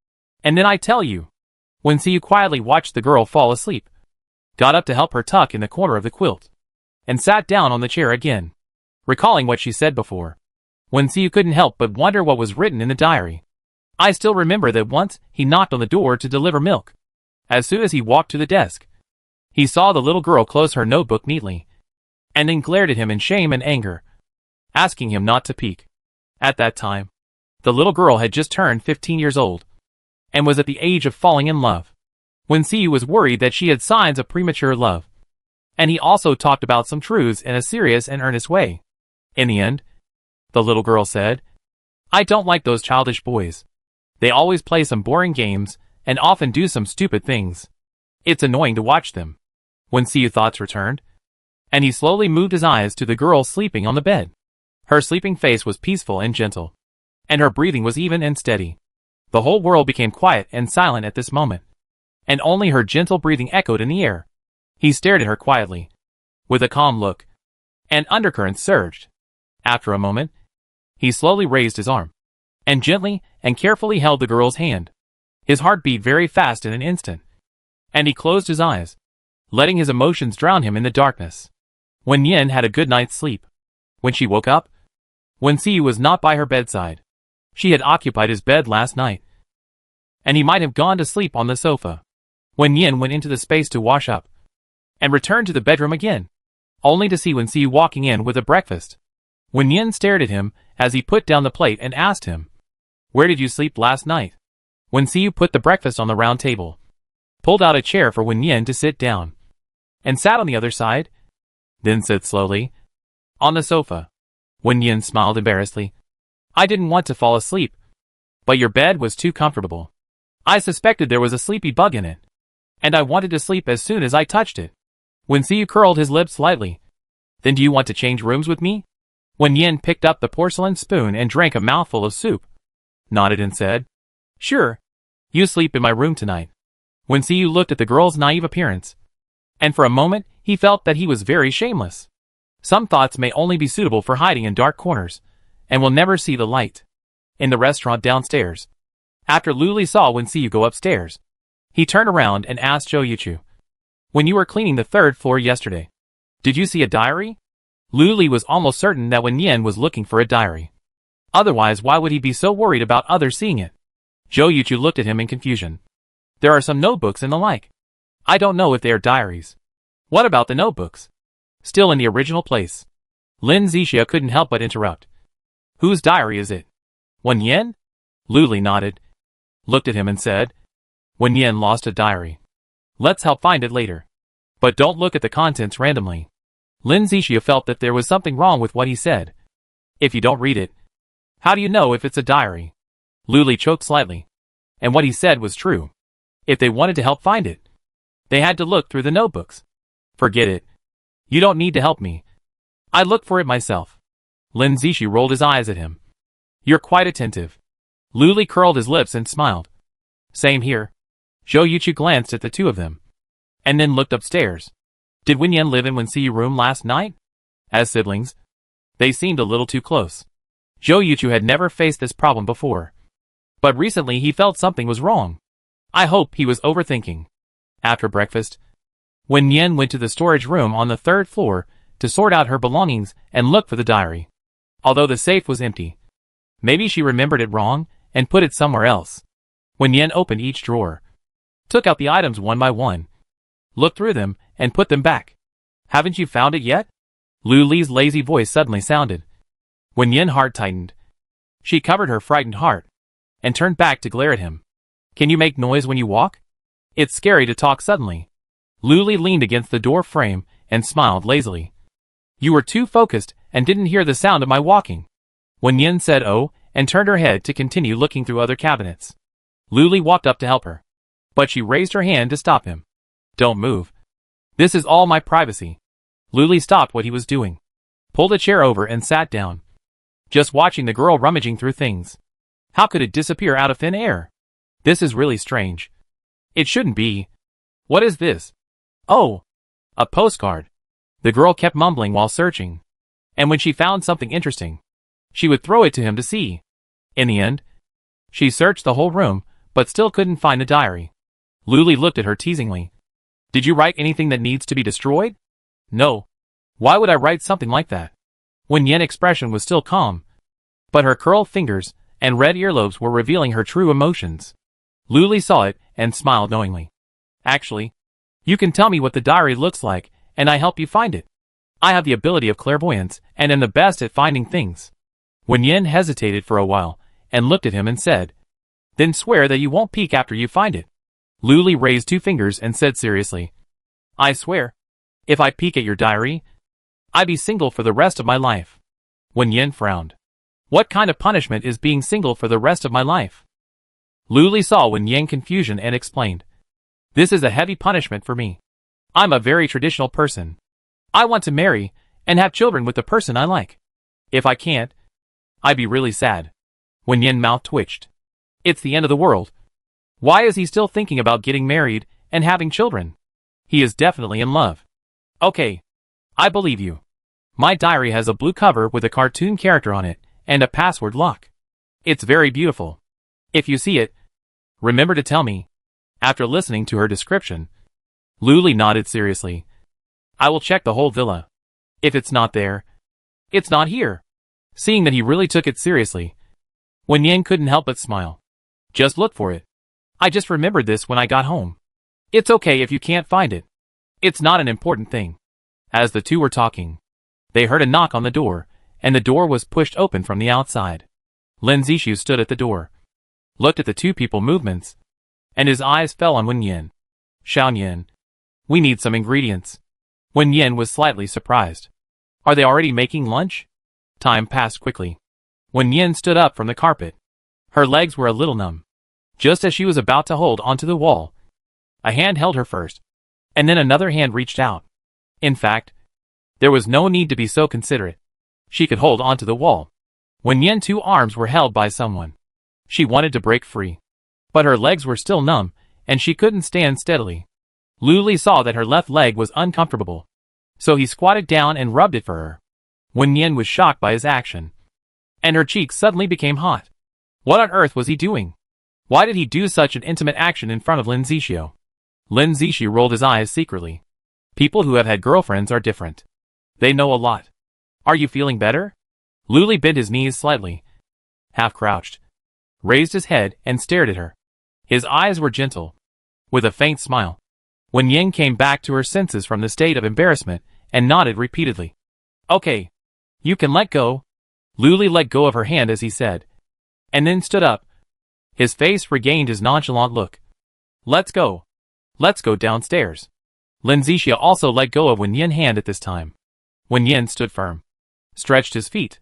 and then I tell you. Wen Xiu quietly watched the girl fall asleep, got up to help her tuck in the corner of the quilt, and sat down on the chair again, recalling what she said before. Wen Xiu couldn't help but wonder what was written in the diary. I still remember that once he knocked on the door to deliver milk. As soon as he walked to the desk, he saw the little girl close her notebook neatly, and then glared at him in shame and anger, asking him not to peek. At that time, the little girl had just turned 15 years old, and was at the age of falling in love. Wen Xiu was worried that she had signs of premature love, and he also talked about some truths in a serious and earnest way. In the end, the little girl said, I don't like those childish boys. They always play some boring games, and often do some stupid things. It's annoying to watch them. Wen Xiu's thoughts returned, and he slowly moved his eyes to the girl sleeping on the bed. Her sleeping face was peaceful and gentle, and her breathing was even and steady. The whole world became quiet and silent at this moment, and only her gentle breathing echoed in the air. He stared at her quietly, with a calm look, and undercurrents surged. After a moment, he slowly raised his arm, and gently and carefully held the girl's hand. His heart beat very fast in an instant, and he closed his eyes, letting his emotions drown him in the darkness. Wen Yin had a good night's sleep. When she woke up, Wen Xiu was not by her bedside. She had occupied his bed last night, and he might have gone to sleep on the sofa. Wen Yin went into the space to wash up, and returned to the bedroom again, only to see Wen Xiu walking in with a breakfast. Wen Yin stared at him as he put down the plate and asked him, Where did you sleep last night? Wen Xiu put the breakfast on the round table, pulled out a chair for Wen Yin to sit down, and sat on the other side, then said slowly, On the sofa. Wen Yin smiled embarrassedly. I didn't want to fall asleep, but your bed was too comfortable. I suspected there was a sleepy bug in it, and I wanted to sleep as soon as I touched it. Wen Xiu curled his lips slightly. Then do you want to change rooms with me? Wen Yin picked up the porcelain spoon and drank a mouthful of soup, nodded and said, Sure. You sleep in my room tonight. Wen Xiu looked at the girl's naive appearance, and for a moment he felt that he was very shameless. Some thoughts may only be suitable for hiding in dark corners, and will never see the light. In the restaurant downstairs, after Lu Li saw Wen Xiu go upstairs, he turned around and asked Zhou Yuchu, "When you were cleaning the third floor yesterday, did you see a diary?" Lu Li was almost certain that Wen Yan was looking for a diary. Otherwise, why would he be so worried about others seeing it? Zhou Yuchu looked at him in confusion. "There are some notebooks and the like. I don't know if they are diaries." "What about the notebooks?" "Still in the original place." Lin Zixia couldn't help but interrupt. "Whose diary is it? Wen Yan?" Lu Li nodded, looked at him and said, "Wen Yan lost a diary. Let's help find it later. But don't look at the contents randomly." Lin Zixia felt that there was something wrong with what he said. "If you don't read it, how do you know if it's a diary?" Lu Li choked slightly. And what he said was true. If they wanted to help find it, they had to look through the notebooks. "Forget it. You don't need to help me. I looked for it myself." Lin Zixia rolled his eyes at him. "You're quite attentive." Lu Li curled his lips and smiled. "Same here." Zhou Yuchu glanced at the two of them, and then looked upstairs. Did Wen Yan live in Wen Xiu's room last night? As siblings, they seemed a little too close. Zhou Yuchu had never faced this problem before, but recently he felt something was wrong. I hope he was overthinking. After breakfast, Wen Yan went to the storage room on the third floor to sort out her belongings and look for the diary. Although the safe was empty, maybe she remembered it wrong and put it somewhere else. Wen Yan opened each drawer, took out the items one by one, looked through them, and put them back. "Haven't you found it yet?" Lu Li's lazy voice suddenly sounded. Wen Yan's heart tightened. She covered her frightened heart and turned back to glare at him. "Can you make noise when you walk? It's scary to talk suddenly." Lu Li leaned against the door frame and smiled lazily. "You were too focused and didn't hear the sound of my walking." Wen Yan said "oh" and turned her head to continue looking through other cabinets. Lu Li walked up to help her, but she raised her hand to stop him. "Don't move. This is all my privacy." Lu Li stopped what he was doing, pulled a chair over and sat down, just watching the girl rummaging through things. How could it disappear out of thin air? This is really strange. It shouldn't be. What is this? Oh, a postcard. The girl kept mumbling while searching, and when she found something interesting, she would throw it to him to see. In the end, she searched the whole room, but still couldn't find the diary. Lu Li looked at her teasingly. "Did you write anything that needs to be destroyed?" "No. Why would I write something like that?" Wen Yan's expression was still calm, but her curled fingers and red earlobes were revealing her true emotions. Lu Li saw it and smiled knowingly. "Actually, you can tell me what the diary looks like, and I help you find it. I have the ability of clairvoyance and am the best at finding things." Wen Yan hesitated for a while and looked at him and said, "Then swear that you won't peek after you find it." Lu Li raised two fingers and said seriously, "I swear, if I peek at your diary, I'd be single for the rest of my life." Wen Yan frowned. What kind of punishment is being single for the rest of my life? Lu Li saw Wen Yan's confusion and explained, "This is a heavy punishment for me. I'm a very traditional person. I want to marry and have children with the person I like. If I can't, I'd be really sad." Wen Yan's mouth twitched. It's the end of the world. Why is he still thinking about getting married and having children? He is definitely in love. "Okay, I believe you. My diary has a blue cover with a cartoon character on it and a password lock. It's very beautiful. If you see it, remember to tell me." After listening to her description, Lu Li nodded seriously. "I will check the whole villa. If it's not there, it's not here." Seeing that he really took it seriously, Wen Yan couldn't help but smile. "Just look for it. I just remembered this when I got home. It's okay if you can't find it. It's not an important thing." As the two were talking, they heard a knock on the door, and the door was pushed open from the outside. Lin Zixu stood at the door, looked at the two people movements, and his eyes fell on Wen Yan. "Xiao Yan, we need some ingredients." Wen Yan was slightly surprised. "Are they already making lunch?" Time passed quickly. Wen Yan stood up from the carpet. Her legs were a little numb. Just as she was about to hold onto the wall, a hand held her first, and then another hand reached out. In fact, there was no need to be so considerate. She could hold onto the wall. Wen Yan's two arms were held by someone. She wanted to break free. but her legs were still numb, and she couldn't stand steadily. Luli saw that her left leg was uncomfortable, so he squatted down and rubbed it for her. Wen Yin was shocked by his action, and her cheeks suddenly became hot. What on earth was he doing? Why did he do such an intimate action in front of Lin Zixi? Lin Zixi rolled his eyes secretly. People who have had girlfriends are different. They know a lot. Are you feeling better? Luli bent his knees slightly, half crouched, raised his head and stared at her. His eyes were gentle, with a faint smile. Wen Yin came back to her senses from the state of embarrassment and nodded repeatedly. Okay. You can let go. Luli let go of her hand as he said, and then stood up. His face regained his nonchalant look. Let's go. Let's go downstairs. Lin Zixi also let go of Wen Yin's hand at this time. Wen Yin stood firm, stretched his feet,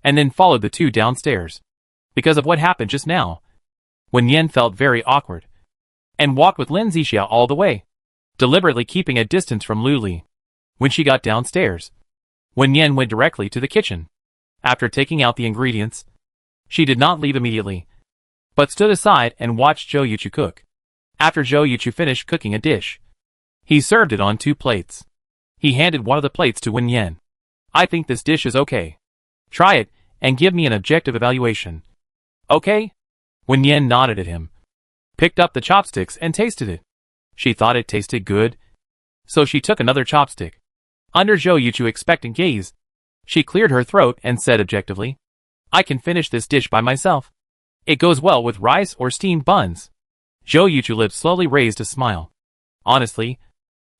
and then followed the two downstairs. Because of what happened just now, Wen Yin felt very awkward, and walked with Lin Zixi all the way, deliberately keeping a distance from Luli. When she got downstairs, Wen Yin went directly to the kitchen. After taking out the ingredients, she did not leave immediately, but stood aside and watched Zhou Yuchu cook. After Zhou Yuchu finished cooking a dish, he served it on 2 plates. He handed one of the plates to Wen Yin. I think this dish is okay. Try it, and give me an objective evaluation. Okay? Wen Yin nodded at him, picked up the chopsticks and tasted it. She thought it tasted good, so she took another chopstick. Under Zhou Yuchu's expectant gaze, she cleared her throat and said objectively, I can finish this dish by myself. It goes well with rice or steamed buns. Zhou Yuchu's lips slowly raised a smile. Honestly,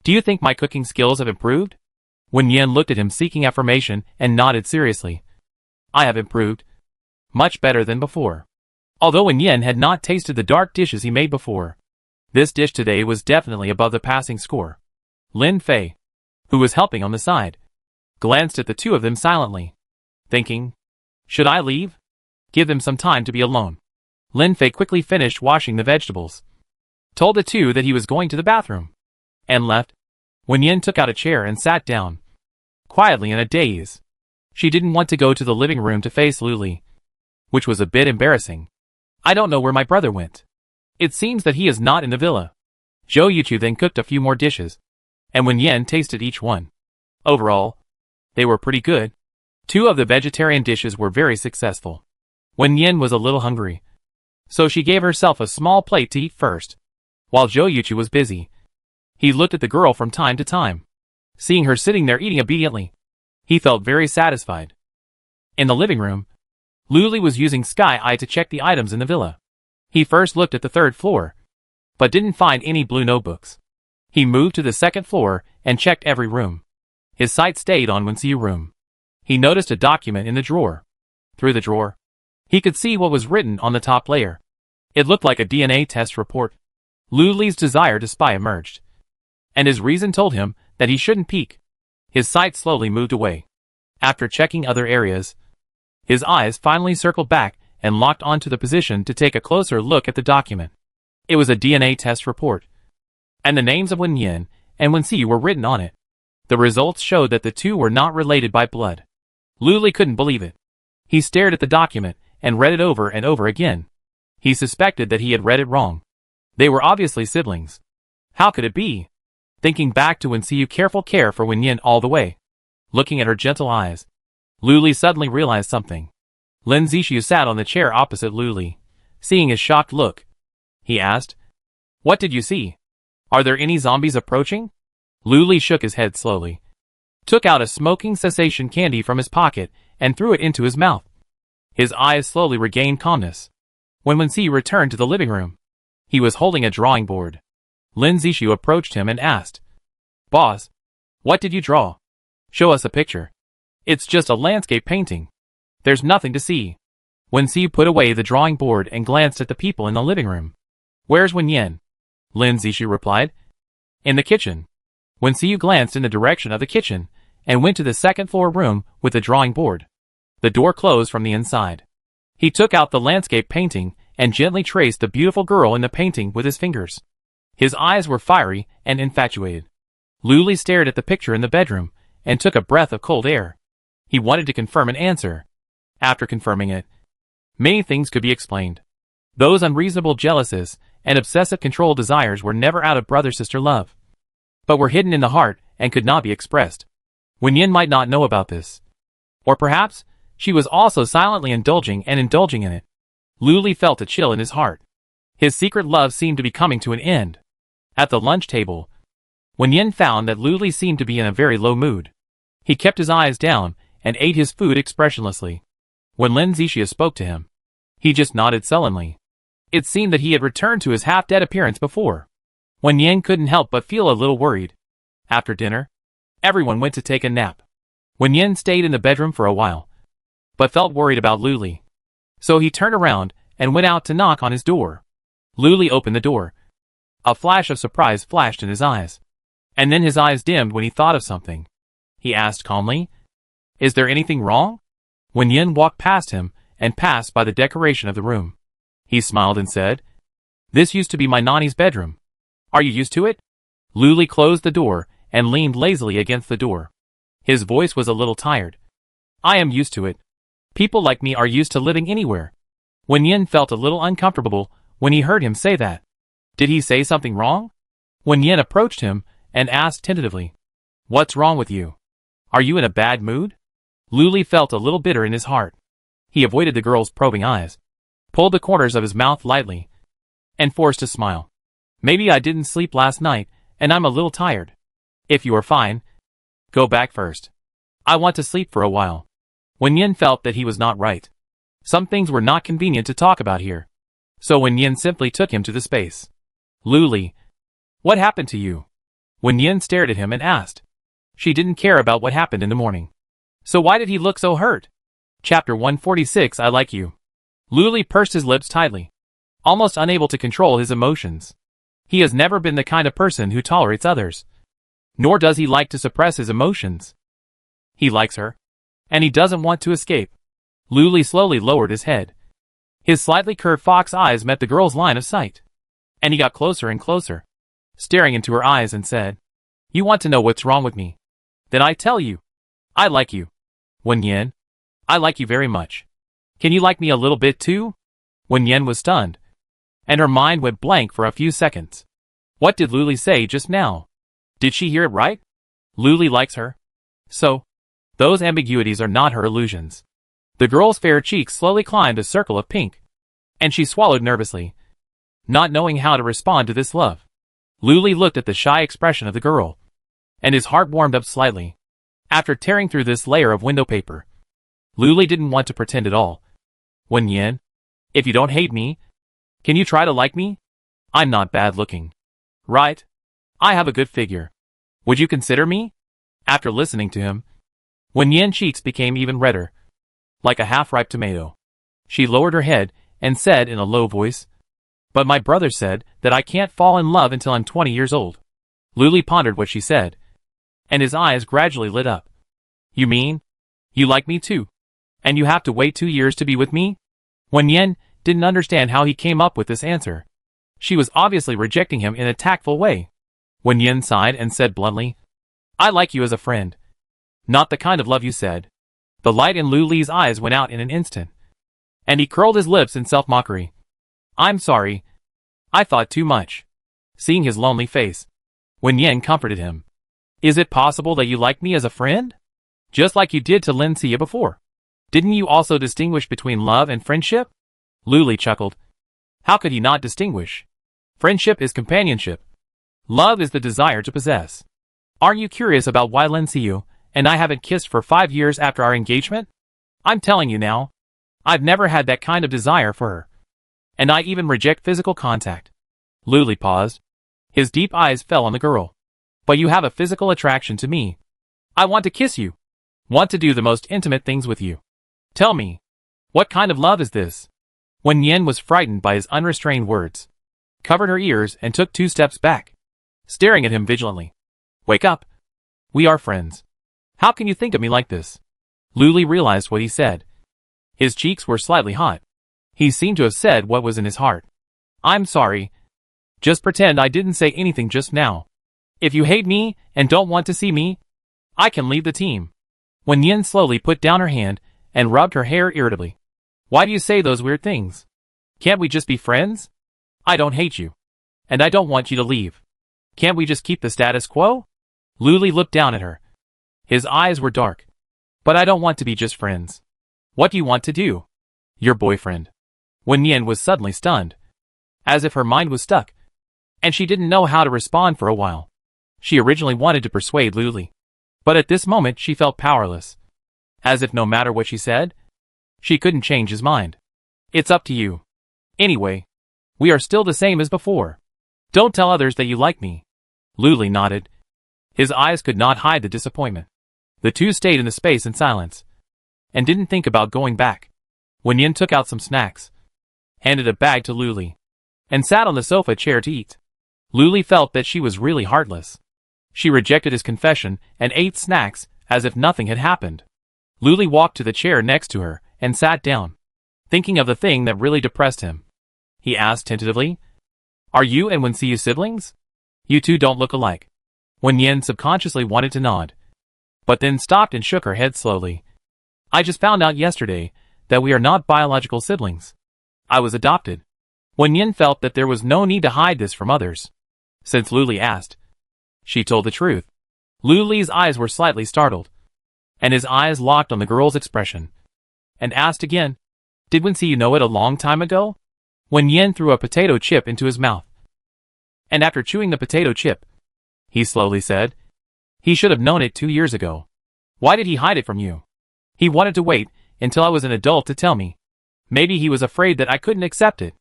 do you think my cooking skills have improved? Wen Yin looked at him seeking affirmation and nodded seriously. I have improved. Much better than before. Although Wen Yin had not tasted the dark dishes he made before, this dish today was definitely above the passing score. Lin Fei, who was helping on the side, glanced at the two of them silently, thinking, should I leave? Give them some time to be alone. Lin Fei quickly finished washing the vegetables, told the two that he was going to the bathroom, and left. Wen Yin took out a chair and sat down, quietly in a daze. She didn't want to go to the living room to face Luli, which was a bit embarrassing. I don't know where my brother went. It seems that he is not in the villa. Zhou Yuchu then cooked a few more dishes, and Wen Yin tasted each one. Overall, they were pretty good. 2 of the vegetarian dishes were very successful. Wen Yin was a little hungry, so she gave herself a small plate to eat first. While Zhou Yuchu was busy, he looked at the girl from time to time. Seeing her sitting there eating obediently, he felt very satisfied. In the living room, Luli was using Sky Eye to check the items in the villa. He first looked at the 3rd floor, but didn't find any blue notebooks. He moved to the 2nd floor and checked every room. His sight stayed on Wenxiu's room. He noticed a document in the drawer. Through the drawer, he could see what was written on the top layer. It looked like a DNA test report. Luli's desire to spy emerged, and his reason told him that he shouldn't peek. His sight slowly moved away. After checking other areas, his eyes finally circled back and locked onto the position to take a closer look at the document. It was a DNA test report, and the names of Wen Yin and Wenxiu were written on it. The results showed that the two were not related by blood. Luli couldn't believe it. He stared at the document and read it over and over again. He suspected that he had read it wrong. They were obviously siblings. How could it be? Thinking back to Wenxiu's careful care for Wen Yin all the way, looking at her gentle eyes, Luli suddenly realized something. Lin Zixi sat on the chair opposite Luli. Seeing his shocked look, he asked, What did you see? Are there any zombies approaching? Luli shook his head slowly, took out a smoking cessation candy from his pocket and threw it into his mouth. His eyes slowly regained calmness. When Wenxiu returned to the living room, he was holding a drawing board. Lin Zixi approached him and asked, Boss, what did you draw? Show us a picture. It's just a landscape painting. There's nothing to see. Wenxiu put away the drawing board and glanced at the people in the living room. Where's Wen Yin? Lin Zixi replied. In the kitchen. Wenxiu glanced in the direction of the kitchen and went to the 2nd floor room with the drawing board. The door closed from the inside. He took out the landscape painting and gently traced the beautiful girl in the painting with his fingers. His eyes were fiery and infatuated. Luli stared at the picture in the bedroom and took a breath of cold air. He wanted to confirm an answer. After confirming it, many things could be explained. Those unreasonable jealousies and obsessive control desires were never out of brother-sister love, but were hidden in the heart and could not be expressed. Wen Yin might not know about this. Or perhaps, she was also silently indulging in it. Lu Li felt a chill in his heart. His secret love seemed to be coming to an end. At the lunch table, Wen Yin found that Lu Li seemed to be in a very low mood. He kept his eyes down and ate his food expressionlessly. When Lin Zixia spoke to him, he just nodded sullenly. It seemed that he had returned to his half-dead appearance before. Wen Yin couldn't help but feel a little worried. After dinner, everyone went to take a nap. Wen Yin stayed in the bedroom for a while, but felt worried about Lu Li. So he turned around and went out to knock on his door. Lu Li opened the door. A flash of surprise flashed in his eyes. And then his eyes dimmed when he thought of something. He asked calmly, "Is there anything wrong?" Wen Yin walked past him and passed by the decoration of the room. He smiled and said, "This used to be my nanny's bedroom. Are you used to it?" Lu Li closed the door and leaned lazily against the door. His voice was a little tired. "I am used to it. People like me are used to living anywhere." Wen Yin felt a little uncomfortable when he heard him say that. Did he say something wrong? Wen Yin approached him and asked tentatively, "What's wrong with you? Are you in a bad mood?" Lu Li felt a little bitter in his heart. He avoided the girl's probing eyes, pulled the corners of his mouth lightly, and forced a smile. "Maybe I didn't sleep last night, and I'm a little tired. If you are fine, go back first. I want to sleep for a while." Wen Yin felt that he was not right. Some things were not convenient to talk about here. So Wen Yin simply took him to the space. "Lu Li, what happened to you?" Wen Yin stared at him and asked. She didn't care about what happened in the morning. So why did he look so hurt? Chapter 146 I Like You. Lu Li pursed his lips tightly, almost unable to control his emotions. He has never been the kind of person who tolerates others. Nor does he like to suppress his emotions. He likes her, and he doesn't want to escape. Lu Li slowly lowered his head. His slightly curved fox eyes met the girl's line of sight. And he got closer and closer, staring into her eyes and said, "You want to know what's wrong with me? Then I tell you. I like you. Wen Yin, I like you very much. Can you like me a little bit too?" Wen Yin was stunned, and her mind went blank for a few seconds. What did Lu Li say just now? Did she hear it right? Lu Li likes her. So, those ambiguities are not her illusions. The girl's fair cheeks slowly climbed a circle of pink, and she swallowed nervously, not knowing how to respond to this love. Lu Li looked at the shy expression of the girl, and his heart warmed up slightly. After tearing through this layer of window paper, Lu Li didn't want to pretend at all. "Wen Yin, if you don't hate me, can you try to like me? I'm not bad looking. Right? I have a good figure. Would you consider me?" After listening to him, Wen Yin's cheeks became even redder, like a half-ripe tomato. She lowered her head and said in a low voice, "But my brother said that I can't fall in love until I'm 20 years old." Lu Li pondered what she said, and his eyes gradually lit up. "You mean, you like me too? And you have to wait 2 years to be with me?" Wen Yin didn't understand how he came up with this answer. She was obviously rejecting him in a tactful way. Wen Yin sighed and said bluntly, "I like you as a friend. Not the kind of love you said." The light in Lu Li's eyes went out in an instant, and he curled his lips in self-mockery. "I'm sorry. I thought too much." Seeing his lonely face, Wen Yin comforted him. "Is it possible that you like me as a friend? Just like you did to Lin Xia before? Didn't you also distinguish between love and friendship?" Lu Li chuckled. How could he not distinguish? Friendship is companionship. Love is the desire to possess. Aren't you curious about why Lin Xia and I haven't kissed for 5 years after our engagement? I'm telling you now. I've never had that kind of desire for her. And I even reject physical contact. Lu Li paused. His deep eyes fell on the girl. But you have a physical attraction to me. I want to kiss you. Want to do the most intimate things with you. Tell me, what kind of love is this? Wen Yin was frightened by his unrestrained words, covered her ears and took 2 steps back, staring at him vigilantly. Wake up. We are friends. How can you think of me like this? Lu Li realized what he said. His cheeks were slightly hot. He seemed to have said what was in his heart. I'm sorry. Just pretend I didn't say anything just now. If you hate me and don't want to see me, I can leave the team. Wen Yin slowly put down her hand and rubbed her hair irritably. Why do you say those weird things? Can't we just be friends? I don't hate you. And I don't want you to leave. Can't we just keep the status quo? Luli looked down at her. His eyes were dark. But I don't want to be just friends. What do you want to do? Your boyfriend. Wenyan was suddenly stunned. As if her mind was stuck. And she didn't know how to respond for a while. She originally wanted to persuade Luli. But at this moment she felt powerless. As if no matter what she said, she couldn't change his mind. It's up to you. Anyway, we are still the same as before. Don't tell others that you like me. Luli nodded. His eyes could not hide the disappointment. The two stayed in the space in silence. And didn't think about going back. Wenyan took out some snacks. Handed a bag to Luli. And sat on the sofa chair to eat. Luli felt that she was really heartless. She rejected his confession and ate snacks as if nothing had happened. Luli walked to the chair next to her and sat down, thinking of the thing that really depressed him. He asked tentatively, Are you and Wensiyu siblings? You two don't look alike. Wenyan subconsciously wanted to nod, but then stopped and shook her head slowly. I just found out yesterday that we are not biological siblings. I was adopted. Wenyan felt that there was no need to hide this from others. Since Luli asked, she told the truth. Luli's eyes were slightly startled, and his eyes locked on the girl's expression, and asked again, Did Wensiyu know it a long time ago? Wenyan threw a potato chip into his mouth. And after chewing the potato chip, he slowly said, He should have known it 2 years ago. Why did he hide it from you? He wanted to wait until I was an adult to tell me. Maybe he was afraid that I couldn't accept it.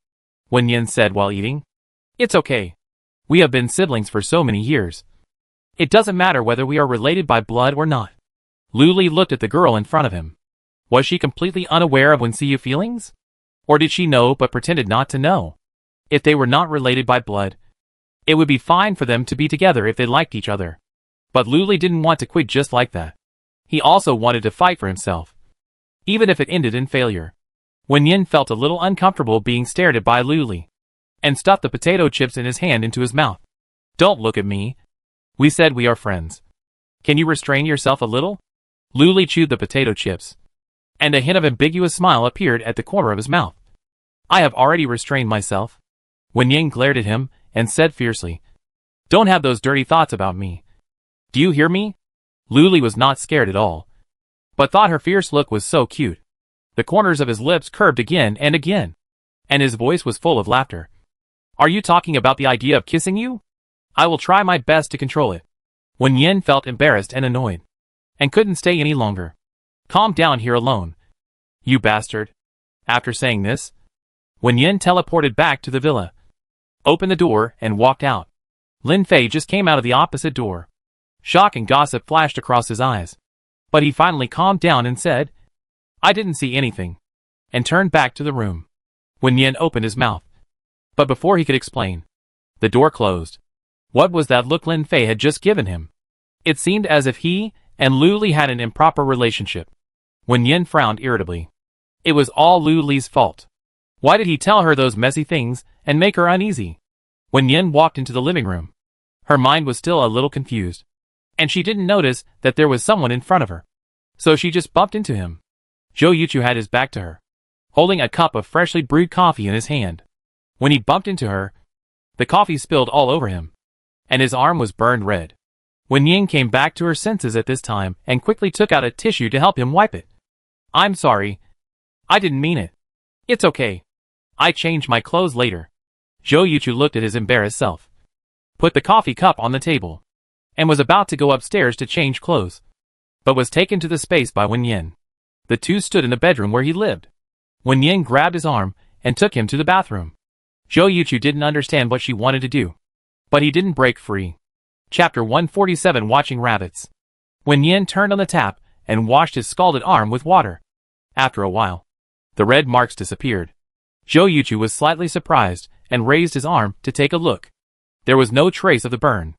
Wenyan said while eating. It's okay. We have been siblings for so many years. It doesn't matter whether we are related by blood or not. Luli looked at the girl in front of him. Was she completely unaware of Wensiyu's feelings? Or did she know but pretended not to know? If they were not related by blood, it would be fine for them to be together if they liked each other. But Luli didn't want to quit just like that. He also wanted to fight for himself, even if it ended in failure. Wenyan felt a little uncomfortable being stared at by Luli, and stuffed the potato chips in his hand into his mouth. Don't look at me. We said we are friends. Can you restrain yourself a little? Luli chewed the potato chips, and a hint of ambiguous smile appeared at the corner of his mouth. I have already restrained myself. Wenyan glared at him and said fiercely, Don't have those dirty thoughts about me. Do you hear me? Luli was not scared at all, but thought her fierce look was so cute. The corners of his lips curved again, and his voice was full of laughter. Are you talking about the idea of kissing you? I will try my best to control it. Wenyan felt embarrassed and annoyed, and couldn't stay any longer. Calm down here alone. You bastard. After saying this, Wenyan teleported back to the villa, opened the door, and walked out. Lin Fei just came out of the opposite door. Shock and gossip flashed across his eyes. But he finally calmed down and said, I didn't see anything, and turned back to the room. Wenyan opened his mouth, but before he could explain, the door closed. What was that look Lin Fei had just given him? It seemed as if he and Luli had an improper relationship. Wenyan frowned irritably. It was all Luli's fault. Why did he tell her those messy things and make her uneasy? Wenyan walked into the living room. Her mind was still a little confused, and she didn't notice that there was someone in front of her. So she just bumped into him. Zhou Yuchu had his back to her, holding a cup of freshly brewed coffee in his hand. When he bumped into her, the coffee spilled all over him, and his arm was burned red. Wenyan came back to her senses at this time and quickly took out a tissue to help him wipe it. I'm sorry. I didn't mean it. It's okay. I changed my clothes later. Zhou Yuchu looked at his embarrassed self, put the coffee cup on the table, and was about to go upstairs to change clothes, but was taken to the space by Wenyan. The two stood in the bedroom where he lived. Wenyan grabbed his arm and took him to the bathroom. Zhou Yuchu didn't understand what she wanted to do, but he didn't break free. Chapter 147 Watching Rabbits. Wenyan turned on the tap and washed his scalded arm with water. After a while, the red marks disappeared. Zhou Yuchu was slightly surprised and raised his arm to take a look. There was no trace of the burn.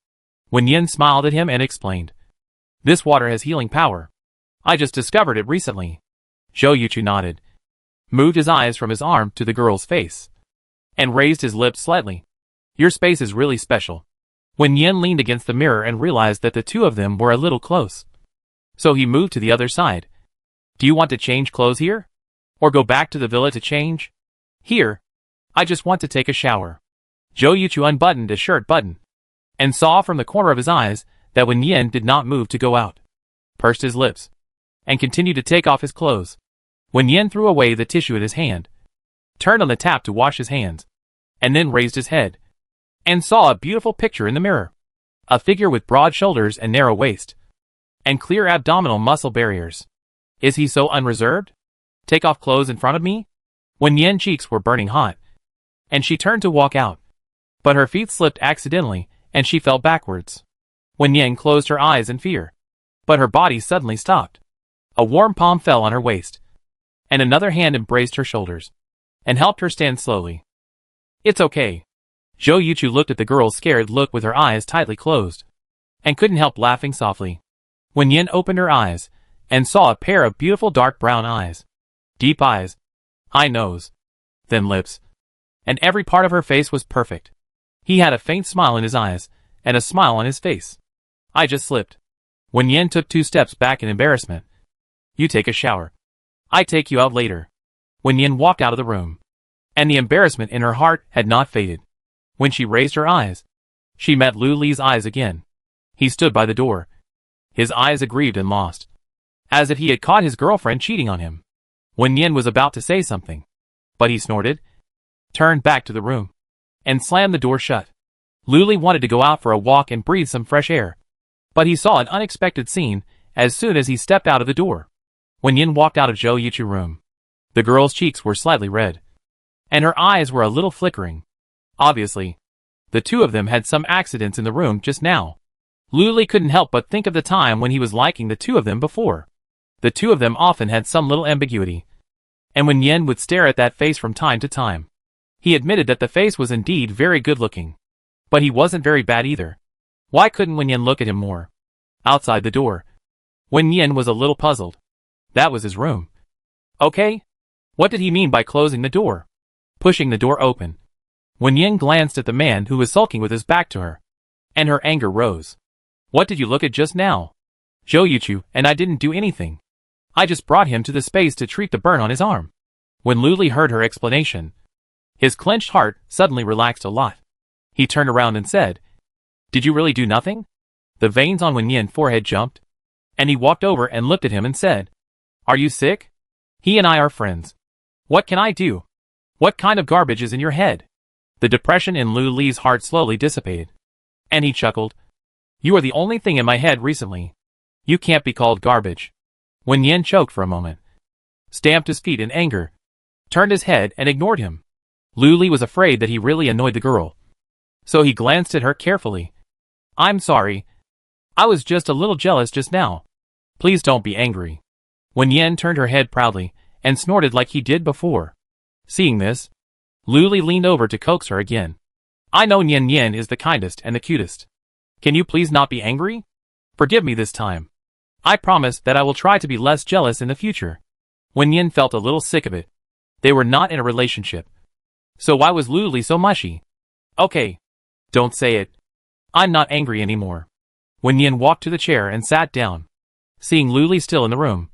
Wenyan smiled at him and explained, This water has healing power. I just discovered it recently. Zhou Yuchu nodded, moved his eyes from his arm to the girl's face, and raised his lips slightly. Your space is really special. Wenyan leaned against the mirror and realized that the two of them were a little close. So he moved to the other side. Do you want to change clothes here? Or go back to the villa to change? Here. I just want to take a shower. Zhou Yuchu unbuttoned his shirt button, and saw from the corner of his eyes that Wen Yin did not move to go out, pursed his lips, and continued to take off his clothes. Wen Yin threw away the tissue in his hand, turned on the tap to wash his hands, and then raised his head, and saw a beautiful picture in the mirror. A figure with broad shoulders and narrow waist, and clear abdominal muscle barriers. Is he so unreserved? Take off clothes in front of me? Wen Yin's cheeks were burning hot, and she turned to walk out, but her feet slipped accidentally, and she fell backwards. Wen Yin closed her eyes in fear, but her body suddenly stopped. A warm palm fell on her waist, and another hand embraced her shoulders, and helped her stand slowly. It's okay. Zhou Yuchu looked at the girl's scared look with her eyes tightly closed, and couldn't help laughing softly. Wen Yin opened her eyes, and saw a pair of beautiful dark brown eyes. Deep eyes, high nose, thin lips, and every part of her face was perfect. He had a faint smile in his eyes, and a smile on his face. I just slipped. Wen Yin took 2 steps back in embarrassment. You take a shower. I take you out later. Wen Yin walked out of the room, and the embarrassment in her heart had not faded. When she raised her eyes, she met Lu Li's eyes again. He stood by the door, his eyes aggrieved and lost, as if he had caught his girlfriend cheating on him. Wen Yin was about to say something, but he snorted, turned back to the room, and slammed the door shut. Lu Li wanted to go out for a walk and breathe some fresh air, but he saw an unexpected scene as soon as he stepped out of the door. Wen Yin walked out of Zhou Yuchu's room. The girl's cheeks were slightly red, and her eyes were a little flickering. Obviously, the two of them had some accidents in the room just now. Lu Li couldn't help but think of the time when he was liking the two of them before. The two of them often had some little ambiguity, and Wen Yin would stare at that face from time to time. He admitted that the face was indeed very good looking, but he wasn't very bad either. Why couldn't Wen Yin look at him more? Outside the door, Wen Yin was a little puzzled. That was his room. Okay? What did he mean by closing the door? Pushing the door open, Wen Yin glanced at the man who was sulking with his back to her, and her anger rose. What did you look at just now? Zhou Yuchu and I didn't do anything. I just brought him to the space to treat the burn on his arm. When Lu Li heard her explanation, his clenched heart suddenly relaxed a lot. He turned around and said, Did you really do nothing? The veins on Wen Yin's forehead jumped, and he walked over and looked at him and said, Are you sick? He and I are friends. What can I do? What kind of garbage is in your head? The depression in Lu Li's heart slowly dissipated, and he chuckled. You are the only thing in my head recently. You can't be called garbage. Wen Yin choked for a moment, stamped his feet in anger, turned his head and ignored him. Lu Li was afraid that he really annoyed the girl, so he glanced at her carefully. I'm sorry. I was just a little jealous just now. Please don't be angry. Wen Yin turned her head proudly and snorted like he did before. Seeing this, Lu Li leaned over to coax her again. I know Yin Yin is the kindest and the cutest. Can you please not be angry? Forgive me this time. I promise that I will try to be less jealous in the future. Wen Yin felt a little sick of it. They were not in a relationship. So why was Lu Li so mushy? Okay. Don't say it. I'm not angry anymore. Wen Yin walked to the chair and sat down. Seeing Lu Li still in the room,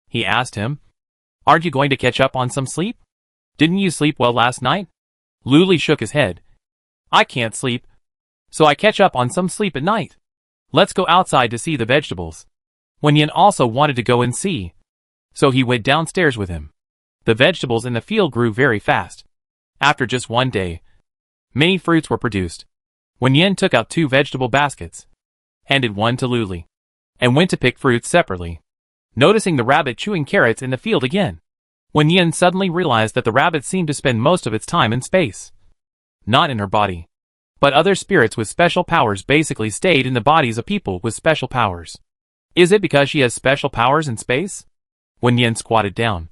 he asked him, Aren't you going to catch up on some sleep? Didn't you sleep well last night? Lu Li shook his head. I can't sleep, so I catch up on some sleep at night. Let's go outside to see the vegetables. Wen Yin also wanted to go and see, so he went downstairs with him. The vegetables in the field grew very fast. After just one day, many fruits were produced. Wen Yin took out 2 vegetable baskets, handed one to Lu Li, and went to pick fruits separately. Noticing the rabbit chewing carrots in the field again, Wen Yin suddenly realized that the rabbit seemed to spend most of its time in space. Not in her body. But other spirits with special powers basically stayed in the bodies of people with special powers. Is it because she has special powers in space? Wen Yin squatted down,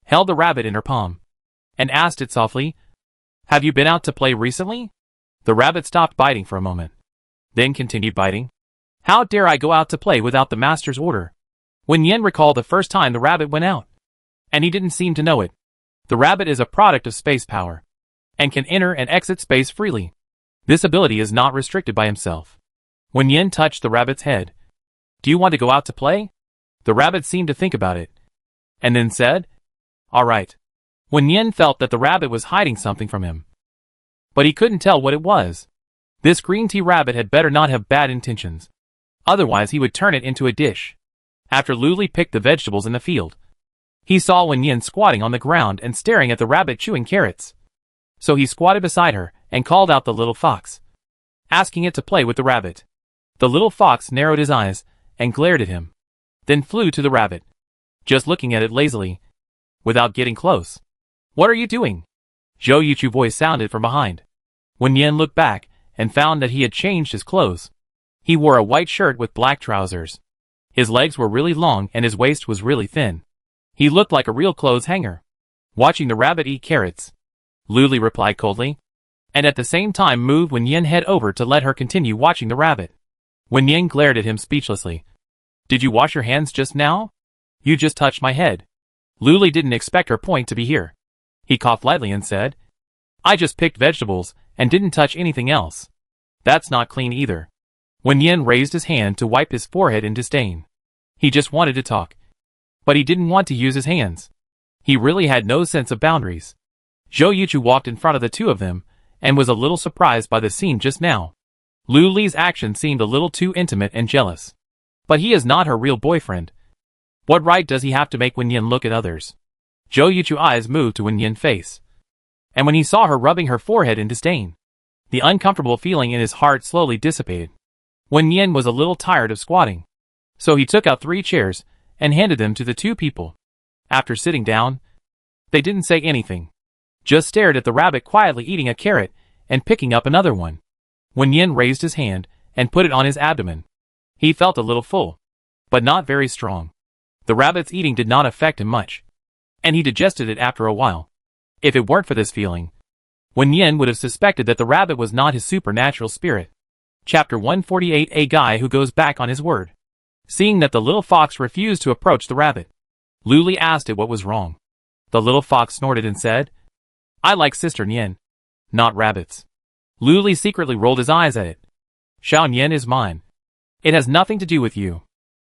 held the rabbit in her palm, and asked it softly, Have you been out to play recently? The rabbit stopped biting for a moment, then continued biting. How dare I go out to play without the master's order? Wen Yin recalled the first time the rabbit went out, and he didn't seem to know it. The rabbit is a product of space power, and can enter and exit space freely. This ability is not restricted by himself. Wen Yin touched the rabbit's head. Do you want to go out to play? The rabbit seemed to think about it, and then said, All right. Wen Yin felt that the rabbit was hiding something from him, but he couldn't tell what it was. This green tea rabbit had better not have bad intentions. Otherwise he would turn it into a dish. After Luli picked the vegetables in the field, he saw Wen Yin squatting on the ground and staring at the rabbit chewing carrots. So he squatted beside her and called out the little fox, asking it to play with the rabbit. The little fox narrowed his eyes and glared at him, then flew to the rabbit, just looking at it lazily, without getting close. "What are you doing?" Zhou Yuchu's voice sounded from behind. Wen Yin looked back and found that he had changed his clothes. He wore a white shirt with black trousers. His legs were really long and his waist was really thin. He looked like a real clothes hanger. "Watching the rabbit eat carrots," Luli replied coldly, and at the same time moved Wen Yin head over to let her continue watching the rabbit. Wen Yin glared at him speechlessly. "Did you wash your hands just now? You just touched my head." Luli didn't expect her point to be here. He coughed lightly and said, "I just picked vegetables and didn't touch anything else. That's not clean either." Wen Yin raised his hand to wipe his forehead in disdain. He just wanted to talk, but he didn't want to use his hands. He really had no sense of boundaries. Zhou Yuchu walked in front of the two of them and was a little surprised by the scene just now. Lu Li's action seemed a little too intimate and jealous. But he is not her real boyfriend. What right does he have to make Wen Yin look at others? Zhou Yuchu's eyes moved to Wen Yin's face, and when he saw her rubbing her forehead in disdain, the uncomfortable feeling in his heart slowly dissipated. Wen Yin was a little tired of squatting, so he took out 3 chairs and handed them to the two people. After sitting down, they didn't say anything, just stared at the rabbit quietly eating a carrot and picking up another one. Wen Yin raised his hand and put it on his abdomen. He felt a little full, but not very strong. The rabbit's eating did not affect him much, and he digested it after a while. If it weren't for this feeling, Wen Yin would have suspected that the rabbit was not his supernatural spirit. Chapter 148: A Guy Who Goes Back on His Word. Seeing that the little fox refused to approach the rabbit, Luli asked it what was wrong. The little fox snorted and said, "I like Sister Nian, not rabbits." Luli secretly rolled his eyes at it. "Xiao Nian is mine. It has nothing to do with you."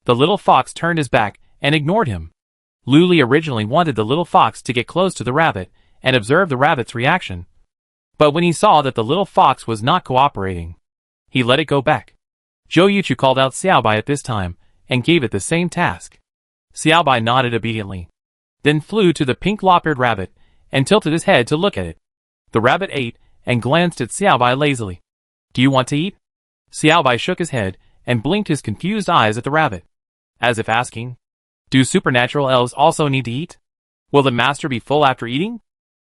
The little fox turned his back and ignored him. Luli originally wanted the little fox to get close to the rabbit and observe the rabbit's reaction. But when he saw that the little fox was not cooperating, he let it go back. Zhou Yuchu called out Xiaobai at this time and gave it the same task. Xiaobai nodded obediently, then flew to the pink lop-eared rabbit and tilted his head to look at it. The rabbit ate and glanced at Xiaobai lazily. "Do you want to eat?" Xiaobai shook his head and blinked his confused eyes at the rabbit, as if asking, "Do supernatural elves also need to eat? Will the master be full after eating?"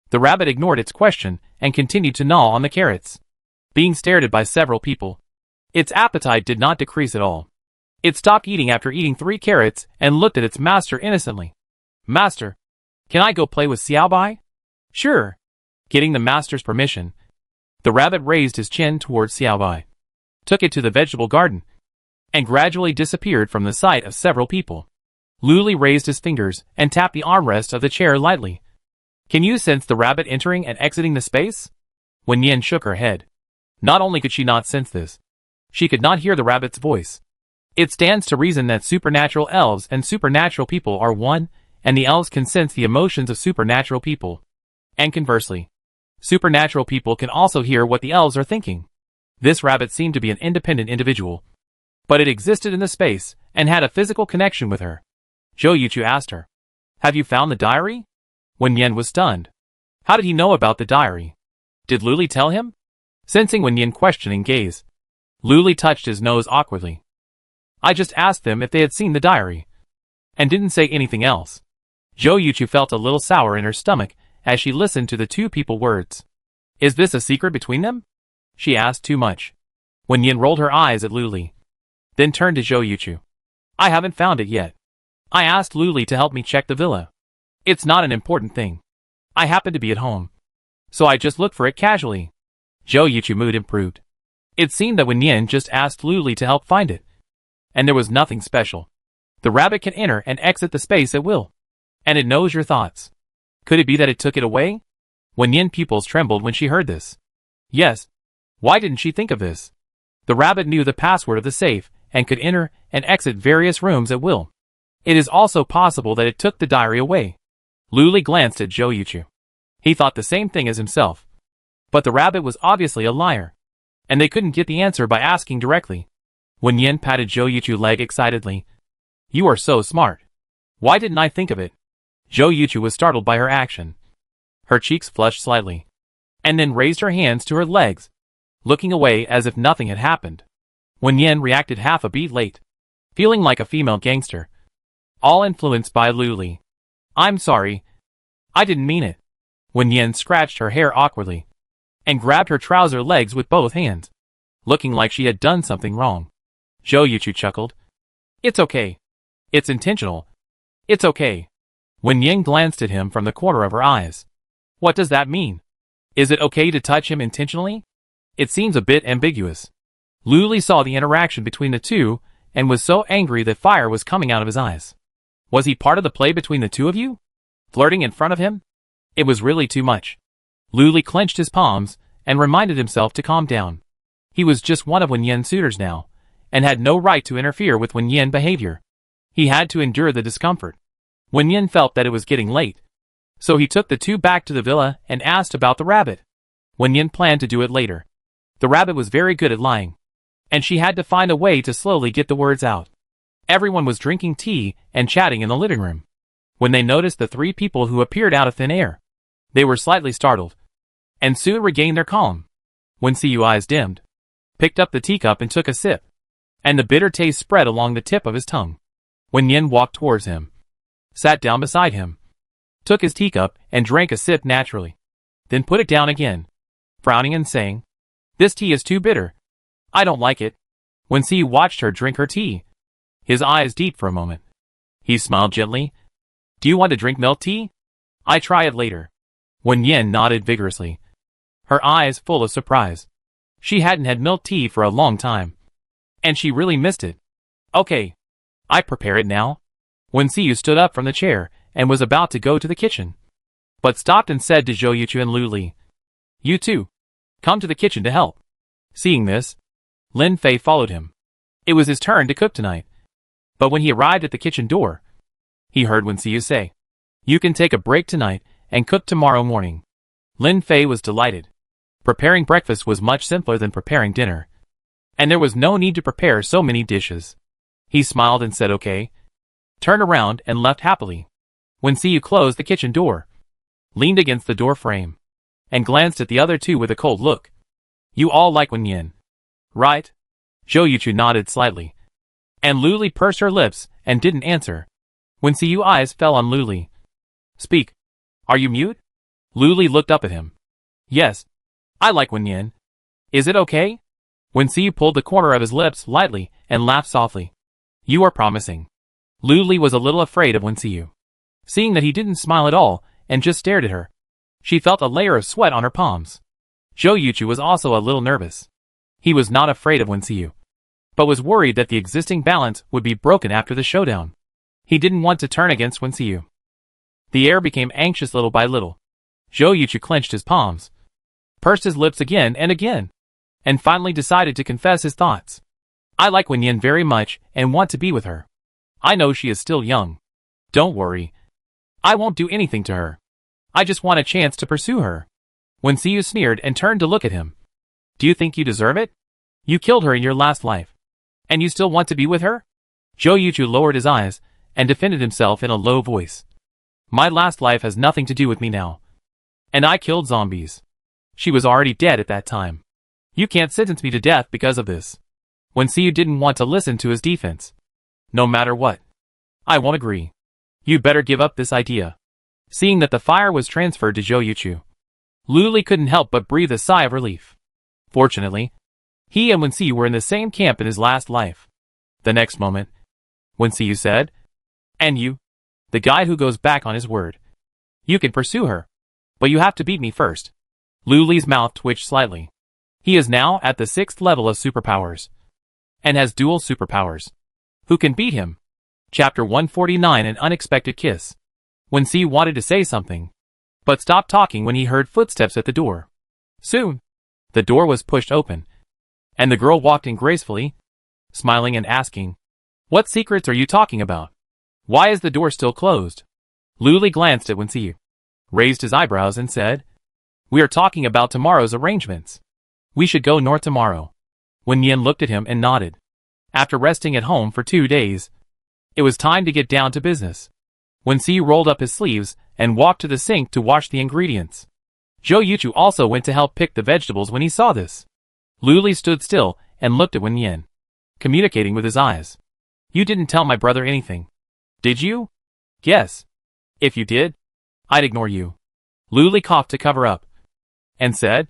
The rabbit ignored its question and continued to gnaw on the carrots. Being stared at by several people, its appetite did not decrease at all. It stopped eating after eating 3 carrots and looked at its master innocently. "Master, can I go play with Xiaobai?" "Sure." Getting the master's permission, the rabbit raised his chin towards Xiaobai, took it to the vegetable garden, and gradually disappeared from the sight of several people. Luli raised his fingers and tapped the armrest of the chair lightly. "Can you sense the rabbit entering and exiting the space?" Wen Yin shook her head. Not only could she not sense this, she could not hear the rabbit's voice. It stands to reason that supernatural elves and supernatural people are one, and the elves can sense the emotions of supernatural people. And conversely, supernatural people can also hear what the elves are thinking. This rabbit seemed to be an independent individual, but it existed in the space and had a physical connection with her. Zhou Yuchu asked her, "Have you found the diary?" Wen Yin was stunned. How did he know about the diary? Did Luli tell him? Sensing Wen Yin's questioning gaze, Luli touched his nose awkwardly. "I just asked them if they had seen the diary, and didn't say anything else." Zhou Yuchu felt a little sour in her stomach as she listened to the two people's words. "Is this a secret between them?" she asked too much. Wen Yin rolled her eyes at Luli, then turned to Zhou Yuchu. "I haven't found it yet. I asked Luli to help me check the villa. It's not an important thing. I happen to be at home, so I just looked for it casually." Zhou Yuchu's mood improved. It seemed that Wen Yin just asked Luli to help find it, and there was nothing special. The rabbit can enter and exit the space at will, and it knows your thoughts. Could it be that it took it away? Wen Yin's pupils trembled when she heard this. Yes. Why didn't she think of this? The rabbit knew the password of the safe and could enter and exit various rooms at will. It is also possible that it took the diary away. Luli glanced at Zhou Yuchu. He thought the same thing as himself. But the rabbit was obviously a liar. And they couldn't get the answer by asking directly. Wen Yin patted Zhou Yuchu's leg excitedly. You are so smart. Why didn't I think of it? Zhou Yuchu was startled by her action. Her cheeks flushed slightly. And then raised her hands to her legs, looking away as if nothing had happened. Wen Yin reacted half a beat late, feeling like a female gangster. All influenced by Luli. I'm sorry. I didn't mean it. Wen Yin scratched her hair awkwardly, and grabbed her trouser legs with both hands, looking like she had done something wrong. Zhou Yuchu chuckled. It's okay. It's intentional. It's okay. Wen Yin glanced at him from the corner of her eyes. What does that mean? Is it okay to touch him intentionally? It seems a bit ambiguous. Luli saw the interaction between the two, and was so angry that fire was coming out of his eyes. Was he part of the play between the two of you? Flirting in front of him? It was really too much. Luli clenched his palms, and reminded himself to calm down. He was just one of Wen Yin's suitors now, and had no right to interfere with Wen Yin's behavior. He had to endure the discomfort. Wen Yin felt that it was getting late. So he took the two back to the villa and asked about the rabbit. Wen Yin planned to do it later. The rabbit was very good at lying, and she had to find a way to slowly get the words out. Everyone was drinking tea and chatting in the living room, when they noticed the three people who appeared out of thin air. They were slightly startled, and soon regained their calm. Wen Xiu's eyes dimmed, picked up the teacup and took a sip, and the bitter taste spread along the tip of his tongue. Wen Yin walked towards him, sat down beside him, took his teacup and drank a sip naturally, then put it down again, frowning and saying, This tea is too bitter. I don't like it. Wen Xiu watched her drink her tea, his eyes deep for a moment. He smiled gently. Do you want to drink milk tea? I try it later. Wen Yin nodded vigorously, her eyes full of surprise. She hadn't had milk tea for a long time, and she really missed it. Okay. I prepare it now. Wen Xiu stood up from the chair and was about to go to the kitchen, but stopped and said to Zhou Yuchu and Luli, You two, come to the kitchen to help. Seeing this, Lin Fei followed him. It was his turn to cook tonight, but when he arrived at the kitchen door, he heard Wen Xiu say, You can take a break tonight and cook tomorrow morning. Lin Fei was delighted. Preparing breakfast was much simpler than preparing dinner, and there was no need to prepare so many dishes. He smiled and said okay, turned around and left happily. Wen Xiu closed the kitchen door, leaned against the door frame, and glanced at the other two with a cold look. You all like Wen Yin, right? Zhou Yuchu nodded slightly, and Luli pursed her lips and didn't answer. Wen Xiu's eyes fell on Luli. Speak. Are you mute? Luli looked up at him. Yes. I like Wen Yin. Is it okay? Wen Xiu pulled the corner of his lips lightly and laughed softly. You are promising. Luli was a little afraid of Wen Xiu, seeing that he didn't smile at all and just stared at her. She felt a layer of sweat on her palms. Zhou Yuchu was also a little nervous. He was not afraid of Wen Xiu, but was worried that the existing balance would be broken after the showdown. He didn't want to turn against Wen Xiu. The air became anxious little by little. Zhou Yuchu clenched his palms, pursed his lips again, and finally decided to confess his thoughts. I like Wen Yin very much and want to be with her. I know she is still young. Don't worry. I won't do anything to her. I just want a chance to pursue her. Wen Xiu sneered and turned to look at him. Do you think you deserve it? You killed her in your last life, and you still want to be with her? Zhou Yuchu lowered his eyes and defended himself in a low voice. My last life has nothing to do with me now. And I killed zombies. She was already dead at that time. You can't sentence me to death because of this. Wen Xiu didn't want to listen to his defense. No matter what. I won't agree. You better give up this idea. Seeing that the fire was transferred to Zhou Yuchu, Luli couldn't help but breathe a sigh of relief. Fortunately, he and Wen Xiu were in the same camp in his last life. The next moment, Wen Xiu said, And you? The guy who goes back on his word. You can pursue her, but you have to beat me first. Luli's mouth twitched slightly. He is now at the 6th level of superpowers, and has dual superpowers. Who can beat him? Chapter 149, An Unexpected Kiss. Wen Xiu wanted to say something, but stopped talking when he heard footsteps at the door. Soon, the door was pushed open, and the girl walked in gracefully, smiling and asking, What secrets are you talking about? Why is the door still closed? Luli glanced at Wen Xiu. raised his eyebrows and said, "We are talking about tomorrow's arrangements. We should go north tomorrow." Wen Yin looked at him and nodded. After resting at home for 2 days, it was time to get down to business. Wen Xiyu rolled up his sleeves and walked to the sink to wash the ingredients. Zhou Yuchu also went to help pick the vegetables when he saw this. Lu Li stood still and looked at Wen Yin, communicating with his eyes. "You didn't tell my brother anything, did you?" "Yes. If you did, I'd ignore you." Lu Li coughed to cover up, and said,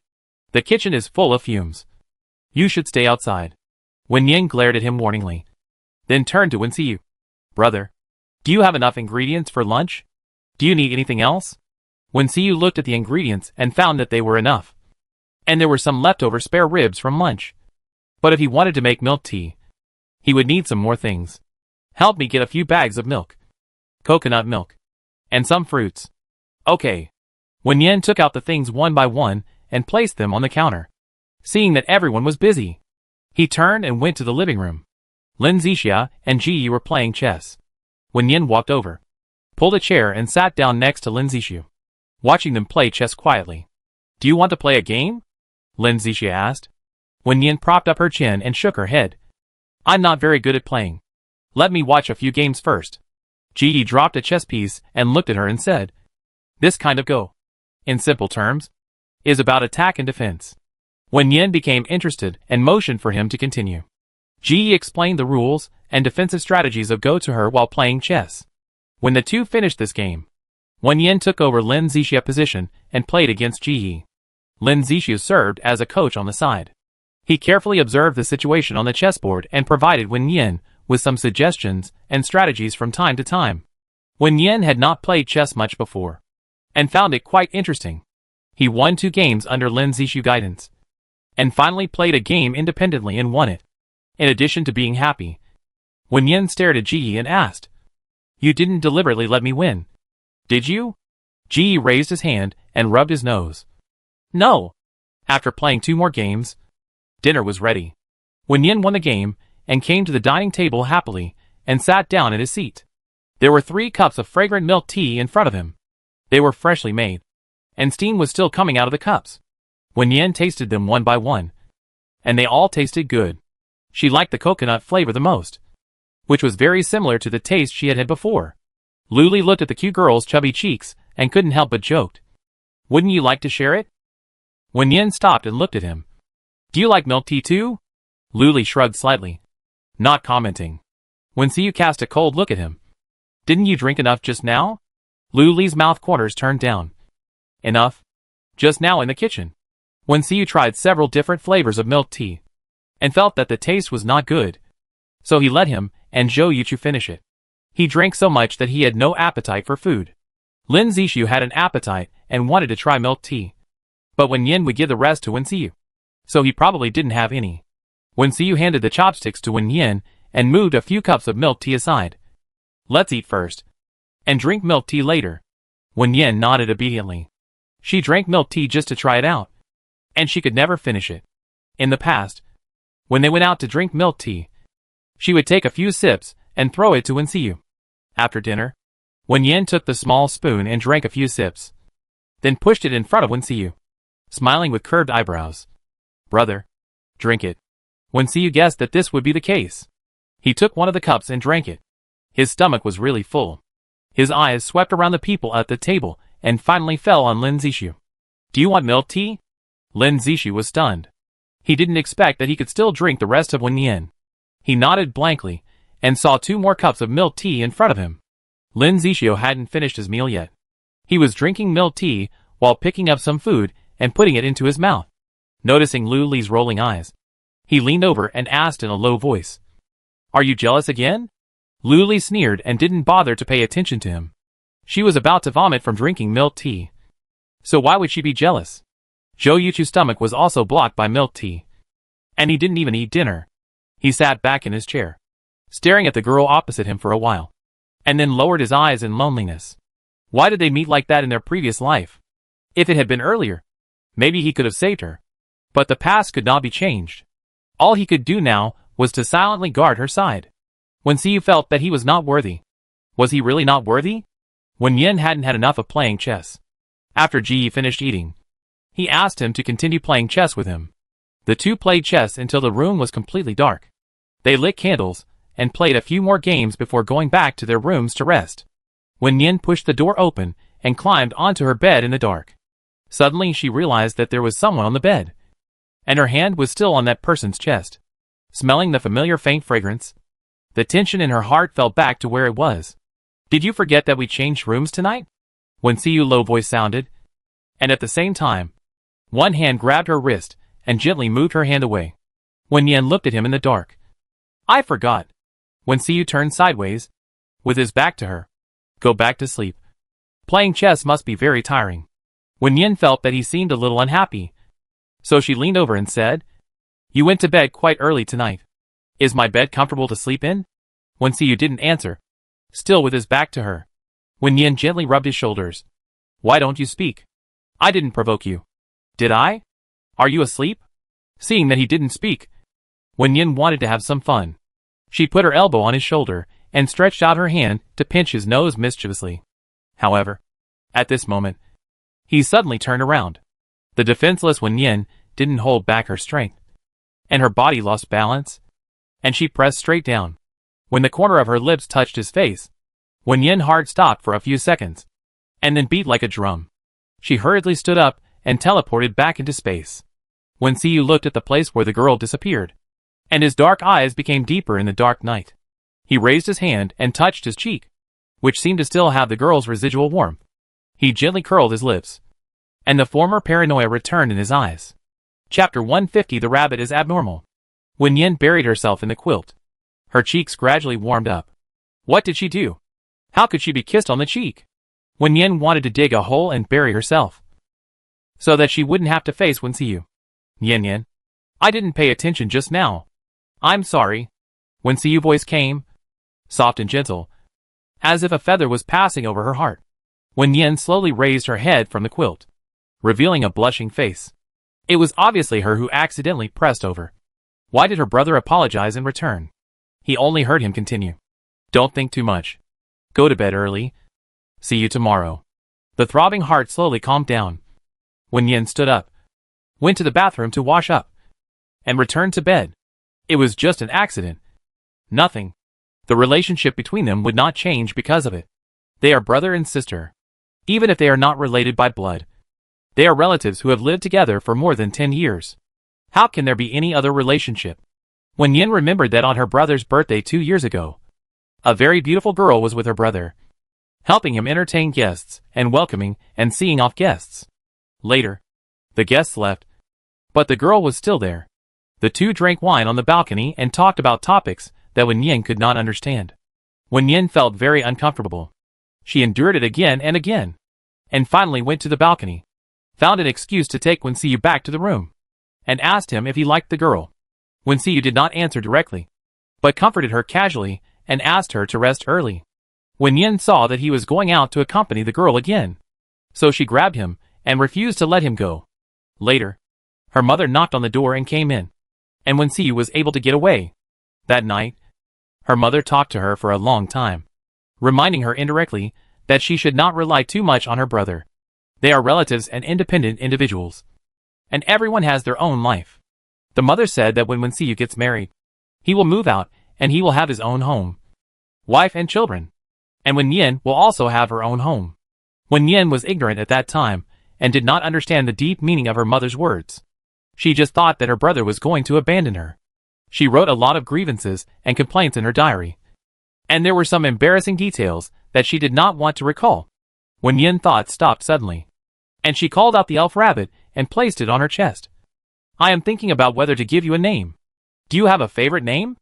"The kitchen is full of fumes. You should stay outside." Wen Yin glared at him warningly, then turned to Wen Xiyu. "Brother, do you have enough ingredients for lunch? Do you need anything else?" Wen Xiyu looked at the ingredients and found that they were enough. And there were some leftover spare ribs from lunch. But if he wanted to make milk tea, he would need some more things. "Help me get a few bags of milk, coconut milk, and some fruits." "Okay." Wen Yin took out the things one by one and placed them on the counter. Seeing that everyone was busy, he turned and went to the living room. Lin Zixia and Ji Yi were playing chess. Wen Yin walked over, pulled a chair and sat down next to Lin Zixia, watching them play chess quietly. "Do you want to play a game?" Lin Zixia asked. Wen Yin propped up her chin and shook her head. "I'm not very good at playing. Let me watch a few games first." Ji Yi dropped a chess piece and looked at her and said, "This kind of Go, in simple terms, is about attack and defense." Wen Yin became interested and motioned for him to continue. Ji Yi explained the rules and defensive strategies of Go to her while playing chess. When the two finished this game, Wen Yin took over Lin Zixia's position and played against Ji Yi. Lin Zixia served as a coach on the side. He carefully observed the situation on the chessboard and provided Wen Yin with some suggestions and strategies from time to time. Wen Yin had not played chess much before, and found it quite interesting. He won 2 games under Lin Zixia's guidance, and finally played a game independently and won it. In addition to being happy, Wen Yin stared at Ji Yi and asked, "You didn't deliberately let me win, did you?" Ji Yi raised his hand and rubbed his nose. "No." After playing 2 more games, dinner was ready. Wen Yin won the game and came to the dining table happily and sat down at his seat. There were 3 cups of fragrant milk tea in front of him. They were freshly made, and steam was still coming out of the cups. Wen Yin tasted them one by one, and they all tasted good. She liked the coconut flavor the most, which was very similar to the taste she had had before. Lu Li looked at the cute girl's chubby cheeks and couldn't help but joked, "Wouldn't you like to share it?" Wen Yin stopped and looked at him. "Do you like milk tea too?" Lu Li shrugged slightly, not commenting. Wen Xiyu cast a cold look at him. "Didn't you drink enough just now?" Lu Li's mouth corners turned down. "Enough? Just now in the kitchen." Wen Xiyu tried several different flavors of milk tea, and felt that the taste was not good. So he let him and Zhou Yuchu finish it. He drank so much that he had no appetite for food. Lin Zixia had an appetite and wanted to try milk tea, but Wen Yin would give the rest to Wen Xiyu, so he probably didn't have any. Wen Xiyu handed the chopsticks to Wen Yin and moved a few cups of milk tea aside. "Let's eat first, and drink milk tea later." Wen Yin nodded obediently. She drank milk tea just to try it out, and she could never finish it. In the past, when they went out to drink milk tea, she would take a few sips and throw it to Wen Xiyu. After dinner, Wen Yin took the small spoon and drank a few sips, then pushed it in front of Wen Xiyu, smiling with curved eyebrows. "Brother, drink it." Wen Xiyu guessed that this would be the case. He took one of the cups and drank it. His stomach was really full. His eyes swept around the people at the table and finally fell on Lin Zixia. "Do you want milk tea?" Lin Zixia was stunned. He didn't expect that he could still drink the rest of Wen Yin. He nodded blankly and saw 2 more cups of milk tea in front of him. Lin Zixia hadn't finished his meal yet. He was drinking milk tea while picking up some food and putting it into his mouth. Noticing Lu Li's rolling eyes, he leaned over and asked in a low voice, "Are you jealous again?" Lu Li sneered and didn't bother to pay attention to him. She was about to vomit from drinking milk tea, so why would she be jealous? Zhou Yuchu's stomach was also blocked by milk tea, and he didn't even eat dinner. He sat back in his chair, staring at the girl opposite him for a while, and then lowered his eyes in loneliness. Why did they meet like that in their previous life? If it had been earlier, maybe he could have saved her. But the past could not be changed. All he could do now was to silently guard her side. Wen Xiyu felt that he was not worthy. Was he really not worthy? Wen Yin hadn't had enough of playing chess. After Ji finished eating, he asked him to continue playing chess with him. The two played chess until the room was completely dark. They lit candles and played a few more games before going back to their rooms to rest. When Yin pushed the door open and climbed onto her bed in the dark, suddenly she realized that there was someone on the bed, and her hand was still on that person's chest. Smelling the familiar faint fragrance, the tension in her heart fell back to where it was. "Did you forget that we changed rooms tonight?" Wensiu's low voice sounded, and at the same time, one hand grabbed her wrist and gently moved her hand away. When Yin looked at him in the dark, "I forgot." Wensiu turned sideways, with his back to her. "Go back to sleep. Playing chess must be very tiring." When Yin felt that he seemed a little unhappy, so she leaned over and said, "You went to bed quite early tonight. Is my bed comfortable to sleep in?" Wensiu didn't answer, still with his back to her. When Yin gently rubbed his shoulders. "Why don't you speak? I didn't provoke you. Did I? Are you asleep?" Seeing that he didn't speak, When Yin wanted to have some fun, she put her elbow on his shoulder and stretched out her hand to pinch his nose mischievously. However, at this moment, he suddenly turned around. The defenseless Wen Yin didn't hold back her strength, and her body lost balance, and she pressed straight down. When the corner of her lips touched his face, Wen Yin's heart stopped for a few seconds, and then beat like a drum. She hurriedly stood up and teleported back into space. When Siyu looked at the place where the girl disappeared, and his dark eyes became deeper in the dark night. He raised his hand and touched his cheek, which seemed to still have the girl's residual warmth. He gently curled his lips, and the former paranoia returned in his eyes. Chapter 150. The rabbit is abnormal. When Yin buried herself in the quilt, her cheeks gradually warmed up. What did she do? How could she be kissed on the cheek? When Yin wanted to dig a hole and bury herself, so that she wouldn't have to face Wen Siyu. Yin, I didn't pay attention just now. I'm sorry. Wen Siyu's voice came, soft and gentle, as if a feather was passing over her heart. When Yin slowly raised her head from the quilt, revealing a blushing face. It was obviously her who accidentally pressed over. Why did her brother apologize in return? He only heard him continue. Don't think too much. Go to bed early. See you tomorrow. The throbbing heart slowly calmed down. When Yin stood up, went to the bathroom to wash up, and returned to bed. It was just an accident. Nothing. The relationship between them would not change because of it. They are brother and sister. Even if they are not related by blood, they are relatives who have lived together for more than 10 years. How can there be any other relationship? When Yin remembered that on her brother's birthday 2 years ago, a very beautiful girl was with her brother, helping him entertain guests and welcoming and seeing off guests. Later, the guests left, but the girl was still there. The two drank wine on the balcony and talked about topics that Wen Yin could not understand. Wen Yin felt very uncomfortable. She endured it again and again, and finally went to the balcony, found an excuse to take Wen Siyu back to the room, and asked him if he liked the girl. Wen Siyu did not answer directly, but comforted her casually and asked her to rest early. Wen Yin saw that he was going out to accompany the girl again, so she grabbed him and refused to let him go. Later, her mother knocked on the door and came in, and Wen Siyu was able to get away. That night, her mother talked to her for a long time, reminding her indirectly that she should not rely too much on her brother. They are relatives and independent individuals, and everyone has their own life. The mother said that when Wen Siyu gets married, he will move out and he will have his own home, wife and children, and Wen Yin will also have her own home. Wen Yin was ignorant at that time and did not understand the deep meaning of her mother's words. She just thought that her brother was going to abandon her. She wrote a lot of grievances and complaints in her diary, and there were some embarrassing details that she did not want to recall. When Yin thought stopped suddenly, and she called out the elf rabbit and placed it on her chest. I am thinking about whether to give you a name. Do you have a favorite name?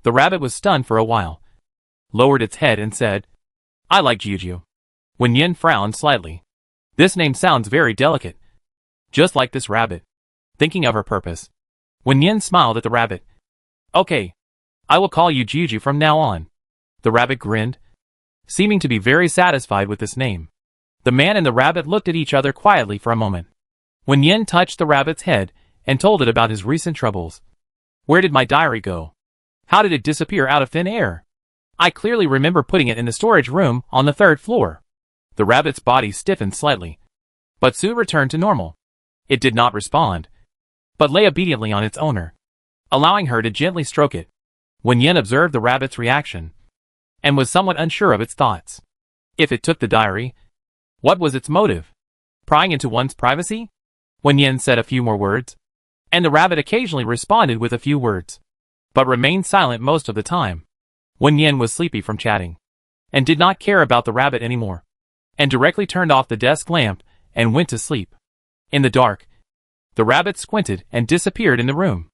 The rabbit was stunned for a while, lowered its head and said, I like Juju. When Yin frowned slightly. This name sounds very delicate. Just like this rabbit. Thinking of her purpose, When Yin smiled at the rabbit. Okay. I will call you Juju from now on. The rabbit grinned, seeming to be very satisfied with this name. The man and the rabbit looked at each other quietly for a moment. When Yin touched the rabbit's head and told it about his recent troubles. Where did my diary go? How did it disappear out of thin air? I clearly remember putting it in the storage room on the 3rd floor. The rabbit's body stiffened slightly, but soon returned to normal. It did not respond, but lay obediently on its owner, allowing her to gently stroke it. Wen Yin observed the rabbit's reaction, and was somewhat unsure of its thoughts. If it took the diary, what was its motive? Prying into one's privacy? Wen Yin said a few more words, and the rabbit occasionally responded with a few words, but remained silent most of the time. Wen Yin was sleepy from chatting, and did not care about the rabbit anymore, and directly turned off the desk lamp and went to sleep. In the dark, the rabbit squinted and disappeared in the room.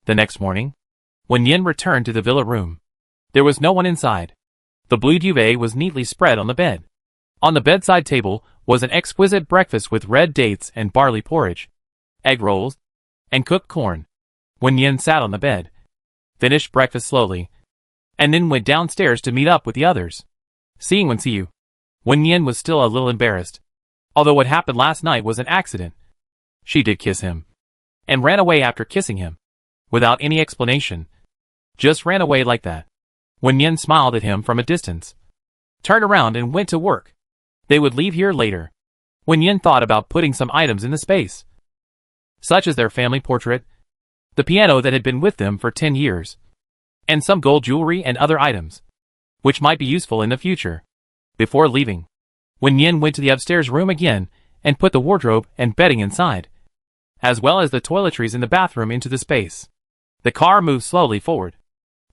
The next morning, Wen Yin returned to the villa room. There was no one inside. The blue duvet was neatly spread on the bed. On the bedside table was an exquisite breakfast with red dates and barley porridge, egg rolls, and cooked corn. Wen Yin sat on the bed, finished breakfast slowly, and then went downstairs to meet up with the others. Seeing Wen Yin was still a little embarrassed. Although what happened last night was an accident. She did kiss him, and ran away after kissing him, without any explanation. Just ran away like that. Wen Yin smiled at him from a distance, turned around and went to work. They would leave here later. Wen Yin thought about putting some items in the space, such as their family portrait, the piano that had been with them for 10 years, and some gold jewelry and other items, which might be useful in the future. Before leaving, Wen Yin went to the upstairs room again and put the wardrobe and bedding inside, as well as the toiletries in the bathroom into the space. The car moved slowly forward,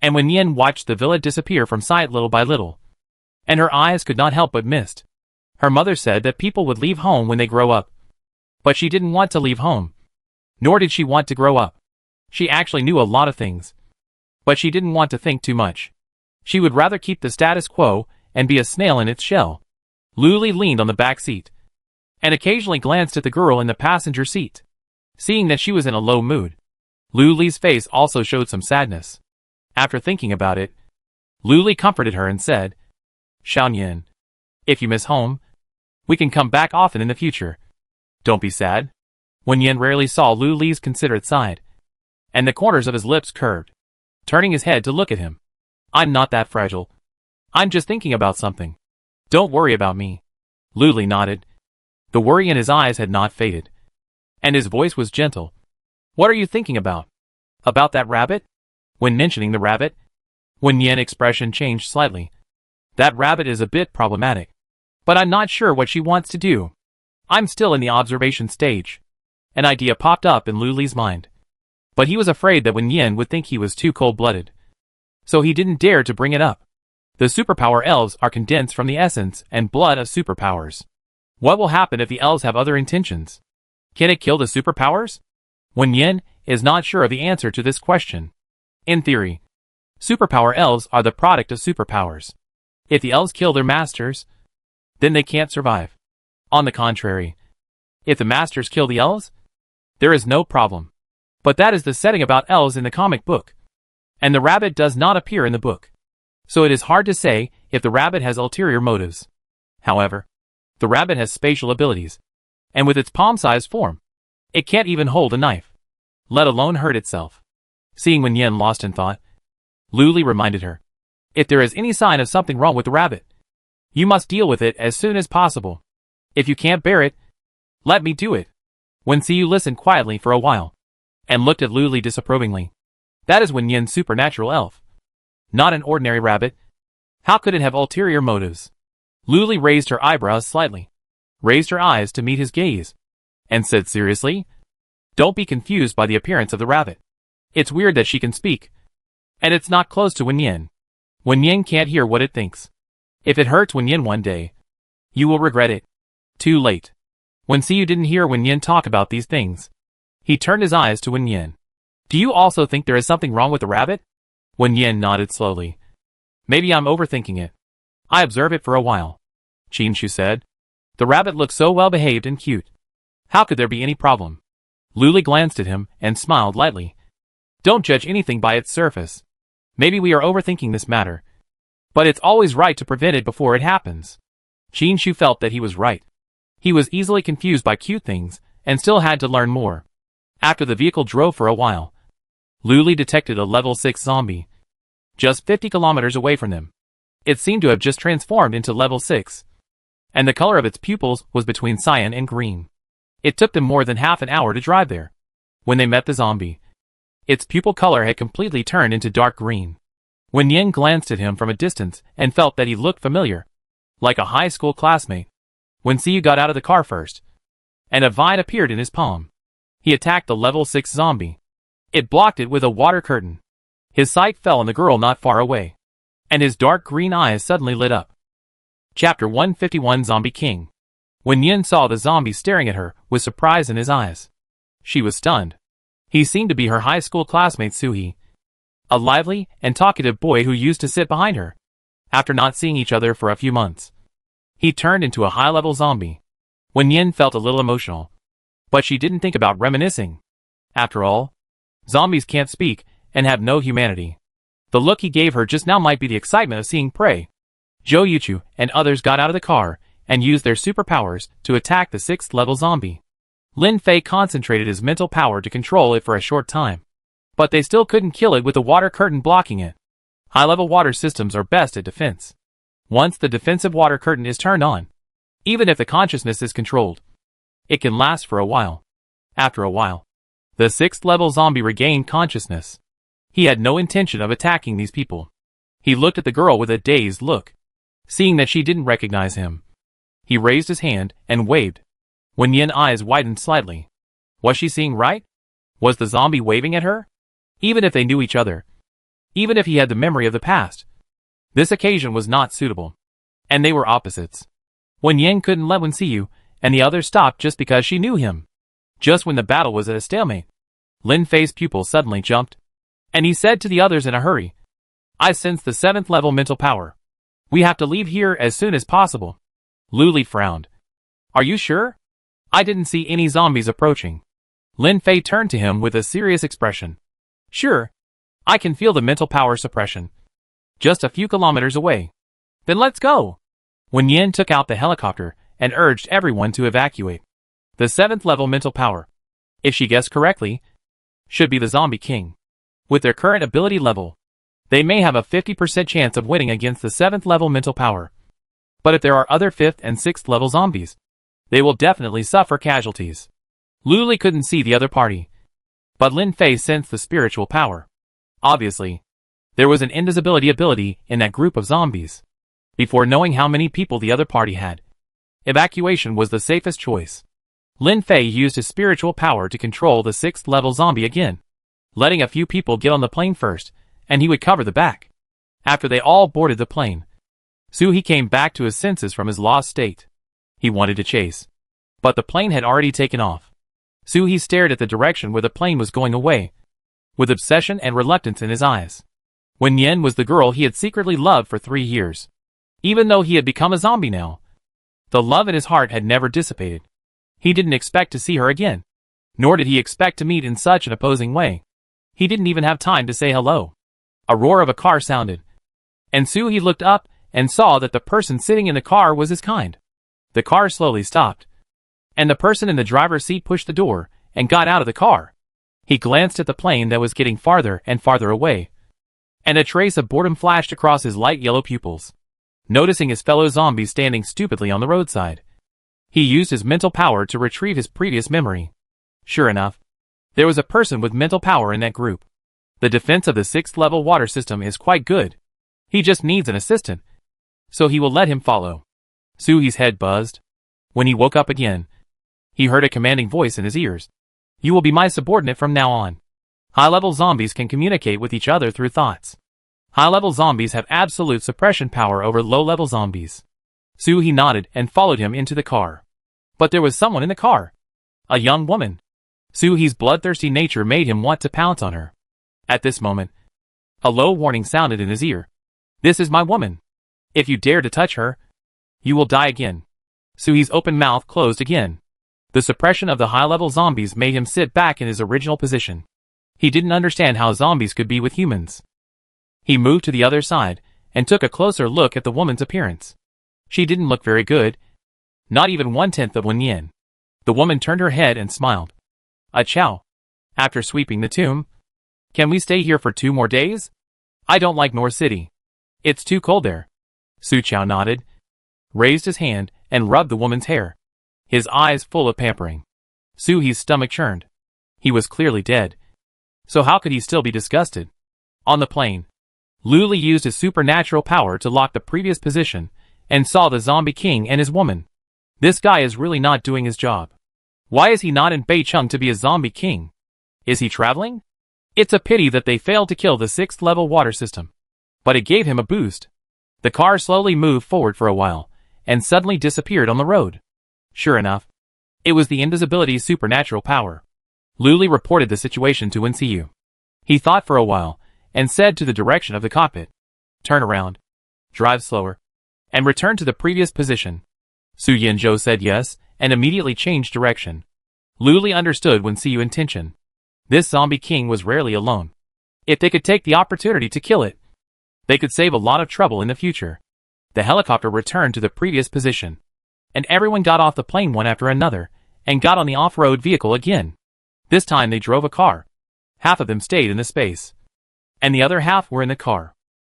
and Wen Yin watched the villa disappear from sight little by little, and her eyes could not help but mist. Her mother said that people would leave home when they grow up, but she didn't want to leave home, nor did she want to grow up. She actually knew a lot of things, but she didn't want to think too much. She would rather keep the status quo and be a snail in its shell. Lu Li leaned on the back seat, and occasionally glanced at the girl in the passenger seat. Seeing that she was in a low mood, Lu Li's face also showed some sadness. After thinking about it, Lu Li comforted her and said, "Xiao Yin, if you miss home, we can come back often in the future. Don't be sad." Wen Yin rarely saw Lu Li's considerate side, and the corners of his lips curved, turning his head to look at him. "I'm not that fragile. I'm just thinking about something. Don't worry about me." Lu Li nodded. The worry in his eyes had not faded, and his voice was gentle. "What are you thinking about? About that rabbit?" When mentioning the rabbit, Wen Yin's expression changed slightly. "That rabbit is a bit problematic, but I'm not sure what she wants to do. I'm still in the observation stage." An idea popped up in Lu Li's mind, but he was afraid that Wen Yin would think he was too cold-blooded, so he didn't dare to bring it up. The superpower elves are condensed from the essence and blood of superpowers. What will happen if the elves have other intentions? Can it kill the superpowers? Wen Yin is not sure of the answer to this question. In theory, superpower elves are the product of superpowers. If the elves kill their masters, then they can't survive. On the contrary, if the masters kill the elves, there is no problem. But that is the setting about elves in the comic book, and the rabbit does not appear in the book. So it is hard to say if the rabbit has ulterior motives. However, the rabbit has spatial abilities, and with its palm-sized form, it can't even hold a knife, let alone hurt itself. Seeing Wen Yin lost in thought, Lu Li reminded her, "If there is any sign of something wrong with the rabbit, you must deal with it as soon as possible. If you can't bear it, let me do it." Wen Xiu listened quietly for a while, and looked at Lu Li disapprovingly. That is Wen Yin's supernatural elf, not an ordinary rabbit. How could it have ulterior motives? Lu Li raised her eyebrows slightly, raised her eyes to meet his gaze, and said seriously, "Don't be confused by the appearance of the rabbit. It's weird that she can speak, and it's not close to Wen Yin. Wen Yin can't hear what it thinks. If it hurts Wen Yin one day, you will regret it. Too late." Wen Xiu didn't hear Wen Yin talk about these things. He turned his eyes to Wen Yin. "Do you also think there is something wrong with the rabbit?" Wen Yin nodded slowly. "Maybe I'm overthinking it. I observe it for a while," Qin Shu said. "The rabbit looks so well behaved and cute. How could there be any problem?" Lu Li glanced at him and smiled lightly. "Don't judge anything by its surface. Maybe we are overthinking this matter, but it's always right to prevent it before it happens." Qin Shu felt that he was right. He was easily confused by cute things and still had to learn more. After the vehicle drove for a while, Lu Li detected a level 6 zombie, just 50 kilometers away from them. It seemed to have just transformed into level 6, and the color of its pupils was between cyan and green. It took them more than half an hour to drive there. When they met the zombie, its pupil color had completely turned into dark green. Wen Yin glanced at him from a distance and felt that he looked familiar, like a high school classmate. Wen Xiu got out of the car first, and a vine appeared in his palm. He attacked the level 6 zombie. It blocked it with a water curtain. His sight fell on the girl not far away, and his dark green eyes suddenly lit up. Chapter 151 Zombie King. Wen Yin saw the zombie staring at her with surprise in his eyes. She was stunned. He seemed to be her high school classmate Suhi, a lively and talkative boy who used to sit behind her. After not seeing each other for a few months, he turned into a high-level zombie. Wen Yin felt a little emotional, but she didn't think about reminiscing. After all, zombies can't speak and have no humanity. The look he gave her just now might be the excitement of seeing prey. Zhou Yuchu and others got out of the car and used their superpowers to attack the 6th level zombie. Lin Fei concentrated his mental power to control it for a short time, but they still couldn't kill it with the water curtain blocking it. High-level water systems are best at defense. Once the defensive water curtain is turned on, even if the consciousness is controlled, it can last for a while. After a while, the 6th level zombie regained consciousness. He had no intention of attacking these people. He looked at the girl with a dazed look. Seeing that she didn't recognize him, he raised his hand and waved. Wen Yin's eyes widened slightly. Was she seeing right? Was the zombie waving at her? Even if they knew each other, even if he had the memory of the past, this occasion was not suitable. And they were opposites. Wen Yin couldn't let Wen Xiu and the others stop just because she knew him. Just when the battle was at a stalemate, Lin Fei's pupil suddenly jumped, and he said to the others in a hurry, "I sense the 7th level mental power. We have to leave here as soon as possible." Lu Li frowned. "Are you sure? I didn't see any zombies approaching." Lin Fei turned to him with a serious expression. "Sure. I can feel the mental power suppression. Just a few kilometers away." "Then let's go." Wen Yin took out the helicopter and urged everyone to evacuate. The 7th level mental power, if she guessed correctly, should be the Zombie King. With their current ability level, they may have a 50% chance of winning against the 7th level mental power. But if there are other 5th and 6th level zombies, they will definitely suffer casualties. Lu Li couldn't see the other party, but Lin Fei sensed the spiritual power. Obviously, there was an invisibility ability in that group of zombies. Before knowing how many people the other party had, evacuation was the safest choice. Lin Fei used his spiritual power to control the 6th level zombie again, letting a few people get on the plane first, and he would cover the back. After they all boarded the plane, Suhi came back to his senses from his lost state. He wanted to chase, but the plane had already taken off. Suhi stared at the direction where the plane was going away, with obsession and reluctance in his eyes. Wen Yin was the girl he had secretly loved for 3 years. Even though he had become a zombie now, the love in his heart had never dissipated. He didn't expect to see her again, nor did he expect to meet in such an opposing way. He didn't even have time to say hello. A roar of a car sounded, and Suhi looked up and saw that the person sitting in the car was his kind. The car slowly stopped, and the person in the driver's seat pushed the door and got out of the car. He glanced at the plane that was getting farther and farther away, and a trace of boredom flashed across his light yellow pupils. Noticing his fellow zombies standing stupidly on the roadside, he used his mental power to retrieve his previous memory. Sure enough, there was a person with mental power in that group. The defense of the 6th level water system is quite good. He just needs an assistant, so he will let him follow. Suhi's head buzzed. When he woke up again, he heard a commanding voice in his ears. "You will be my subordinate from now on." High-level zombies can communicate with each other through thoughts. High-level zombies have absolute suppression power over low-level zombies. Suhi nodded and followed him into the car. But there was someone in the car. A young woman. Suhi's bloodthirsty nature made him want to pounce on her. At this moment, a low warning sounded in his ear. "This is my woman. If you dare to touch her, you will die again." Suhi's open mouth closed again. The suppression of the high-level zombies made him sit back in his original position. He didn't understand how zombies could be with humans. He moved to the other side and took a closer look at the woman's appearance. She didn't look very good, not even 1/10 of Wen Yin. The woman turned her head and smiled. "Chow. After sweeping the tomb, can we stay here for 2 more days? I don't like Nor City. It's too cold there." Su Chow nodded, raised his hand, and rubbed the woman's hair, his eyes full of pampering. Suhi's stomach churned. He was clearly dead. So how could he still be disgusted? On the plane, Luli used his supernatural power to lock the previous position and saw the zombie king and his woman. This guy is really not doing his job. Why is he not in Beicheng to be a zombie king? Is he traveling? It's a pity that they failed to kill the 6th level water system. But it gave him a boost. The car slowly moved forward for a while, and suddenly disappeared on the road. Sure enough, it was the invisibility's supernatural power. Luli reported the situation to Wenxiu. He thought for a while, and said to the direction of the cockpit, "Turn around, drive slower, and return to the previous position." Su Yinzhou said yes, and immediately changed direction. Luli understood Wenxiu's intention. This zombie king was rarely alone. If they could take the opportunity to kill it, they could save a lot of trouble in the future. The helicopter returned to the previous position, and everyone got off the plane one after another, and got on the off-road vehicle again. This time they drove a car. Half of them stayed in the space, and the other half were in the car.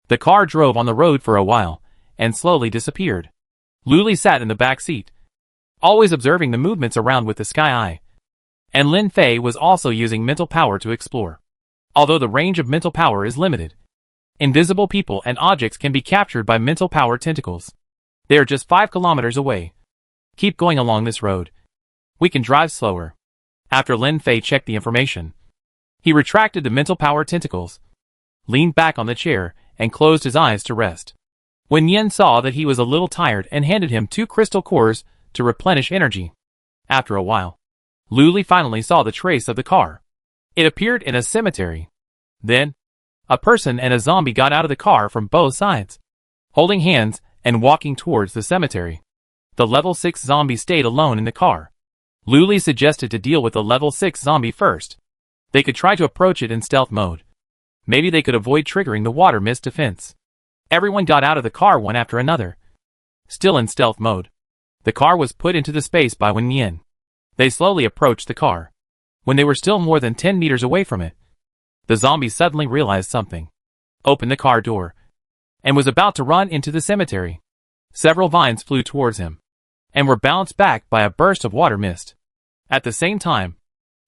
The car drove on the road for a while, and slowly disappeared. Luli sat in the back seat, always observing the movements around with the sky eye. And Lin Fei was also using mental power to explore. Although the range of mental power is limited, invisible people and objects can be captured by mental power tentacles. They are just 5 kilometers away. Keep going along this road. We can drive slower. After Lin Fei checked the information, he retracted the mental power tentacles, leaned back on the chair, and closed his eyes to rest. Wen Yin saw that he was a little tired and handed him 2 crystal cores to replenish energy. After a while, Luli finally saw the trace of the car. It appeared in a cemetery. Then, a person and a zombie got out of the car from both sides, holding hands and walking towards the cemetery. The level 6 zombie stayed alone in the car. Luli suggested to deal with the level 6 zombie first. They could try to approach it in stealth mode. Maybe they could avoid triggering the water mist defense. Everyone got out of the car one after another. Still in stealth mode, the car was put into the space by Wen Yin. They slowly approached the car. When they were still more than 10 meters away from it, the zombie suddenly realized something, opened the car door, and was about to run into the cemetery. Several vines flew towards him, and were bounced back by a burst of water mist. At the same time,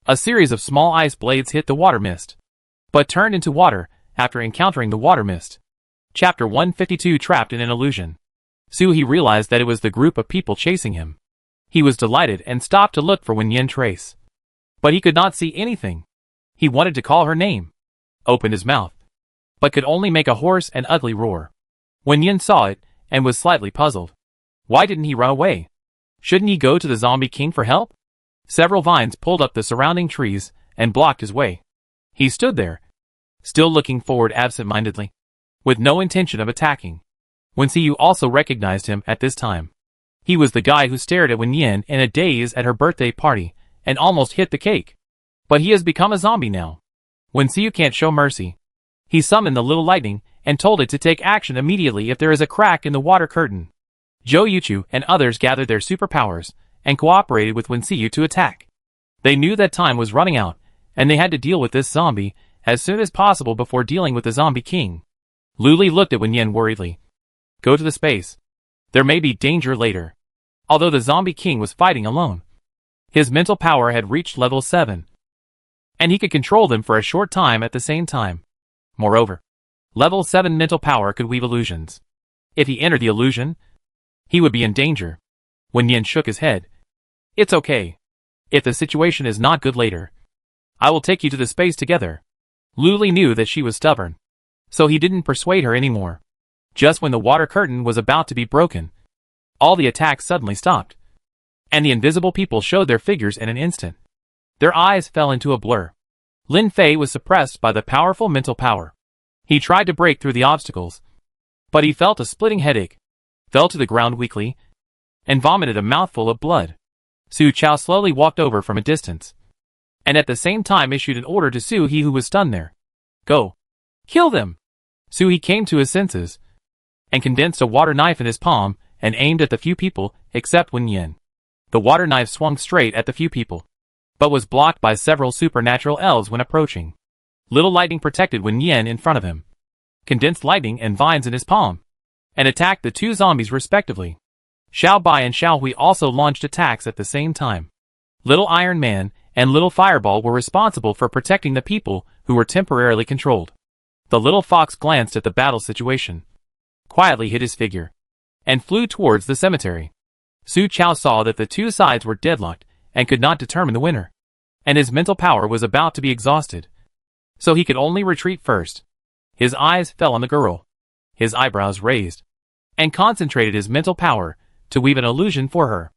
a series of small ice blades hit the water mist, but turned into water after encountering the water mist. Chapter 152 Trapped in an Illusion. Suhi realized that it was the group of people chasing him. He was delighted and stopped to look for Wen Yin trace. But he could not see anything. He wanted to call her name, opened his mouth, but could only make a hoarse and ugly roar. Wen Yin saw it, and was slightly puzzled. Why didn't he run away? Shouldn't he go to the zombie king for help? Several vines pulled up the surrounding trees, and blocked his way. He stood there, still looking forward absent-mindedly, with no intention of attacking. Wenxiu also recognized him at this time. He was the guy who stared at Wen Yin in a daze at her birthday party, and almost hit the cake. But he has become a zombie now. Wenxiu can't show mercy. He summoned the little lightning, and told it to take action immediately if there is a crack in the water curtain. Zhou Yuchu and others gathered their superpowers, and cooperated with Wenxiu to attack. They knew that time was running out, and they had to deal with this zombie as soon as possible before dealing with the zombie king. Luli looked at Wen Yin worriedly. Go to the space. There may be danger later. Although the zombie king was fighting alone, his mental power had reached level 7, and he could control them for a short time at the same time. Moreover, level 7 mental power could weave illusions. If he entered the illusion, he would be in danger. Wen Yin shook his head. It's okay. If the situation is not good later, I will take you to the space together. Luli knew that she was stubborn, so he didn't persuade her anymore. Just when the water curtain was about to be broken, all the attacks suddenly stopped, and the invisible people showed their figures in an instant. Their eyes fell into a blur. Lin Fei was suppressed by the powerful mental power. He tried to break through the obstacles, but he felt a splitting headache, fell to the ground weakly, and vomited a mouthful of blood. Su Chao slowly walked over from a distance, and at the same time issued an order to Su He, who was stunned there. Go! Kill them! Su He came to his senses, and condensed a water knife in his palm, and aimed at the few people, except Wen Yin. The water knife swung straight at the few people, but was blocked by several supernatural elves when approaching. Little lightning protected Wen Yin in front of him, condensed lightning and vines in his palm, and attacked the 2 zombies respectively. Xiao Bai and Xiao Hui also launched attacks at the same time. Little Iron Man and Little Fireball were responsible for protecting the people who were temporarily controlled. The little fox glanced at the battle situation, quietly hid his figure, and flew towards the cemetery. Su Chao saw that the two sides were deadlocked and could not determine the winner, and his mental power was about to be exhausted, so he could only retreat first. His eyes fell on the girl. His eyebrows raised, and concentrated his mental power to weave an illusion for her.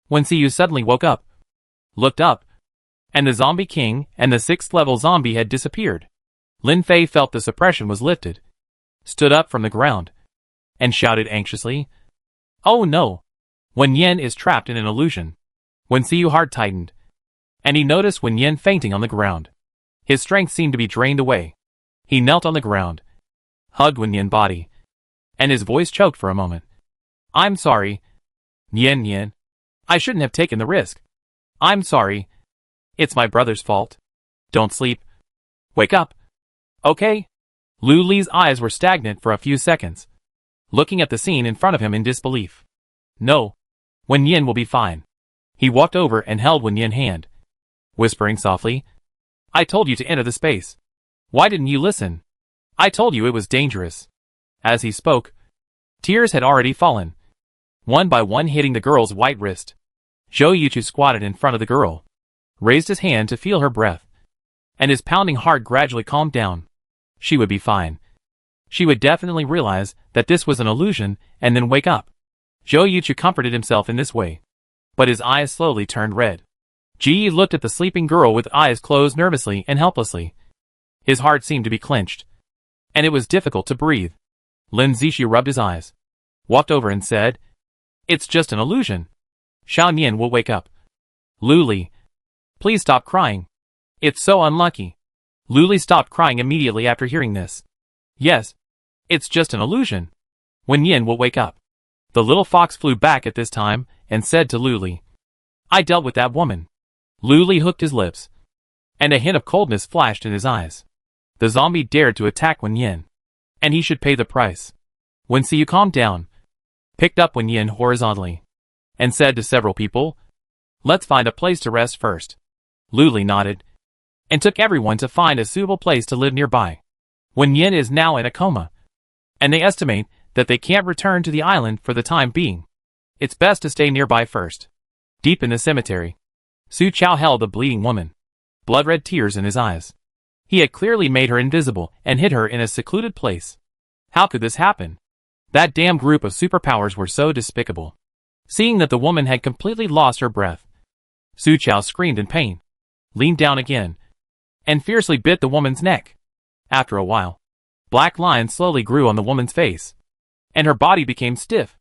When Siyu suddenly woke up, looked up, and the zombie king and the 6th level zombie had disappeared. Lin Fei felt the suppression was lifted, stood up from the ground, and shouted anxiously, "Oh no! Wen Yen is trapped in an illusion." When Siyu heart tightened, and he noticed Wen Yen fainting on the ground. His strength seemed to be drained away. He knelt on the ground, hugged Wen Yen's body, and his voice choked for a moment. "I'm sorry, Yen. I shouldn't have taken the risk. I'm sorry. It's my brother's fault. Don't sleep. Wake up. Okay?" Lu Li's eyes were stagnant for a few seconds, looking at the scene in front of him in disbelief. "No. Wen Yen will be fine." He walked over and held Wen Yen's hand, whispering softly, "I told you to enter the space. Why didn't you listen? I told you it was dangerous." As he spoke, tears had already fallen, one by one hitting the girl's white wrist. Zhou Yuchu squatted in front of the girl, raised his hand to feel her breath, and his pounding heart gradually calmed down. She would be fine. She would definitely realize that this was an illusion and then wake up. Zhou Yuchu comforted himself in this way, but his eyes slowly turned red. Ji Yi looked at the sleeping girl with eyes closed nervously and helplessly. His heart seemed to be clenched, and it was difficult to breathe. Lin Zixi rubbed his eyes, walked over and said, "It's just an illusion. Xiao Nian will wake up." "Lu Li, please stop crying. It's so unlucky." Lu Li stopped crying immediately after hearing this. "Yes, it's just an illusion. Wen Yen will wake up." The little fox flew back at this time and said to Lu Li, "I dealt with that woman." Lu Li hooked his lips, and a hint of coldness flashed in his eyes. The zombie dared to attack Wen Yen, and he should pay the price. When Siyu calmed down, picked up Wen Yen horizontally, and said to several people, "Let's find a place to rest first." Lu Li nodded, and took everyone to find a suitable place to live nearby. Wen Yen is now in a coma, and they estimate that they can't return to the island for the time being. It's best to stay nearby first. Deep in the cemetery, Su Chao held the bleeding woman, blood-red tears in his eyes. He had clearly made her invisible and hid her in a secluded place. How could this happen? That damn group of superpowers were so despicable. Seeing that the woman had completely lost her breath, Su Chao screamed in pain, leaned down again, and fiercely bit the woman's neck. After a while, black lines slowly grew on the woman's face, and her body became stiff.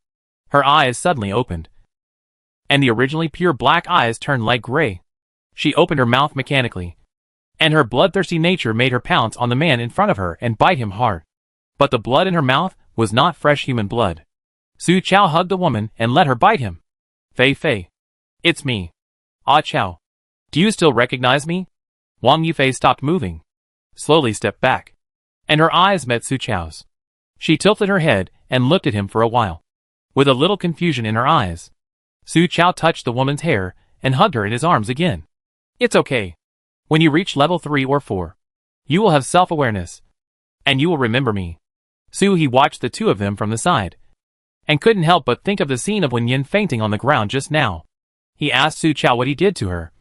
Her eyes suddenly opened, and the originally pure black eyes turned light gray. She opened her mouth mechanically, and her bloodthirsty nature made her pounce on the man in front of her and bite him hard. But the blood in her mouth was not fresh human blood. Su Chao hugged the woman and let her bite him. "Fei, it's me. Ah Chao. Do you still recognize me?" Wang Yufei stopped moving, slowly stepped back, and her eyes met Su Chao's. She tilted her head and looked at him for a while, with a little confusion in her eyes. Su Chao touched the woman's hair and hugged her in his arms again. "It's okay. When you reach level 3 or 4, you will have self-awareness, and you will remember me." He watched the two of them from the side, and couldn't help but think of the scene of Wen Yen fainting on the ground just now. He asked Su Chao what he did to her,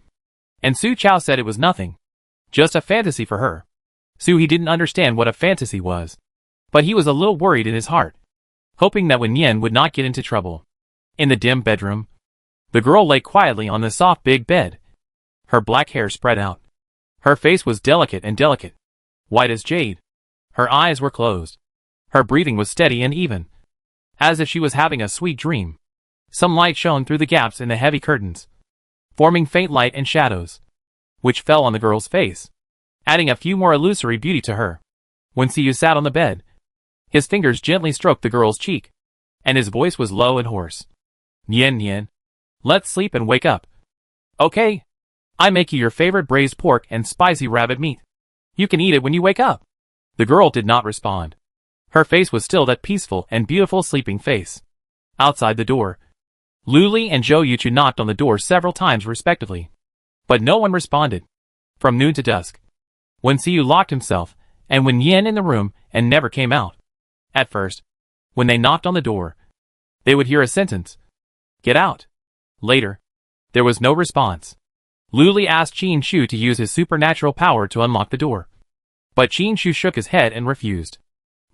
and Su Chao said it was nothing, just a fantasy for her. He didn't understand what a fantasy was, but he was a little worried in his heart, hoping that Wen Yen would not get into trouble. In the dim bedroom, the girl lay quietly on the soft big bed, her black hair spread out. Her face was delicate, white as jade. Her eyes were closed. Her breathing was steady and even, as if she was having a sweet dream. Some light shone through the gaps in the heavy curtains, forming faint light and shadows, which fell on the girl's face, adding a few more illusory beauty to her. When Siyu sat on the bed, his fingers gently stroked the girl's cheek, and his voice was low and hoarse. Nian, let's sleep and wake up. Okay? I make you your favorite braised pork and spicy rabbit meat. You can eat it when you wake up." The girl did not respond. Her face was still that peaceful and beautiful sleeping face. Outside the door, Lu Li and Zhou Yuchu knocked on the door several times respectively. But no one responded. From noon to dusk. Wen Xiu locked himself, and Wen Yin in the room, and never came out. At first, when they knocked on the door, they would hear a sentence. Get out. Later, there was no response. Lu Li asked Qin Shu to use his supernatural power to unlock the door. But Qin Shu shook his head and refused.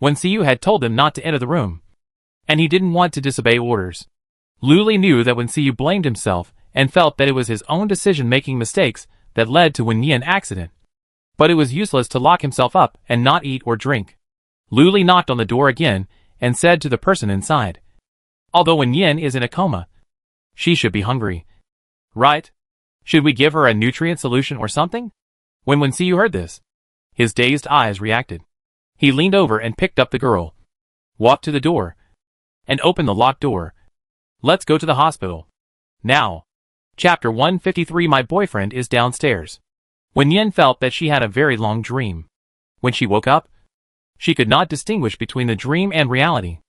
Wen Xiu had told him not to enter the room, and he didn't want to disobey orders. Lu Li knew that Wen Xiu blamed himself and felt that it was his own decision-making mistakes that led to Wen Yin's accident. But it was useless to lock himself up and not eat or drink. Lu Li knocked on the door again and said to the person inside, although Wen Yin is in a coma, she should be hungry. Right? Should we give her a nutrient solution or something? When Wen Xiu heard this, his dazed eyes reacted. He leaned over and picked up the girl, walked to the door, and opened the locked door. Let's go to the hospital. Now. Chapter 153. My boyfriend is downstairs. Wen Yin felt that she had a very long dream. When she woke up, she could not distinguish between the dream and reality.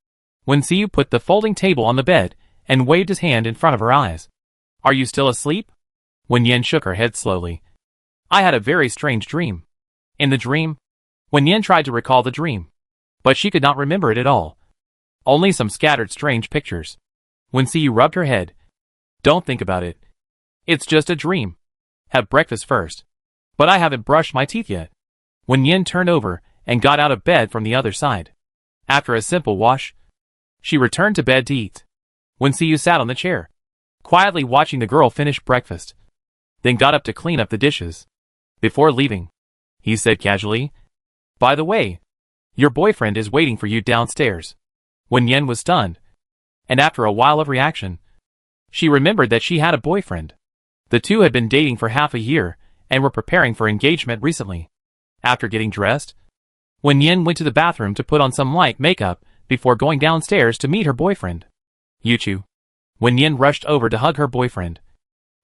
Wen Xiu put the folding table on the bed and waved his hand in front of her eyes. Are you still asleep? Wen Yin shook her head slowly. I had a very strange dream. In the dream, Wen Yin tried to recall the dream, but she could not remember it at all. Only some scattered strange pictures. Wen Xiu rubbed her head. Don't think about it. It's just a dream. Have breakfast first. But I haven't brushed my teeth yet. Wen Yin turned over and got out of bed from the other side. After a simple wash, she returned to bed to eat. Wen Xiu sat on the chair, quietly watching the girl finish breakfast, then got up to clean up the dishes. Before leaving, he said casually, by the way, your boyfriend is waiting for you downstairs. Wen Yin was stunned, and after a while of reaction, she remembered that she had a boyfriend. The two had been dating for half a year and were preparing for engagement recently. After getting dressed, Wen Yin went to the bathroom to put on some light makeup before going downstairs to meet her boyfriend. Yuchu. Wen Yin rushed over to hug her boyfriend,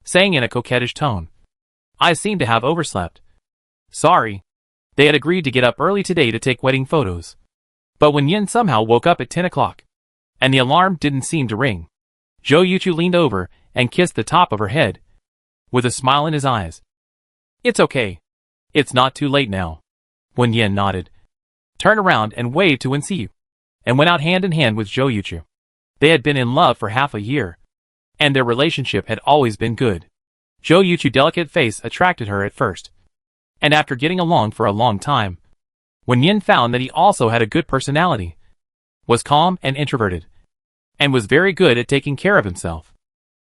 saying in a coquettish tone, I seem to have overslept. Sorry. They had agreed to get up early today to take wedding photos. But Wen Yin somehow woke up at 10 o'clock, and the alarm didn't seem to ring. Zhou Yuchu leaned over and kissed the top of her head, with a smile in his eyes. It's okay. It's not too late now. Wen Yin nodded, turned around and waved to Wen Xiu, and went out hand in hand with Zhou Yuchu. They had been in love for half a year, and their relationship had always been good. Zhou Yuchu's delicate face attracted her at first, and after getting along for a long time, Wen Yin found that he also had a good personality, was calm and introverted, and was very good at taking care of himself.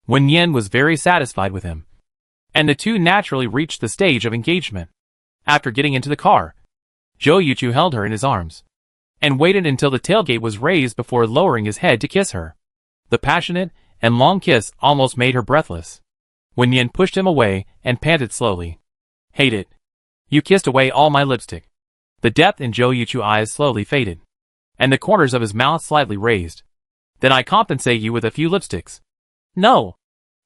Wen Yin was very satisfied with him, and the two naturally reached the stage of engagement. After getting into the car, Zhou Yuchu held her in his arms, and waited until the tailgate was raised before lowering his head to kiss her. The passionate and long kiss almost made her breathless. Wen Yin pushed him away and panted slowly. Hate it. You kissed away all my lipstick. The depth in Zhou Yuchu's eyes slowly faded, and the corners of his mouth slightly raised. Then I compensate you with a few lipsticks. No.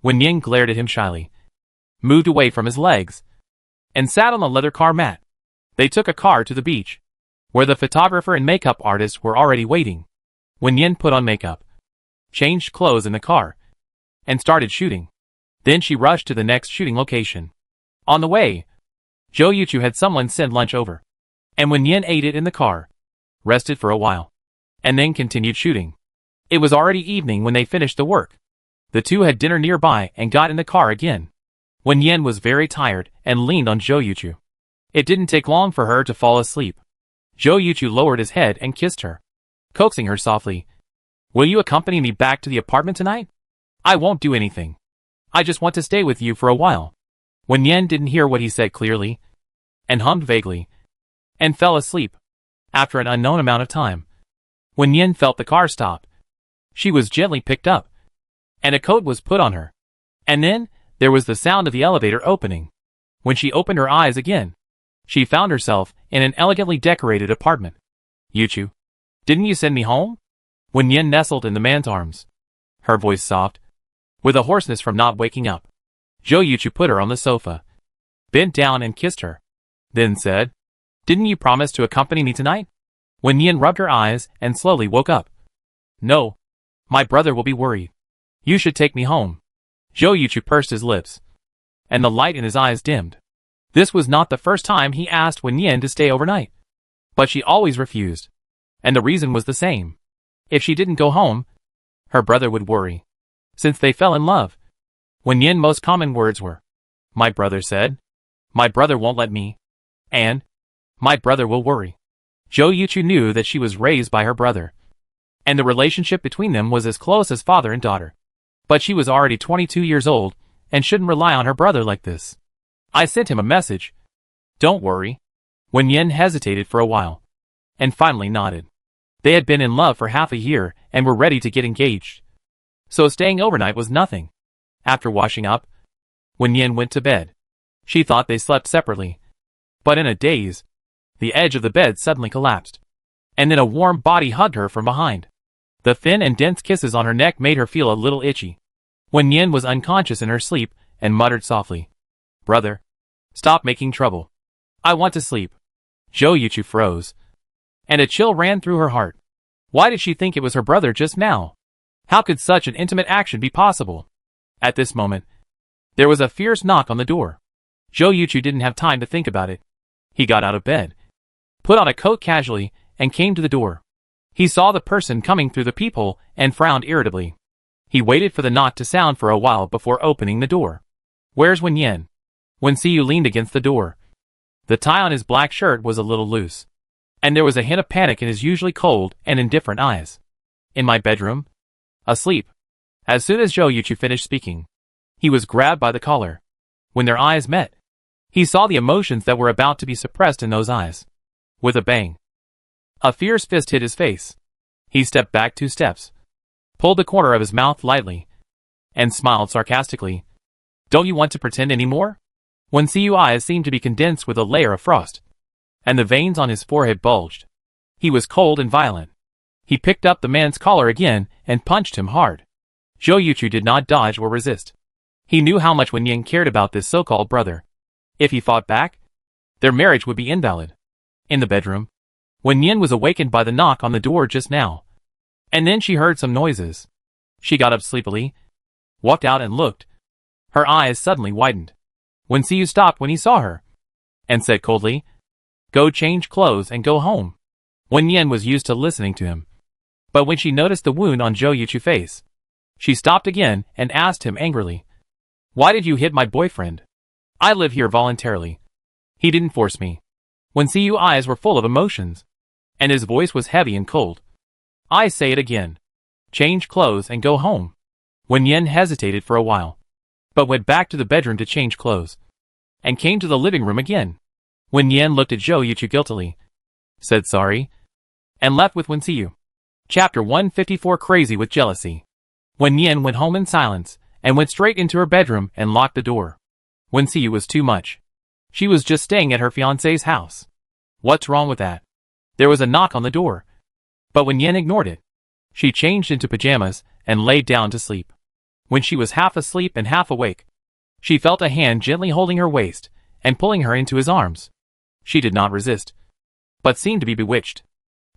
Wen Yin glared at him shyly, moved away from his legs, and sat on the leather car mat. They took a car to the beach, where the photographer and makeup artist were already waiting. Wen Yin put on makeup, changed clothes in the car, and started shooting. Then she rushed to the next shooting location. On the way, Zhou Yuchu had someone send lunch over, and Wen Yin ate it in the car, rested for a while, and then continued shooting. It was already evening when they finished the work. The two had dinner nearby and got in the car again. Wen Yin was very tired and leaned on Zhou Yuchu. It didn't take long for her to fall asleep. Zhou Yuchu lowered his head and kissed her, coaxing her softly. Will you accompany me back to the apartment tonight? I won't do anything. I just want to stay with you for a while. Wen Yin didn't hear what he said clearly, and hummed vaguely, and fell asleep. After an unknown amount of time, Wen Yin felt the car stop. She was gently picked up, and a coat was put on her. And then, there was the sound of the elevator opening. When she opened her eyes again, she found herself in an elegantly decorated apartment. Yuchu, didn't you send me home? Wen Yin nestled in the man's arms, her voice soft, with a hoarseness from not waking up. Zhou Yuchu put her on the sofa, bent down and kissed her, then said, Didn't you promise to accompany me tonight? Wen Yin rubbed her eyes and slowly woke up. No. My brother will be worried. You should take me home. Zhou Yuchu pursed his lips, and the light in his eyes dimmed. This was not the first time he asked Wen Yin to stay overnight. But she always refused. And the reason was the same. If she didn't go home, her brother would worry. Since they fell in love, Wen Yin's most common words were, "My brother said," "My brother won't let me," and "My brother will worry." Zhou Yuchu knew that she was raised by her brother, and the relationship between them was as close as father and daughter. But she was already 22 years old, and shouldn't rely on her brother like this. I sent him a message. Don't worry. Wen Yin hesitated for a while, and finally nodded. They had been in love for half a year, and were ready to get engaged. So staying overnight was nothing. After washing up, Wen Yin went to bed. She thought they slept separately. But in a daze, the edge of the bed suddenly collapsed, and then a warm body hugged her from behind. The thin and dense kisses on her neck made her feel a little itchy. Wen Yin was unconscious in her sleep, and muttered softly, "Brother, stop making trouble. I want to sleep." Zhou Yuchu froze, and a chill ran through her heart. Why did she think it was her brother just now? How could such an intimate action be possible? At this moment, there was a fierce knock on the door. Zhou Yuchu didn't have time to think about it. He got out of bed, put on a coat casually, and came to the door. He saw the person coming through the peephole and frowned irritably. He waited for the knock to sound for a while before opening the door. "Where's Wen Yin?" Wen Siyu leaned against the door. The tie on his black shirt was a little loose, and there was a hint of panic in his usually cold and indifferent eyes. "In my bedroom. Asleep." As soon as Zhou Yuchu finished speaking, he was grabbed by the collar. When their eyes met, he saw the emotions that were about to be suppressed in those eyes. With a bang, a fierce fist hit his face. He stepped back 2 steps, pulled the corner of his mouth lightly, and smiled sarcastically. "Don't you want to pretend anymore?" Wen Siyu's eyes seemed to be condensed with a layer of frost, and the veins on his forehead bulged. He was cold and violent. He picked up the man's collar again and punched him hard. Zhou Yuchu did not dodge or resist. He knew how much Wen Yin cared about this so-called brother. If he fought back, their marriage would be invalid. In the bedroom, Wen Yin was awakened by the knock on the door just now. And then she heard some noises. She got up sleepily, walked out and looked. Her eyes suddenly widened. Wen Siyu stopped when he saw her, and said coldly, "Go change clothes and go home." Wen Yin was used to listening to him. But when she noticed the wound on Zhou Yuchu's face, she stopped again and asked him angrily, "Why did you hit my boyfriend? I live here voluntarily. He didn't force me." Wen Siyu's eyes were full of emotions, and his voice was heavy and cold. "I say it again. Change clothes and go home." Wen Yin hesitated for a while, but went back to the bedroom to change clothes, and came to the living room again. Wen Yin looked at Zhou Yuchu guiltily, said sorry, and left with Wen Siyu. Chapter 154 Crazy with Jealousy. Wen Yin went home in silence, and went straight into her bedroom and locked the door. Wen Siyu was too much. She was just staying at her fiancé's house. What's wrong with that? There was a knock on the door, but Wen Yin ignored it. She changed into pajamas and laid down to sleep. When she was half asleep and half awake, she felt a hand gently holding her waist and pulling her into his arms. She did not resist, but seemed to be bewitched.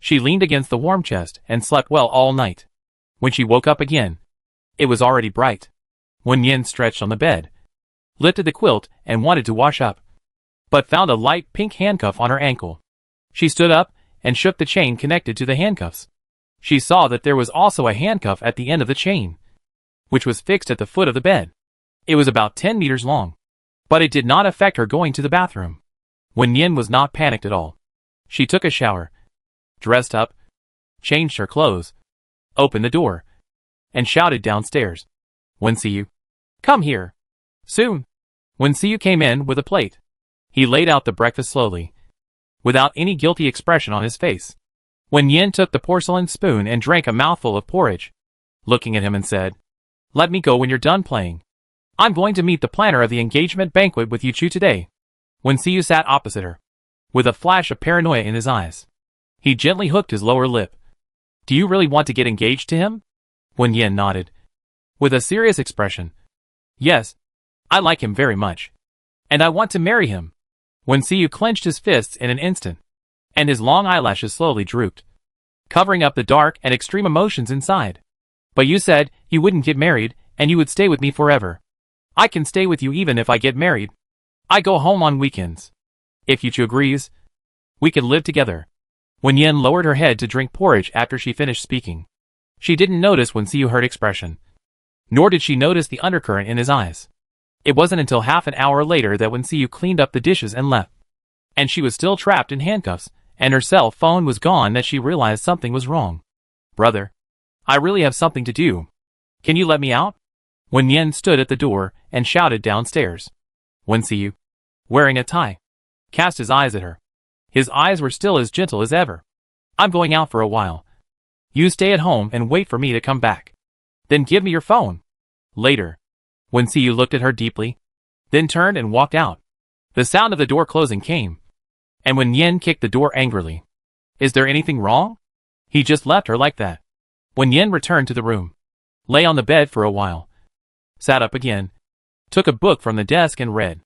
She leaned against the warm chest and slept well all night. When she woke up again, it was already bright. Wen Yin stretched on the bed, lifted the quilt and wanted to wash up, but found a light pink handcuff on her ankle. She stood up and shook the chain connected to the handcuffs. She saw that there was also a handcuff at the end of the chain, which was fixed at the foot of the bed. It was about 10 meters long, but it did not affect her going to the bathroom. Wen Yin was not panicked at all. She took a shower, dressed up, changed her clothes, opened the door, and shouted downstairs, "Wen Siyu, come here. Soon." Wen Siyu came in with a plate. He laid out the breakfast slowly, without any guilty expression on his face. Wen Yin took the porcelain spoon and drank a mouthful of porridge, looking at him and said, "Let me go when you're done playing. I'm going to meet the planner of the engagement banquet with Yuchu today." Wen Siyu sat opposite her, with a flash of paranoia in his eyes. He gently hooked his lower lip. "Do you really want to get engaged to him?" Wen Yin nodded, with a serious expression. "Yes, I like him very much, and I want to marry him." Wen Siyu clenched his fists in an instant, and his long eyelashes slowly drooped, covering up the dark and extreme emotions inside. "But you said you wouldn't get married, and you would stay with me forever." I can stay with you even if I get married. I go home on weekends. If Yuchu agrees, we can live together. Wenyan lowered her head to drink porridge after she finished speaking. She didn't notice Wensiu hurt expression. Nor did she notice the undercurrent in his eyes. It wasn't until half an hour later that Wensiu cleaned up the dishes and left. And she was still trapped in handcuffs, and her cell phone was gone that she realized something was wrong. Brother, I really have something to do. Can you let me out? Wenyan stood at the door and shouted downstairs. Wensiu, wearing a tie, cast his eyes at her. His eyes were still as gentle as ever. I'm going out for a while. You stay at home and wait for me to come back. Then give me your phone. Later. Wensiu looked at her deeply, then turned and walked out. The sound of the door closing came, and Wenyan kicked the door angrily. Is there anything wrong? He just left her like that. Wenyan returned to the room, lay on the bed for a while, sat up again, took a book from the desk and read.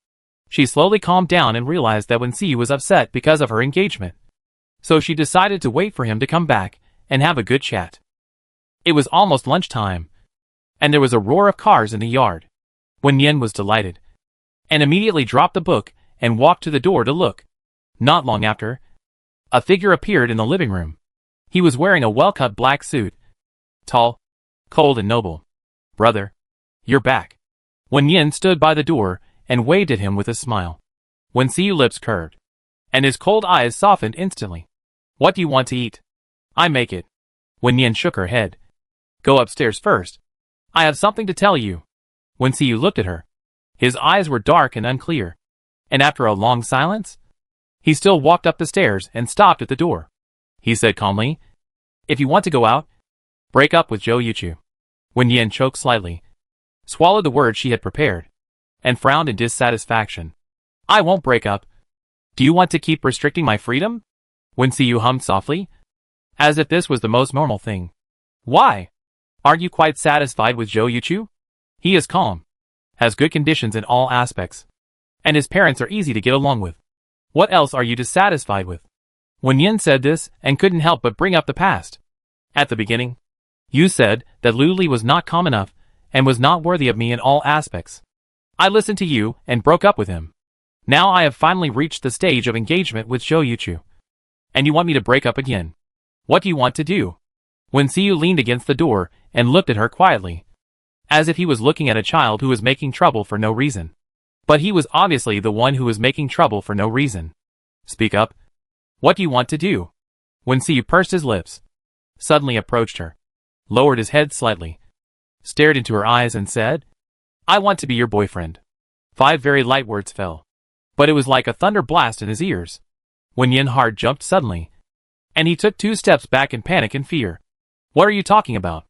She slowly calmed down and realized that Wensiu was upset because of her engagement. So she decided to wait for him to come back and have a good chat. It was almost lunchtime, and there was a roar of cars in the yard. Wenyan was delighted, and immediately dropped the book and walked to the door to look. Not long after, a figure appeared in the living room. He was wearing a well-cut black suit. Tall, cold and noble. Brother, you're back. Wenyan stood by the door and waved at him with a smile. Wensiu's lips curved, and his cold eyes softened instantly. What do you want to eat? I make it. Wenyan shook her head. Go upstairs first. I have something to tell you. Wensiu looked at her. His eyes were dark and unclear, and after a long silence, he still walked up the stairs and stopped at the door. He said calmly, if you want to go out, break up with Zhou Yuchu. Wenyan choked slightly, swallowed the words she had prepared, and frowned in dissatisfaction. I won't break up. Do you want to keep restricting my freedom? Wensiu hummed softly, as if this was the most normal thing. Why? Aren't you quite satisfied with Zhou Yuchu? He is calm, has good conditions in all aspects, and his parents are easy to get along with. What else are you dissatisfied with? Wenyan said this and couldn't help but bring up the past. At the beginning, you said that Lu Li was not calm enough and was not worthy of me in all aspects. I listened to you and broke up with him. Now I have finally reached the stage of engagement with Zhou Yuchu, and you want me to break up again. What do you want to do? Wensiu leaned against the door and looked at her quietly, as if he was looking at a child who was making trouble for no reason. But he was obviously the one who was making trouble for no reason. Speak up. What do you want to do? Wensiu pursed his lips, suddenly approached her, lowered his head slightly, stared into her eyes and said, I want to be your boyfriend. 5 very light words fell, but it was like a thunder blast in his ears. Wenyan's heart jumped suddenly, and he took 2 steps back in panic and fear. What are you talking about?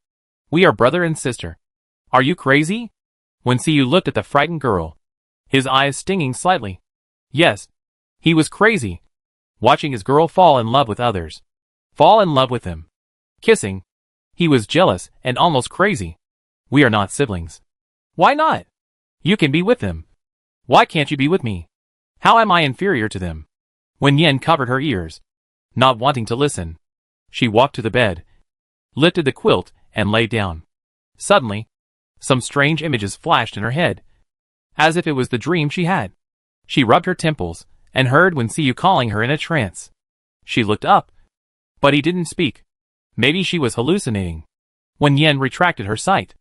We are brother and sister. Are you crazy? Wensiu looked at the frightened girl, his eyes stinging slightly. Yes, he was crazy, watching his girl fall in love with others. Fall in love with him. Kissing. He was jealous and almost crazy. We are not siblings. Why not? You can be with them. Why can't you be with me? How am I inferior to them? Wenyan covered her ears, not wanting to listen. She walked to the bed, lifted the quilt, and lay down. Suddenly, some strange images flashed in her head, as if it was the dream she had. She rubbed her temples and heard Wensiu calling her in a trance. She looked up, but he didn't speak. Maybe she was hallucinating. Wenyan retracted her sight,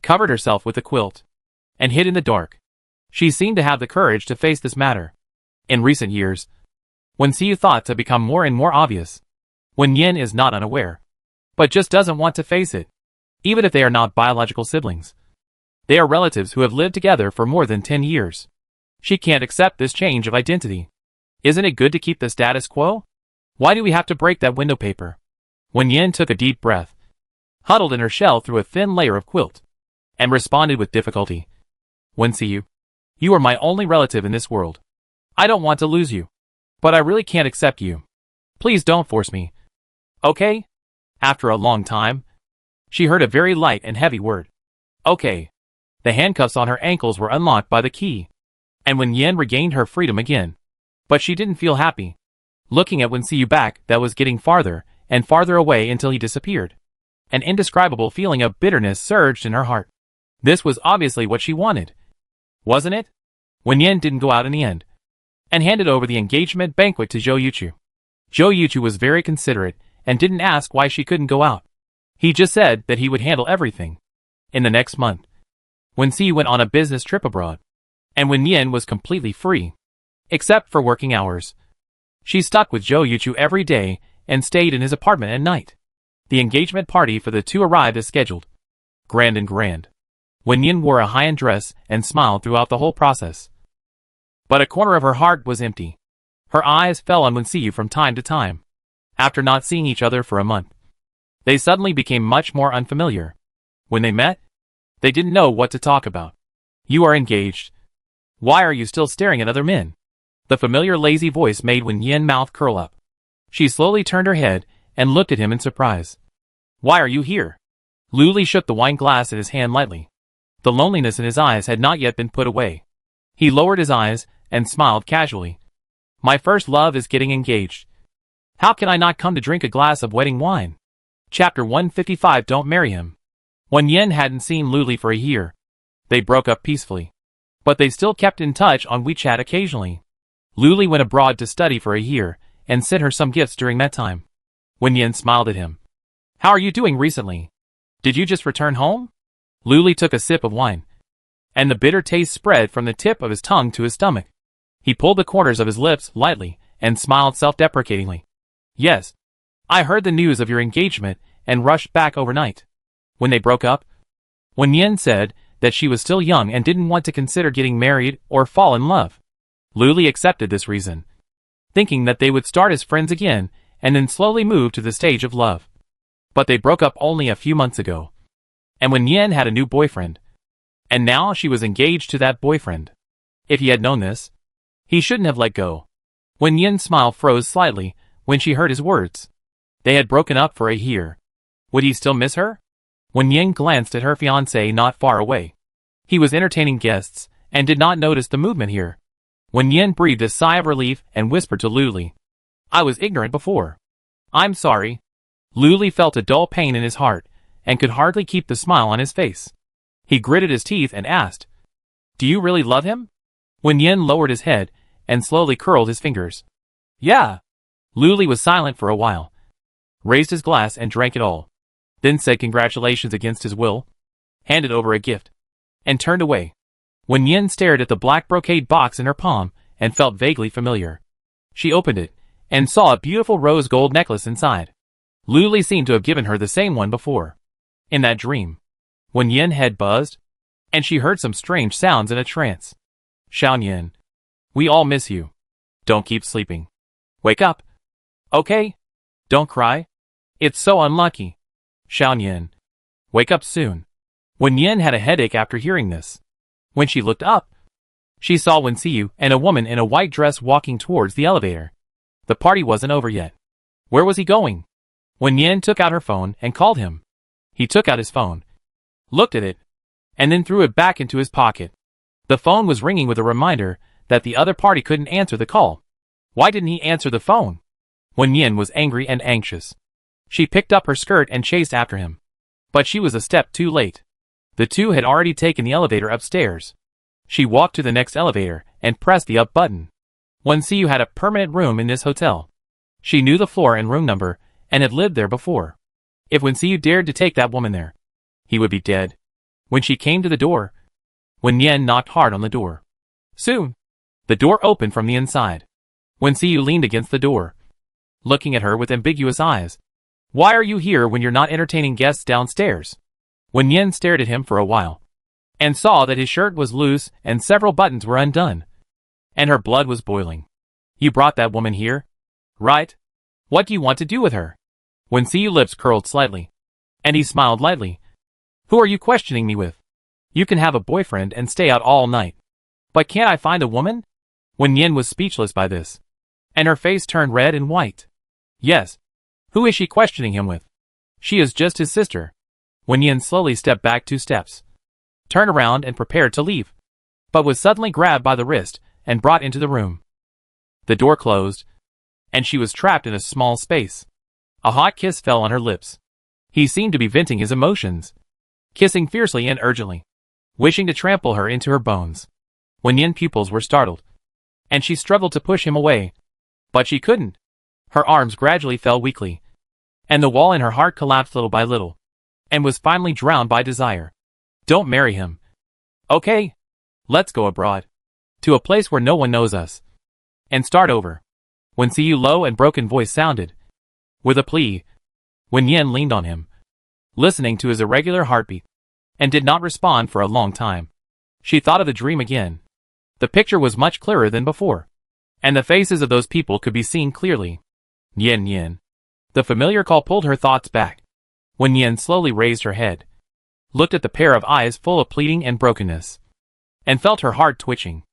covered herself with the quilt, and hid in the dark. She seemed to have the courage to face this matter. In recent years, Wensiu thoughts have become more and more obvious. Wenyan is not unaware, but just doesn't want to face it, even if they are not biological siblings. They are relatives who have lived together for more than 10 years. She can't accept this change of identity. Isn't it good to keep the status quo? Why do we have to break that window paper? Wenyan took a deep breath, huddled in her shell through a thin layer of quilt, and responded with difficulty. Wensiu, you are my only relative in this world. I don't want to lose you, but I really can't accept you. Please don't force me. Okay? After a long time, she heard a very light and heavy word. Okay. The handcuffs on her ankles were unlocked by the key, and Wenyan regained her freedom again. But she didn't feel happy, looking at Wensiu back that was getting farther and farther away until he disappeared. An indescribable feeling of bitterness surged in her heart. This was obviously what she wanted, wasn't it? Wen Yin didn't go out in the end, and handed over the engagement banquet to Zhou Yuchu. Zhou Yuchu was very considerate and didn't ask why she couldn't go out. He just said that he would handle everything. In the next month, Wen Xiyu went on a business trip abroad, and Wen Yin was completely free, except for working hours. She stuck with Zhou Yuchu every day and stayed in his apartment at night. The engagement party for the two arrived as scheduled. Grand and grand. Wen Yin wore a high-end dress and smiled throughout the whole process. But a corner of her heart was empty. Her eyes fell on Wen Xiyu from time to time. After not seeing each other for a month, they suddenly became much more unfamiliar. When they met, they didn't know what to talk about. You are engaged. Why are you still staring at other men? The familiar lazy voice made Wen Yin's mouth curl up. She slowly turned her head and looked at him in surprise. Why are you here? Lu Li shook the wine glass in his hand lightly. The loneliness in his eyes had not yet been put away. He lowered his eyes and smiled casually. My first love is getting engaged. How can I not come to drink a glass of wedding wine? Chapter 155. Don't marry him. Wen Yin hadn't seen Lu Li for a year. They broke up peacefully, but they still kept in touch on WeChat occasionally. Lu Li went abroad to study for a year and sent her some gifts during that time. Wen Yin smiled at him. How are you doing recently? Did you just return home? Lu Li took a sip of wine, and the bitter taste spread from the tip of his tongue to his stomach. He pulled the corners of his lips lightly and smiled self-deprecatingly. Yes, I heard the news of your engagement and rushed back overnight. When they broke up, Wen Yin said that she was still young and didn't want to consider getting married or fall in love. Lu Li accepted this reason, thinking that they would start as friends again and then slowly move to the stage of love. But they broke up only a few months ago, and Wen Yin had a new boyfriend, and now she was engaged to that boyfriend. If he had known this, he shouldn't have let go. Wen Yin's smile froze slightly when she heard his words. They had broken up for a year. Would he still miss her? Wen Yin glanced at her fiancé not far away. He was entertaining guests and did not notice the movement here. Wen Yin breathed a sigh of relief and whispered to Lu Li. I was ignorant before. I'm sorry. Lu Li felt a dull pain in his heart and could hardly keep the smile on his face. He gritted his teeth and asked, Do you really love him? Wen Yin lowered his head and slowly curled his fingers. Yeah. Lu Li was silent for a while, raised his glass and drank it all, then said congratulations against his will, handed over a gift, and turned away. Wen Yin stared at the black brocade box in her palm and felt vaguely familiar. She opened it and saw a beautiful rose gold necklace inside. Lu Li seemed to have given her the same one before. In that dream, Wen Yin's head buzzed, and she heard some strange sounds in a trance. Xiao Yin, we all miss you. Don't keep sleeping. Wake up. Okay? Don't cry. It's so unlucky. Xiao Yin, wake up soon. Wen Yin had a headache after hearing this. When she looked up, she saw Wen Xiyu and a woman in a white dress walking towards the elevator. The party wasn't over yet. Where was he going? Wen Yin took out her phone and called him. He took out his phone, looked at it, and then threw it back into his pocket. The phone was ringing with a reminder that the other party couldn't answer the call. Why didn't he answer the phone? Wen Yin was angry and anxious. She picked up her skirt and chased after him. But she was a step too late. The two had already taken the elevator upstairs. She walked to the next elevator and pressed the up button. Wen Xiyu had a permanent room in this hotel. She knew the floor and room number and had lived there before. If Wen Xiyu dared to take that woman there, he would be dead. When she came to the door, Wen Yin knocked hard on the door. Soon, the door opened from the inside. Wen Xiyu leaned against the door, looking at her with ambiguous eyes. Why are you here when you're not entertaining guests downstairs? Wen Yin stared at him for a while, and saw that his shirt was loose and several buttons were undone. And her blood was boiling. You brought that woman here? Right? What do you want to do with her? Wen Xiyu's lips curled slightly, and he smiled lightly. Who are you questioning me with? You can have a boyfriend and stay out all night. But can't I find a woman? Wen Yin was speechless by this, and her face turned red and white. Yes. Who is she questioning him with? She is just his sister. Wen Yin slowly stepped back 2 steps, turned around and prepared to leave, but was suddenly grabbed by the wrist and brought into the room. The door closed, and she was trapped in a small space. A hot kiss fell on her lips. He seemed to be venting his emotions, kissing fiercely and urgently, wishing to trample her into her bones. Wen Yin's pupils were startled, and she struggled to push him away, but she couldn't. Her arms gradually fell weakly, and the wall in her heart collapsed little by little, and was finally drowned by desire. Don't marry him. Okay. Let's go abroad. To a place where no one knows us. And start over. Wen Xiu's low and broken voice sounded. With a plea. Wen Yin leaned on him, listening to his irregular heartbeat, and did not respond for a long time. She thought of the dream again. The picture was much clearer than before, and the faces of those people could be seen clearly. Yin Yin. The familiar call pulled her thoughts back. Wen Yin slowly raised her head, looked at the pair of eyes full of pleading and brokenness, and felt her heart twitching.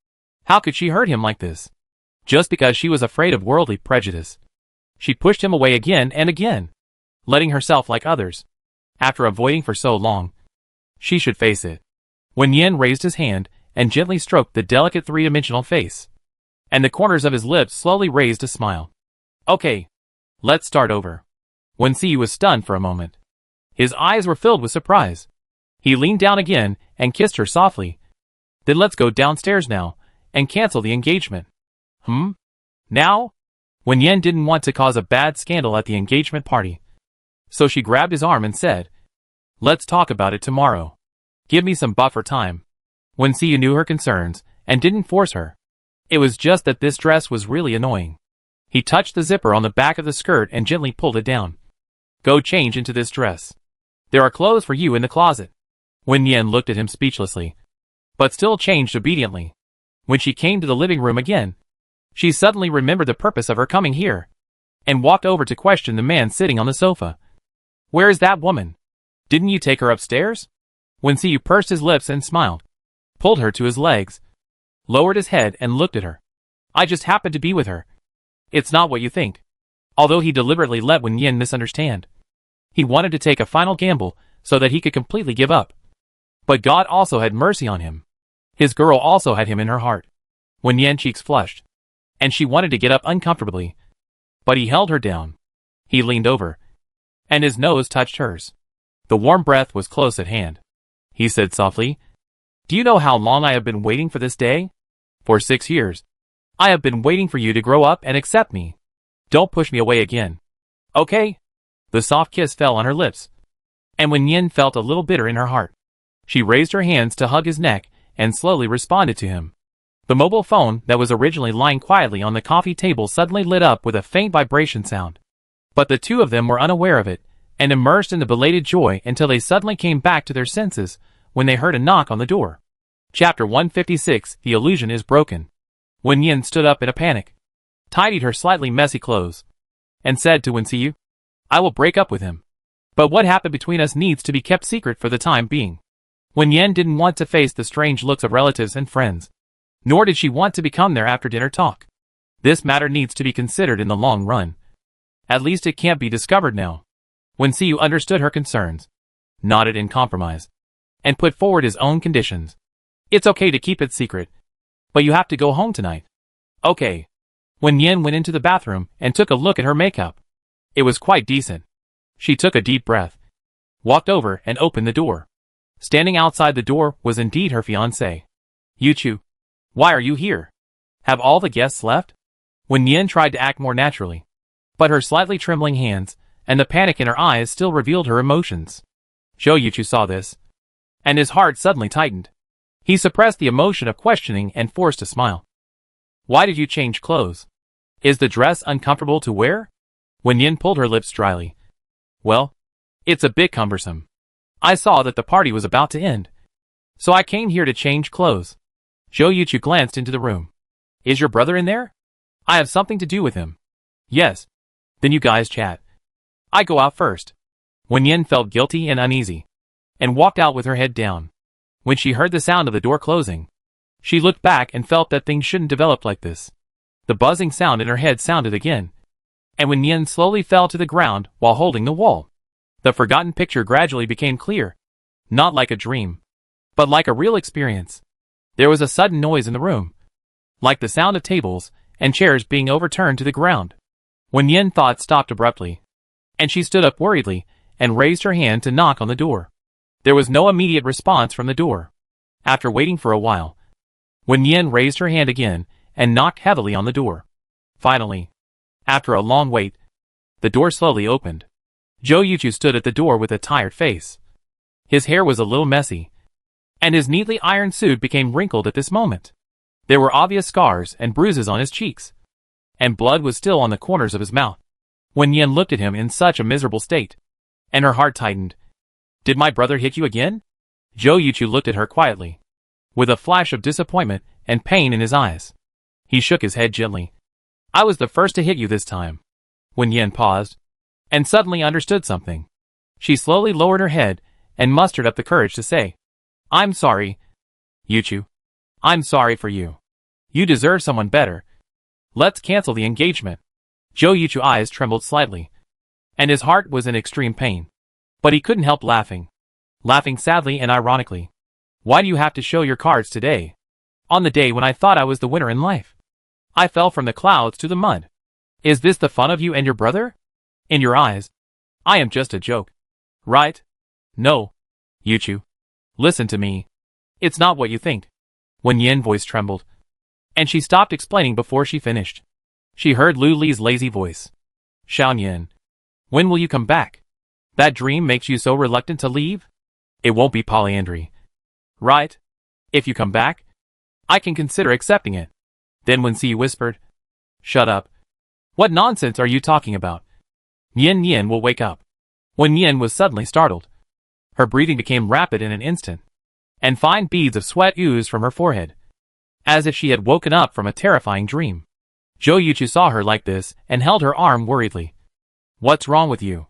How could she hurt him like this? Just because she was afraid of worldly prejudice. She pushed him away again and again, letting herself like others. After avoiding for so long, she should face it. Wen Yin raised his hand and gently stroked the delicate three-dimensional face, and the corners of his lips slowly raised a smile. Okay. Let's start over. Wen Xiu was stunned for a moment. His eyes were filled with surprise. He leaned down again and kissed her softly. Then let's go downstairs now and cancel the engagement. Now? Wen Yin didn't want to cause a bad scandal at the engagement party, so she grabbed his arm and said, let's talk about it tomorrow. Give me some buffer time. Wen Xiu knew her concerns and didn't force her. It was just that this dress was really annoying. He touched the zipper on the back of the skirt and gently pulled it down. Go change into this dress. There are clothes for you in the closet. Wen Yin looked at him speechlessly, but still changed obediently. When she came to the living room again, she suddenly remembered the purpose of her coming here, and walked over to question the man sitting on the sofa. Where is that woman? Didn't you take her upstairs? Wen Xiu pursed his lips and smiled, pulled her to his legs, lowered his head and looked at her. I just happened to be with her. It's not what you think. Although he deliberately let Wen Yin misunderstand. He wanted to take a final gamble so that he could completely give up. But God also had mercy on him. His girl also had him in her heart. Wen Yin's cheeks flushed, and she wanted to get up uncomfortably, but he held her down. He leaned over, and his nose touched hers. The warm breath was close at hand. He said softly, do you know how long I have been waiting for this day? For 6 years. I have been waiting for you to grow up and accept me. Don't push me away again. Okay? The soft kiss fell on her lips, and Wen Yin felt a little bitter in her heart. She raised her hands to hug his neck and slowly responded to him. The mobile phone that was originally lying quietly on the coffee table suddenly lit up with a faint vibration sound. But the two of them were unaware of it, and immersed in the belated joy until they suddenly came back to their senses when they heard a knock on the door. Chapter 156, The Illusion is Broken. Wen Yin stood up in a panic, tidied her slightly messy clothes, and said to Wen Xiu, I will break up with him. But what happened between us needs to be kept secret for the time being. Wen Yin didn't want to face the strange looks of relatives and friends, nor did she want to become their after-dinner talk. This matter needs to be considered in the long run. At least it can't be discovered now. Wen Xiu understood her concerns, nodded in compromise, and put forward his own conditions. It's okay to keep it secret, but you have to go home tonight. Okay. Wen Yin went into the bathroom and took a look at her makeup. It was quite decent. She took a deep breath, walked over and opened the door. Standing outside the door was indeed her fiancé. Yuchu, why are you here? Have all the guests left? Wen Yin tried to act more naturally, but her slightly trembling hands and the panic in her eyes still revealed her emotions. Zhou Yuchu saw this, and his heart suddenly tightened. He suppressed the emotion of questioning and forced a smile. Why did you change clothes? Is the dress uncomfortable to wear? Wen Yin pulled her lips dryly. Well, it's a bit cumbersome. I saw that the party was about to end, so I came here to change clothes. Zhou Yuchu glanced into the room. Is your brother in there? I have something to do with him. Yes. Then you guys chat. I go out first. Wen Yin felt guilty and uneasy, and walked out with her head down. When she heard the sound of the door closing, she looked back and felt that things shouldn't develop like this. The buzzing sound in her head sounded again, and Wen Yin slowly fell to the ground while holding the wall. The forgotten picture gradually became clear, not like a dream, but like a real experience. There was a sudden noise in the room, like the sound of tables and chairs being overturned to the ground. Wen Yin thought stopped abruptly, and she stood up worriedly and raised her hand to knock on the door. There was no immediate response from the door. After waiting for a while, Wen Yin raised her hand again and knocked heavily on the door. Finally, after a long wait, the door slowly opened. Zhou Yuchu stood at the door with a tired face. His hair was a little messy, and his neatly ironed suit became wrinkled at this moment. There were obvious scars and bruises on his cheeks, and blood was still on the corners of his mouth. Wen Yin looked at him in such a miserable state, and her heart tightened. Did my brother hit you again? Zhou Yuchu looked at her quietly, with a flash of disappointment and pain in his eyes. He shook his head gently. I was the first to hit you this time. Wen Yin paused, and suddenly understood something. She slowly lowered her head and mustered up the courage to say, I'm sorry, Yuchu. I'm sorry for you. You deserve someone better. Let's cancel the engagement. Zhou Yuchu's eyes trembled slightly, and his heart was in extreme pain. But he couldn't help laughing sadly and ironically. Why do you have to show your cards today? On the day when I thought I was the winner in life, I fell from the clouds to the mud. Is this the fun of you and your brother? In your eyes, I am just a joke. Right? No. Yuchu. Listen to me. It's not what you think. Wen Yin's voice trembled, and she stopped explaining before she finished. She heard Lu Li's lazy voice. Xiaoyan, when will you come back? That dream makes you so reluctant to leave? It won't be polyandry. Right? If you come back, I can consider accepting it. Then Wen Xiyu whispered, Shut up. What nonsense are you talking about? Yin will wake up. Wen Yin was suddenly startled. Her breathing became rapid in an instant, and fine beads of sweat oozed from her forehead, as if she had woken up from a terrifying dream. Zhou Yuchu saw her like this and held her arm worriedly. What's wrong with you?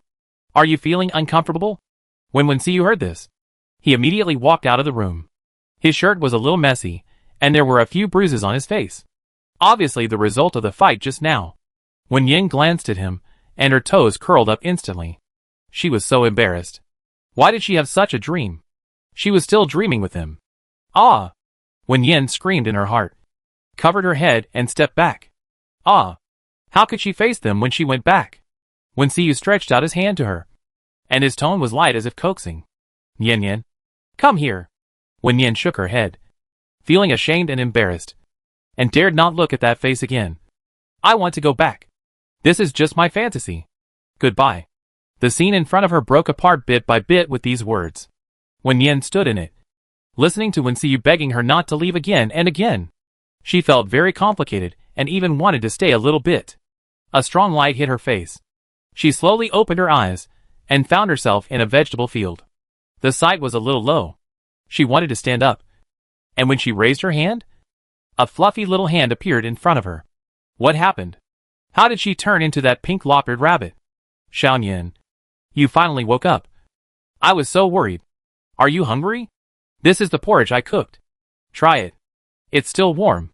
Are you feeling uncomfortable? When Wen Xiyu heard this, he immediately walked out of the room. His shirt was a little messy, and there were a few bruises on his face, obviously the result of the fight just now. Wen Yin glanced at him, and her toes curled up instantly. She was so embarrassed. Why did she have such a dream? She was still dreaming with him. Ah! Wen Yin screamed in her heart, covered her head and stepped back. Ah! How could she face them when she went back? Wen Xiyu stretched out his hand to her, and his tone was light as if coaxing. Yin, come here. Wen Yin shook her head, feeling ashamed and embarrassed, and dared not look at that face again. I want to go back. This is just my fantasy. Goodbye. The scene in front of her broke apart bit by bit with these words. Wen Yin stood in it, listening to Wen Xiyu begging her not to leave again and again. She felt very complicated and even wanted to stay a little bit. A strong light hit her face. She slowly opened her eyes and found herself in a vegetable field. The sight was a little low. She wanted to stand up, and when she raised her hand, a fluffy little hand appeared in front of her. What happened? How did she turn into that pink lop-eared rabbit? Xiaoyan, you finally woke up. I was so worried. Are you hungry? This is the porridge I cooked. Try it. It's still warm.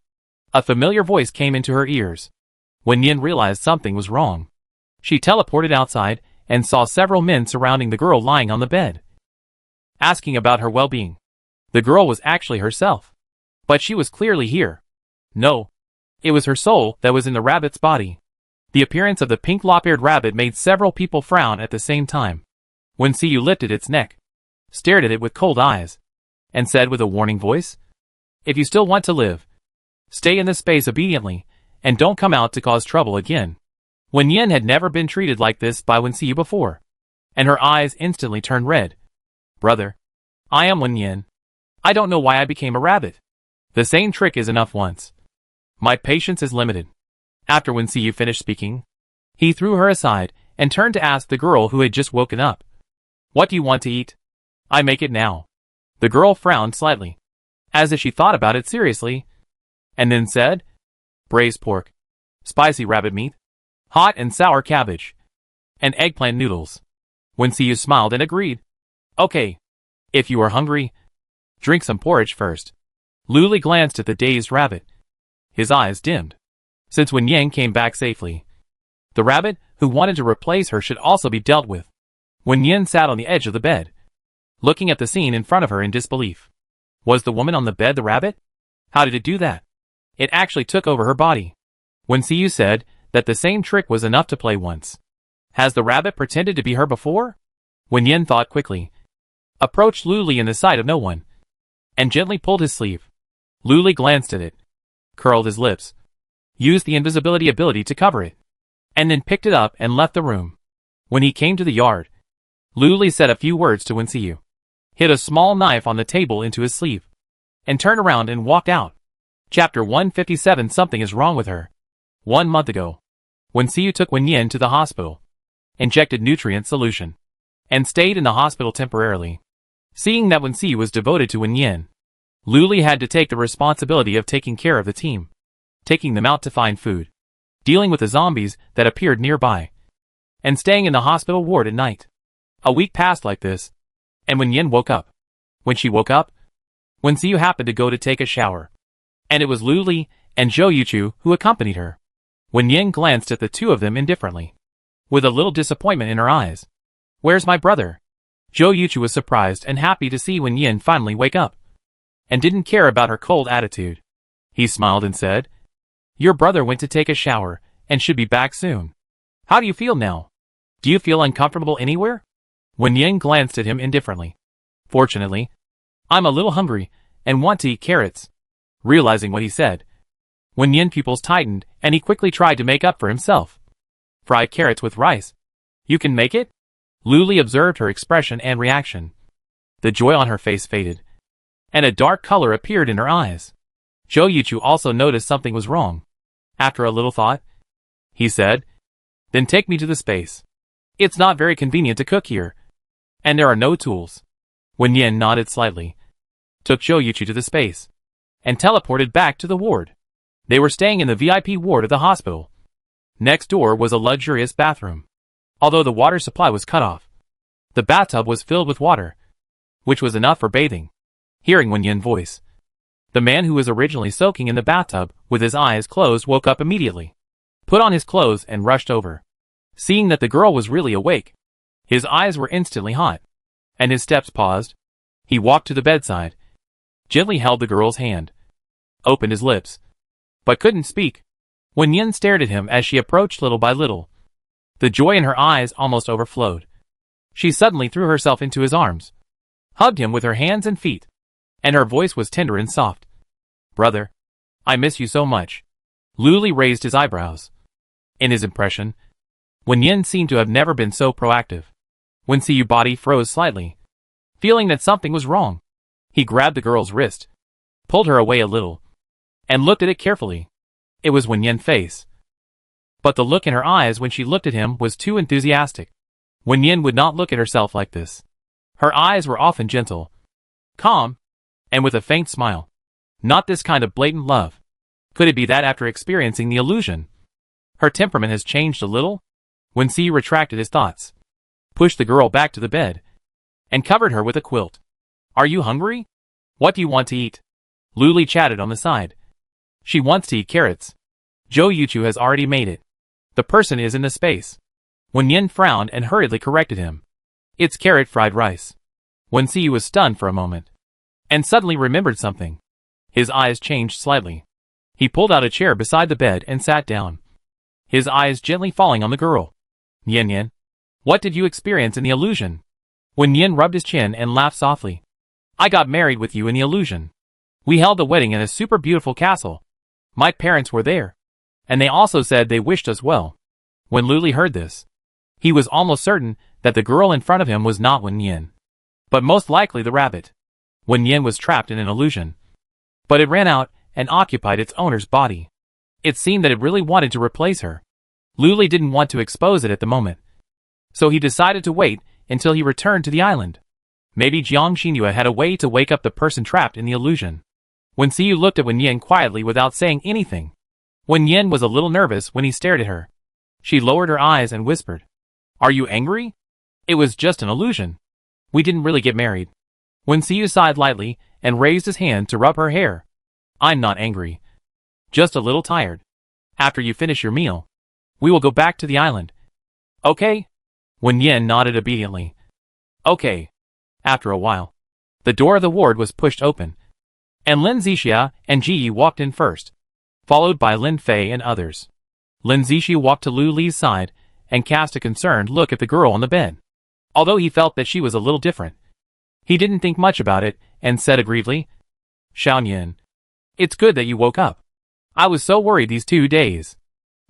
A familiar voice came into her ears. Wen Yin realized something was wrong. She teleported outside and saw several men surrounding the girl lying on the bed, asking about her well-being. The girl was actually herself, but she was clearly here. No, it was her soul that was in the rabbit's body. The appearance of the pink lop-eared rabbit made several people frown at the same time. Wen Xiyu lifted its neck, stared at it with cold eyes, and said with a warning voice, If you still want to live, stay in this space obediently, and don't come out to cause trouble again. Wen Yin had never been treated like this by Wen Xiyu before, and her eyes instantly turned red. Brother, I am Wen Yin. I don't know why I became a rabbit. The same trick is enough once. My patience is limited. After Wen Xiyu finished speaking, he threw her aside and turned to ask the girl who had just woken up. What do you want to eat? I make it now. The girl frowned slightly, as if she thought about it seriously, and then said, Braised pork, spicy rabbit meat, hot and sour cabbage, and eggplant noodles. Wen Xiyu smiled and agreed. Okay. If you are hungry, drink some porridge first. Lu Li glanced at the dazed rabbit. His eyes dimmed. Since Wen Yin came back safely, the rabbit who wanted to replace her should also be dealt with. Wen Yin sat on the edge of the bed, looking at the scene in front of her in disbelief. Was the woman on the bed the rabbit? How did it do that? It actually took over her body. Wen Xiyu said that the same trick was enough to play once. Has the rabbit pretended to be her before? Wen Yin thought quickly, approached Lu Li in the sight of no one, and gently pulled his sleeve. Lu Li glanced at it, curled his lips, used the invisibility ability to cover it, and then picked it up and left the room. When he came to the yard, Lu Li said a few words to Wensiyu, hid a small knife on the table into his sleeve, and turned around and walked out. Chapter 157. Something is wrong with her. 1 month ago, Wensiyu took Wenyin to the hospital, injected nutrient solution, and stayed in the hospital temporarily. Seeing that Wensiyu was devoted to Wenyin, Lu Li had to take the responsibility of taking care of the team, taking them out to find food, dealing with the zombies that appeared nearby, and staying in the hospital ward at night. A week passed like this, and Wenyin woke up. When she woke up, Wensiyu happened to go to take a shower, and it was Lu Li and Zhou Yuchu who accompanied her. Wenyin glanced at the two of them indifferently, with a little disappointment in her eyes. "Where's my brother?" Zhou Yuchu was surprised and happy to see Wenyin finally wake up, and didn't care about her cold attitude. He smiled and said, "Your brother went to take a shower, and should be back soon. How do you feel now? Do you feel uncomfortable anywhere?" Wenyin glanced at him indifferently. "Fortunately, I'm a little hungry, and want to eat carrots." Realizing what he said, Wenyin pupils tightened, and he quickly tried to make up for himself. "Fried carrots with rice. You can make it?" Lu Li observed her expression and reaction. The joy on her face faded, and a dark color appeared in her eyes. Zhou Yuchu also noticed something was wrong. After a little thought, he said, "Then take me to the space. It's not very convenient to cook here, and there are no tools." Wenyin nodded slightly, took Zhou Yuchu to the space, and teleported back to the ward. They were staying in the VIP ward of the hospital. Next door was a luxurious bathroom. Although the water supply was cut off, the bathtub was filled with water, which was enough for bathing. Hearing Wenyin's voice, the man who was originally soaking in the bathtub with his eyes closed woke up immediately, put on his clothes and rushed over. Seeing that the girl was really awake, his eyes were instantly hot, and his steps paused. He walked to the bedside, gently held the girl's hand, opened his lips, but couldn't speak. Wenyin stared at him as she approached little by little. The joy in her eyes almost overflowed. She suddenly threw herself into his arms, hugged him with her hands and feet, and her voice was tender and soft. "Brother, I miss you so much." Lu Li raised his eyebrows. In his impression, Wenyin seemed to have never been so proactive. Wenyin's body froze slightly, feeling that something was wrong. He grabbed the girl's wrist, pulled her away a little, and looked at it carefully. It was Wenyin's face, but the look in her eyes when she looked at him was too enthusiastic. Wenyin would not look at herself like this. Her eyes were often gentle, calm, and with a faint smile. Not this kind of blatant love. Could it be that after experiencing the illusion, her temperament has changed a little? Wenyin retracted his thoughts, pushed the girl back to the bed, and covered her with a quilt. "Are you hungry? What do you want to eat?" Lu Li chatted on the side. "She wants to eat carrots. Zhou Yuchu has already made it. The person is in the space." Wenyin frowned and hurriedly corrected him. "It's carrot fried rice." Wenyin was stunned for a moment, and suddenly remembered something. His eyes changed slightly. He pulled out a chair beside the bed and sat down, his eyes gently falling on the girl. "Yin, what did you experience in the illusion?" Wenyin rubbed his chin and laughed softly. "I got married with you in the illusion. We held a wedding in a super beautiful castle. My parents were there, and they also said they wished us well." When Lu Li heard this, he was almost certain that the girl in front of him was not Wenyin, but most likely the rabbit. Wenyin was trapped in an illusion, but it ran out and occupied its owner's body. It seemed that it really wanted to replace her. Lu Li didn't want to expose it at the moment, so he decided to wait until he returned to the island. Maybe Jiang Xinyue had a way to wake up the person trapped in the illusion. Wenyin looked at Wenyin quietly without saying anything. Wenyin was a little nervous when he stared at her. She lowered her eyes and whispered, "Are you angry? It was just an illusion. We didn't really get married." Wenyin sighed lightly and raised his hand to rub her hair. "I'm not angry. Just a little tired. After you finish your meal, we will go back to the island. Okay?" Wenyin nodded obediently. "Okay." After a while, the door of the ward was pushed open, and Lin Zixia and Ji Yi walked in first, followed by Lin Fei and others. Lin Zixia walked to Lu Li's side and cast a concerned look at the girl on the bed. Although he felt that she was a little different, he didn't think much about it and said aggrievedly, "Xiaoyan, It's good that you woke up. I was so worried these 2 days.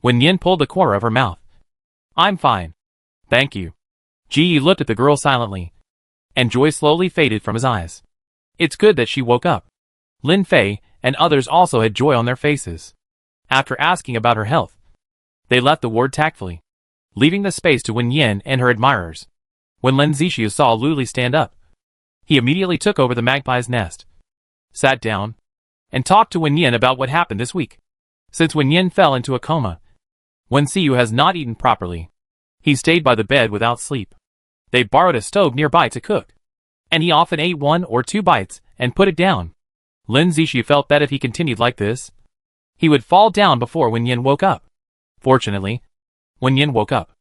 Wen Yin pulled the corner of her mouth. I'm fine. Thank you. Ji Yi looked at the girl silently, and joy slowly faded from his eyes. It's good that she woke up. Lin Fei and others also had joy on their faces. After asking about her health, they left the ward tactfully, leaving the space to Wen Yin and her admirers. When Lin Zixu saw Lu Li stand up, he immediately took over the magpie's nest, sat down, and talked to Wen Yin about what happened this week. Since Wen Yin fell into a coma, Wen Xiu has not eaten properly. He stayed by the bed without sleep. They borrowed a stove nearby to cook, and he often ate 1 or 2 bites and put it down. Lin Zixu felt that if he continued like this, he would fall down before Wen Yin woke up. Fortunately, Wen Yin woke up.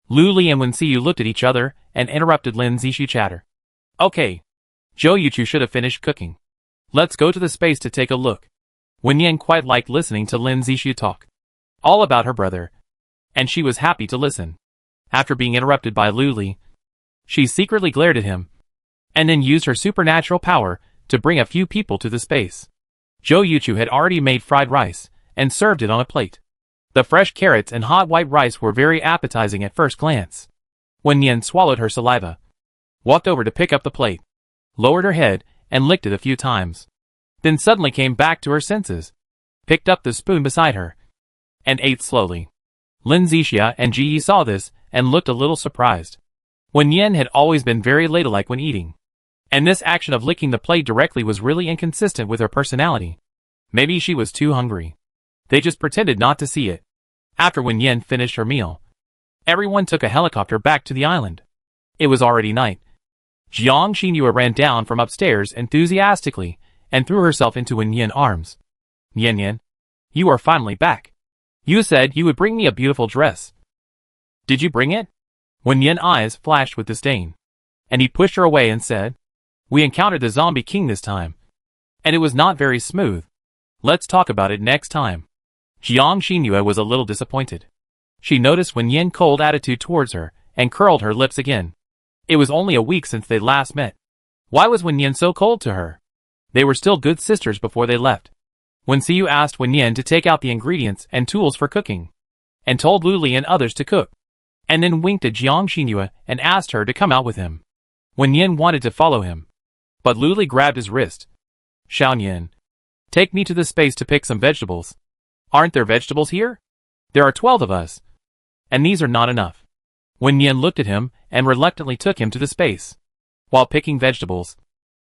Lu Li and Wen Xiu looked at each other and interrupted Lin Zixu chatter. Okay. Zhou Yuchu should have finished cooking. Let's go to the space to take a look. Wen Yin quite liked listening to Lin Zixu talk all about her brother, and she was happy to listen. After being interrupted by Lu Li, she secretly glared at him, and then used her supernatural power to bring a few people to the space. Zhou Yuchu had already made fried rice, and served it on a plate. The fresh carrots and hot white rice were very appetizing at first glance. Wen Yin swallowed her saliva, walked over to pick up the plate, lowered her head, and licked it a few times. Then suddenly came back to her senses, picked up the spoon beside her, and ate slowly. Lin Zixia and Ji Yi saw this and looked a little surprised. Wen Yin had always been very ladylike when eating, and this action of licking the plate directly was really inconsistent with her personality. Maybe she was too hungry. They just pretended not to see it. After Wen Yin finished her meal, everyone took a helicopter back to the island. It was already night. Jiang Xinhua ran down from upstairs enthusiastically and threw herself into Wen Yin's arms. Yin Yin, you are finally back. You said you would bring me a beautiful dress. Did you bring it? Wen Yin's eyes flashed with disdain, and he pushed her away and said, We encountered the zombie king this time, and it was not very smooth. Let's talk about it next time. Jiang Xinhua was a little disappointed. She noticed Wen Yin's cold attitude towards her and curled her lips again. It was only a week since they last met. Why was Wen Yin so cold to her? They were still good sisters before they left. Wen Xiu asked Wen Yin to take out the ingredients and tools for cooking, and told Lu Li and others to cook, and then winked at Jiang Xinhua and asked her to come out with him. Wen Yin wanted to follow him, but Lu Li grabbed his wrist. Xiao Yin, take me to the space to pick some vegetables. Aren't there vegetables here? There are 12 of us, and these are not enough. Wen Yin looked at him and reluctantly took him to the space. While picking vegetables,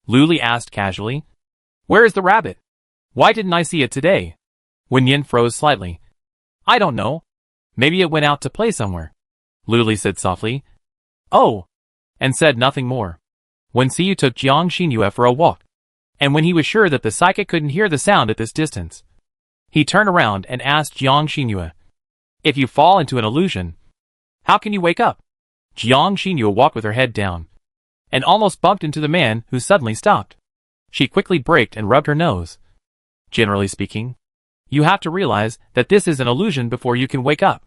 Lu Li asked casually, Where is the rabbit? Why didn't I see it today? Wen Yin froze slightly. I don't know. Maybe it went out to play somewhere. Lu Li said softly. Oh, and said nothing more. Wen Xiu took Jiang Xinhua for a walk, and when he was sure that the psychic couldn't hear the sound at this distance, he turned around and asked Jiang Xinhua, If you fall into an illusion, how can you wake up? Jiang Xinhua walked with her head down, and almost bumped into the man who suddenly stopped. She quickly braked and rubbed her nose. Generally speaking, you have to realize that this is an illusion before you can wake up.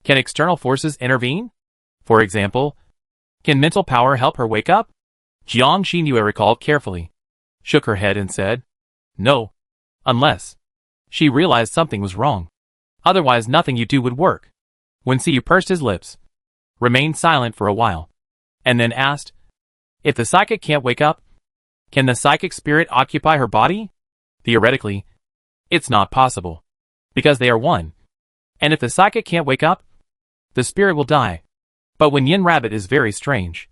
Can external forces intervene? For example, can mental power help her wake up? Jiang Xinhua recalled carefully, shook her head and said, No, unless she realized something was wrong. Otherwise nothing you do would work. Wen Xiu pursed his lips, remained silent for a while, and then asked, If the psychic can't wake up, can the psychic spirit occupy her body? Theoretically, it's not possible, because they are one. And if the psychic can't wake up, the spirit will die. But Wen Yin Rabbit is very strange.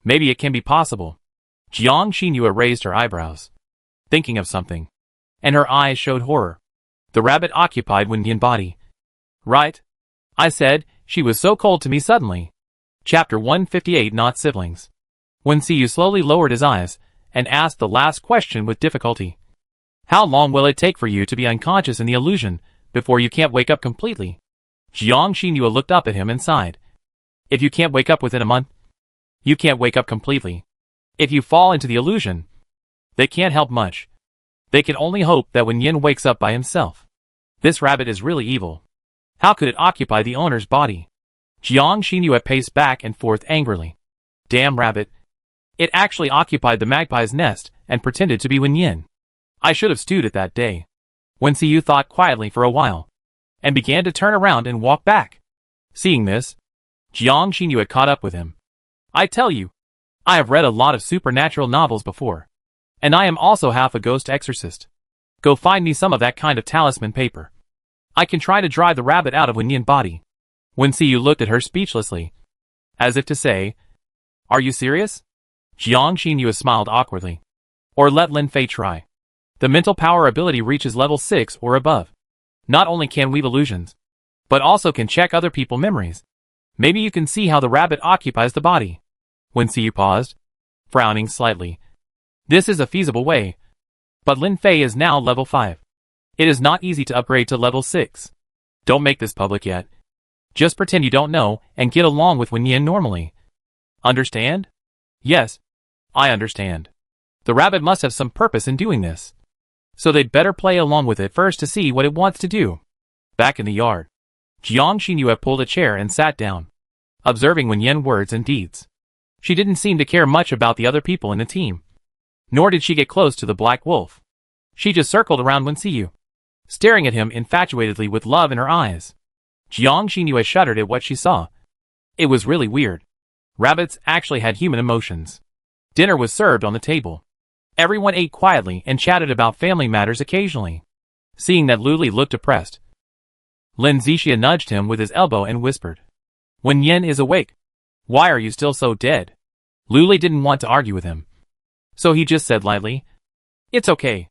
Maybe it can be possible. Jiang Xinhua raised her eyebrows, thinking of something, and her eyes showed horror. The rabbit occupied Wen Yin's body. Right? I said, she was so cold to me suddenly. Chapter 158 Not Siblings. Wen Xiu slowly lowered his eyes, and asked the last question with difficulty. How long will it take for you to be unconscious in the illusion, before you can't wake up completely? Jiang Xinhua looked up at him and sighed. If you can't wake up within a month, you can't wake up completely. If you fall into the illusion, they can't help much. They can only hope that Wen Yin wakes up by himself. This rabbit is really evil. How could it occupy the owner's body? Jiang Xinhua paced back and forth angrily. Damn rabbit. It actually occupied the magpie's nest and pretended to be Wen Yin. I should have stewed it that day. Wen Xiyu thought quietly for a while, and began to turn around and walk back. Seeing this, Jiang Xinyu had caught up with him. I tell you, I have read a lot of supernatural novels before, and I am also half a ghost exorcist. Go find me some of that kind of talisman paper. I can try to drive the rabbit out of Wenyan's body. Wen Xiyu looked at her speechlessly, as if to say, Are you serious? Jiang Xinyu smiled awkwardly. Or let Lin Fei try. The mental power ability reaches level 6 or above. Not only can weave illusions, but also can check other people's memories. Maybe you can see how the rabbit occupies the body. Wen Xiyu paused, frowning slightly. This is a feasible way. But Lin Fei is now level 5. It is not easy to upgrade to level 6. Don't make this public yet. Just pretend you don't know and get along with Wenyan normally. Understand? Yes, I understand. The rabbit must have some purpose in doing this. So they'd better play along with it first to see what it wants to do. Back in the yard, Jiang Xinyu pulled a chair and sat down, observing Wenyan's words and deeds. She didn't seem to care much about the other people in the team. Nor did she get close to the Black Wolf. She just circled around Wen Xiyu, staring at him infatuatedly with love in her eyes. Jiang Xinyu shuddered at what she saw. It was really weird. Rabbits actually had human emotions. Dinner was served on the table. Everyone ate quietly and chatted about family matters occasionally. Seeing that Luli looked depressed, Lin Zixia nudged him with his elbow and whispered, Wenyan is awake. Why are you still so dead? Luli didn't want to argue with him, so he just said lightly, It's okay.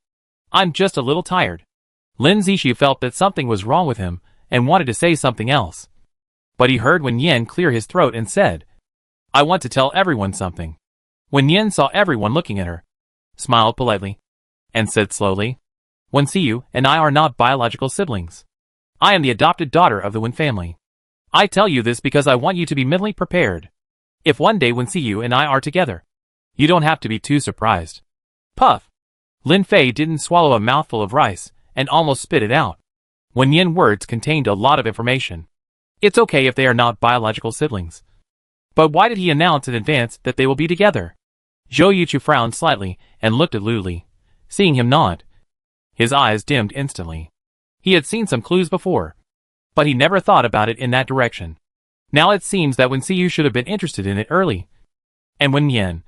I'm just a little tired. Lin Zixia felt that something was wrong with him and wanted to say something else. But he heard Wenyan clear his throat and said, I want to tell everyone something. Wenyan saw everyone looking at her, smiled politely, and said slowly, Wen Xiyu and I are not biological siblings. I am the adopted daughter of the Wen family. I tell you this because I want you to be mentally prepared. If one day Wen Xiyu and I are together, you don't have to be too surprised. Puff. Lin Fei didn't swallow a mouthful of rice and almost spit it out. Wenyan's words contained a lot of information. It's okay if they are not biological siblings. But why did he announce in advance that they will be together? Zhou Yuchu frowned slightly and looked at Luli. Seeing him nod, his eyes dimmed instantly. He had seen some clues before, but he never thought about it in that direction. Now it seems that Wen Xiyu should have been interested in it early. And Wenyan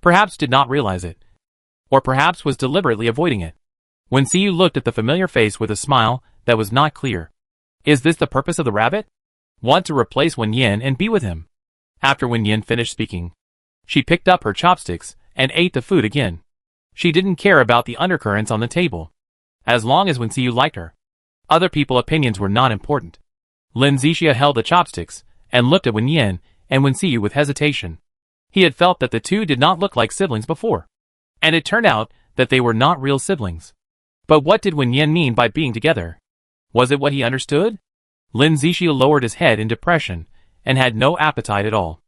perhaps did not realize it, or perhaps was deliberately avoiding it. Wen Xiyu looked at the familiar face with a smile that was not clear. Is this the purpose of the rabbit? Want to replace Wenyan and be with him? After Wenyan finished speaking, she picked up her chopsticks and ate the food again. She didn't care about the undercurrents on the table, as long as Wen Xiyu liked her. Other people's opinions were not important. Lin Zixia held the chopsticks and looked at Wenyan and Wen Xiyu with hesitation. He had felt that the two did not look like siblings before, and it turned out that they were not real siblings. But what did Wenyan mean by being together? Was it what he understood? Lin Zixia lowered his head in depression and had no appetite at all.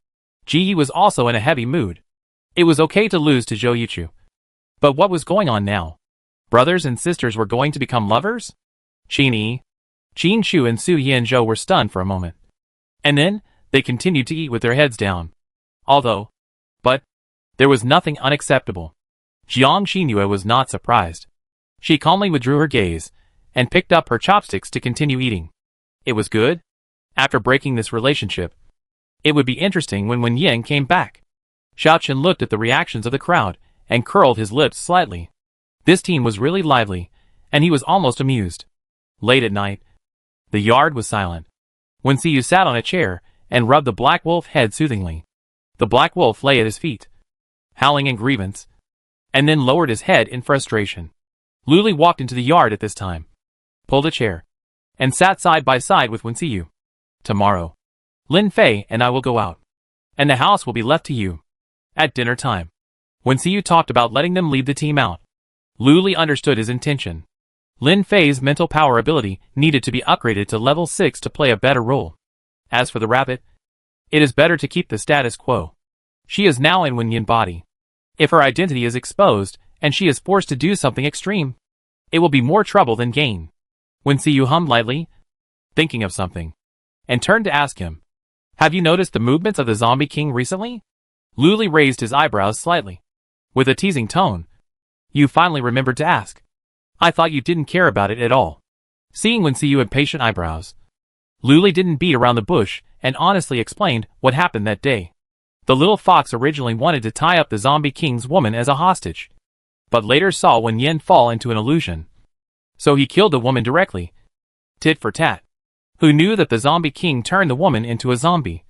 Ji Yi was also in a heavy mood. It was okay to lose to Zhou Yuchu. But what was going on now? Brothers and sisters were going to become lovers? Qin Yi, Qin Shu and Su Yanzhou were stunned for a moment. And then, they continued to eat with their heads down. But, there was nothing unacceptable. Jiang Xinyu was not surprised. She calmly withdrew her gaze, and picked up her chopsticks to continue eating. It was good. After breaking this relationship, it would be interesting when Wenyan came back. Xiaochen looked at the reactions of the crowd, and curled his lips slightly. This team was really lively, and he was almost amused. Late at night, the yard was silent. Wen Xiyu sat on a chair, and rubbed the black wolf head soothingly. The black wolf lay at his feet, howling in grievance, and then lowered his head in frustration. Luli walked into the yard at this time, pulled a chair, and sat side by side with Wen Xiyu. Tomorrow, Lin Fei and I will go out, and the house will be left to you. At dinner time, Wen Xiyu talked about letting them leave the team out. Luli understood his intention. Lin Fei's mental power ability needed to be upgraded to level 6 to play a better role. As for the rabbit, it is better to keep the status quo. She is now in Wenyan's body. If her identity is exposed, and she is forced to do something extreme, it will be more trouble than gain. Wen Xiyu hummed lightly, thinking of something, and turned to ask him, Have you noticed the movements of the Zombie King recently? Luli raised his eyebrows slightly. With a teasing tone, You finally remembered to ask. I thought you didn't care about it at all. Seeing Wen Xiu impatient eyebrows, Luli didn't beat around the bush and honestly explained what happened that day. The little fox originally wanted to tie up the zombie king's woman as a hostage, but later saw Wen Yin fall into an illusion. So he killed the woman directly, tit for tat. Who knew that the zombie king turned the woman into a zombie,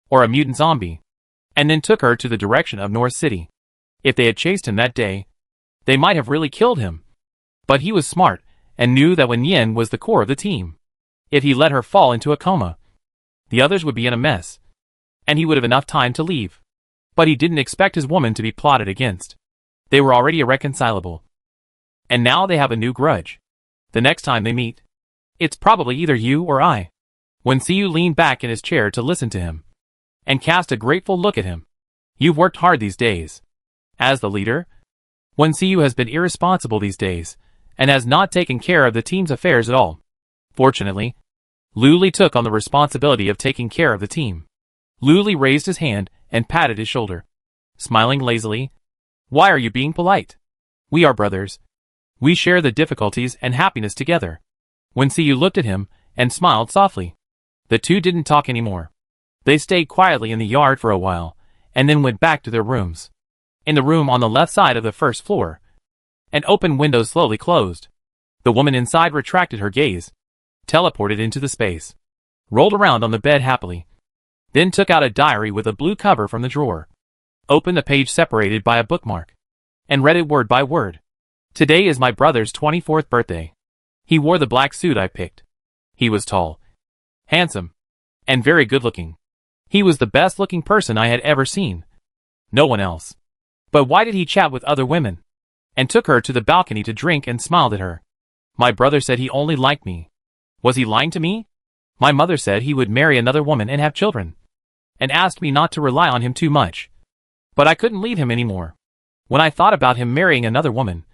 or a mutant zombie, and then took her to the direction of North City. If they had chased him that day, they might have really killed him. But he was smart, and knew that Wen Yin was the core of the team. If he let her fall into a coma, the others would be in a mess, and he would have enough time to leave. But he didn't expect his woman to be plotted against. They were already irreconcilable, and now they have a new grudge. The next time they meet, it's probably either you or I. Wen Xiu leaned back in his chair to listen to him, and cast a grateful look at him. You've worked hard these days. As the leader, Wen Xiu has been irresponsible these days, and has not taken care of the team's affairs at all. Fortunately, Luli took on the responsibility of taking care of the team. Luli raised his hand and patted his shoulder, smiling lazily. Why are you being polite? We are brothers. We share the difficulties and happiness together. Wen Xiu looked at him and smiled softly. The two didn't talk anymore. They stayed quietly in the yard for a while, and then went back to their rooms. In the room on the left side of the first floor, an open window slowly closed. The woman inside retracted her gaze, teleported into the space, rolled around on the bed happily, then took out a diary with a blue cover from the drawer, opened the page separated by a bookmark, and read it word by word. Today is my brother's 24th birthday. He wore the black suit I picked. He was tall, handsome, and very good-looking. He was the best-looking person I had ever seen. No one else. But why did he chat with other women? And took her to the balcony to drink and smiled at her. My brother said he only liked me. Was he lying to me? My mother said he would marry another woman and have children, and asked me not to rely on him too much. But I couldn't leave him anymore. When I thought about him marrying another woman,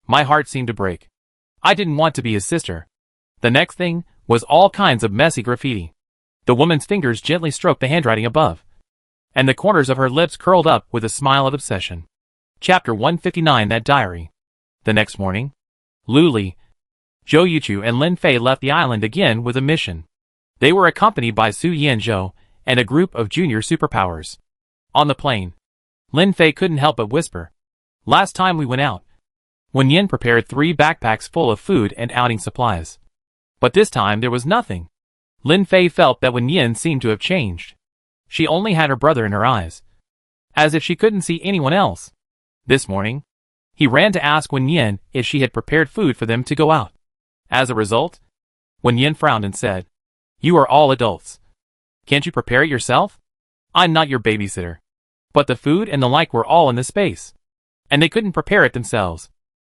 my heart seemed to break. I didn't want to be his sister. The next thing was all kinds of messy graffiti. The woman's fingers gently stroked the handwriting above, and the corners of her lips curled up with a smile of obsession. Chapter 159. That diary. The next morning, Luli, Zhou Yuchu and Lin Fei left the island again with a mission. They were accompanied by Su Yanzhou and a group of junior superpowers. On the plane, Lin Fei couldn't help but whisper, "Last time we went out, Wen Yin prepared 3 backpacks full of food and outing supplies. But this time there was nothing." Lin Fei felt that Wen Yin seemed to have changed. She only had her brother in her eyes, as if she couldn't see anyone else. This morning, he ran to ask Wen Yin if she had prepared food for them to go out. As a result, Wen Yin frowned and said, "You are all adults. Can't you prepare it yourself? I'm not your babysitter." But the food and the like were all in the space, and they couldn't prepare it themselves.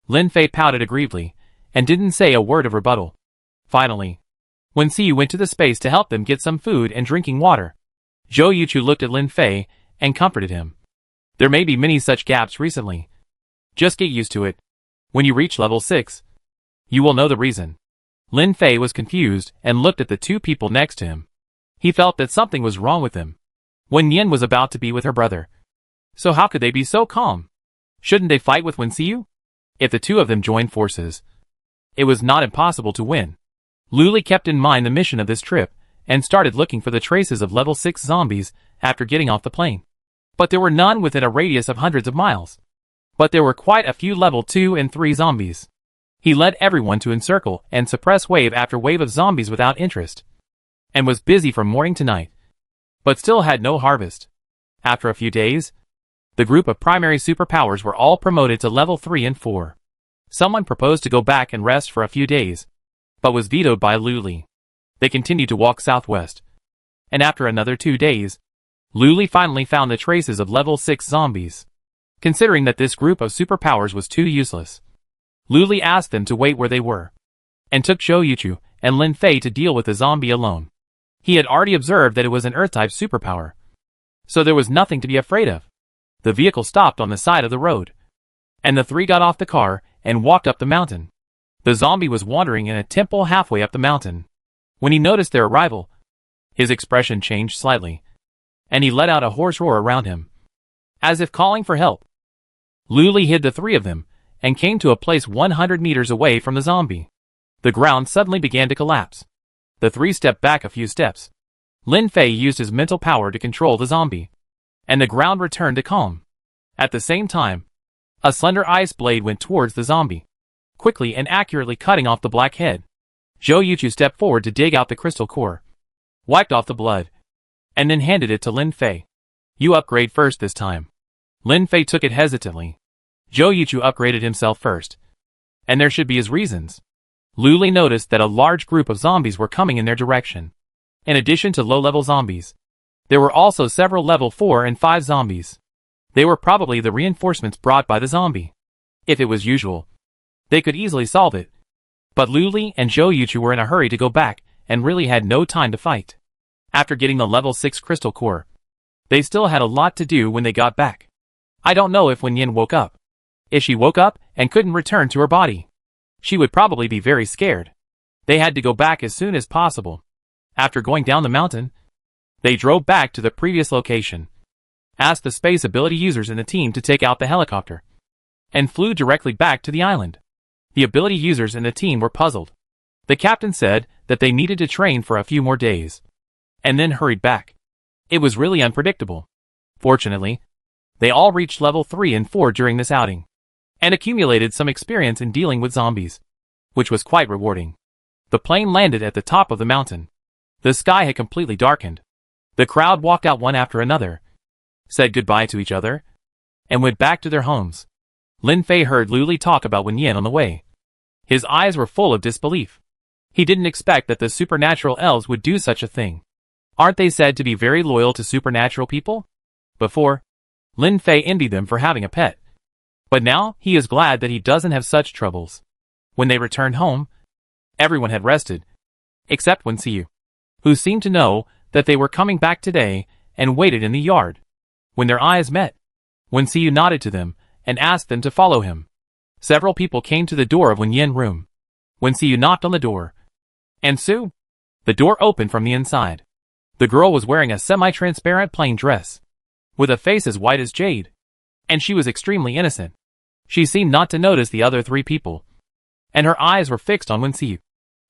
Lin Fei pouted aggrievedly, and didn't say a word of rebuttal. Finally, Wen Xiu went to the space to help them get some food and drinking water. Zhou Yuchu looked at Lin Fei and comforted him. There may be many such gaps recently. Just get used to it. When you reach level 6, you will know the reason. Lin Fei was confused and looked at the two people next to him. He felt that something was wrong with them. Wen Yin was about to be with her brother. So how could they be so calm? Shouldn't they fight with Wen Xiu? If the two of them joined forces, it was not impossible to win. Luli kept in mind the mission of this trip, and started looking for the traces of level 6 zombies after getting off the plane. But there were none within a radius of hundreds of miles. But there were quite a few level 2 and 3 zombies. He led everyone to encircle and suppress wave after wave of zombies without interest, and was busy from morning to night, but still had no harvest. After a few days, the group of primary superpowers were all promoted to level 3 and 4. Someone proposed to go back and rest for a few days, but was vetoed by Luli. They continued to walk southwest, and after another 2 days, Luli finally found the traces of level 6 zombies. Considering that this group of superpowers was too useless, Luli asked them to wait where they were, and took Zhou Yuchu and Lin Fei to deal with the zombie alone. He had already observed that it was an Earth-type superpower, so there was nothing to be afraid of. The vehicle stopped on the side of the road, and the three got off the car and walked up the mountain. The zombie was wandering in a temple halfway up the mountain. When he noticed their arrival, his expression changed slightly, and he let out a hoarse roar around him, as if calling for help. Luli hid the 3 of them, and came to a place 100 meters away from the zombie. The ground suddenly began to collapse. The three stepped back a few steps. Lin Fei used his mental power to control the zombie, and the ground returned to calm. At the same time, a slender ice blade went towards the zombie, quickly and accurately cutting off the black head. Zhou Yuchu stepped forward to dig out the crystal core, wiped off the blood, and then handed it to Lin Fei. You upgrade first this time. Lin Fei took it hesitantly. Zhou Yuchu upgraded himself first, and there should be his reasons. Lu Li noticed that a large group of zombies were coming in their direction. In addition to low-level zombies, there were also several level 4 and 5 zombies. They were probably the reinforcements brought by the zombie. If it was usual, they could easily solve it. But Lu Li and Zhou Yuchu were in a hurry to go back and really had no time to fight. After getting the level 6 crystal core, they still had a lot to do when they got back. I don't know if Wen Yin woke up. If she woke up and couldn't return to her body, she would probably be very scared. They had to go back as soon as possible. After going down the mountain, they drove back to the previous location, asked the space ability users in the team to take out the helicopter, and flew directly back to the island. The ability users in the team were puzzled. The captain said that they needed to train for a few more days, and then hurried back. It was really unpredictable. Fortunately, they all reached level 3 and 4 during this outing, and accumulated some experience in dealing with zombies, which was quite rewarding. The plane landed at the top of the mountain. The sky had completely darkened. The crowd walked out one after another, said goodbye to each other, and went back to their homes. Lin Fei heard Lu Li talk about Wen Yin on the way. His eyes were full of disbelief. He didn't expect that the supernatural elves would do such a thing. Aren't they said to be very loyal to supernatural people? Before, Lin Fei envied them for having a pet. But now, he is glad that he doesn't have such troubles. When they returned home, everyone had rested, except Wen Xiu, who seemed to know that they were coming back today and waited in the yard. When their eyes met, Wen Xiu nodded to them and asked them to follow him. Several people came to the door of Wen Yin's room. Wen Xiu knocked on the door, and Su, the door opened from the inside. The girl was wearing a semi-transparent plain dress, with a face as white as jade, and she was extremely innocent. She seemed not to notice the other three people, and her eyes were fixed on Wen Xiu,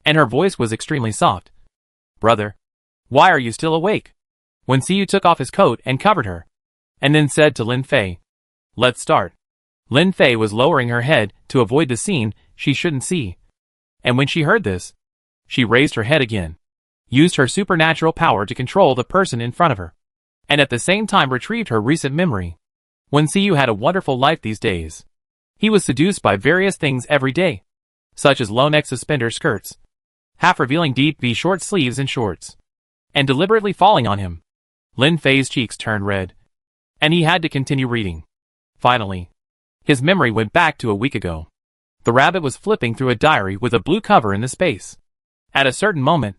and her voice was extremely soft. Brother, why are you still awake? Wen Xiu took off his coat and covered her, and then said to Lin Fei, let's start. Lin Fei was lowering her head to avoid the scene she shouldn't see, and when she heard this, she raised her head again, used her supernatural power to control the person in front of her, and at the same time retrieved her recent memory. Wen Xiu had a wonderful life these days. He was seduced by various things every day, such as low-neck suspender skirts, half-revealing deep V short sleeves and shorts, and deliberately falling on him. Lin Fei's cheeks turned red, and he had to continue reading. Finally, his memory went back to a week ago. The rabbit was flipping through a diary with a blue cover in the space. At a certain moment,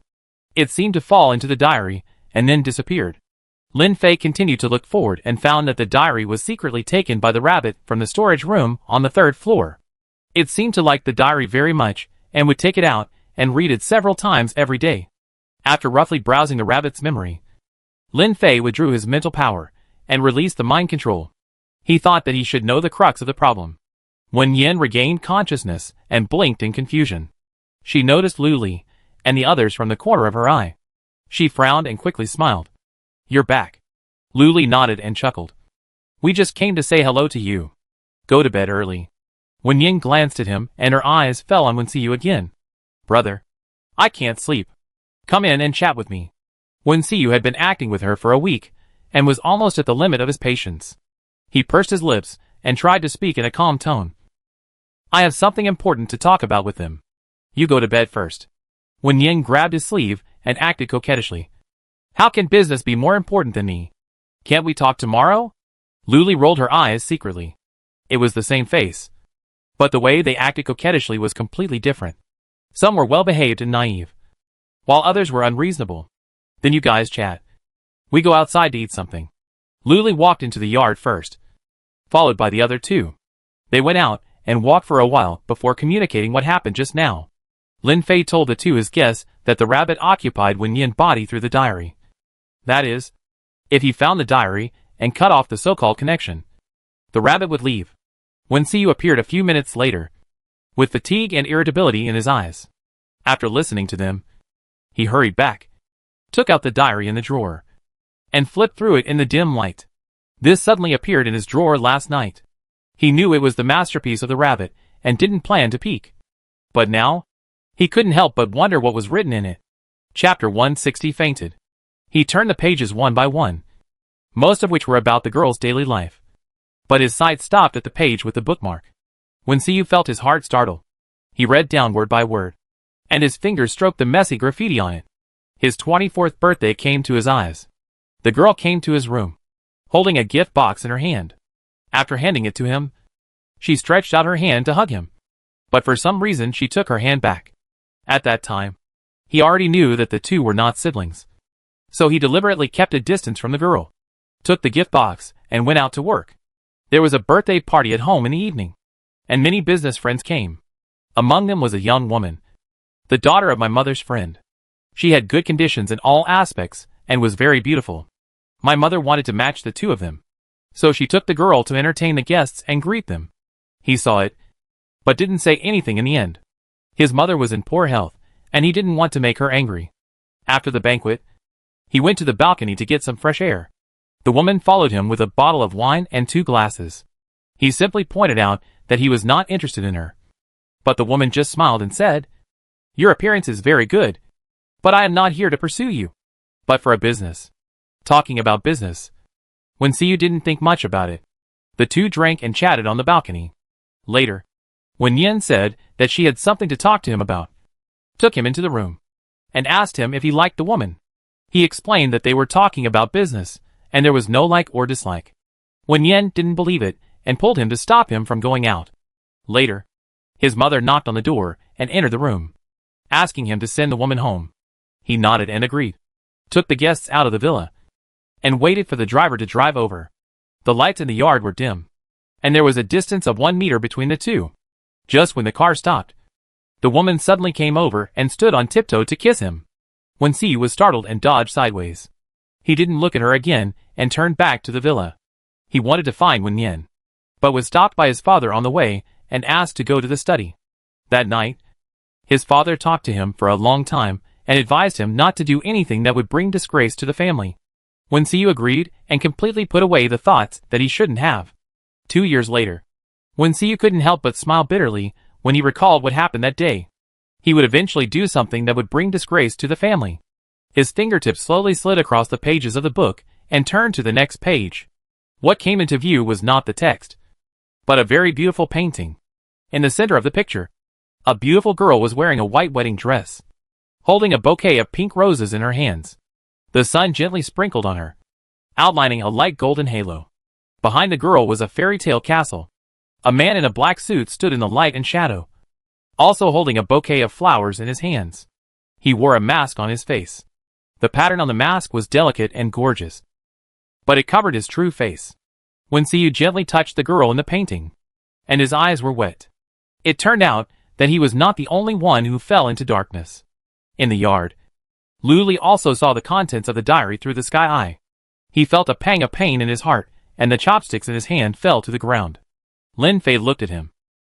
it seemed to fall into the diary, and then disappeared. Lin Fei continued to look forward and found that the diary was secretly taken by the rabbit from the storage room on the 3rd floor. It seemed to like the diary very much, and would take it out and read it several times every day. After roughly browsing the rabbit's memory, Lin Fei withdrew his mental power and released the mind control. He thought that he should know the crux of the problem. Wen Yin regained consciousness and blinked in confusion. She noticed Lu Li and the others from the corner of her eye. She frowned and quickly smiled. You're back. Lu Li nodded and chuckled. We just came to say hello to you. Go to bed early. Wen Yin glanced at him and her eyes fell on Wen Xiu again. Brother, I can't sleep. Come in and chat with me. Wen Xiu had been acting with her for a week and was almost at the limit of his patience. He pursed his lips and tried to speak in a calm tone. I have something important to talk about with them. You go to bed first. Wen Yin grabbed his sleeve and acted coquettishly. How can business be more important than me? Can't we talk tomorrow? Lu Li rolled her eyes secretly. It was the same face, but the way they acted coquettishly was completely different. Some were well-behaved and naive, while others were unreasonable. Then you guys chat. We go outside to eat something. Lu Li walked into the yard first, followed by the other two. They went out and walked for a while before communicating what happened just now. Lin Fei told the two his guests that the rabbit occupied Wen Yin's body through the diary. That is, if he found the diary and cut off the so-called connection, the rabbit would leave. Wen Xiu appeared a few minutes later, with fatigue and irritability in his eyes. After listening to them, he hurried back, took out the diary in the drawer, and flipped through it in the dim light. This suddenly appeared in his drawer last night. He knew it was the masterpiece of the rabbit, and didn't plan to peek. But now, he couldn't help but wonder what was written in it. Chapter 160 fainted. He turned the pages one by one, most of which were about the girl's daily life. But his sight stopped at the page with the bookmark. Wen Xiu felt his heart startle. He read down word by word, and his fingers stroked the messy graffiti on it. His 24th birthday came to his eyes. The girl came to his room, holding a gift box in her hand. After handing it to him, she stretched out her hand to hug him. But for some reason she took her hand back. At that time, he already knew that the two were not siblings. So he deliberately kept a distance from the girl, took the gift box, and went out to work. There was a birthday party at home in the evening, and many business friends came. Among them was a young woman, the daughter of my mother's friend. She had good conditions in all aspects, and was very beautiful. My mother wanted to match the two of them, so she took the girl to entertain the guests and greet them. He saw it, but didn't say anything in the end. His mother was in poor health, and he didn't want to make her angry. After the banquet, he went to the balcony to get some fresh air. The woman followed him with a bottle of wine and 2 glasses. He simply pointed out that he was not interested in her. But the woman just smiled and said, "Your appearance is very good, but I am not here to pursue you, but for a business." Talking about business, Wen Xiu didn't think much about it. The two drank and chatted on the balcony. Later, when Yen said that she had something to talk to him about, took him into the room, and asked him if he liked the woman. He explained that they were talking about business, and there was no like or dislike. When Yen didn't believe it, and pulled him to stop him from going out. Later, his mother knocked on the door, and entered the room, asking him to send the woman home. He nodded and agreed, took the guests out of the villa, and waited for the driver to drive over. The lights in the yard were dim, and there was a distance of 1 meter between the two. Just when the car stopped, the woman suddenly came over and stood on tiptoe to kiss him. Wen Xiu was startled and dodged sideways. He didn't look at her again and turned back to the villa. He wanted to find Wen Yen, but was stopped by his father on the way and asked to go to the study. That night, his father talked to him for a long time and advised him not to do anything that would bring disgrace to the family. Wen Xiu agreed and completely put away the thoughts that he shouldn't have. 2 years later, Wen Xiu couldn't help but smile bitterly when he recalled what happened that day. He would eventually do something that would bring disgrace to the family. His fingertips slowly slid across the pages of the book and turned to the next page. What came into view was not the text, but a very beautiful painting. In the center of the picture, a beautiful girl was wearing a white wedding dress, holding a bouquet of pink roses in her hands. The sun gently sprinkled on her, outlining a light golden halo. Behind the girl was a fairy tale castle. A man in a black suit stood in the light and shadow, also holding a bouquet of flowers in his hands. He wore a mask on his face. The pattern on the mask was delicate and gorgeous, but it covered his true face. Wen Xiu gently touched the girl in the painting, and his eyes were wet. It turned out that he was not the only one who fell into darkness. In the yard, Lu Li also saw the contents of the diary through the sky eye. He felt a pang of pain in his heart, and the chopsticks in his hand fell to the ground. Lin Fei looked at him,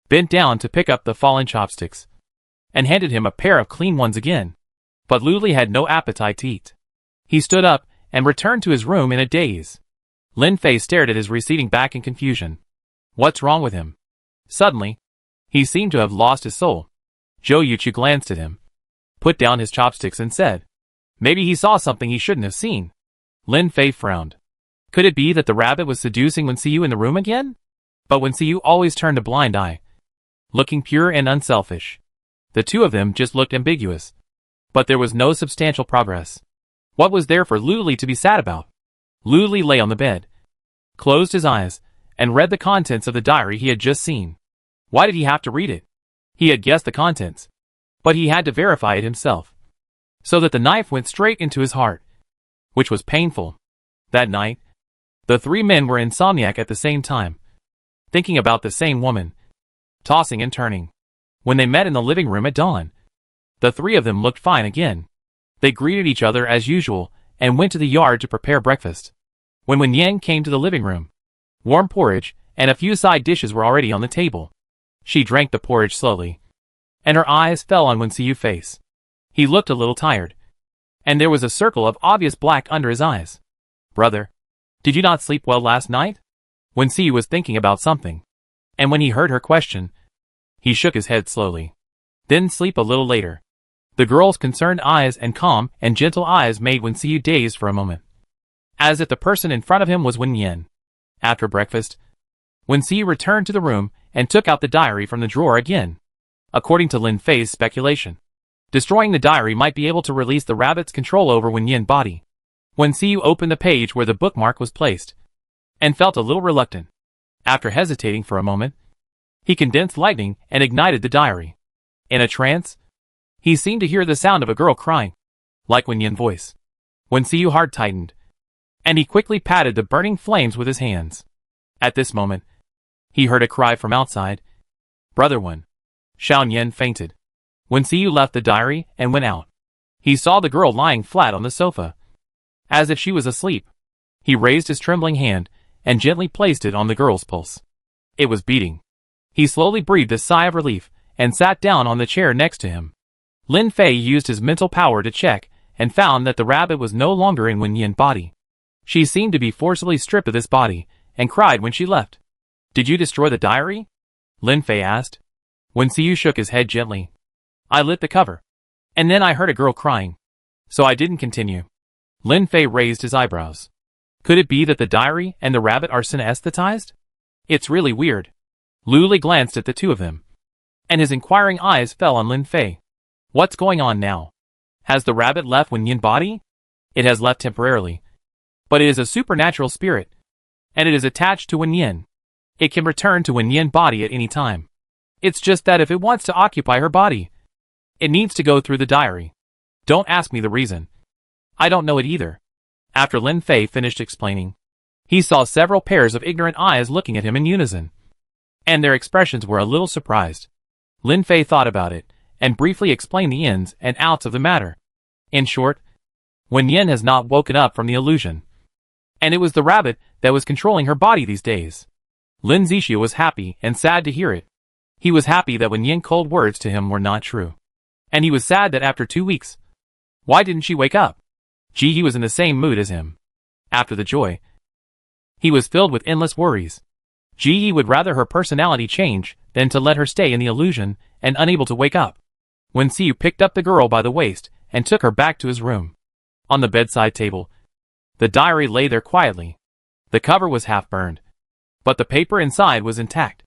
bent down to pick up the fallen chopsticks, and handed him a pair of clean ones again. But Lu Li had no appetite to eat. He stood up and returned to his room in a daze. Lin Fei stared at his receding back in confusion. What's wrong with him? Suddenly, he seemed to have lost his soul. Zhou Yuchu glanced at him, put down his chopsticks and said, "Maybe he saw something he shouldn't have seen." Lin Fei frowned. Could it be that the rabbit was seducing Wen Xiu in the room again? But Wen Xiu always turned a blind eye, looking pure and unselfish. The two of them just looked ambiguous, but there was no substantial progress. What was there for Lu Li to be sad about? Lu Li lay on the bed, closed his eyes, and read the contents of the diary he had just seen. Why did he have to read it? He had guessed the contents, but he had to verify it himself, so that the knife went straight into his heart, which was painful. That night, the three men were insomniac at the same time, thinking about the same woman, tossing and turning. When they met in the living room at dawn, the three of them looked fine again. They greeted each other as usual and went to the yard to prepare breakfast. When Wen Yang came to the living room, warm porridge and a few side dishes were already on the table. She drank the porridge slowly, and her eyes fell on Wensiu's face. He looked a little tired, and there was a circle of obvious black under his eyes. "Brother, did you not sleep well last night?" Wensiu was thinking about something, and when he heard her question, he shook his head slowly. "Then sleep a little later." The girl's concerned eyes and calm and gentle eyes made Wensiu dazed for a moment, as if the person in front of him was Wen Yin. After breakfast, Wensiu returned to the room and took out the diary from the drawer again. According to Lin Fei's speculation, destroying the diary might be able to release the rabbit's control over Wen Yin's body. Wensiu opened the page where the bookmark was placed, and felt a little reluctant. After hesitating for a moment, he condensed lightning and ignited the diary. In a trance, he seemed to hear the sound of a girl crying, like Wen Yin's voice. Wensiu's heart tightened, and he quickly patted the burning flames with his hands. At this moment, he heard a cry from outside. "Brother Wen." Xiao Yin fainted. Wensiu left the diary and went out. He saw the girl lying flat on the sofa, as if she was asleep. He raised his trembling hand and gently placed it on the girl's pulse. It was beating. He slowly breathed a sigh of relief and sat down on the chair next to him. Lin Fei used his mental power to check and found that the rabbit was no longer in Wen Yin's body. She seemed to be forcibly stripped of this body and cried when she left. "Did you destroy the diary?" Lin Fei asked. Wensiu shook his head gently. "I lit the cover, and then I heard a girl crying, so I didn't continue." Lin Fei raised his eyebrows. Could it be that the diary and the rabbit are synesthetized? It's really weird. Lu Li glanced at the two of them, and his inquiring eyes fell on Lin Fei. What's going on now? Has the rabbit left Wen Yin's body? It has left temporarily, but it is a supernatural spirit, and it is attached to Wen Yin. It can return to Wen Yin's body at any time. It's just that if it wants to occupy her body, it needs to go through the diary. Don't ask me the reason. I don't know it either. After Lin Fei finished explaining, he saw several pairs of ignorant eyes looking at him in unison, and their expressions were a little surprised. Lin Fei thought about it, and briefly explained the ins and outs of the matter. In short, Wen Yin has not woken up from the illusion, and it was the rabbit that was controlling her body these days. Lin Zixia was happy and sad to hear it. He was happy that Wen Yin's cold words to him were not true, and he was sad that after 2 weeks, why didn't she wake up? Ji Yi was in the same mood as him. After the joy, he was filled with endless worries. Ji Yi would rather her personality change than to let her stay in the illusion and unable to wake up. Wensiu picked up the girl by the waist and took her back to his room. On the bedside table, the diary lay there quietly. The cover was half burned, but the paper inside was intact.